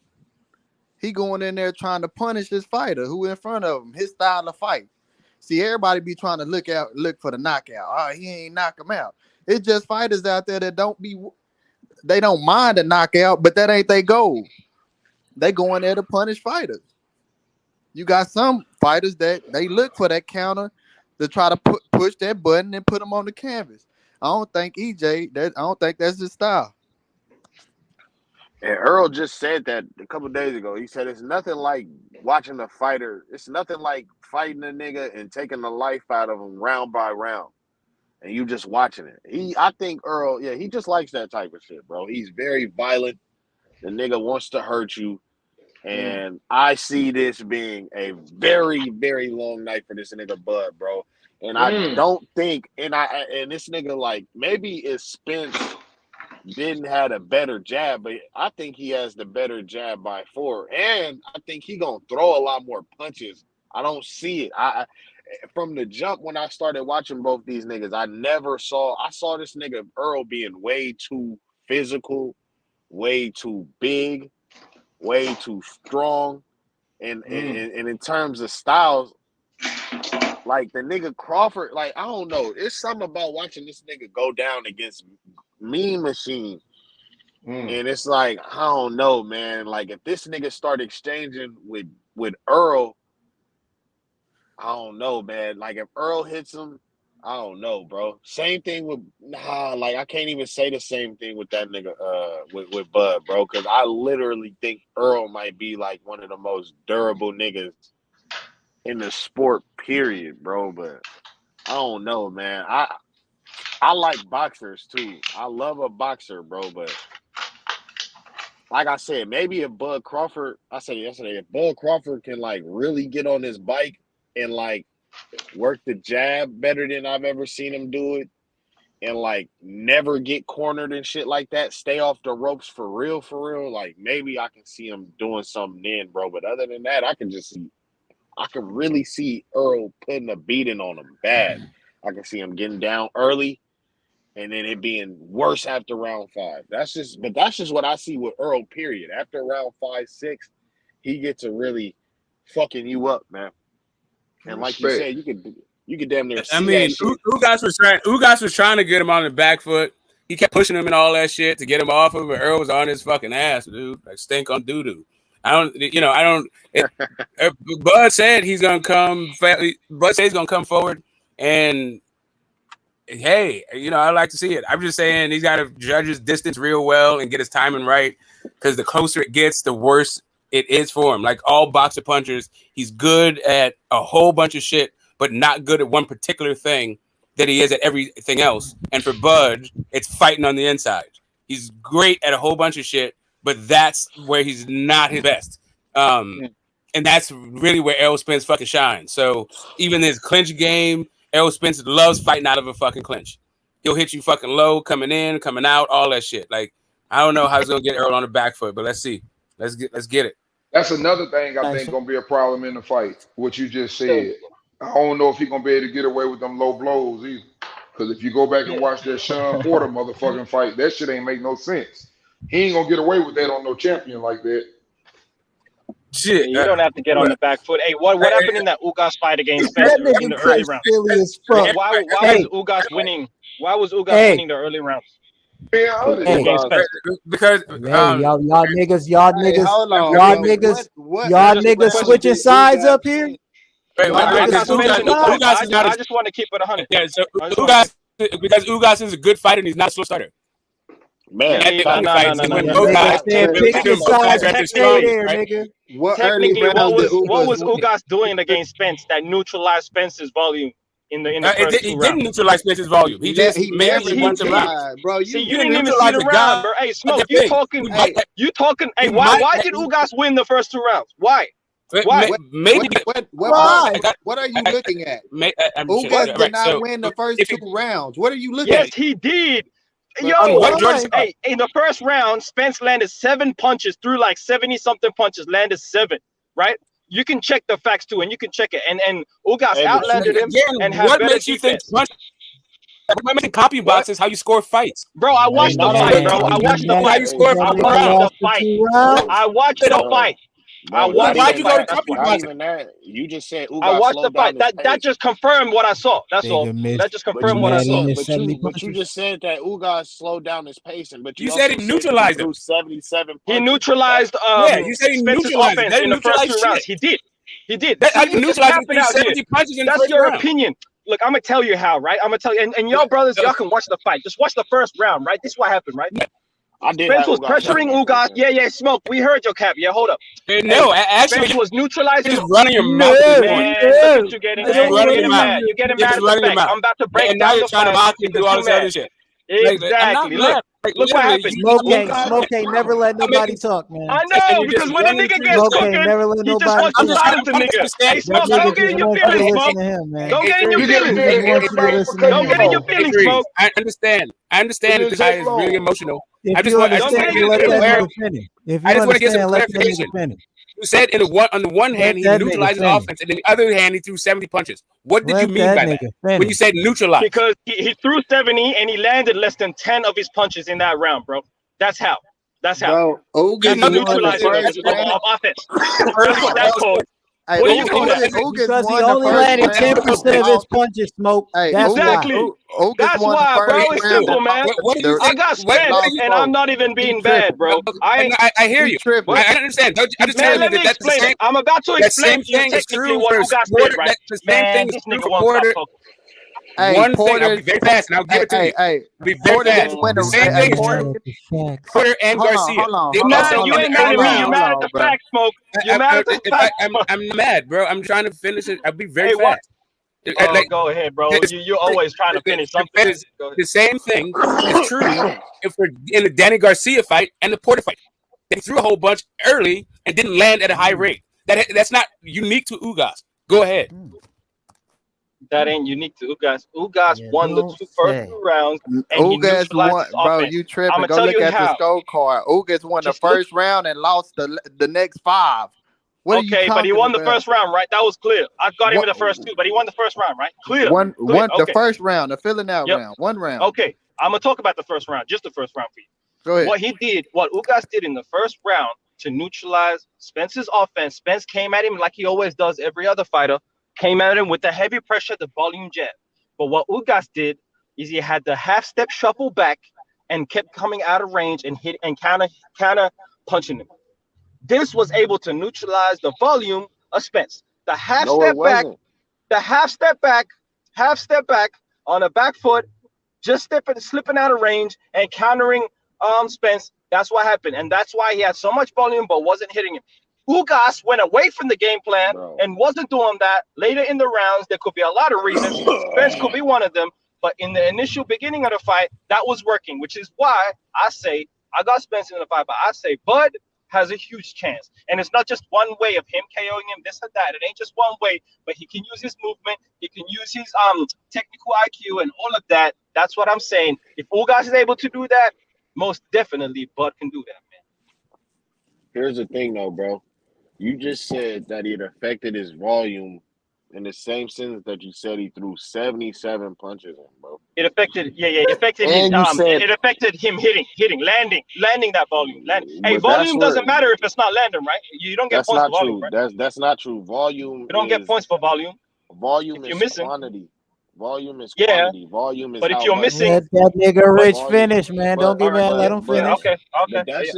He going in there trying to punish his fighter who in front of him, his style of fight. See, everybody be trying to look for the knockout. Oh, he ain't knock him out. It's just fighters out there that they don't mind a knockout, but that ain't their goal. They go in there to punish fighters. You got some fighters that they look for that counter to try to push that button and put him on the canvas. I don't think EJ. I don't think that's his style. And Earl just said that a couple of days ago. He said it's nothing like watching a fighter. It's nothing like fighting a nigga and taking the life out of him round by round, and you just watching it. I think Earl, he just likes that type of shit, bro. He's very violent. The nigga wants to hurt you, and I see this being a very, very long night for this nigga Bud, bro. And I don't think, and this nigga, like, maybe it's Spence didn't have a better jab, but I think he has the better jab by 4, and I think he gonna throw a lot more punches. I don't see it. From the jump when I started watching both these niggas, I saw this nigga Earl being way too physical, way too big, way too strong, and in terms of styles, like the nigga Crawford, like I don't know, it's something about watching this nigga go down against Mean Machine, and it's like I don't know, man. Like if this nigga start exchanging with Earl, I don't know, man. Like if Earl hits him, I don't know, bro. Same thing with like I can't even say the same thing with that nigga with Bud, bro, because I literally think Earl might be like one of the most durable niggas in the sport, period, bro. But I don't know, man. I like boxers too. I love a boxer, bro. But like I said, maybe if Bud Crawford, I said yesterday, if Bud Crawford can like really get on his bike and like work the jab better than I've ever seen him do it, and like never get cornered and shit like that, stay off the ropes for real, like maybe I can see him doing something then, bro. But other than that, I can really see Earl putting a beating on him bad. I can see him getting down early and then it being worse after round 5. That's just what I see with Earl, period. After round 5, 6, he gets to really fucking you up, man. And like you said, you could damn near see that shit. Ugas was trying to get him on the back foot. He kept pushing him and all that shit to get him off of it. Earl was on his fucking ass, dude. Like stink on doo-doo. Bud said he's gonna come. Bud said he's gonna come forward, and hey, I like to see it. I'm just saying he's got to judge his distance real well and get his timing right, because the closer it gets, the worse it is for him. Like all boxer punchers, he's good at a whole bunch of shit, but not good at one particular thing that he is at everything else. And for Bud, it's fighting on the inside. He's great at a whole bunch of shit, but that's where he's not his best. And that's really where Errol Spence fucking shines. So even his clinch game, Errol Spence loves fighting out of a fucking clinch. He'll hit you fucking low, coming in, coming out, all that shit. Like, I don't know how he's gonna get Errol on the back foot, but let's see. Let's get it. That's another thing I think gonna be a problem in the fight. What you just said. I don't know if he's gonna be able to get away with them low blows either. Because if you go back and watch that Sean Porter motherfucking fight, that shit ain't make no sense. He ain't gonna get away with that on no champion like that. Shit, you don't have to get on the back foot. Hey, what happened in that Ugas fight against Spence in the early rounds? Why was Ugas winning? Why was Ugas winning the early rounds? Because y'all niggas switching sides up here. I just want to keep it 100. Yeah, so because Ugas is a good fighter and he's not a slow starter. Man, what was Ugas doing against Spence that neutralized Spence's volume in the first He didn't neutralize Spence's volume. He made it once around. Bro, you didn't even see the round, bro. Hey, Smoke, you talking? Hey, why did Ugas win the first 2 rounds? Why? Why? What are you looking at? Ugas did not win the first 2 rounds. What are you looking at? Yes, he did. Yo, hey, in the first round, Spence landed 7 punches, threw like 70-something punches, landed 7, right? You can check the facts too, and you can check it. And Ugas outlanded him and had better defense. What makes you copy boxes? How you score fights, bro? I watched the fight, bro. I watched the fight. Why'd you go to copy boxes? You just said Ugas I watched the fight. That just confirmed what I saw. That's all. That just confirmed what I saw. But you just said that Ugas slowed down his pacing. But you said he neutralized him. 77. He neutralized. You said he neutralized offense in the first 2 rounds. He did. How you neutralize 70 punches in the first round? That's your opinion. Look, I'm gonna tell you how, right? I'm gonna tell you, and y'all brothers, y'all can watch the fight. Just watch the first round, right? This is what happened, right? I did Spence have was pressuring Ugas. Yeah, Smoke. We heard your cap. Yeah, hold up. No, actually, Spence was neutralizing. Just running your mouth. Man, look at you getting, man, you're getting mad. You're getting mad at the fact. I'm about to break now down you're the trying to fight mock and do all this other shit. Exactly. Look what happened. Smoke ain't never let nobody talk, man. I know, because when a nigga gets cooking, he just wants to silence a nigga. Hey, Smoke, don't get in your feelings, Smoke. Don't get in your feelings. Don't get in your feelings, Smoke. I understand this guy is really emotional. If you understand, let that nigga finish. If you understand, let that nigga finish. You said on the one hand he neutralized offense, and then the other hand he threw 70 punches. What did you mean by that? When you said neutralize? Because he threw 70 and he landed less than 10 of his punches in that round, bro. That's how. That's how. Ugas neutralized of offense. That's what that's called. Hey, what do you call that? Because he only landed 10% of his punches, Smoke. That's exactly. why. That's why, bro. It's simple, man. I got Spence, and I'm not even being bad, bro. I hear you. I understand. I just man, let me explain. I'm about to explain to you technically what you got did, right? The same thing is true for Porter. One thing, I'll be very fast, and I'll give it to you. I'll be very fast. The same thing is true. Porter and Garcia. You ain't mad at me. You're mad at the fact, Smoke. You're mad at the fact. I'm mad, bro. I'm trying to finish it. I'll be very fast. Go ahead, bro. You're always trying to finish something. The same thing is true if we're in the Danny Garcia fight and the Porter fight. They threw a whole bunch early and didn't land at a high rate. That's not unique to Ugas. Go ahead. That ain't unique to Ugas. Ugas won the first two rounds. And Ugas won, bro. You tripping? Go look at the scorecard. Ugas won the first round and lost the next 5. Okay, but he won the first round, right? That was clear. I got him in the first 2, but he won the first round, right? Clear. The first round, the filling out round. One round. Okay, I'm gonna talk about the first round, just the first round for you. Go ahead. What Ugas did in the first round to neutralize Spence's offense. Spence came at him like he always does every other fighter. Came at him with the heavy pressure, the volume jab. But what Ugas did is he had the half-step shuffle back and kept coming out of range and hit and counter punching him. This was able to neutralize the volume of Spence. The half step back on a back foot, just slipping out of range and countering Spence. That's what happened, and that's why he had so much volume but wasn't hitting him. Ugas went away from the game plan and wasn't doing that. Later in the rounds, there could be a lot of reasons. Spence could be one of them. But in the initial beginning of the fight, that was working, which is why I say I got Spence in the fight, but I say Bud has a huge chance. And it's not just one way of him KOing him, this and that. It ain't just one way, but he can use his movement. He can use his technical IQ and all of that. That's what I'm saying. If Ugas is able to do that, most definitely Bud can do that, man. Here's the thing, though, bro. You just said that it affected his volume in the same sentence that you said he threw 77 punches in, bro. It affected, it affected him. It affected him landing that volume. Hey, volume doesn't matter if it's not landing, right? You don't get points for volume, right? That's not true. Volume. You don't get points for volume. Volume is quantity. Volume is quantity. Volume is. But if you're missing, let that nigga Rich finish, man. Don't get mad. Let him finish. Okay. But that's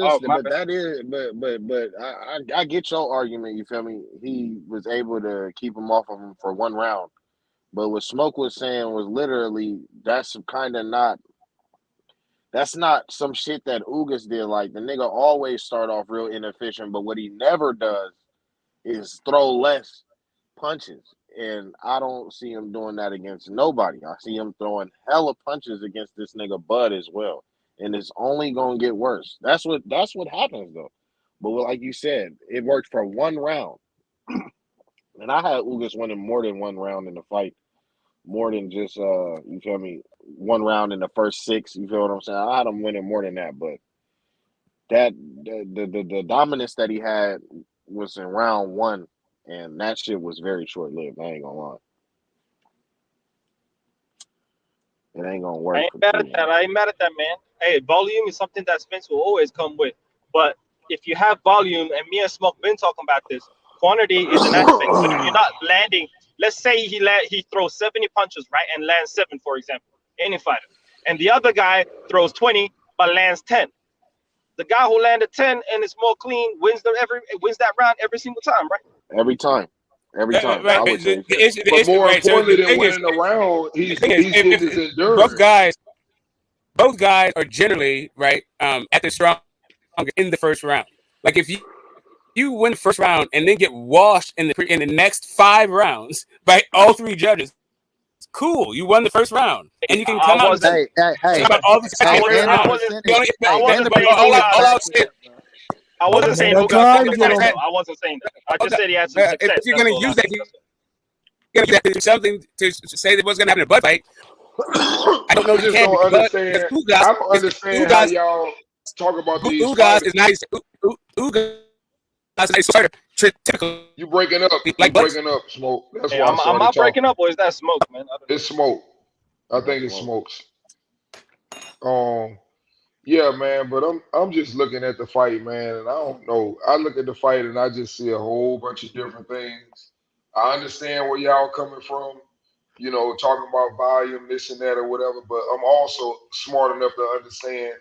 I get your argument. You feel me? He was able to keep him off of him for one round. But what Smoke was saying was literally that's not some shit that Ugas did. Like the nigga always start off real inefficient, but what he never does is throw less punches. And I don't see him doing that against nobody. I see him throwing hella punches against this nigga Bud as well. And it's only gonna get worse. That's what happens though. But like you said, it worked for one round. And I had Ugas winning more than one round in the fight. More than just you feel me, one round in the first 6, you feel what I'm saying? I had him winning more than that, but that the dominance that he had was in round 1. And that shit was very short-lived. I ain't gonna lie. It ain't gonna work. I ain't mad at that, man. Hey, volume is something that Spence will always come with. But if you have volume, and me and Smoke been talking about this, quantity is an aspect. But if you're not landing, let's say he throws 70 punches, right, and lands 7, for example, any fighter, and the other guy throws 20 but lands 10. The guy who landed 10 and is more clean wins that round every single time, right? Every time. every time. Right, I would say. But more importantly than winning is, a round, he's getting his endurance. Both guys are generally right at the strong in the first round. Like if you win the first round and then get washed in the next 5 rounds by all 3 judges, cool. You won the first round, and you can come out and say all the I wasn't saying who got success. I wasn't saying that. I just said he had some success. If you're going to use that, you're going to use something to say that what's going to happen in a Bud fight. I don't know. I just don't understand. I don't understand how y'all talk about these. Ugas is nice. Ugas is sort of typical. You breaking up? Like breaking up, Smoke. That's why I'm not breaking up, or is that Smoke, man? It's Smoke. I think it's Smokes. Yeah, man, but I'm just looking at the fight, man, and I don't know. I look at the fight and I just see a whole bunch of different things. I understand where y'all coming from, talking about volume, this and that or whatever, but I'm also smart enough to understand.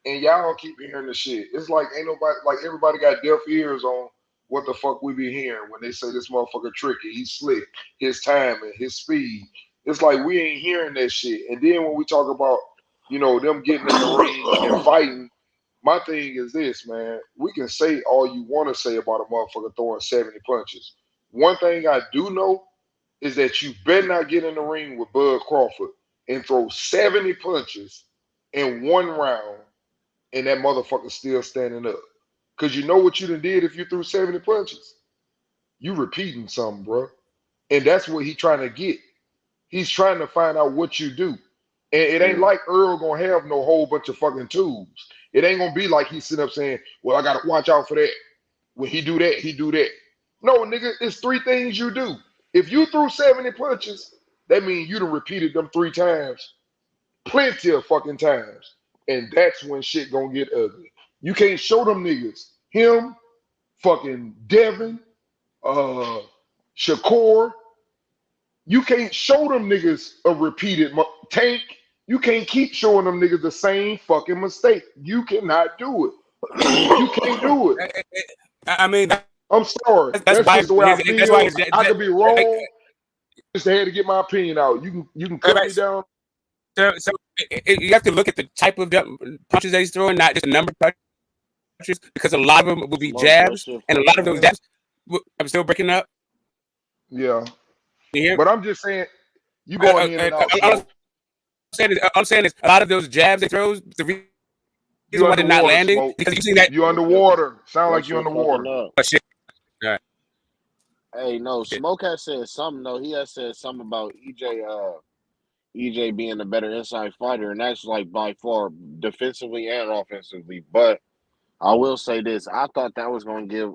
And y'all keep hearing the shit. It's like ain't nobody, like everybody got deaf ears on what the fuck we be hearing when they say this motherfucker tricky, he's slick, his timing, his speed. It's like we ain't hearing that shit. And then when we talk about them getting in the ring and fighting, my thing is this, man. We can say all you want to say about a motherfucker throwing 70 punches. One thing I do know is that you better not get in the ring with Bud Crawford and throw 70 punches in 1 round and that motherfucker still standing up. Because you know what you done did if you threw 70 punches? You repeating something, bro. And that's what he trying to get. He's trying to find out what you do. And it ain't like Earl gonna have no whole bunch of fucking tools. It ain't gonna be like he's sitting up saying, well, I gotta watch out for that. When he do that, he do that. No, nigga, it's 3 things you do. If you threw 70 punches, that means you done repeated them 3 times. Plenty of fucking times. And that's when shit gonna get ugly. You can't show them niggas. Him, fucking Devin, Shakur. You can't show them niggas a repeated Tank. You can't keep showing them niggas the same fucking mistake. You cannot do it. You can't do it. I mean, I'm sorry. That's just the way I feel. I could be wrong. Just had to get my opinion out. You can cut me down. So you have to look at the type of punches that he's throwing, not just the number of punches, because a lot of them will be jabs, and a lot of those jabs. I'm still breaking up. Yeah. But I'm just saying, you going in and out. I'm saying is a lot of those jabs they throws, the reason why they're not landing, Smoke. Because you see that you underwater. Sound like you underwater. Oh, shit. All right. Hey, no, Smoke has said something though. He has said something about EJ being a better inside fighter, and that's like by far defensively and offensively. But I will say this: I thought that was going to give.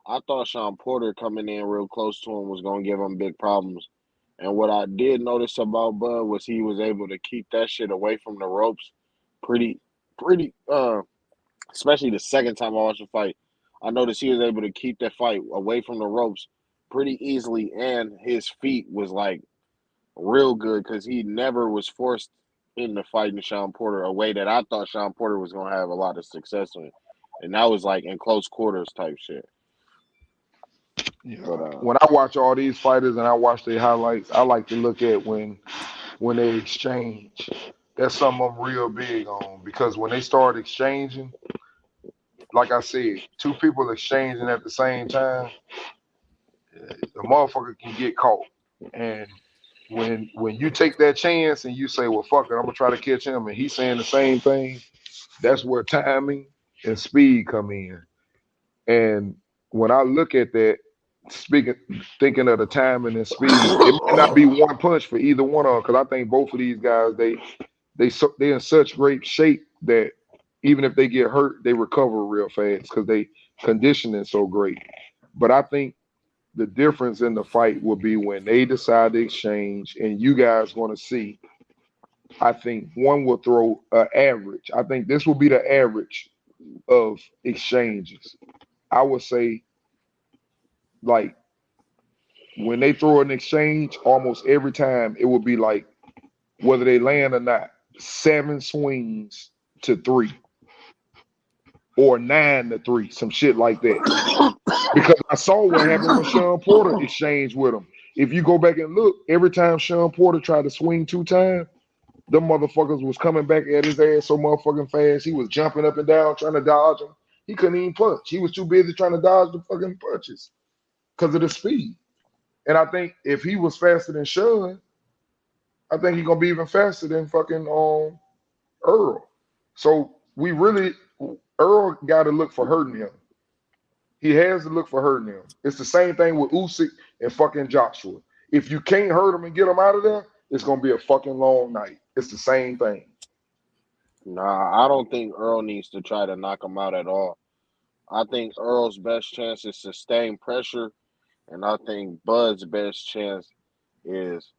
I thought Sean Porter coming in real close to him was going to give him big problems. And what I did notice about Bud was he was able to keep that shit away from the ropes pretty, especially the second time I watched the fight. I noticed he was able to keep that fight away from the ropes pretty easily, and his feet was like real good because he never was forced into fighting Sean Porter a way that I thought Sean Porter was going to have a lot of success in. And that was like in close quarters type shit. Yeah. But, when I watch all these fighters and I watch their highlights, I like to look at when they exchange. That's something I'm real big on, because when they start exchanging, like I said, 2 people exchanging at the same time, the motherfucker can get caught. And when you take that chance and you say, well, fuck it, I'm going to try to catch him, and he's saying the same thing, that's where timing and speed come in. And when I look at that, thinking of the timing and speed, it might not be one punch for either one of them, because I think both of these guys, they're in such great shape that even if they get hurt, they recover real fast because they conditioning so great. But I think the difference in the fight will be when they decide to exchange, and you guys going to see. I think one will throw an average. I think this will be the average of exchanges. I would say, like, when they throw an exchange, almost every time it will be like, whether they land or not, 7 swings to 3 or 9 to 3, some shit like that. Because I saw what happened when Sean Porter exchanged with him. If you go back and look, every time Sean Porter tried to swing 2 times, them motherfuckers was coming back at his ass so motherfucking fast. He was jumping up and down trying to dodge them. He couldn't even punch. He was too busy trying to dodge the fucking punches because of the speed. And I think if he was faster than Sean, I think he's gonna be even faster than fucking Earl. So Earl got to look for hurting him. He has to look for hurting him. It's the same thing with Usyk and fucking Joshua. If you can't hurt him and get him out of there, it's gonna be a fucking long night. It's the same thing. Nah, I don't think Earl needs to try to knock him out at all. I think Earl's best chance is sustained pressure, and I think Bud's best chance is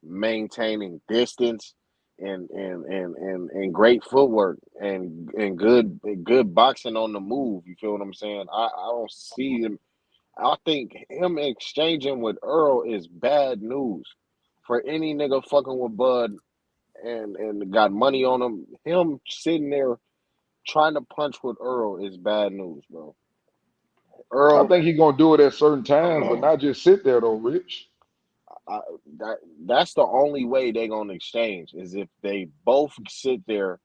maintaining distance and great footwork and good boxing on the move. You feel what I'm saying? I don't see him. I think him exchanging with Earl is bad news for any nigga fucking with Bud and got money on him. Him sitting there trying to punch with Earl is bad news, bro. I think he's gonna do it at certain times, but not just sit there though, Rich. That's the only way they're gonna exchange is if they both sit there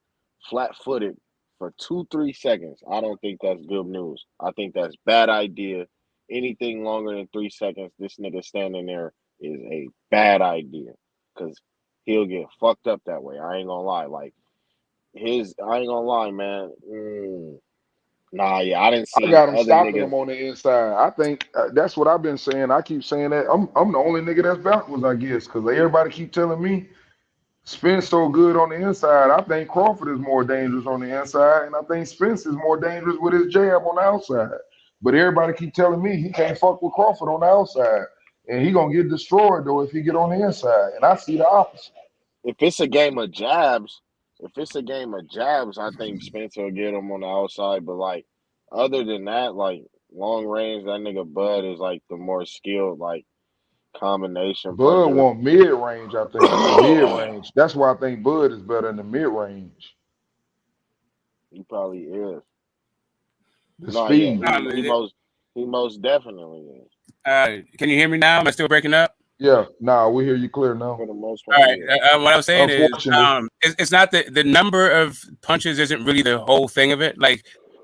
flat-footed for 2-3 seconds. I don't think that's good news. I think that's bad idea. Anything longer than 3 seconds, this nigga standing there is a bad idea because he'll get fucked up that way. I ain't gonna lie. I ain't gonna lie, man. Nah, yeah, I didn't see. I got him other stopping niggas. him on the inside. I think that's what I've been saying. I keep saying that. I'm the only nigga that's backwards, I guess, because everybody keep telling me Spence so good on the inside. I think Crawford is more dangerous on the inside, and I think Spence is more dangerous with his jab on the outside. But everybody keep telling me he can't fuck with Crawford on the outside, and he gonna get destroyed though if he get on the inside. And I see the opposite. If it's a game of jabs, I think Spencer will get him on the outside. But other than that, long range, that nigga Bud is the more skilled combination Bud puncher. want mid range, I think. Mid range. That's why I think Bud is better in the mid range. He probably is. The speed. Yeah, he most definitely is. Can you hear me now? Am I still breaking up? Yeah, we hear you clear now. For the most part. All right. What I was saying is, it's not the number of punches isn't really the whole thing of it.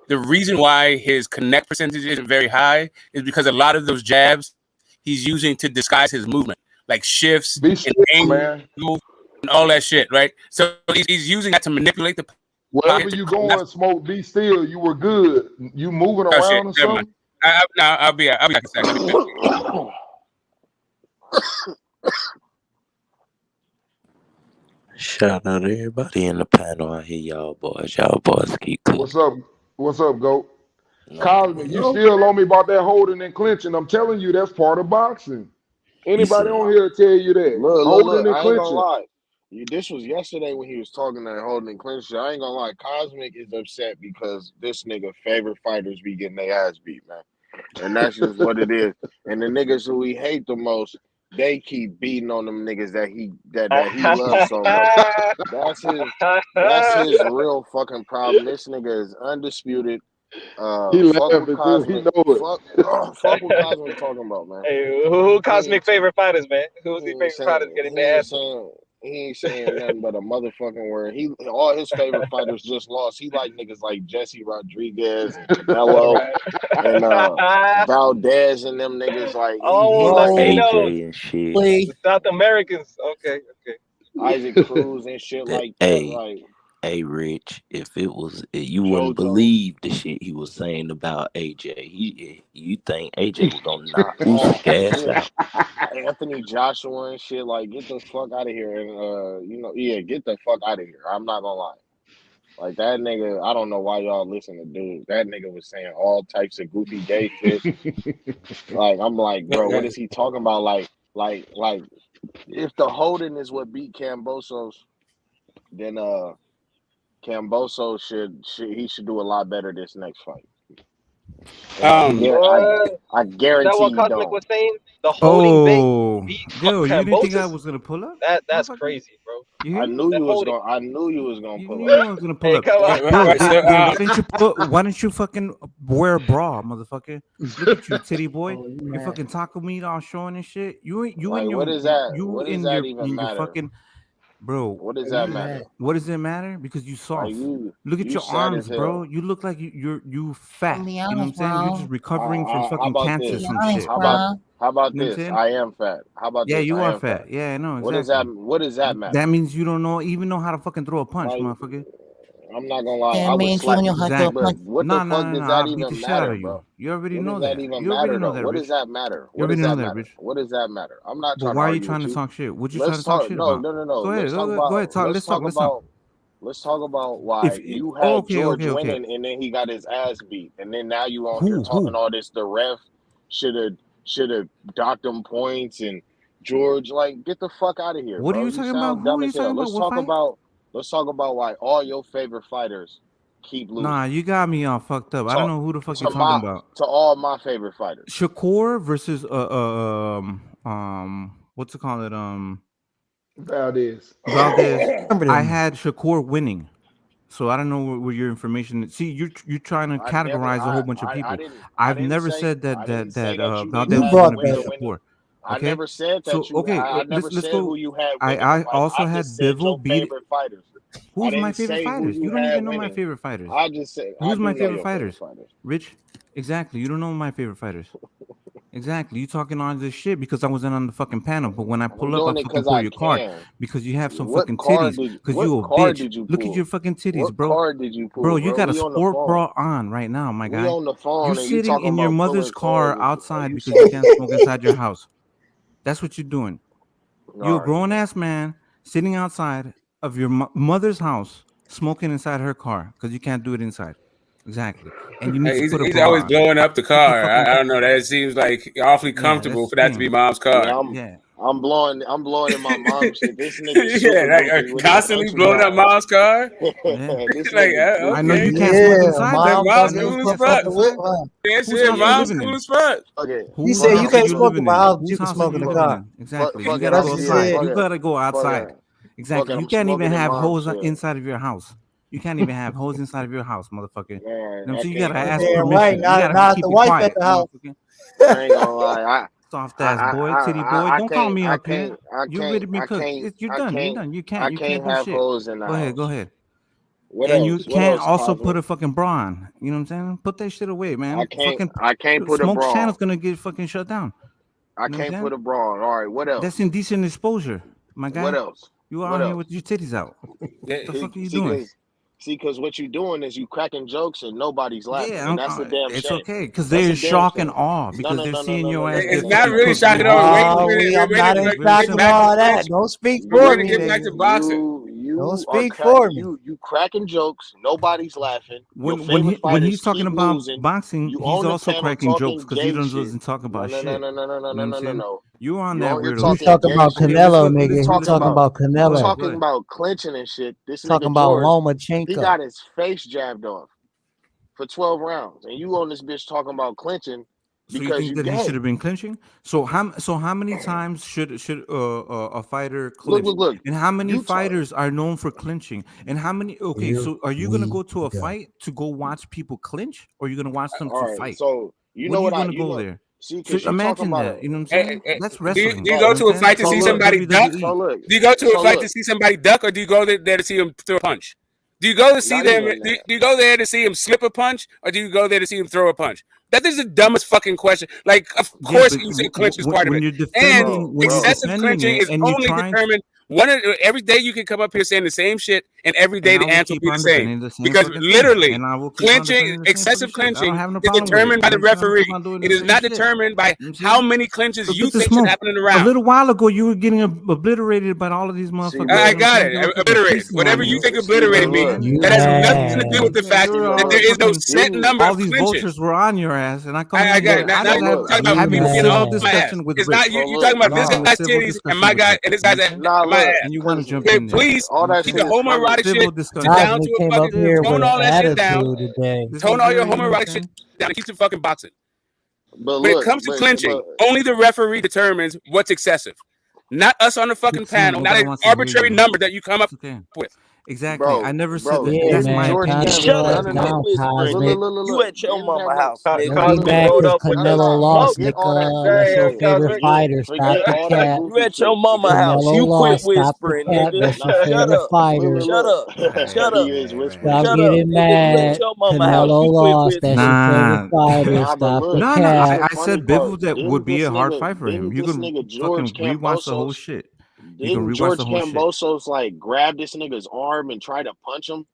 The reason why his connect percentage isn't very high is because a lot of those jabs he's using to disguise his movement, like shifts and angle and all that shit, right? So he's using that to manipulate the. Wherever you going, Smoke, be still. You were good. You moving around or something? I'll be back a second. Shout out to everybody in the panel. I hear y'all boys. Y'all boys keep cooking. What's up, Goat? Cosmic, you still on me about that holding and clinching. I'm telling you, that's part of boxing. Anybody on here tell you that? Look, I ain't gonna lie. This was yesterday when he was talking that holding and clinching. I ain't gonna lie. Cosmic is upset because this nigga favorite fighters be getting their ass beat, man. And that's just what it is. And the niggas who he hate the most, they keep beating on them niggas that he loves so much. That's his real fucking problem. This nigga is undisputed. He laughing too. He know it. Fuck what Cosmic talking about, man. Hey, who Cosmic favorite fighters, man? Who's his favorite fighters getting their ass? He ain't saying nothing but a motherfucking word. All his favorite fighters just lost. He like niggas like Jesse Rodriguez and Canelo and Valdez and them niggas let me know. AJ and shit. The South Americans. Okay. Isaac Cruz and shit like that. Hey, Rich, if you wouldn't believe the shit he was saying about AJ. You think AJ was gonna knock Usyk ass out? Anthony Joshua and shit, get the fuck out of here. And get the fuck out of here. I'm not gonna lie. That nigga, I don't know why y'all listen to dudes. That nigga was saying all types of goofy gay shit. I'm like, bro, what is he talking about? If the holding is what beat Kambosos, then Kambosos should do a lot better this next fight. I guarantee Is that what you Cosmic don't. was saying? The holding beat yo, you didn't think I was gonna pull up? That's crazy, bro. I knew you was gonna pull You up. I was gonna pull Hey, up. come on. Yo, why didn't you fucking wear a bra, motherfucker? Look at you, titty boy. You fucking taco meat all showing and shit. You Like, in your what is that? you What in does your that even in your matter? fucking bro. What does that matter? What does it matter? Because you soft. you- Look at you your sad arms, as hell. bro. You look like you fat. You know what I'm saying? You're just recovering How from fucking about cancer, this? some shit. How bro. about You know what I'm this? saying? I am fat. How about Yeah, this? you I are am fat. Yeah, I know exactly. What does that matter? That means you don't even know how to fucking throw a punch, Like, motherfucker. I'm not gonna lie. That I would means you slap don't know you. how to throw a Exactly. punch. But what the fuck does that I'll beat the even shit out matter, of you. bro? You already What know does that that. even You already matter, know though? that, What Rich. does that matter? You What already does know that that, matter? Rich. What does that matter? I'm not But trying to why are you argue trying with to you. talk shit? What you Let's trying to talk talk. shit No. about? Go ahead. Let's talk Go about. ahead. Talk. Let's talk. Let's talk. Let's talk about why If you had George okay. winning and then he got his ass beat, and then now you on here Who? talking all this. The ref should have docked them points, and George, like, get the fuck out of here, What are bro. you You talking about? sound Who dumb are you as hell. talking about? What fight? Let's talk about why all your favorite fighters keep losing. Nah, you got me all fucked up. I don't know who the fuck you're talking about. To all my favorite fighters. Shakur versus what's it called? Valdez. I had Shakur winning. So I don't know where your information is. See, you're trying to categorize a whole bunch of people. I've never said that Valdez was going to beat Shakur. I never said that I never said go. who you had winning. I also had Bivol beat favorite fighters. Who's my favorite fighters? You don't even know my favorite fighters. I just said who's my favorite fighters? Rich, exactly. You don't know my favorite fighters. Exactly. You talking all this shit because I wasn't on the fucking panel. But when I pull up, I fucking pull your card because you have some fucking titties. Because you a bitch. Look at your fucking titties, bro. What card did you pull, bro? You got a sport bra on right now, my guy. On the phone. You're sitting in your mother's car outside because you can't smoke inside your house. That's what you're doing. You're a grown ass man sitting outside of your mother's house, smoking inside her car because you can't do it inside. Exactly. And you need to put a he's bra always on. blowing up the car. I don't know. That seems like awfully comfortable for that to be mom's car. Yeah, I'm blowing in my mom's shit. This nigga constantly blowing up mom's car. I know you can't smoke inside. Mom's cool as fuck. Yeah, shit, mom's cool as fuck. He said you can't smoke in my house, but you can smoke in the car. Exactly. You gotta go outside. You gotta go outside. Exactly. You can't even have hoes inside of your house. You can't even have hoes inside of your house, motherfucker. So you gotta ask permission. Right, you gotta not keep the it wife quiet, at the house. I ain't gonna lie. Soft ass boy, titty boy. Don't call me up here. You ready to be cooked? You're done. You're done. You can't. You can't do shit. Go ahead. Go ahead. And you can't also put a fucking bra on. You know what I'm saying? Put that shit away, man. I can't put a bra on. Smoke channel's gonna get fucking shut down. I can't put a bra on. All right, what else? That's indecent exposure, my guy. What else? You out here with your titties out. What the fuck are you doing? See, because what you're doing is you cracking jokes and nobody's laughing. Yeah, and that's the damn it's shame. okay because they're in shock and awe because they're seeing your ass. It's not really shock and awe. I'm not in shock and all that. Don't speak for me. Get back to boxing. Don't speak for me. You cracking jokes. Nobody's laughing. When he's talking about boxing, he's also cracking jokes because he doesn't talk about shit. No. You on that weird? He's talking about Canelo, nigga. He's talking about Canelo. We're talking about clinching and shit. This talking nigga about George, Lomachenko. he got his face jabbed off for 12 rounds, and you on this bitch talking about clinching. So you think that he should have been clinching? So how many times should a fighter clinch? Look. And how many fighters are known for clinching? And how many? Okay, so are you gonna go to a fight to go watch people clinch, or are you gonna watch them to fight? So you know what are you gonna go there? See, so imagine that. You know what I'm saying? That's wrestling. Do you go to a fight to see somebody duck? Do you go to a fight to see somebody duck, or do you go there to see him throw a punch? Do you go to see them? Do you go there to see him slip a punch, or do you go there to see him throw a punch? That is the dumbest fucking question. Like, of course, you say clinch is part of it, and excessive clinching is only determined. Every day you can come up here saying the same shit, and every day the answer will be the same. Because literally, clinching, excessive clinching is determined by the referee. It is not determined by how many clinches you think should happen in the round. A little while ago, you were getting obliterated by all of these motherfuckers. I got it. Obliterated. Whatever you think obliterated means, that has nothing to do with the fact that there is no set number of clinches. All these vultures were on your ass, and I got it. You're talking about this guy's titties and my guy, and this guy's. and you want to jump in there. Please, all that keep shit the is homoerotic funny. shit down to a fucking tone all that shit down. Tone all your homoerotic shit down and keep the fucking boxing. But When look, it comes to clinching, only the referee determines what's excessive. Not us on the fucking panel, not an arbitrary number that you come up with. Exactly. Bro, I never bro, said that. didn't That's my George opinion. Campbell, Shut none up, of quit that. whispering, Look, nigga. You at your mama house, nigga. Don't be mad because Canelo lost, Forget all that. nigga. That's your favorite fighter. Stop Forget the all that cap. You at your shit. mama house. Canelo You quit lost. Stop the whispering, cap. nigga. That's your Shut favorite up. fighter. Shut up. Shut up. He is whispering. Stop Shut up, getting nigga. You at mad. your mama house. Canelo You quit lost. That's your favorite fighter. Nah, but Stop the look, No, this cap. the I funny said Bivol part. that would be a hard fight for him. Didn't You this can nigga fucking George rewatch the whole Cambosos, shit. You can didn't rewatch George the whole shit. Cambosos like grab this nigga's arm and try to punch him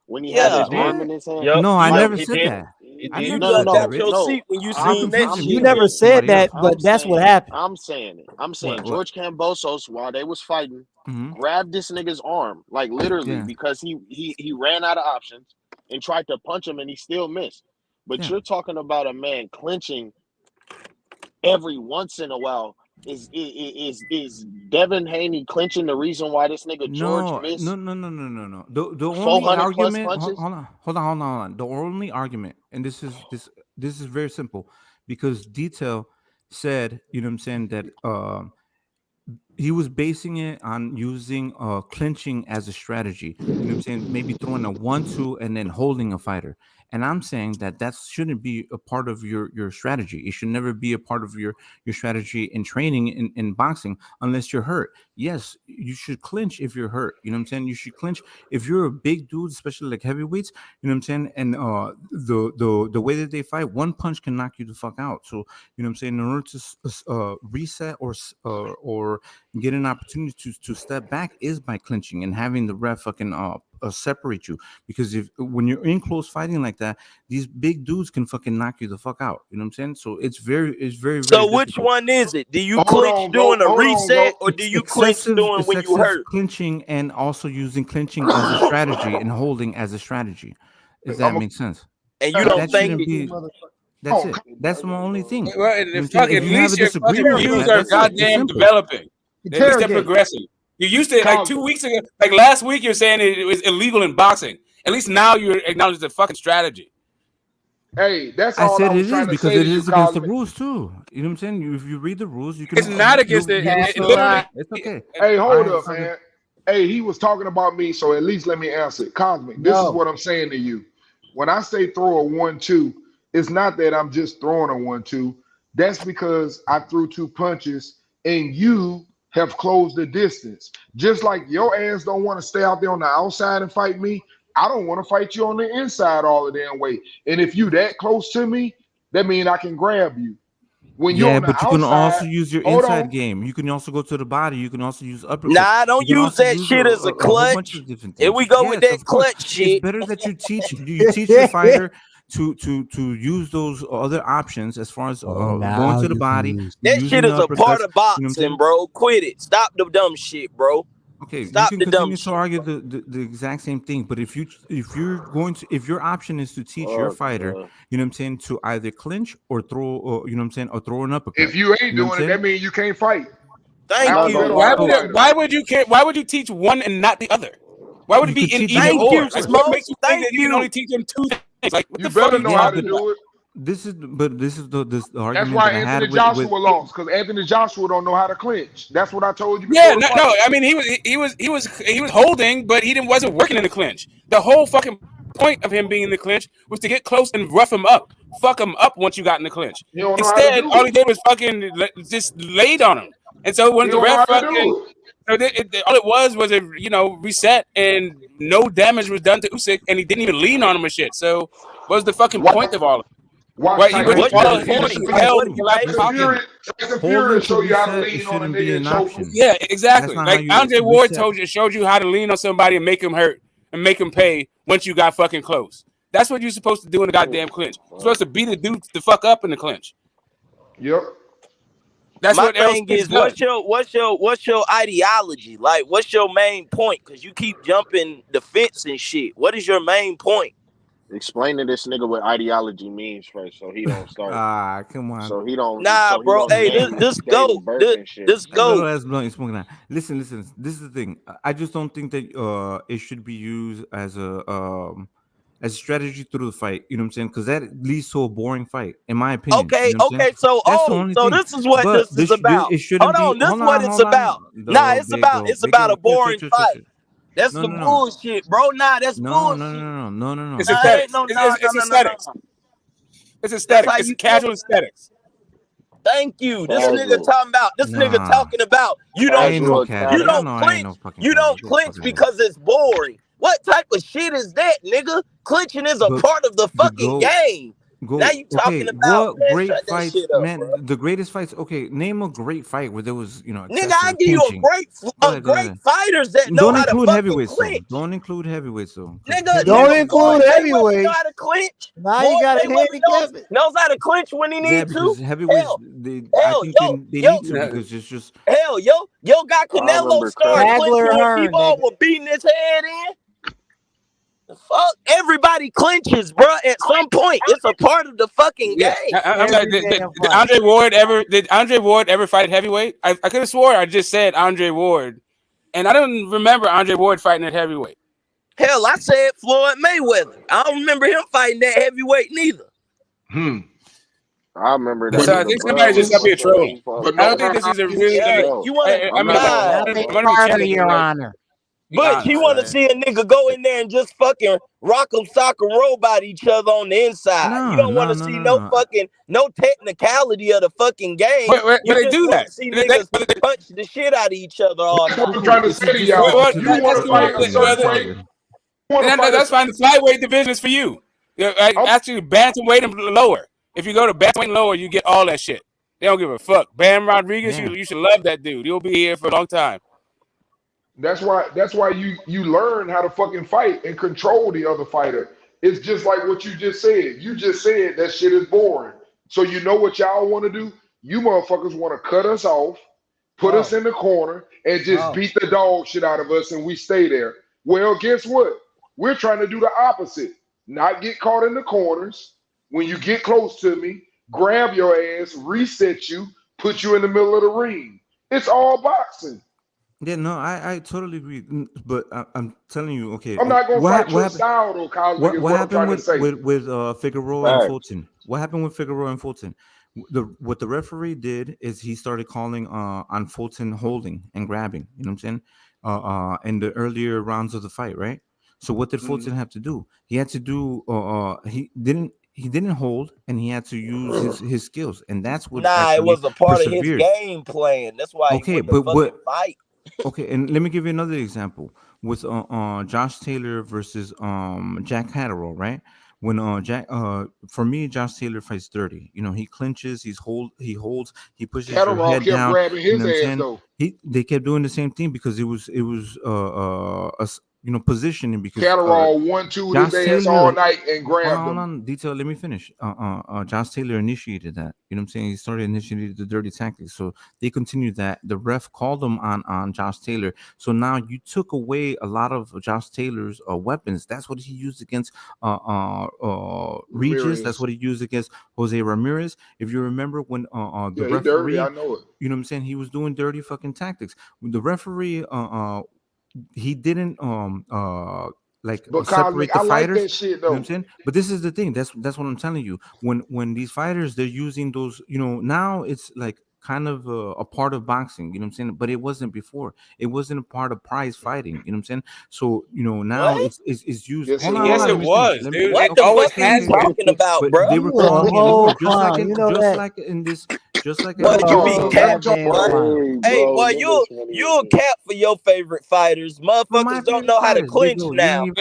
when he Yeah. had his He arm did. in his hand? Yep. No, I Yep. never He said did. that. I You never done said that, got Rich. your seat when you You're seen that confusing shit. me. You never with said somebody else. that, but that's what happened. I'm saying it. I'm saying What? George Cambosos, while they was fighting, Mhm. grabbed this nigga's arm, like literally, Yeah. because he ran out of options and tried to punch him and he still missed. But Yeah. you're talking about a man clinching every once in a while. Is Devin Haney clinching the reason why this nigga George missed No. The only 400 plus argument. punches? Hold on. The only argument, and this is very simple, because Detail said, you know what I'm saying, that he was basing it on using clinching as a strategy. You know what I'm saying? Maybe throwing a 1-2 and then holding a fighter. And I'm saying that shouldn't be a part of your strategy. It should never be a part of your strategy in training in boxing unless you're hurt. Yes, you should clinch if you're hurt. You know what I'm saying? You should clinch if you're a big dude, especially like heavyweights. You know what I'm saying? And the way that they fight, one punch can knock you the fuck out. So you know what I'm saying? In order to reset or get an opportunity to step back is by clinching and having the ref fucking separate you, because when you're in close fighting like that, these big dudes can fucking knock you the fuck out. You know what I'm saying? So it's very So which difficult. one is it? Do you clinch doing a reset or do you clinch doing when you hurt? Clinching and also using clinching as a strategy and holding as a strategy. If that makes sense. And you don't think that's it. That's my only thing. Well, If you have a your fucking disagreement, views that's are it. It's goddamn simple. developing. At least they're Interrogate. progressing. You used to, like 2 weeks ago, like last week, you're saying it was illegal in boxing. At least now you acknowledge the fucking strategy. Hey, that's I all said I was it trying is to because say it to you, is against the Cosmic. rules too. You know what I'm saying? If you read the rules, you can. It's not against the. It's Literally, it's okay. Hey, hold All up, man. Hey, he was talking about me, so at least let me answer it. Cosmic, this is what I'm saying to you. When I say throw a 1-2, it's not that I'm just throwing a 1-2. That's because I threw 2 punches and you have closed the distance. Just like your ass don't want to stay out there on the outside and fight me, I don't want to fight you on the inside all the damn way. And if you that close to me, that means I can grab you. When you're on the but you outside, can also use your hold inside on. game. You can also go to the body. You can also use uppercuts. Nah, don't You can use also that use shit as a whole bunch clutch. of different Here things. we go with Yes, that of course. clutch shit. It's better that you teach your fighter to use those other options as far as going to the body. That shit is a part of boxing, bro. Quit it. Stop the dumb shit, bro. Okay, Stop you the can dumb continue shit. to argue the exact same thing, but if your option is to teach your fighter, you know what I'm saying, to either clinch or throw, or you know what I'm saying, or throw an uppercut. If you ain't know what doing I'm it, saying? that means you can't fight. Thank you. Why would you care? Why would you teach one and not the other? Why would it be in either or? Like, what makes you think that you can only teach them 2 things? Like, what You the fuck better are know you how talking to about? do it. This is the That's argument why that I had Anthony with Joshua lost, because Anthony Joshua don't know how to clinch. That's what I told you before. Yeah, the no. fight. I mean, he was holding, but he wasn't working in the clinch. The whole fucking point of him being in the clinch was to get close and rough him up, fuck him up once you got in the clinch. You don't know how to Instead, do all he it. did was fucking just laid on him. And so when You the don't know ref how to fucking, do it. so all it was a reset, and no damage was done to Usyk, and he didn't even lean on him or shit. So what was the fucking point of all of it? Watch He wouldn't Tyson follow Fury. him. He held him left pocket. Tyson Fury show you how to lean on a shouldn't nigga be and an choke option. him. Yeah, exactly. That's not Like how you Andre Ward reset. showed you how to lean on somebody and make him hurt and make him pay once you got fucking close. That's what you're supposed to do in the goddamn clinch. You're supposed to beat the dude the fuck up in the clinch. Yep. That's My what Errol thing Spence is, does. what's your ideology? Like, what's your main point? Because you keep jumping the fence and shit. What is your main point? Explain to this nigga what ideology means first, so he don't start. Come on. So he don't. Nah, So he bro. don't Hey, this daily go. birth and shit. This go. Listen. This is the thing. I just don't think that it should be used as a strategy through the fight. You know what I'm saying? Because that leads to a boring fight, in my opinion. Okay, you know what I'm saying? so That's the only thing. this is what But this is about. It shouldn't Hold on, be. this is what it's about. Nah, it's about a boring fight. That's some bullshit, bro. Nah, that's bullshit. No. It's aesthetics. It's aesthetics. It's aesthetics. It's casual aesthetics. Thank you. This nigga talking about. Nigga talking about. You don't clinch because it's boring. What type of shit is that, nigga? Clinching is a part of the fucking game. Now you talking about what great shut that fights, shit up, man? bro. The greatest fights. Okay, name a great fight where there was, Nigga, I give you great fighters that know don't how to include fucking heavyweights. clinch. Don't include heavyweights though. Nigga, don't include heavyweights. Know how to clinch. Now you got to handicap it. Knows how to clinch when he needs because to. heavyweights, I think they need to because it's just Yo got Canelo started clinching when people were beating his head in. Fuck, everybody clinches, bro. At some point, it's a part of the fucking game. Did Andre Ward ever fight heavyweight? I could have swore I just said Andre Ward, and I don't remember Andre Ward fighting at heavyweight. Hell, I said Floyd Mayweather. I don't remember him fighting that heavyweight neither. I remember that. So I think somebody just got to be a troll. I don't think this is a really. You want to Your Honor. But you want to see a nigga go in there and just fucking rock'em sock'em robot each other on the inside. You don't want to see no technicality of the fucking game. But you they just do wanna that. See niggas punch the shit out of each other all That's what I'm night. trying to say to y'all. You want to fight a certain way. That's fine. The flyweight division is for you. Actually, bantamweight and lower. If you go to bantamweight and lower, you get all that shit. They don't give a fuck. Bam Rodriguez, you should love that dude. He'll be here for a long time. That's why you learn how to fucking fight and control the other fighter. It's just like what you just said. You just said that shit is boring. So you know what y'all want to do? You motherfuckers want to cut us off, put us in the corner, and just beat the dog shit out of us, and we stay there. Well, guess what? We're trying to do the opposite. Not get caught in the corners. When you get close to me, grab your ass, reset you, put you in the middle of the ring. It's all boxing. Yeah, no, I totally agree. But I'm telling you, okay. I'm not going to fight your style, though, Kyle. What happened with Figueroa and Fulton? What happened with Figueroa and Fulton? What the referee did is he started calling on Fulton holding and grabbing. You know what I'm saying? In the earlier rounds of the fight, right? So what did Fulton have to do? He had to do. He didn't hold, and he had to use his skills, and that's what. It was a part of his game plan. That's why. He but fight. Okay, and let me give you another example with Josh Taylor versus Jack Catterall, right? When for me, Josh Taylor fights dirty. You know, he clinches, he holds, he pushes your head down. Grabbing his ass though. They kept doing the same thing because it was positioning because Catterall 1-2 his ass all night and grabbed him. On detail. Let me finish. Josh Taylor initiated that. You know what I'm saying? He started initiating the dirty tactics. So they continued that. The ref called them on Josh Taylor. So now you took away a lot of Josh Taylor's weapons. That's what he used against Regis. That's what he used against Jose Ramirez. If you remember when the referee, dirty, I know it. You know what I'm saying? He was doing dirty fucking tactics. The referee he didn't separate the fighters. Like that shit, you know what I'm saying? But this is the thing. That's what I'm telling you. When these fighters, they're using those, now it's like kind of a part of boxing, you know what I'm saying? But it wasn't before. It wasn't a part of prize fighting, you know what I'm saying? So, now it's used. Yes, it was, dude. What the fuck are you talking about, bro? They were calling just like in this. Just like you be capped, hey, boy, you a cap for your favorite fighters. Motherfuckers don't know how to clinch now. Your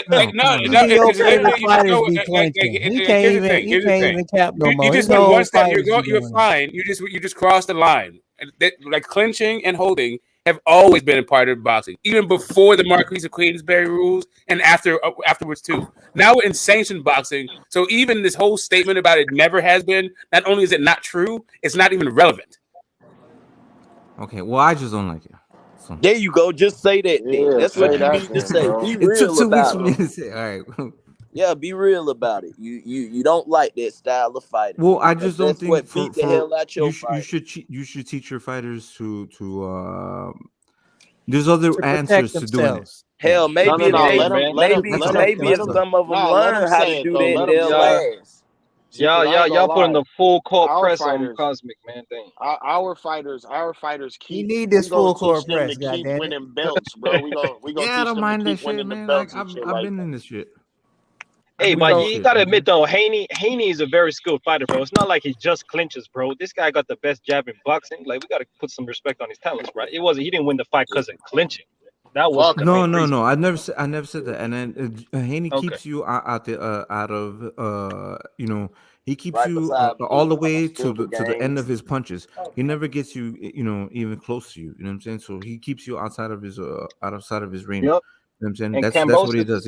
favorite fighters be clinching. He can't even cap no more. You just went one step. You're fine. You just crossed the line. Like clinching and holding have always been a part of boxing, even before the Marquis of Queensberry rules and afterwards too. Now we're in sanctioned boxing, so even this whole statement about it never has been. Not only is it not true, it's not even relevant. Okay, well, I just don't like it. So. There you go. Just say that. Then. That's what you need to say. Be real it took 2 weeks about for me to say. All right. Yeah, be real about it. You don't like that style of fighting. Well, I just don't That's think what beat the hell out your fight. you should teach your fighters to there's other answers to doing it. Hell, maybe if Let they them maybe if some of them learn how to do that, they'll last. Y'all putting the full court Our press on fighters- Cosmic, man. Dang. Our fighters keep. You need this we gonna full court teach them press, to keep goddammit. winning belts, bro. We gonna Yeah, I teach don't them mind to that keep shit, winning the man. belts Like and shit I've like been that. in this shit. Hey, but you gotta admit though, Haney is a very skilled fighter, bro. It's not like he just clinches, bro. This guy got the best jab in boxing. Like we gotta put some respect on his talents, right? He didn't win the fight because of clinching. That was No. I never said that. And then Haney keeps you out of he keeps Right you beside all the Blue, way still to the end games. of his punches. He never gets you even close to you. You know what I'm saying? So he keeps you outside of his range. Yep. You know what I'm saying? And That's what he Cambosis- does.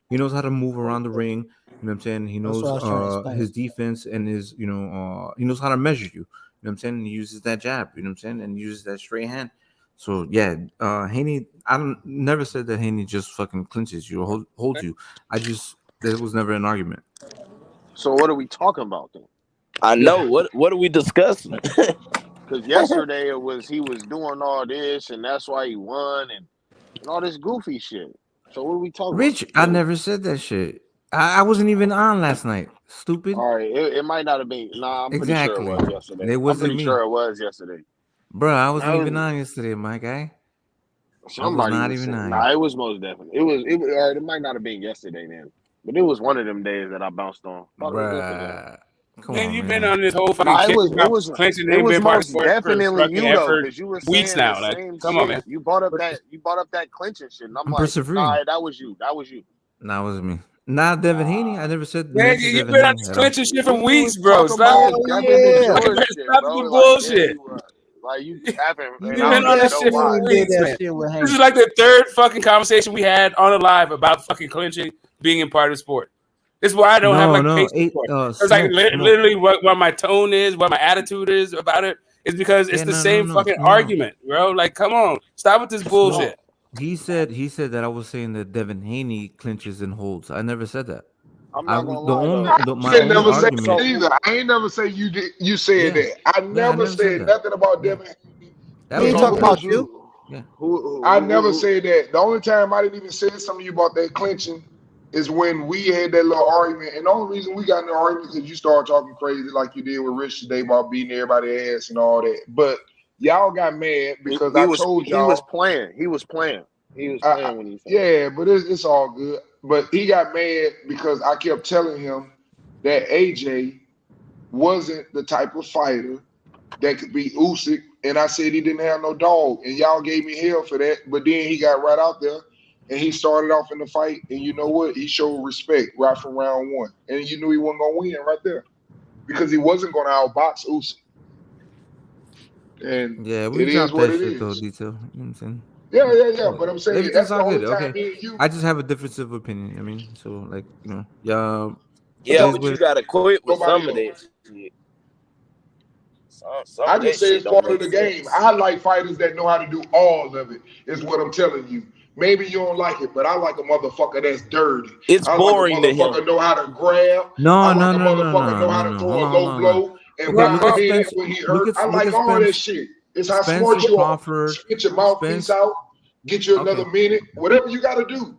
He knows how to move around the ring. You know what I'm saying? He That's what I was trying to knows explain. his defense and his he knows how to measure you. You know what I'm saying? He uses that jab. You know what I'm saying? And uses that straight hand. So yeah, Haney. Never said that Haney just fucking clinches you or holds you. There was never an argument. So what are we talking about then? I know. What are we discussing? Because yesterday he was doing all this and that's why he won and all this goofy shit. So what are we talking Rich, about? I never said that shit. I wasn't even on last night. Stupid. All right, it might not have been. Nah, I'm pretty sure it was yesterday. It wasn't I'm pretty me. sure it was yesterday. Bro, I wasn't even on yesterday, my guy. Somebody not was even saying, on. Nah, it was most definitely. It was. All right, it might not have been yesterday then, but it was one of them days that I bounced on. Bruh. Man, you've been on this whole fucking Nah, kick about clinching ain't been part of sport definitely you though, for because you were weeks saying now. the Like, same come shit. on, man. You brought up that clinching shit, and I'm like, persevering. nah, that was you. Nah, it wasn't me. Nah, Devin Haney. I never said. Man, you've been on this clinching shit for weeks, bro. Stop Stop the bullshit. Like you haven't. You've been on this shit for weeks, man. This is like the third fucking conversation we had on the live about fucking clinching being in part of the sport. This is why I don't have patience for it. It's like literally what my tone is, what my attitude is about it is because it's the same fucking argument, bro. Like, come on, stop with this bullshit. He said that I was saying that Devin Haney clinches and holds. I never said that. I'm not gonna my I only never say argument. that either. I ain't never say you did. You said that. I never said nothing about Devin. He ain't talking about you. Yeah. I never said that. The only time I didn't even say something to you about that clinching is when we had that little argument. And the only reason we got in the argument is because you started talking crazy like you did with Rich today about beating everybody's ass and all that. But y'all got mad because I told y'all. He was playing. He was playing when he said yeah, but it's all good. But he got mad because I kept telling him that AJ wasn't the type of fighter that could beat Usyk, and I said he didn't have no dog, and y'all gave me hell for that. But then he got right out there, and he started off in the fight, and you know what? He showed respect right from round one, and you knew he wasn't gonna win right there because he wasn't gonna outbox Usyk. And yeah, we it dropped is what that it shit though, is. Detail. You know what I'm saying? Yeah. But I'm saying that's Everything's the all only good. time Okay. me and you. I just have a difference of opinion. I mean, so like Yeah, but you gotta quit with some of that shit. I just say it's part of the game. I like fighters that know how to do all of it, is what I'm telling you. Maybe you don't like it, but I like a motherfucker that's dirty. It's boring to I like a motherfucker him. know how to grab. No. I like a motherfucker know how to throw a low blow and whip his head when he hurt. I like all that shit. It's how smart you are. Spit your mouthpiece out, get you another minute, whatever you got to do.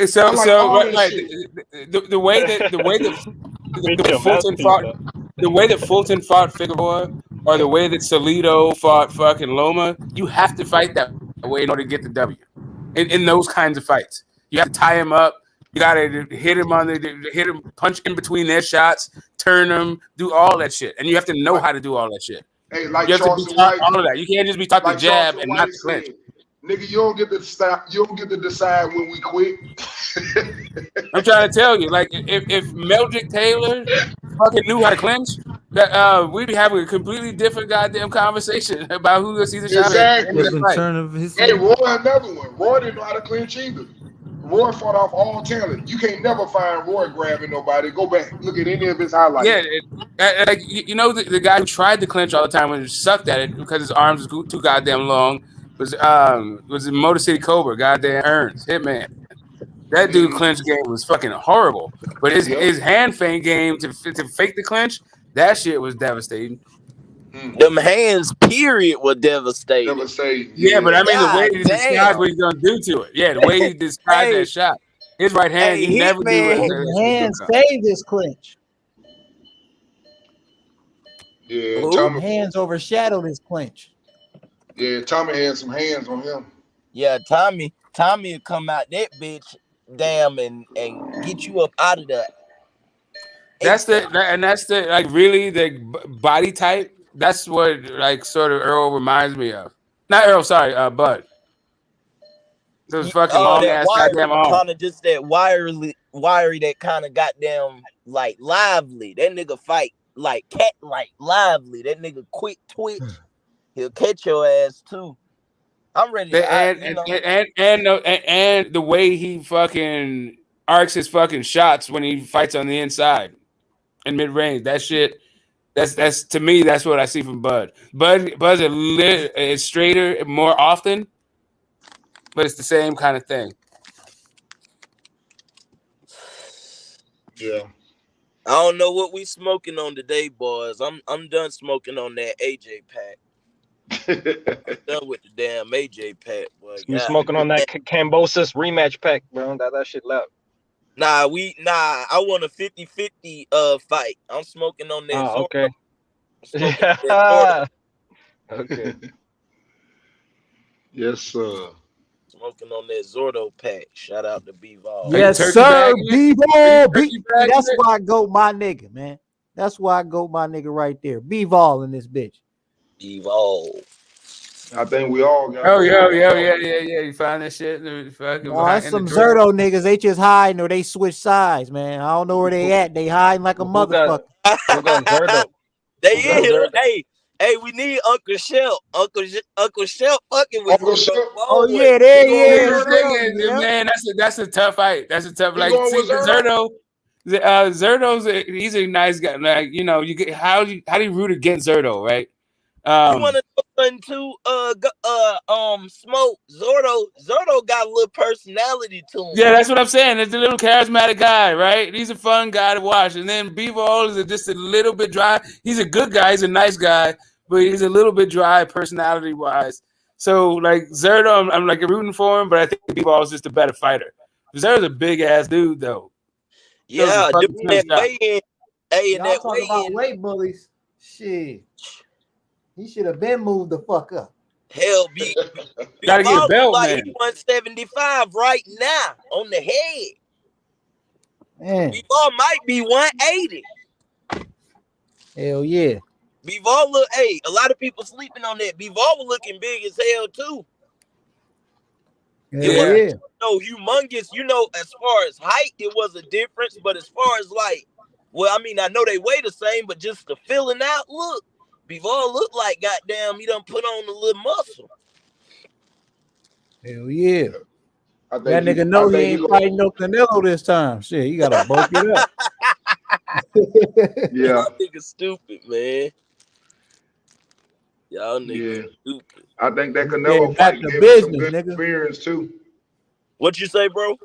So I like all that shit. the way that Fulton fought Figueroa, or the way that Salido fought fucking Loma, you have to fight that way in order to get the W. In those kinds of fights, you have to tie him up. You gotta hit him, punch in between their shots, turn them, do all that shit, and you have to know how to do all that shit. Hey, like you have Charles to be taught White, all of that. You can't just be taught the jab and not the clinch. Nigga, you don't get to stop. You don't get to decide when we quit. I'm trying to tell you, like, if Meldrick Taylor fucking knew how to clinch, that we'd be having a completely different goddamn conversation about who gonna see the shot. Exactly. Hey, Roy, another one. Roy didn't know how to clinch either. Roy fought off all talent. You can't never find Roy grabbing nobody. Go back, look at any of his highlights. Yeah, the guy who tried to clinch all the time and sucked at it because his arms was too goddamn long was Motor City Cobra, goddamn Earns, Hitman. That dude clinch game was fucking horrible. But his hand feint game to fake the clinch, that shit was devastating. Them hands, period, were devastating. Yeah, but I mean the way God he describes what he's gonna do to it. Yeah, the way he describes that shot. His right hand, you never do it. His hands saved his clinch. Yeah, His hands overshadowed his clinch. Yeah, Tommy had some hands on him. Yeah, Tommy will come out that bitch, damn, and get you up out of that. That's the like really the body type. That's what like sort of Earl reminds me of. Not Earl, sorry, Bud. Those fucking long ass goddamn arms. Kind of just that wiry that kind of goddamn like lively. That nigga fight like cat like lively. That nigga quick twitch. He'll catch your ass too. I'm ready. And the way he fucking arcs his fucking shots when he fights on the inside in mid range. That shit. That's to me. That's what I see from Bud. Bud's is straighter more often, but it's the same kind of thing. Yeah. I don't know what we smoking on today, boys. I'm done smoking on that AJ pack. I'm done with the damn AJ pack, boy. You smoking on that Cambosis rematch pack, bro? That shit loud. Nah, I want a 50-50 fight. I'm smoking on that. Oh, okay. Okay. Yes, sir. Smoking on that Zordo pack. Shout out to B-Vol. Yes, sir. B-Vol. That's why I go my nigga, man. That's why I go my nigga right there. B-Vol in this bitch. B-Vol. I think we all got. Oh, yeah. You find that shit? That's some Zerto niggas. They just hiding or they switch sides, man. I don't know where they at. They hiding like a motherfucker. Who got Zerto? They in here. Hey, we need Uncle Shell. Uncle Shell fucking with Uncle Shell. Oh yeah, there he is. Man, that's a tough fight. That's a tough like Zerto. Zerto's he's a nice guy. Like you know, you get how do you root against Zerto, right? You want to know something too? Smoke Zordo got a little personality to him. Yeah, that's what I'm saying. It's a little charismatic guy, right? He's a fun guy to watch. And then B-Vol is just a little bit dry. He's a good guy. He's a nice guy, but he's a little bit dry personality wise. So like Zerto, I'm like rooting for him, but I think B-Vol is just a better fighter. Zerto's a big ass dude though. Yeah, that weigh-in. Hey, and that weigh-in. Weight bullies. Shit. He should have been moved the fuck up. Hell, gotta get a belt, like man. He 175 right now on the head. Man. B-Vol might be 180. Hell yeah. B-Vol look. Hey, a lot of people sleeping on that. B-Vol was looking big as hell too. Yeah. No, humongous. You know, as far as height, it was a difference. But as far as like, well, I mean, I know they weigh the same, but just the filling out look. B-Vol look like goddamn he done put on a little muscle. Hell yeah. That nigga know he ain't fighting no Canelo this time. Shit, you gotta bulk it up. Yeah. Y'all niggas stupid, man. Y'all niggas stupid. I think that Canelo fight gave him some good experience too. What you say, bro?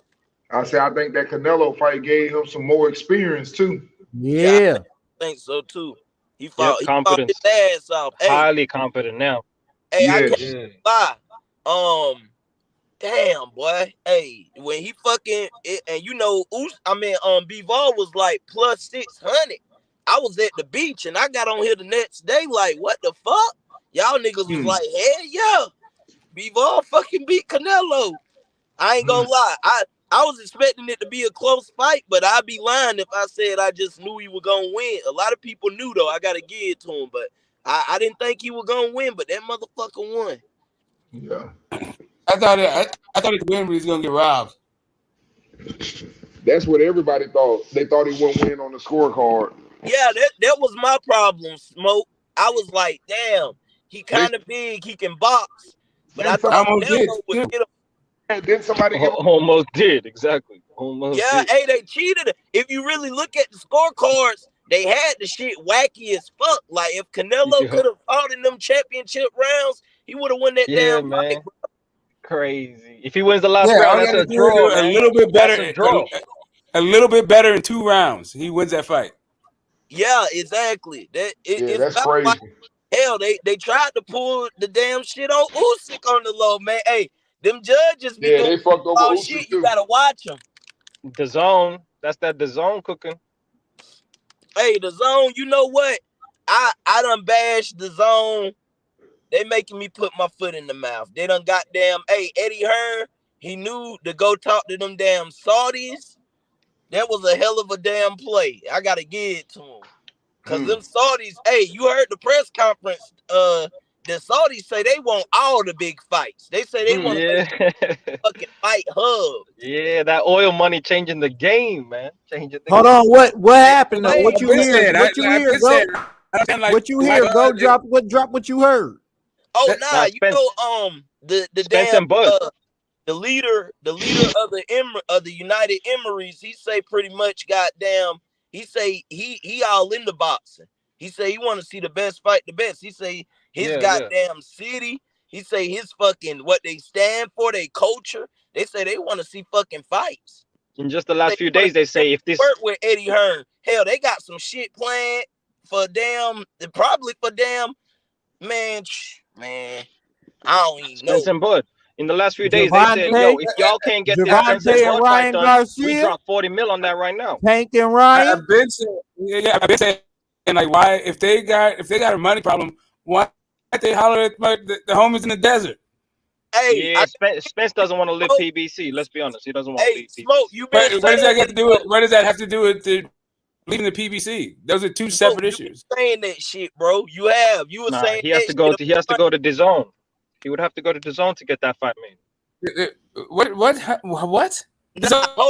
I said I think that Canelo fight gave him some more experience too. Yeah. I think so too. He fought, confidence. He fought his ass off. Hey, highly confident now. Hey, I can't lie. Damn, boy. Hey, when he fucking and you know, B-Vol was like plus 600. I was at the beach and I got on here the next day. Like, what the fuck? Y'all niggas was like, hell yeah. B-Vol fucking beat Canelo. I ain't gonna lie. I was expecting it to be a close fight, but I'd be lying if I said I just knew he was gonna win. A lot of people knew though. I gotta give it to him, but I didn't think he was gonna win. But that motherfucker won. Yeah, I thought he could win, but he's gonna get robbed. That's what everybody thought. They thought he wouldn't win on the scorecard. Yeah, that was my problem, Smoke. I was like, damn, he kind of big, he can box, but I thought Canelo would get him. Then somebody almost did exactly. Almost. Yeah, did. hey, they cheated. If you really look at the scorecards, they had the shit wacky as fuck. Like if Canelo could have fought in them championship rounds, he would have won that damn fight. crazy. If he wins the last round, that's a draw, man. A little bit better. That's a draw. A little bit better in 2 rounds. He wins that fight. Yeah, exactly. It's that's crazy. Hell, they tried to pull the damn shit on Usyk on the low, man. Hey, them judges be doing they fucked over Usyk shit. too. You gotta watch them. The zone. That's that the zone cooking. Hey, the zone. You know what? I done bashed the zone. They making me put my foot in the mouth. They done goddamn. Hey, Eddie Hearn. He knew to go talk to them damn Saudis. That was a hell of a damn play. I gotta give it to him. Cause them Saudis, hey, you heard the press conference. The Saudis say they want all the big fights. They say they want to make fucking fight hub. Yeah, that oil money changing the game, man. Changing the Hold game. on, what happened though? What you hear? What you hear, go? What you hear? Go drop what you heard. Oh nah, you know the Spence damn and Bud. the leader of the United Emirates, he say pretty much goddamn. He say he all in the boxing. He say he want to see the best fight the best. He say his goddamn city. He say his fucking what they stand for, they culture. They say they want to see fucking fights. In just the last few days, they say if this work with Eddie Hearn, hell, they got some shit planned for probably for man. I don't even know. Spence and Bud. In the last few days, they said, "Yo, if y'all can't get this Spence and Bud fight done, we drop 40 mil on that right now." Tank and Ryan. I've been saying, like, why if they got a money problem, why they holler at the homies in the desert? Hey, Spence doesn't want to live PBC. Let's be honest, he doesn't want to live PBC. Smoke, you what does that have to do with? What does that have to do with leaving the PBC? Those are two separate issues. Saying that shit, bro. You were saying he has to go to the zone. He would have to go to the zone to get that fight made. What? Hold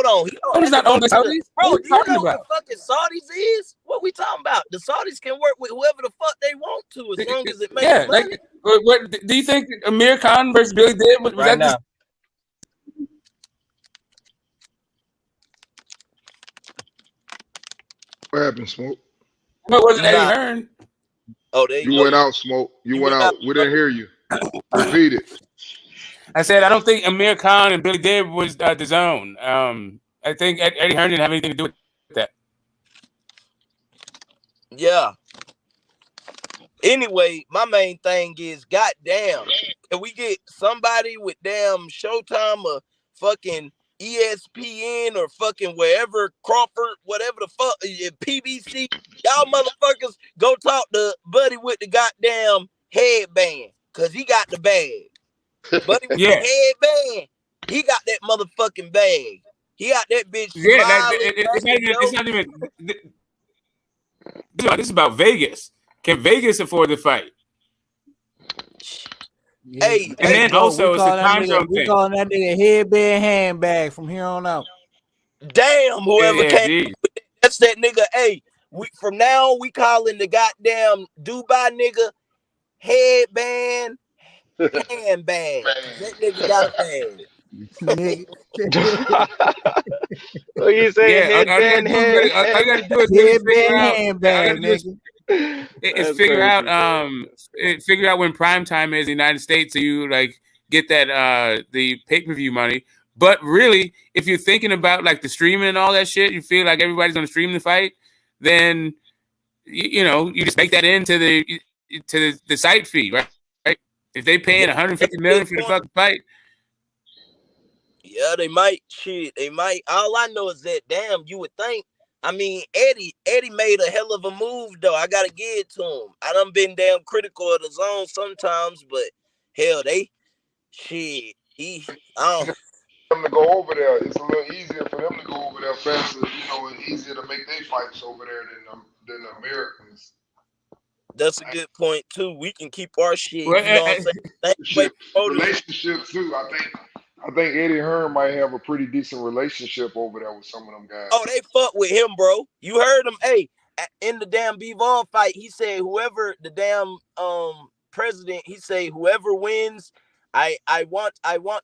on. He's not owned by Saudis. Bro, What do you know about? what fucking Saudis is? What we talking about? The Saudis can work with whoever the fuck they want to as long as it makes money. Like, what do you think Amir Khan versus Billy did? Was right that now. What happened, Smoke? What was Eddie Hearn? Oh, you went out, Smoke. You went out. We didn't hear you. Repeat it. I said I don't think Amir Khan and Billy Dib was the zone. I think Eddie Hearn didn't have anything to do with that. Yeah. Anyway, my main thing is, goddamn, can we get somebody with damn Showtime or fucking ESPN or fucking wherever, Crawford, whatever the fuck, PBC, y'all motherfuckers go talk to Buddy with the goddamn headband, cause he got the bag. Buddy with the headband, he got that motherfucking bag. He got that bitch. Yeah, it's not even. This is about Vegas. Can Vegas afford the fight? Hey, and then also it's the time zone we thing. calling that nigga headband handbag from here on out. Damn, whoever came, that's that nigga. Hey, from now on, we calling the goddamn Dubai nigga headband handbag. That nigga got a bag. What you saying? Headband I gotta do is figure out when prime time is in the United States, so you like get that the pay-per-view money. But really, if you're thinking about like the streaming and all that shit, you feel like everybody's gonna stream the fight, then you just make that into the site fee, right? If they paying $150 million for the fucking fight. Yeah, they might. Shit, they might. All I know is that, damn, you would think. I mean, Eddie made a hell of a move, though. I gotta give it to him. I done been damn critical of the zone sometimes, but hell, I don't. Them to go over there, it's a little easier for them to go over there faster. It's easier to make their fights over there than the Americans. That's a good point too. We can keep our shit. Well, you know what I'm saying? Relationship too. I think Eddie Hearn might have a pretty decent relationship over there with some of them guys. Oh, they fuck with him, bro. You heard him. Hey, in the damn Bivol fight, he said whoever the damn president, he said whoever wins, I want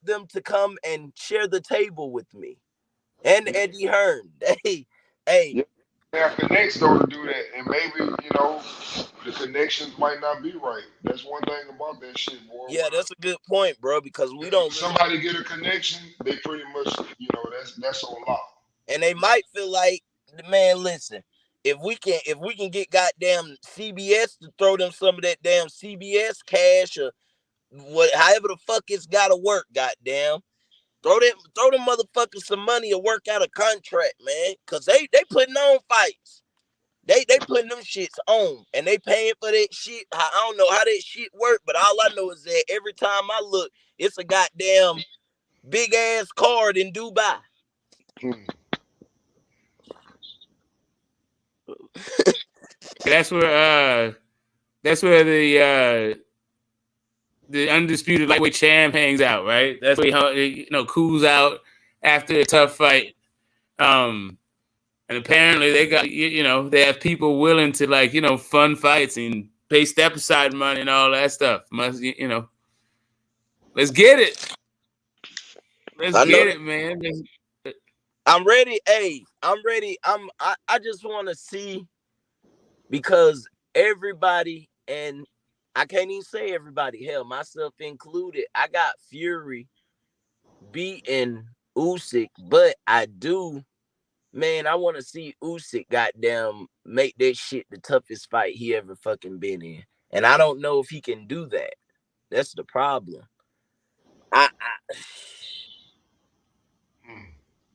them to come and share the table with me. And Eddie Hearn. Hey. They have connects though to do that, and maybe the connections might not be right. That's one thing about that shit, boy. Yeah, that's a good point, bro. Because we don't. Somebody get a connection, they pretty much, that's on lock. And they might feel like, man, listen, if we can get goddamn CBS to throw them some of that damn CBS cash or however the fuck it's gotta work, goddamn. Throw them motherfuckers some money or work out a contract, man. Cause they putting on fights. They putting them shits on and they paying for that shit. I don't know how that shit work, but all I know is that every time I look, it's a goddamn big ass card in Dubai. That's where the undisputed lightweight champ hangs out, right? That's where he cools out after a tough fight. And apparently they got they have people willing to fund fights and pay step aside money and all that stuff. Let's get it. Let's get it, man. I'm ready. Hey, I'm ready. I just want to see, because everybody, and I can't even say everybody, hell, myself included, I got Fury beating Usyk, but I want to see Usyk goddamn make that shit the toughest fight he ever fucking been in. And I don't know if he can do that. That's the problem.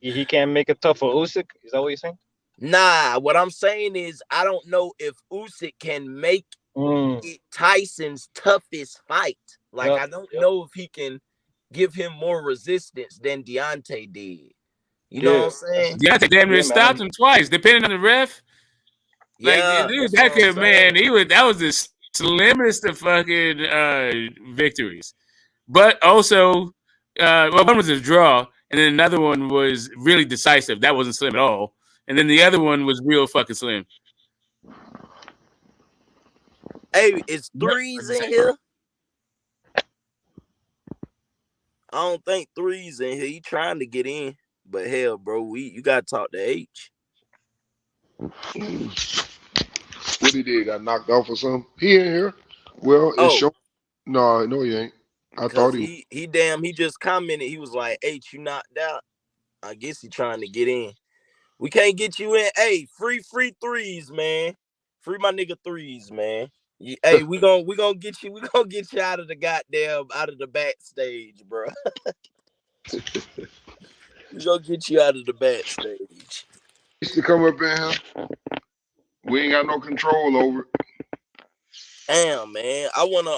He can't make it tough for Usyk? Is that what you're saying? Nah, what I'm saying is I don't know if Usyk can make it Tyson's toughest fight. I don't know if he can give him more resistance than Deontay did. You know what I'm saying? Deontay damn near stopped him twice, depending on the ref. That was the slimmest of fucking victories. But also, one was a draw, and then another one was really decisive. That wasn't slim at all. And then the other one was real fucking slim. Hey, it's threes in here. I don't think threes in here. He trying to get in, but hell, bro, you gotta talk to H. What he did? Got knocked off or something? He in here? Well, it's show. No, he ain't. I thought he just commented. He was like, H, you knocked out. I guess he trying to get in. We can't get you in. Hey, free threes, man. Free my nigga threes, man. Hey, we gonna get you. We gonna get you out of the backstage, bro. We gonna get you out of the backstage. Used to come up in here. We ain't got no control over it. Damn, man. I wanna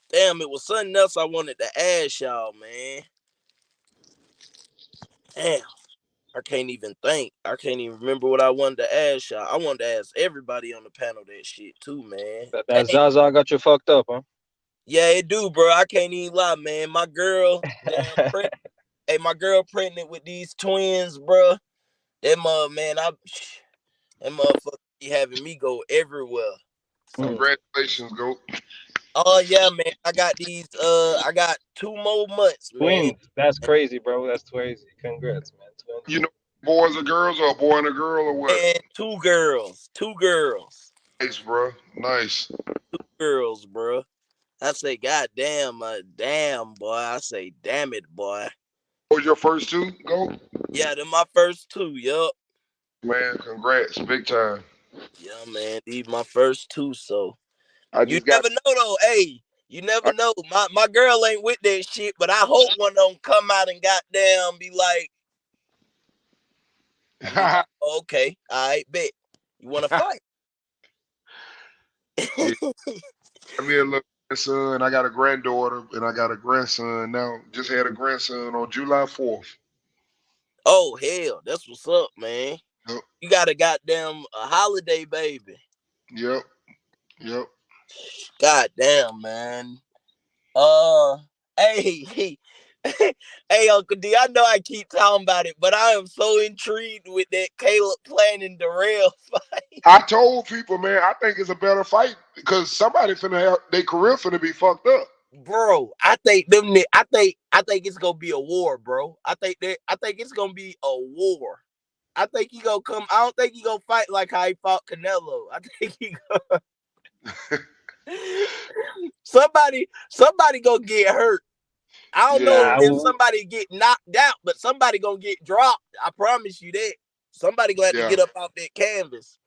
Damn, it was something else I wanted to ask y'all, man. Damn. I can't even think. I can't even remember what I wanted to ask y'all. I wanted to ask everybody on the panel that shit too, man. That Zaza got you fucked up, huh? Yeah, it do, bro. I can't even lie, man. My girl, my girl pregnant with these twins, bro. That motherfucker be having me go everywhere. Congratulations, GOAT. Oh yeah, man. I got these. I got 2 more months, man. Twins. That's crazy, bro. That's crazy. Congrats, man. Twins. You know, boys or girls, or a boy and a girl, or what? And 2 girls. 2 girls. Nice, bro. Nice. 2 girls, bro. I say, goddamn, damn, boy. I say, damn it, boy. What was your first 2? GOAT? Yeah, they're my first 2. Yup. Man, congrats, big time. Yeah, man. These my first 2, so. You never know, though. Hey, you never know. My girl ain't with that shit, but I hope one of them come out and goddamn be like, okay, all right, bet. You want to fight? I mean, a little son. I got a granddaughter, and I got a grandson now. Just had a grandson on July 4th. Oh, hell. That's what's up, man. Yep. You got a goddamn holiday baby. Yep. God damn, man. Hey, Uncle D, I know I keep talking about it, but I am so intrigued with that Caleb planning Darrell fight. I told people, man, I think it's a better fight because somebody finna have their career finna be fucked up. Bro, I think it's gonna be a war, bro. I think it's gonna be a war. I think he gonna come. I don't think he gonna fight like how he fought Canelo. I think he gonna somebody gonna get hurt. I don't know if somebody get knocked out, but somebody gonna get dropped. I promise you that. Somebody gonna have to get up off that canvas.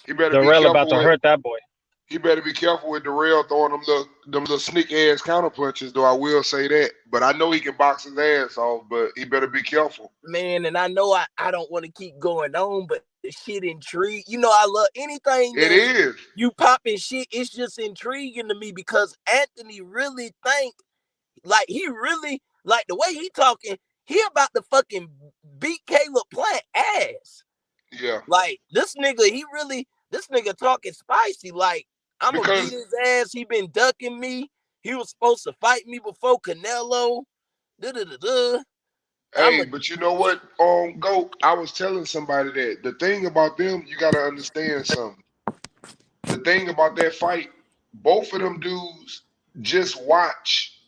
He better Darrell be about to hurt that boy. He better be careful with Darrell throwing them little sneak ass counter punches, though I will say that. But I know he can box his ass off, but he better be careful. Man, and I know I don't want to keep going on, but the shit intrigue. You know, I love anything it is. You popping shit, it's just intriguing to me because Anthony really think like he really like the way he talking, he about to fucking beat Caleb Plant ass. Yeah. Like this nigga talking spicy. Like I'm gonna beat his ass. He been ducking me. He was supposed to fight me before Canelo. Hey, but you know what? Go. I was telling somebody that the thing about them, you gotta understand something. The thing about that fight, both of them dudes just watch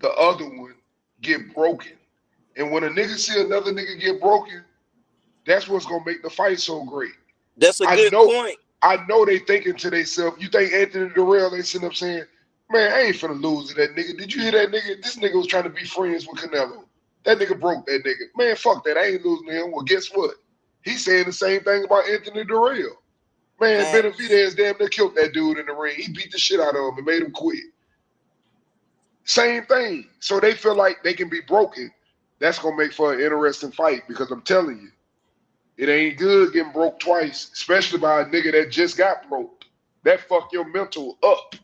the other one get broken. And when a nigga see another nigga get broken, that's what's gonna make the fight so great. That's a good point. I know they thinking to themselves, you think Anthony Darrell, they sitting up saying, man, I ain't finna lose to that nigga. Did you hear that nigga? This nigga was trying to be friends with Canelo. That nigga broke that nigga. Man, fuck that. I ain't losing to him. Well, guess what? He's saying the same thing about Anthony Darrell. Man, Benavidez damn near killed that dude in the ring. He beat the shit out of him and made him quit. Same thing. So they feel like they can be broken. That's going to make for an interesting fight because I'm telling you, it ain't good getting broke twice, especially by a nigga that just got broke. That fuck your mental up.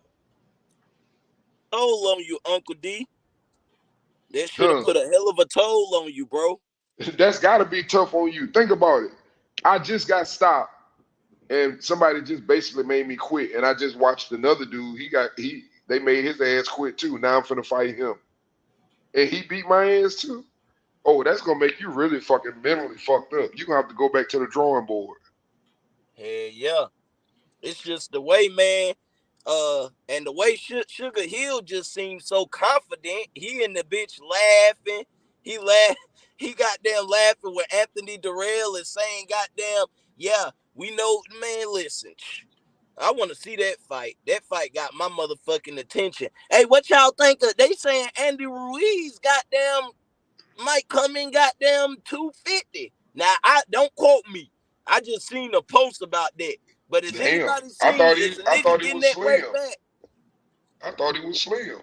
Toll on you, Uncle D. That should have put a hell of a toll on you, bro. That's got to be tough on you. Think about it. I just got stopped, and somebody just basically made me quit. And I just watched another dude. They made his ass quit too. Now I'm finna fight him, and he beat my ass too. Oh, that's gonna make you really fucking mentally fucked up. You gonna have to go back to the drawing board. Hell yeah. It's just the way, man. And the way Sugar Hill just seemed so confident. He and the bitch laughing. He goddamn laughing with Anthony Darrell is saying, goddamn, yeah, we know, man, listen. I want to see that fight. That fight got my motherfucking attention. Hey, what y'all think of? They saying Andy Ruiz, goddamn, might come in goddamn 250. Now, don't quote me. I just seen a post about that. But is anybody seen this nigga getting that weight back? I thought he was slim.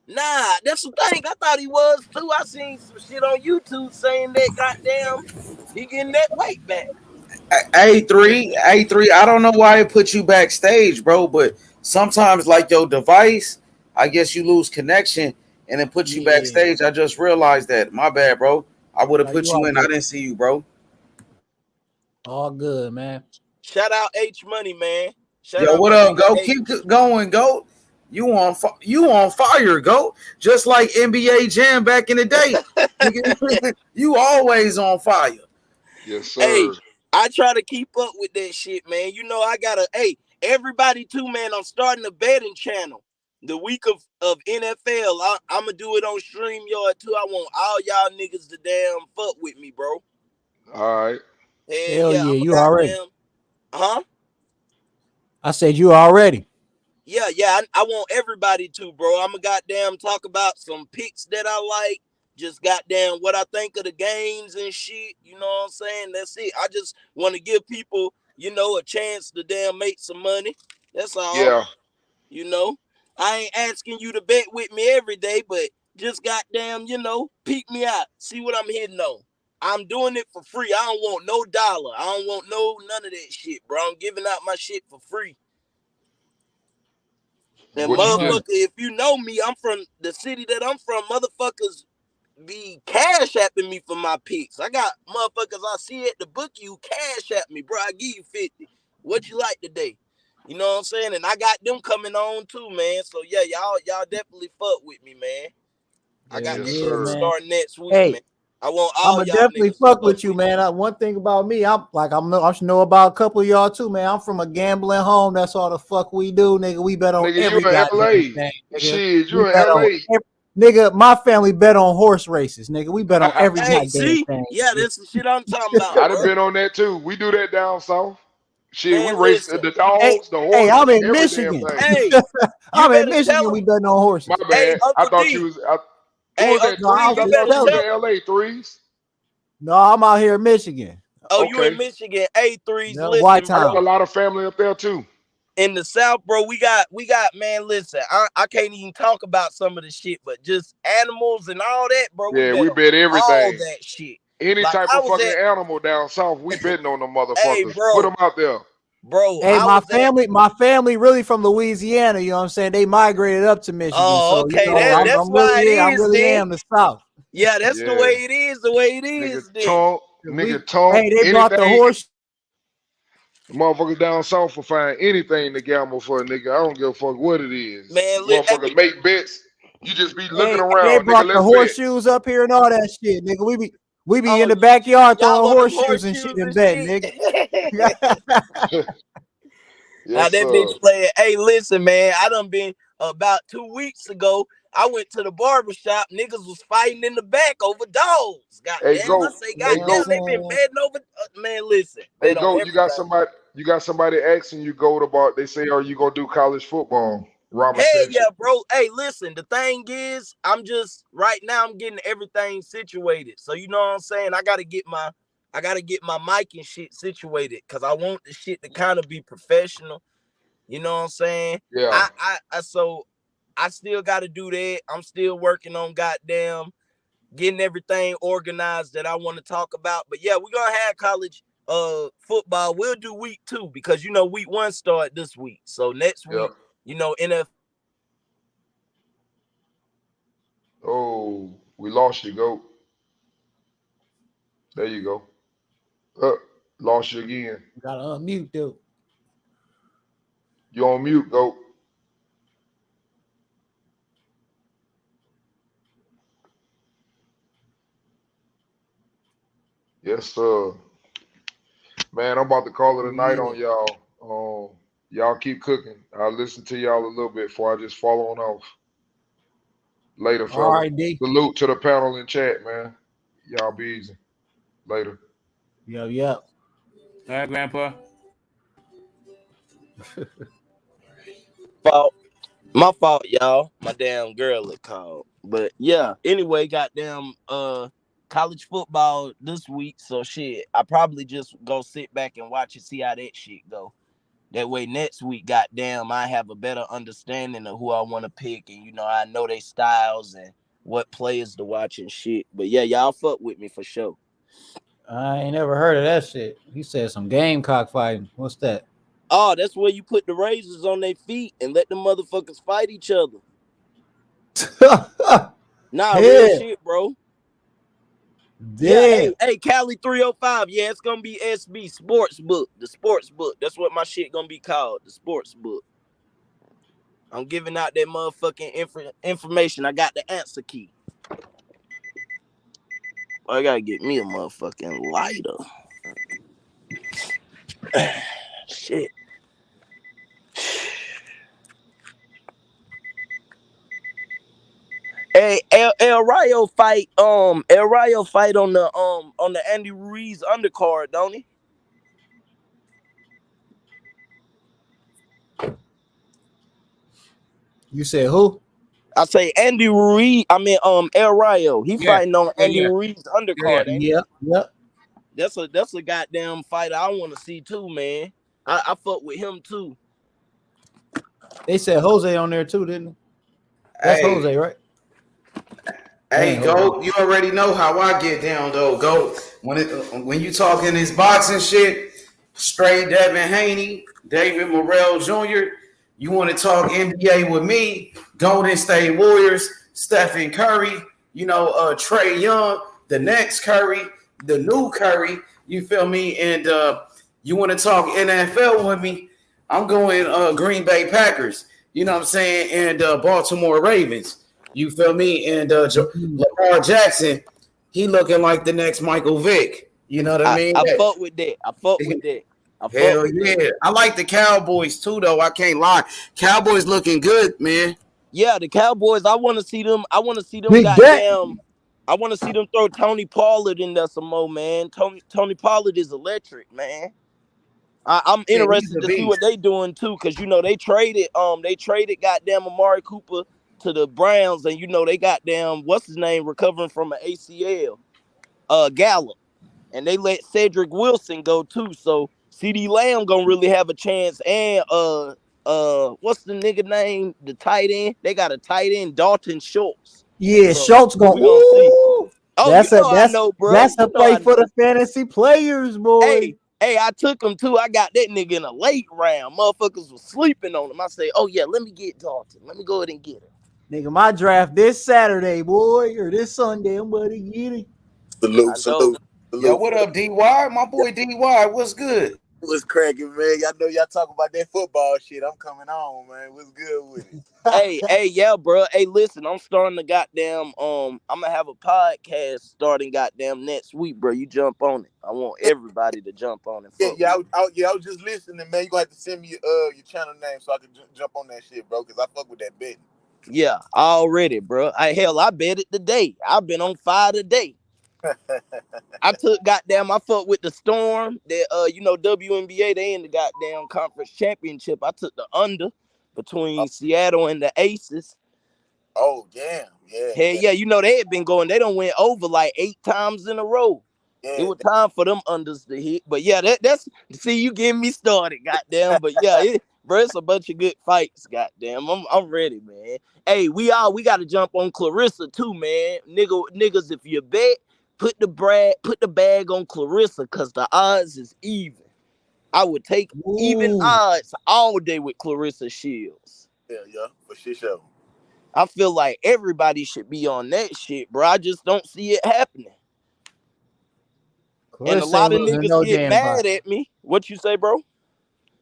Nah, that's the thing. I thought he was too. I seen some shit on YouTube saying that goddamn he getting that weight back. A3, I don't know why it put you backstage, bro, but sometimes like your device, I guess you lose connection and it puts you backstage. I just realized that. My bad, bro. I would have put you in. I didn't see you, bro. All good, man. Shout out H Money, man. Yo, what up, Go? Keep going, Go. You on fire, Go. Just like NBA Jam back in the day. You always on fire. Yes, sir. Hey, I try to keep up with that shit, man. You know, I gotta, everybody too, man. I'm starting a betting channel. The week of NFL, I'm gonna do it on StreamYard too. I want all y'all niggas to damn fuck with me, bro. All right. Hell yeah, you already. Huh? I said you already. Yeah, I want everybody to, bro. I'm gonna goddamn talk about some picks that I like. Just goddamn what I think of the games and shit. You know what I'm saying? That's it. I just want to give people, you know, a chance to damn make some money. That's all. Yeah. You know, I ain't asking you to bet with me every day, but just goddamn, you know, peek me out. See what I'm hitting on. I'm doing it for free. I don't want no dollar. I don't want none of that shit, bro. I'm giving out my shit for free. And motherfucker, if you know me, I'm from the city that I'm from. Motherfuckers be cash apping me for my picks. I got motherfuckers I see at the book, you cash at me, bro. I give you 50. What you like today? You know what I'm saying? And I got them coming on too, man. So yeah, y'all definitely fuck with me, man. I got this shit starting next week, man. I want all I'ma y'all definitely niggas fuck with you, man. One thing about me, I should know about a couple of y'all too, man. I'm from a gambling home. That's all the fuck we do, nigga. We bet on every you in LA. thing, nigga. Shit, you in LA. Nigga, my family bet on horse races, nigga. We bet on every Hey, goddamn see? thing. Yeah, that's the shit I'm talking about, I done bro. been on that too. We do that down south. Shit, we Man, race listen. the dogs, the Hey, horses, I'm in every damn Michigan. thing. Hey, you I'm in better tell Michigan. him. We betting on horses. My Hey, bad. I Uncle thought D. you was. Who Hey, was that? Uncle D, Threes? I you thought better you was tell in him. LA. Threes. No, I'm out here in Michigan. Oh, you in Okay. Michigan? Hey, Threes, Yeah, listen, White I got a Town. lot of family up there too. in the South, bro, we got, man, listen, I can't even talk about some of the shit, but just animals and all that, bro, we Yeah, bet we on bet all everything. that shit. Any Like, type I of was fucking at, animal down south, we betting on them hey, motherfuckers. Put bro, them out there. Hey, I my was at, family really from Louisiana, you know what I'm saying? They migrated up to Michigan. oh, So, you okay, know, that's I'm why it really I is, really then. am the South. Yeah, that's the way Yeah. it is, then. Nigga tongue, Hey, they brought the anything. horse. Motherfuckers down south will find anything to gamble for, nigga. I don't give a fuck what it is. Man, Motherfuckers make bets. You just be looking Hey, they around, nigga. brought the Let's bet. horseshoes up here and all that shit, nigga. We be in oh, the backyard y'all throwing love them horseshoes and shit horseshoes and and betting, shit. nigga. Now Yes, that sir. bitch playing. Hey, listen, man. I done been about 2 weeks ago. I went to the barbershop. Niggas was fighting in the back over dogs. Hey, Goddamn. I go. say, Hey, goddamn, go. they been betting over. Man, listen. Hey, Bet on go. everything. You got somebody asking you go to bar. They say, are you gonna do college football? Rama Hell said, yeah, bro. Hey, listen. The thing is, I'm just right now. I'm getting everything situated. So you know what I'm saying. I gotta get my mic and shit situated because I want the shit to kind of be professional. You know what I'm saying? yeah. So I still got to do that. I'm still working on goddamn getting everything organized that I want to talk about. But yeah, we're gonna have college football. We'll do week 2 because you know week 1 start this week. So next week, you know, NFL. Oh, we lost you, go. There you go. Lost you again. Gotta unmute, dude. You on mute, go. Yes, sir. Man, I'm about to call it a night on y'all. Y'all keep cooking. I'll listen to y'all a little bit before I just fall on off. Later, fella. All right, D. Salute to the panel in chat, man. Y'all be easy. Later. Yep. All right, Grandpa. My fault, y'all. My damn girl had called. But yeah, anyway, goddamn college football this week. So shit, I probably just go sit back and watch and see how that shit go. That way next week, goddamn, I have a better understanding of who I want to pick, and you know, I know their styles and what players to watch and shit. But yeah, y'all fuck with me for sure. I ain't never heard of that shit. He said some Gamecock fighting. What's that? Oh, that's where you put the razors on their feet and let the motherfuckers fight each other. Nah, real shit, bro. Damn. Yeah, hey, Cali 305. Yeah, it's gonna be SB Sports Book. The Sports Book. That's what my shit gonna be called. The Sports Book. I'm giving out that motherfucking information. I got the answer key. I gotta get me a motherfucking lighter. Shit. Hey, El Rayo fight on the Andy Ruiz undercard, don't he? You said who? I say Andy Ruiz. I mean El Rayo. He fighting on Andy Ruiz undercard. Yep. That's a goddamn fighter I want to see too, man. I fuck with him too. They said Jose on there too, didn't they? That's Jose, right? Hey, Go, you already know how I get down though. Go, when you talking this boxing shit, straight Devin Haney, David Morrell Jr., you want to talk NBA with me, Golden State Warriors, Stephen Curry, you know, Trey Young, the next Curry, the new Curry, you feel me? And you want to talk NFL with me, I'm going Green Bay Packers, you know what I'm saying, and Baltimore Ravens. You feel me? And Lamar Jackson, he looking like the next Michael Vick. You know what I mean? I fuck with that. Hell yeah. I like the Cowboys too, though. I can't lie. Cowboys looking good, man. Yeah, the Cowboys. I want to see them. I want to see them. Big Goddamn. I want to see them throw Tony Pollard in there some more, man. Tony Pollard is electric, man. I'm interested to see what they doing too, cause they traded goddamn Amari Cooper to the Browns, and they goddamn what's his name recovering from an ACL, Gallup, and they let Cedric Wilson go too. So CeeDee Lamb gonna really have a chance, and what's the nigga name? The tight end. They got a tight end, Dalton Schultz. Yeah, So Schultz going. we gonna see. Oh, That's I know, bro. That's a play for the fantasy players, boy. Hey, I took him too. I got that nigga in a late round. Motherfuckers was sleeping on him. I say, oh yeah, let me get Dalton. Let me go ahead and get him. Nigga, my draft this Saturday, boy, or this Sunday. I'm about to get it. Salute. Yo, what up, DY? My boy DY, what's good? What's cracking, man? Y'all know y'all talking about that football shit. I'm coming on, man. What's good with it? hey, yeah, bro. Hey, listen, I'm starting to goddamn. I'm gonna have a podcast starting goddamn next week, bro. You jump on it. I want everybody to jump on it. I was just listening, man. You gonna have to send me your channel name so I can jump on that shit, bro. Cause I fuck with that betting. Yeah, already, bro. I bet it today. I've been on fire today. I fucked with the Storm. That WNBA, they in the goddamn conference championship. I took the under between Seattle and the Aces. Oh, damn. Yeah. Hell yeah, they had been going. They done went over like 8 times in a row. Yeah, it was time for them unders to hit. But yeah, that's see, you getting me started, goddamn. But yeah, it's a bunch of good fights, goddamn. I'm ready, man. Hey, we got to jump on Clarissa too, man. Niggas, if you bet, put the bag on Clarissa, cause the odds is even. I would take even odds all day with Clarissa Shields. Yeah, for sure. I feel like everybody should be on that shit, bro. I just don't see it happening. Clarissa and a lot of niggas get mad at me. What you say, bro?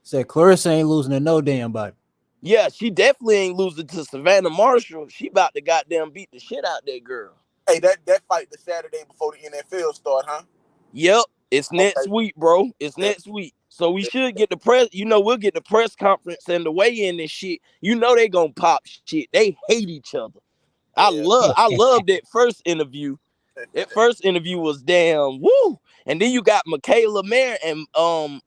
Said Clarissa ain't losing to no damn body. Yeah, she definitely ain't losing to Savannah Marshall. She about to goddamn beat the shit out that girl. Hey, that fight the Saturday before the NFL start, huh? Yep. It's next week, bro. It's next week. So we should get the press. We'll get the press conference and the weigh-in and shit. They gonna pop shit. They hate each other. I love that first interview. That first interview was damn woo. And then you got Michaela Mayer and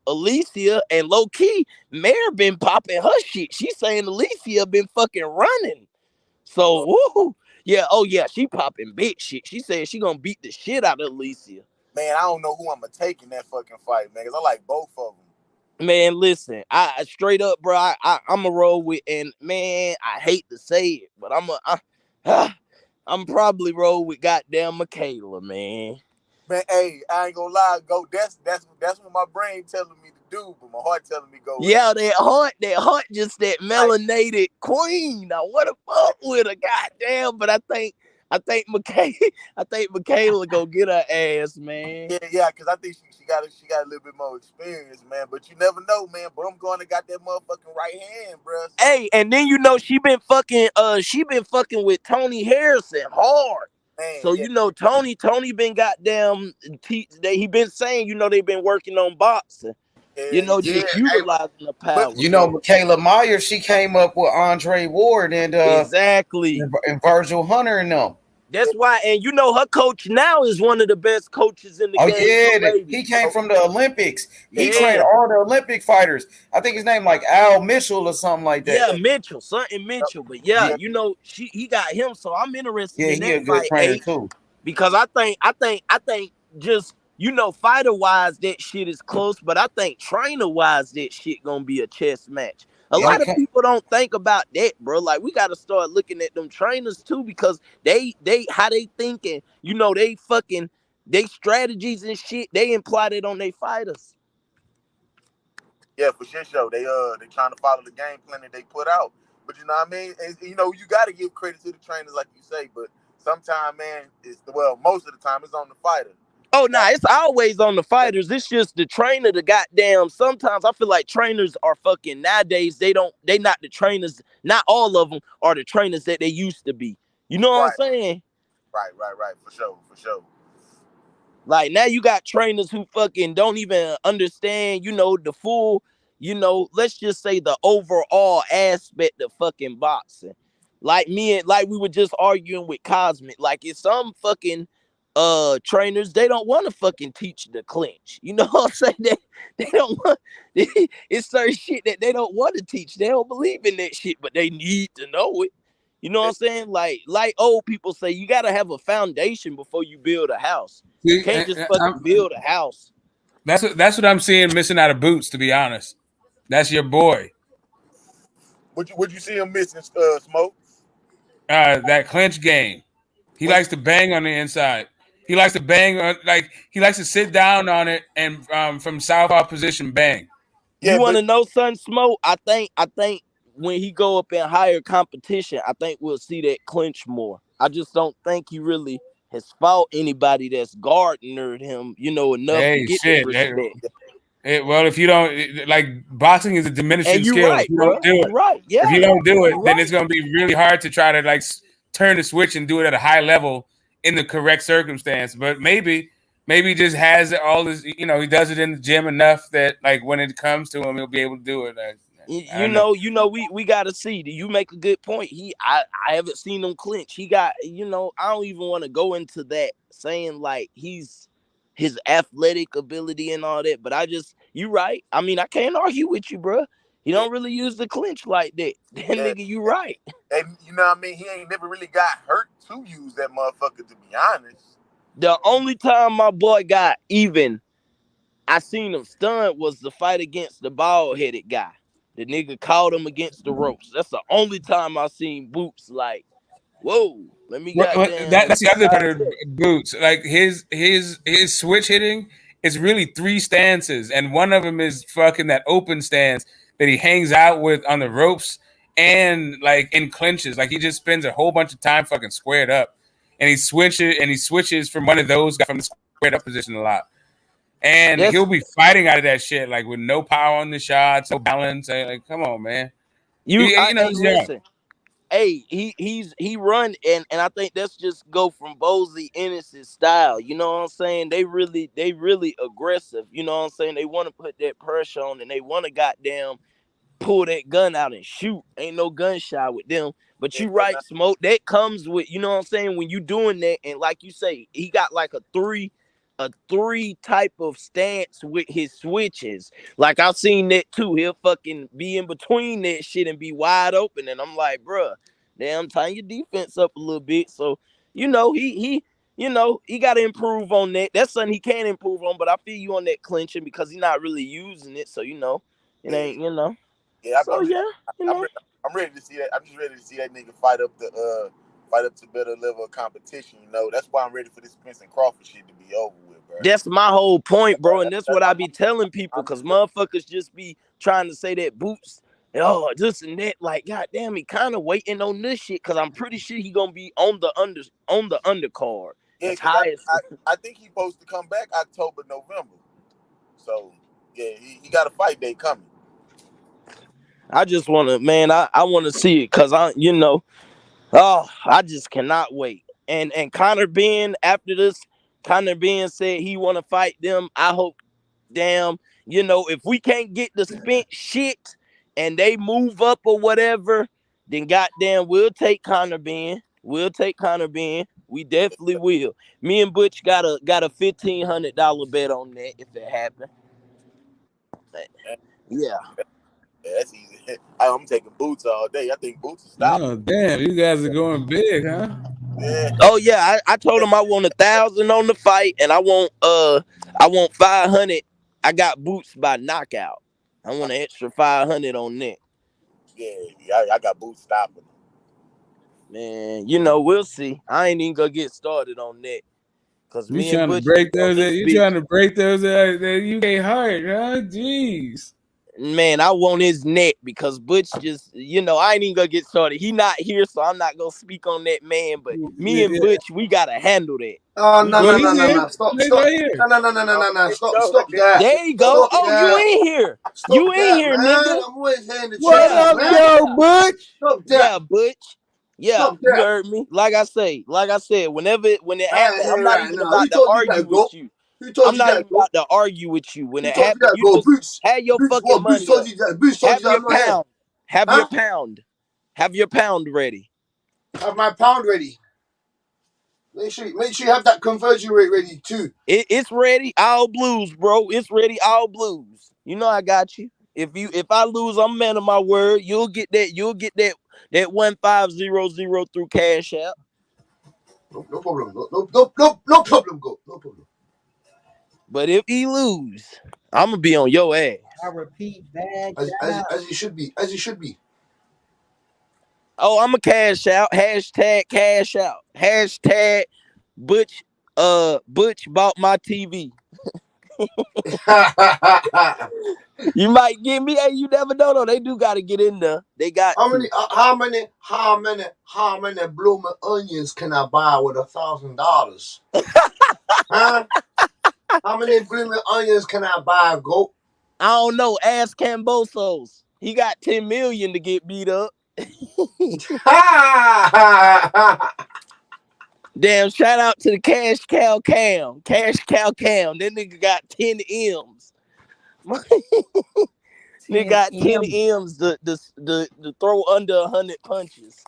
Alicia, and low key Mayer been popping her shit. She's saying Alicia been fucking running. So woo. Yeah, she popping big shit. She said she gonna beat the shit out of Alicia. Man, I don't know who I'm gonna take in that fucking fight, man, because I like both of them. Man, listen, I straight up, bro, I'm a roll with, and man, I hate to say it, but I'm probably roll with goddamn Michaela, man. Man, hey, I ain't gonna lie, go. That's what my brain telling me to do, but my heart telling me go. Yeah, that heart, just that melanated queen. I want to fuck with her, goddamn. But I think Michaela go get her ass, man. Yeah, because I think she got a little bit more experience, man. But you never know, man. But I'm going to got that motherfucking right hand, bro. Hey, and then she been fucking with Tony Harrison hard. Man, so Tony been goddamn. He been saying they been working on boxing. Just utilizing the power. Michaela Myers, she came up with Andre Ward and exactly and Virgil Hunter and them. That's why, and her coach now is one of the best coaches in the game. Oh yeah, he came from the Olympics. He trained all the Olympic fighters. I think his name like Al Mitchell or something like that. Yeah, Mitchell. But he got him. So I'm interested in that he a good fight, trainer too. Because I think just fighter wise that shit is close, but I think trainer wise that shit gonna be a chess match. A lot of people don't think about that, bro. Like, we got to start looking at them trainers too, because they how they thinking, they strategies and shit, they imply it on their fighters. Yeah, for sure. They trying to follow the game plan that they put out. But you know what I mean? And, you got to give credit to the trainers, like you say. But sometimes, man, most of the time it's on the fighter. Oh, no, it's always on the fighters. It's just the trainer, the goddamn. Sometimes I feel like trainers are fucking nowadays. They not the trainers. Not all of them are the trainers that they used to be. You know what I'm saying? Right. For sure. Like, now you got trainers who fucking don't even understand, the full, let's just say the overall aspect of fucking boxing. Like we were just arguing with Cosmic. Like it's some fucking trainers, they don't want to fucking teach the clinch. You know what I'm saying? They don't want it's certain shit that they don't want to teach. They don't believe in that shit, but they need to know it. You know what I'm saying? Like old people say, you gotta have a foundation before you build a house. You can't just fucking build a house. That's what I'm seeing missing out of Boots, to be honest. That's your boy. Would you see him missing, Smoke? That clinch game. He likes to bang on the inside. He likes to bang on, he likes to sit down on it and from southpaw position bang. You want to know, son, Smoke? I think when he go up in higher competition, I think we'll see that clinch more. I just don't think he really has fought anybody that's garnered him, enough to get that respect. Well, if you don't, boxing is a diminishing skill. Right, if you don't do it, right, yeah. If you don't do it, then it's going to be really hard to try to turn the switch and do it at a high level in the correct circumstance. But maybe he just has all this, he does it in the gym enough that when it comes to him, he'll be able to do it. We got to see. You make a good point. I haven't seen him clinch. He got, I don't even want to go into that saying his athletic ability and all that, but you right. I mean, I can't argue with you, bro. He don't really use the clinch like that. Nigga, you right. And you know what I mean? He ain't never really got hurt to use that motherfucker, to be honest. The only time my boy got even, I seen him stunned, was the fight against the bald-headed guy. The nigga caught him against the ropes. That's the only time I seen Boots whoa, let me that's the other part of Boots. His switch hitting is really 3 stances, and one of them is fucking that open stance that he hangs out with on the ropes and in clinches. He just spends a whole bunch of time fucking squared up, and he switches from one of those from the squared up position a lot. And he'll be fighting out of that shit with no power on the shots, no balance. Come on, man. Listen. Hey, he run and I think that's just go from Bozy Ennis' style. You know what I'm saying? They really aggressive. You know what I'm saying? They want to put that pressure on and they want to goddamn pull that gun out and shoot. Ain't no gunshot with them. But you right, Smoke. That comes with, you know what I'm saying? When you doing that, and like you say, he got a three type of stance with his switches. I've seen that too. He'll fucking be in between that shit and be wide open. And I'm like, bruh, damn, tie your defense up a little bit. So, he got to improve on that. That's something he can improve on, but I feel you on that clinching because he's not really using it. So, it ain't, Yeah, I'm ready to see that. I'm just ready to see that nigga fight up to better level of competition. That's why I'm ready for this Spence and Crawford shit to be over with, bro. That's my whole point, bro, and that's what I be telling people, because motherfuckers just be trying to say that Boots, this and that. Goddamn, he kind of waiting on this shit, because I'm pretty sure he gonna be on the undercard. Yeah, I think he's supposed to come back October, November. So yeah, he got a fight day coming. I just want to, man, I want to see it, because I just cannot wait. And Conor Ben, after this, Conor Ben said he want to fight them. I hope, damn, if we can't get the Spence shit and they move up or whatever, then goddamn, we'll take Conor Ben. We'll take Conor Ben. We definitely will. Me and Butch got a $1,500 bet on that if it happened. Yeah. That's easy. I'm taking Boots all day. I think Boots is stopping. Oh damn, you guys are going big, huh? Yeah. Oh yeah, I told him I want 1,000 on the fight, and I want 500. I got Boots by knockout. I want an extra 500 on that. Yeah, I got Boots stopping. Man, we'll see. I ain't even gonna get started on that. Cause you trying to break those? You trying to break those? You ain't hard, huh? Jeez. Man, I want his neck, because Butch just, I ain't even gonna get started. He not here, so I'm not gonna speak on that man. But me and Butch, we gotta handle that. Oh no! Stop! Stop that! There you go. Stop that. You in here? Stop you in that, here, man. nigga? I'm always here in the What chat, up, man. yo, Butch? Stop that. Yeah, Butch. Yeah, Stop you that. heard me. Like I said, when it happens, I'm not even now. about to argue with you. Who told I'm you not that, even about to argue with you. When Who it told you happens, that, you bro? just Boots. have your fucking What? money Boots told up. you that. Boots told Have you that your I'm not here. pound. Have Huh? your pound. Have your pound ready. Have my pound ready. Make sure you have that conversion rate ready too. It's ready, all blues, bro. It's ready, all blues. You know I got you. If I lose, I'm man of my word. You'll get that 1500 through Cash App. No problem. No problem, go. No problem. But if he lose, I'm gonna be on your ass. I repeat, bag as you should be. As you should be. Oh, I'm a cash out. Hashtag cash out. Hashtag Butch bought my TV. You might get me. Hey, you never know though. They do gotta get in there. They got how many blooming onions can I buy with $1,000? Huh? How many blooming onions can I buy, goat? I don't know. Ask Cambosos. He got 10 million to get beat up. Damn, shout out to the Cash Cow Cam. Cash Cow Cam. That nigga got 10 M's. Nigga got 10 M's to throw under 100 punches.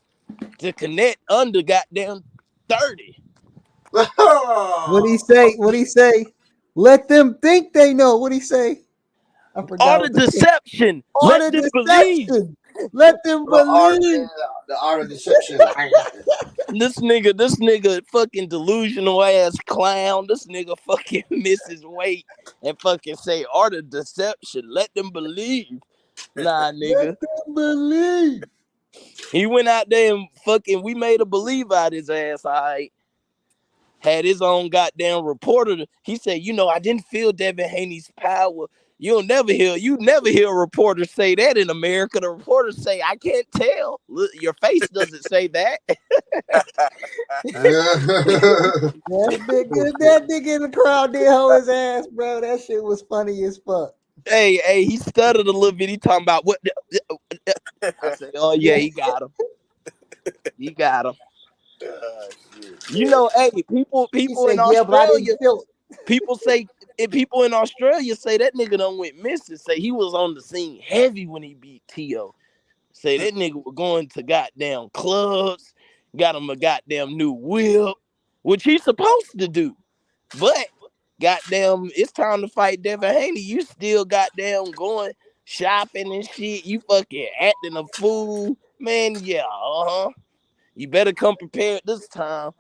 To connect under goddamn 30. What he say? What he say? Let them think they know. What he say? I forgot. All the deception. Let them believe. Let them believe. The art of deception. This nigga fucking delusional ass clown. This nigga fucking misses weight and fucking say art of deception. Let them believe. Nah, nigga. Let them believe. He went out there and fucking we made a believe out his ass, all right. Had his own goddamn reporter. He said, I didn't feel Devin Haney's power. You never hear a reporter say that in America. The reporters say, I can't tell. Look, your face doesn't say that. that nigga in the crowd did hold his ass, bro. That shit was funny as fuck. Hey, he stuttered a little bit. He talking about what? I said, oh yeah, he got him. He got him. Hey, people in Australia. People in Australia say that nigga done went missing. Say he was on the scene heavy when he beat T.O. Say that nigga was going to goddamn clubs, got him a goddamn new whip, which he's supposed to do. But goddamn, it's time to fight Devin Haney. You still goddamn going shopping and shit. You fucking acting a fool. Man, yeah, You better come prepared this time.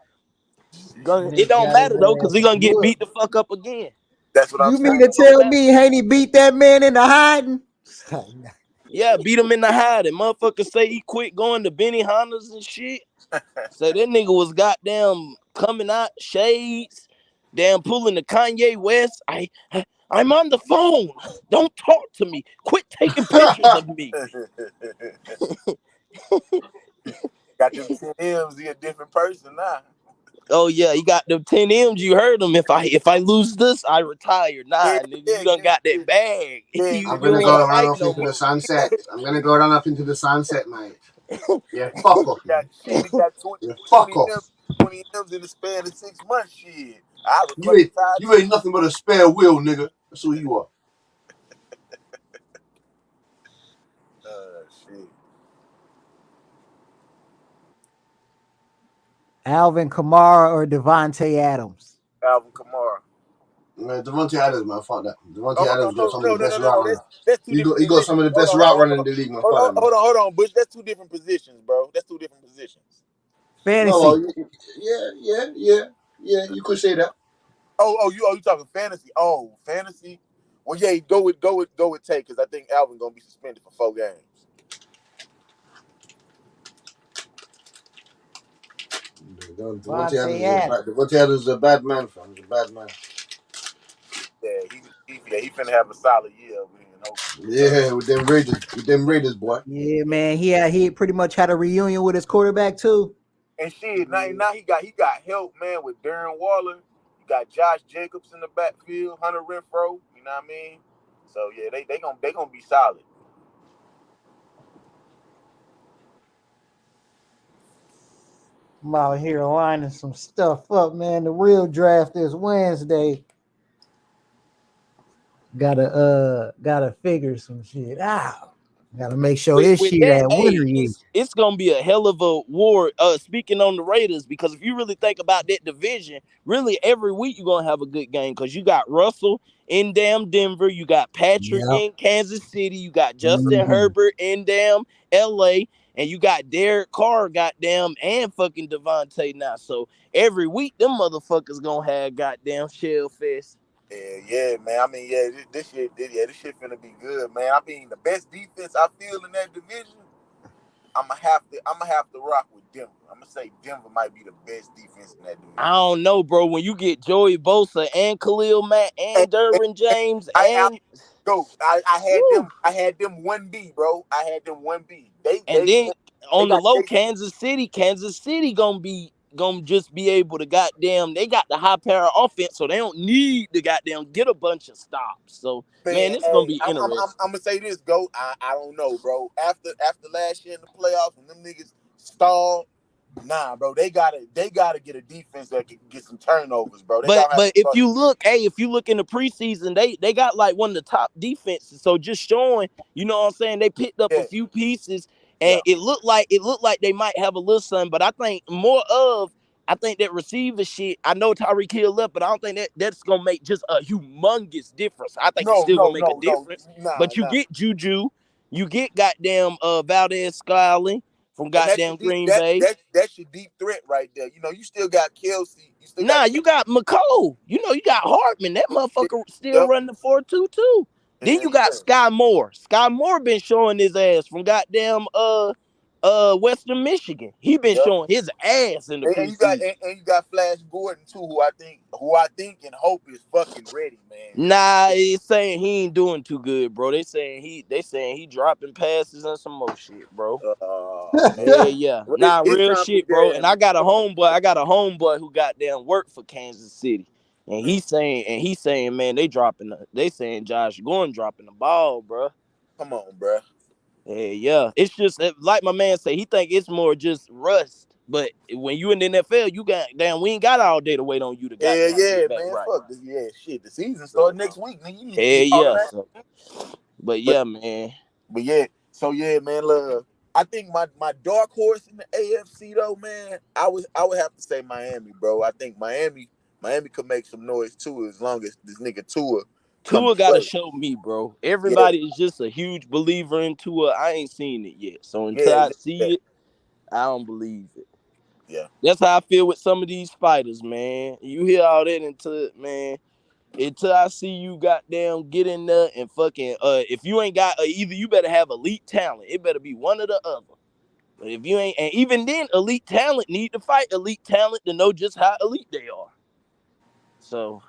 It don't matter though, because he's gonna get beat the fuck up again. That's what I'm saying. You mean to tell me Haney beat that man in the hiding? Yeah, beat him in the hiding. Motherfuckers say he quit going to Benny Hondas and shit. Say that nigga was goddamn coming out shades, damn pulling the Kanye West. I'm on the phone. Don't talk to me. Quit taking pictures of me. Got them 10 M's, he a different person now. Oh yeah, he got them 10 M's. You heard him. If I lose this, I retire. Nah, nigga, you done got that bag. I'm gonna go run off into the sunset. I'm gonna go run off into the sunset, mate. Yeah, fuck off. He got 20 M's in the span of 6 months. Shit, you ain't nothing but a spare wheel, nigga. That's who you are. Shit. Alvin Kamara or Devontae Adams? Alvin Kamara. Man, Devontae Adams, man, fuck that. Devontae Adams got some of the best route runners. He got some of the best route running in the league, man. Hold on, Bush. That's two different positions, bro. That's two different positions. Fantasy. No, yeah. You could say that. You talking fantasy? Oh, fantasy. Well, yeah, go with Tate, because I think Alvin gonna be suspended for 4 games. Devontae Adams is a bad man, fam. He's a bad man. Yeah, he finna have a solid year over here. Yeah, with them Raiders, boy. Yeah, man. He pretty much had a reunion with his quarterback too. And shit, now he got help, man, with Darren Waller. You got Josh Jacobs in the backfield, Hunter Renfrow. You know what I mean? So yeah, they gonna be solid. I'm out here lining some stuff up, man. The real draft is Wednesday. Gotta figure some shit out. Gotta make sure this with shit that, at hey, winter year. it's gonna be a hell of a war. Speaking on the Raiders, because if you really think about that division, really every week you're gonna have a good game because you got Russell in damn Denver, you got Patrick Yep. in Kansas City, you got Justin Herbert in damn LA, and you got Derek Carr, goddamn, and fucking Devontae now. So every week them motherfuckers gonna have goddamn shell fest. Yeah, man. I mean, this shit finna be good, man. I mean, the best defense I feel in that division, I'm gonna have to rock with Denver. I'm gonna say Denver might be the best defense in that division. I don't know, bro. When you get Joey Bosa and Khalil Mack and Derwin James I had them 1B, bro. I had them 1B. Then on the low, Kansas City gonna just be able to goddamn. They got the high power offense, so they don't need to goddamn get a bunch of stops. So man, it's gonna be interesting. I'm gonna say this, Goat. I don't know, bro. After last year in the playoffs, when them niggas stalled, nah, bro. They gotta get a defense that can get some turnovers, bro. But if you look in the preseason, they got like one of the top defenses. So just showing, you know what I'm saying, they picked up a few pieces, and it looked like they might have a little something. But I think that receiver shit. I know Tyreek Hill left, but I don't think that's gonna make just a humongous difference. I think it's still gonna make a difference. But you get Juju, you get goddamn Valdez-Scantling from goddamn Green Bay. That's your deep threat right there. You know, you still got Kelsey. You got McCole. You know, you got Hartman. That motherfucker still running the 4-2-2. Then you got Sky Moore. Sky Moore been showing his ass from goddamn Western Michigan. He been showing his ass in the preseason. And you got Flash Gordon too, who I think and hope is fucking ready, man. Nah, it's saying he ain't doing too good, bro. They saying he dropping passes and some more shit, bro. Yeah. Nah, real shit, bro. And I got a homeboy who goddamn worked for Kansas City. And he's saying, man, they saying Josh Gordon dropping the ball, bro. Come on, bro. Yeah. It's just like my man say, he think it's more just rust. But when you in the NFL, we ain't got all day to wait on you to get back man. right. Fuck this. Yeah, shit. The season start next week, nigga. You need to But yeah, man. But yeah, so yeah, man. Look, I think my dark horse in the AFC though, man. I would have to say Miami, bro. I think Miami could make some noise too, as long as this nigga Tua gotta show me, bro. Everybody is just a huge believer in Tua. I ain't seen it yet, so until I see it, I don't believe it. Yeah, that's how I feel with some of these fighters, man. You hear all that until I see you goddamn get in there and fucking if you ain't got either you better have elite talent. It better be one or the other. But if you ain't, and even then, elite talent need to fight elite talent to know just how elite they are. So,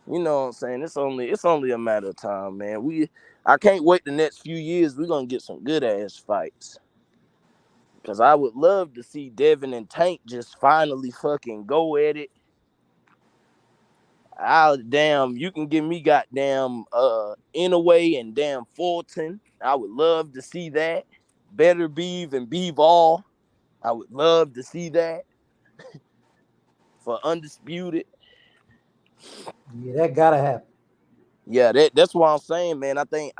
you know what I'm saying? It's only a matter of time, man. I can't wait the next few years. We're gonna get some good ass fights. Cause I would love to see Devin and Tank just finally fucking go at it. You can give me goddamn Inouye and damn Fulton. I would love to see that. Better Beeve and Beevall. I would love to see that. For Undisputed. Yeah, that gotta happen. Yeah, that's what I'm saying, man. I think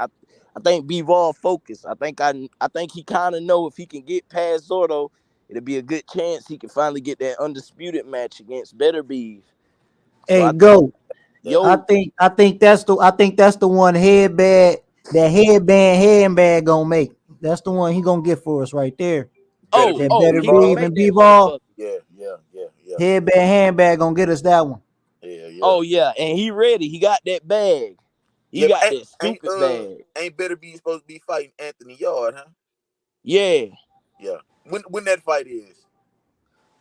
Beevall focused. I think he kind of know if he can get past Zordo, it'll be a good chance he can finally get that Undisputed match against Better Beeve. Hey, I think that's the one headband gonna make. That's the one he gonna get for us right there. That Better Beeve and Beevall. Yeah. Headband handbag gonna get us that one. Yeah. Oh yeah, and he ready. He got that bag. He got that stupid bag. Ain't Better Be supposed to be fighting Anthony Yard, huh? Yeah. Yeah. When that fight is?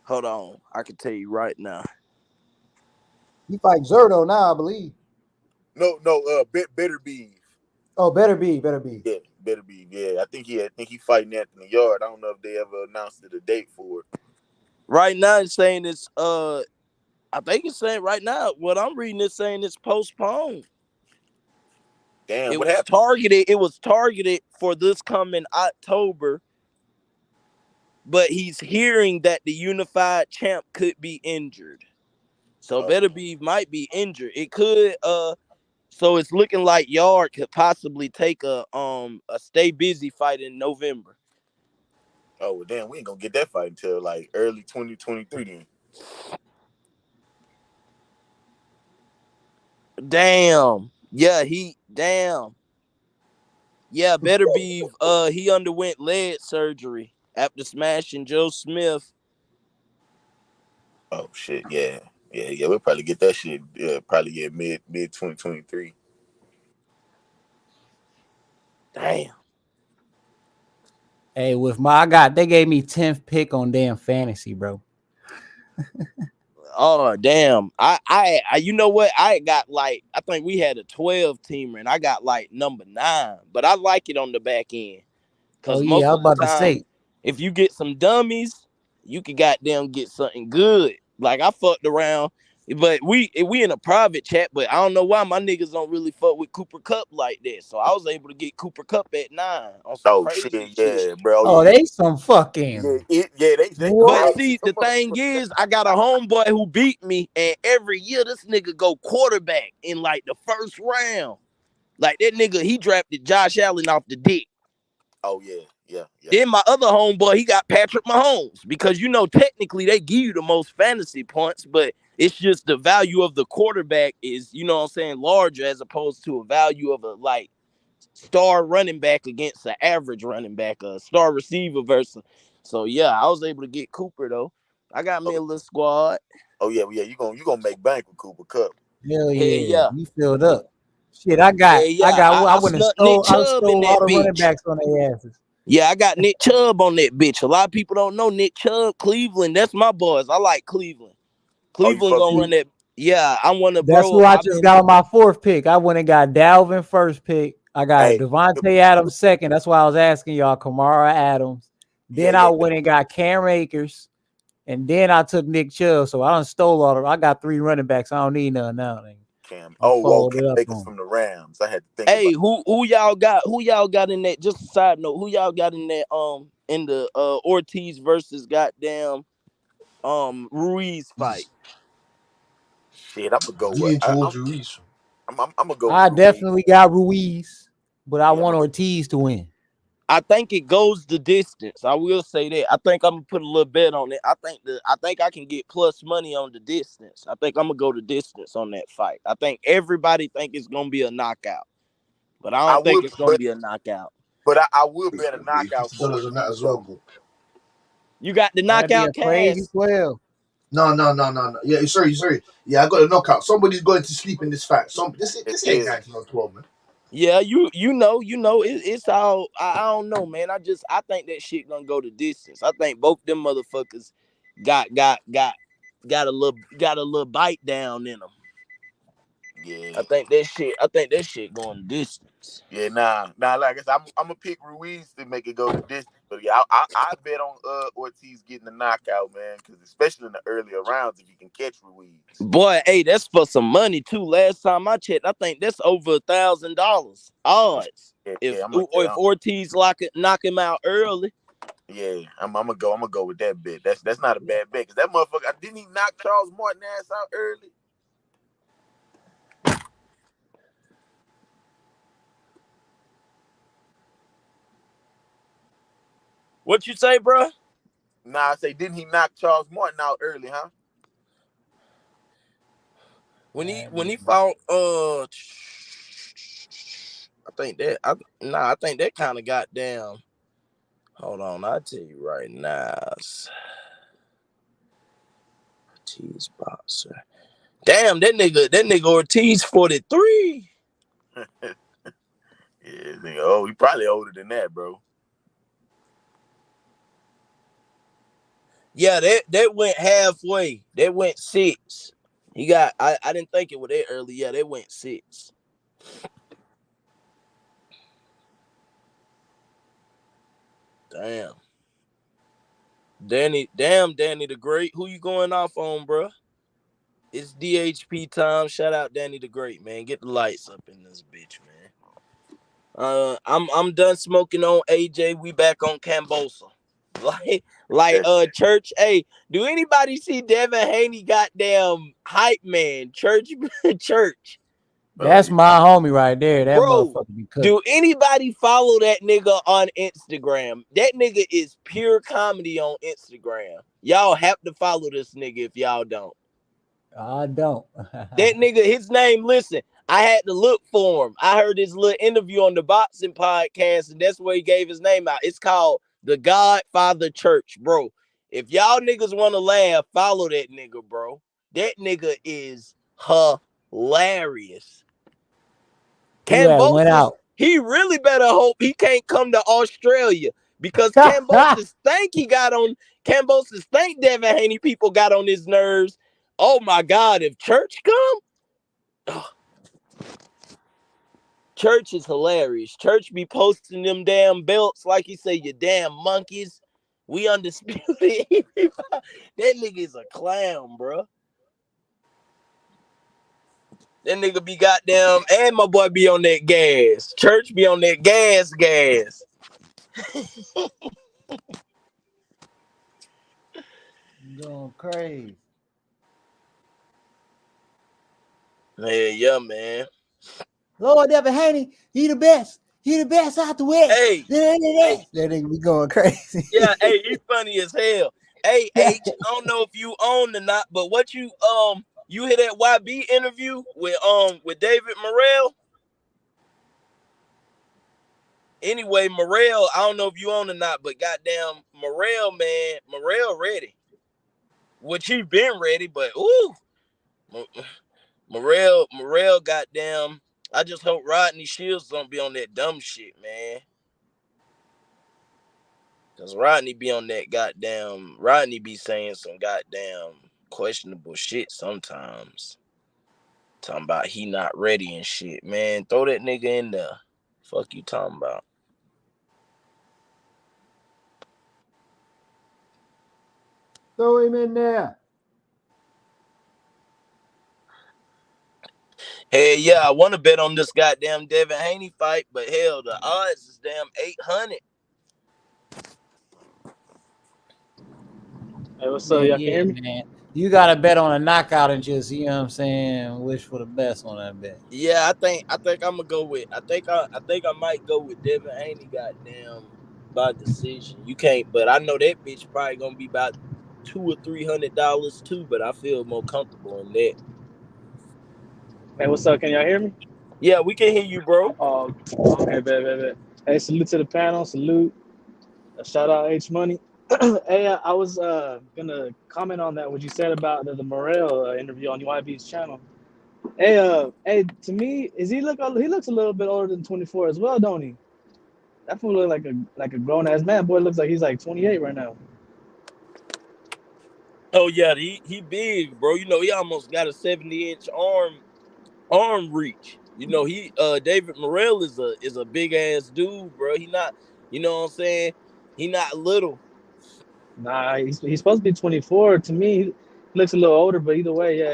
Hold on, I can tell you right now. He fight Zerto now, I believe. No, Better Be. Oh, Better Be. Yeah, Better Be. Yeah, I think he fighting Anthony Yard. I don't know if they ever announced a date for it. Right now, it's saying it's I think it's saying right now. What I'm reading is saying it's postponed. Damn, what happened? It was targeted for this coming October, but he's hearing that the unified champ could be injured. So Better Be might be injured. It could So it's looking like Yard could possibly take a stay busy fight in November. Oh well, damn, we ain't gonna get that fight until like early 2023 then. Damn. Yeah, Yeah, better be he underwent leg surgery after smashing Joe Smith. Oh shit, yeah. We'll probably get that shit probably mid 2023. Damn. Hey, they gave me 10th pick on damn fantasy, bro. Oh damn. I you know what? I got like, I think we had a 12 teamer and I got like number 9, but I like it on the back end. Cause most I was of the about to time, say. if you get some dummies, you can goddamn get something good. Like I fucked around, but we in a private chat, but I don't know why my niggas don't really fuck with Cooper Kupp like that. So I was able to get Cooper Kupp at 9 on some crazy shit. Yeah, bro. Oh, they some fucking. They But see, the thing is, I got a homeboy who beat me, and every year this nigga go quarterback in like the first round. Like that nigga, he drafted Josh Allen off the dick. Oh yeah. Then my other homeboy, he got Patrick Mahomes, because you know technically they give you the most fantasy points, but it's just the value of the quarterback is, you know what I'm saying, larger as opposed to a value of a like star running back against an average running back, a star receiver versus. So yeah, I was able to get Cooper though. I got me a little squad. Oh yeah, you gonna make bank with Cooper Kupp. Hell yeah. You filled up. Shit, I went and stole all the running backs on their asses. Yeah, I got Nick Chubb on that bitch. A lot of people don't know Nick Chubb, Cleveland. That's my boys. I like Cleveland. Cleveland gonna run that. Yeah, I want to. That's who I just got on my 4th pick. I went and got Dalvin 1st pick. I got Devontae Adams 2nd. That's why I was asking y'all Kamara Adams. Then I went and got Cam Akers, and then I took Nick Chubb. So I done stole all of them. I got 3 running backs. I don't need none now. Cam. Cam Akers from the Rams. I had to think. Hey, who y'all got? Who y'all got in that? Just a side note. Who y'all got in that? In the Ortiz versus goddamn Ruiz fight. Shit, I'm gonna go with Ruiz. I'm gonna go. I definitely got Ruiz, but I want Ortiz to win. I think it goes the distance. I will say that. I think I'm gonna put a little bet on it. I think I can get plus money on the distance. I think I'm gonna go the distance on that fight. I think everybody think it's gonna be a knockout, but I don't think it's gonna be a knockout. But I will bet a knockout for $50 on that as well. You got the knockout crazy 12. No. Yeah, sorry. Yeah, I got a knockout. Somebody's going to sleep in this fight. This ain't 1912, man. Yeah, you know, it's all. I don't know, man. I think that shit gonna go the distance. I think both them motherfuckers got a little bite down in them. Yeah, I think that shit going distance. Yeah, nah. Like I said, I'm gonna pick Ruiz to make it go the distance. But yeah, I bet on Ortiz getting the knockout, man. Because especially in the earlier rounds, if you can catch Ruiz. Boy, hey, that's for some money too. Last time I checked, I think that's over $1,000 odds. If Ortiz knock him out early. Yeah, I'm gonna go with that bet. That's not a bad bet, because that motherfucker, didn't he knock Charles Martin ass out early? What you say, bro? Nah, I say, didn't he knock Charles Martin out early, huh? When he fought I think that kind of got down. Hold on, I'll tell you right now. Ortiz boxer. Damn, that nigga Ortiz 43. Yeah, nigga, he probably older than that, bro. Yeah, that went halfway. That went 6. He got. I didn't think it was that early. Yeah, they went 6. Damn. Danny the Great. Who you going off on, bro? It's DHP time. Shout out Danny the Great, man. Get the lights up in this bitch, man. I'm done smoking on AJ. We back on Cambosa. Like Church. Hey, do anybody see Devin Haney goddamn hype man? Church. That's my homie right there. That motherfucker be cooking. Do anybody follow that nigga on Instagram? That nigga is pure comedy on Instagram. Y'all have to follow this nigga if y'all don't. I don't. That nigga, his name, listen, I had to look for him. I heard his little interview on the boxing podcast, and that's where he gave his name out. It's called The Godfather Church, bro. If y'all niggas want to laugh, follow that nigga, bro. That nigga is hilarious. Went out. He really better hope he can't come to Australia because Cambosis think Devin Haney people got on his nerves. Oh my God, if Church come, Church is hilarious. Church be posting them damn belts like he say, you damn monkeys. We undisputed. That nigga is a clown, bro. That nigga be goddamn, and my boy be on that gas. Church be on that gas. Going crazy. Man, yeah, man. Lord Devin Haney, he the best. He the best out the West. Hey. That nigga be going crazy. Yeah, hey, he funny as hell. Hey, H, I don't know if you own or not, but what you hear that YB interview with David Morrell? Anyway, Morrell, I don't know if you own or not, but goddamn Morrell, man, Morrell ready. Which he been ready, but Morrell, goddamn. I just hope Rodney Shields don't be on that dumb shit, man. Cause Rodney be on that goddamn. Rodney be saying some goddamn questionable shit sometimes. Talking about he not ready and shit, man. Throw that nigga in there. Fuck you talking about. Throw him in there. Hell yeah, I want to bet on this goddamn Devin Haney fight, but hell, the odds is damn 800. Hey, what's up? Y'all can hear me? Man. You gotta bet on a knockout and just, you know what I'm saying, wish for the best on that bet. Yeah, I think I'm gonna go with. I think I might go with Devin Haney. Goddamn, by decision. You can't, but I know that bitch probably gonna be about $200 or $300 too. But I feel more comfortable in that. Hey, what's up? Can y'all hear me? Yeah, we can hear you, bro. Oh, okay, bet. Hey, salute to the panel. Salute. Shout out H Money. Hey, I was gonna comment on that what you said about the Morrell interview on YB's channel. Hey, to me, he looks a little bit older than 24 as well, don't he? That fool look like a grown ass man. Boy, looks like he's like 28 right now. Oh yeah, he big, bro. You know, he almost got a 70-inch arm reach. You know, David Morrell is a big ass dude, bro. He not, you know what I'm saying? He not little. Nah, he's supposed to be 24. To me, he looks a little older, but either way, yeah,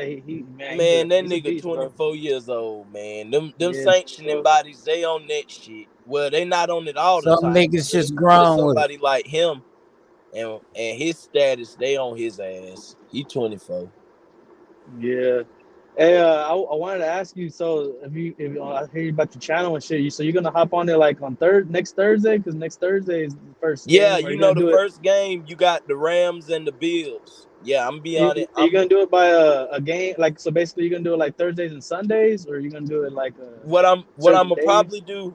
man, that nigga beast, 24 bro. Years old, man. Them sanctioning bodies, they on that shit. Well, they not on it all the Some time. niggas just grown with somebody like him and his status, they on his ass. He 24. Yeah. Hey, I wanted to ask you. So, if I hear about your channel and shit, so you're gonna hop on there like on next Thursday, because next Thursday is the first. Yeah, game. you know the first game you got the Rams and the Bills. Yeah, I'm be on it. Are you gonna do it by a game? Like, so basically, you're gonna do it like Thursdays and Sundays, or are you gonna do it like what I'm probably do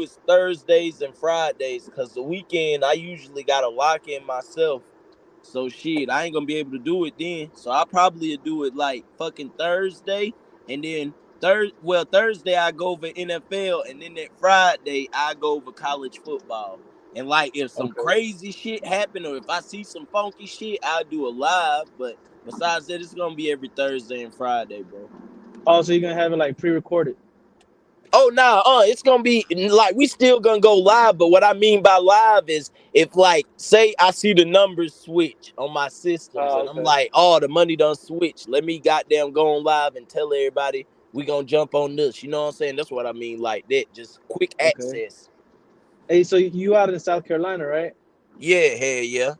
is Thursdays and Fridays, because the weekend I usually gotta lock in myself. So shit, I ain't gonna be able to do it then. So I'll probably do it like fucking Thursday, and then Thursday I go over NFL, and then that Friday I go over college football. And like if some crazy shit happen, or if I see some funky shit, I'll do a live. But besides that, it's gonna be every Thursday and Friday, bro. Oh, so you're gonna have it like pre-recorded? Oh no, it's gonna be like we still gonna go live, but what I mean by live is if like say I see the numbers switch on my systems and I'm like, oh, the money done switch. Let me goddamn go on live and tell everybody we gonna jump on this. You know what I'm saying? That's what I mean, like that, just quick access. Hey, so you out in South Carolina, right? Yeah, hell yeah.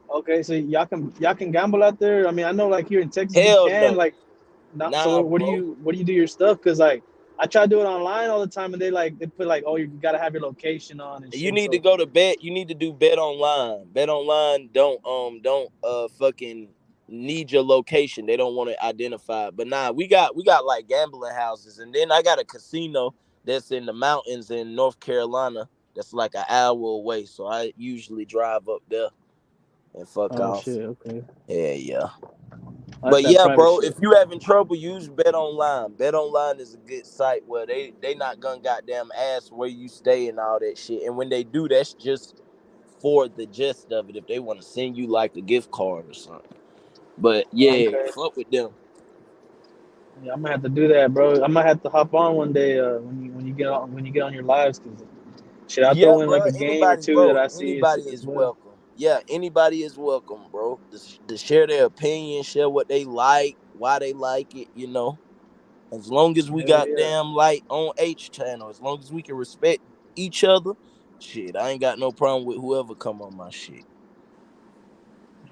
Okay, so y'all can gamble out there. I mean, I know like here in Texas, hell you can no. like. So Nah, where do bro. you do your stuff? Because like I try to do it online all the time, and they put like, oh, you gotta have your location on and You shit. need to So go to bet. You need to do bet online. Bet online don't fucking need your location. They don't want to identify. But nah, we got like gambling houses, and then I got a casino that's in the mountains in North Carolina. That's like an hour away. So I usually drive up there and fuck oh off. shit, okay, Yeah. that's But that yeah, private bro, shit. if you having trouble, use Bet Online. Bet Online is a good site where they not gonna goddamn ask where you stay and all that shit. And when they do, that's just for the gist of it. If they want to send you like a gift card or something. But yeah, Okay, fuck with them. yeah, I'm gonna have to do that, bro. I might have to hop on one day when you get on your lives, because shit, I'll Yeah, throw in bro. like a game or Anybody, two that bro. I see Anybody as is well. welcome. Yeah, anybody is welcome, bro. To share their opinion, share what they like, why they like it. As long as we Hell got yeah, damn light on H channel, as long as we can respect each other, shit, I ain't got no problem with whoever come on my shit.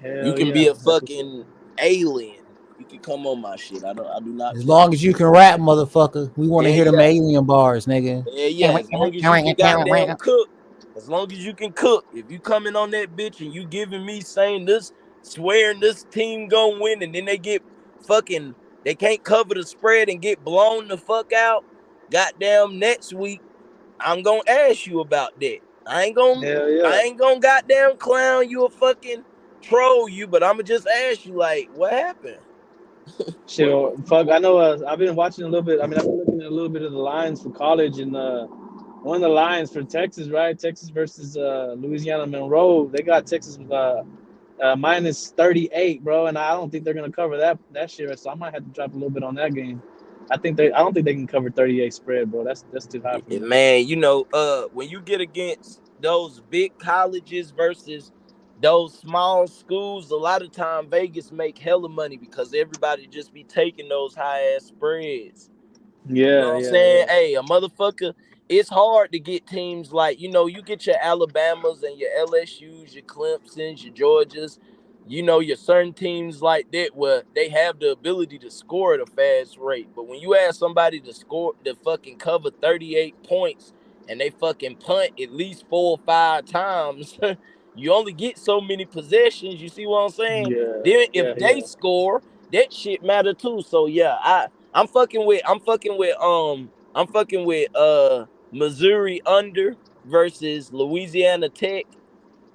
You hell can be yeah, a that's what's up. fucking alien. You can come on my shit. I do not As care. long as you can rap, motherfucker, we want to Yeah, hear them yeah. alien bars, nigga. Yeah. As long as you can goddamn cook. As long as you can cook. If you coming on that bitch and you giving me saying this, swearing this team gonna win, and then they get fucking, they can't cover the spread and get blown the fuck out, goddamn next week, I'm gonna ask you about that. Hell yeah. I ain't gonna goddamn clown you or fucking troll you, but I'ma just ask you like, what happened? Shit, fuck. I know. I've been watching a little bit. I mean, I've been looking at a little bit of the lines for college, and one of the lines for Texas, right? Texas versus Louisiana Monroe. They got Texas with minus 38, bro, and I don't think they're gonna cover that shit. So I might have to drop a little bit on that game. I don't think they can cover 38 spread, bro. That's too high for me. Man, when you get against those big colleges versus those small schools, a lot of time Vegas make hella money because everybody just be taking those high ass spreads. You know Yeah, what I'm yeah, saying? yeah. Hey, a motherfucker, it's hard to get teams like, you get your Alabamas and your LSUs, your Clemsons, your Georgias, your certain teams like that where they have the ability to score at a fast rate. But when you ask somebody to fucking cover 38 points and they fucking punt at least 4 or 5 times, you only get so many possessions. You see what I'm saying? Yeah, Then yeah, if they yeah. score, that shit matter too. So yeah, I'm fucking with Missouri under versus Louisiana Tech.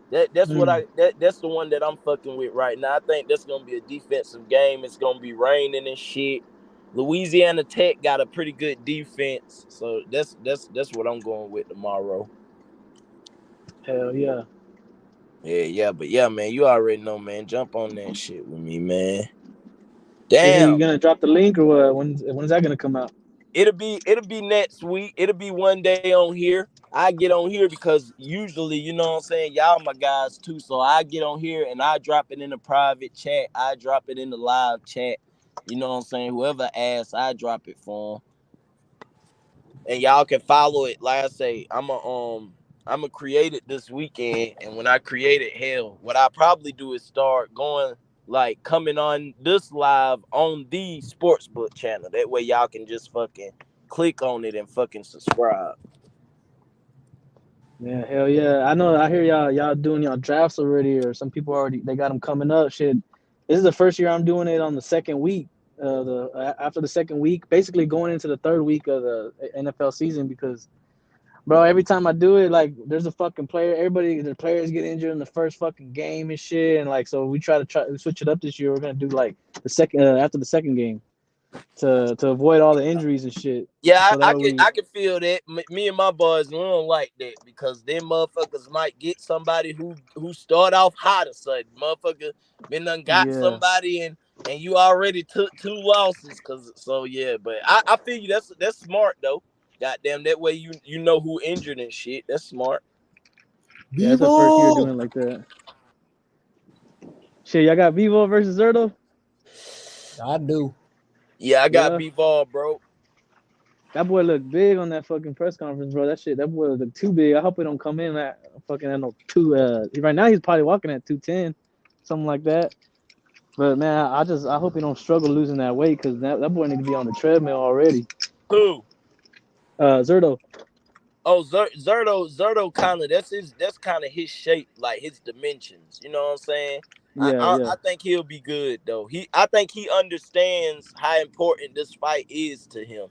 That's the one that I'm fucking with right now. I think that's gonna be a defensive game. It's gonna be raining and shit. Louisiana Tech got a pretty good defense, so that's what I'm going with tomorrow. Hell yeah. Yeah, but yeah, man, you already know, man. Jump on that shit with me, man. Is he Damn. gonna drop the link or what? When's that gonna come out? It'll be next week. It'll be one day on here. I get on here because usually, you know what I'm saying, y'all my guys too. So I get on here and I drop it in the private chat. I drop it in the live chat. You know what I'm saying? Whoever asks, I drop it for them. And y'all can follow it. Like I say, I'm a create it this weekend. And when I create it, hell, what I probably do is start going like coming on this live on the sportsbook channel. That way y'all can just fucking click on it and fucking subscribe. Yeah, hell yeah. I know. I hear y'all doing y'all drafts already, or some people already they got them coming up. Shit, this is the first year I'm doing it on the second week. After the second week, basically going into the third week of the NFL season, because bro, every time I do it, like there's a fucking player. The players get injured in the first fucking game and shit, and like so we try to switch it up this year. We're gonna do like the second after the second game to avoid all the injuries and shit. Yeah, So that way I can feel that. Me and my boys, we don't like that because them motherfuckers might get somebody who start off hot or something. Motherfucker been done got yeah. somebody and you already took 2 losses. So yeah, but I feel you. That's smart though. Goddamn, that way you know who injured and shit. That's smart. Yeah, it's the first year doing Vivo. it like that. Shit, y'all got Vivo versus Zerto? I do. Yeah, I got Yeah. B-ball, bro. That boy looked big on that fucking press conference, bro. That boy looked too big. I hope he don't come in at fucking at no two. Right now he's probably walking at 210, something like that. But man, I hope he don't struggle losing that weight because that boy need to be on the treadmill already. Who? Zerto. Oh, Zerto kind of that's kind of his shape, like his dimensions. You know what I'm saying? I think he'll be good though. I think he understands how important this fight is to him.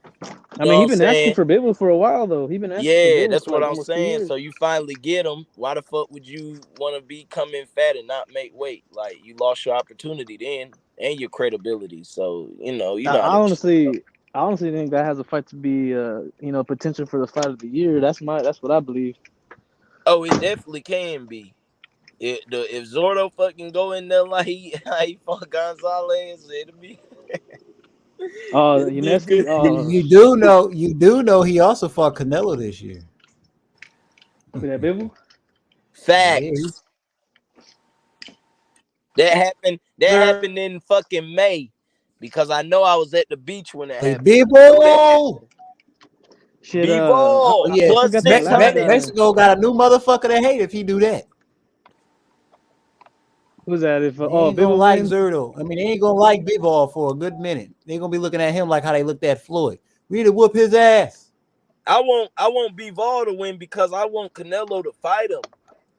I mean, he been asking for Bivol for a while though. He been asking for Bivol that's for what like I'm almost 2 saying. years. So you finally get him. Why the fuck would you want to be coming fat and not make weight? Like you lost your opportunity then and your credibility. So you know I honestly think that has a fight to be potential for the fight of the year. That's what I believe. Oh, it definitely can be. If Zordo fucking go in there like he fought Gonzalez, it'll be. Oh, Uneski. You do know he also fought Canelo this year. With that Bivol? Facts. That happened in fucking May, because I know I was at the beach when it happened. Bivol. Shit, Bivol yeah. plus 600. Mexico got a new motherfucker to hate if he do that. Who's that? If They ain't gonna Bivol like wins? Zerto. I mean, they ain't gonna like Bivol for a good minute. They gonna be looking at him like how they looked at Floyd. We need to whoop his ass. I want Bivol to win because I want Canelo to fight him.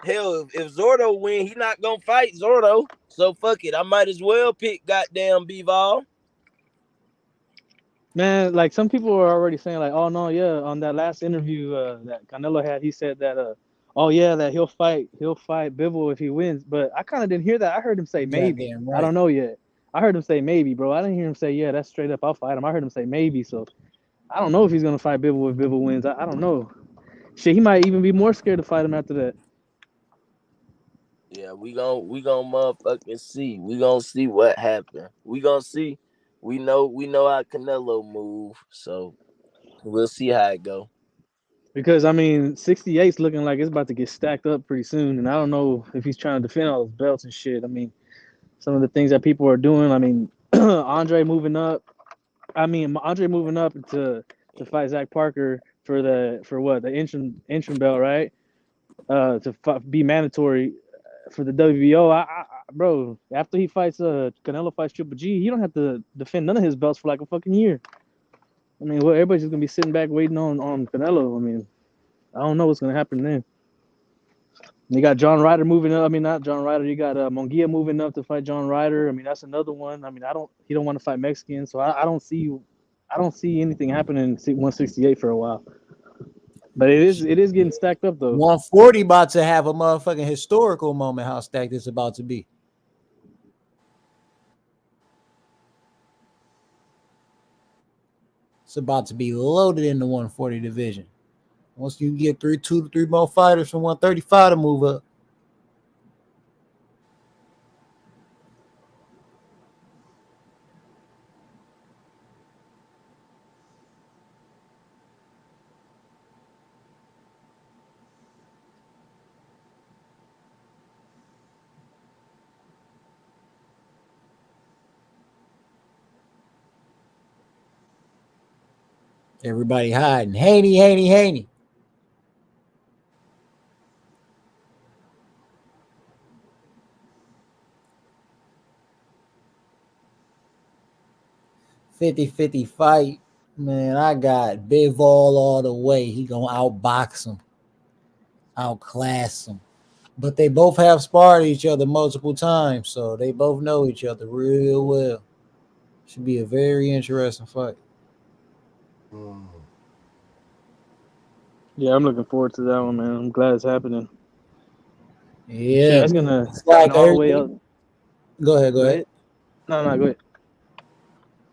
Hell, if Zordo win, he not gonna fight Zordo. So fuck it. I might as well pick goddamn Bivol. Man, like some people are already saying like, oh no, yeah, on that last interview that Canelo had, he said that that he'll fight Bivol if he wins. But I kind of didn't hear that. I heard him say maybe. Right. I don't know yet. I heard him say maybe, bro. I didn't hear him say, yeah, that's straight up, I'll fight him. I heard him say maybe. So I don't know if he's gonna fight Bivol if Bivol wins. I don't know. Shit, he might even be more scared to fight him after that. Yeah, we gonna motherfucking see. We gonna see what happened. We gonna see. We know how Canelo move, so we'll see how it go. Because I mean, 68's looking like it's about to get stacked up pretty soon, and I don't know if he's trying to defend all those belts and shit. I mean, some of the things that people are doing. I mean, Andre moving up to fight Zach Parker for the interim belt, right? Be mandatory for the WBO. Bro, after he fights Canelo fights Triple G, he don't have to defend none of his belts for like a fucking year. I mean, everybody's just gonna be sitting back waiting on Canelo. I mean, I don't know what's gonna happen then. You got John Ryder moving up. I mean, not John Ryder. You got Munguia moving up to fight John Ryder. I mean, that's another one. I mean, he don't want to fight Mexicans, so I don't see anything happening in 168 for a while. But it is getting stacked up though. 140 about to have a motherfucking historical moment. How stacked it's about to be. It's about to be loaded in the 140 division. Once you get 2 to 3 more fighters from 135 to move up. Everybody hiding. Haney. $50-50 fight. Man, I got Bivol all the way. He gonna outbox him, outclass him. But they both have sparred each other multiple times, so they both know each other real well. Should be a very interesting fight. Yeah, I'm looking forward to that one, man. I'm glad it's happening. Yeah, it's gonna like all the way up. Go ahead. No, go ahead.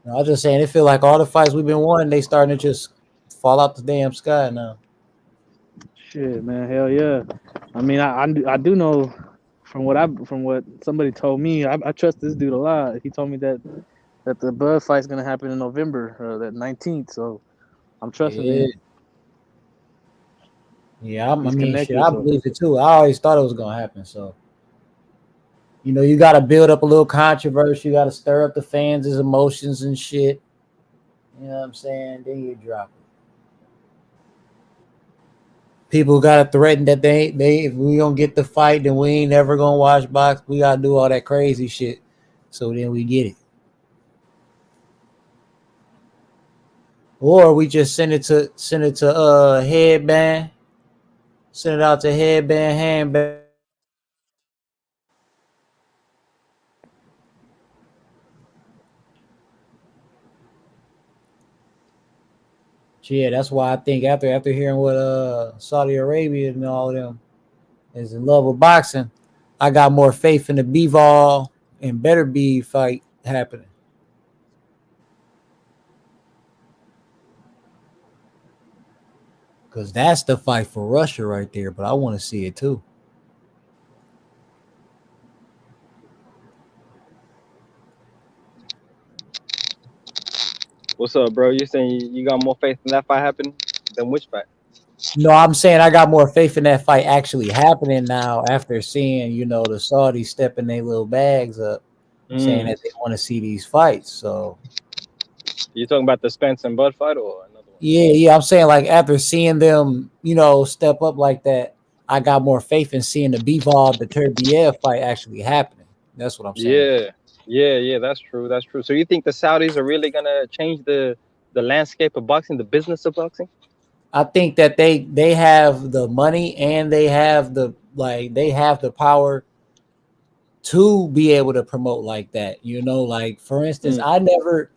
I was just saying, it feel like all the fights we've been wanting, they starting to just fall out the damn sky now. Shit, man, hell yeah. I mean, I do know from what somebody told me. I trust this dude a lot. He told me that the Bud fight's gonna happen in November, that 19th. So I'm trusting him. Yeah, I believe it too. I always thought it was gonna happen. So, you got to build up a little controversy. You got to stir up the fans' emotions and shit. You know what I'm saying? Then you drop it. People got to threaten that if we don't get the fight, then we ain't never gonna watch box. We gotta do all that crazy shit. So then we get it. Or we just send it to headband. Send it out to headband, handband. Yeah, that's why I think after hearing what Saudi Arabia and all of them is in love with boxing, I got more faith in the Bivol and Better Be fight happening. Because that's the fight for Russia right there, but I want to see it too. What's up, bro? You saying you got more faith in that fight happening than which fight? No, I'm saying I got more faith in that fight actually happening now after seeing, the Saudis stepping their little bags up, saying that they want to see these fights. So you talking about the Spence and Bud fight or another one? Yeah. I'm saying like after seeing them, step up like that, I got more faith in seeing the Bivol, the Turbiev fight actually happening. That's what I'm saying. Yeah. That's true. So you think the Saudis are really gonna change the landscape of boxing, the business of boxing? I think that they have the money and they have the power to be able to promote like that. Like for instance, I never,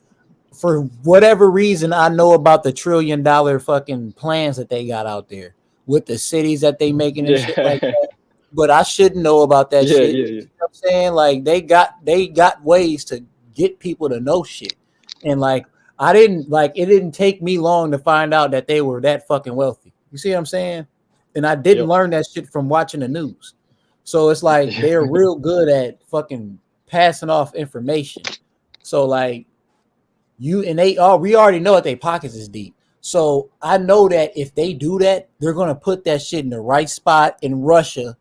for whatever reason, I know about the $1 trillion fucking plans that they got out there with the cities that they making and shit like that. But I shouldn't know about that shit. Yeah. You know what I'm saying? Like they got ways to get people to know shit. And like it didn't take me long to find out that they were that fucking wealthy. You see what I'm saying? And I didn't learn that shit from watching the news. So it's like they're real good at fucking passing off information. So like we already know that their pockets is deep. So I know that if they do that, they're gonna put that shit in the right spot in Russia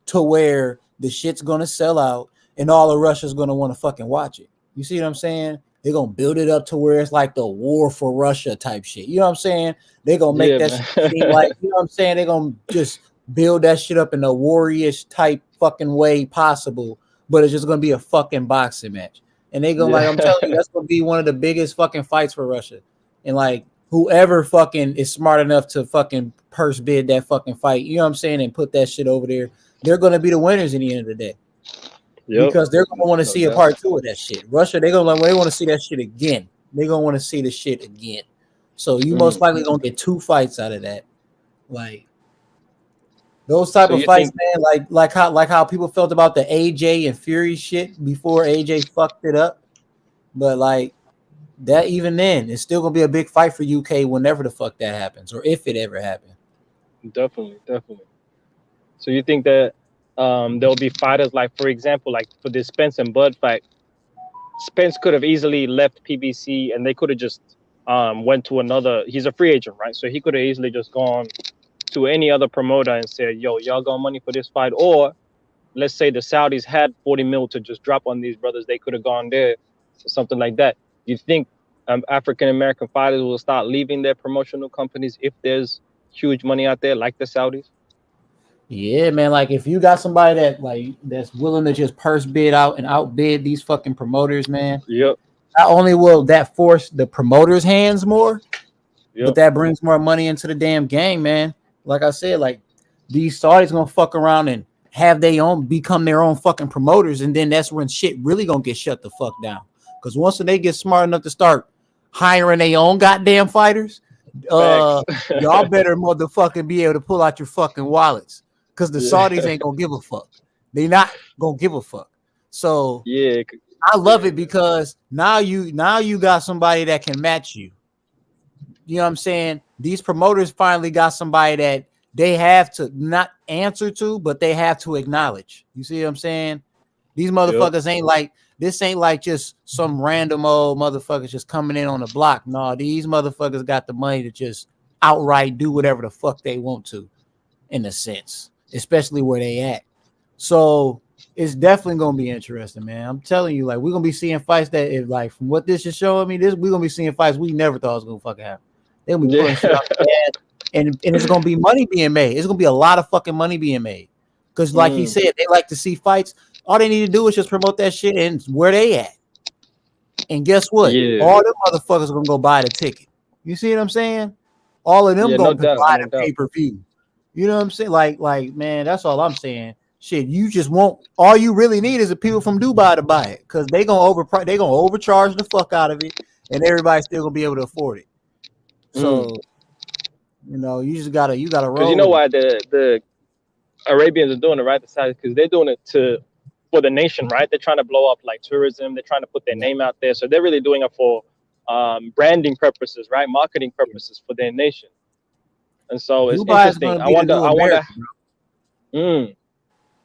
to where the shit's gonna sell out and all of Russia's gonna want to fucking watch it. You see what I'm saying? They're gonna build it up to where it's like the war for Russia type shit. You know what I'm saying? They're gonna make that shit seem like, you know what I'm saying? They're gonna just build that shit up in the warriors type fucking way possible, but it's just gonna be a fucking boxing match. And they gonna I'm telling you, that's gonna be one of the biggest fucking fights for Russia. And like whoever fucking is smart enough to fucking purse bid that fucking fight, you know what I'm saying, and put that shit over there, they're gonna be the winners in the end of the day. Because they're gonna want to see a part 2 of that shit. Russia, they want to see that shit again. They're gonna want to see the shit again. So you most likely gonna get 2 fights out of that. Like those type of fights, man, like how people felt about the AJ and Fury shit before AJ fucked it up. But like that, even then, it's still gonna be a big fight for UK whenever the fuck that happens, or if it ever happens. Definitely. So you think that there'll be fighters like, for example, like for this Spence and Bud fight, Spence could have easily left PBC and they could have just went to another. He's a free agent, right? So he could have easily just gone to any other promoter and said, yo, y'all got money for this fight. Or let's say the Saudis had 40 mil to just drop on these brothers. They could have gone there, something like that. You think African-American fighters will start leaving their promotional companies if there's huge money out there like the Saudis? Yeah, man. Like if you got somebody that's willing to just purse bid out and outbid these fucking promoters, man. Yep. Not only will that force the promoters' hands more, but that brings more money into the damn game, man. Like I said, like these Saudis gonna fuck around and have become their own fucking promoters, and then that's when shit really gonna get shut the fuck down. Because once they get smart enough to start hiring their own goddamn fighters, y'all better motherfucking be able to pull out your fucking wallets. Because the Saudis ain't gonna give a fuck. They not gonna give a fuck. So I love it because now you got somebody that can match you. You know what I'm saying? These promoters finally got somebody that they have to not answer to, but they have to acknowledge. You see what I'm saying? These motherfuckers ain't like just some random old motherfuckers just coming in on the block. No, these motherfuckers got the money to just outright do whatever the fuck they want to, in a sense, especially where they at. So it's definitely gonna be interesting, man. I'm telling you, like we're gonna be seeing fights that, if like from what this is showing me, we're gonna be seeing fights we never thought was gonna fucking happen. They'll be pulling shit out the ass, and it's gonna be money being made. It's gonna be a lot of fucking money being made. Because like he said, they like to see fights. All they need to do is just promote that shit and where they at. And guess what? Yeah. All them motherfuckers are gonna go buy the ticket. You see what I'm saying? All of them gonna buy the pay-per-view. You know what I'm saying? Like, man, that's all I'm saying. Shit, you just won't. All you really need is the people from Dubai to buy it, because they gonna overcharge the fuck out of it, and everybody's still gonna be able to afford it. So, you know, you gotta roll. Because you know why the Arabians are doing it, right? Because they're doing it for the nation, right? They're trying to blow up like tourism. They're trying to put their name out there, so they're really doing it for branding purposes, right? Marketing purposes for their nation. And so it's interesting. I wonder.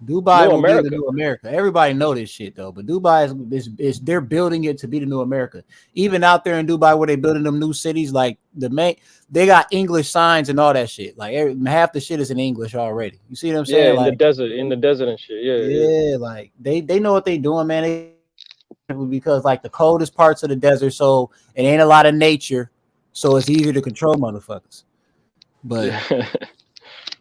Dubai will be the new America. Everybody know this shit though, but Dubai is they're building it to be the new America. Even out there in Dubai, where they building them new cities, like they got English signs and all that shit. Like half the shit is in English already. You see what I'm saying? Yeah, in the desert and shit. Yeah. Like they know what they doing, man. Because like the coldest parts of the desert, so it ain't a lot of nature, so it's easier to control motherfuckers. But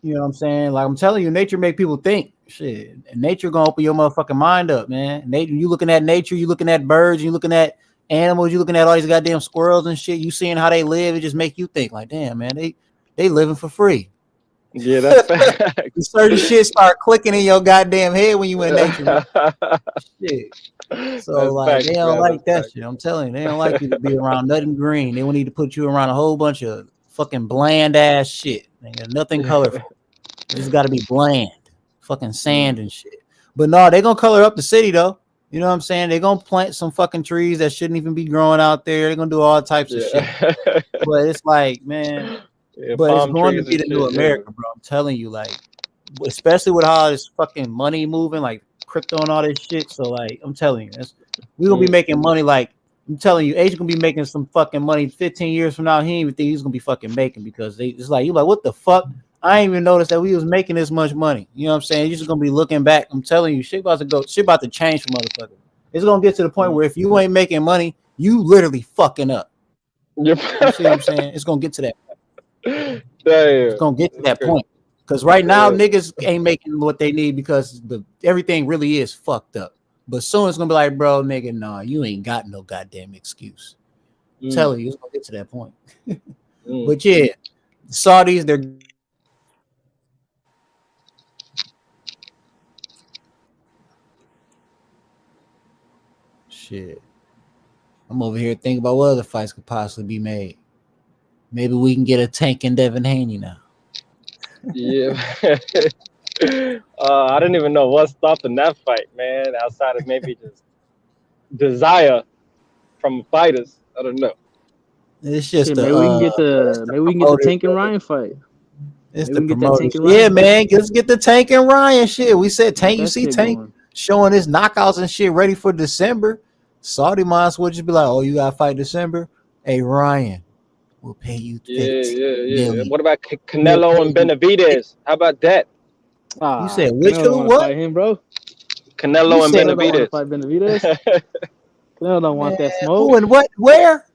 you know what I'm saying? Like I'm telling you, nature make people think. Shit, and nature gonna open your motherfucking mind up, man. Nature, you looking at nature, you looking at birds, you looking at animals, you looking at all these goddamn squirrels and shit. You seeing how they live, it just make you think like, damn, man, they living for free. Yeah, that's fact. Certain shit start clicking in your goddamn head when you in nature. Shit. So that's like they don't like that shit. I'm telling you, they don't like you to be around nothing green. They will need to put you around a whole bunch of fucking bland ass shit. Nothing colorful. It just got to be bland. Fucking sand and shit. But no, they're gonna color up the city though. You know what I'm saying? They're gonna plant some fucking trees that shouldn't even be growing out there. They're gonna do all types of shit. But it's like, man, but it's going to be the new America, bro. I'm telling you, like, especially with all this fucking money moving, like crypto and all this shit. So like, I'm telling you, we're gonna be making money. Like, I'm telling you, Asian gonna be making some fucking money 15 years from now. He ain't even think he's gonna be fucking making, because it's like, you're like, what the fuck? I ain't even noticed that we was making this much money. You know what I'm saying? You're just gonna be looking back. I'm telling you, shit about to change for motherfuckers. It's gonna get to the point where if you ain't making money, you literally fucking up. You see what I'm saying? It's gonna get to that. It's gonna get to that point. Because right now, niggas ain't making what they need because everything really is fucked up. But soon it's gonna be like, bro, nigga, nah, you ain't got no goddamn excuse. I'm telling you, it's gonna get to that point. But yeah, the Saudis, they're shit. I'm over here thinking about what other fights could possibly be made. Maybe we can get a Tank and Devin Haney now. Yeah. I don't even know what's stopping that fight, man. Outside of maybe just desire from fighters. I don't know. It's just maybe we can get the Tank and Ryan fight. It's the promoter. Yeah, man. Let's get the Tank and Ryan shit. We said Tank. You see Tank showing his knockouts and shit ready for December. Saudi might as well just be like, oh, you got to fight December? Hey, Ryan, we'll pay you. Yeah. What about Canelo and Benavidez? How about that? You said which one? What? Fight him, bro. Canelo and Benavidez. Fight Benavidez. Canelo don't want that smoke. Who and what? Where?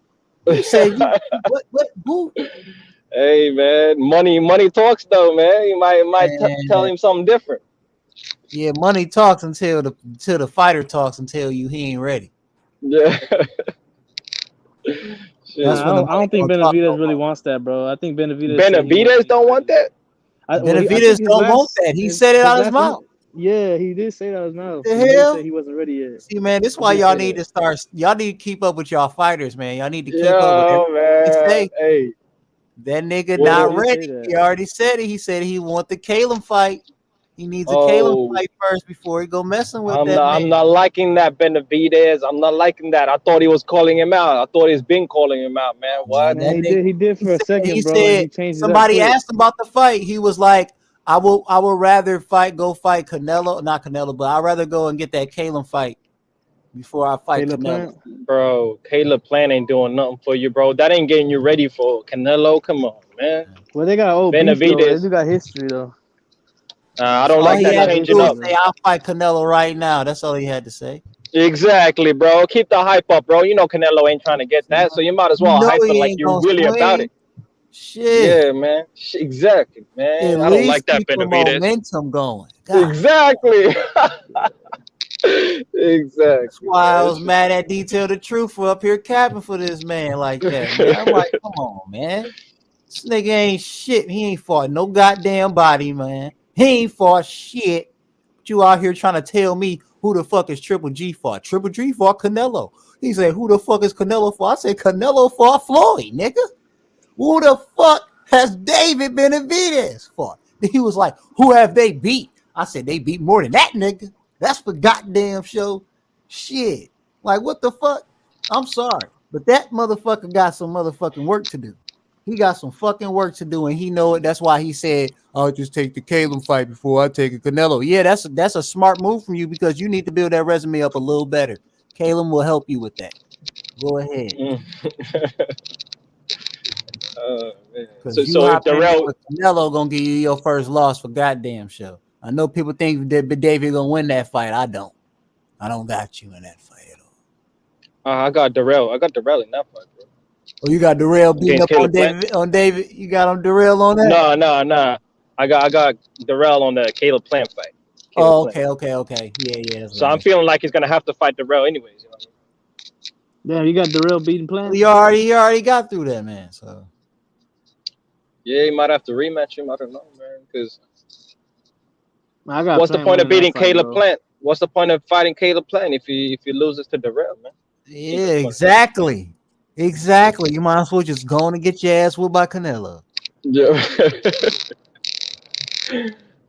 You said what? Who? Hey, man, money talks though, man. You might tell him something different. Yeah, money talks until the fighter talks and tell you he ain't ready. Yeah. I don't think Benavidez really wants that, bro. I think Benavidez don't want that. Benavidez don't want that. He said it out of his mouth. Yeah, he did say that out of his mouth. The hell? He wasn't ready yet. See, man, this is why y'all need to start. Y'all need to keep up with y'all fighters, man. Y'all need to keep up with everything. Hey, that nigga not ready. He already said it. He said he want the Caleb fight. He needs a Caleb fight first before he go messing with that. I'm not liking that Benavidez. I'm not liking that. I thought he was calling him out. I thought he's been calling him out, man. What? Man, he did for a second, he bro. Said, he changed somebody asked him about the fight. He was like, I will rather go fight Canelo, not Canelo, but I'd rather go and get that Caleb fight before I fight Canelo. Bro, Caleb Plant ain't doing nothing for you, bro. That ain't getting you ready for Canelo. Come on, man. Well, they got old Benavidez. They got history though. I don't like that changing up. Say, I'll fight Canelo right now. That's all he had to say. Exactly, bro. Keep the hype up, bro. You know Canelo ain't trying to get that, so you might as well hype it like you're really about it. Shit. Yeah, man. Exactly, man. At I don't like that keep Benavidez. The momentum going. God. Exactly. Exactly. That's why I was mad at Detail the Truth for up here capping for this man like that, man. I'm like, come on, man. This nigga ain't shit. He ain't fought no goddamn body, man. He ain't fought shit. But you out here trying to tell me who the fuck is Triple G fought? Triple G fought Canelo. He said, who the fuck is Canelo fought? I said, Canelo fought Floyd, nigga. Who the fuck has David Benavidez fought? He was like, who have they beat? I said, they beat more than that, nigga. That's for goddamn show. Shit. Like, what the fuck? I'm sorry. But that motherfucker got some motherfucking work to do. He got some fucking work to do, and he know it. That's why he said, I'll just take the Caleb fight before I take a Canelo. Yeah, that's a smart move from you because you need to build that resume up a little better. Caleb will help you with that. Go ahead. So if Darrell Canelo gonna give you your first loss for goddamn show. I know people think that David gonna win that fight. I don't got you in that fight at all. I got Darrell. I got Darrell in that fight, bro. Oh, you got Darrell beating up on David. You got him Darrell on that? No. I got Darrell on the Caleb Plant fight. Okay. Yeah. So I'm feeling like he's gonna have to fight Darrell anyways. You know? Damn, you got Darrell beating Plant? He already got through that, man. So yeah, he might have to rematch him. I don't know, man. Because what's the point of beating Caleb Plant? What's the point of fighting Caleb Plant if he loses to Darrell, man? Yeah, exactly. You might as well just go on and get your ass whooped by Canelo. Yeah.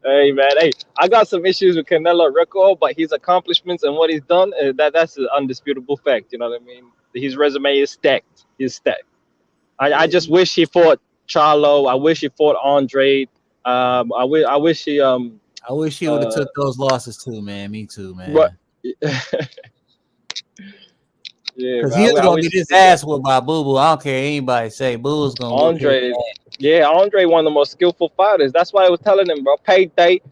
Hey, man. Hey, I got some issues with Canelo record, but his accomplishments and what he's done, that's an undisputable fact. You know what I mean? His resume is stacked. I just wish he fought Charlo. I wish he fought Andre. I wish he would have took those losses too, man. Me too, man. But, because he was gonna get his ass whooped by Boo Boo. I don't care anybody say Boo's gonna Andre. Yeah, Andre one of the most skillful fighters. That's why I was telling him, bro. Payday.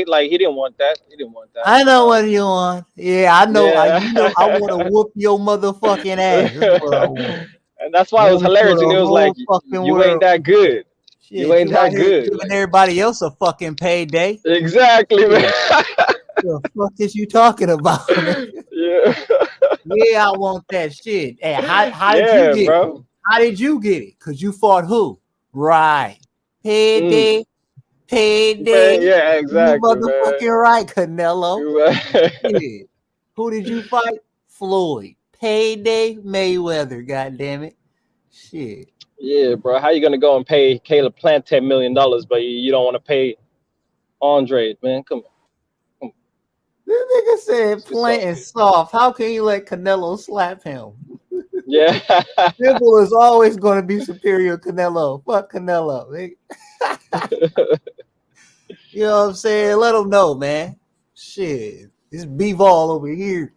Like he didn't want that. I know what you want. Yeah, I know. Yeah. I want to whoop your motherfucking ass. That's what I want. And that's why it was hilarious. And it was like, you ain't that good. Shit, you ain't that good. Giving everybody else a fucking payday. Exactly, man. The fuck is you talking about? Yeah, I want that shit. Hey, how did you get it? How did you get it? Because you fought who? Right. Payday. Yeah, exactly. You motherfucking right, Canelo. Yeah. Who did you fight? Floyd. Payday Mayweather, goddammit. Shit. Yeah, bro. How you gonna go and pay Caleb Plant $10 million, but you don't want to pay Andre, man? Come on. This nigga said Plant is soft. How can you let Canelo slap him? Yeah. Pitbull is always going to be superior to Canelo. Fuck Canelo. You know what I'm saying? Let him know, man. Shit. This B-ball over here.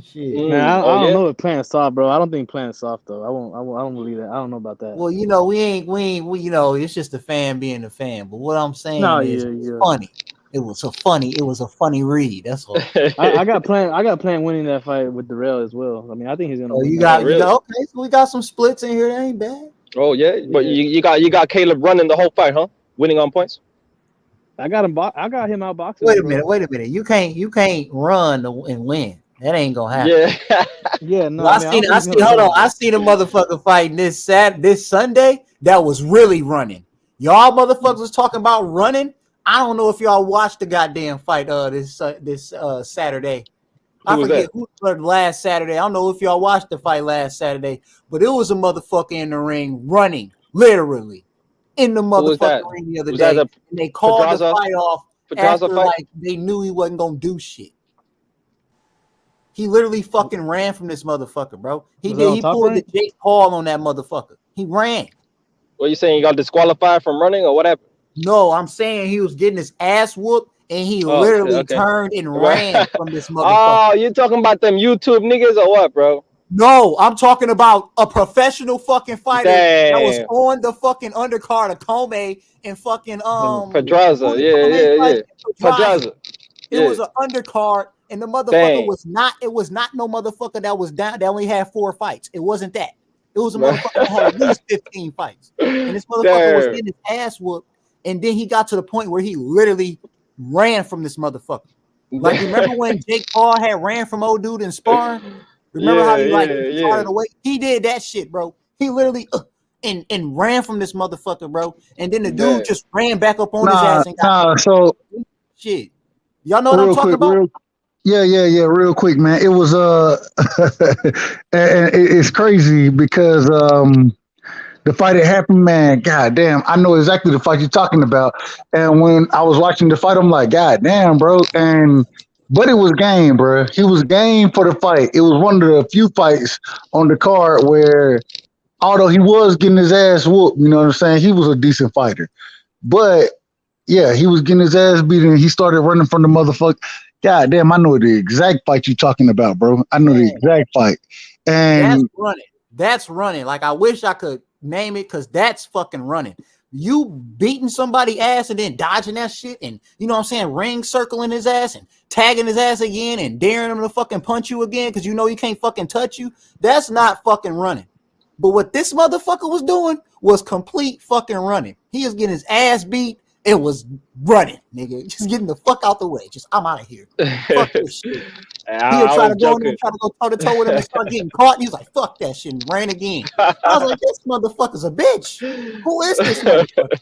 Shit. Man, I don't know if Plant's soft, bro. I don't think Plant's soft though. I don't believe that. I don't know about that. Well, you know, we you know, it's just a fan being a fan. But what I'm saying is it's funny. It was a funny read. That's all. I got Plant winning that fight with Darrell as well. I mean, I think he's gonna win. You got okay, so we got some splits in here. That ain't bad. Oh yeah, but you got Caleb running the whole fight, huh? Winning on points. I got him out boxing. Wait a minute. You can't run and win. That ain't gonna happen. Yeah, no. I seen a motherfucker fighting this Sunday that was really running. Y'all motherfuckers was talking about running. I don't know if y'all watched the goddamn fight this Saturday. I forget who last Saturday. I don't know if y'all watched the fight last Saturday, but it was a motherfucker in the ring running, literally in the motherfucking ring the other day. And they called the fight off after like they knew he wasn't gonna do shit. He literally fucking ran from this motherfucker, bro. He pulled the Jake Paul on that motherfucker. He ran. What you saying? You got disqualified from running or what happened? No, I'm saying he was getting his ass whooped and he literally turned and ran from this motherfucker. Oh, you talking about them YouTube niggas or what, bro? No, I'm talking about a professional fucking fighter that was on the fucking undercard of Comey and fucking Pedraza. Yeah. Pedraza. It was an undercard, and the motherfucker was not. It was not no motherfucker that was down. That only had 4 fights. It wasn't that. It was a motherfucker that had at least 15 fights, and this motherfucker was getting his ass whooped. And then he got to the point where he literally ran from this motherfucker. Like, remember when Jake Paul had ran from old dude in sparring? Remember how he farted away? He did that shit, bro. He literally and ran from this motherfucker, bro. And then the dude just ran back up on his ass and got So shit. Y'all know what I'm talking about? Yeah. Real quick, man. It was and it's crazy because the fight that happened, man. God damn, I know exactly the fight you're talking about. And when I was watching the fight, I'm like, God damn, bro. But it was game, bro. He was game for the fight. It was one of the few fights on the card where, although he was getting his ass whooped, you know what I'm saying? He was a decent fighter. But yeah, he was getting his ass beaten. He started running from the motherfucker. God damn, I know the exact fight you're talking about, bro. I know the exact fight. And That's running. Like, I wish I could name it because that's fucking running. You beating somebody ass and then dodging that shit and, you know what I'm saying, ring circling his ass and tagging his ass again and daring him to fucking punch you again because you know he can't fucking touch you. That's not fucking running. But what this motherfucker was doing was complete fucking running. He was getting his ass beat. It was running, nigga. Just getting the fuck out the way. Just, I'm out of here. Fuck this shit. He'll try to go in there and try to go toe to toe with him and start getting caught. And he's like, fuck that shit, and ran again. I was like, this motherfucker's a bitch. Who is this motherfucker?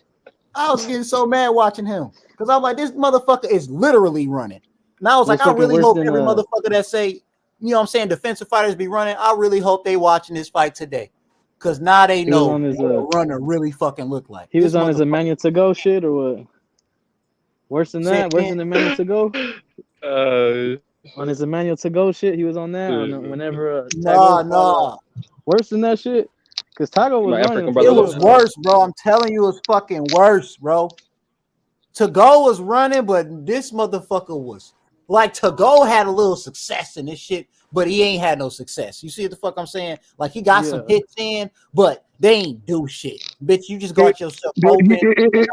I was getting so mad watching him. Because I'm like, this motherfucker is literally running. And I was like, I really hope every motherfucker that say, you know what I'm saying, defensive fighters be running, I really hope they watching this fight today. Because now they know what a runner really fucking look like. He was on his Emmanuel to go shit or what? Worse than that? Worse than Emmanuel to go? On his Emmanuel to go shit, he was on that. Whenever no. Worse than that shit? Because Tago was running. It was worse, bro. I'm telling you, it was fucking worse, bro. To go was running, but this motherfucker was like, to go had a little success in this shit, but he ain't had no success. You see what the fuck I'm saying? Like, he got some hits in, but they ain't do shit. Bitch, you just got yourself open. It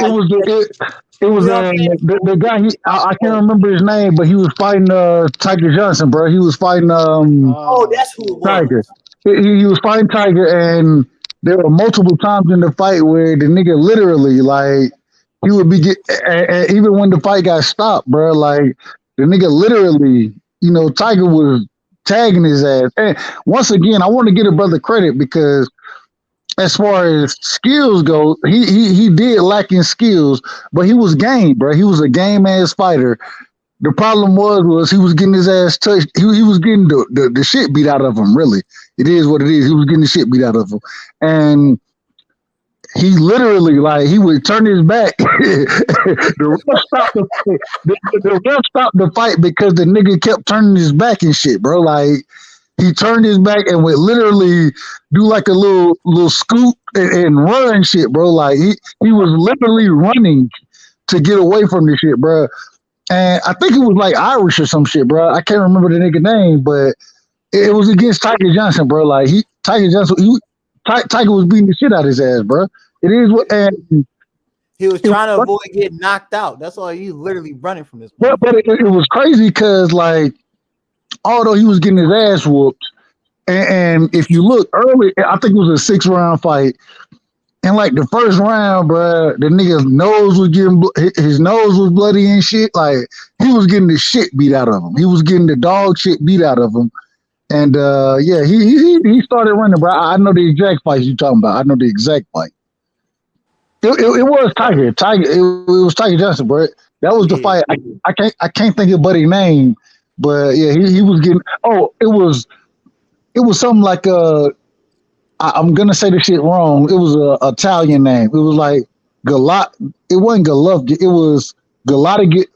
was the guy. I can't remember his name, but he was fighting Tiger Johnson, bro. He was fighting that's who it was. Tiger. He was fighting Tiger, and there were multiple times in the fight where the nigga literally, like, he would be even when the fight got stopped, bro. Like, the nigga literally, you know, Tiger was tagging his ass. And once again, I want to give a brother credit because as far as skills go, he did lack in skills, but he was game, bro. He was a game ass fighter. The problem was he was getting his ass touched. He was getting the shit beat out of him, really. It is what it is. He was getting the shit beat out of him. And he literally, like, he would turn his back. The ref stopped the fight because the nigga kept turning his back and shit, bro. Like, he turned his back and would literally do like a little scoop and run and shit, bro. Like, he was literally running to get away from this shit, bro. And I think it was like Irish or some shit, bro. I can't remember the nigga name, but it was against Tiger Johnson, bro. Like, Tiger was beating the shit out of his ass, bro. It is what, and he was trying to avoid getting knocked out. That's why he's literally running from this. But it was crazy because, like, although he was getting his ass whooped, and if you look early, I think it was a 6-round fight. And like the first round, bro, the nigga's nose was his nose was bloody and shit. Like, he was getting the shit beat out of him. He was getting the dog shit beat out of him. And yeah, he started running, bro. I know the exact fight you talking about. I know the exact fight. It was Tiger. It was Tiger Johnson, bro. That was the fight. I can't think of buddy's name, but yeah, he was getting. Oh, it was something like I'm gonna say this shit wrong. It was a Italian name. It was like Galat. It wasn't Golovkin. It was Galati.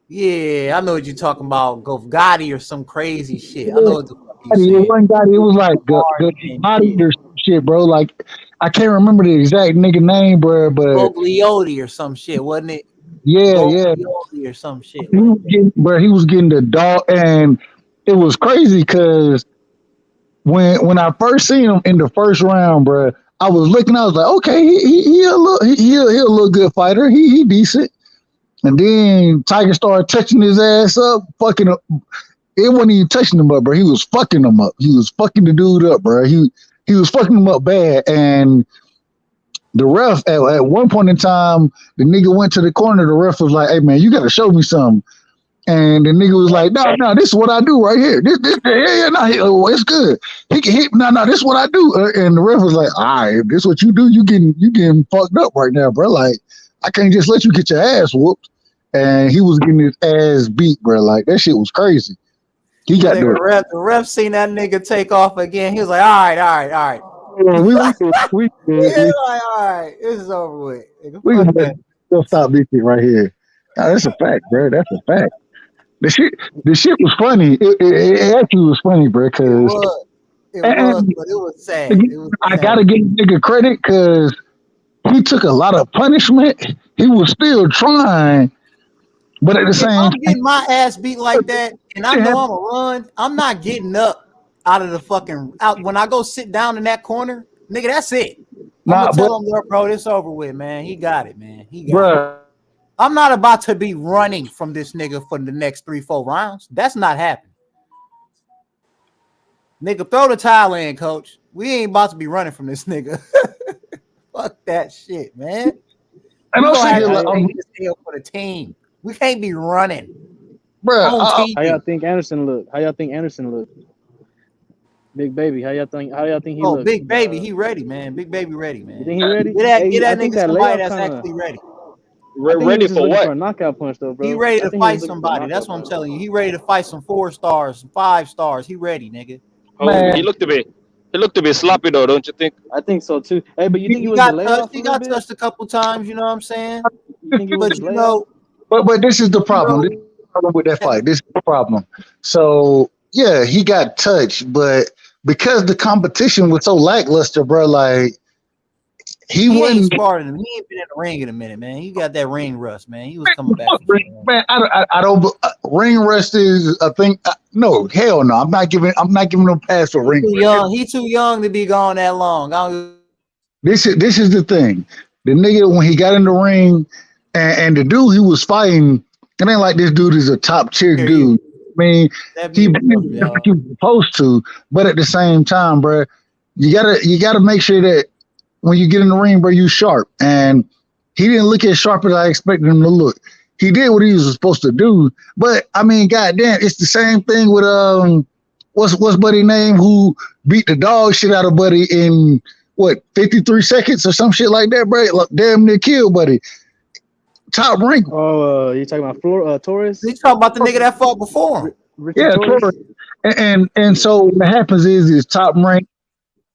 Yeah, I know what you're talking about. Govgatti or some crazy shit. I know what the fuck you said. It wasn't Gotti. It was like Galati or some shit, bro. Like, I can't remember the exact nigga name, bro. But Gogliotti or some shit, wasn't it? Yeah. Gogliotti or some shit. He was getting the dog, and it was crazy because when I first seen him in the first round, bro, I was looking. I was like, okay, he a little good fighter. He decent. And then Tiger started touching his ass up, fucking up. It wasn't even touching him up, bro. He was fucking him up. He was fucking the dude up, bro. He was fucking him up bad. And the ref, at one point in time, the nigga went to the corner. The ref was like, hey, man, you got to show me something. And the nigga was like, no, this is what I do right here. It's good. He can hit. No, this is what I do. And the ref was like, all right, if this is what you do, you getting fucked up right now, bro. Like, I can't just let you get your ass whooped. And he was getting his ass beat, bro. Like, that shit was crazy. He got the ref seen that nigga take off again. He was like, all right. We like, all right, this is over with. We'll stop this shit right here. Nah, that's a fact, bro. That's a fact. The shit was funny. It actually was funny, bro. Cause it was, but it was sad. I gotta give nigga credit because he took a lot of punishment. He was still trying, but at the same time, I'm getting my ass beat like that, and I know I'm a run. I'm not getting up out of the fucking out when I go sit down in that corner, nigga. That's it. I'm gonna tell him, bro, this over with, man. He got it, man. He got it. I'm not about to be running from this nigga for the next 3-4 rounds. That's not happening. Nigga, throw the towel in, coach. We ain't about to be running from this nigga. Fuck that shit, man. We gonna have to take this deal for the team. We can't be running. Bro, how y'all think Anderson look? Big Baby, how y'all think he look? Big Baby, he ready, man. Big Baby ready, man. You think he ready? Get that nigga somebody that's actually ready. Ready for what? For a knockout punch, though, bro. He ready to fight somebody. That's what I'm telling you. He ready to fight some 4 stars, some 5 stars. He ready, nigga. Oh, he looked a bit sloppy though, don't you think? I think so too. Hey, but you think he was touched? He got touched a couple times. You know what I'm saying? But this is the problem. This is the problem with that fight. This is the problem. So yeah, he got touched, but because the competition was so lackluster, bro, like. He wasn't sparring him. He ain't been in the ring in a minute, man. He got that ring rust, man. He was coming back. Man, I don't. Ring rust is a thing. No, hell no. I'm not giving him a pass for ring rust. He too young to be gone that long. This is the thing. The nigga when he got in the ring, and the dude he was fighting, it ain't like this dude is a top tier dude. I mean, he was supposed to, but at the same time, bro, you gotta make sure that. When you get in the ring, bro, you sharp. And he didn't look as sharp as I expected him to look. He did what he was supposed to do. But, I mean, goddamn, it's the same thing with, what's Buddy name who beat the dog shit out of Buddy in, 53 seconds or some shit like that, bro? Like, damn near killed Buddy. Top rank. Oh, you talking about Torres? You talking about the nigga that fought before him. Yeah, Torres. And so what happens is top rank.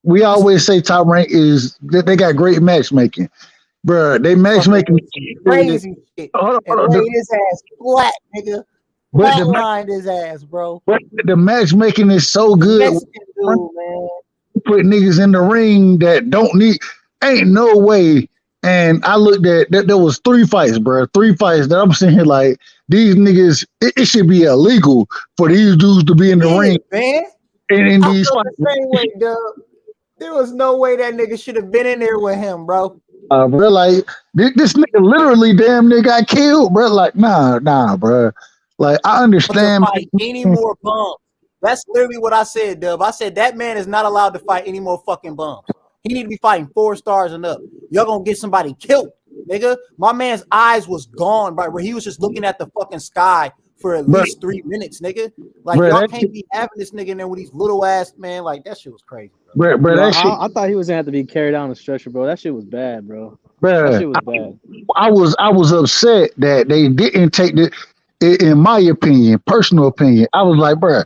We always say top rank is that they got great matchmaking, bro. They matchmaking crazy shit. Laid his ass flat, nigga. Flatlined his ass, bro. But the matchmaking is so good. Dude, man. Put niggas in the ring that don't need. Ain't no way. And I looked at that. There was 3 fights, bro. 3 fights that I'm sitting here like these niggas. It should be illegal for these dudes to be in the ring, man. And in these fights. The same way, Dub. There was no way that nigga should have been in there with him, bro. Bro, like this nigga literally damn near got killed, bro. Like, nah, bro. Like, I understand. Fight any more bumps. That's literally what I said, Dub. I said that man is not allowed to fight any more fucking bumps. He need to be fighting 4 stars and up. Y'all gonna get somebody killed, nigga. My man's eyes was gone, bro. Where he was just looking at the fucking sky for at least 3 minutes, nigga. Like, y'all can't be having this nigga in there with these little ass, man. Like, that shit was crazy. Bro, I thought he was gonna have to be carried down the stretcher, bro. That shit was bad, bro. That shit was bad. I was upset that they didn't take the. In my opinion, personal opinion, I was like, bro,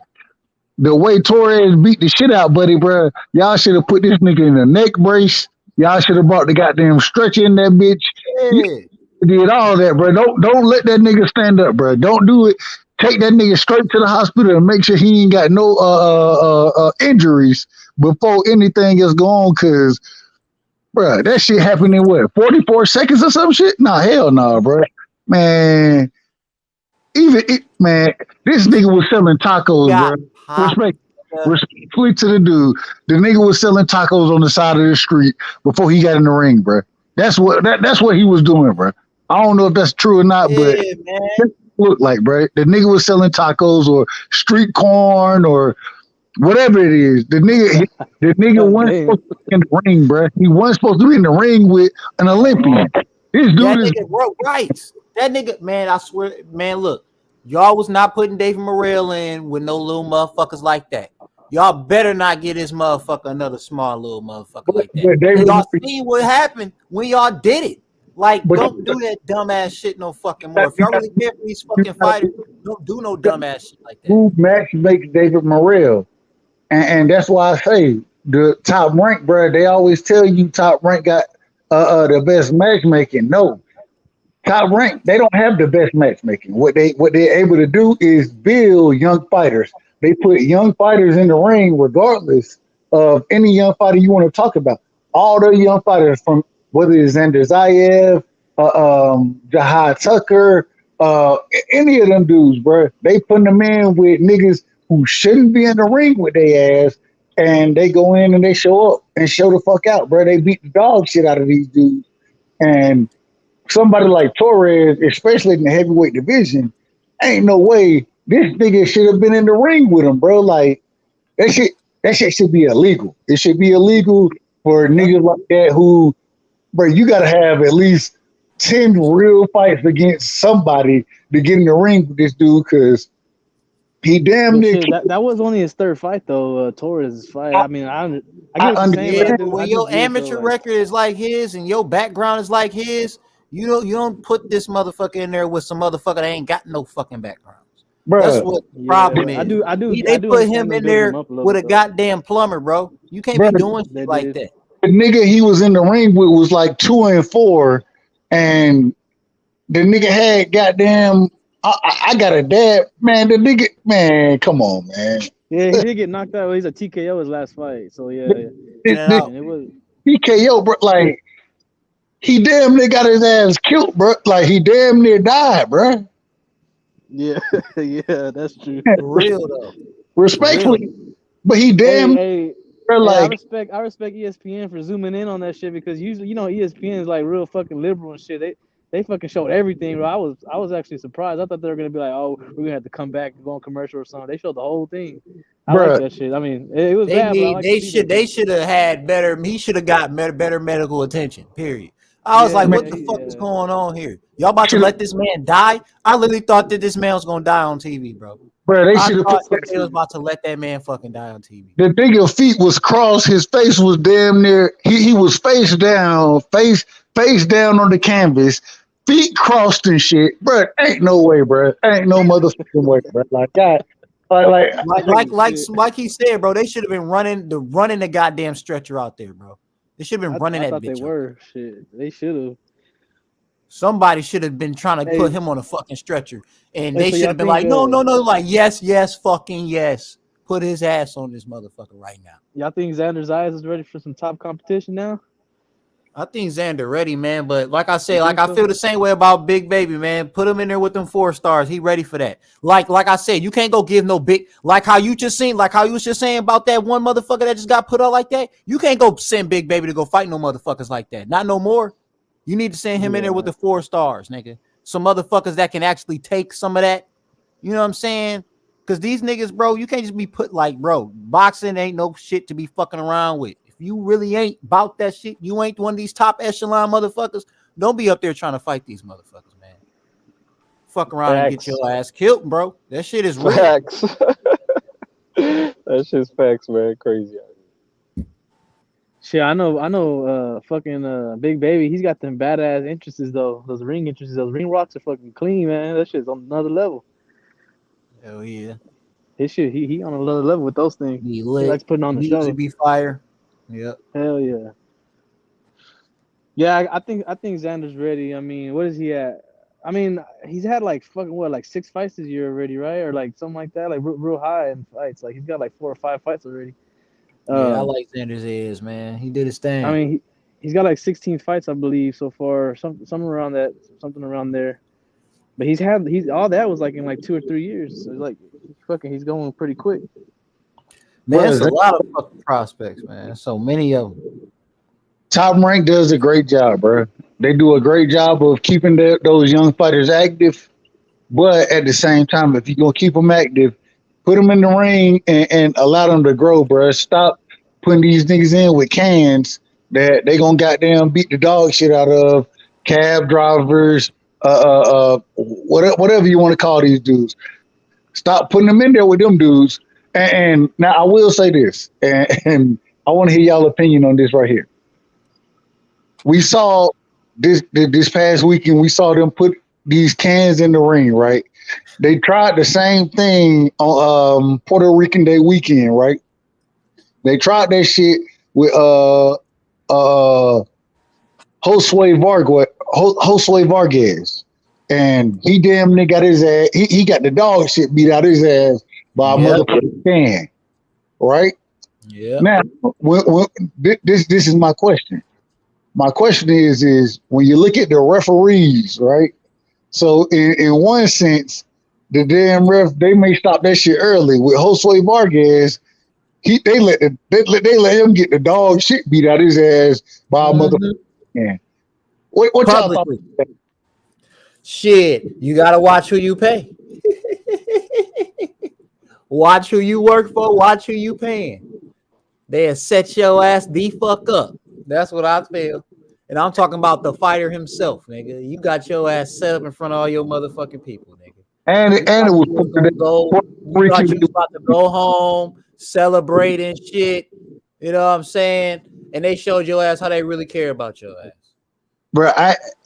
the way Torres beat the shit out, buddy, bro, y'all should have put this nigga in a neck brace. Y'all should have brought the goddamn stretcher in that bitch. Yeah. Did all that, bro. Don't let that nigga stand up, bro. Don't do it. Take that nigga straight to the hospital and make sure he ain't got no injuries before anything is going on, cause bro, that shit happened in 44 seconds or some shit? Nah, hell no, bro. Man, this nigga was selling tacos, bro. Respectfully to the dude, the nigga was selling tacos on the side of the street before he got in the ring, bro. That's what he was doing, bro. I don't know if that's true or not, but it looked like, bro. The nigga was selling tacos or street corn or whatever it is. The nigga wasn't supposed to be in the ring, bro. He wasn't supposed to be in the ring with an Olympian. This dude nigga broke rights. That nigga, man, I swear, man, look. Y'all was not putting David Morrell in with no little motherfuckers like that. Y'all better not get this motherfucker another small little motherfucker like that. And y'all see what happened when y'all did it. Like, don't do that dumbass shit no fucking more. If y'all really care for these fucking fighters, don't do no dumbass shit like that. Who match makes David Morrell? And that's why I say the Top Rank, bro. They always tell you Top Rank got the best matchmaking. No, Top Rank, they don't have the best matchmaking. What they're able to do is build young fighters. They put young fighters in the ring regardless of any young fighter you want to talk about. All the young fighters, from whether it's Xander Zayev, Jahad Tucker, any of them dudes, bro. They put them in with niggas who shouldn't be in the ring with their ass, and they go in and they show up and show the fuck out, bro. They beat the dog shit out of these dudes. And somebody like Torres, especially in the heavyweight division, ain't no way this nigga should have been in the ring with him, bro. Like, that shit should be illegal. It should be illegal for niggas like that who, bro, you gotta have at least 10 real fights against somebody to get in the ring with this dude, because he damn near. That was only his third fight though. Torres' fight. I mean, I get what you're saying, but when your amateur record is like his and your background is like his, you don't put this motherfucker in there with some motherfucker that ain't got no fucking backgrounds. Bruh. That's what the problem is. They put him in there with a goddamn plumber, bro. You can't be doing shit like that. The nigga he was in the ring with was like 2-4, and the nigga had goddamn. I got a dad, man. The nigga, man, come on, man. Yeah, he did get knocked out. He's a TKO his last fight, so yeah. It was TKO, bro. Like, he damn near got his ass killed, bro. Like, he damn near died, bro. Yeah, yeah, that's true. For real though. Respectfully, but he damn. Bro, like, I respect ESPN for zooming in on that shit, because usually, ESPN is like real fucking liberal and shit. They fucking showed everything, bro. I was actually surprised. I thought they were gonna be like, oh, we're gonna have to come back and go on commercial or something. They showed the whole thing. I like that shit. I mean, it was bad. They should have had better. He should have got better medical attention. Period. I was like, what the fuck is going on here? Y'all about to let this man die? I literally thought that this man was gonna die on TV, bro. Bro, they should have. They was about to let that man fucking die on TV. The nigga feet was crossed. His face was damn near. He was face down on the canvas, feet crossed and shit. Bro, ain't no way, bro. Ain't no motherfucking way, bro. Like that. Like he said, bro. They should have been running the goddamn stretcher out there, bro. They should have been running that bitch. They were shit. They should have. Somebody should have been trying to put him on a fucking stretcher, and they should have been like, no, like yes, fucking yes. Put his ass on this motherfucker right now. Y'all think Xander Zayas is ready for some top competition now? I think Xander ready, man. But like I said, I feel the same way about Big Baby, man. Put him in there with them 4 stars. He ready for that. Like I said, you can't go give no big, like how you was just saying about that one motherfucker that just got put up like that. You can't go send Big Baby to go fight no motherfuckers like that. Not no more. You need to send him in there with the 4 stars, nigga. Some motherfuckers that can actually take some of that. You know what I'm saying? Because these niggas, bro, you can't just be put like, bro, boxing ain't no shit to be fucking around with. If you really ain't about that shit, you ain't one of these top echelon motherfuckers, don't be up there trying to fight these motherfuckers, man. Fuck around and get your ass killed, bro. That shit is real. Facts. That shit's facts, man. Crazy. Shit, I know. Fucking Big Baby, he's got them badass entrances though. Those ring entrances, those ring rocks are fucking clean, man. That shit's on another level. Hell yeah. His shit, he on another level with those things. He likes putting on the show. Be fire. Yep. Hell yeah. Yeah, I think Xander's ready. I mean, what is he at? I mean, he's had like fucking like 6 fights this year already, right? Or like something like that, like real high in fights. Like he's got like 4 or 5 fights already. Yeah, I like Xander's ass, man. He did his thing. I mean, he's got like 16 fights, I believe, so far. Something around there. But he's all that was like in like 2 or 3 years. So like he's going pretty quick. Man, there's a lot of fucking prospects, man. So many of them. Top Rank does a great job, bro. They do a great job of keeping those young fighters active. But at the same time, if you're going to keep them active, put them in the ring and allow them to grow, bro. Stop putting these niggas in with cans that they going to goddamn beat the dog shit out of. Cab drivers, whatever you want to call these dudes. Stop putting them in there with them dudes. And now I will say this, and I want to hear y'all opinion on this right here. We saw this past weekend. We saw them put these cans in the ring, right? They tried the same thing on Puerto Rican Day weekend, right? They tried that shit with Josue Vargas, and he damn near got his ass. He got the dog shit beat out his ass by a motherfucking can, right? Yeah. Now, this is my question. My question is when you look at the referees, right? So in one sense, the damn ref, they may stop that shit early. With Josue Vargas, they let him get the dog shit beat out his ass by a motherfucking can. What y'all thought? Shit, you gotta watch who you pay. Watch who you work for. Watch who you paying. They'll set your ass the fuck up. That's what I feel. And I'm talking about the fighter himself, nigga. You got your ass set up in front of all your motherfucking people, nigga. And it was you thought you was about to go home, celebrate and shit. You know what I'm saying? And they showed your ass how they really care about your ass. Bro,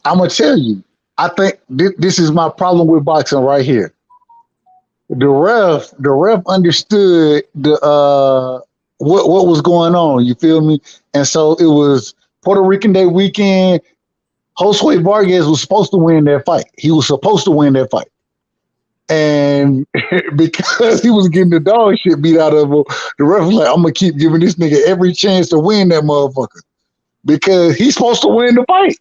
I'm gonna tell you. I think this is my problem with boxing right here. The ref understood the what was going on. You feel me? And so it was Puerto Rican Day weekend. Josue Vargas was supposed to win that fight. He was supposed to win that fight. And because he was getting the dog shit beat out of him, the ref was like, I'm gonna keep giving this nigga every chance to win that motherfucker. Because he's supposed to win the fight.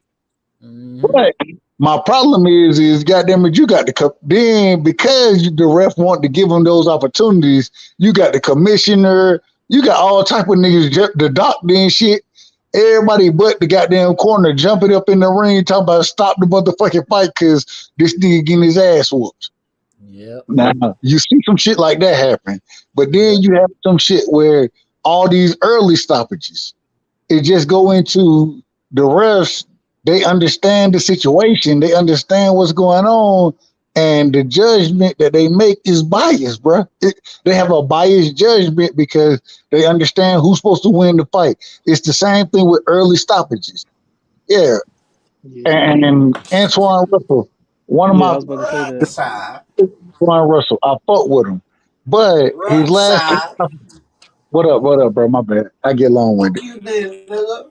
But my problem is goddamn it, you got the then because the ref wanted to give him those opportunities, you got the commissioner, you got all type of niggas, the doctor and shit. Everybody but the goddamn corner jumping up in the ring talking about stop the motherfucking fight because this nigga getting his ass whooped. Yeah. Now you see some shit like that happen, but then you have some shit where all these early stoppages, it just go into the refs. They understand the situation. They understand what's going on, and the judgment that they make is biased, bro. They have a biased judgment because they understand who's supposed to win the fight. It's the same thing with early stoppages. Yeah. And Antoine Russell, one of my I was about to say that. Side. Antoine Russell, I fought with him, but his last. What up, bro? My bad. I get long-winded. You did, nigga.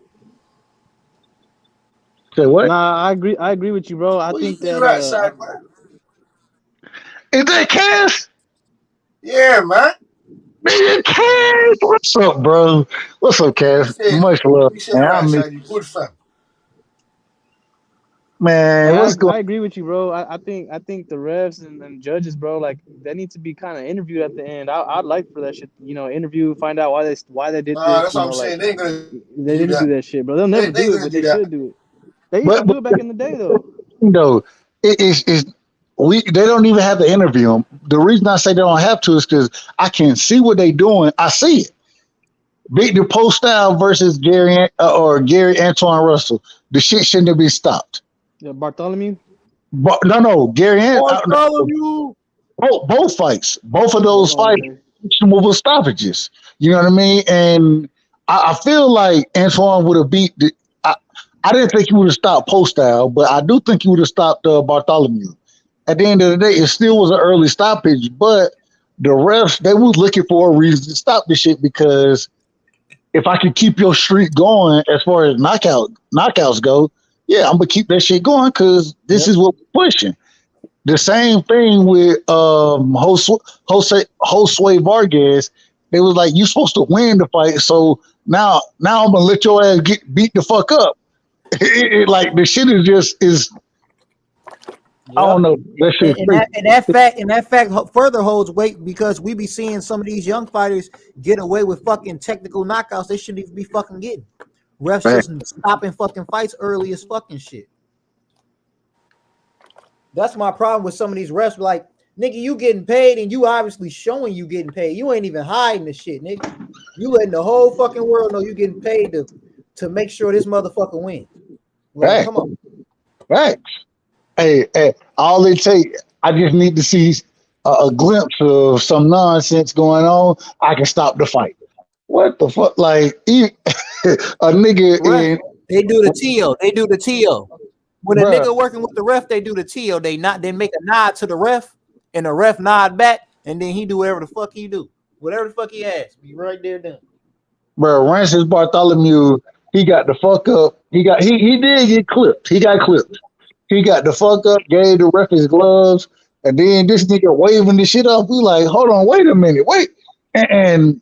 Say what? Nah, I agree with you, bro. I think that right side, man. Is that Cass? Yeah, man. Man, Cass, what's up, bro? What's up, Cass? Much love, You said man. right side, you good fam. Man, Hey, what's going? I agree with you, bro. I think the refs and judges, bro, like they need to be kind of interviewed at the end. I'd like for that shit, interview, find out why they did this. That's what I'm saying. They ain't gonna they didn't do that shit, bro. They'll never do it, but they should do it. They used to do it back in the day, though. No, they don't even have to interview them. The reason I say they don't have to is because I can see what they doing. I see it. Victor Postile versus Gary Antoine Russell. The shit shouldn't have been stopped. Bartholomew? No, Gary Bartholomew. Both fights. Both of those fights were stoppages. You know what I mean? And I feel like Antoine would have beat I didn't think he would have stopped Postile, but I do think he would have stopped Bartholomew. At the end of the day, it still was an early stoppage, but the refs, they was looking for a reason to stop this shit because if I could keep your streak going as far as knockouts go, yeah, I'm gonna keep that shit going because this is what we're pushing. The same thing with Josue Vargas. They was like, you supposed to win the fight, so now I'm gonna let your ass get beat the fuck up. Like the shit is I don't know. That shit and that fact further holds weight because we be seeing some of these young fighters get away with fucking technical knockouts they shouldn't even be fucking getting. Refs just stopping fucking fights early as fucking shit. That's my problem with some of these refs. Like, nigga, you getting paid and you obviously showing you getting paid. You ain't even hiding the shit, nigga. You letting the whole fucking world know you getting paid to make sure this motherfucker wins. Like, come on. Facts. Hey, all it take, I just need to see a glimpse of some nonsense going on. I can stop the fight. What the fuck? Like, a nigga Ref, in, they do the TO. They do the TO. When a bruh, nigga working with the ref, they do the TO. They make a nod to the ref, and the ref nod back, and then he do whatever the fuck he do. Whatever the fuck he asks. Be right there done. Rancis Bartholomew, he got the fuck up. He did get clipped. He got clipped. He got the fuck up, gave the ref his gloves, and then this nigga waving the shit off. We like, hold on, wait a minute, wait. And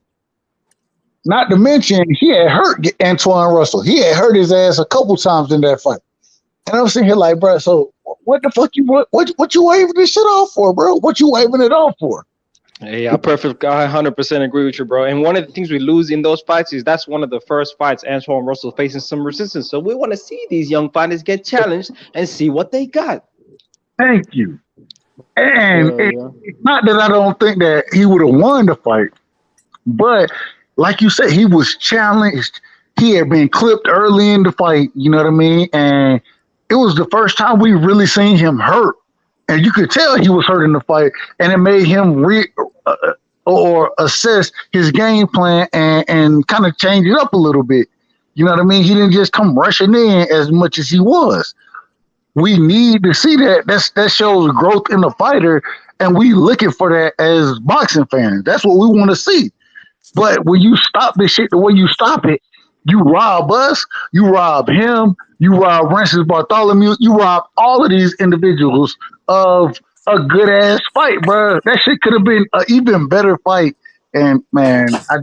not to mention, he had hurt Antoine Russell. He had hurt his ass a couple times in that fight. And I'm sitting here like, bro, so what the fuck what you waving this shit off for, bro? What you waving it off for? Hey, I 100% agree with you, bro. And one of the things we lose in those fights is that's one of the first fights Antoine Russell facing some resistance. So we want to see these young fighters get challenged and see what they got. Thank you. And it's not that I don't think that he would have won the fight, but like you said, he was challenged. He had been clipped early in the fight, you know what I mean? And it was the first time we really seen him hurt. And you could tell he was hurt in the fight, and it made him assess his game plan and kind of change it up a little bit. You know what I mean? He didn't just come rushing in as much as he was. We need to see that. That shows growth in the fighter, and we looking for that as boxing fans. That's what we want to see. But when you stop this shit the way you stop it, you rob us, you rob him, you rob Rancis Bartholomew, you rob all of these individuals of a good ass fight, bro. That shit could have been an even better fight. And man, I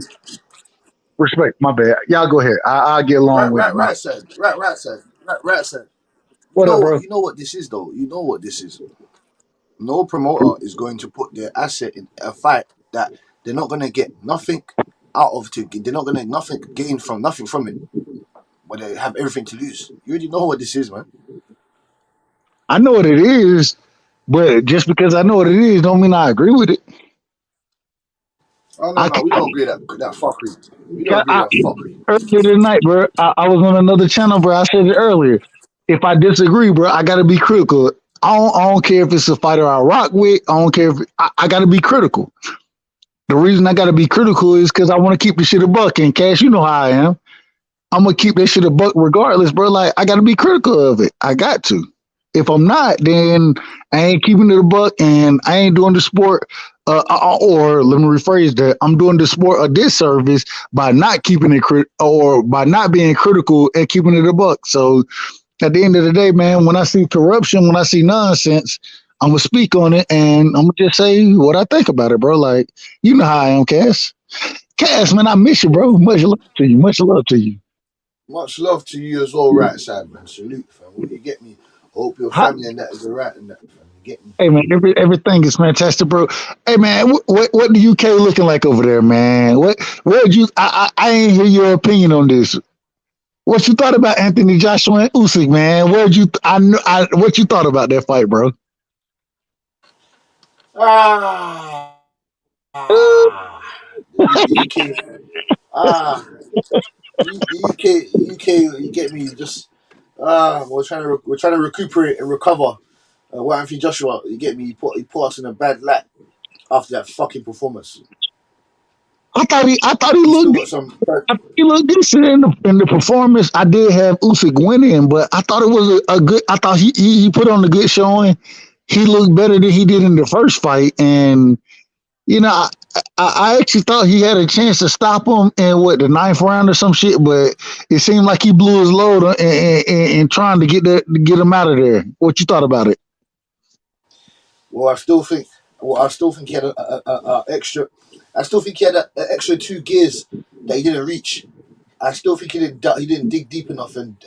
respect. My bad. Y'all go ahead. I'll get along with it. Right said. What up, bro? You know what this is, though. You know what this is. No promoter is going to put their asset in a fight that they're not going to get nothing out of. They're not going to gain from nothing from it, but they have everything to lose. You already know what this is, man. I know what it is, but just because I know what it is, don't mean I agree with it. Oh no, we don't agree that fuckery. We don't agree that fuckery. Earlier tonight, bro, I was on another channel, bro. I said it earlier. If I disagree, bro, I got to be critical. I don't care if it's a fighter I rock with. I don't care if I got to be critical. The reason I got to be critical is because I want to keep the shit a buck. And Cash, you know how I am. I'm gonna keep that shit a buck regardless, bro. Like I got to be critical of it. I got to. If I'm not, then I ain't keeping it a buck, and I ain't doing the sport. Or let me rephrase that: I'm doing the sport a disservice by not keeping it or by not being critical and keeping it a buck. So, at the end of the day, man, when I see corruption, when I see nonsense, I'm gonna speak on it, and I'm gonna just say what I think about it, bro. Like you know how I am, Cass. Cass, man, I miss you, bro. Much love to you. Much love to you. Much love to you as well, right side, man. Salute, fam. You get me? Hope your family and that is alright and that, fam. You get me? Hey man, everything is fantastic, bro. Hey man, what the UK looking like over there, man? What would you? I ain't hear your opinion on this. What you thought about Anthony Joshua and Usyk, man? What you thought about that fight, bro? The UK, you get me? Just we're trying to recuperate and recover. What Anthony Joshua, you get me? He put us in a bad light after that fucking performance. I thought he looked. He looked decent in the performance. I did have Usyk winning, but I thought it was a good. I thought he put on a good showing. He looked better than he did in the first fight, and you know, I actually thought he had a chance to stop him in the 9th round or some shit, but it seemed like he blew his load in trying to get him out of there. What you thought about it? Well, I still think he had a extra. I still think he had an extra 2 gears that he didn't reach. I still think he didn't dig deep enough and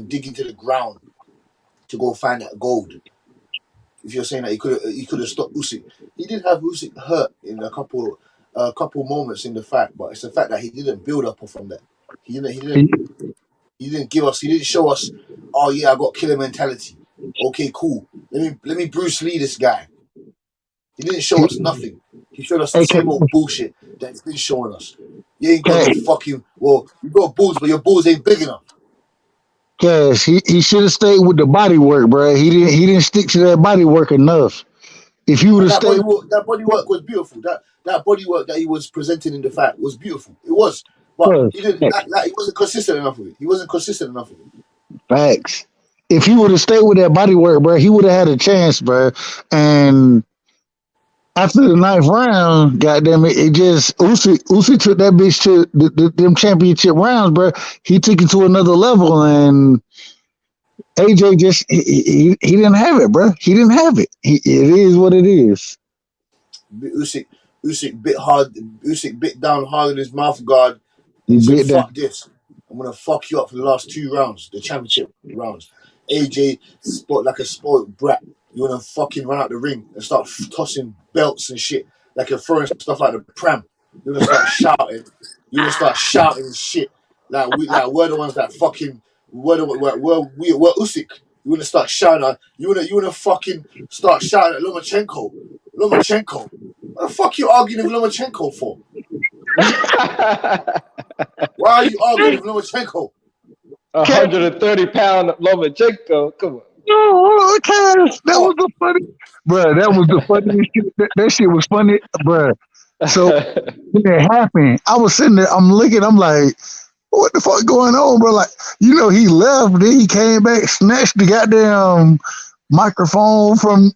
dig into the ground to go find that gold. If you're saying that he could have stopped Usyk, he did have Usyk hurt in a couple moments in the fight, but it's the fact that he didn't build up from that. He didn't show us, oh yeah, I got killer mentality. Okay, cool. Let me Bruce Lee this guy. He didn't show us nothing. He showed us the same old bullshit that he's been showing us. You ain't got no fucking. Well, you got balls, but your balls ain't big enough. Cash, he should have stayed with the body work, bro. He didn't stick to that body work enough. If you would have That stayed, body work was beautiful. That body work that he was presenting in the fight was beautiful. It was, but bro, he didn't. He wasn't consistent enough with it. He wasn't consistent enough with it. facts. If he would have stayed with that body work, bro, he would have had a chance, bro. And after the ninth round, goddamn it, it just Usyk took that bitch to them championship rounds, bro. He took it to another level, and AJ just he didn't have it, bro. He didn't have it. It is what it is. Usyk bit hard. Usyk bit down hard in his mouth guard, He and he said, bit down. "Fuck this! I'm gonna fuck you up for the last 2 rounds, the championship rounds." AJ spot like a spoiled brat. You wanna fucking run out the ring and start tossing belts and shit, like you're throwing stuff like the pram. You're gonna start shouting. You're gonna start shouting and shit. Like we're the ones that fucking we're Usyk. You wanna start shouting. You wanna fucking start shouting at Lomachenko. Lomachenko. What the fuck are you arguing with Lomachenko for? Why are you arguing with Lomachenko? 130-pound Lomachenko. Come on. Oh, okay. That was the funny, bro. That was the funniest shit. That shit was funny, bro. So when it happened, I was sitting there. I'm looking. I'm like, what the fuck going on, bro? Like, he left. Then he came back, snatched the goddamn microphone from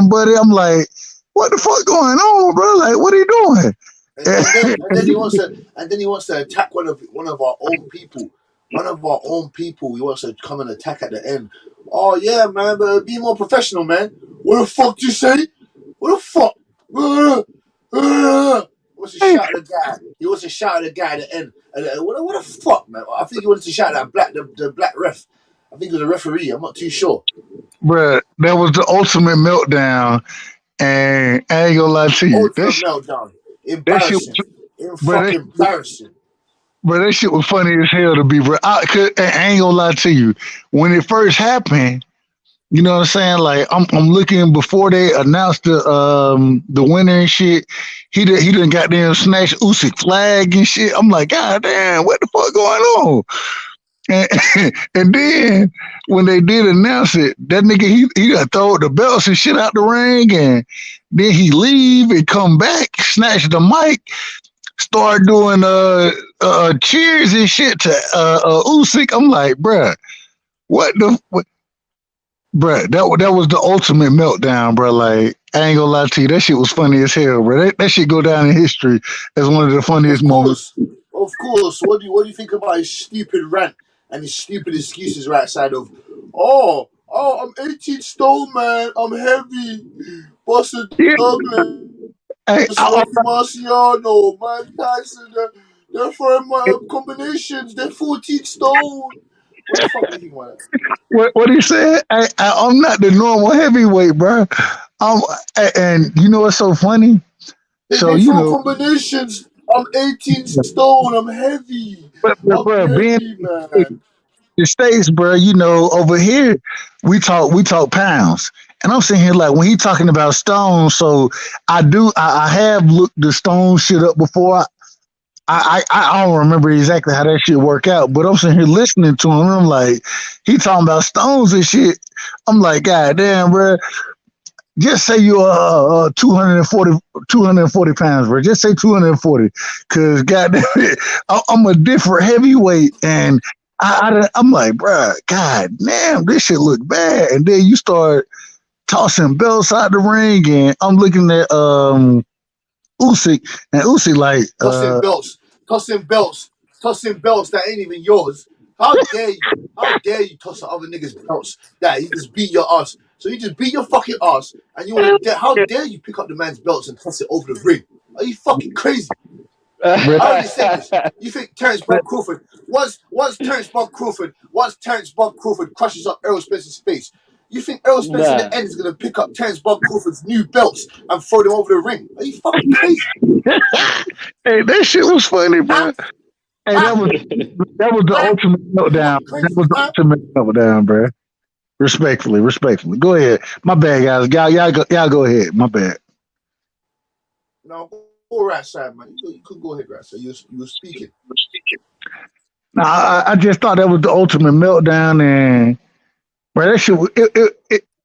Buddy. I'm like, what the fuck going on, bro? Like, what are you doing? And then he wants to attack one of our own people. One of our own people. He wants to come and attack at the end. Oh yeah, man, but be more professional, man. What the fuck do you say? What the fuck? He wants to shout at the guy. He wants to shout at the guy at the end. What the fuck, man? I think he wanted to shout at the black ref. I think it was a referee. I'm not too sure. Bruh, that was the ultimate meltdown, and I ain't gonna lie to you. Ultimate meltdown. Embarrassing. Fucking embarrassing. Bro, that shit was funny as hell to be, bro. I ain't gonna lie to you. When it first happened, you know what I'm saying? Like, I'm looking before they announced the winner and shit. He done goddamn snatched Usyk flag and shit. I'm like, God damn, what the fuck going on? And then when they did announce it, that nigga he got throw the belts and shit out the ring, and then he leave and come back, snatch the mic, start doing cheers and shit to Usyk. I'm like, bruh, what? Bruh, that was the ultimate meltdown, bruh. Like, I ain't gonna lie to you, that shit was funny as hell, bruh. That shit go down in history as one of the funniest moments. Of course. What do you think about his stupid rant and his stupid excuses right side of, oh, I'm 18 stone, man. I'm heavy. Buster Douglas, Rocky Marciano, Mike Tyson. They're throwing my combinations. They're 14 stone. What the fuck do you think about that? What he said? I'm not the normal heavyweight, bro. And you know what's so funny? So you know, combinations. I'm 18 stone. I'm heavy. I'm heavy, man. The States, bro. You know, over here we talk pounds, and I'm sitting here like when he talking about stones. So I have looked the stone shit up before. I don't remember exactly how that shit work out, but I'm sitting here listening to him, and I'm like, he talking about stones and shit. I'm like, God damn, bro. Just say you're 240 pounds, bro. Just say 240, because goddamn it, I'm a different heavyweight, and I'm like, bro, God damn, this shit look bad. And then you start tossing belts out the ring, and I'm looking at Usyk, and Usyk like tossing belts that ain't even yours. How dare you? How dare you toss other niggas' belts that you just beat your ass? So you just beat your fucking ass, and you want to? How dare you pick up the man's belts and toss it over the ring? Are you fucking crazy? I already said this. You think Terence Crawford? Once Terence Crawford crushes up Errol Spence's face, you think Errol Spence in the end is gonna pick up Terence Crawford's new belts and throw them over the ring? Are you fucking crazy? Hey, that shit was funny, bro. Hey, that was the ultimate meltdown. That was the ultimate meltdown, bro. Respectfully. Go ahead. My bad, guys. Y'all go ahead. My bad. No, go right side, man. You could go ahead, right side. You were speaking. Nah, I just thought that was the ultimate meltdown, and bro, that shit.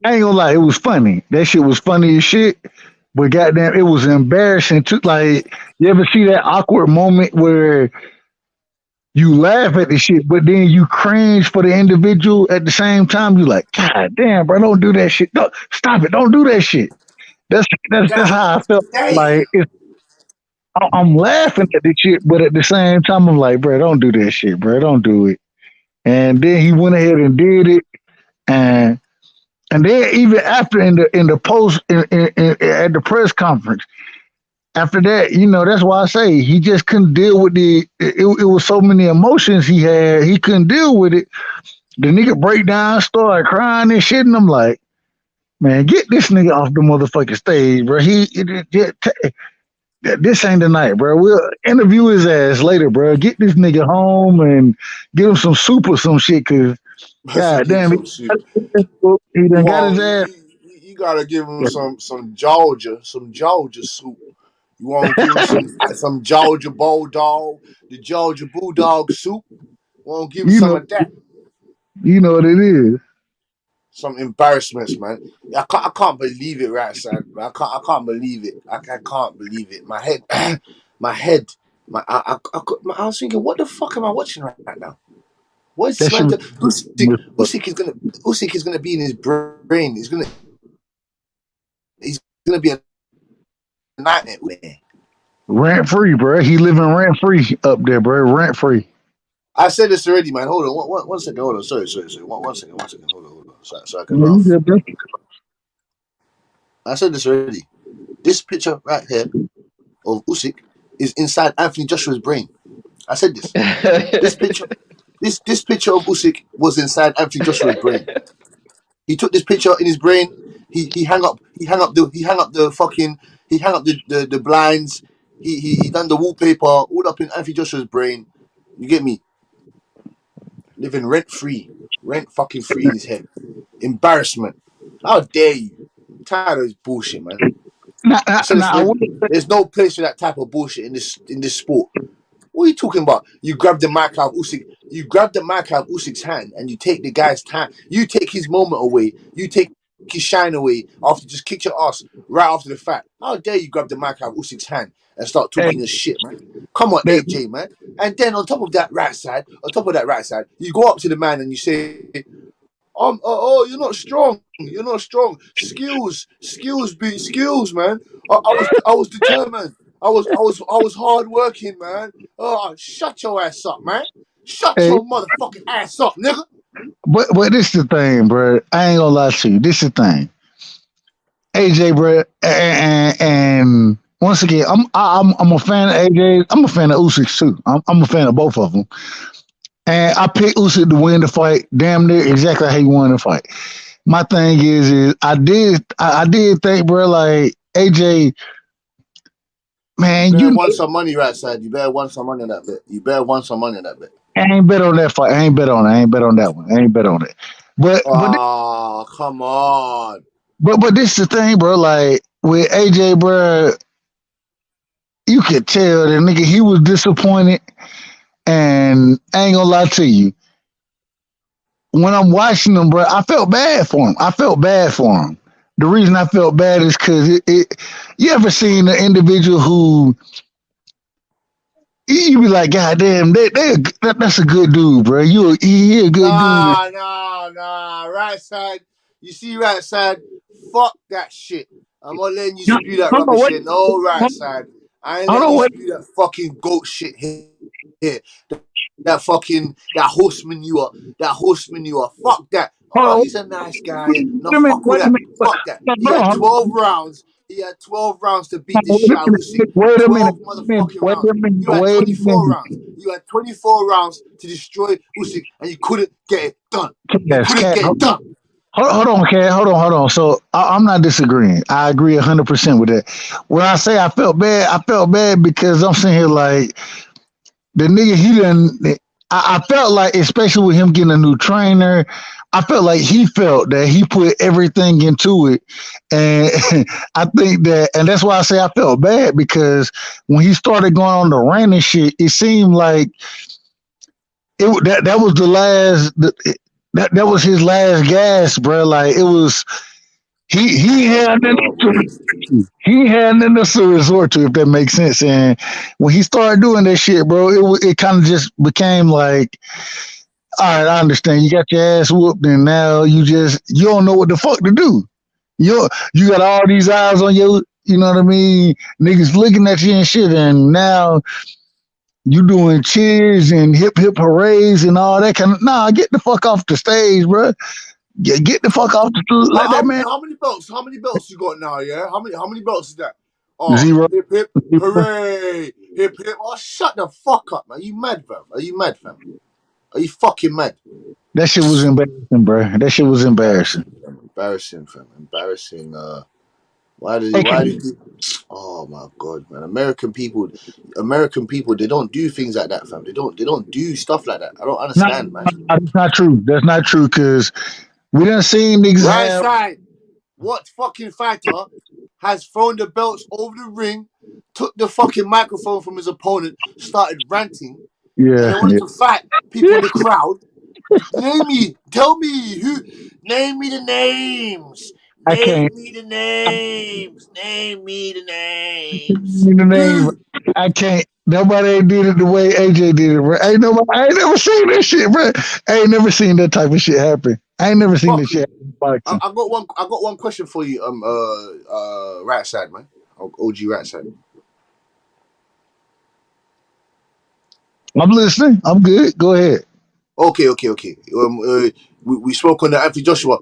I ain't gonna lie, it was funny. That shit was funny as shit. But goddamn, it was embarrassing too. Like, you ever see that awkward moment where you laugh at the shit, but then you cringe for the individual at the same time? You like, God damn, bro, don't do that shit. Don't, stop it. Don't do that shit. That's how I felt. Like, I'm laughing at the shit, but at the same time, I'm like, bro, don't do that shit, bro. Don't do it. And then he went ahead and did it, and then even after in the post at the press conference, after that, that's why I say he just couldn't deal with it was so many emotions he had. He couldn't deal with it. The nigga break down, started crying and shit, and I'm like, man, get this nigga off the motherfucking stage, bro. This ain't the night, bro. We'll interview his ass later, bro. Get this nigga home and give him some soup or some shit, cause God damn, he done got Well, his ass. you gotta give him some Georgia soup. You want to give him some Georgia Bulldog, the Georgia Bulldog soup. Want to give him some of that. You know what it is. Some embarrassments, man. I can't believe it, right side. I can't believe it. I can't believe it. My head, I was thinking, what the fuck am I watching right now? What is this man? Usyk is gonna be in his brain. He's gonna be a nightmare. Rent free, bro. He living rent free up there, bro. Rent free. I said this already, man. Hold on, one second. Hold on. Sorry. One second. Hold on. So I can laugh. I said this already. This picture right here of Usyk is inside Anthony Joshua's brain. I said this. This picture of Usyk was inside Anthony Joshua's brain. He took this picture in his brain. He hung up the blinds. He done the wallpaper all up in Anthony Joshua's brain. You get me? Living rent fucking free in his head. Embarrassment. How dare you? I'm tired of this bullshit, man. There's no place for that type of bullshit in this sport. What are you talking about? You grab the mic out of Usyk. You grab the mic out of Usyk's hand and you take the guy's time. You take his moment away. You take his shine away after just kick your ass right after the fact. How dare you grab the mic out of Usyk's hand and start talking your shit, man? Come on, AJ, man. And then on top of that right side, you go up to the man and you say, you're not strong. You're not strong. Skills, man. I was determined. I was hard working, man. Oh, shut your ass up, man. Shut your motherfucking ass up, nigga. But this is the thing, bro. I ain't gonna lie to you. This is the thing. AJ, bro, and once again, I'm a fan of AJ. I'm a fan of Usyk too. I'm a fan of both of them. And I picked Usyk to win the fight, damn near exactly how he won the fight. My thing is I did think, bro, like AJ, man, you want some money right side. You better want some money on that bet. I ain't bet on that fight. I ain't bet on that one. I ain't bet on it. But come on. But this is the thing, bro. Like with AJ, bro, you could tell the nigga he was disappointed. And I ain't gonna lie to you. When I'm watching him, bro, I felt bad for him. The reason I felt bad is because you ever seen an individual who you be like, God damn, that's a good dude, bro. He a good dude. Nah. Right side. You see, right side. Fuck that shit. I'm not letting you spew that rubbish shit. No, right side. I ain't letting you spew that fucking goat shit here. That horseman you are. Fuck that. Oh, he's a nice guy. No, fuck with that. Fuck that. He had 12 rounds. He had 12 rounds to beat this shit out of Usyk. 12 motherfucking rounds. You had 24 rounds. You had 24 rounds to destroy Usyk, and you couldn't get it done. Hold on, Kat. Hold on. So I'm not disagreeing. I agree 100% with that. When I say I felt bad because I'm sitting here like the nigga, he didn't. I felt like, especially with him getting a new trainer, I felt like he felt that he put everything into it. And I think that, and that's why I say I felt bad, because when he started going on the rant and shit, it seemed like that was the last. That was his last gas, bro. Like it was. He had nothing else to resort to, if that makes sense. And when he started doing that shit, bro, it kind of just became like, all right, I understand. You got your ass whooped, and now you don't know what the fuck to do. You got all these eyes on you. You know what I mean? Niggas looking at you and shit, and now you doing cheers and hip hoorays and all that kind of. Nah, get the fuck off the stage, bro. Get the fuck off the stage. Let that man. How many belts? How many belts you got now? Yeah. How many belts is that? Oh, 0. hip hip hooray, hip hip. Oh, shut the fuck up, man. Are you mad, fam? Are you mad, fam? Are you fucking mad? That shit was embarrassing, bro. That shit was embarrassing. Embarrassing, fam. Embarrassing. Why did you? Oh my god, man! American people, they don't do things like that, fam. They don't do stuff like that. I don't understand, man. That's not true. That's not true, because we done seen niggas Right have. side. What fucking fighter has thrown the belts over the ring, took the fucking microphone from his opponent, started ranting, and they wanted to fight people in the crowd? Tell me the names. Name me the names. I can't. Nobody ain't did it the way AJ did it, bro. I ain't never seen that shit, bro. I ain't never seen that type of shit happen. I ain't never seen this shit happen. I got one question for you, right side, man. OG right side. I'm listening. I'm good. Go ahead. Okay. We spoke on the Anthony Joshua.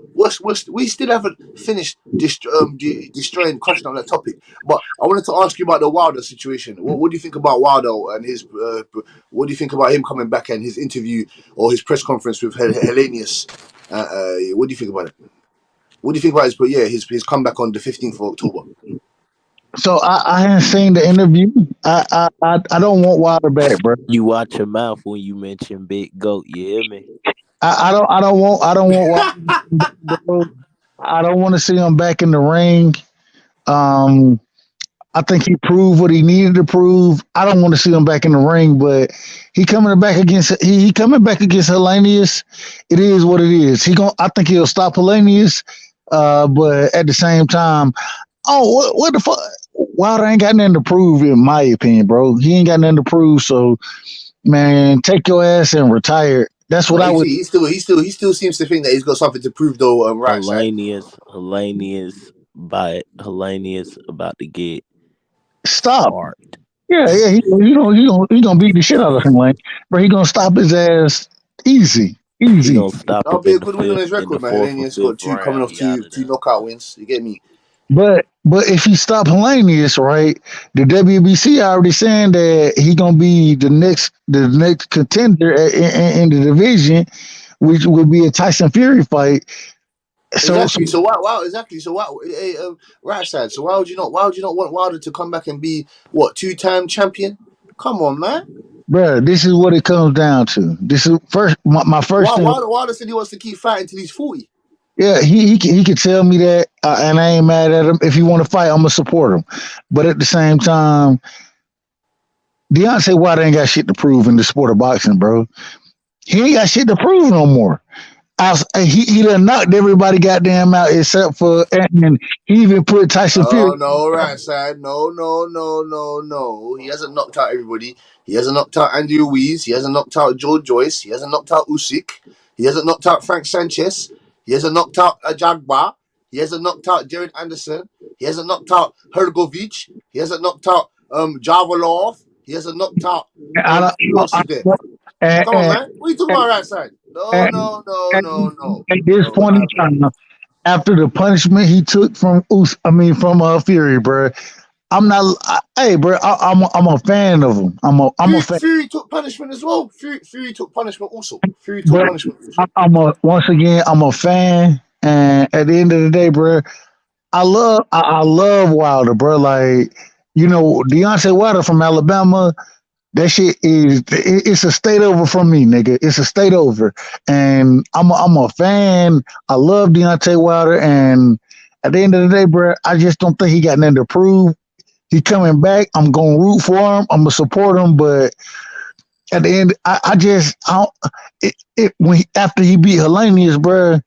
We still haven't finished destroying question on that topic. But I wanted to ask you about the Wilder situation. What do you think about Wilder and his? What do you think about him coming back and his interview or his press conference with Hellenius? What do you think about it? What do you think about his comeback on the 15th of October? So I hadn't seen the interview. I don't want Wilder back, bro. You watch your mouth when you mention Big Goat. You hear me? I don't want Wilder, bro. I don't want to see him back in the ring. I think he proved what he needed to prove. I don't want to see him back in the ring, but he coming back against Hellenius. It is what it is. I think he'll stop Hellenius, but at the same time, what the fuck? Wilder ain't got nothing to prove, in my opinion, bro. He ain't got nothing to prove. So, man, take your ass and retire. That's what I would. He still seems to think that he's got something to prove, though. Right, Hellenius about to get stop. Hard. Yeah, he gonna beat the shit out of him, like, but he gonna stop his ass easy. He gonna stop. That'll be a good win on his record, man. Hellenius got coming off two knockout wins. You get me? But if he stop Hellenius, right, the WBC already saying that he gonna be the next contender in the division, which would be a Tyson Fury fight. Exactly. So why? Right side. So why would you not want Wilder to come back and be two-time champion? Come on, man. Bro, this is what it comes down to. This is my first thing. Wilder said he wants to keep fighting till he's 40. Yeah, he could tell me that, and I ain't mad at him. If he want to fight, I'm gonna support him. But at the same time, Deontay Wilder ain't got shit to prove in the sport of boxing, bro. He ain't got shit to prove no more. He done knocked everybody goddamn out except for, and he even put Tyson Fury. Oh no, right side. No. He hasn't knocked out everybody. He hasn't knocked out Andy Ruiz. He hasn't knocked out Joe Joyce. He hasn't knocked out Usyk. He hasn't knocked out Frank Sanchez. He hasn't knocked out Jagba. He hasn't knocked out Jared Anderson. He hasn't knocked out Hergovic. He hasn't knocked out Javalov. He hasn't knocked out. Who else is there? Come on, man. What are you talking about, right side? No. At this point in time, after the punishment he took from Fury, bro, I'm not. Hey, bro, I'm a fan of him. I'm a fan. Fury took punishment as well. Fury took punishment also. I'm a fan, and at the end of the day, bro, I love Wilder, bro. Like, Deontay Wilder from Alabama. That shit it's a state over from me, nigga. It's a state over. And I'm a fan. I love Deontay Wilder. And at the end of the day, bro, I just don't think he got nothing to prove. He coming back. I'm going to root for him. I'm going to support him. But at the end, I don't. When after he beat Hellenius, bro,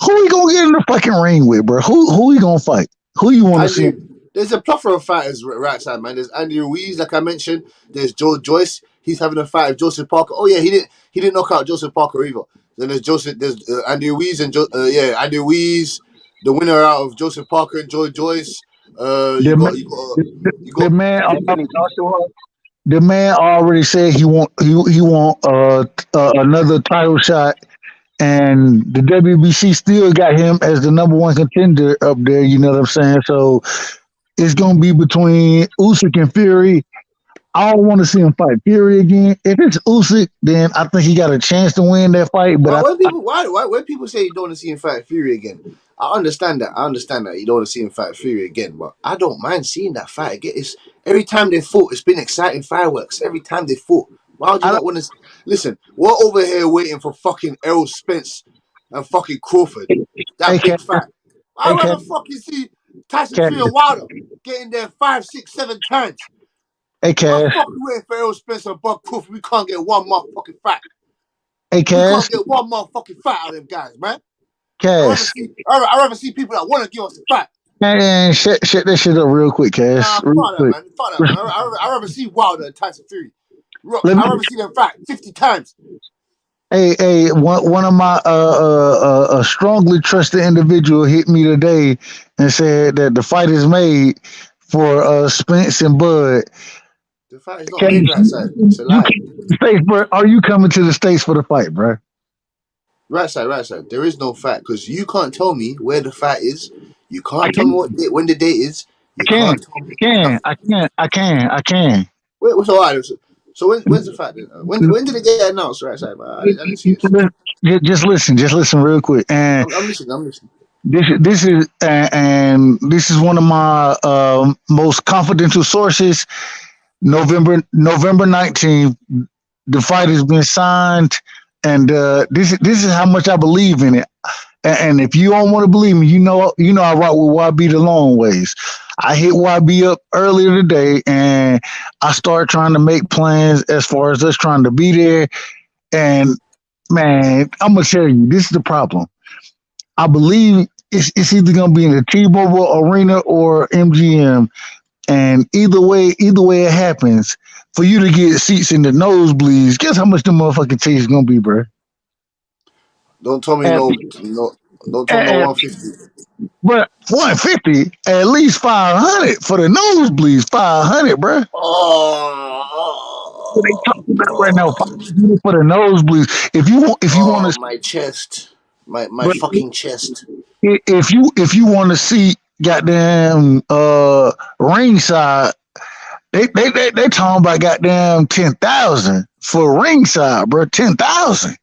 who he gonna get in the fucking ring with, bro? Who he gonna fight? Who you want to see? There's a plethora of fighters right side, man. There's Andy Ruiz, like I mentioned. There's Joe Joyce. He's having a fight with Joseph Parker. Oh yeah, he didn't knock out Joseph Parker either. Then there's Andy Ruiz and Andy Ruiz, the winner out of Joseph Parker and Joe Joyce. The man already said he want another title shot, and the WBC still got him as the number one contender up there. You know what I'm saying? So it's gonna be between Usyk and Fury. I don't want to see him fight Fury again. If it's Usyk, then I think he got a chance to win that fight. But when people say you don't want to see him fight Fury again, I understand that. You don't want to see him fight Fury again, but I don't mind seeing that fight again. Every time they fought, it's been exciting fireworks. Every time they fought, why would you not want to listen? We're over here waiting for fucking Errol Spence and fucking Crawford. That big fight. I'd rather fucking see Tyson Fury and Wilder getting there 5, 6, 7 times. Hey, Cash. I'm fucking waiting for Errol Spence and Buck Crawford. We can't get one motherfucking fight. Hey, Cash. We can't get one motherfucking fight out of them guys, man. Cash. I'd rather see people that want to give us a fight. Man, shut that shit up real quick, Cash. Fuck that, man. I'd rather see Wilder and Tyson Fury. I'd rather see them fight 50 times. Hey, one of my a strongly trusted individual hit me today and said that the fight is made for Spence and Bud. The fight is not made right side. It's a lie. States, bro, are you coming to the States for the fight, bro? Right side. There is no fight because you can't tell me where the fight is. You can't tell me when the date is. You can't tell me. I can. Wait, what's all right? So when's the fight? When did it get announced? Right side, man. I didn't see it. Just listen real quick. And I'm listening. This is one of my most confidential sources. November 19th, the fight has been signed, and this is how much I believe in it. And if you don't want to believe me, you know I rock with YB the long ways. I hit YB up earlier today, and I started trying to make plans as far as us trying to be there. And man, I'm gonna tell you, this is the problem. I believe it's either gonna be in the T-Mobile Arena or MGM. And either way it happens, for you to get seats in the nosebleeds, guess how much the motherfucking ticket's gonna be, bro? Don't tell me no 150. But 150, at least 500 for the nosebleeds. 500, bro. Oh, what they talking about right now? 500 for the nosebleeds. If you want to, my chest, my fucking chest. If you want to see goddamn ringside, they talking about goddamn 10,000 for ringside, bro. 10,000.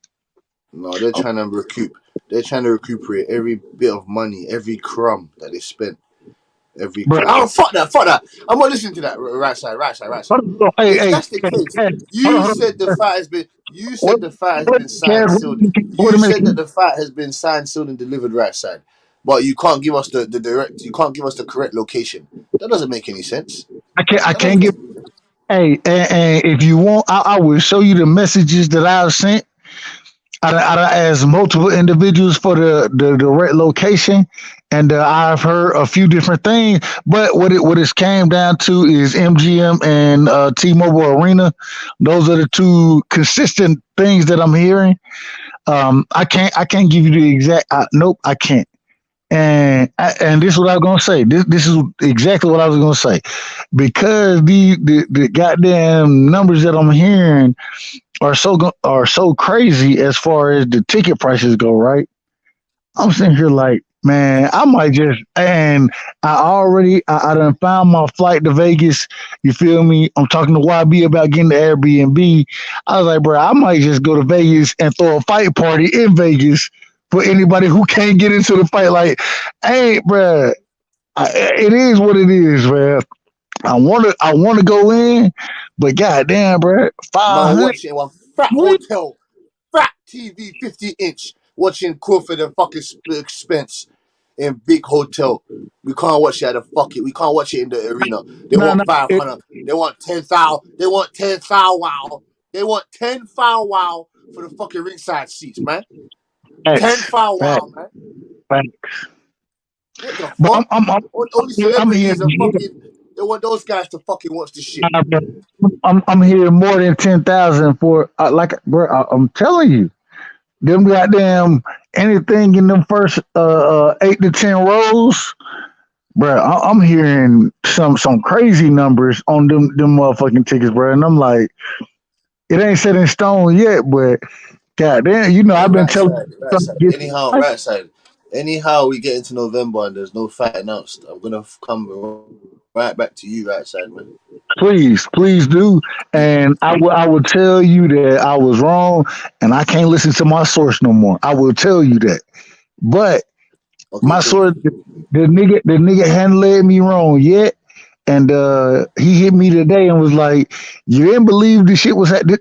No, they're trying to recoup. They're trying to recuperate every bit of money, every crumb that they spent. Every crumb. Oh, fuck that. I'm not listening to that. Right side. If that's the case, you said the fight has been. You said the fight has been signed, sealed. You said that the fight has been signed, sealed, and delivered. Right side, but you can't give us the direct. You can't give us the correct location. That doesn't make any sense. I can't give. Hey, and if you want, I will show you the messages that I've sent. I asked multiple individuals for the direct location, and I've heard a few different things. But what it came down to is MGM and T-Mobile Arena. Those are the two consistent things that I'm hearing. I can't give you the exact. Nope, I can't. And this is what I was gonna say. This is exactly what I was gonna say, because the goddamn numbers that I'm hearing are so crazy as far as the ticket prices go, right? I'm sitting here like, man, I might just, and I done found my flight to Vegas. You feel me? I'm talking to YB about getting the Airbnb. I was like, bro, I might just go to Vegas and throw a fight party in Vegas for anybody who can't get into the fight. Like, hey, bro, it is what it is, man. I want to go in, but goddamn, bro, 500. Watching one fat hotel, fat TV, 50-inch, watching Crawford and fucking Spence in big hotel. We can't watch it at we can't watch it in the arena. They want 500. They want 10,000. They want 10,000. Wow. They want 10 foul wow for the fucking ringside seats, man. Facts. 10 foul wow, man. Facts. What the But fuck? Only celebrities hearing, are fucking. They want those guys to fucking watch this shit. I'm hearing more than 10,000 for bro. I'm telling you, them goddamn anything in them first 8 to 10 rows, bro. I'm hearing some crazy numbers on them motherfucking tickets, bro. And I'm like, it ain't set in stone yet, but goddamn, you know, Yeah, I've been right telling. side. Anyhow, we get into November and there's no fight announced. I'm gonna come right back to you, right side, man. Please do, and I will tell you that I was wrong, and I can't listen to my source no more. I will tell you that, but my source, the nigga hadn't led me wrong yet, and he hit me today and was like, "You didn't believe the shit was at this."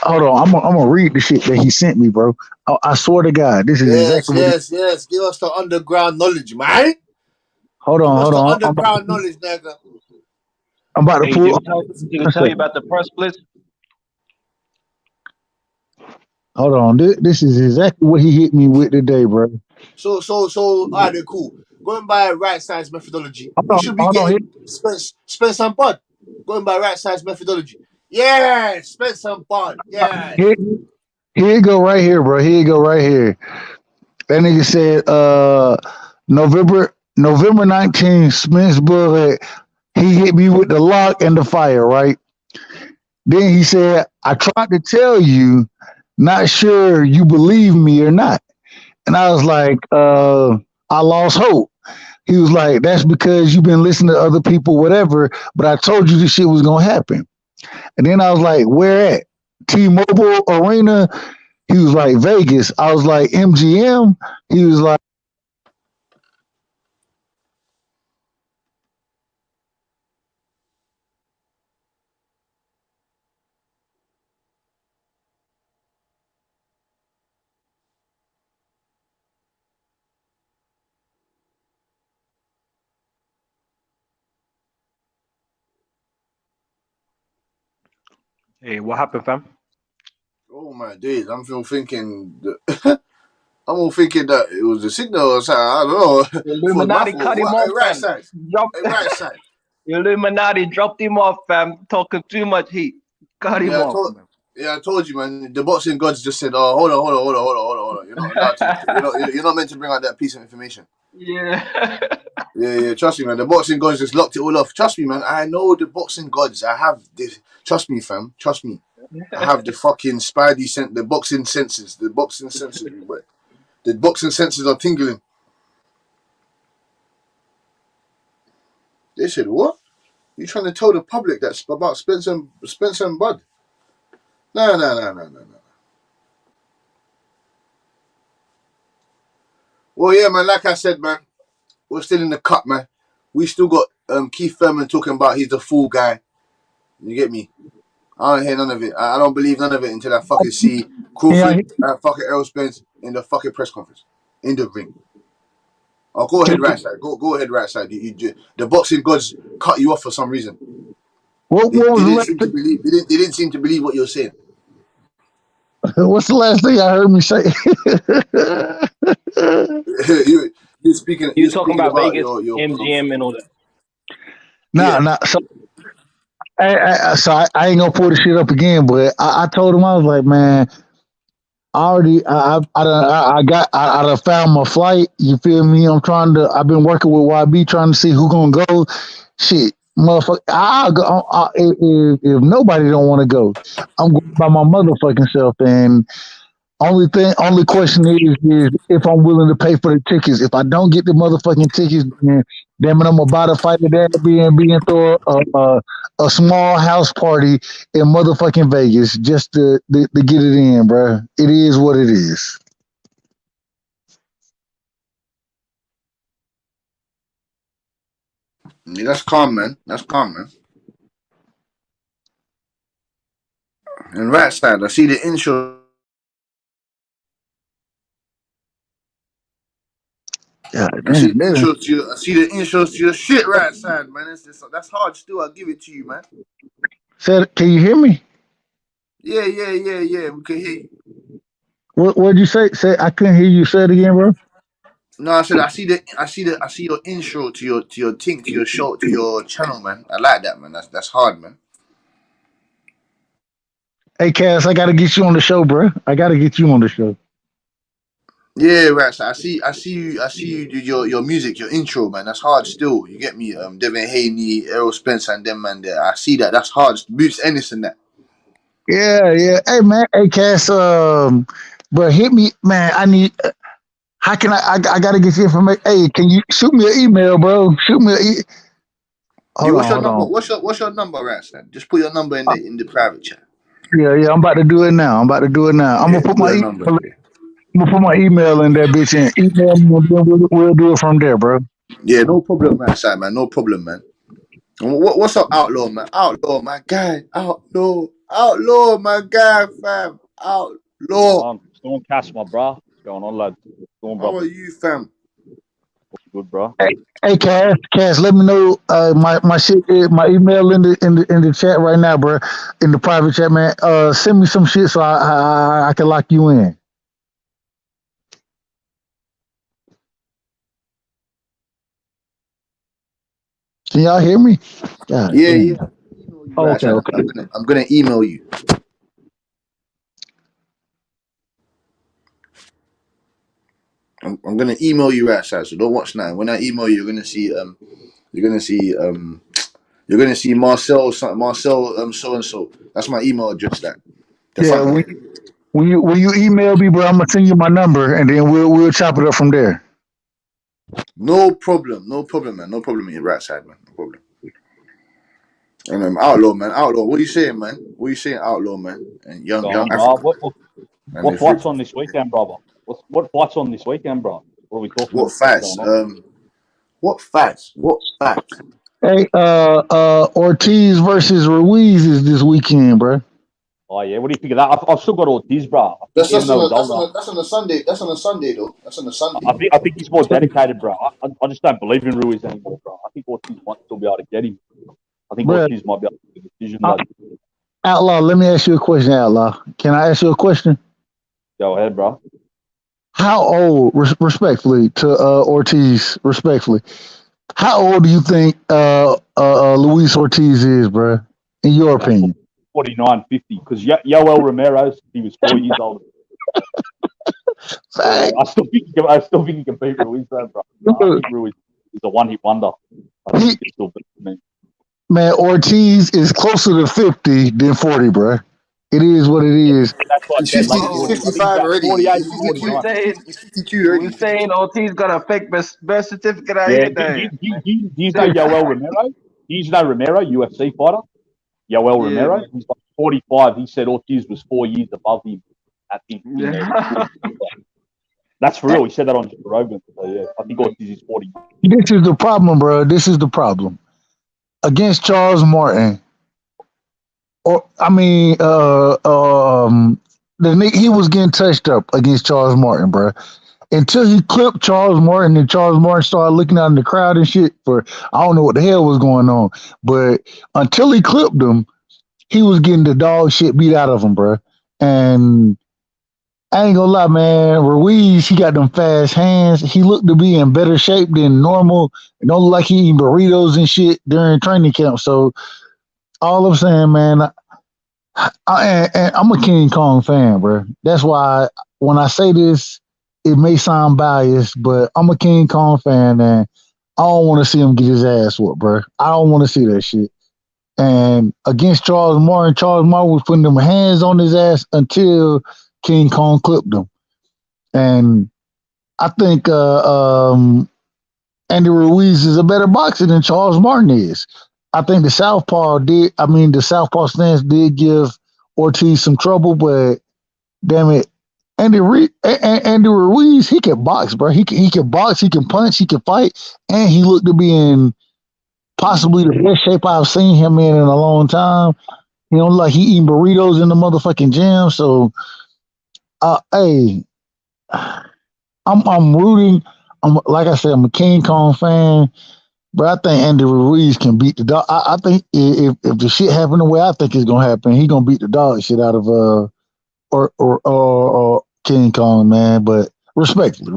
Hold on, I'm gonna read the shit that he sent me, bro. I swear to God, this is exactly what. Yes. Give us the underground knowledge, man. Hold on. Underground knowledge, nigga. I'm about to Hey, pull. did he tell you about the press blitz? Hold on, this is exactly what he hit me with today, bro. So, all right, then, cool. Going by right size methodology, we should be getting Spence and Bud. Going by right size methodology. Yeah, Spence and Bud. Yeah. Here you go right here, bro. Here you go right here. That nigga said November 19th, Spence Bud, he hit me with the lock and the fire, right? Then he said, I tried to tell you, not sure you believe me or not. And I was like, I lost hope. He was like, that's because you've been listening to other people, whatever, but I told you this shit was gonna happen. And then I was like, where at? T-Mobile Arena? He was like, Vegas. I was like, MGM? He was like, Hey, what happened, fam? Oh my days, I'm thinking I'm all thinking that it was a signal or something. I don't know. Illuminati cut him off, right fam. side. Right side. Illuminati dropped him off, fam. Talking too much heat. Cut him off. I told you, man. The boxing gods just said, "Oh, hold on. You're not allowed to. You're not meant to bring out that piece of information." Yeah. Yeah. Trust me, man. The boxing gods just locked it all off. Trust me, man. I know the boxing gods. I have this. Trust me, fam. Trust me. I have the fucking spidey the boxing senses. The boxing senses. The boxing senses are tingling. They said, "What? You trying to tell the public that's about Spence and Bud?" No. Well, yeah, man. Like I said, man, we're still in the cut, man. We still got Keith Thurman talking about he's the fool guy. You get me? I don't hear none of it. I don't believe none of it until I fucking see Crawford and fucking Errol Spence in the fucking press conference in the ring. Oh, go ahead, right side. Go ahead, right side. The boxing gods cut you off for some reason. They didn't seem to believe what you're saying. What's the last thing I heard me say? You're speaking. You're talking about Vegas, your MGM, and all that. Nah. So, I ain't gonna pull the shit up again. But I told him, I was like, man, I done found my flight. You feel me? I've been working with YB trying to see who gonna go. Shit, motherfucker, I'll go. If nobody don't want to go, I'm going by my motherfucking self. And only question is if I'm willing to pay for the tickets. If I don't get the motherfucking tickets, then damn it, I'm about to fight at Airbnb and throw a small house party in motherfucking Vegas just to get it in, bro. It is what it is. Yeah, that's calm, man. And right side, I see the intro. I see the intros to your shit right side, man. That's hard still. I'll give it to you, man. Can you hear me? Yeah. We can hear you. What'd you say? Say I couldn't hear you. Say it again, bro. No, I said I see your intro to your thing, to your show, to your channel, man. I like that, man. That's hard, man. Hey, Cass, I gotta get you on the show, bro. I gotta get you on the show. Yeah, right. So I see you do your music, your intro, man. That's hard still. You get me? Devin Haney, Errol Spence, and them man there. I see that. That's hard. Boots Ennis and that. Yeah. Hey, man. Hey, Cass. Bro, hit me, man. I need. How can I gotta get you information. Hey, can you shoot me an email, bro? Shoot me Yeah, what's your hold number? on. What's your number, Ratson? Just put your number in the private chat. Yeah. I'm about to do it now. I'm Yeah, gonna put put my your email. number in there. I'm gonna put my email in that bitch and email me, and then we'll do it from there, bro. Yeah, no problem, Ratson, man. No problem, man. And what's up, Outlaw, man? Outlaw, my guy. Outlaw, my guy, fam. Outlaw. Storm Cash, my bro. What's going on, lad? Storm, How bro. are you, fam? Good, bro. Hey, Cass, let me know my shit, my email in the chat right now, bro. In the private chat, man. Send me some shit so I can lock you in. Can y'all hear me? God Yeah. damn. Oh, Right, okay. I'm gonna email you. I'm gonna email you right side, so don't watch now. When I email you, you're gonna see Marcel so and so. That's my email address. That the Yeah, front one. when you email me, bro, I'm gonna send you my number and then we'll chop it up from there. No problem, man. No problem in your right side, man. No problem. And Outlaw, man. Outlaw, what are you saying, man? What are you saying, Outlaw, man? And young Bro. Africa. What fights on this weekend, brother? What fights on this weekend, bro? What are we talking What about? fights? What fights? Hey, Ortiz versus Ruiz is this weekend, bro. Oh yeah, what do you think of that? I've still got Ortiz, bro. I think even though he's older, That's on a Sunday. That's on a Sunday, though. That's on a Sunday. I think he's more dedicated, bro. I just don't believe in Ruiz anymore, bro. I think Ortiz might still be able to get him. I think Bruh, Ortiz might be able to make a decision, lad. Outlaw, let me ask you a question, Outlaw. Can I ask you a question? Go ahead, bro. How old, respectfully to Ortiz, respectfully, how old do you think Luis Ortiz is, bro? In your opinion? 49, 50. Because Yoel Romero, he was 4 years old. I still think he can beat Ruiz, though, bro. I think Ruiz is a one-hit wonder. I think he can still beat me. Man, Ortiz is closer to 50 than 40, bro. It is what it is. That's why I said late 40s. He's 55 already. 48 He's or 49. 52 already. We're saying Ortiz got a fake birth certificate out Yeah, here, there. do you know Yoel Romero? Do you know Romero, UFC fighter? Yoel Romero? Man. He's like 45. He said Ortiz was 4 years above him at the That's for real. He said that on Joe Rogan. So, yeah, I think Ortiz is 40. This is the problem, bro. This is the problem. Against Charles Martin, or I mean, he was getting touched up against Charles Martin, bro. Until he clipped Charles Martin and Charles Martin started looking out in the crowd and shit for I don't know what the hell was going on, but until he clipped him, he was getting the dog shit beat out of him, bro. And I ain't gonna lie, man. Ruiz, he got them fast hands. He looked to be in better shape than normal. It don't look like he eating burritos and shit during training camp. So all I'm saying, man, I'm a King Kong fan, bro. That's why when I say this, it may sound biased, but I'm a King Kong fan, and I don't want to see him get his ass whooped, bro. I don't want to see that shit. And against Charles Martin was putting them hands on his ass until King Kong clipped him. And I think Andy Ruiz is a better boxer than Charles Martin is. I think the Southpaw stance did give Ortiz some trouble, but damn it, Andy Ruiz, he can box, bro. He can box, he can punch, he can fight, and he looked to be in possibly the best shape I've seen him in a long time. You know, like he eating burritos in the motherfucking gym. So, hey, I'm rooting. Like I said, I'm a King Kong fan. But I think Andy Ruiz can beat the dog. I think if the shit happen the way I think it's gonna happen, he gonna beat the dog shit out of or King Kong, man. But respectfully.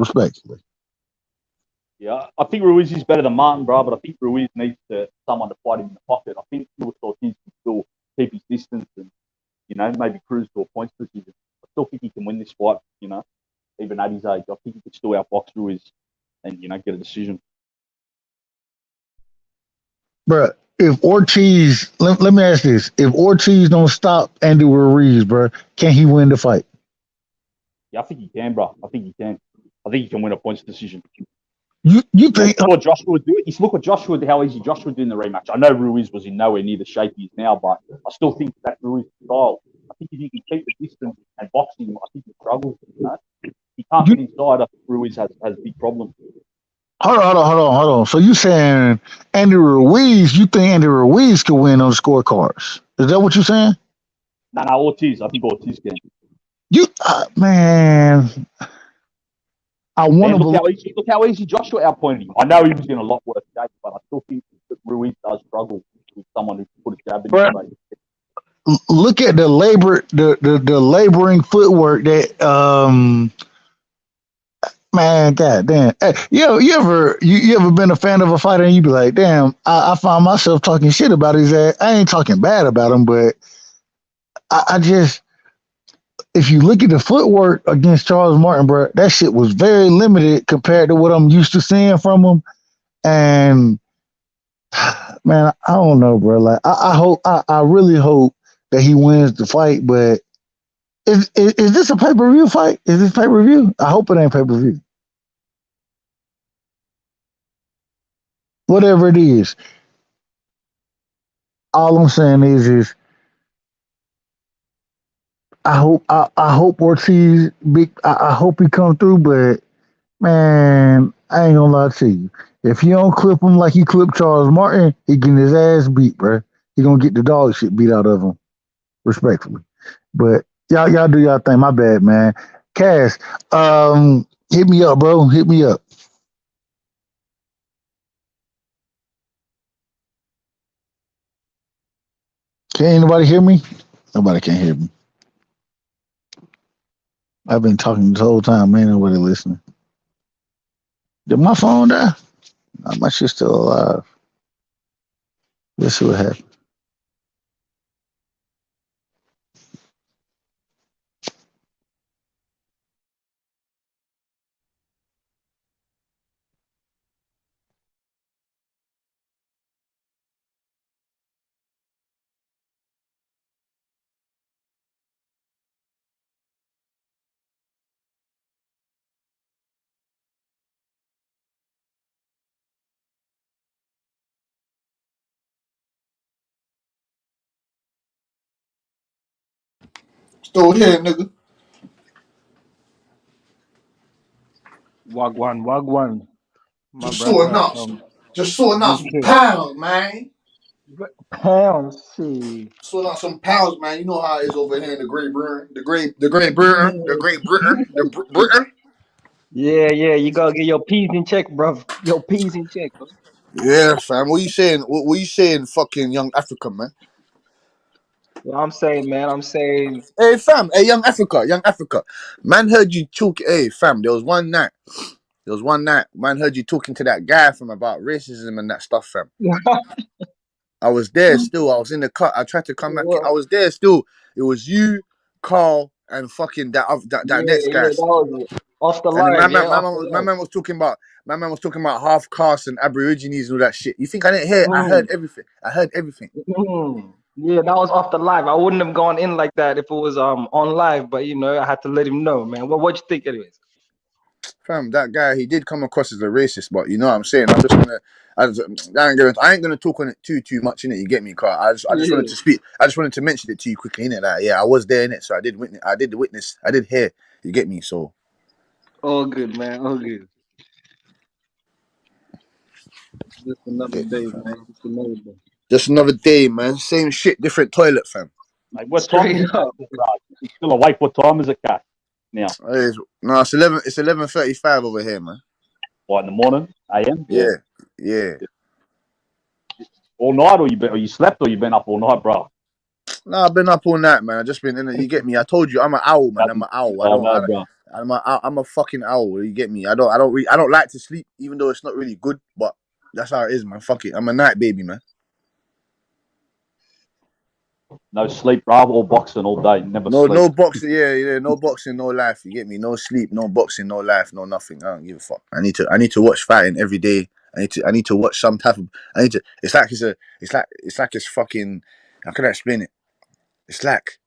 Yeah, I think Ruiz is better than Martin, bro, but I think Ruiz needs someone to fight him in the pocket. I think Luis Ortiz can still keep his distance and, maybe cruise to a points position. I still think he can win this fight, even at his age. I think he could still outbox Ruiz and, get a decision. Bro, if Ortiz, let me ask this: if Ortiz don't stop Andy Ruiz, bro, can he win the fight? Yeah, I think he can, bro. I think he can. I think he can win a points decision. You think? What Joshua would do? You look at Joshua, how easy Joshua did in the rematch. I know Ruiz was in nowhere near the shape he is now, but I still think that's Ruiz's style. I think if he can keep the distance and box him, I think he struggles. He can't get inside. I think Ruiz has big problems. Hold on. So you saying Andy Ruiz? You think Andy Ruiz could win on the scorecards? Is that what you're saying? No, Ortiz. I think Ortiz can. Man. I want to look how easy Joshua outpointed him. I know he was in a lot worse shape, but I still think that Ruiz does struggle with someone who put a jab in his face. Look at the laboring footwork that man, goddamn. Hey, you ever been a fan of a fighter and you be like, damn, I found myself talking shit about his ass. I ain't talking bad about him, but I just, if you look at the footwork against Charles Martin, bro, that shit was very limited compared to what I'm used to seeing from him. And man, I don't know, bro. Like I really hope that he wins the fight. But is this a pay-per-view fight? Is this pay-per-view? I hope it ain't pay-per-view. Whatever it is, all I'm saying is I hope Ortiz I hope he come through, but man, I ain't gonna lie to you. If you don't clip him like he clipped Charles Martin, he getting his ass beat, bro. He gonna get the dog shit beat out of him, respectfully. But y'all do y'all thing. My bad, man. Cass, hit me up, bro. Hit me up. Can anybody hear me? Nobody can hear me. I've been talking this whole time, man. Nobody listening. Did my phone die? No, my shit's still alive. Let's see what happened. Still here, nigga. Wagwan. My Just brother sorting out. from Just sorting out some UK. pounds, man. Pounds, see. Sorting out some pounds, man. You know how it is over here in the Great Britain. The Great Britain. Yeah, you gotta get your P's in check, bro. Your P's in check, bro. Yeah, fam. What you saying? What you saying, fucking young Africa, man? Well, I'm saying, man. Hey, fam. Hey, young Africa. Man heard you talk. Hey, fam. There was one night. Man heard you talking to that guy from about racism and that stuff, fam. I was there still. I was in the cut. I tried to come back. I was there still. It was you, Carl, and fucking that next guy. That was off the And live, my man was talking about half caste and Aborigines and all that shit. You think I didn't hear? I heard everything. Yeah, that was off the live. I wouldn't have gone in like that if it was on live, but I had to let him know, man. What you think, anyways? Fam, that guy, he did come across as a racist, but you know what I'm saying. I ain't gonna talk on it too much in it. You get me, Carl? I just wanted to speak. I just wanted to mention it to you quickly in it. Like, yeah, I was there in it, so I did witness. I did hear. You get me? So all good, man. All good. Just another day, man. Just another day, man. Same shit, different toilet, fam. Like, what time is it? He's still awake. What time is it, Cat? Now? No, it's 11:35 over here, man. What, in the morning? AM? Yeah. all night, or you slept, or you been up all night, bro? No, I've been up all night, man. I just been in it. You get me? I told you, I'm an owl, man. I'm an owl. I'm a fucking owl. You get me? I don't like to sleep, even though it's not really good. But that's how it is, man. Fuck it. I'm a night baby, man. No sleep, bro. All boxing all day. Never sleep. No boxing. Yeah. No boxing, no life. You get me? No sleep, no boxing, no life, no nothing. I don't give a fuck. I need to watch fighting every day. I need to watch some type of. It's like it's fucking. How can I explain it? It's like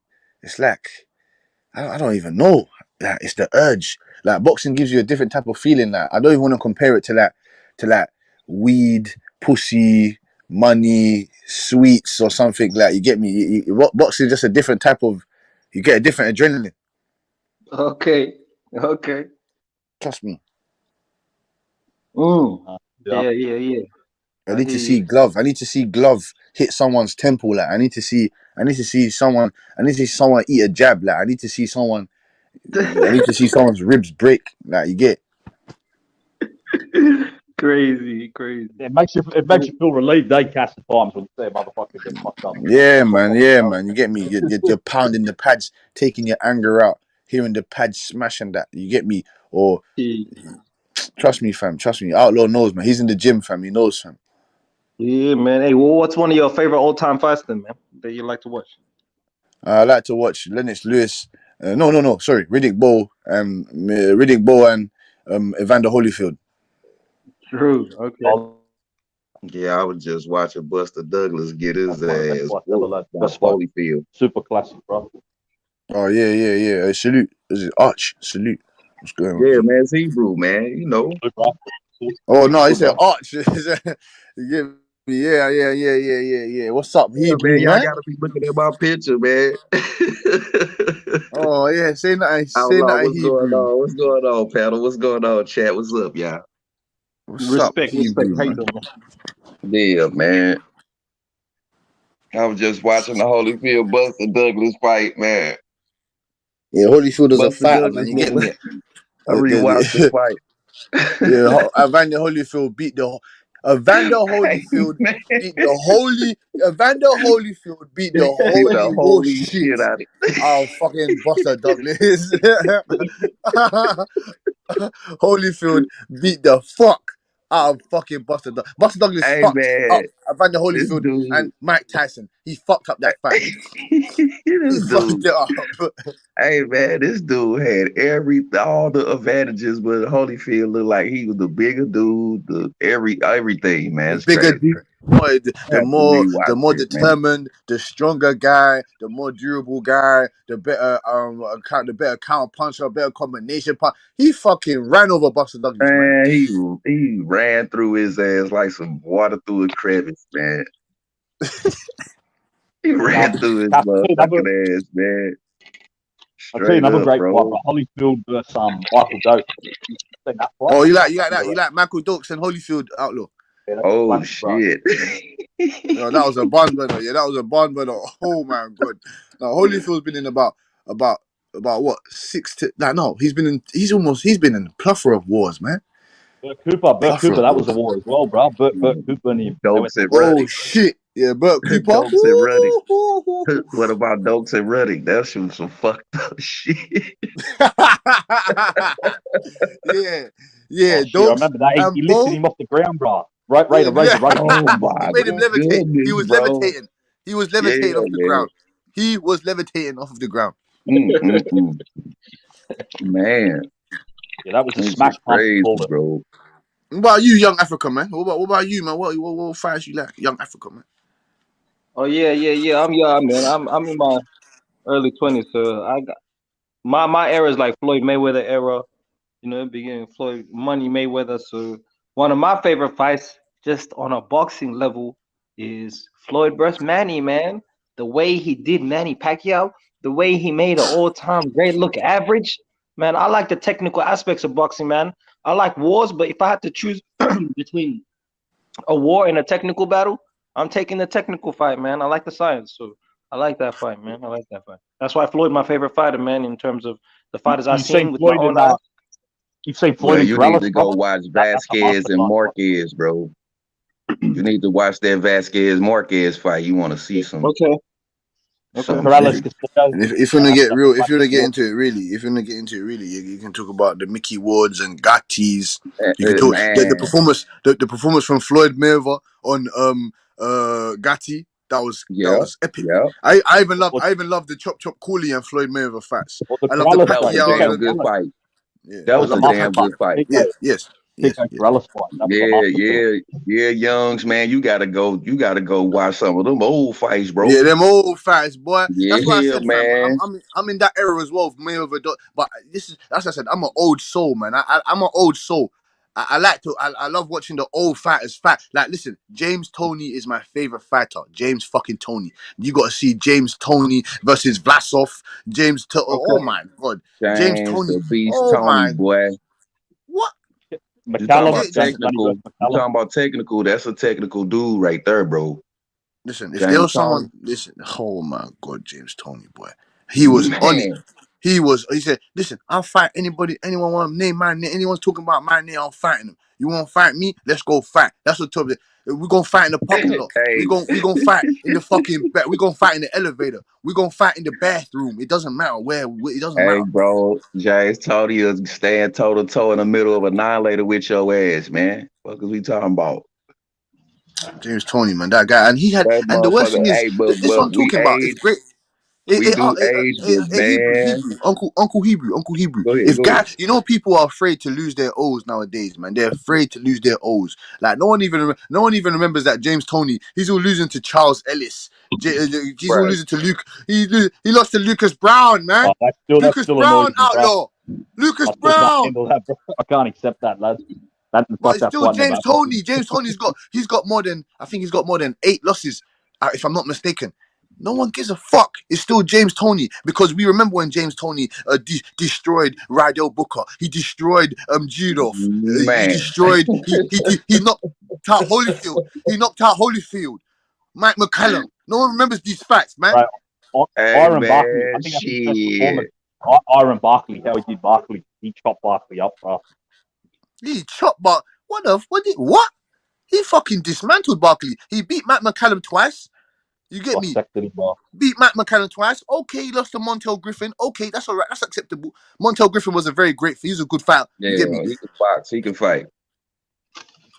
I don't even know. Like, it's the urge. Like, boxing gives you a different type of feeling. Like, I don't even want to compare it to weed, pussy, money, sweets, or something. Like, you get me? Boxing is just a different type of. You get a different adrenaline. Okay. Trust me. Yeah. I need to see glove. I need to see glove hit someone's temple. Like, I need to see someone eat a jab. Like, I need to see someone's ribs break. Like, you get. Crazy. It makes you feel relieved, Cass, at times when you say a motherfucker gets fucked up. Yeah, man. You get me? You're pounding the pads, taking your anger out, hearing the pads smashing that. You get me? Or trust me, fam. Trust me. Outlaw knows, man. He's in the gym, fam. He knows, fam. Yeah, man. Hey, well, what's one of your favorite all-time fights, then, man, that you like to watch? I like to watch Lennox Lewis. No. Sorry, Riddick Bowe and Evander Holyfield. True. Okay. Yeah, I was just watching Buster Douglas get his ass. That's Holyfield. Super classic, bro. Oh yeah. Salute. Is it Arch? Salute. What's going on? Yeah, man, it's Hebrew, man. You know. Oh no, he said Arch. You get me? Yeah. What's up, Hebrew, man? Y'all man? gotta be looking at my picture, man. Oh yeah, say nothing. What's Hebrew. going on? What's going on, panel? What's going on, chat? What's up, y'all? Respect. How you doing? Yeah, man. I was just watching the Holyfield Buster Douglas fight, man. Yeah, Holyfield is a fighter, Douglas, man. You get me? I rewatched the fight. Yeah, Evander Holyfield beat the holy horse shit out of it. Oh, fucking Buster Douglas. Holyfield beat the fuck out of fucking Buster Douglas. Buster Douglas fucked up Evander Holyfield and Mike Tyson. He fucked up that fight. He fucked it up. Hey man, this dude had all the advantages, but Holyfield looked like he was the bigger dude, everything, man. It's bigger crazy. dude. The more determined, the stronger guy, the more durable guy, the better counter puncher, better combination punch. He fucking ran over Buster Douglas, man. He ran through his ass like some water through a crevice, man. He ran through his motherfucking ass, man. I'll tell you another great fight, Holyfield versus Michael Dokes. Oh, you like that? You like Michael Dokes and Holyfield, Outlaw? Oh shit! No, that was a barn burner. Yeah, that was a barn burner. Oh my god! Now Holyfield's been in about what 6 to he's been in a plethora of wars, man. Burt Cooper, that was a war as well, bro. Burt Cooper and him. Oh shit! Yeah, Burt Cooper. Dokes and Ruddy. What about Dokes and Ruddy? That shit was some fucked up shit. Yeah. I remember that. He lifted him off the ground, bro. Right. Oh He made him levitate. He was levitating. He was levitating off the ground. He was levitating off of the ground. Man. Yeah, that was a smash crazy, bro. What about you, Young Africa, man? What about you, man? What fights you like, Young Africa, man? Oh yeah. I'm young, man. I'm in my early 20s, so I got my era is like Floyd Mayweather era. You know, beginning Floyd Money Mayweather. So one of my favorite fights, just on a boxing level, is Floyd versus Manny, man. The way he did Manny Pacquiao, the way he made an all-time great look average. Man, I like the technical aspects of boxing, man. I like wars, but if I had to choose between a war and a technical battle, I'm taking the technical fight, man. I like the science, so I like that fight, man. I like that fight. That's why Floyd my favorite fighter, man, in terms of the fighters I've seen with my own eyes. You say Floyd you need to go watch Vasquez and Marquez, bro. You need to watch that Vasquez Marquez fight. You want to see some. Okay. And if you're gonna get real, if you're gonna get into it really, you can talk about the Mickey Wards and Gattis. You can talk the performance, the performance from Floyd Mayweather on Gatti. That was epic. Yeah. I even love the Chop Cooley and Floyd Mayweather fights. I love the That was a damn good fight. Yeah, That was a damn good fight. Yes. Yeah, Youngs, man, you gotta go watch some of them old fights, bro. Yeah, them old fights, boy. That's what I Yeah, said, man. fam. I'm in that era as well. Mayweather, but that's what I said. I'm an old soul, man. I'm an old soul. I love watching the old fighters fight. Like, listen, James Toney is my favorite fighter. James fucking Toney. You got to see James Toney versus Vlasov. Oh my god, James Toney. the beast, Oh Tony, my boy. What? You talking about technical? You talking about technical? That's a technical dude right there, bro. Listen, if there was someone, listen. Oh my god, James Toney, boy, he was on it. He said, listen, I'll fight anybody, anyone want to name my name, anyone's talking about my name, I'm fighting them. You want to fight me? Let's go fight. That's what told me. We're going to fight in the parking lot. We're going to fight in the fucking back. We're going to fight in the elevator. We're going to fight in the bathroom. It doesn't matter where. It doesn't matter. Hey, bro, James Toney is staying toe to toe in the middle of a annihilator with your ass, man. What is we talking about? James Toney, man, that guy. And he had, and the worst thing is, this is what I'm talking about. It's great. We do age, man. Uncle Hebrew. If guys, people are afraid to lose their O's nowadays, man. They're afraid to lose their O's. Like no one even remembers that James Toney. He's all losing to Charles Ellis. He's all losing to Luke. He lost to Lucas Brown, man. Lucas Brown, outlaw. Lucas Brown. I can't accept that, lad. But it's still James Toney. James Toney's got more than 8 losses, if I'm not mistaken. No one gives a fuck. It's still James Toney because we remember when James Toney destroyed Rydell Booker. He destroyed Judoff. He destroyed. He knocked out Holyfield. Mike McCallum. No one remembers these facts, man. Right. Iron Barkley. I think that's Iron Barkley. How he did Barkley. He chopped Barkley up, bro. He chopped, but what? He fucking dismantled Barkley. He beat Matt McCallum twice. You get me? Beat Matt McCallum twice. Okay, he lost to Montel Griffin. Okay, that's all right. That's acceptable. Montel Griffin was a very great. He was a good fighter. Yeah, you get me? He can box. He can fight.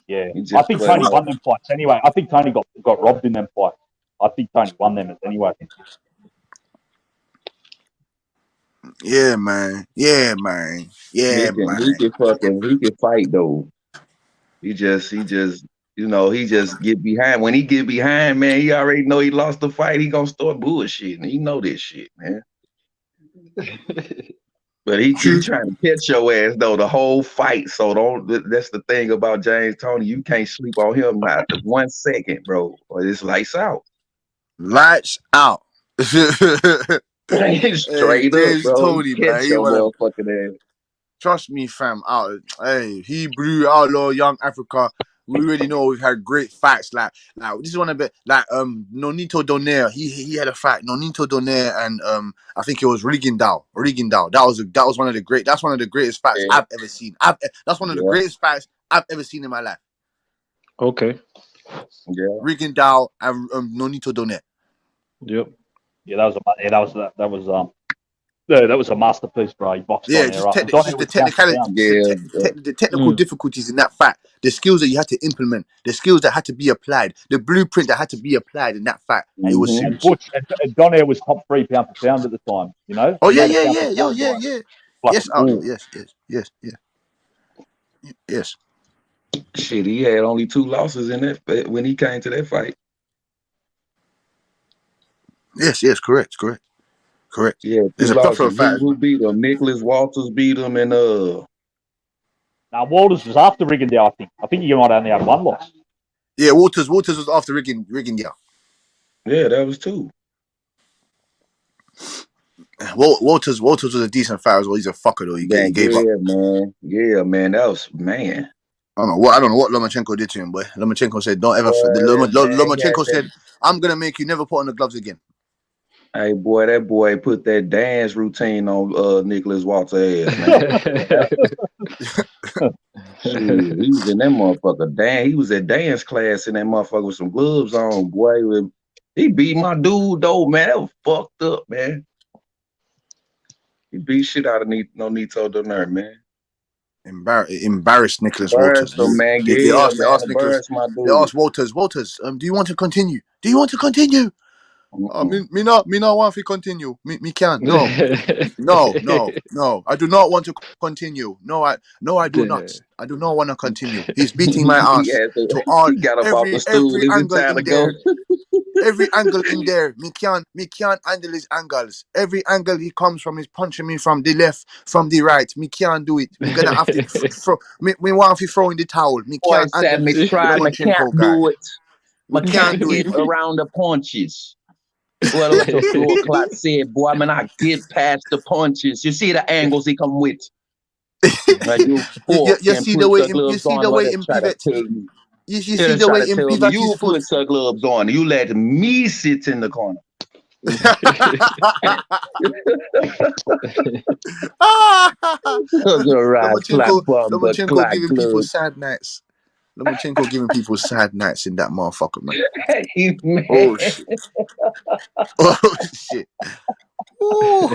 Yeah, I think Tony won them fights anyway. I think Tony got robbed in them fights. I think Tony won them anyway. Yeah, man. He can fight though. He just get behind. When he get behind, man, he already know he lost the fight. He gonna start bullshitting. He know this shit, man. But he trying to catch your ass though the whole fight. So that's the thing about James Toney. You can't sleep on him not 1 second, bro. Or it's lights out. Lights out. Straight James up, bro. Toney, man. Your motherfucking ass. Trust me, fam. Hey, Hebrew, Outlaw, Young Africa. We already know we've had great fights. Like this is one of the Nonito Donaire. He had a fight. Nonito Donaire and I think it was Rigondeaux. That was one of the great. That's one of the greatest fights I've ever seen. That's one of the greatest fights I've ever seen in my life. Okay. Yeah. Rigondeaux and Nonito Donaire. Yep. Yeah, that was a masterpiece, bro. He boxed on there, right? The technical difficulties in that fight, the skills that you had to implement, the skills that had to be applied, the blueprint that had to be applied in that fight. It was serious. Butch and Donaire was top 3 pound for pound at the time, you know? Oh yeah. Yes. Shit, he had only 2 losses in that when he came to that fight. Yes, correct. Yeah, there's a plethora of fights. Who beat him? Nicholas Walters beat him, and Now Walters was after Rigondeaux, I think he might only have 1 loss. Yeah, Walters was after Rigondeaux. Yeah, that was 2. Walters was a decent fighter as well. He's a fucker though. He gave up. Yeah, man. That was man. I don't know what Lomachenko did to him, boy. Lomachenko said, "Don't ever." Lomachenko said, "I'm gonna make you never put on the gloves again." Hey, boy, that boy put that dance routine on Nicholas Walters' ass, man. Shit, he was in that motherfucker. Damn, he was at dance class in that motherfucker with some gloves on, boy. He beat my dude though, man. That was fucked up, man. He beat shit out of Nonito Donaire, man. Embarrassed Nicholas Walters. Him, man. They Yeah, asked man. Nicholas. My They dude. asked Walters. Do you want to continue? Do you want to continue? Me not want to continue. Me can't. No. No. I do not want to continue. No, I do not. I do not want to continue. He's beating my ass to all He got up off the stool. every Is it angle time to in go? there. Every angle in there, me can't handle his angles. Every angle he comes from is punching me from the left, from the right. Me can't do it. Me gonna have to throw. Me want to throw in the towel. Me Boy can't said handle me this try, me can't Lomachenko guy. do it. Me Me can't can't do get it. around the punches. What the blood clot said, boy, I mean, I get past the punches. You see the angles he come with. Like you you see the way him. You see the way him try to pivot. tell you. You see the way him pivot his You foot. put your gloves on. You let me sit in the corner. Lomachenko giving people sad nights. Lomachenko giving people sad nights in that motherfucker, man. Hey, man. Oh shit. Oh shit. Oh,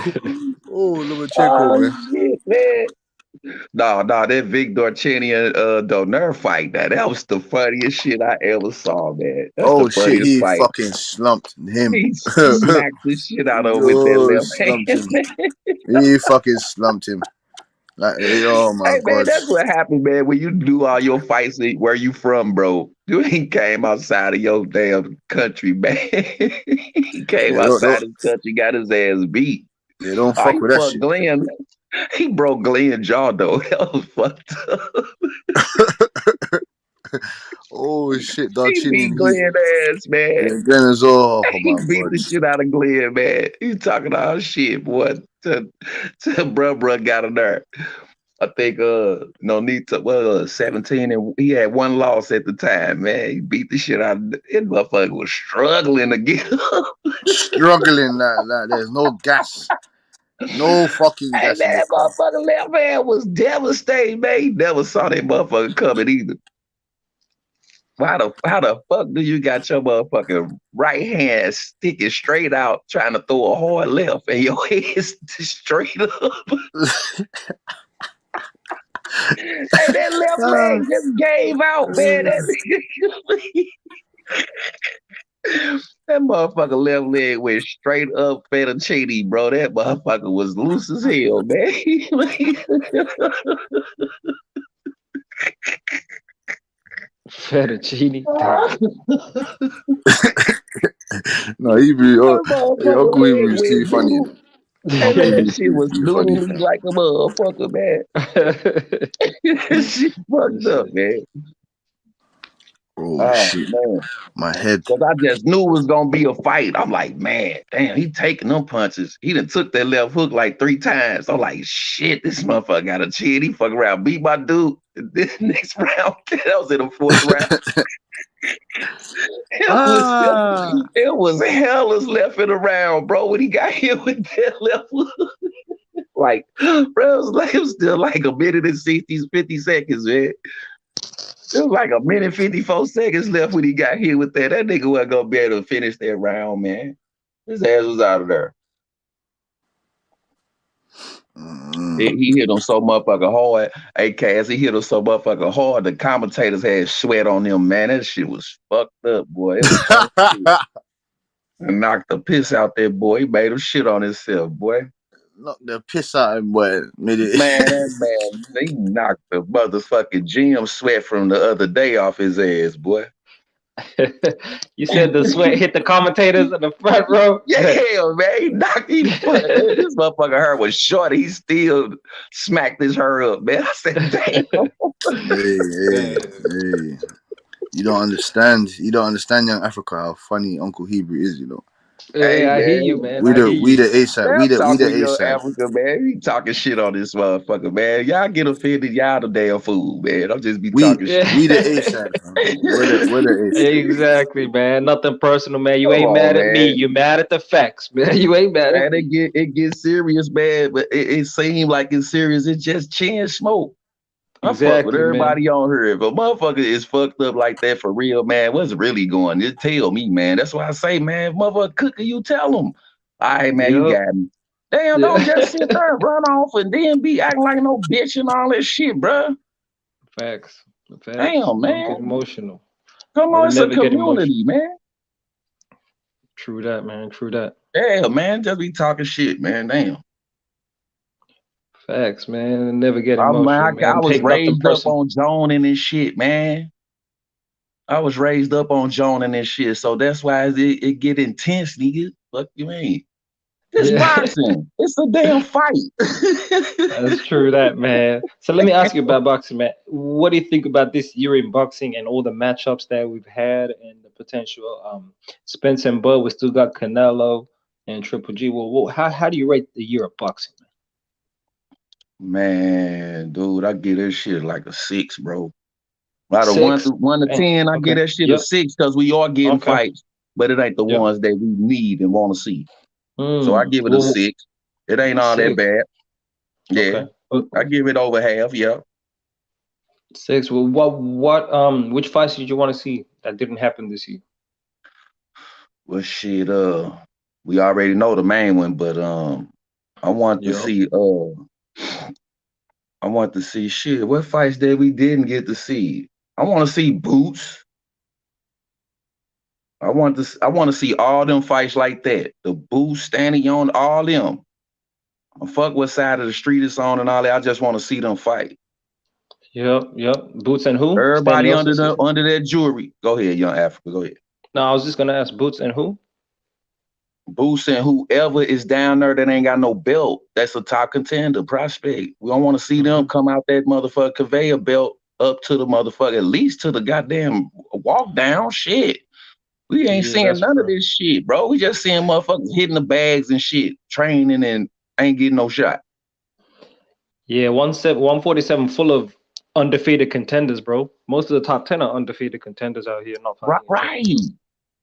Lomachenko, man. Shit, man. No, that Victor Cheney and Donaire fight, that was the funniest shit I ever saw, man. That's the Shit, funniest he fight. fucking slumped him. He smacked the shit out of him with that left slumped hand. him. He fucking slumped him. Like, oh my Hey, man, god. that's what happened, man. When you do all your fights, where you from, bro? You ain't came outside of your damn country, man. He came outside his country, got his ass beat. Yeah, don't fuck with that shit. Glenn. He broke Glenn's jaw, though. That was fucked up. Oh shit, dog. He beat Glenn ass, man. Yeah, Glenn is all. He beat the shit out of Glenn, man. He talking all shit, boy. Till bruh got in there. I think Nonito 17 and he had one loss at the time, man. He beat the shit out of it. Motherfucker was struggling to get up. Struggling like there's no gas. No fucking gas. Hey, man, that motherfucker left hand was devastating, man. He never saw that motherfucker coming either. How the fuck do you got your motherfucking right hand sticking straight out trying to throw a hard left and your head's straight up? Hey, that left leg just gave out, man. That motherfucker left leg went straight up fettuccine, bro. That motherfucker was loose as hell, man. Fettuccine. No, Uncle Hebrew is too funny. Hey, man, that shit was noodly like a motherfucker, man. That shit fucked up, man. Oh shit, man. My head. Because I just knew it was gonna be a fight. I'm like, man, damn, he taking them punches. He done took that left hook like 3 times. I'm like, shit, this motherfucker got a chin. He fuck around, beat my dude. This next round, that was in the 4th round. It was hellas left in the round, bro. When he got hit with that left hook. Like, bro, it was still like a minute and 50 seconds, man. It was like a minute 54 seconds left when he got hit with that. That nigga wasn't gonna be able to finish that round, man. His ass was out of there. He hit him so motherfucking hard. Hey, Cass, he hit him so motherfucking hard. The commentators had sweat on him, man. That shit was fucked up, boy. It was and knocked the piss out that boy. He made him shit on himself, boy. Knocked the piss out of him, boy. Man, he knocked the motherfucking gym sweat from the other day off his ass, boy. You said the sweat hit the commentators in the front row? Yeah, man. He knocked this motherfucker hair was short. He still smacked his hair up, man. I said, damn. Hey. You don't understand. Young Africa, how funny Uncle Hebrew is, you know. Hey, I hear you, man. We the A side. We the A side. Africa, man. He talking shit on this motherfucker, man. Y'all get offended, y'all the damn fool, man. I'll just be talking shit. We the A side, man. We're the A side. Exactly, man. Nothing personal, man. You ain't mad at me. You mad at the facts, man. You ain't mad at me. It gets serious, man. But it seemed like it's serious. It's just chin smoke. I fuck with everybody on here. If a motherfucker is fucked up like that for real, man, what's really going? Just tell me, man. That's why I say, man, if motherfucker cooking, you tell them. All right, man, you got me. Damn, don't just sit there and run off and then be acting like no bitch and all that shit, bro. Facts. Damn, man. Don't get emotional. Come on, it's a community, man. True that, man. True that. Yeah, man. Just be talking shit, man. Damn. Facts, man. Never get emotional, man. I was Take nothing raised up personal. on joning and shit, man. I was raised up on joning and shit, so that's why it get intense, nigga. Fuck you mean? It's boxing. It's a damn fight. That's true, that, man. So let me ask you about boxing, man. What do you think about this year in boxing and all the matchups that we've had and the potential? Spence and Bud, we still got Canelo and Triple G. Well, how do you rate the year of boxing, man? Dude, I give that shit like a 6, bro. Out of 1 to 10, I give that shit a 6 because we are getting fights, but it ain't the ones that we need and want to see. So I give it a 6. It ain't all that bad. Yeah, I give it over half. Yeah, 6. Well, which fights did you want to see that didn't happen this year? Well, shit. We already know the main one, but I want to see. I want to see shit. What fights that we didn't get to see? I want to see Boots. I want to see all them fights like that. The Boots, standing on all them. I fuck what side of the street it's on and all that. I just want to see them fight. Yep. Boots and who? Everybody under that jewelry. Go ahead, Young Africa. Go ahead. No, I was just gonna ask Boots and who? Boots and whoever is down there that ain't got no belt. That's a top contender prospect. We don't want to see them come out that motherfucker conveyor belt up to the motherfucker, at least to the goddamn walk down shit. We ain't seeing none of this shit, bro. We just seeing motherfuckers hitting the bags and shit, training and ain't getting no shot. Yeah, 147 full of undefeated contenders, bro. Most of the top 10 are undefeated contenders out here, not fighting. Right.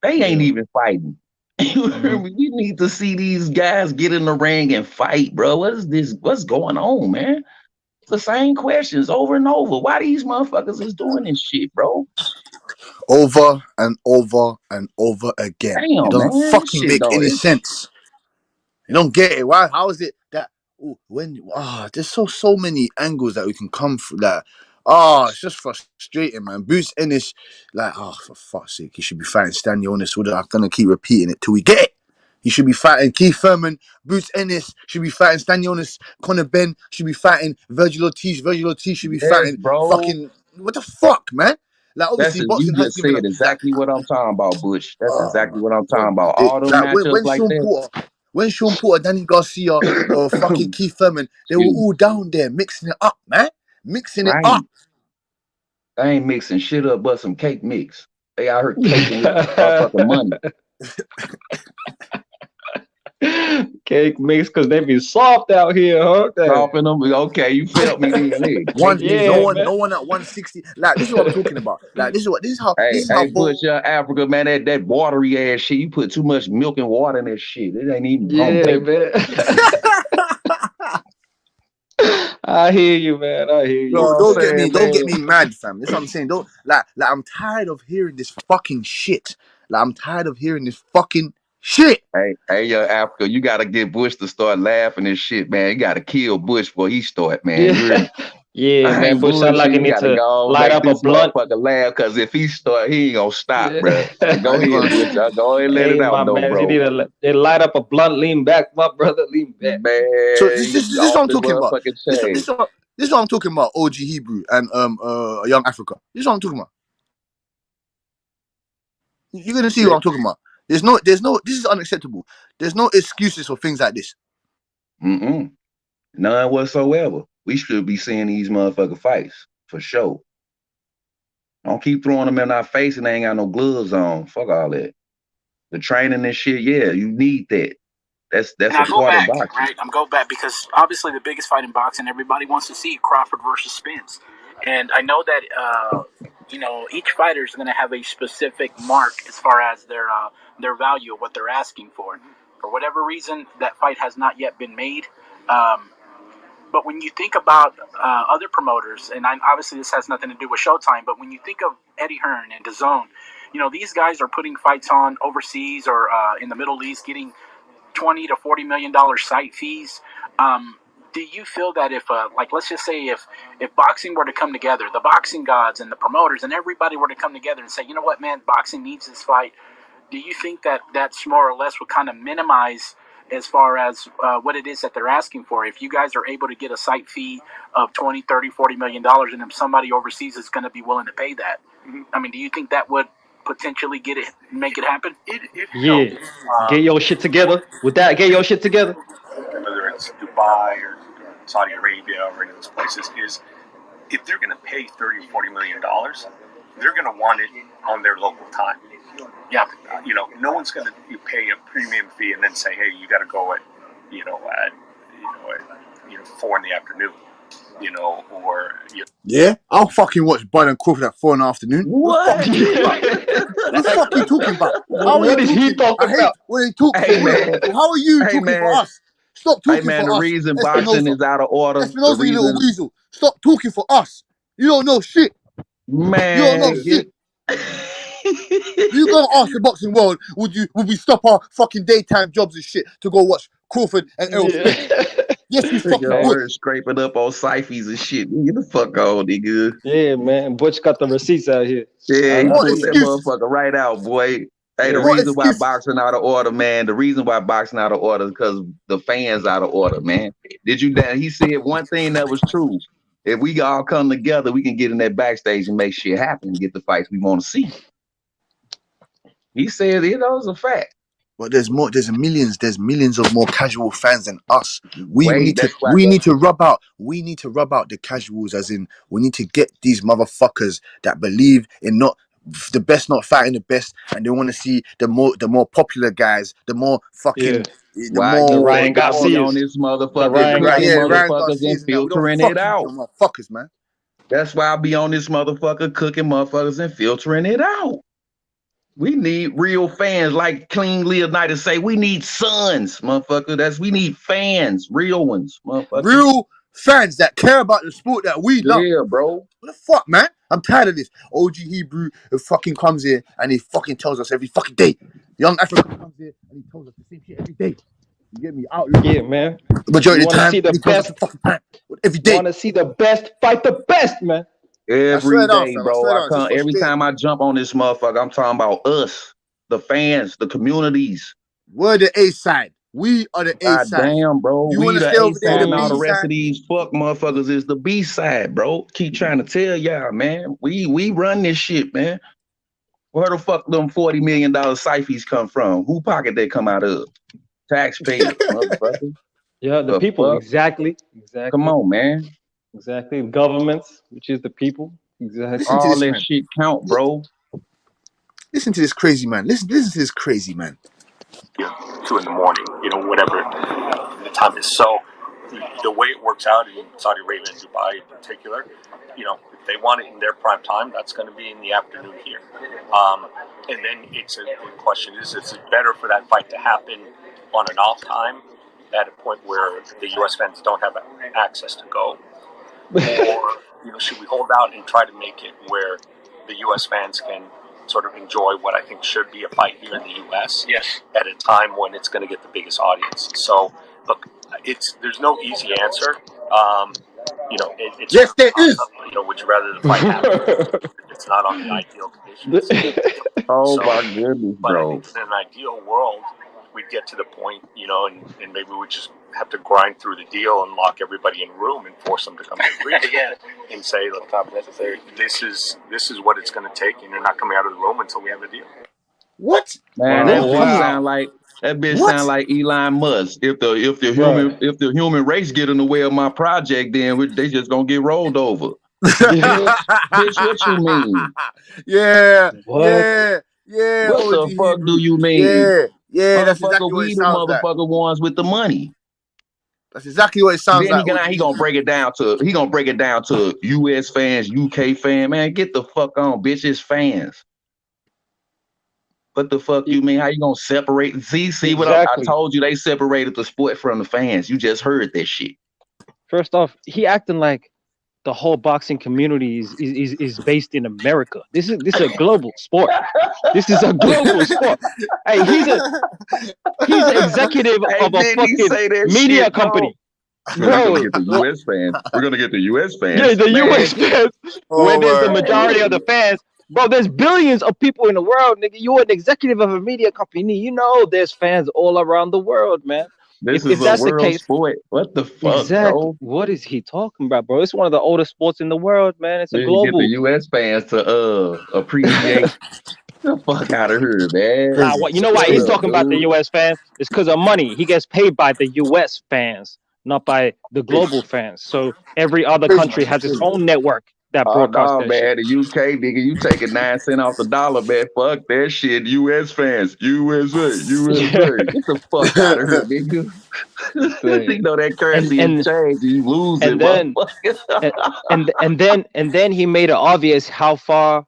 They ain't even fighting. We need to see these guys get in the ring and fight, bro. What is this? What's going on, man? It's the same questions over and over. Why these motherfuckers is doing this shit, bro? Over and over and over again. Damn, it doesn't man. fucking make any sense. You don't get it. Why? How is it that there's so many angles that we can come through that it's just frustrating, man. Bruce Ennis, like, for fuck's sake, he should be fighting Stanley Honest. I'm gonna keep repeating it till we get it. He should be fighting Keith Thurman. Bruce Ennis should be fighting Stanley Honest. Conor Benn should be fighting Virgil Ortiz. Virgil Ortiz should be fighting fucking what the fuck, man? Like, obviously, boxing you has just given said exactly what I'm talking about, Butch. That's exactly what I'm talking about. All those like matchups like that. When Sean Porter, Danny Garcia, or fucking Keith Thurman, they were all down there mixing it up, man. Mixing it up. They ain't mixing shit up but some cake mix. They out here caking with motherfucking money. Cake mix because they be soft out here, huh? Soften them. Okay, you felt me then. No one at 160. Like, this is what I'm talking about. Like, this is how. Hey, Butch, Africa, man, that watery ass shit. You put too much milk and water in that shit. It ain't even man. I hear you, man. I hear you. No, don't get me mad, fam. That's what I'm saying. Don't like I'm tired of hearing this fucking shit. Like, I'm tired of hearing this fucking shit. Hey, yo, Africa, you gotta get Bush to start laughing and shit, man. You gotta kill Bush before he start, man. Yeah, man. Bush sound like he needs to light up a blunt. Laugh, because if he start, he ain't gonna stop, bro. Go ahead, Bush. Go ahead and let it out, though, bro. You need to light up a blunt. Lean back, my brother. Lean back. Man, so this is what I'm talking about. This is what I'm talking about. OG Hebrew and Young Africa. This is what I'm talking about. You're gonna see what I'm talking about. There's no. This is unacceptable. There's no excuses for things like this. None whatsoever. We should be seeing these motherfucker fights for sure. Don't keep throwing them in our face and they ain't got no gloves on. Fuck all that. The training and shit, yeah, you need that. That's a part of boxing. Right? I'm going back because obviously the biggest fight in boxing, everybody wants to see Crawford versus Spence. And I know that each fighter is going to have a specific mark as far as their value, what they're asking for. For whatever reason, that fight has not yet been made. But when you think about other promoters, and obviously this has nothing to do with Showtime, but when you think of Eddie Hearn and DAZN, these guys are putting fights on overseas or in the Middle East, getting $20 to $40 million site fees. Do you feel that if, let's just say if boxing were to come together, the boxing gods and the promoters and everybody were to come together and say, you know what, man, boxing needs this fight, do you think that that's more or less would kind of minimize as far as what it is that they're asking for? If you guys are able to get a site fee of $20, $30, $40 million, and if somebody overseas is going to be willing to pay that, I mean, do you think that would potentially make it happen? Yeah. Get your shit together. With that, get your shit together. Whether it's Dubai or Saudi Arabia or any of those places, is if they're going to pay $30 or $40 million, they're going to want it on their local time. Yeah, no one's going to pay a premium fee and then say, hey, you got to go at 4 in the afternoon, or Yeah, I'll fucking watch Bud and Crawford at 4 in the afternoon. What? What the fuck are you talking about? What is he talking I hate about? when they talk Hey, for man. real. How are you Hey, talking man. for us? Stop talking Hey, man, for the us. reason boxing is out of order. Espinosa, The you little reason, weasel. Stop talking for us. You don't know shit. You don't know man, shit. You go ask the boxing world, would we stop our fucking daytime jobs and shit to go watch Crawford and Errol Spence? Yes, we fucking nigga would. over scraping up on Syphies and shit. Get the fuck on, nigga. Yeah, man. Butch got the receipts out here. Yeah, he What pulled that excuses? motherfucker right out, boy. Hey, the What reason why excuses? boxing out of order, man. The reason why boxing out of order is because the fans out of order, man. He said one thing that was true. If we all come together, we can get in that backstage and make shit happen and get the fights we want to see. He said it was a fact. But there's millions of more casual fans than us. We need to rub out the casuals, as in we need to get these motherfuckers that believe in not fighting the best, and they want to see the more popular guys, the more fucking Why you Ryan Garcia on this motherfucker Ryan cooking Garcia. motherfuckers Garcias and and that. We don't filtering fuck it out. with them motherfuckers, man. That's why I be on this motherfucker cooking motherfuckers and filtering it out. We need real fans, like Clean Leonidas say. We need sons, motherfucker. We need fans, real ones, motherfucker. Real fans that care about the sport that we love. Yeah, bro. What the fuck, man? I'm tired of this. OG Hebrew who fucking comes here and he fucking tells us every fucking day. Young African comes here and he tells us the same shit every day. You get me? Yeah, man. The majority of the time, see the best fucking time. Every day. Want to see the best fight the best, man. Every day, fam. bro. Every time I jump on this motherfucker, I'm talking about us, the fans, the communities. We're the A side. We are the A side. Damn, bro. You We the stay A over there, side, the and all the B rest side? of these fuck motherfuckers is the B side, bro. Keep trying to tell y'all, man. We run this shit, man. Where the fuck them $40 million Syphies come from? Who pocket they come out of? Taxpayers, motherfucker. Yeah, the people. Fuck? Exactly. Come on, man. Exactly. Governments, which is the people. Exactly. All that shit count, bro. Listen to this crazy man. Listen to this crazy man. 2 in the morning, whatever the time is. So the way it works out in Saudi Arabia and Dubai in particular, if they want it in their prime time, that's going to be in the afternoon here. And then it's a question is it better for that fight to happen on an off time at a point where the U.S. fans don't have access to go? Or, should we hold out and try to make it where the U.S. fans can sort of enjoy what I think should be a fight here in the U.S. Yes. At a time when it's going to get the biggest audience. So, look, there's no easy answer. It's yes, there is. Would you rather the fight happen? It's not on the ideal conditions. My goodness, but bro. I think in an ideal world, we'd get to the point, and maybe we just have to grind through the deal and lock everybody in a room and force them to come to agreement and say, look, this is what it's going to take, and you're not coming out of the room until we have a deal. What? Man, that bitch sound like Elon Musk. If the human race get in the way of my project, then they just gonna get rolled over. Bitch, what you mean? Yeah. What? Yeah. What the fuck Hebrew. do you mean? Yeah. That's motherfucker, exactly what we it the sounds like. motherfucker ones with the money. That's exactly what it sounds then like. He gonna break it down to US fans, UK fans. Man, get the fuck on, bitch. It's fans. What the fuck you mean? How you gonna separate? See what I told you? They separated the sport from the fans. You just heard that shit. First off, he acting like the whole boxing community is based in America. This is a global sport. This is a global sport. Hey, he's an executive Hey, of a didn't he fucking say that media shit, company. We're gonna Bro, get the US fans. We're gonna get the US yeah, fans. the US Man, fans, where there's the majority of the fans. Bro, there's billions of people in the world, nigga. You're an executive of a media company. You know there's fans all around the world, man. this If is a that's the world case, sport. What the fuck, exactly. bro? What is he talking about, bro? It's one of the oldest sports in the world, man. It's a We didn't get the global. US fans to appreciate the fuck out of here, man. Nah, what you know why he's Chill, talking about the dude. US fans? It's because of money. He gets paid by the US fans, not by the global fans. So every other country has its own network that Oh broadcasts no, that shit. man. The UK nigga, you taking 9 cents off the dollar, man. Fuck that shit. US fans. USA. Get the fuck out of here, nigga. You know that and currency and exchange, you losing, and then motherfucker. and then he made it obvious how far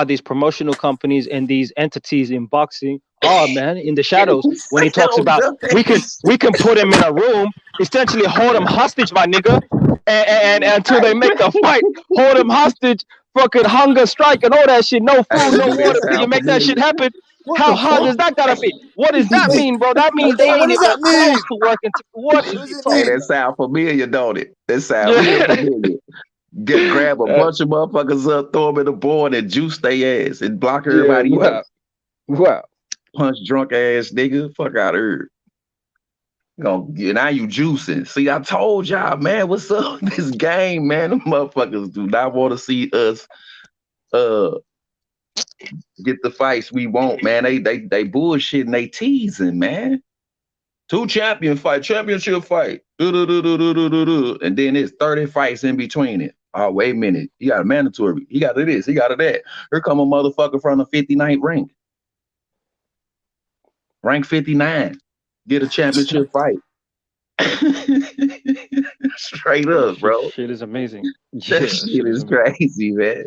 these promotional companies and these entities in boxing are, man, in the shadows. When he talks about we can put him in a room, essentially hold him hostage, my nigga, and until they make the fight, hold him hostage, fucking hunger strike and all that shit, no food, no Do that water till you sound make that shit familiar? happen. What How the hard fuck? is that gotta be? What does that mean, bro? That means they What ain't does even that mean? close to working. What is What does he it talking Hey, mean? that sound familiar, don't it? That sound real about? familiar. Grab a bunch of motherfuckers up, throw them in the board, and juice their ass and block Yeah, everybody wow. else. Wow. Punch drunk ass nigga. Fuck out of here. Now you juicing. See, I told y'all, man, what's up with this game, man? Them motherfuckers do not want to see us get the fights we want, man. They bullshitting, they teasing, man. 2 championship fight. And then it's 30 fights in between it. Oh, wait a minute. He got a mandatory. He got this. He got that. Here come a motherfucker from the 59th rank. Rank 59. Get a championship fight. Straight up, bro. Shit is amazing. That shit is crazy, man.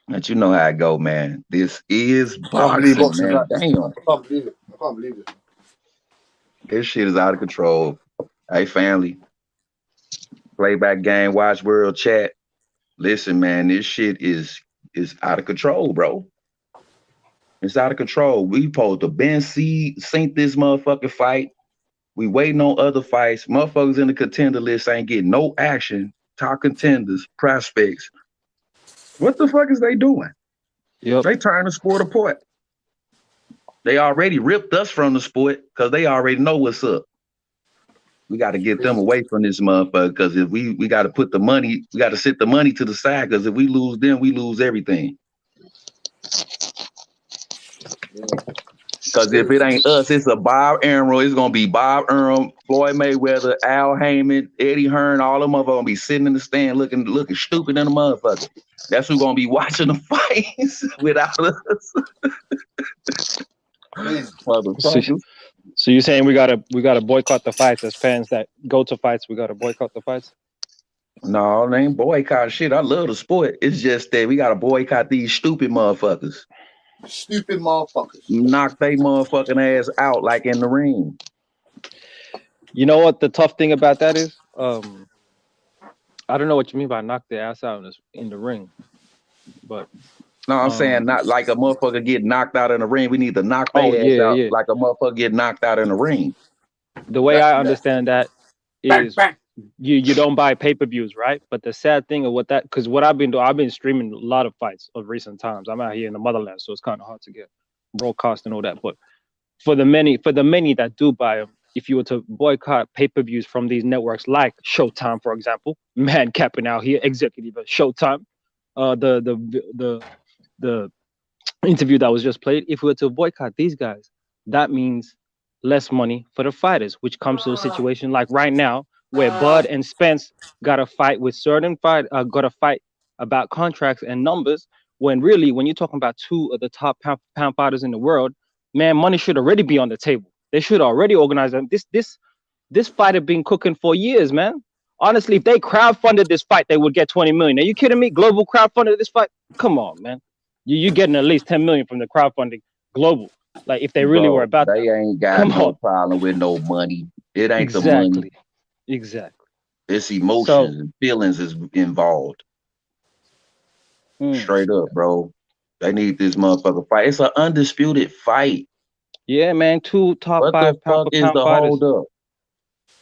But you know how I go, man. This is I can't believe boxing, boxing's man. like this. Damn. I can't believe it. I can't believe it. This shit is out of control. Hey, family. Playback game, watch world chat. Listen, man, this shit is out of control, bro. It's out of control. We supposed to sync this motherfucking fight. We waiting on other fights. Motherfuckers in the contender list ain't getting no action. Top contenders, prospects. What the fuck is they doing? Yep. They trying to sport apart. They already ripped us from the sport because they already know what's up. We got to get them away from this motherfucker because if we got to put the money, we got to sit the money to the side because if we lose them, we lose everything. Because if it ain't us, it's a Bob Arum. It's going to be Bob Arum, Floyd Mayweather, Al Heyman, Eddie Hearn. All them motherfuckers going to be sitting in the stand looking stupid in the motherfucker. That's who's going to be watching the fights without us. Motherfuckers. So you're saying we gotta boycott the fights as fans that go to fights? We gotta boycott the fights? No, it ain't boycott shit. I love the sport. It's just that we gotta boycott these stupid motherfuckers. Stupid motherfuckers. Knock they motherfucking ass out like in the ring. You know what the tough thing about that is? I don't know what you mean by knock their ass out in the ring, but no, I'm saying not like a motherfucker get knocked out in the ring. We need to knock their ass out like a motherfucker get knocked out in the ring. The way I understand that is you don't buy pay-per-views, right? But the sad thing of because what I've been doing, I've been streaming a lot of fights of recent times. I'm out here in the motherland, so it's kind of hard to get broadcast and all that. But for the many that do buy them, if you were to boycott pay-per-views from these networks like Showtime, for example, man capping out here, executive at Showtime, the interview that was just played, if we were to boycott these guys, that means less money for the fighters, which comes to a situation like right now where Bud and Spence got a fight with got a fight about contracts and numbers, when really, when you're talking about 2 of the top pound fighters in the world, man, money should already be on the table. They should already organize them. This fight had been cooking for years, man. Honestly, if they crowdfunded this fight, they would get 20 million. Are you kidding me? Global crowdfunded this fight? Come on, man. You're getting at least 10 million from the crowdfunding global. Like if they really were about they that. ain't got no problem with no money. It ain't the money. Exactly. It's emotions and feelings is involved. Straight up, bro. They need this motherfucker fight. It's an undisputed fight. Yeah, man. 2 top What 5 the pound fuck for is pound the fighters. hold up?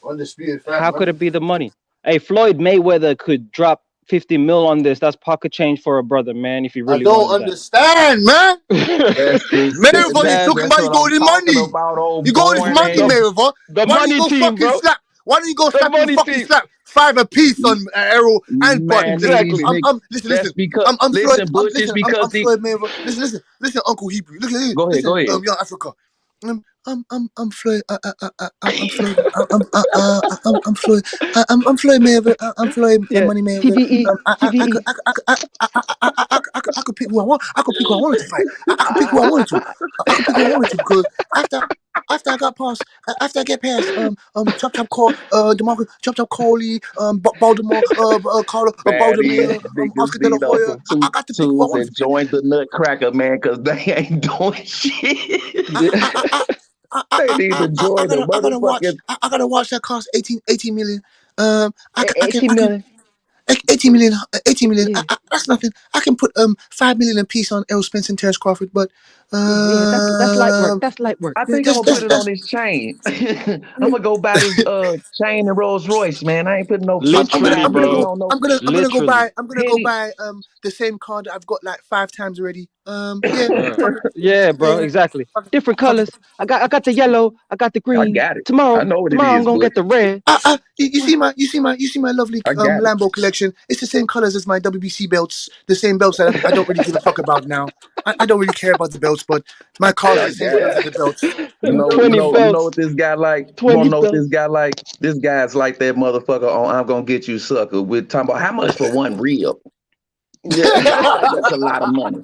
Undisputed fact, How man. could it be the money? Hey, Floyd Mayweather could drop 50 mil on this. That's pocket change for a brother, man. If he I really don't wanted understand, man. That's Meriva, you talking that's about you what got I'm the talking money. about, old You got all this boy, money, man. Meriva. The Why don't you money go team, fucking bro. slap? Why don't you go The money fucking team. slap 5 apiece on Errol and Bud? Man, Listen, these Exactly. niggas. listen. That's because I'm Floyd. listen, Bush. It's because I'm Floyd Mayweather. Listen, Uncle Hebrew. go ahead. Young Africa. I'm Floyd. I'm Floyd. I'm Floyd. I'm Floyd Mayweather. I'm Floyd Yeah. Money Mayweather. TVE. TVE. I could pick who I want. I could pick who I wanted to fight. I could pick who I wanted to. I could pick who I wanted to because after I got past, after I get past Chop Call, DeMarco Chop Coley, Baltimore, Carlo, Bad Baltimore, ass niggas Oscar De La need up Hoya. some I got to pick who I tutus wanted and to pick. join the Nutcracker, man, because they ain't doing shit. They need to join the I gotta watch. motherfucking I gotta watch that cost 18 million. I 18 million. 18 million. 18 million. Yeah. That's nothing. I can put 5 million a piece on Errol Spence and Terence Crawford, but Yeah, that's light work. That's light work. I yeah, think I'm gonna put it on this chain. I'm gonna go buy this chain and Rolls Royce, man. I ain't putting no Literally, $5 million bro. on no I'm gonna go Literally. buy. I'm gonna go penny. buy the same car that I've got like 5 times already. Yeah. Fuck it. Yeah, bro. Yeah. Exactly. Fuck it. Different Fuck it. colors. I got the yellow. I got the I green. got it. I Tomorrow know what it I'm is, gonna but get the red. You see my lovely I got it. Lambo collection. It's the same colors as my WBC belts. The same belts that I don't really give a fuck about now. I don't really care about the belts, but my cars are I the same got colors it. as the belts. You know, 20 you know belts. what this guy like. You 20 wanna know what belts. this guy like? This guy's like that motherfucker on "I'm Gonna Get You Sucker" with talking about how much for one rib. Yeah. That's a lot of money.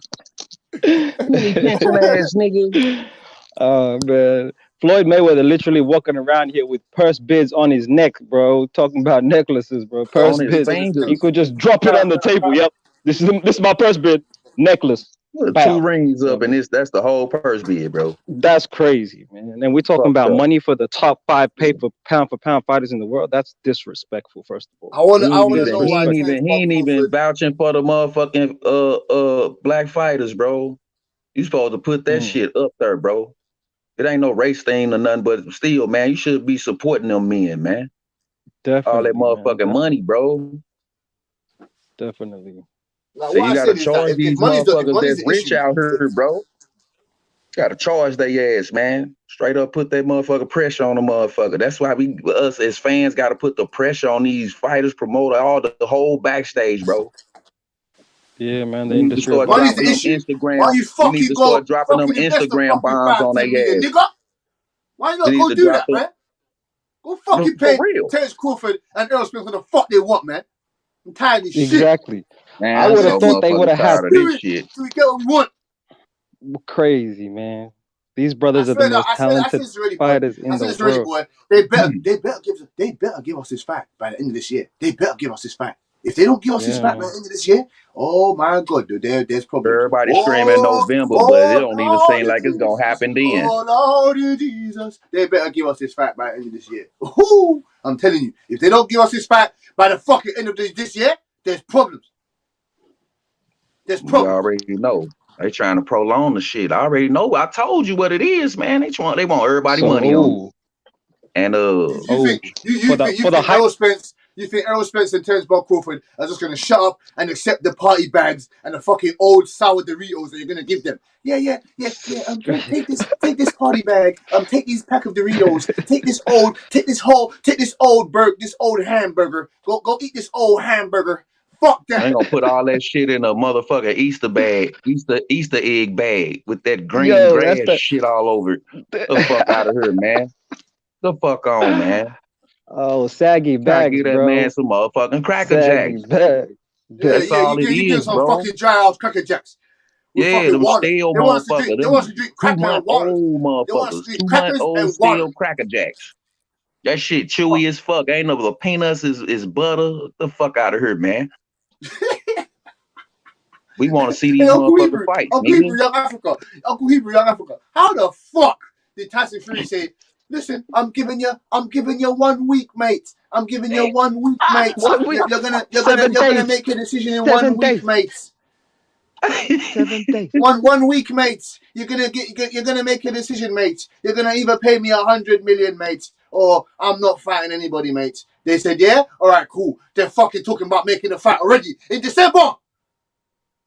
Penny pinching ass nigga. Oh man. Floyd Mayweather literally walking around here with purse bids on his neck, bro. Talking about necklaces, bro. Purse On his bids. He fingers. could just drop it on the table. Yep. This is my purse bid. Necklace. Put 2 Bow. rings up and that's the whole purse bid, bro. That's crazy, man. And we're talking Fucked about up. money for the top 5 pay for pound fighters in the world. That's disrespectful, first of all. I wanna He know why Terence ain't even Crawford. vouching for the motherfucking black fighters, bro. You supposed to put that shit up there, bro. It ain't no race thing or nothing, but still, man, you should be supporting them men, man. All that Definitely, man. motherfucking money, bro. Definitely. Like So what you I gotta said is that charge if these money's motherfuckers that's the rich issue, out here, bro. Gotta charge their ass, man. Straight up put that motherfucker pressure on the motherfucker. That's why us as fans gotta put the pressure on these fighters, promoter, all the whole backstage, bro. Yeah, man. The We need to industry as a start whole. money's the dropping them issue. Why Instagram. you We need fucking to go start dropping them fucking invest the Instagram fucking bombs 5, on their 10 million, ass. nigga? Why you We not need go to do drop that, them man? Go fucking for pay real. Terence Crawford and Errol Spence what the fuck they want, man. I'm tired of this shit. Exactly. Man, I I'm would have so thought they would motherfucking have had tired of this Do it shit. till we get what we want. crazy, man. These brothers are the most I said talented this already, boy. fighters I in said the this already, world. boy. They better give us this fight by the end of this year. They better give us this fight. If they don't give us this Yeah, fight by man. the end of this year, oh my god, dude, there's problems. Everybody screaming Oh, November, but it oh don't even seem Lord like it's gonna Jesus. happen then. Oh Lord Jesus. They better give us this fight by the end of this year. Ooh, I'm telling you, if they don't give us this fight by the fucking end of this year, there's problems. There's You problems. already know. They trying to prolong the shit. I already know. I told you what it is, man. They want everybody money on it. So, And for the hype. You think Errol Spence and Terence Crawford are just gonna shut up and accept the party bags and the fucking old sour Doritos that you're gonna give them? Yeah. Take this party bag. Take these pack of Doritos. Take this old hamburger. Go eat this old hamburger. Fuck they that. gonna put all that shit in a motherfucking Easter bag, Easter egg bag with that green Yo, that's grass shit all over it. The fuck out of here, man. The fuck on, man. Oh, saggy Try to bags, give that man bro. some motherfucking Cracker Saggy Jacks. bags. That's all it You give them is, some bro. fucking dry house Cracker Jacks with Yeah, fucking them water. stale They want us to motherfucker. drink. They want us Them to drink cracker and 2-month water. old They want us to motherfuckers. drink 2-month crackers old and water. stale Cracker Jacks. That shit chewy as fuck. Ain't no the peanuts is butter. Get the fuck out of here, man. We want to see these motherfuckers fight, Uncle nigga. Hebrew, Young Africa. How the fuck did Tyson Fury say Listen, I'm giving you 1 week, mate. I'm giving you 1 week, mate. 1 week. You're gonna 7 days. make a decision in 7 1 week, days. mate. 7 days. 1 week, mate. You're gonna make a decision, mate. You're gonna either pay me 100 million, mate, or I'm not fighting anybody, mate. They said, yeah, all right, cool. They're fucking talking about making a fight already in December.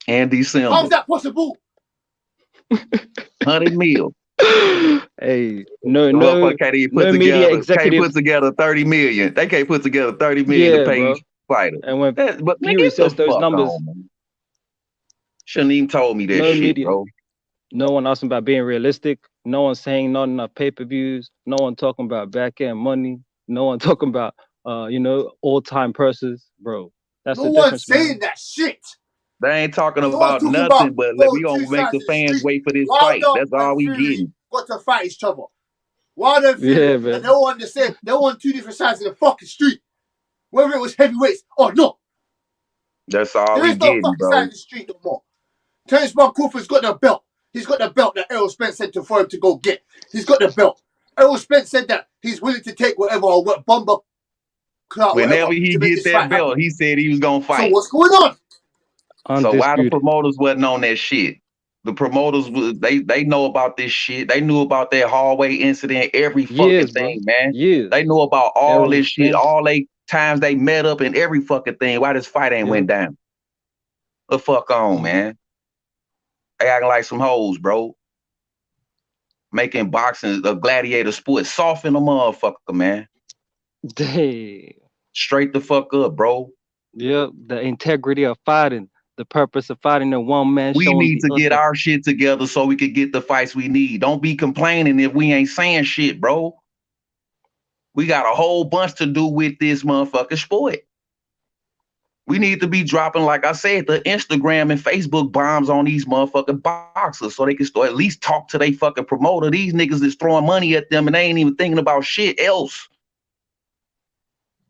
And December. How's that possible? 100 mil. Hey, no Can't media executive. put together 30 million. They can't put together 30 million to pay each fighter. And when but Fury says those numbers, shouldn't even told me that no shit, media, bro. No one asking about being realistic. No one saying not enough pay-per-views. No one talking about back-end money. No one talking about all-time purses, bro. That's no the one's difference, saying man. that shit. They ain't talking No about one's talking nothing, about, but bro, we gonna two make sides the of the fans street. wait for this Wilder fight. That's all and we Fury getting. got to fight each other. Wilder and Fury, Yeah, and man. they all understand. They all on two different sides of the fucking street. Whether it was heavyweights or not. That's all There we is no getting, fucking bro. side of the street no more. Terence Crawford's got the belt. He's got the belt that Errol Spence said for him to go get. He's got the belt. Errol Spence said that he's willing to take whatever or what bomber clout, Whenever whatever, he to make get this that fight belt, happen. he said he was gonna fight. So what's going on? So why the Undisputed. promoters wasn't on that shit? The promoters, they know about this shit. They knew about that hallway incident, every fucking thing, man. They know about all Errol this shit, Spence. all they times they met up and every fucking thing. Why this fight ain't went down? The fuck on, man. They acting like some hoes, bro. Making boxing a gladiator sport. Soften the motherfucker, man. Damn. Straight the fuck up, bro. Yep, the integrity of fighting, the purpose of fighting in one man We showing need the to get other. our shit together so we could get the fights we need. Don't be complaining if we ain't saying shit, bro. We got a whole bunch to do with this motherfucking sport. We need to be dropping, like I said, the Instagram and Facebook bombs on these motherfucking boxers so they can start at least talk to their fucking promoter. These niggas is throwing money at them and they ain't even thinking about shit else.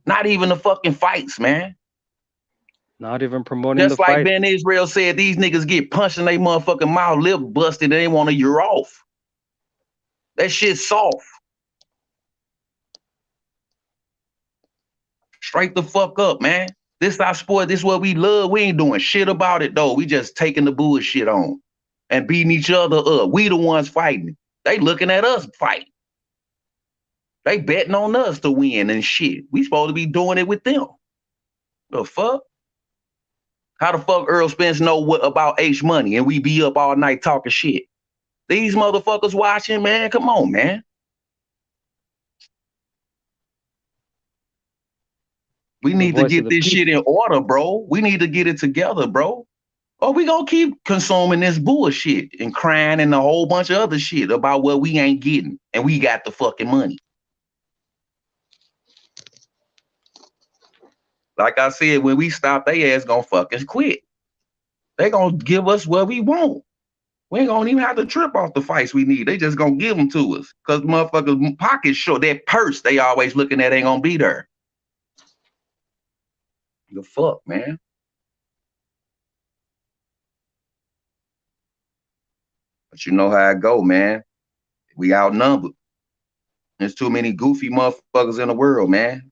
Not even the fucking fights, man. Not even promoting Just the like fight. Ben Israel said, these niggas get punched in their motherfucking mouth, lip busted, and they want a year off. That shit's soft. Straight the fuck up, man. This our sport. This what we love. We ain't doing shit about it, though. We just taking the bullshit on and beating each other up. We the ones fighting. They looking at us fight. They betting on us to win and shit. We supposed to be doing it with them. The fuck? How the fuck Errol Spence know what about H Money and we be up all night talking shit? These motherfuckers watching, man. Come on, man. We need to get this shit in order, bro. We need to get it together, bro. Or we gonna keep consuming this bullshit and crying and a whole bunch of other shit about what we ain't getting and we got the fucking money. Like I said, when we stop, they ass gonna fucking quit. They gonna give us what we want. We ain't gonna even have to trip off the fights we need. They just gonna give them to us. Cause motherfuckers pockets short. That purse they always looking at ain't gonna be there. The fuck, man. But you know how it go, man. We outnumbered. There's too many goofy motherfuckers in the world, man.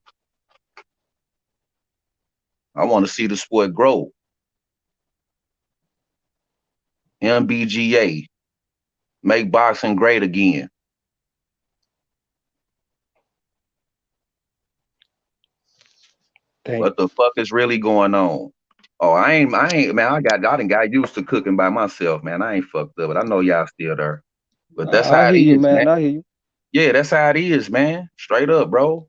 I want to see the sport grow. MBGA. Make boxing great again. Dang. What the fuck is really going on? Oh, I ain't, man, I done got used to cooking by myself, man. I ain't fucked up, but I know y'all still there. But that's how I it hear you, is, man. man. I hear you. Yeah, that's how it is, man. Straight up, bro.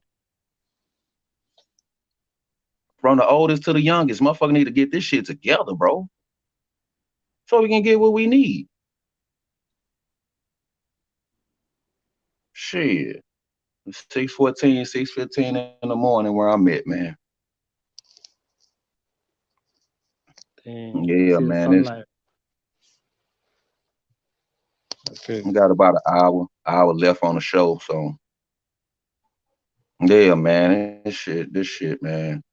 From the oldest to the youngest, motherfucker need to get this shit together, bro. So we can get what we need. Shit. It's 6:14, 6:15 in the morning where I'm at, man. Dang. Yeah, See man. the sunlight. Okay. We got about an hour left on the show, so yeah, man. This shit, man.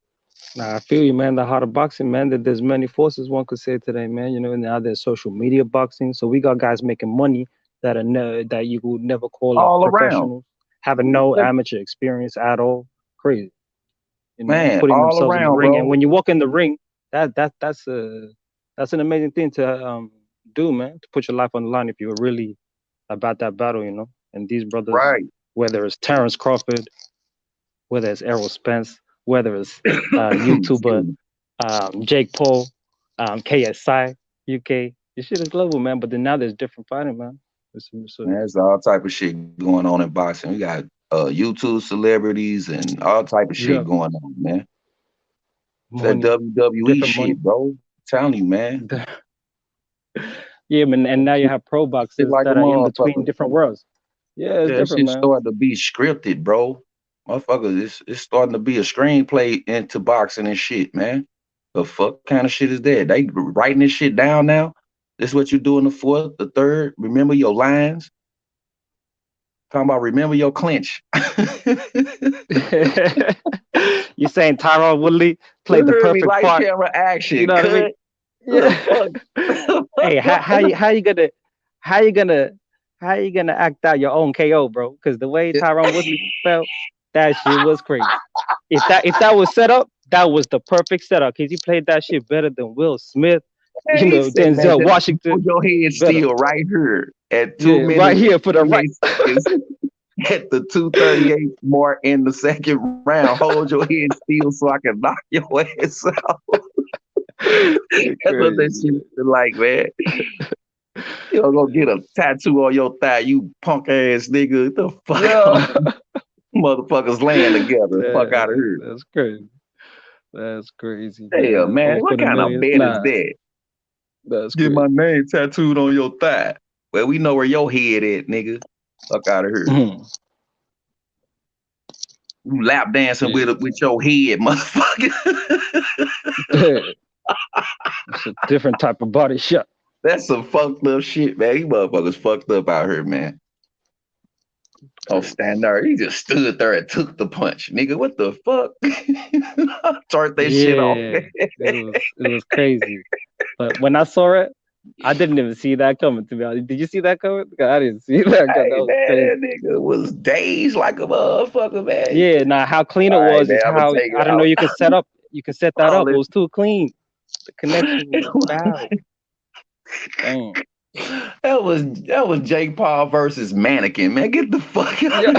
Nah, I feel you, man. The heart of boxing, man. That there's many forces one could say today, man. You know, now there's social media boxing, so we got guys making money that are that you would never call all professionals. around. having no amateur experience at all. Crazy. Man, Putting all themselves in the around, ring. bro. And when you walk in the ring, that's an amazing thing to do, man. To put your life on the line if you're really about that battle, And these brothers, right? Whether it's Terence Crawford, whether it's Errol Spence, whether it's YouTuber Jake Paul, KSI, UK. This shit is global, man. But then now there's different fighting, man. There's all type of shit going on in boxing. We got YouTube celebrities and all type of shit going on, man. That WWE shit, money. Bro. I'm telling you, man. Yeah, man. And now you have pro boxers like that are in between different worlds. Yeah, it's different, man. Starting to be scripted, bro. Motherfuckers, it's starting to be a screenplay into boxing and shit, man. The fuck kind of shit is that? They writing this shit down now. This is what you do in the fourth, the third. Remember your lines. Talking about remember your clinch. You saying Tyron Woodley played the perfect light part? Camera action. You know what I mean? Yeah. Hey, how you gonna act out your own KO, bro? Because the way Tyron Woodley felt, that shit was crazy. If that was set up, that was the perfect setup. Because he played that shit better than Will Smith. Denzel Washington. Put your head still right here at 2 minutes. Right here for the right. At the 2:38 mark in the second round, hold your head still so I can knock your ass out. That's what that shit is like, man. You don't go get a tattoo on your thigh, you punk ass nigga. The fuck? Motherfuckers laying together. Fuck out of here. That's crazy. That's crazy. Hell, man. What kind of bet is that? That's Get my name tattooed on your thigh. Well, we know where your head at, nigga. Fuck out of here. You lap dancing with your head, motherfucker. It's a different type of body shot. That's some fucked up shit, man. You motherfuckers fucked up out here, man. Oh, stand there. He just stood there and took the punch. Nigga, what the fuck? Turned that shit off. it was crazy. But when I saw it, I didn't even see that coming, to be honest. Did you see that coming? I didn't see that coming. That nigga was dazed like a motherfucker, man. Yeah, how clean it was is how I don't know you can set up. You can set that up. It was too clean. The connection was bad. Damn. That was Jake Paul versus Mannequin, man. Get the fuck out of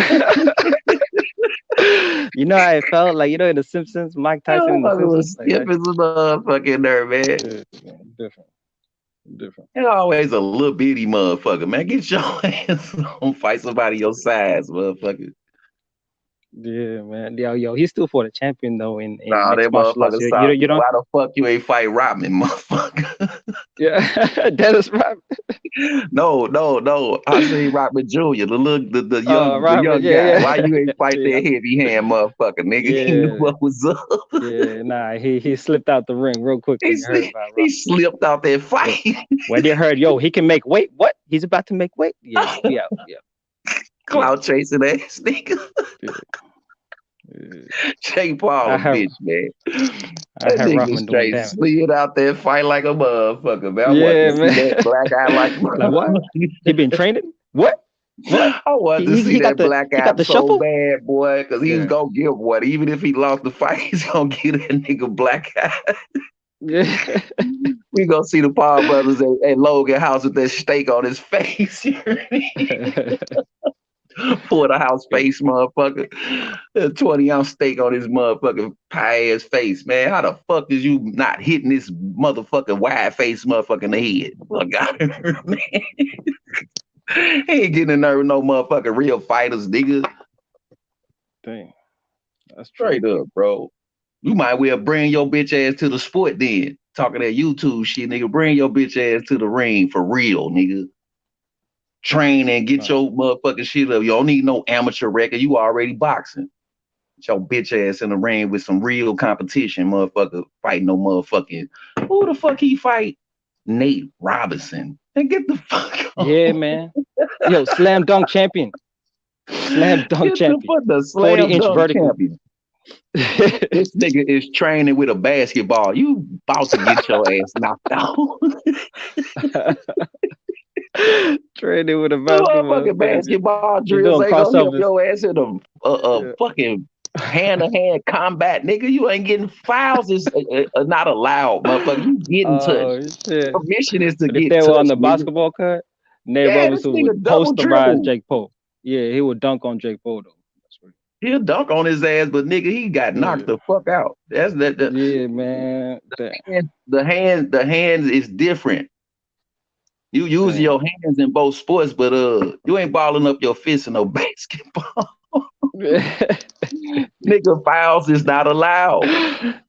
You know how it felt? Like, in The Simpsons, Mike Tyson in The was skipping some motherfucking there, man. Different. You're always a little bitty motherfucker, man. Get your ass on, fight somebody your size, motherfucker. Yeah, man. Yo, he's still for the champion though. Nah, that motherfucker. You don't. Why the fuck you ain't fight Rodman, motherfucker? Yeah, Dennis Rodman. No. I see Rodman Jr., the young guy. Yeah. Why you ain't fight that heavy hand motherfucker, nigga? Yeah. He knew what was up. Yeah, nah, he slipped out the ring real quick. He slipped out that fight. When they heard, yo, he can make weight. What? He's about to make weight? Yeah. Cloud chasing ass nigga. Jake Paul, bitch, man. That nigga straight slid out there fight like a motherfucker, man. I want to see that black eye like what? He been training? What? I wanted to see that black eye so bad, boy, because he was gonna get one. Even if he lost the fight, he's gonna get that nigga black eye. Yeah. We gonna see the Paul brothers at Logan House with that steak on his face. Pour the house face, motherfucker. A 20-ounce steak on his motherfucking pie ass face, man. How the fuck is you not hitting this motherfucking wide face motherfucker in the head? Fuck out of here, man. He ain't getting in there with no motherfucking real fighters, nigga. Dang. That's straight up, bro. You might well bring your bitch ass to the sport then. Talking that YouTube shit, nigga. Bring your bitch ass to the ring for real, nigga. Train and get your motherfucking shit up. You don't need no amateur record. You already boxing. Get your bitch ass in the ring with some real competition, motherfucker. Fight no motherfucking. Who the fuck he fight? Nate Robinson. And get the fuck on. Yeah, man. Yo, slam dunk champion. Slam dunk champion. The 40-inch vertical. Champion. This nigga is training with a basketball. You about to get your ass knocked out. Training with a Motherfucking basketball. basketball He's drills doing ain't gonna help crossovers. your ass in a fucking hand-to-hand combat, nigga. You ain't getting fouls. Is not allowed, motherfucker. You getting Oh touched. shit! Your mission is to But if get they were on touched, the nigga. basketball court, Nate Yeah, this Robinson nigga would double posterize dribble. Jake Paul. Yeah, he would dunk on Jake Paul though. He'll dunk on his ass, but nigga, he got knocked the fuck out. That's that. Yeah, man. The hands is different. You use your hands in both sports, but you ain't balling up your fists in no basketball. Nigga, fouls is not allowed.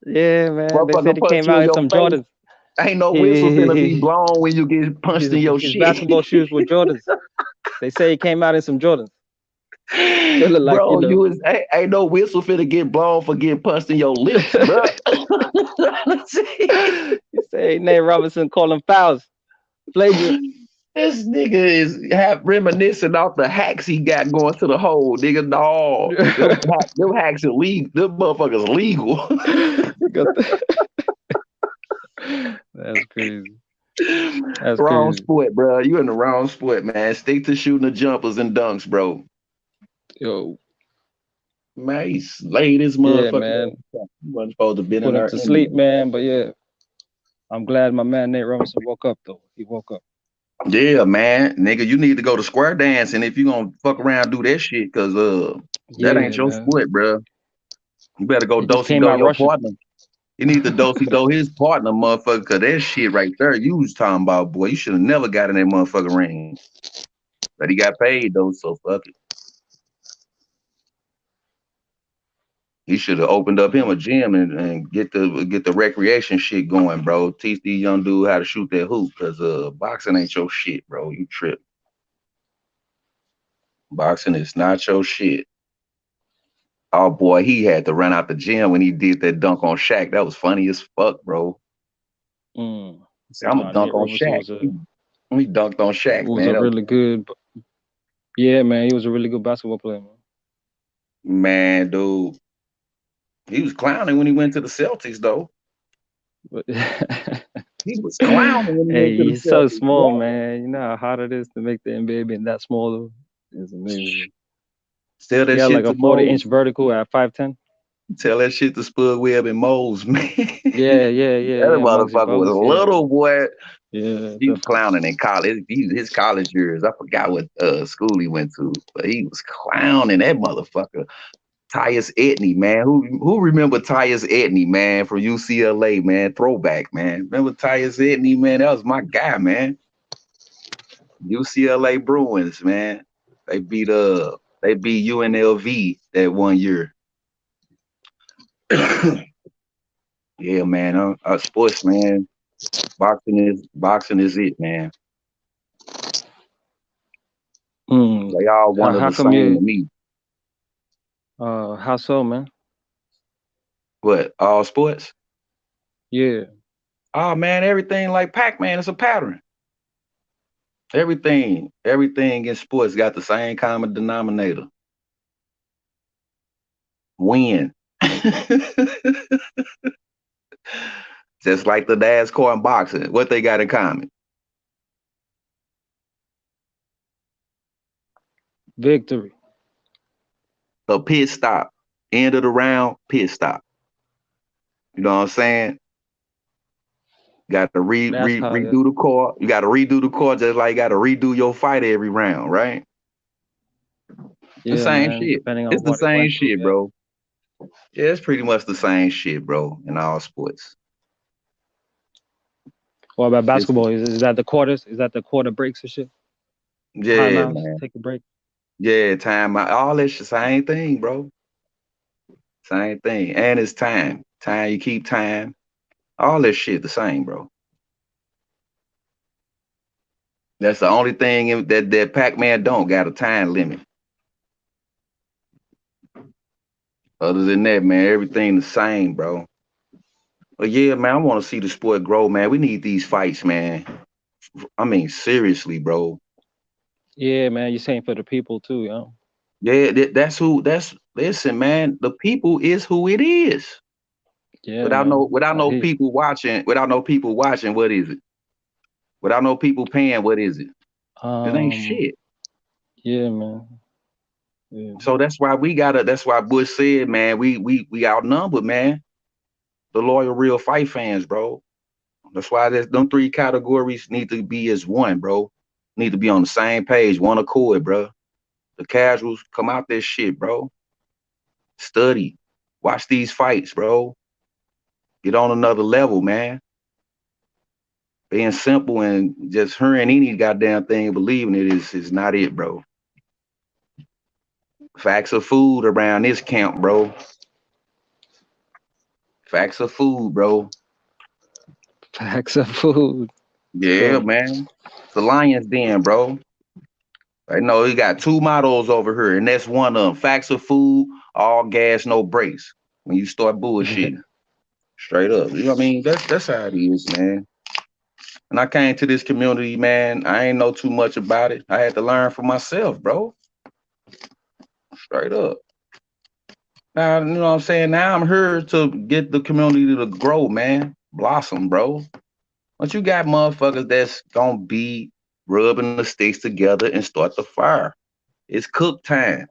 Yeah, man. They said Motherfucker he punch came you out in in your some face. Jordans. Ain't no whistle finna be blown when you get punched in your His shit. basketball shoes were Jordans. They say he came out in some Jordans. They look like, Bro, ain't no whistle finna get blown for getting punched in your lips, bro. You say Nate Robinson calling fouls. Flagrant. This nigga is reminiscing off the hacks he got going to the hole, nigga. No, them hacks are legal. Them motherfuckers legal. That's crazy. That's wrong sport, bro. You in the wrong sport, man. Stick to shooting the jumpers and dunks, bro. Yo, man, he slayed this motherfucker. Yeah, man. He wasn't supposed to be in Put him there to sleep, man. But yeah, I'm glad my man Nate Robinson woke up though. He woke up. Yeah, man, nigga, you need to go to square dancing if you gonna fuck around and do that shit, cause that ain't your sport, bro. You better go do your partner. You need to do his partner, motherfucker, cause that shit right there you was talking about, boy. You should have never got in that motherfucking ring. But he got paid though, so fuck it. He should have opened up him a gym and get the recreation shit going, bro. Teach these young dudes how to shoot that hoop, cause boxing ain't your shit, bro. You trip. Boxing is not your shit. Oh boy, he had to run out the gym when he did that dunk on Shaq. That was funny as fuck, bro. I'm gonna dunk on Shaq. He dunked on Shaq, was man. A really good. Yeah, man, he was a really good basketball player, man. Man, dude, he was clowning when he went to the Celtics, though. He was clowning when he went to the Celtics. He's so small, man. You know how hard it is to make the NBA being that small, though. It's amazing. Tell that shit like a 40-inch vertical at 5'10". Tell that shit to Spud Webb and Moles, man. Yeah. That motherfucker was a little boy. Yeah, he was clowning in college. His college years, I forgot what school he went to, but he was clowning that motherfucker. Tyus Edney, man. Who remember Tyus Edney, man, from UCLA, man? Throwback, man. Remember Tyus Edney, man? That was my guy, man. UCLA Bruins, man. They beat UNLV that one year. Yeah, man. Sports, man. Boxing is it, man. They all one of the same to me. How so, man? What? All sports? Yeah. Oh man, everything like Pac-Man, it's a pattern. Everything in sports got the same common denominator. Win. Just like the NASCAR and boxing. What they got in common? Victory. A pit stop. End of the round, pit stop. You know what I'm saying? Got to redo the car. You got to redo the car just like you got to redo your fight every round, right? Yeah, the same man, shit. It's the same shit, bro. Yeah, it's pretty much the same shit, bro, in all sports. What about basketball? Is that the quarters? Is that the quarter breaks and shit? Yeah, Timeouts, man. Take a break. Yeah, timeout. All that shit, same thing, bro. Same thing. And it's time. Time, you keep time. All that shit the same, bro. That's the only thing that Pac-Man don't got a time limit. Other than that, man, everything the same, bro. But yeah, man, I want to see the sport grow, man. We need these fights, man. I mean, seriously, bro. Yeah, man, you're saying for the people too, yo. Yeah, listen, man, the people is who it is. Yeah. Without no people watching, what is it? Without no people paying, what is it? It ain't shit. Yeah, man. Yeah. So that's why that's why Bush said, man, we outnumbered, man. The loyal real fight fans, bro. That's why them 3 categories need to be as one, bro. Need to be on the same page, one accord, bro. The casuals, come out this shit, bro. Study. Watch these fights, bro. Get on another level, man. Being simple and just hearing any goddamn thing and believing it is not it, bro. Facts of food around this camp, bro. Facts of food, bro. Facts of food. Yeah, Sure. man. It's the Lion's Den, bro. I know he got 2 mottos over here, and that's one of them. Facts of food, all gas, no brakes. When you start bullshitting. Straight up. You know what I mean? That's how it is, man. And I came to this community, man. I ain't know too much about it. I had to learn for myself, bro. Straight up. Now, you know what I'm saying? Now I'm here to get the community to grow, man. Blossom, bro. But you got motherfuckers that's gonna be rubbing the sticks together and start the fire. It's cook time.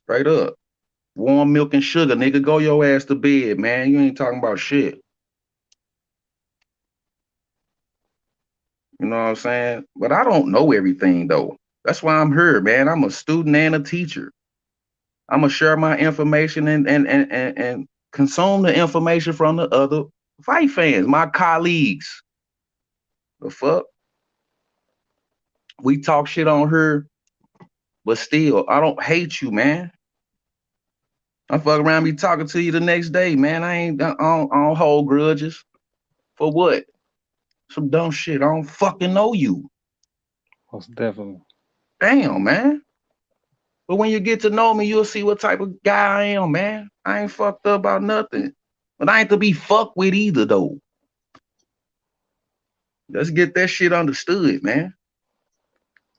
Straight up. Warm milk and sugar, nigga. Go your ass to bed, man. You ain't talking about shit. You know what I'm saying? But I don't know everything, though. That's why I'm here, man. I'm a student and a teacher. I'm gonna share my information and consume the information from the other fight fans, my colleagues. The fuck? We talk shit on her, but still, I don't hate you, man. I fuck around be talking to you the next day, man. I don't hold grudges. For what? Some dumb shit. I don't fucking know you. Most definitely. Damn, man. But when you get to know me, you'll see what type of guy I am, man. I ain't fucked up about nothing. But I ain't to be fucked with either, though. Let's get that shit understood, man.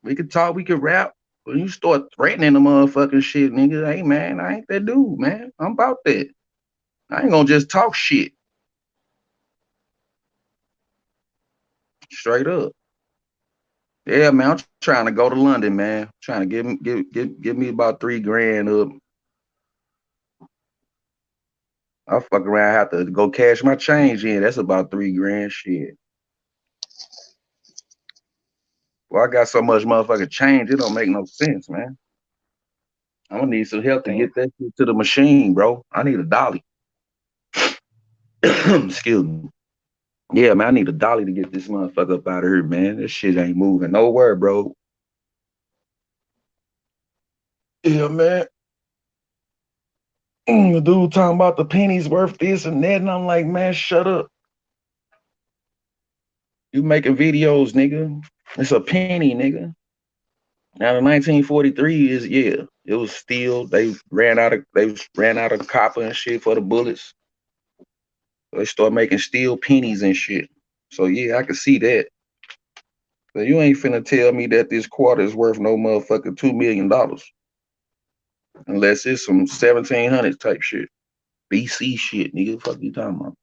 We can talk, we can rap. When you start threatening the motherfucking shit, nigga, hey, man, I ain't that dude, man. I'm about that. I ain't gonna just talk shit. Straight up. Yeah, man, I'm trying to go to London, man. Trying to give me about $3,000 up. I fuck around, have to go cash my change in. That's about $3,000 shit. Well, I got so much motherfucking change, it don't make no sense, man. I'm gonna need some help to get that shit to the machine, bro. I need a dolly. Excuse me. Yeah, man, I need a dolly to get this motherfucker up out of here, man. This shit ain't moving nowhere, bro. Yeah, man. The dude talking about the pennies worth this and that, and I'm like, man, shut up. You making videos, nigga. It's a penny, nigga. Now the 1943 is, yeah, it was steel. They ran out of copper and shit for the bullets. They start making steel pennies and shit. So yeah, I can see that. But you ain't finna tell me that this quarter is worth no motherfucking $2 million. Unless it's some 1700s type shit. BC shit, nigga. Fuck you talking about?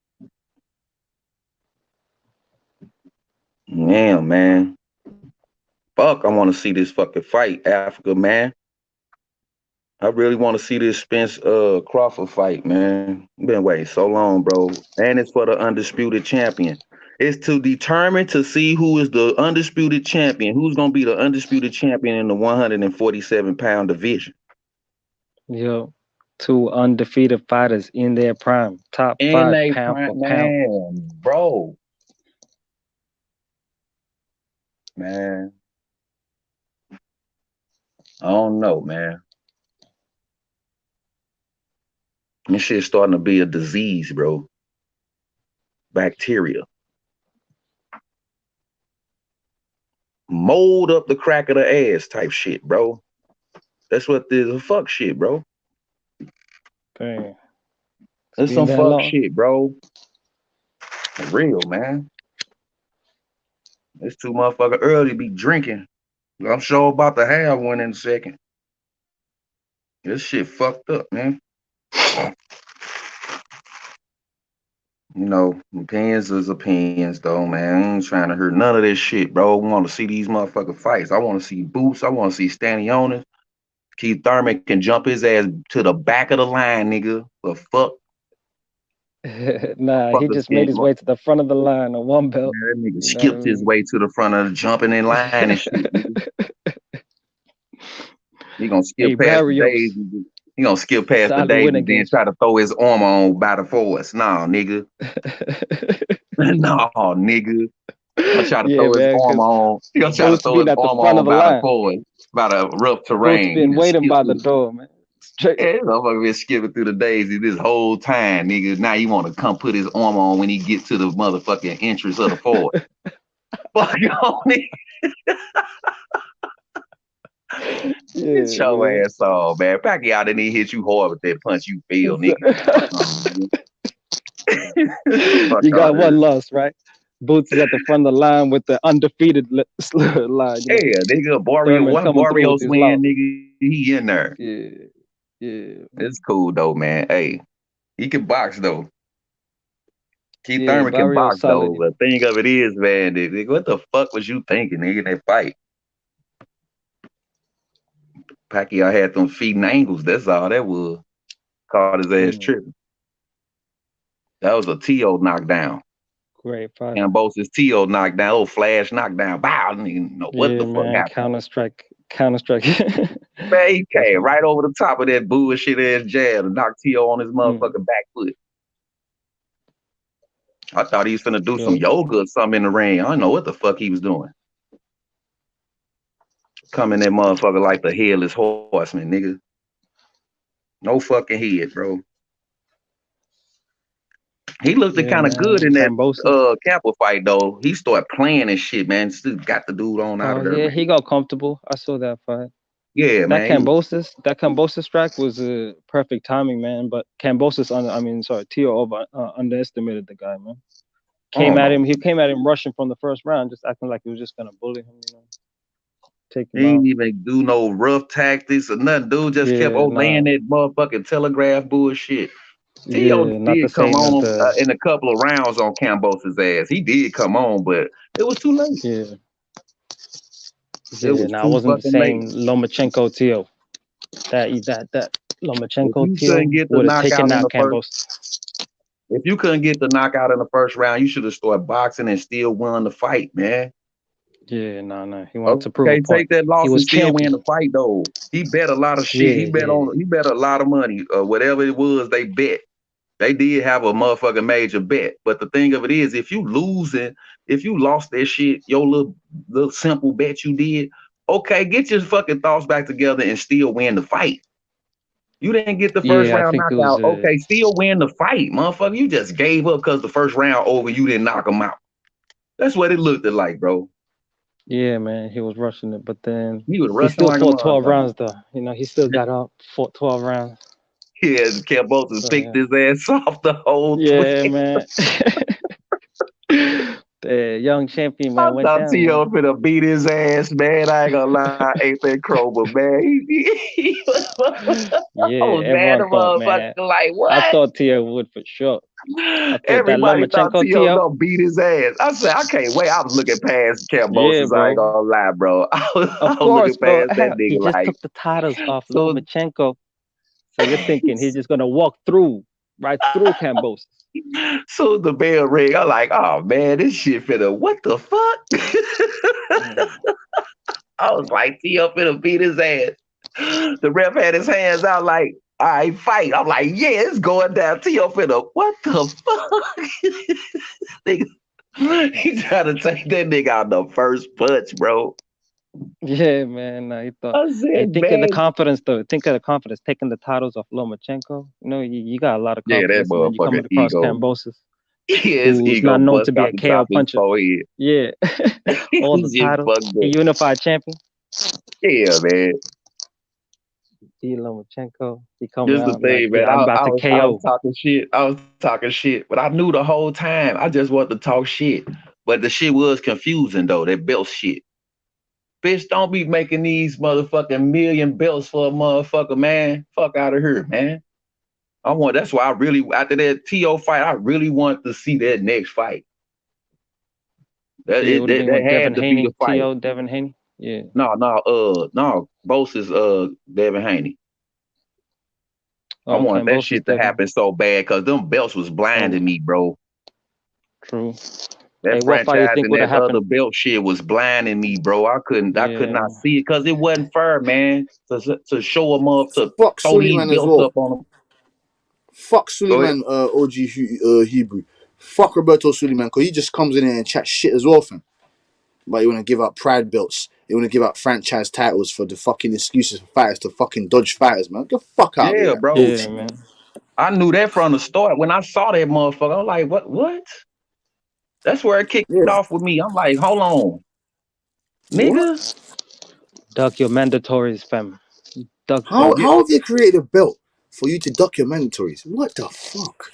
Damn, man. Fuck, I want to see this fucking fight, Africa, man. I really want to see this Spence Crawford fight, man. Been waiting so long, bro. And it's for the undisputed champion. It's to determine to see who is the undisputed champion. Who's gonna be the undisputed champion in the 147-pound division? Yo, 2 undefeated fighters in their prime, top In 5 they pound prime, for pound. man, bro. Man, I don't know, man. This shit's starting to be a disease, bro. Bacteria. Mold up the crack of the ass type shit, bro. That's what this fuck shit, bro. Dang. That's some fuck shit, bro. Real, man. It's too motherfucker early to be drinking. I'm sure about to have one in a second. This shit fucked up, man. You know, opinions is opinions, though, man. I ain't trying to hear none of this shit, bro. I want to see these motherfucking fights. I want to see Boots. I want to see Stanionis. Keith Thurman can jump his ass to the back of the line, nigga. The fuck? Nah, he just made his way to the front of the line on one belt. Man, that nigga You know what I skipped his mean? way to the front of the jumping in line and shit, nigga. He gonna skip Hey, past the Barrios, days. He gonna skip past the solid days win and then against try to throw his arm on by the force. Nah, nigga. Nah, nigga. He gonna try to yeah, throw his man, arm because on. He gonna try to Boots throw his been at the arm front of on the by the line. force, by the rough Boots terrain. He been just waiting skipped by the through. door, man. Straight. Yeah, this motherfucker been skipping through the daisy this whole time, nigga. Now you want to come put his arm on when he get to the motherfucking entrance of the fort. Fuck on it. Yeah, Get your man. ass on, man. Pacquiao didn't even hit you hard with that punch you feel, nigga. Fuck on, nigga. Fuck You got on one here. loss, right? Boots is at the front of the line with the undefeated line. You know, Yeah, nigga, Thurman one coming through with Barrios his win, loss. nigga. He in there. Yeah, yeah, It's cool though, man. Hey, he can box though. Keith yeah. Thurman can Barrios box solid. though. The thing of it is, man, nigga, what the fuck was you thinking, nigga, in that fight? Pacquiao had them feeding angles. That's all that was. Caught his ass tripping. That was a T.O. knockdown. Great fight. Cambosis T.O. knockdown. Old flash knockdown. Bow. I didn't even know what Yeah, the fuck man. happened. Counter strike. Man, he came right over the top of that bullshit ass jab and knocked T.O. on his motherfucking back foot. I thought he was finna do some yoga or something in the ring. I don't know what the fuck he was doing. Coming that motherfucker like the headless horseman, nigga. No fucking head, bro. He looked kind of good in that Kappa fight though. He started playing and shit, man. Still got the dude on out of there. Yeah, Man. he got comfortable. I saw that fight. Yeah, that man. That Cambosis strike was perfect timing, man. But Cambosis, T.O. underestimated the guy, man. He came at him rushing from the first round, just acting like he was just gonna bully him, you know. Take him He out. ain't even do no rough tactics or nothing. Dude just kept laying that motherfucking telegraph bullshit. T.O. did come on in a couple of rounds on Cambos's ass. He did come on, but it was too late. Yeah. It was it wasn't the same late. Lomachenko T.O. That Lomachenko T.O. would have taken out Cambosis. If you couldn't get the knockout in the first round, you should have started boxing and still won the fight, man. Yeah, no. He wanted to prove a point. Take that loss and still champion. win the fight though. He bet a lot of shit. He bet a lot of money. Whatever it was, they bet. They did have a motherfucking major bet. But the thing of it is, if you lost that shit, your little simple bet you did, okay, get your fucking thoughts back together and still win the fight. You didn't get the first round knockout. Okay, still win the fight, motherfucker. You just gave up because the first round over, you didn't knock him out. That's what it looked like, bro. Yeah, man, he was rushing it, but then he still like fought 12 rounds, though. You know, he still got up, fought 12 rounds. Yeah, Cambosis picked his ass off the whole man. The young champion, man, went down. T.O. finna beat his ass, man. I ain't gonna lie, ain't that Kroger, man. Everyone thought, man. Like, what? I thought T.O. would for sure. Everybody thought T.O. gonna beat his ass. I said, I can't wait. I was looking past Cambosis. I ain't gonna lie, bro. I was looking past that nigga. He just took the titles off Lomachenko. So you're thinking he's just gonna walk right through Cambosis. So the bell ring, I'm like, oh man, this shit finna, what the fuck? I was like, T.O. finna beat his ass. The ref had his hands out like, all right, fight. I'm like, yeah, it's going down. T.O. finna, what the fuck? He tried to take that nigga out the first punch, bro. Yeah, man. He thought. Think of the confidence, though. Think of the confidence taking the titles off Lomachenko. You know, you got a lot of confidence. Yeah, that you coming across Cambosis. Yeah, his who's ego not known to be a KO puncher. Yeah, all the titles. A unified champion. Yeah, man. Lomachenko. He coming This out the thing, like, man. I'm about to KO. I was talking shit, but I knew the whole time. I just wanted to talk shit. But the shit was confusing though. That belt shit. Bitch, don't be making these motherfucking million belts for a motherfucker, man. Fuck out of here, man. That's why I really, after that TO fight, I really want to see that next fight. It would have been That with Devin had to be the Haney, fight. TO Devin Haney. Yeah. No. Both is Devin Haney. I want that shit to happen so bad because them belts was blinding me, bro. True. That Hey, what fight you franchise think and would have that other happened? belt shit was blinding me, bro. I could not see it because it wasn't fair, man. To show them up, to Fuck throw these Suleiman as belts well. up on them. Fuck Go ahead. Suleiman, OG Hebrew. Fuck Roberto Suleiman, because he just comes in there and chats shit as well, fam. But you want to give up pride belts. You want to give up franchise titles for the fucking excuses for fighters to fucking dodge fighters, man. Get the fuck out of here. Bro. Bullshit. man. I knew that from the start. When I saw that motherfucker, I was like, what? That's where it kicked off with me. I'm like, hold on. Nigga. Duck your mandatories, fam. How have they created a belt for you to duck your mandatories? What the fuck?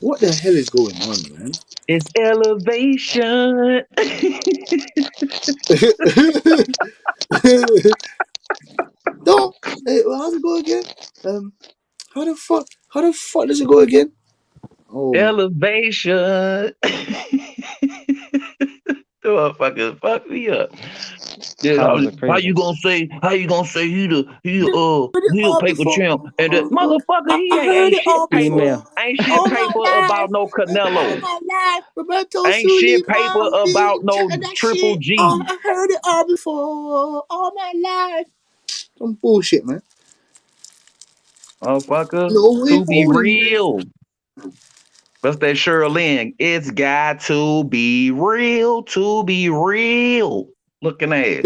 What the hell is going on, man? It's elevation. No, how's it go again? How the fuck does it go again? Oh, elevation. Motherfucker, fuck me up. How you gonna say he the paper champ and that motherfucker he ain't shit paper. Ain't shit paper about no Canelo. Ain't shit paper about no Triple G. I heard it all before, all my life. Some bullshit, man. Motherfucker, No, to be real. What's that Shirley? It's got to be real, to be real. Looking at it.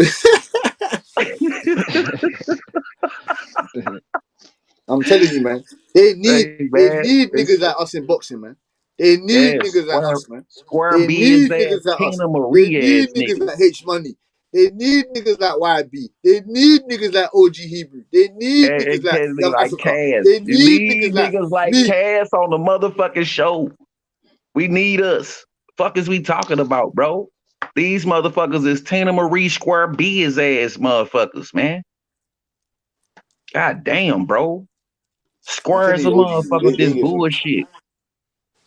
I'm telling you, man. They need niggas like us in boxing, man. They need niggas like us, man. Square They B need ass niggas like us. Tina They Marie ass need niggas niggas. like H Money. They need niggas like YB. They need niggas like OG Hebrew. They need niggas like Young Africa. Cass. They You need need niggas niggas like me. Cass on the motherfucking show. We need us. Fuck is we talking about, bro? These motherfuckers is Tina Marie Square B ass motherfuckers, man. God damn, bro. Square as a motherfucker with this bullshit.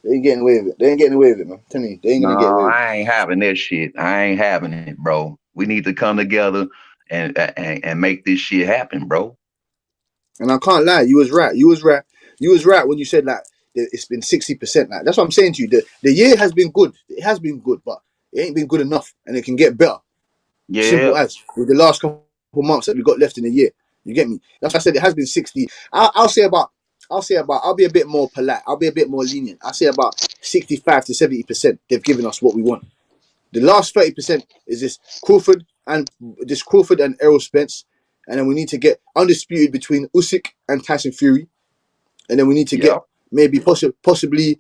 They ain't getting away with it. They ain't getting away with it, man. I'm telling you, they ain't gonna get away with it. I ain't having that shit. I ain't having it, bro. We need to come together and make this shit happen, bro. And I can't lie, you was right. You was right when you said like it's been 60%. Like that's what I'm saying to you. The year has been good. It has been good, but it ain't been good enough, and it can get better. Yeah. Simple as with the last couple months that we got left in the year. You get me? That's why I said it has been 60. I'll be a bit more polite. I'll be a bit more lenient. I'll say about 65 to 70%. They've given us what we want. The last 30% is this Crawford and Errol Spence, and then we need to get undisputed between Usyk and Tyson Fury, and then we need to get maybe possibly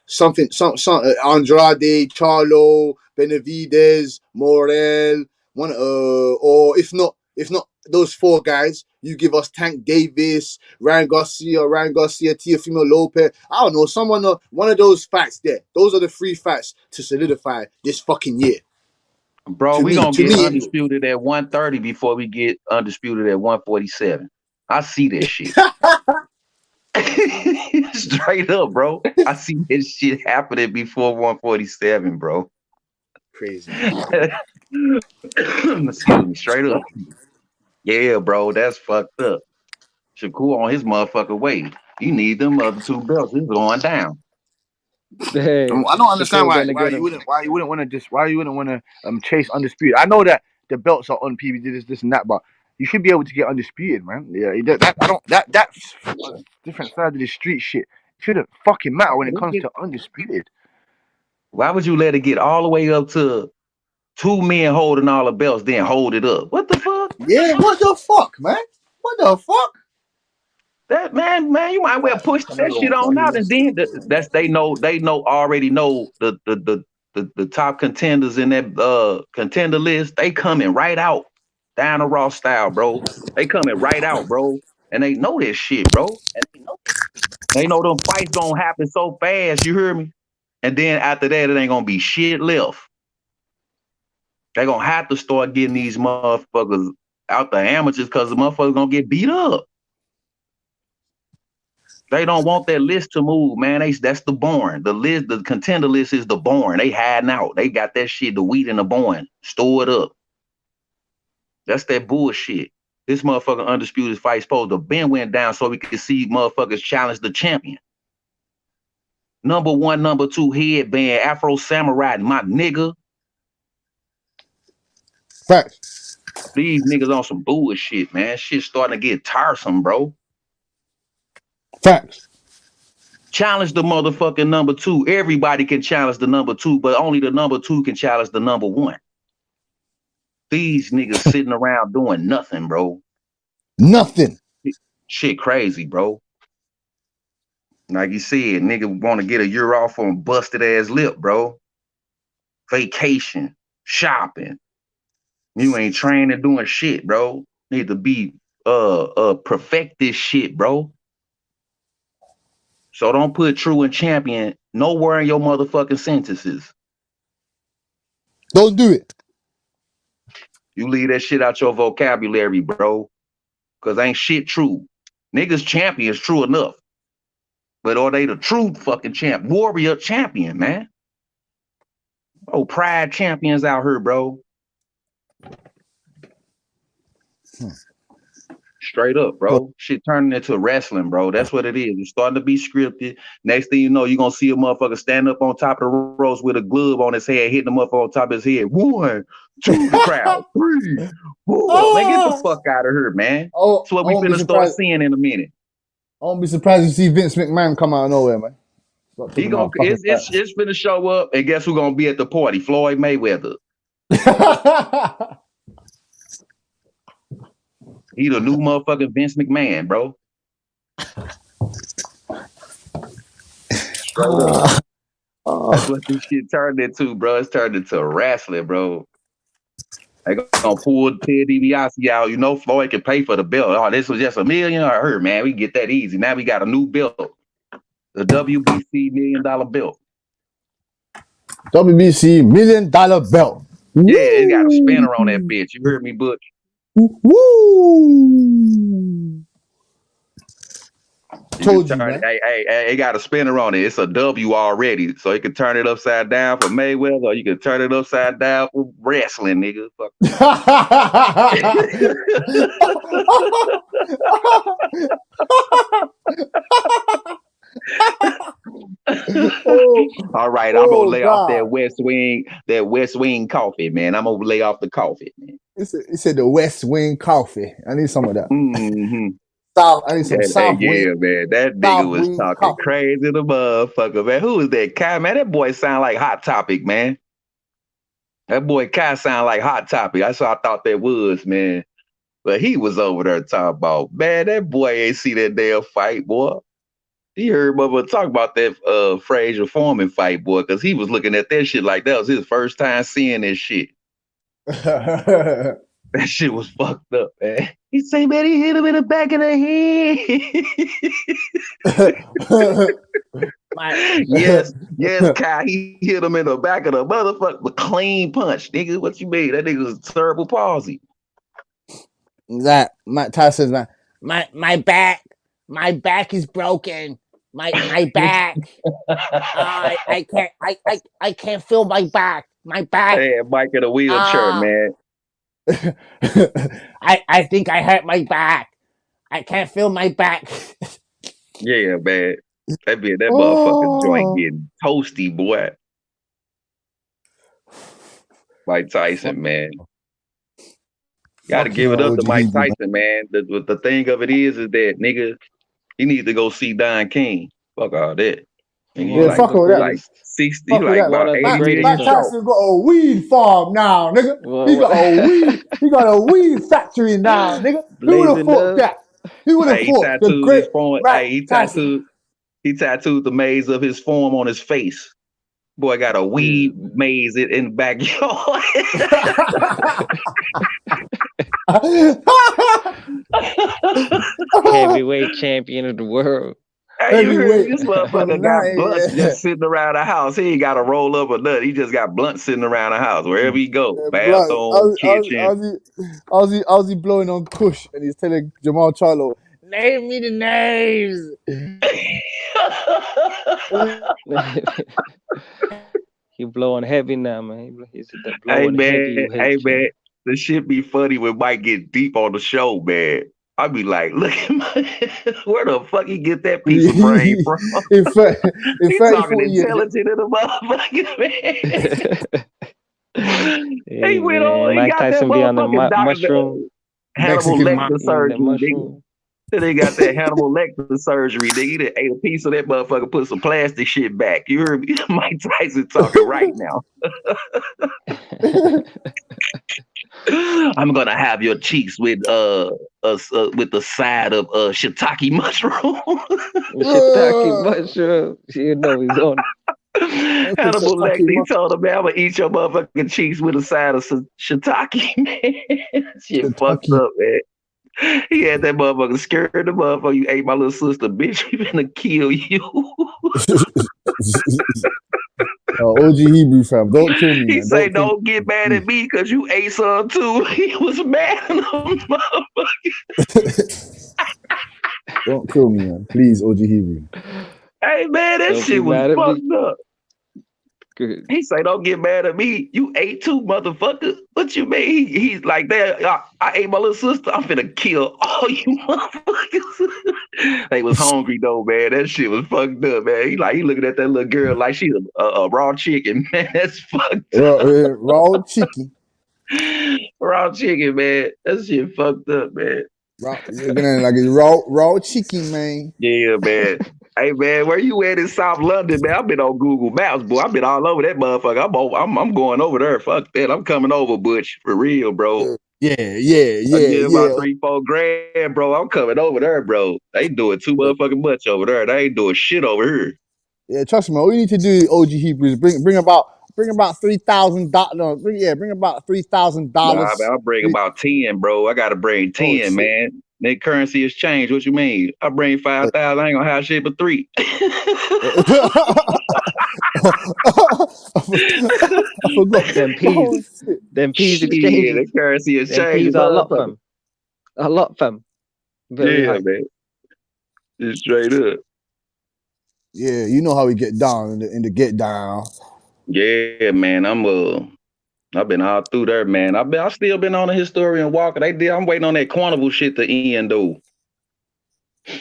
something Andrade, Charlo, Benavidez, Morrell, or if not those four guys, you give us Tank Davis, Ryan Garcia, Teofimo Lopez. I don't know, one of those fights there. Those are the three fights to solidify this fucking year. Bro, we gonna get undisputed at 130 before we get undisputed at 147. I see this shit. Straight up, bro. I see this shit happening before 147, bro. Crazy. Excuse me, straight up. Yeah, bro, that's fucked up. Shakur on his motherfucker way. You need them other two belts. It's going down. Hey, I don't understand why you wouldn't want to chase undisputed. I know that the belts are on PBD, this and that, but you should be able to get undisputed, man. Yeah, that's different side of the street shit. It shouldn't fucking matter when it comes to undisputed. Why would you let it get all the way up to two men holding all the belts, then hold it up? What the fuck? Yeah, what the fuck, man? What the fuck? That man, you might well push that shit on out, and then they already know the top contenders in that contender list. They coming right out down the Raw style, bro. They coming right out, bro, and they know this shit, bro. They know them fights gonna happen so fast. You hear me? And then after that, it ain't gonna be shit left. They gonna have to start getting these motherfuckers out the amateurs because the motherfuckers gonna get beat up. They don't want that list to move, man. That's the born. The contender list is the born. They hiding out. They got that shit, the wheat and the born. Store it up. That's that bullshit. This motherfucking undisputed fight supposed to been went down so we could see motherfuckers challenge the champion. Number 1, number 2 headband, Afro Samurai, my nigga. Facts. These niggas on some bullshit, man. Shit starting to get tiresome, bro. Facts. Challenge the motherfucking number 2. Everybody can challenge the number 2, but only the number 2 can challenge the number 1. These niggas sitting around doing nothing, bro. Nothing. Shit crazy, bro. Like you said, nigga want to get a year off on busted ass lip, bro. Vacation, shopping. You ain't training doing shit, bro. Need to be perfect this shit, bro. So don't put true and champion nowhere in your motherfucking sentences. Don't do it. You leave that shit out your vocabulary, bro. Cause ain't shit true. Niggas champions true enough. But are they the true fucking champ? Warrior champion, man. Oh, pride champions out here, bro. Straight up, bro. Shit turning into wrestling, bro. That's what it is. It's starting to be scripted. Next thing you know, you're going to see a motherfucker stand up on top of the ropes with a glove on his head, hitting the motherfucker on top of his head. 1, 2, the crowd. 3, 4. Man, get the fuck out of here, man. That's what we finna start seeing in a minute. I won't be surprised to see Vince McMahon come out of nowhere, man. It's finna show up, and guess who's gonna be at the party? Floyd Mayweather. He the new motherfucking Vince McMahon, bro. That's what this shit turned into, bro. It's turned into wrestling, bro. They gonna pull Ted DiBiase out. You know, Floyd can pay for the belt. Oh, this was just $1 million. I heard, man, we get that easy. Now we got a new belt, the WBC $1 million belt. WBC $1 million belt. Yeah, it got a spinner on that bitch. You heard me, Butch? Woo! Told you, man. Hey, it got a spinner on it. It's a W already, so you can turn it upside down for Mayweather, or you can turn it upside down for wrestling, nigga. Fuck. All right, I'm gonna lay off that West Wing coffee, man. I'm gonna lay off the coffee, man. It said the West Wing coffee. I need some of that. Mm-hmm. I need some South Wing. Yeah, man. That nigga was talking crazy to the motherfucker, man. Who is that Kai, man? That boy sound like Hot Topic, man. That boy Kai sound like Hot Topic. That's what I thought that was, man. But he was over there talking about, man, that boy ain't see that damn fight, boy. He heard Bubba talk about that Frazier Foreman fight, boy, because he was looking at that shit like that was his first time seeing this shit. That shit was fucked up, man. He say, man, he hit him in the back of the head. yes, Kai, he hit him in the back of the motherfucker with clean punch, nigga. What you mean? That nigga was cerebral palsy. That Mike Tyson's man. My back is broken. My back. I can't feel my back. My back. Hey, Mike in a wheelchair, man. I think I hurt my back. I can't feel my back. Yeah, man. That motherfucking joint getting toasty, boy. Mike Tyson, man. Gotta give it up to Mike Tyson, man. The thing of it is that nigga, he needs to go see Don King. Fuck all that. Yeah, fuck all that. Like 60, like about 80 million. Mike Tyson got a weed farm now, nigga. He got a weed factory now, nigga. Who would have thought that? Who would have thought the great Mike Tyson? He tattooed the maze of his form on his face. Boy got a weed maze in the backyard. Heavyweight champion of the world. Hey, you heard this motherfucker got blunts just sitting around the house. He ain't got to roll up or nothing. He just got blunts sitting around the house wherever he go. Bathroom, kitchen. Ozzy blowing on Kush, and he's telling Jamal Charlo, Name me the names. He blowing heavy now, man. He's Hey blowing man, heavy with his chin. the shit be funny when Mike get deep on the show, man. I be like, look at where the fuck he get that piece of brain from? in 30, He 40 talking years. intelligent in a motherfucker, man. Hey, He Mike got that Tyson be on the motherfucking mushroom. Hannibal Lecter Eating the surgery, nigga. mushroom. Then they got that Hannibal Lecter surgery, nigga. He done ate a piece of that motherfucker, put some plastic shit back. You heard me? Mike Tyson talking right now. I'm gonna have your cheeks with the side of shiitake mushroom. Shiitake mushroom. You know he's on. Hannibal Lecter, he told him, man, I'm gonna eat your motherfucking cheeks with a side of shiitake, man. Shit fucked up, man. He had that motherfucker scared the motherfucker. You ate my little sister, bitch. We finna kill you. OG Hebrew fam, don't kill me, He man. say, don't get mad at me because you ate some too. He was mad at him, motherfucker. Don't kill me, man. Please, OG Hebrew. Hey, man, that Don't shit was mad at fucked me. up. Good. He say, don't get mad at me. You ate too, motherfucker. What you mean? He's like that. I ate my little sister. I'm finna kill all you motherfuckers. They was hungry though, man. That shit was fucked up, man. He looking at that little girl like she's a raw chicken, man. That's fucked up. Raw chicken. Raw chicken, man. That shit fucked up, man. Looking like it's raw chicken, man. Yeah, man. Hey, man, where you at in South London, man? I've been on Google Maps, boy. I've been all over that motherfucker. I'm going over there. Fuck that. I'm coming over, Butch. For real, bro. Yeah. I get about $3-4 grand, bro. I'm coming over there, bro. They doing too motherfucking much over there. They ain't doing shit over here. Yeah, trust me. All we need to do, OG Hebrew, is bring about $3,000. No, bring about $3,000. Nah, man, I'll bring about 10, bro. I gotta bring 10, man. That currency has changed. What you mean? I bring 5,000. I ain't gonna have shit but 3. I forgot. Them peas. Them peas exchanges. The currency has them changed. Peas are a lot, fam. A lot, fam. Very high. Man. Just straight up. Yeah, you know how we get down in the get down. Yeah, man. I've been all through there, man. I still been on the historian walk. I'm waiting on that carnival shit to end though.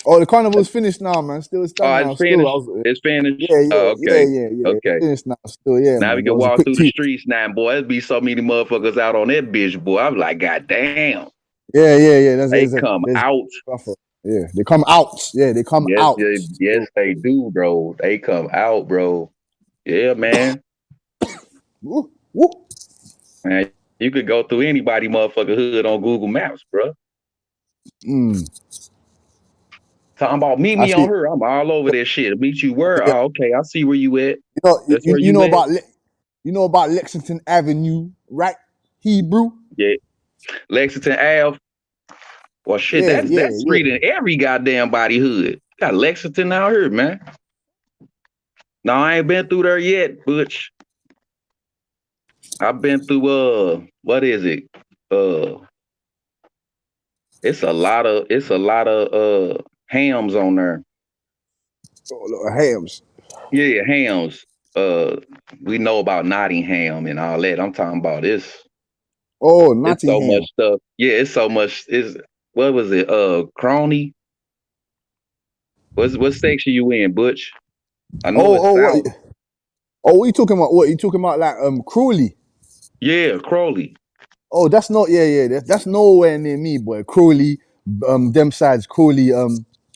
Oh, the carnival's finished now, man. Still it's done now. It's finished. It's finished. Yeah. Okay. Yeah. Okay. It's finished now. Still, yeah. Now man. we can walk through the streets now, boy. There'd be so many motherfuckers out on that bitch, boy. I'm like, God damn. Yeah. They come out. Yeah, they come out. Yeah, they come out. Yes, they do, bro. They come out, bro. Yeah, man. Woo. Man, you could go through anybody motherfucker hood on Google Maps, bro. Talking about meet me on her. I'm all over that shit. Meet you where? Oh, okay. I see where you at. You know about Lexington Avenue, right? Hebrew. Yeah, Lexington Ave. Well, shit, that's street in every goddamn body hood. Got Lexington out here, man. No, I ain't been through there yet, Butch. I've been through what is it? It's a lot of hams on there. Oh, hams. Yeah, hams. We know about Nottingham and all that. I'm talking about this. Oh, Nottingham. It's so much stuff. Yeah, it's so much. What was it? Crony. What section you in, Butch? I know it's south. What you talking about? What you talking about? Like Crawley? Yeah, Crawley. Oh, that's not. Yeah. That's nowhere near me, boy. Crawley, them sides. Crawley.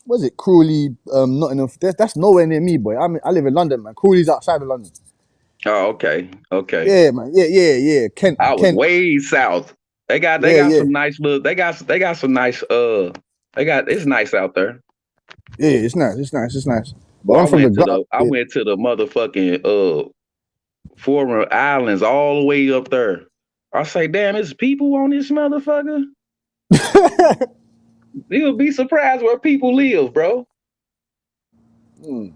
What is it? Crawley. Nottingham. That's nowhere near me, boy. I live in London, man. Crawley's outside of London. Oh, okay. Yeah, man. Yeah. Kent. I was way south. They got some nice little. They got some nice. It's nice out there. Yeah, it's nice. But I went to the motherfucking foreign islands all the way up there. I say, damn, there's people on this motherfucker. You'll be surprised where people live, bro.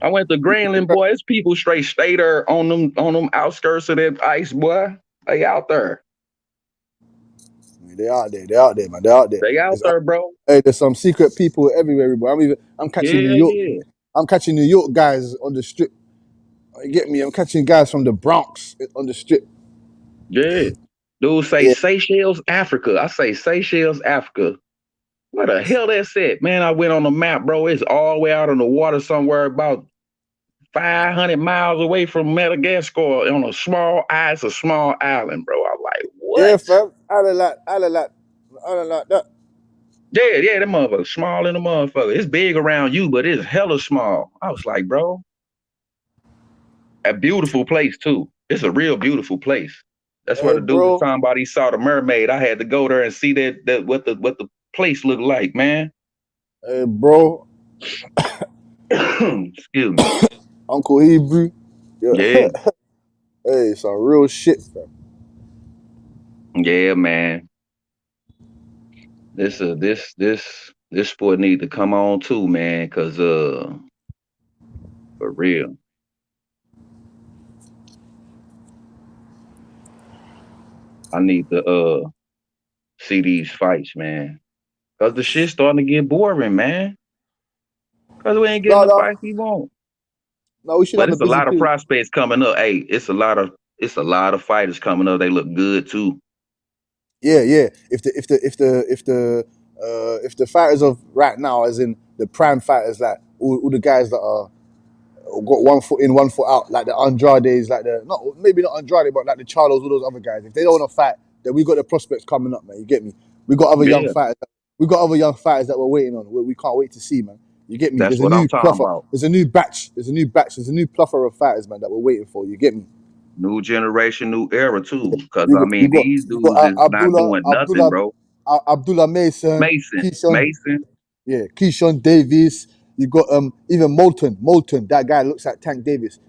I went to Greenland, boy. It's people straight stay there on them outskirts of that ice, boy. They out there. They out there. They out there, man. They out there. They out there, bro. Hey, there's some secret people everywhere, bro. I'm catching New York. Yeah. I'm catching New York guys on the strip. You get me? I'm catching guys from the Bronx on the strip. Yeah. Dude say Seychelles, Africa. I say Seychelles, Africa. Where the hell that's at? Man, I went on the map, bro. It's all the way out on the water somewhere about 500 miles away from Madagascar on a small island, bro. I'm like, what? Yeah, fam. I don't like that. Yeah, that motherfucker small in the motherfucker. It's big around you, but it's hella small. I was like, bro, a beautiful place too. It's a real beautiful place. That's where the dude was talking about. He saw the mermaid. I had to go there and see that what the place looked like, man. Hey, bro. Excuse me. Uncle Hebrew. Yeah. Hey, some real shit, fam. Yeah, man. This sport need to come on too, man, cause for real. I need to see these fights, man. Cause the shit's starting to get boring, man. Cause we ain't getting the fights we want. No, we should but have it's a lot of prospects coming up. Hey, it's a lot of fighters coming up. They look good too. Yeah. If the fighters of right now, as in the prime fighters, like all the guys that are got 1 foot in, 1 foot out, like the Andrades, like maybe not Andrade, but like the Charlos, all those other guys. If they don't want to fight, then we got the prospects coming up, man. You get me? We got other young fighters. We got other young fighters that we're waiting on. We can't wait to see, man. You get me? That's what I'm talking about. There's a new batch. There's a new plethora of fighters, man, that we're waiting for. You get me? New generation, new era too. Because these dudes is not doing nothing, bro. Abdullah Mason. Mason. Yeah, Keyshawn Davis. You got even Moulton, that guy looks like Tank Davis.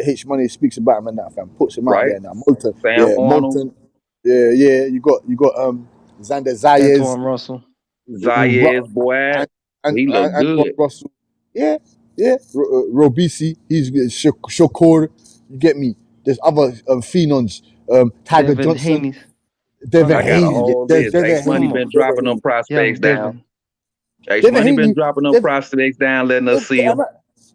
H Money speaks about him and that, fam. Puts him out there now. Moulton. Moulton. Yeah. You got Xander Zayas. Antoine Russell. Zayas, boy. He look good. Russell. Yeah. Robisi. He's Shakur. You get me? There's other phenoms. Tiger Devin Johnson. Haney. Devin Haney. H Money been dropping them prospects down. H Money been dropping them prospects down, letting us see them.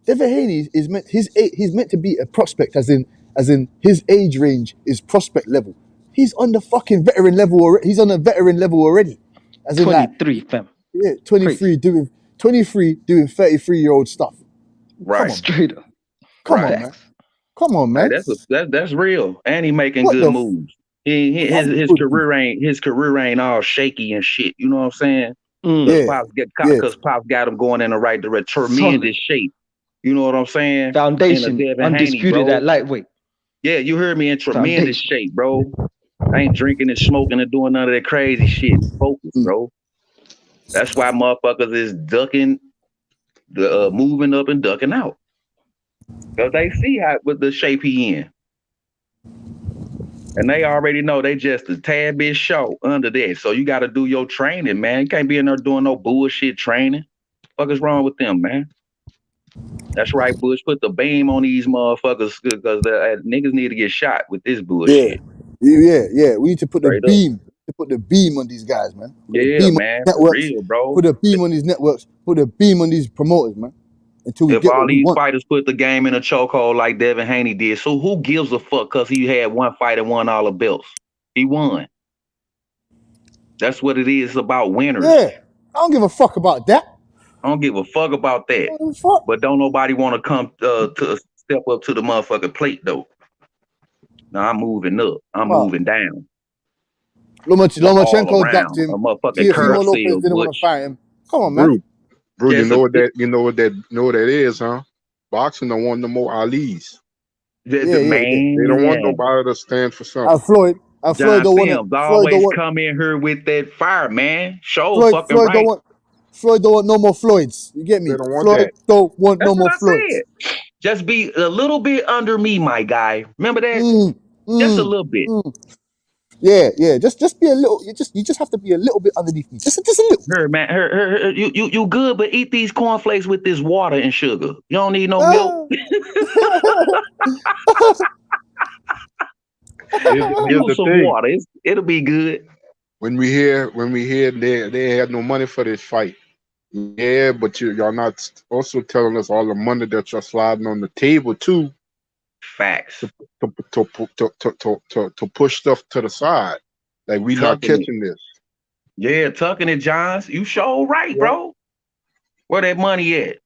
Devin Haney is he's meant to be a prospect, as in his age range is prospect level. He's on the fucking veteran level already. He's on a veteran level already. As in 23, fam. Yeah, 23 doing 33-year-old stuff. Right. Straight up. Come on, man. Hey, that's real. And he making good moves. His career ain't all shaky and shit. You know what I'm saying? Because Pops got him going in the right direction. Tremendous shape. You know what I'm saying? Foundation undisputed at lightweight. Yeah, you heard me, in tremendous shape, bro. I ain't drinking and smoking and doing none of that crazy shit. Focus, bro. That's why motherfuckers is ducking, moving up and ducking out. Because they see with the shape he in. And they already know they just a tad bit short under that. So you got to do your training, man. You can't be in there doing no bullshit training. What the fuck is wrong with them, man? That's right, Bush. Put the beam on these motherfuckers because the niggas need to get shot with this bullshit. Yeah. We need to put the beam. Put the beam on these guys, man. Man. For real, bro. Put the beam on these networks. Put the beam on these promoters, man. If all these fighters put the game in a chokehold like Devin Haney did, so who gives a fuck? Because he had one fight and won all the belts. He won. That's what it is about winners. Yeah, I don't give a fuck about that. I don't give a fuck about that. But don't nobody want to come to step up to the motherfucking plate though. Now I'm moving up. I'm moving down. Lomachenko ducked him. Teofimo Lopez didn't want to fight him. Come on, man. Bro, you know what that is, huh? Boxing don't want no more Ali's. They don't want nobody to stand for something. Floyd don't want always come in here with that fire, man. Floyd right. Floyd don't want no more Floyds. You get me? Floyd don't want no more Floyds. Just be a little bit under me, my guy. Remember that? Just a little bit. Yeah. Just be a little. You just have to be a little bit underneath me. Just a little. Her man, you good, but eat these cornflakes with this water and sugar. You don't need no milk. Here's the some thing. water. It'll be good. when we hear they had no money for this fight. Yeah, but y'all not also telling us all the money that you're sliding on the table too. Facts. To push stuff to the side. Like we not catching this. Yeah, tucking it, Johns. You sure right, bro. Where that money at?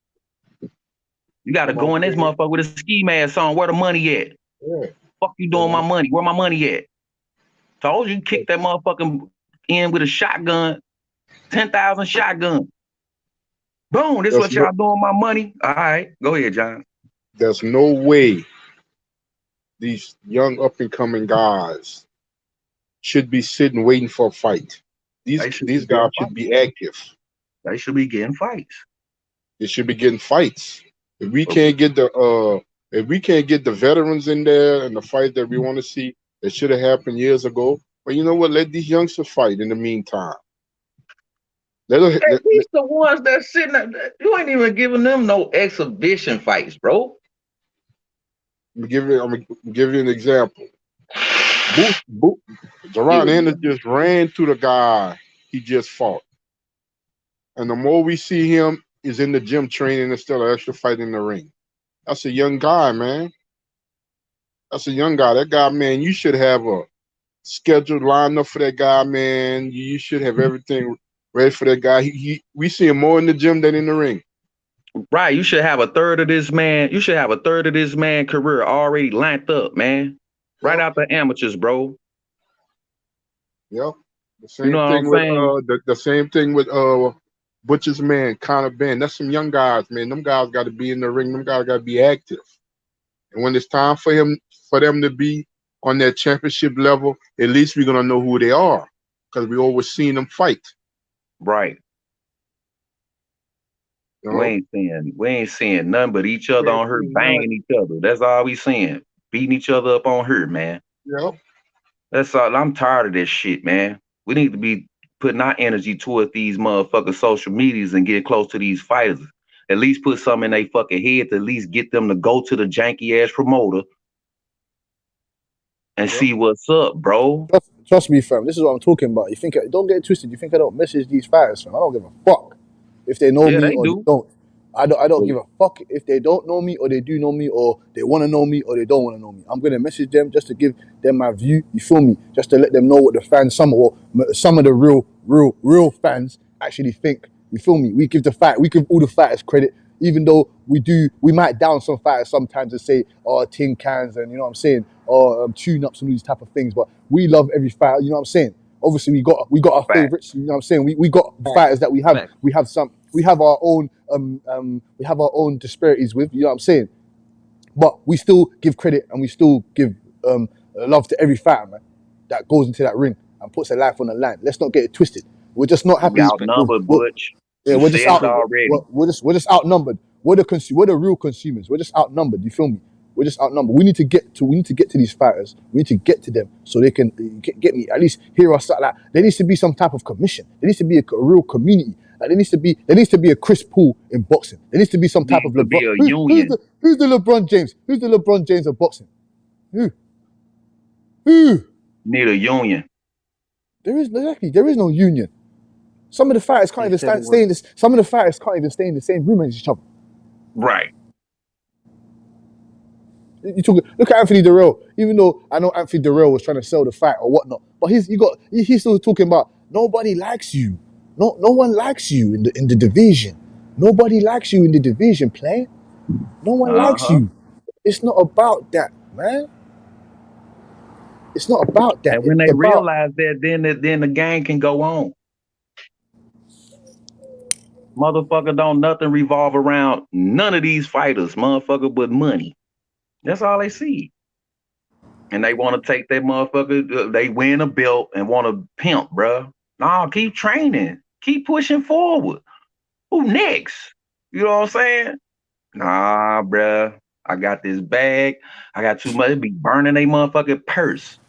You got to go in this motherfucker with a ski mask on. Where the money at? Yeah. Fuck you doing my money? Where my money at? Told you kick that motherfucking in with a shotgun, 10,000 shotgun. Boom, this what y'all doing my money. All right, go ahead, John. There's no way these young up and coming guys should be sitting waiting for a fight. These guys should be active. They should be getting fights. They should be getting fights. If we can't get the veterans in there and the fight that we want to see, it should have happened years ago. But you know what? Let these youngsters fight in the meantime. At least the ones that sitting there, you ain't even giving them no exhibition fights, bro. I'm gonna give you an example. Gervonta Anderson just ran through the guy he just fought. And the more we see him is in the gym training instead of actually fighting in the ring. That's a young guy, man. That's a young guy. That guy, man, you should have a scheduled lineup for that guy, man. You should have everything ready for that guy. We see him more in the gym than in the ring. Right. You should have a third of this man. You should have a third of this man career already lined up, man. Right out the amateurs, bro. Yep. The same thing with Butcher's man, Conor Ben. That's some young guys, man. Them guys got to be in the ring. Them guys got to be active. And when it's time for them to be on that championship level, at least we're gonna know who they are because we always seen them fight. Right. You know? We ain't seeing nothing but each other on her banging each other. That's all we seeing. Beating each other up on her, man. Yep. That's all. I'm tired of this shit, man. We need to be putting our energy toward these motherfucking social medias and get close to these fighters. At least put something in their fucking head to at least get them to go to the janky ass promoter and see what's up, bro. Trust me, fam. This is what I'm talking about. Don't get it twisted. You think I don't message these fighters, fam? I don't give a fuck if they know me or they don't. I don't give a fuck if they don't know me or they do know me or they want to know me or they don't want to know me. I'm gonna message them just to give them my view. You feel me? Just to let them know what the fans, some of the real fans actually think. You feel me? We give all the fighters credit, even though we might down some fighters sometimes and say, oh, tin cans and you know what I'm saying, or tune ups and all these type of things. But we love every fighter. You know what I'm saying? Obviously, we got our favorites. You know what I'm saying? We got fighters that we have. We have our own disparities with. You know what I'm saying? But we still give credit and we still give love to every fighter, man, that goes into that ring and puts their life on the line. Let's not get it twisted. We're just not happy. Outnumbered, Butch. Yeah, we're just already. We're just outnumbered. We're the real consumers. We're just outnumbered. You feel me? We're just outnumbered. We need to get to these fighters. We need to get to them so they can get me. At least hear us out. Like there needs to be some type of commission. There needs to be a real community. Like there needs to be a Chris Paul in boxing. There needs to be some type of LeBron. Who's the LeBron James? Who's the LeBron James of boxing? Who? Need a union. There is no union. Some of the fighters can't even stay in this. Some of the fighters can't even stay in the same room as each other. Right. Look at Anthony Durrell. Even though I know Anthony Durrell was trying to sell the fight or whatnot, but he's still talking about nobody likes you. No one likes you in the division. Nobody likes you in the division, player. No one likes you. It's not about that, man. It's not about that. And when they realize that, then the game can go on. Motherfucker, don't nothing revolve around none of these fighters, motherfucker, but money. That's all they see. And they want to take that motherfucker, they win a belt and want to pimp, bruh. No, keep training. Keep pushing forward. Who next? You know what I'm saying? Nah, bruh. I got this bag. I got too much. It be burning a motherfucking purse.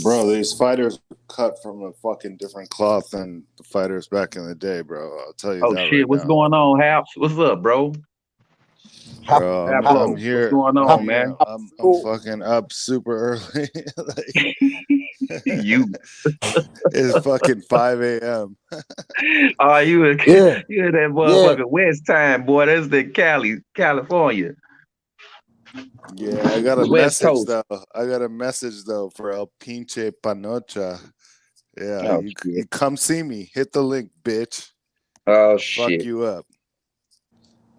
Bro, these fighters are cut from a fucking different cloth than the fighters back in the day, bro. I'll tell you that shit. right What's now. going on, Haps? What's up, bro? Bro, I'm here. What's going on, man? I'm fucking up super early. You. It's fucking 5 a.m. Oh, you in Yeah, you in that yeah. motherfucker West time, boy. That's the California. Yeah, I got a West message Coast. though. I got a message though for El Pinche Panocha. Yeah, Oh you shit. come see me. Hit the link, bitch. Oh I'll shit. fuck you up.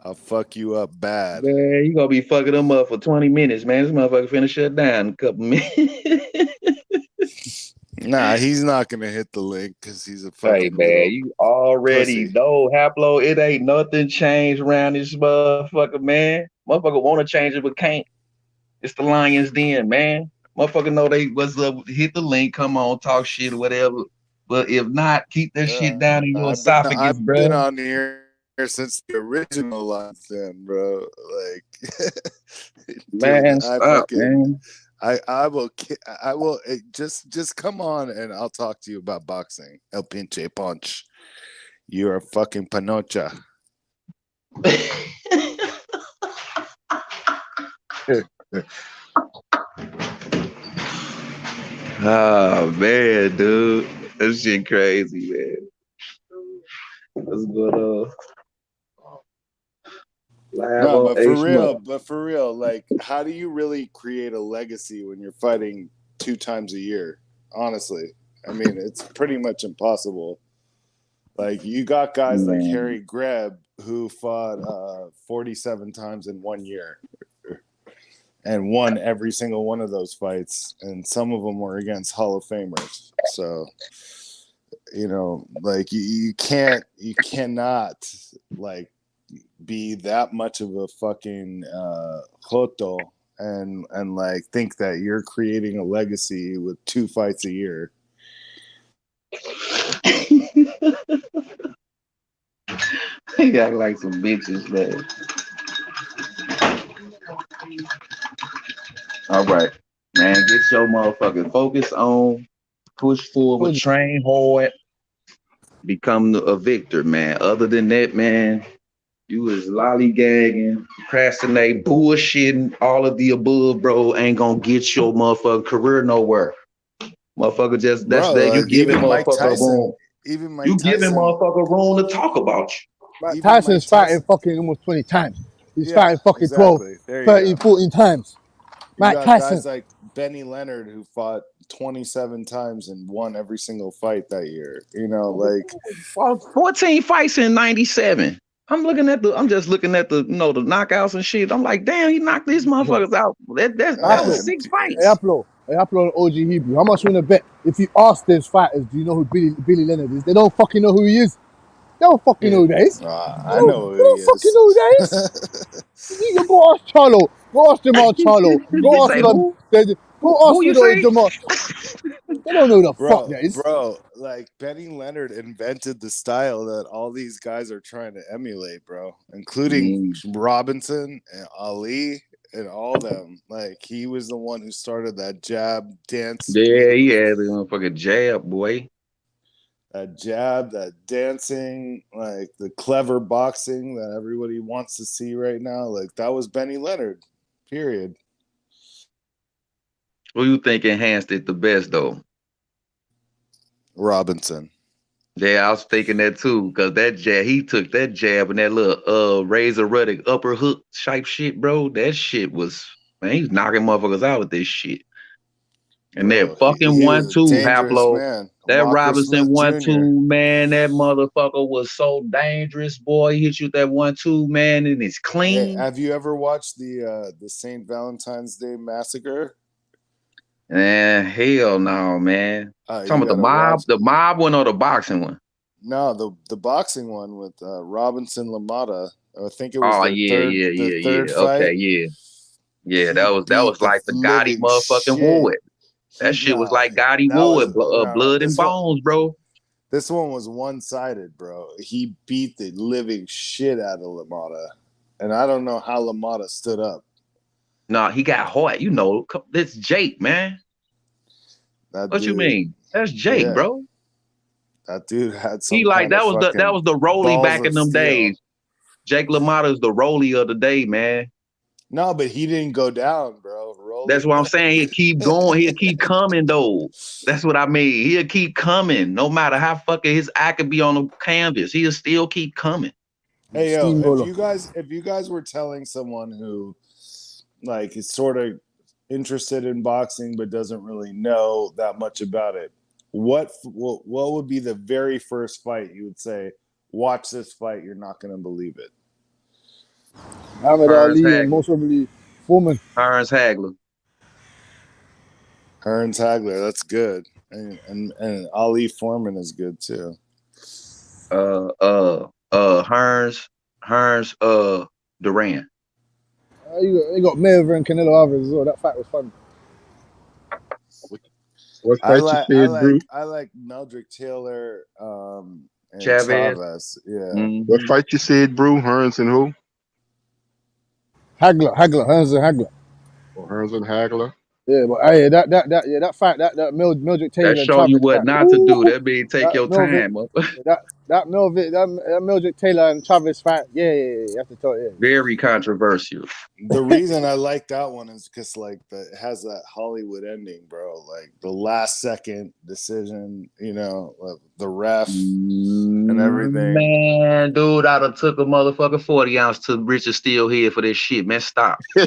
I'll fuck you up bad. Man, you gonna be fucking them up for 20 minutes, man. This motherfucker finna shut down in a couple minutes. Nah, he's not gonna hit the link because he's a Hey fucking man, little you already pussy. know, Haplo, it ain't nothing changed around this motherfucker, man. Motherfucker wanna change it but can't. It's the Lions Den, man. Motherfucker know they what's up, hit the link, come on, talk shit or whatever. But if not, keep that shit down in your esophagus, I've been bro. on here since the original Lions Den, bro. Like, dude, Man, stop, man. I will just come on and I'll talk to you about boxing. El Pinche Punch. You're a fucking panocha. Oh man, dude. That shit crazy, man. What's going on? Live No, on H month. but for real, like, how do you really create a legacy when you're fighting 2 times a year? Honestly, I mean, it's pretty much impossible. Like, you got guys like Man. Harry Greb who fought 47 times in 1 year and won every single one of those fights, and some of them were against Hall of Famers. So, you know, like, you cannot like be that much of a fucking joto and like think that you're creating a legacy with 2 fights a year. They got like some bitches, man. All right, man. Get your motherfucking focus on, push forward, train hard, become a victor, man. Other than that, man, you is lollygagging, procrastinate, bullshitting, all of the above, bro. Ain't gonna get your motherfucking career nowhere. Motherfucker, just that's Bro, that you like, giving even Mike motherfucker room. Tyson, even Mike You giving Tyson, motherfucker room to talk about you. Mike even Tyson's Mike fighting Tyson. fucking almost 20 times. He's Yeah, fighting fucking 12, exactly. There you 13, go. 14 times. You Mike got Tyson. guys like Benny Leonard who fought 27 times and won every single fight that year. You know, like 14 fights in 97. I'm just looking at the the knockouts and shit. I'm like, damn, he knocked these motherfuckers out. That was 6 Hey, fights. upload OG Hebrew. How much you want to bet? If you ask those fighters, do you know who Billy Leonard is? They don't fucking know who he is. They don't fucking know who that is. I know They who he don't fucking is. know who that is. You can go ask Charlo. Go ask Jamal Charlo. You Go ask say them. who? Go ask Who you the say? Jamal. They don't know who the fuck that is. Bro, like Benny Leonard invented the style that all these guys are trying to emulate, bro, including Robinson and Ali and all them. Like, he was the one who started that jab dance. Yeah, he had the motherfucking jab, boy. That jab, that dancing, like the clever boxing that everybody wants to see right now. Like, that was Benny Leonard, period. Who you think enhanced it the best, though? Robinson. Yeah, I was thinking that too, because that jab, he took that jab and that little razor ruddick upper hook type shit, bro. That shit was, man, he's knocking motherfuckers out with this shit. And Bro, that fucking he was a 1-2, dangerous Haplo. man. That Walker Robinson Smith Jr. 1-2, man, that motherfucker was so dangerous, boy. He hit you with that 1-2, man, and it's Hey, clean. have you ever watched the St. Valentine's Day Massacre? Hell no, man. Talking You about gotta the mob one or the boxing one? No, the boxing one with Robinson LaMotta. I think it was Oh their third fight. Okay, yeah. He That beat was the like the Gotti living motherfucking shit. Wood. That shit was like Gotti Wood, blood and bones, bro. This one was one-sided, bro. He beat the living shit out of LaMotta, and I don't know how LaMotta stood up. Nah, he got hard. You know, that's Jake, man. What you mean? That's Jake, bro. That dude had some. He like that was the Rolly back in them steel. days. Jake LaMotta is the Rolly of the day, man. No, but he didn't go down, bro. rolling. That's what I'm saying. He'll keep going. He'll keep coming, though. That's what I mean. He'll keep coming. No matter how fucking his eye could be on the canvas, he'll still keep coming. Hey, yo, Steamroller. if you guys were telling someone who, like, is sort of interested in boxing but doesn't really know that much about it, what would be the very first fight you would say, watch this fight, you're not going to believe it? Muhammad Ali and most probably Foreman. Terence Hagler. Terence Hagler, that's good. And Ali Foreman is good too. Hearns, Duran. You got Mayweather and Canelo Alvarez as well. That fight was fun. What fight you said, Drew? I like Meldrick Taylor and Chavez. Yeah. Mm-hmm. What fight you said, Brew? Hearns and who? Hagler, Hearns and Hagler. Oh, Hearns and Hagler. Yeah, but that fight, that Meldrick Taylor. That show you what fight. not to do. That means take your time. That Meldrick Taylor and Chavez fight. Yeah. You have to tell it. Yeah. Very controversial. The reason I like that one is because it has that Hollywood ending, bro. Like the last second decision, the ref and everything. Man, dude, I'd have took a motherfucking 40 ounce to Richard Steele head for this shit, man. Stop. What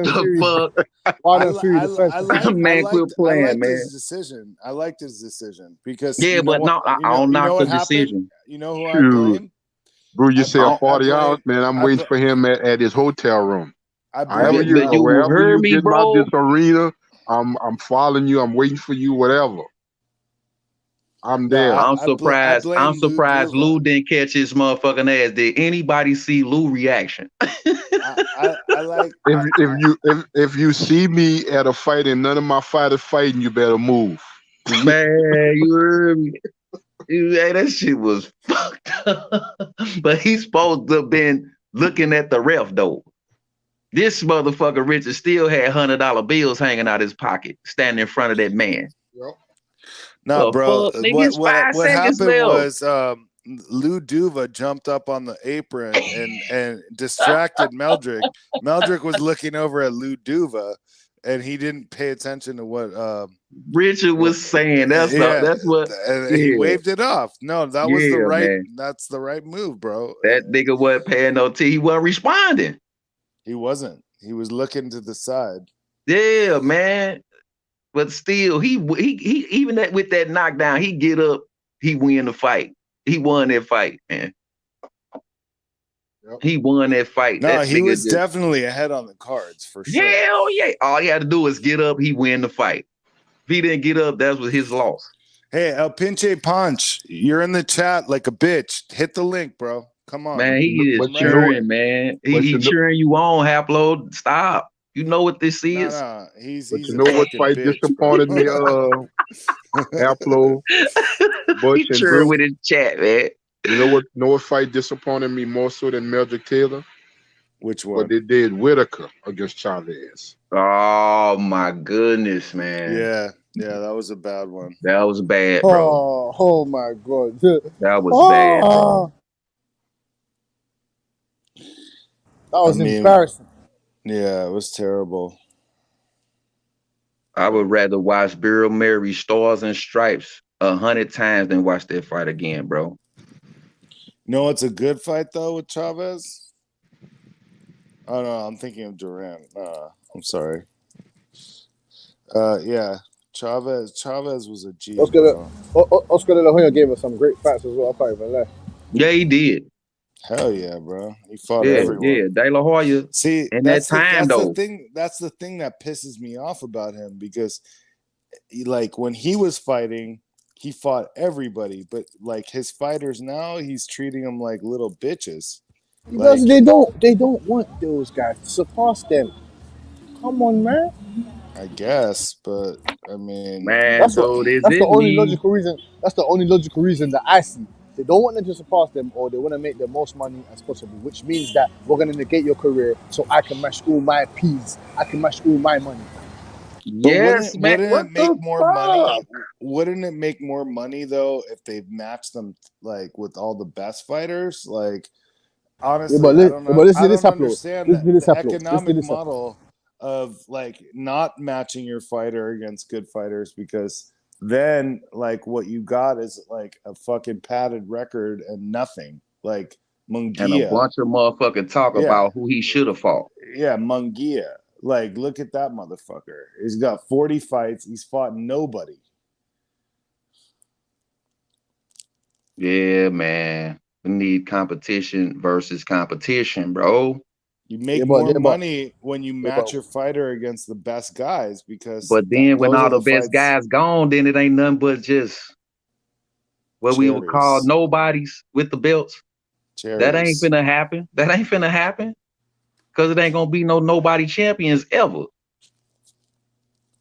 the fuck? Quit playing, man. His decision. I liked his decision because I don't knock the decision. You know who I blame? Bro, you say 40 hours, man. I'm waiting for him at his hotel room. Wherever you get about this arena, I'm following you. I'm waiting for you. Whatever. I'm there. I'm surprised. I'm surprised Lou didn't catch his motherfucking ass. Did anybody see Lou reaction? I like if you see me at a fight and none of my fighters fighting, you better move. Man, you heard me. Hey, that shit was fucked up. But he's supposed to have been looking at the ref though. This motherfucker Richard still had $100 bills hanging out his pocket, standing in front of that man. Yep. No, bro. What happened was Lou Duva jumped up on the apron and distracted Meldrick. Meldrick was looking over at Lou Duva, and he didn't pay attention to what Richard was saying. That's what he waved it off. No, that was the right. Man. That's the right move, bro. That nigga wasn't paying no T. He wasn't responding. He wasn't. He was looking to the side. Yeah, man. But still, he even with that knockdown, he get up, he win the fight. He won that fight, man. Yep. He won that fight. No, he was definitely ahead on the cards for sure. Hell yeah. All he had to do was get up, he win the fight. If he didn't get up, that was his loss. Hey, El Pinche Punch, you're in the chat like a bitch. Hit the link, bro. Come on. Man, he is cheering, man. He cheering you on, Haplo. Stop. You know what this is? No, he's you know what fight disappointed me, Haplo, Butch he cheering with his chat, man. You know what fight disappointed me more so than Meldrick Taylor? Which one? What they did Whitaker against Chavez. Oh my goodness, man. Yeah, that was a bad one. That was bad, bro. Oh my god. That was bad. Bro. That was embarrassing. Yeah, it was terrible. I would rather watch Beryl Mary Stars and Stripes 100 times than watch that fight again, bro. You know what's a good fight though with Chavez? Oh no, I'm thinking of Duran. I'm sorry. Yeah, Chavez was a G. Oscar De La Hoya gave us some great fights as well. I can't even lie. Yeah, he did. Hell yeah, bro. He fought everyone. Yeah, De La Hoya. See, that's the thing that pisses me off about him because, like, when he was fighting, he fought everybody, but like his fighters now, he's treating them like little bitches. Because they don't want those guys to surpass them. Come on, man. I guess, but I mean, man, that's the only logical reason. That's the only logical reason that I see. They don't want them to surpass them, or they want to make the most money as possible, which means that we're going to negate your career so I can mash all my peas. I can mash all my money. Yes, man. Wouldn't it make more money? Wouldn't it make more money though if they matched them like with all the best fighters? Like honestly, I don't understand the economic model of like not matching your fighter against good fighters, because then like what you got is like a fucking padded record and nothing. Like And a Munguia. bunch of motherfucking talk about who he should have fought. Yeah, Munguia. Like, look at that motherfucker. He's got 40 fights. He's fought nobody. Yeah, man. We need competition versus competition, bro. You make more money when you match your fighter against the best guys, because but then when those all are the best fights. guys gone, then it ain't nothing but just what we would call nobodies with the belts. That ain't finna happen. That ain't finna happen. Because it ain't gonna be no nobody champions ever.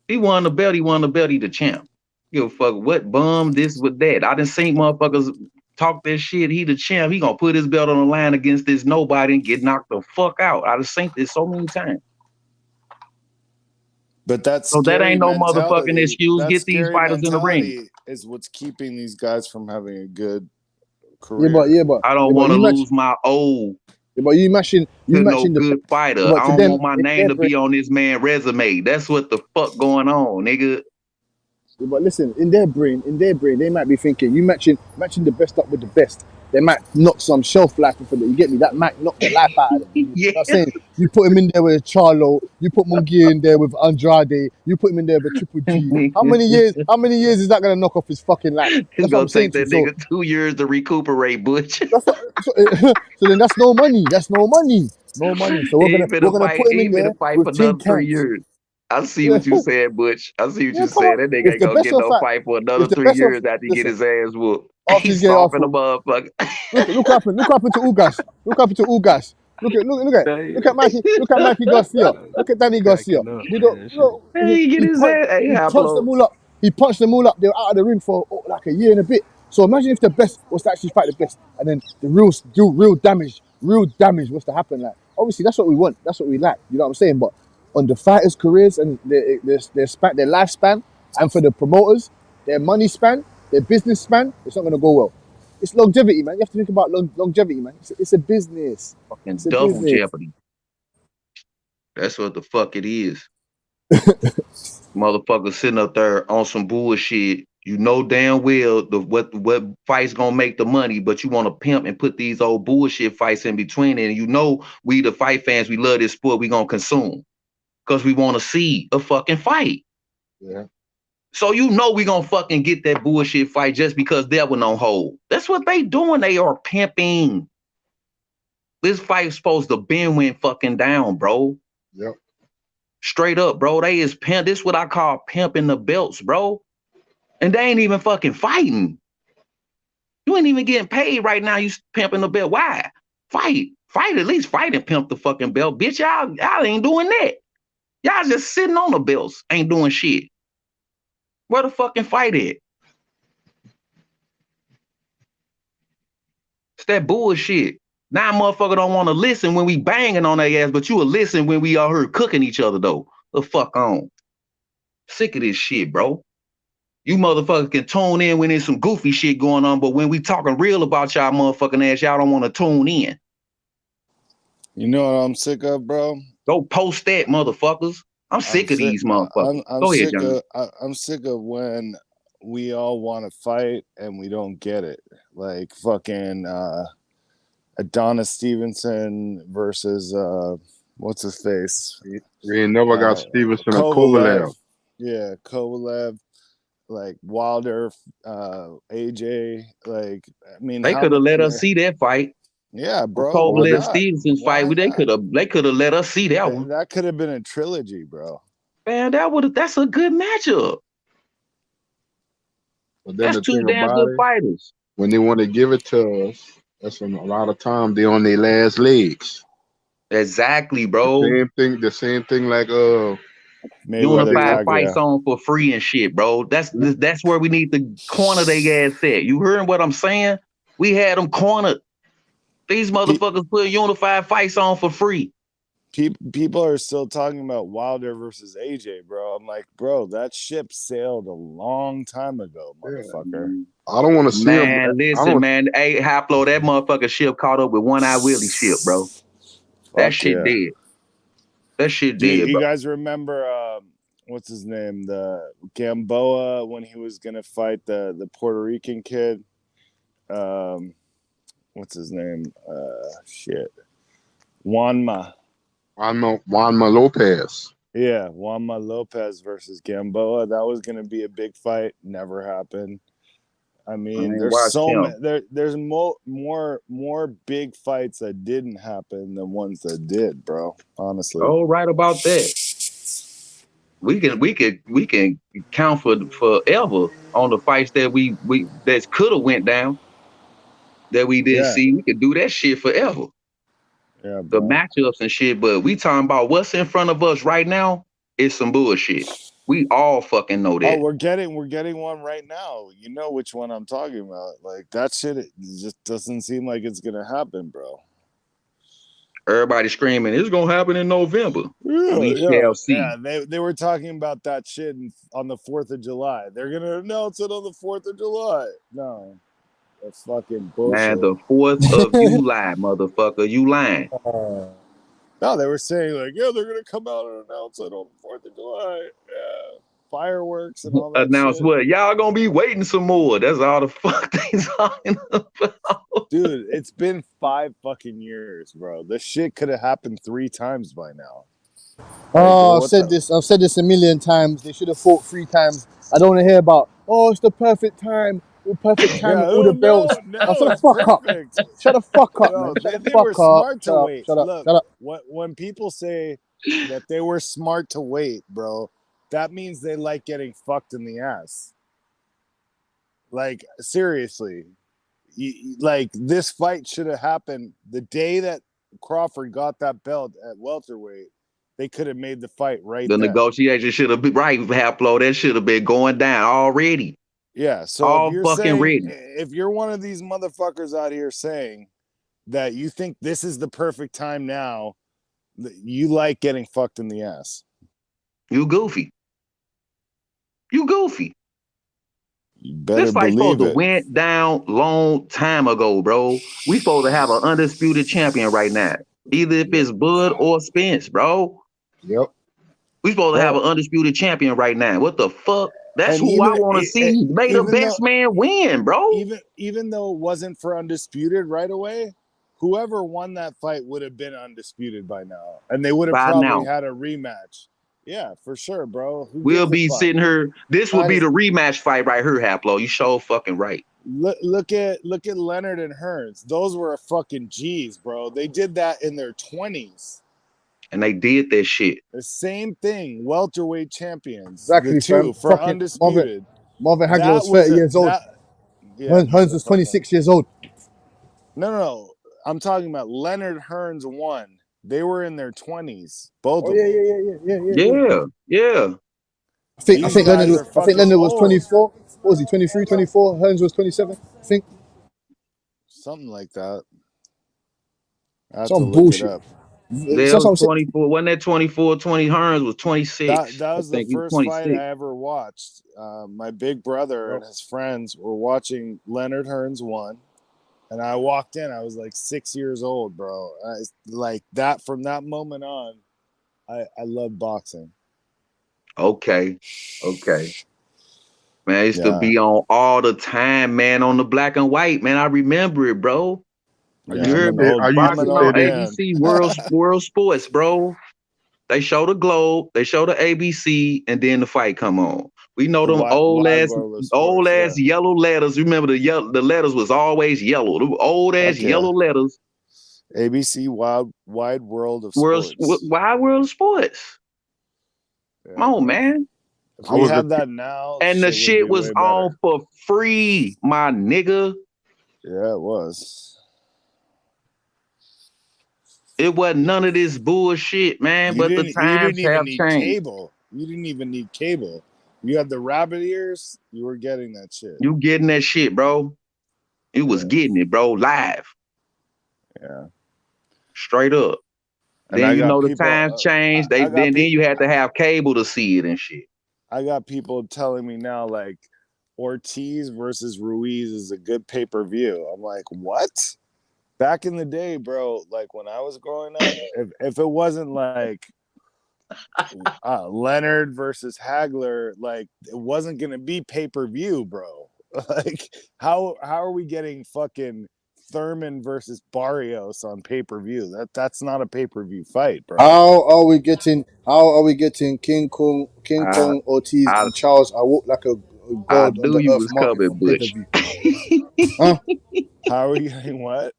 He won the belt, he the champ. Give a fuck what bum this with that. I done seen motherfuckers talk that shit. He the champ. He gonna put his belt on the line against this nobody and get knocked the fuck out. I done seen this so many times. But that's so that ain't no motherfucking excuse. Get these fighters in the ring. Is what's keeping these guys from having a good career. But I don't want to lose my old. Yeah, but you matching no good fighter. I don't them, want my name to be on this man's resume. That's what the fuck going on, nigga. Yeah, but listen, in their brain, they might be thinking you matching the best up with the best. They might knock some shelf life for them. You get me? That might knock the life out of them. You know what I'm saying? You put him in there with Charlo. You put Munguia in there with Andrade. You put him in there with Triple G. How many years is that gonna knock off his fucking life? It's gonna take that nigga 2 years to recuperate, Butch. So then that's no money. No money. So we're gonna put him in there fight with for tin another 3 cans. years. I see what you said, Butch. I see what you said. That nigga ain't gonna get no fight for another 3 years after he get his ass whooped. He's soft in the motherfucker. Look what happened to Ugas. Look at Mikey. Look at Mikey Garcia. Look at Danny Garcia. He punched them all up. He punched them all up. They were out of the ring for like a year and a bit. So imagine if the best was to actually fight the best, and then the real damage was to happen. Like obviously that's what we want. That's what we like. You know what I'm saying? But on the fighters' careers and their lifespan, and for the promoters, their money span, their business span, it's not going to go well. It's longevity, man. You have to think about longevity, man. It's a business. Fucking double jeopardy. That's what the fuck it is. Motherfucker sitting up there on some bullshit. You know damn well what fight's gonna make the money, but you want to pimp and put these old bullshit fights in between it. And you know we the fight fans, we love this sport, we gonna consume. Because we want to see a fucking fight. Yeah. So you know we gonna fucking get that bullshit fight just because that one on hold. That's what they doing. They are pimping. This fight's supposed to been went fucking down, bro. Yep. Straight up, bro. They is pimp. This is what I call pimping the belts, bro. And they ain't even fucking fighting. You ain't even getting paid right now. You pimping the belt. Why? Fight. At least fight and pimp the fucking belt. Bitch, y'all ain't doing that. Y'all just sitting on the belts, ain't doing shit. Where the fucking fight at? It's that bullshit. Now motherfucker don't want to listen when we banging on their ass, but you will listen when we out here cooking each other though. The fuck on. Sick of this shit, bro. You motherfuckers can tune in when there's some goofy shit going on, but when we talking real about y'all motherfucking ass, y'all don't want to tune in. You know what I'm sick of, bro? Go post that, motherfuckers. I'm sick of these motherfuckers. Go ahead, John. I'm sick of when we all want to fight and we don't get it. Like fucking Adonis Stevenson versus what's his face? We ain't never got Stevenson or Kovalev. Yeah, Kovalev. Like Wilder, AJ. Like I mean, they could have let us see that fight. Yeah, bro. Kovalev Stevenson's fight. They could have let us see that one. That could have been a trilogy, bro. Man, that's a good matchup. But then that's two damn good fighters. When they want to give it to us, that's a lot of time they on their last legs. Exactly, bro. The same thing like Unified fights on for free and shit, bro. That's where we need to corner their ass at. You hearing what I'm saying? We had them cornered. These motherfuckers put unified fights on for free. People are still talking about Wilder versus AJ, bro. I'm like, bro, that ship sailed a long time ago, motherfucker. I don't want to see him. Man, listen, man. Hey, Haplo, that motherfucker ship caught up with One Eye Willie ship, bro. That shit dead. That shit Dude, dead, you bro. guys remember what's his name? The Gamboa when he was gonna fight the Puerto Rican kid. What's his name? Juanma Lopez. Yeah, Juanma Lopez versus Gamboa. That was gonna be a big fight. Never happened. I mean, ain't there's watched so him. many. There's more big fights that didn't happen than ones that did, bro. Honestly. Oh, right about that. We can count for forever on the fights that we that could have went down that we didn't Yeah. see. We could do that shit forever. Yeah, The bro. matchups and shit, but we talking about what's in front of us right now is some bullshit. We all fucking know that. Oh, we're getting one right now. You know which one I'm talking about. Like that shit, it just doesn't seem like it's gonna happen, bro. Everybody screaming, it's gonna happen in November. We shall see. Yeah. They were talking about that shit on the 4th of July. They're gonna announce it on the 4th of July. No, that's fucking bullshit. Man, the 4th of July, motherfucker, you lying. No, they were saying like, yeah, they're gonna come out and announce it on the 4th of July. Yeah, fireworks and all that. Announce shit. what? Y'all gonna be waiting some more. That's all the fuck they talking about. Dude, it's been 5 fucking years, bro. This shit could have happened 3 times by now. I've said this a million times. They should have fought 3 times. I don't want to hear about, it's the perfect time. Perfect time with all the belts. No, shut the it's fuck up. perfect. Shut the fuck up, No, man. Shut the they fuck were up. smart to Shut up. wait. Shut up. Look, Shut up. when people say that they were smart to wait, bro, that means they like getting fucked in the ass. Like, seriously. Like, this fight should have happened the day that Crawford got that belt at welterweight. They could have made the fight right The then. negotiation should have been right, Haplo. That should have been going down already. Yeah, so all if you're fucking saying, ready. if you're one of these motherfuckers out here saying that you think this is the perfect time now, you like getting fucked in the ass. You goofy. You goofy. You better this fight supposed believe to it. went down long time ago, bro. We supposed to have an undisputed champion right now. Either if it's Bud or Spence, bro. Yep. We supposed to have an undisputed champion right now. What the fuck? That's And who I want to see. May the best man win, bro. Even though it wasn't for undisputed right away, whoever won that fight would have been undisputed by now, and they would have By probably now. had a rematch. Yeah, for sure, bro. We'll be sitting here. This would be the rematch fight right here, Haplo. You so fucking right. Look at Leonard and Hearns. Those were fucking G's, bro. They did that in their 20s. And they did that shit. The same thing. Welterweight champions. Exactly, the 2 fam. for undisputed. Marvin Hagler was 30 years old. Hearns was 26 years old. No. I'm talking about Leonard Hearns won. They were in their 20s. Both of them. Yeah. I think Leonard was 24. What was he, 23, 24? Hearns was 27, I think. Something like that. Some bullshit. That was 24. Wasn't that 24? 20 Hearns was 26. That was the first fight I ever watched. My big brother and his friends were watching Leonard Hearns won. And I walked in. I was like 6 years old, bro. Like that. From that moment on, I loved boxing. Okay. Man, I used to be on all the time, man, on the black and white. Man, I remember it, bro. You heard me? Boxing on ABC World Sports, bro. They show the Globe, they show the ABC, and then the fight come on. We know them old ass yellow letters. Remember the letters was always yellow. The old ass yellow letters. ABC Wide World of Sports. Wide World of Sports. Come on, man. If we had that now, and the shit was on for free, my nigga. Yeah, it was. It wasn't none of this bullshit, man. But the times have changed. Cable. You didn't even need cable. You had the rabbit ears. You were getting that shit. You getting that shit, bro. You was getting it, bro, live. Yeah. Straight up. And then you know the times changed. Then you had to have cable to see it and shit. I got people telling me now, like, Ortiz versus Ruiz is a good pay-per-view. I'm like, what? Back in the day, bro, like when I was growing up, if it wasn't like Leonard versus Hagler, like it wasn't gonna be pay-per-view, bro. Like, how are we getting fucking Thurman versus Barrios on pay-per-view? That's not a pay-per-view fight, bro. How are we getting King Kong Ortiz I and Charles I walk like a I god on knew the you earth was market coming, on Butch. pay-per-view? Huh? How are we getting what?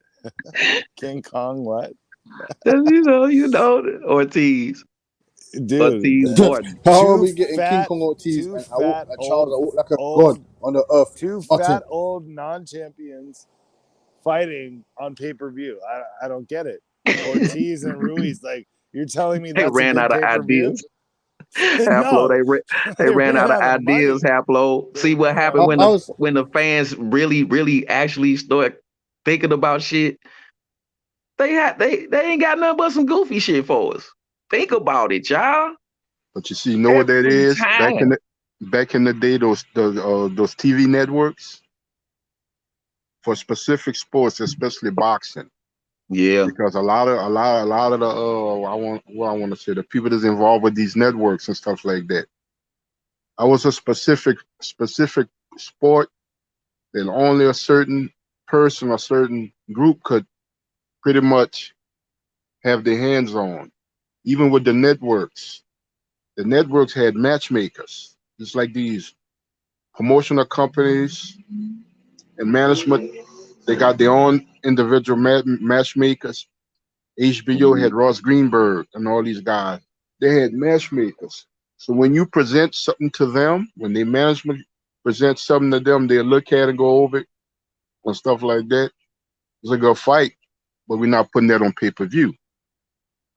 King Kong what? You know Ortiz. Dude, Ortiz Morton. How are we getting King Kong Ortiz two and fat Charles I walk like a old god on the earth two market? fat old non-champions fighting on pay-per-view. I don't get it. Ortiz and Ruiz, like, you're telling me They that's a ran good out of pay-per-view? ideas. Haplo, No, they ran out of money. ideas. Haplo. See what happened when the fans really actually start thinking about shit. They ain't got nothing but some goofy shit for us. Think about it, y'all. But you see, you know what that Every is? time. Back in the day, those TV networks for specific sports, especially boxing. Yeah. Because a lot of the I want to say the people that's involved with these networks and stuff like that. I was a specific sport that only a certain person or certain group could pretty much have their hands on. Even with the networks had matchmakers, just like these promotional companies and management. They got their own individual matchmakers. HBO had Ross Greenberg and all these guys. They had matchmakers. So when you present something to them, when the management presents something to them, they look at it and go over it and stuff like that. It's a good fight, but we're not putting that on pay-per-view.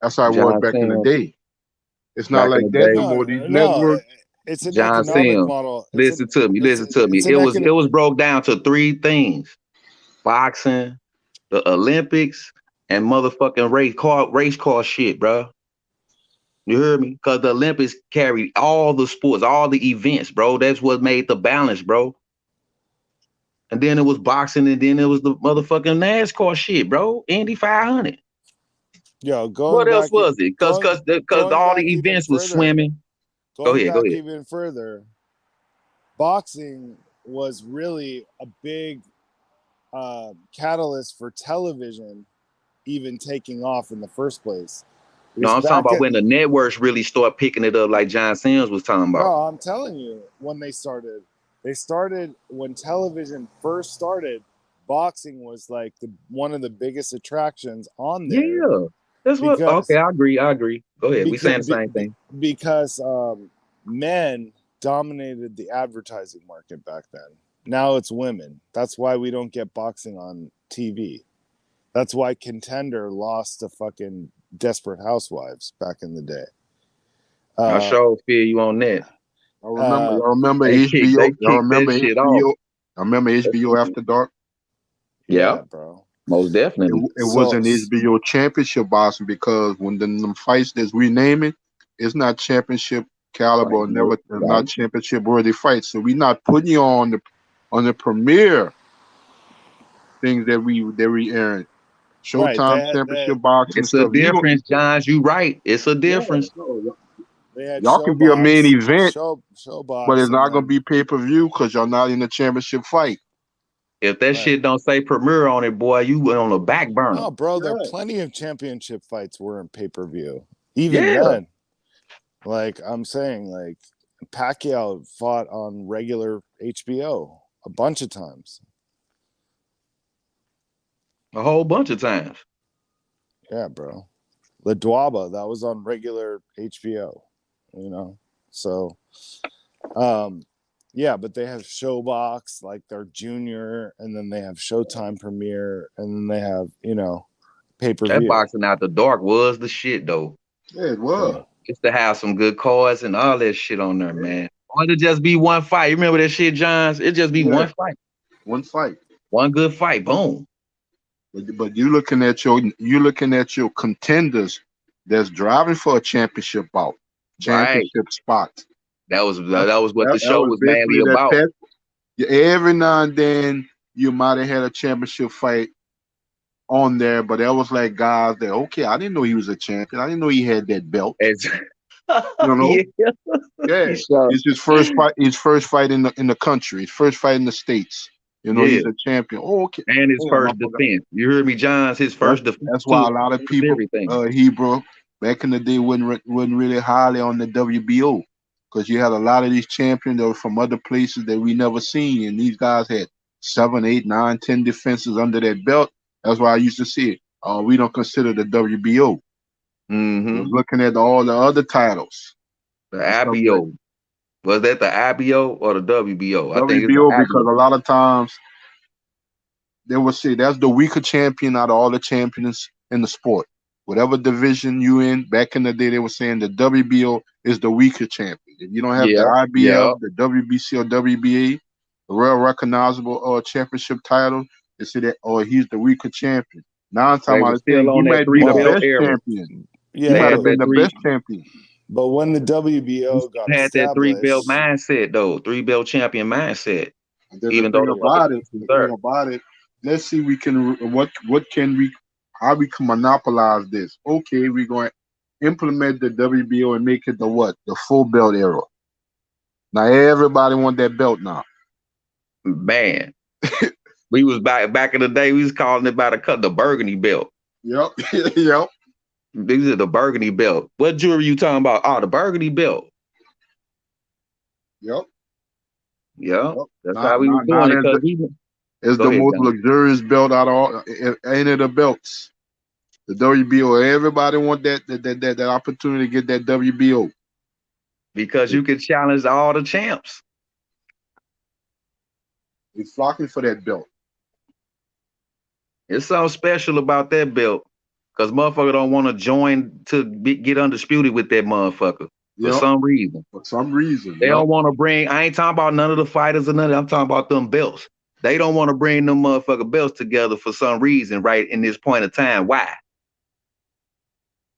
That's how it was back in the day. It's not like that no more. These networks. It's an John economic Sims, listen to me. It was broke down to three things: boxing, the Olympics, and motherfucking race car shit, bro. You heard me? Because the Olympics carry all the sports, all the events, bro. That's what made the balance, bro. And then it was boxing, and then it was the motherfucking NASCAR shit, bro. Indy 500. Yo, what else was it? Because all the events was swimming. Go ahead. Even further, boxing was really a big catalyst for television even taking off in the first place. No, I'm talking about when the networks really start picking it up, like John Sims was talking about. No, I'm telling you, when they started when television first started. Boxing was like one of the biggest attractions on there. Yeah, that's what. Okay, I agree. Go ahead. We saying the same thing. Because men dominated the advertising market back then. Now it's women. That's why we don't get boxing on TV. That's why Contender lost to fucking Desperate Housewives back in the day. I sure feel you on that. I remember HBO. I remember HBO After Dark. Yeah, bro. Most definitely. It wasn't HBO championship boxing because when them fights that we naming, it's not championship caliber, not championship worthy fights. So we're not putting you on the premier things that we airing. Showtime championship boxing. It's a difference, John. You right. It's a difference. Y'all can be a main event, showbox, but it's not gonna be pay-per-view because y'all not in the championship fight. If that shit don't say premier on it, boy, you went on the back burner. Oh, bro, there are plenty of championship fights were in pay-per-view. Even then. Like I'm saying, like Pacquiao fought on regular HBO a bunch of times. A whole bunch of times. Yeah, bro. Ladwaba, that was on regular HBO, So yeah, but they have Showbox, like their junior, and then they have Showtime premiere, and then they have, pay-per-view. That Boxing Out the Dark was the shit, though. Yeah, it was. Yeah. Just to have some good cards and all that shit on there, man. Or to just be one fight. You remember that shit, Johns? It just be one fight. One fight. One good fight. Boom. But you're looking at your contenders that's driving for a championship bout, championship spot. That was what the show was mainly about. Every now and then you might have had a championship fight on there, but that was like guys that I didn't know he was a champion. I didn't know he had that belt. You know? Yeah. Yeah. It's his first fight. His first fight in the country. His first fight in the States. You know, Yeah. he's a champion. Oh, okay. And his Damn, I first forgot. defense. You heard me, John? His first defense That's too. why a lot of people, Everything. Hebrew, back in the day, wasn't really highly on the WBO, because you had a lot of these champions that were from other places that we never seen, and these guys had 7, 8, 9, 10 defenses under their belt. That's why I used to see it. We don't consider the WBO. Mm-hmm. Looking at all the other titles. The IBO. Was that the IBO or the WBO? I think it's the WBO, IBO. because a lot of times they will say that's the weaker champion out of all the champions in the sport. Whatever division you in, back in the day, they were saying the WBO is the weaker champion. If you don't have the IBF, the WBC or WBA, the real recognizable championship title, they say that, he's the weaker champion. 9 times out of 10, he might be the best champion. Yeah, he might have been the best champion. But when the WBO got had that 3-belt established, mindset though, 3-belt champion mindset. And then Even the though thing about it, let's see, how we can monopolize this. Okay, we're going to implement the WBO and make it the full belt era. Now everybody want that belt now. Man, we was back in the day. We was calling it by the burgundy belt. Yep, yep. These are the burgundy belt. What jewelry you talking about? Oh, the burgundy belt. Yep. Yep. That's how we were doing it. It's the most luxurious belt out of all any of the belts. The WBO. Everybody want that opportunity to get that WBO. Because you can challenge all the champs. They're flocking for that belt. It's something special about that belt. Because motherfucker don't want to join to get undisputed with that motherfucker. For some reason. For some reason. They don't want to bring, I ain't talking about none of the fighters or nothing. I'm talking about them belts. They don't want to bring them motherfucker belts together for some reason, right? In this point of time. Why?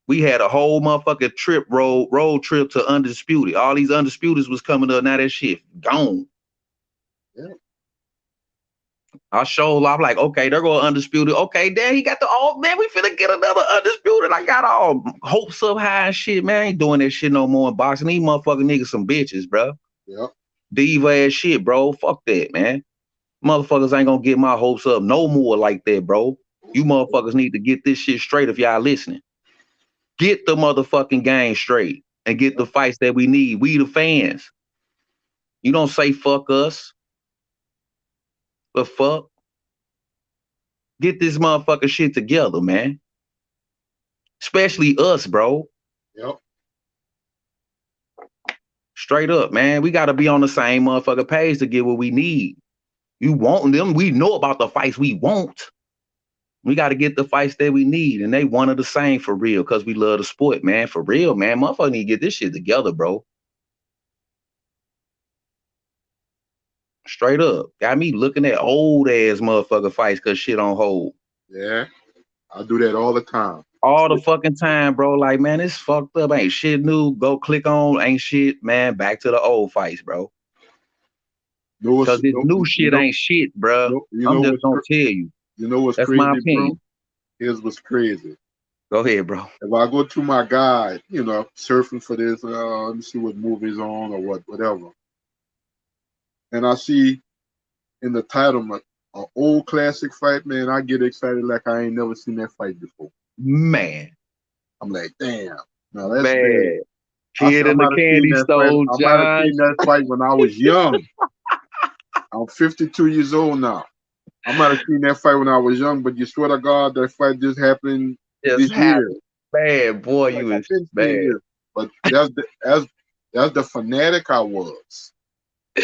We had a whole motherfucking road trip to Undisputed. All these Undisputeds was coming up. Now that shit gone. Yeah. I'm like, okay, they're going Undisputed. Okay, then he got man, we finna get another Undisputed. I got all hopes up high and shit, man. I ain't doing that shit no more in boxing. These motherfucking niggas some bitches, bro. Yep. Diva ass shit, bro. Fuck that, man. Motherfuckers ain't gonna get my hopes up no more like that, bro. You motherfuckers need to get this shit straight if y'all listening. Get the motherfucking game straight and get the fights that we need. We the fans. You don't say fuck us. The fuck? Get this motherfucking shit together, man. Especially us, bro. Yep. Straight up, man. We gotta be on the same motherfucking page to get what we need. You want them. We know about the fights we want. We got to get the fights that we need. And they one of the same for real because we love the sport, man. For real, man. Motherfucker need to get this shit together, bro. Straight up. Got me looking at old ass motherfucker fights because shit on hold. Yeah. I do that all the time. All the fucking time, bro. Like, man, it's fucked up. Ain't shit new. Go click on. Ain't shit, man. Back to the old fights, bro. Because this new shit ain't shit, bro. I'm just gonna tell you. You know what's That's crazy, my opinion. bro? Here's what's crazy. Go ahead, bro. If I go to my guide, surfing for this, let me see what movie's on or whatever, and I see in the title an old classic fight, man, I get excited like I ain't never seen that fight before. Man. I'm like, damn. No, that's bad. bad. Kid in the candy store, I might have seen that fight when I was young. I'm 52 years old now. I might have seen that fight when I was young, but you swear to God, that fight just happened this year. Bad boy, you was bad. But that's the fanatic I was.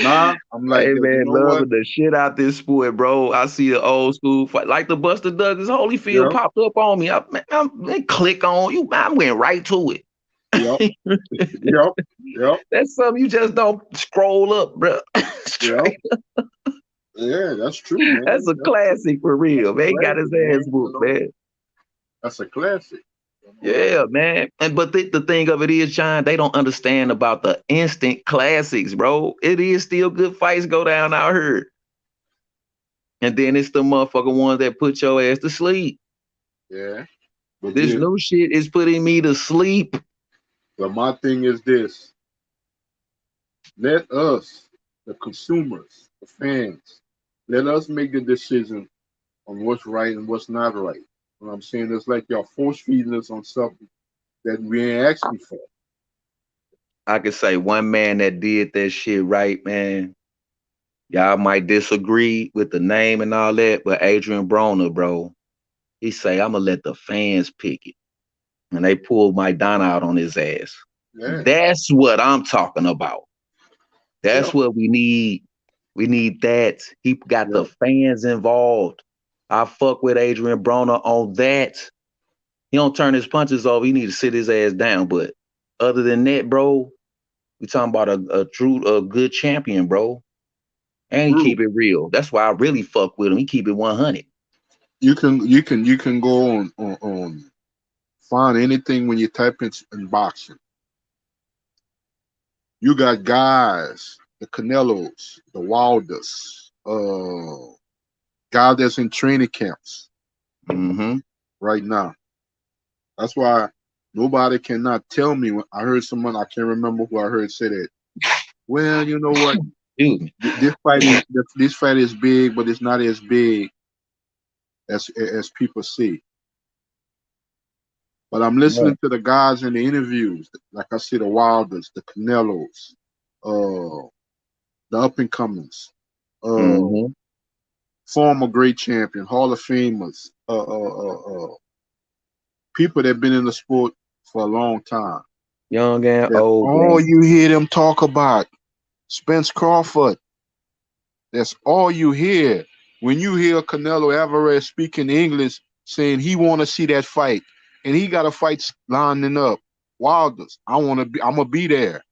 Nah, I'm like, hey man, you know loving the shit out this sport, bro. I see an old school fight like the Buster Douglas Holyfield popped up on me. I click on you. I went right to it. Yep. Yep. That's something you just don't scroll up, bro. Yep. Yeah, that's true, man. That's a classic for real, man. He got his ass whooped, man. That's a classic. Yeah, man. But the thing of it is, John, they don't understand about the instant classics, bro. It is still good fights go down out here. And then it's the motherfucker ones that put your ass to sleep. Yeah. But this new shit is putting me to sleep. But my thing is this: let us, the consumers, the fans, let us make the decision on what's right and what's not right. You know what I'm saying? It's like y'all force feeding us on something that we ain't asking for. I could say one man that did that shit right, man. Y'all might disagree with the name and all that, but Adrian Broner, bro, he say, I'm gonna let the fans pick it. And they pulled Mike Donna out on his ass. Yeah. That's what I'm talking about. That's what we need. We need that. He got the fans involved. I fuck with Adrian Broner on that. He don't turn his punches off. He need to sit his ass down. But other than that, bro, we talking about a good champion, bro. And he keep it real. That's why I really fuck with him. He keep it 100. You can go on find anything when you type in boxing. You got guys, the Canelos, the Wilders, guys that's in training camps right now. That's why nobody cannot tell me. When I heard someone, I can't remember who I heard say that. Well, you know what? This fight is big, but it's not as big as people see. But I'm listening to the guys in the interviews, like I said, the Wilders, the Canelos, the up and comers, former great champion, Hall of Famers, people that have been in the sport for a long time. Young and old. All you hear them talk about, Spence Crawford. That's all you hear. When you hear Canelo Alvarez speaking English, saying he want to see that fight, and he got a fight lining up. Wilders, I'm gonna be there.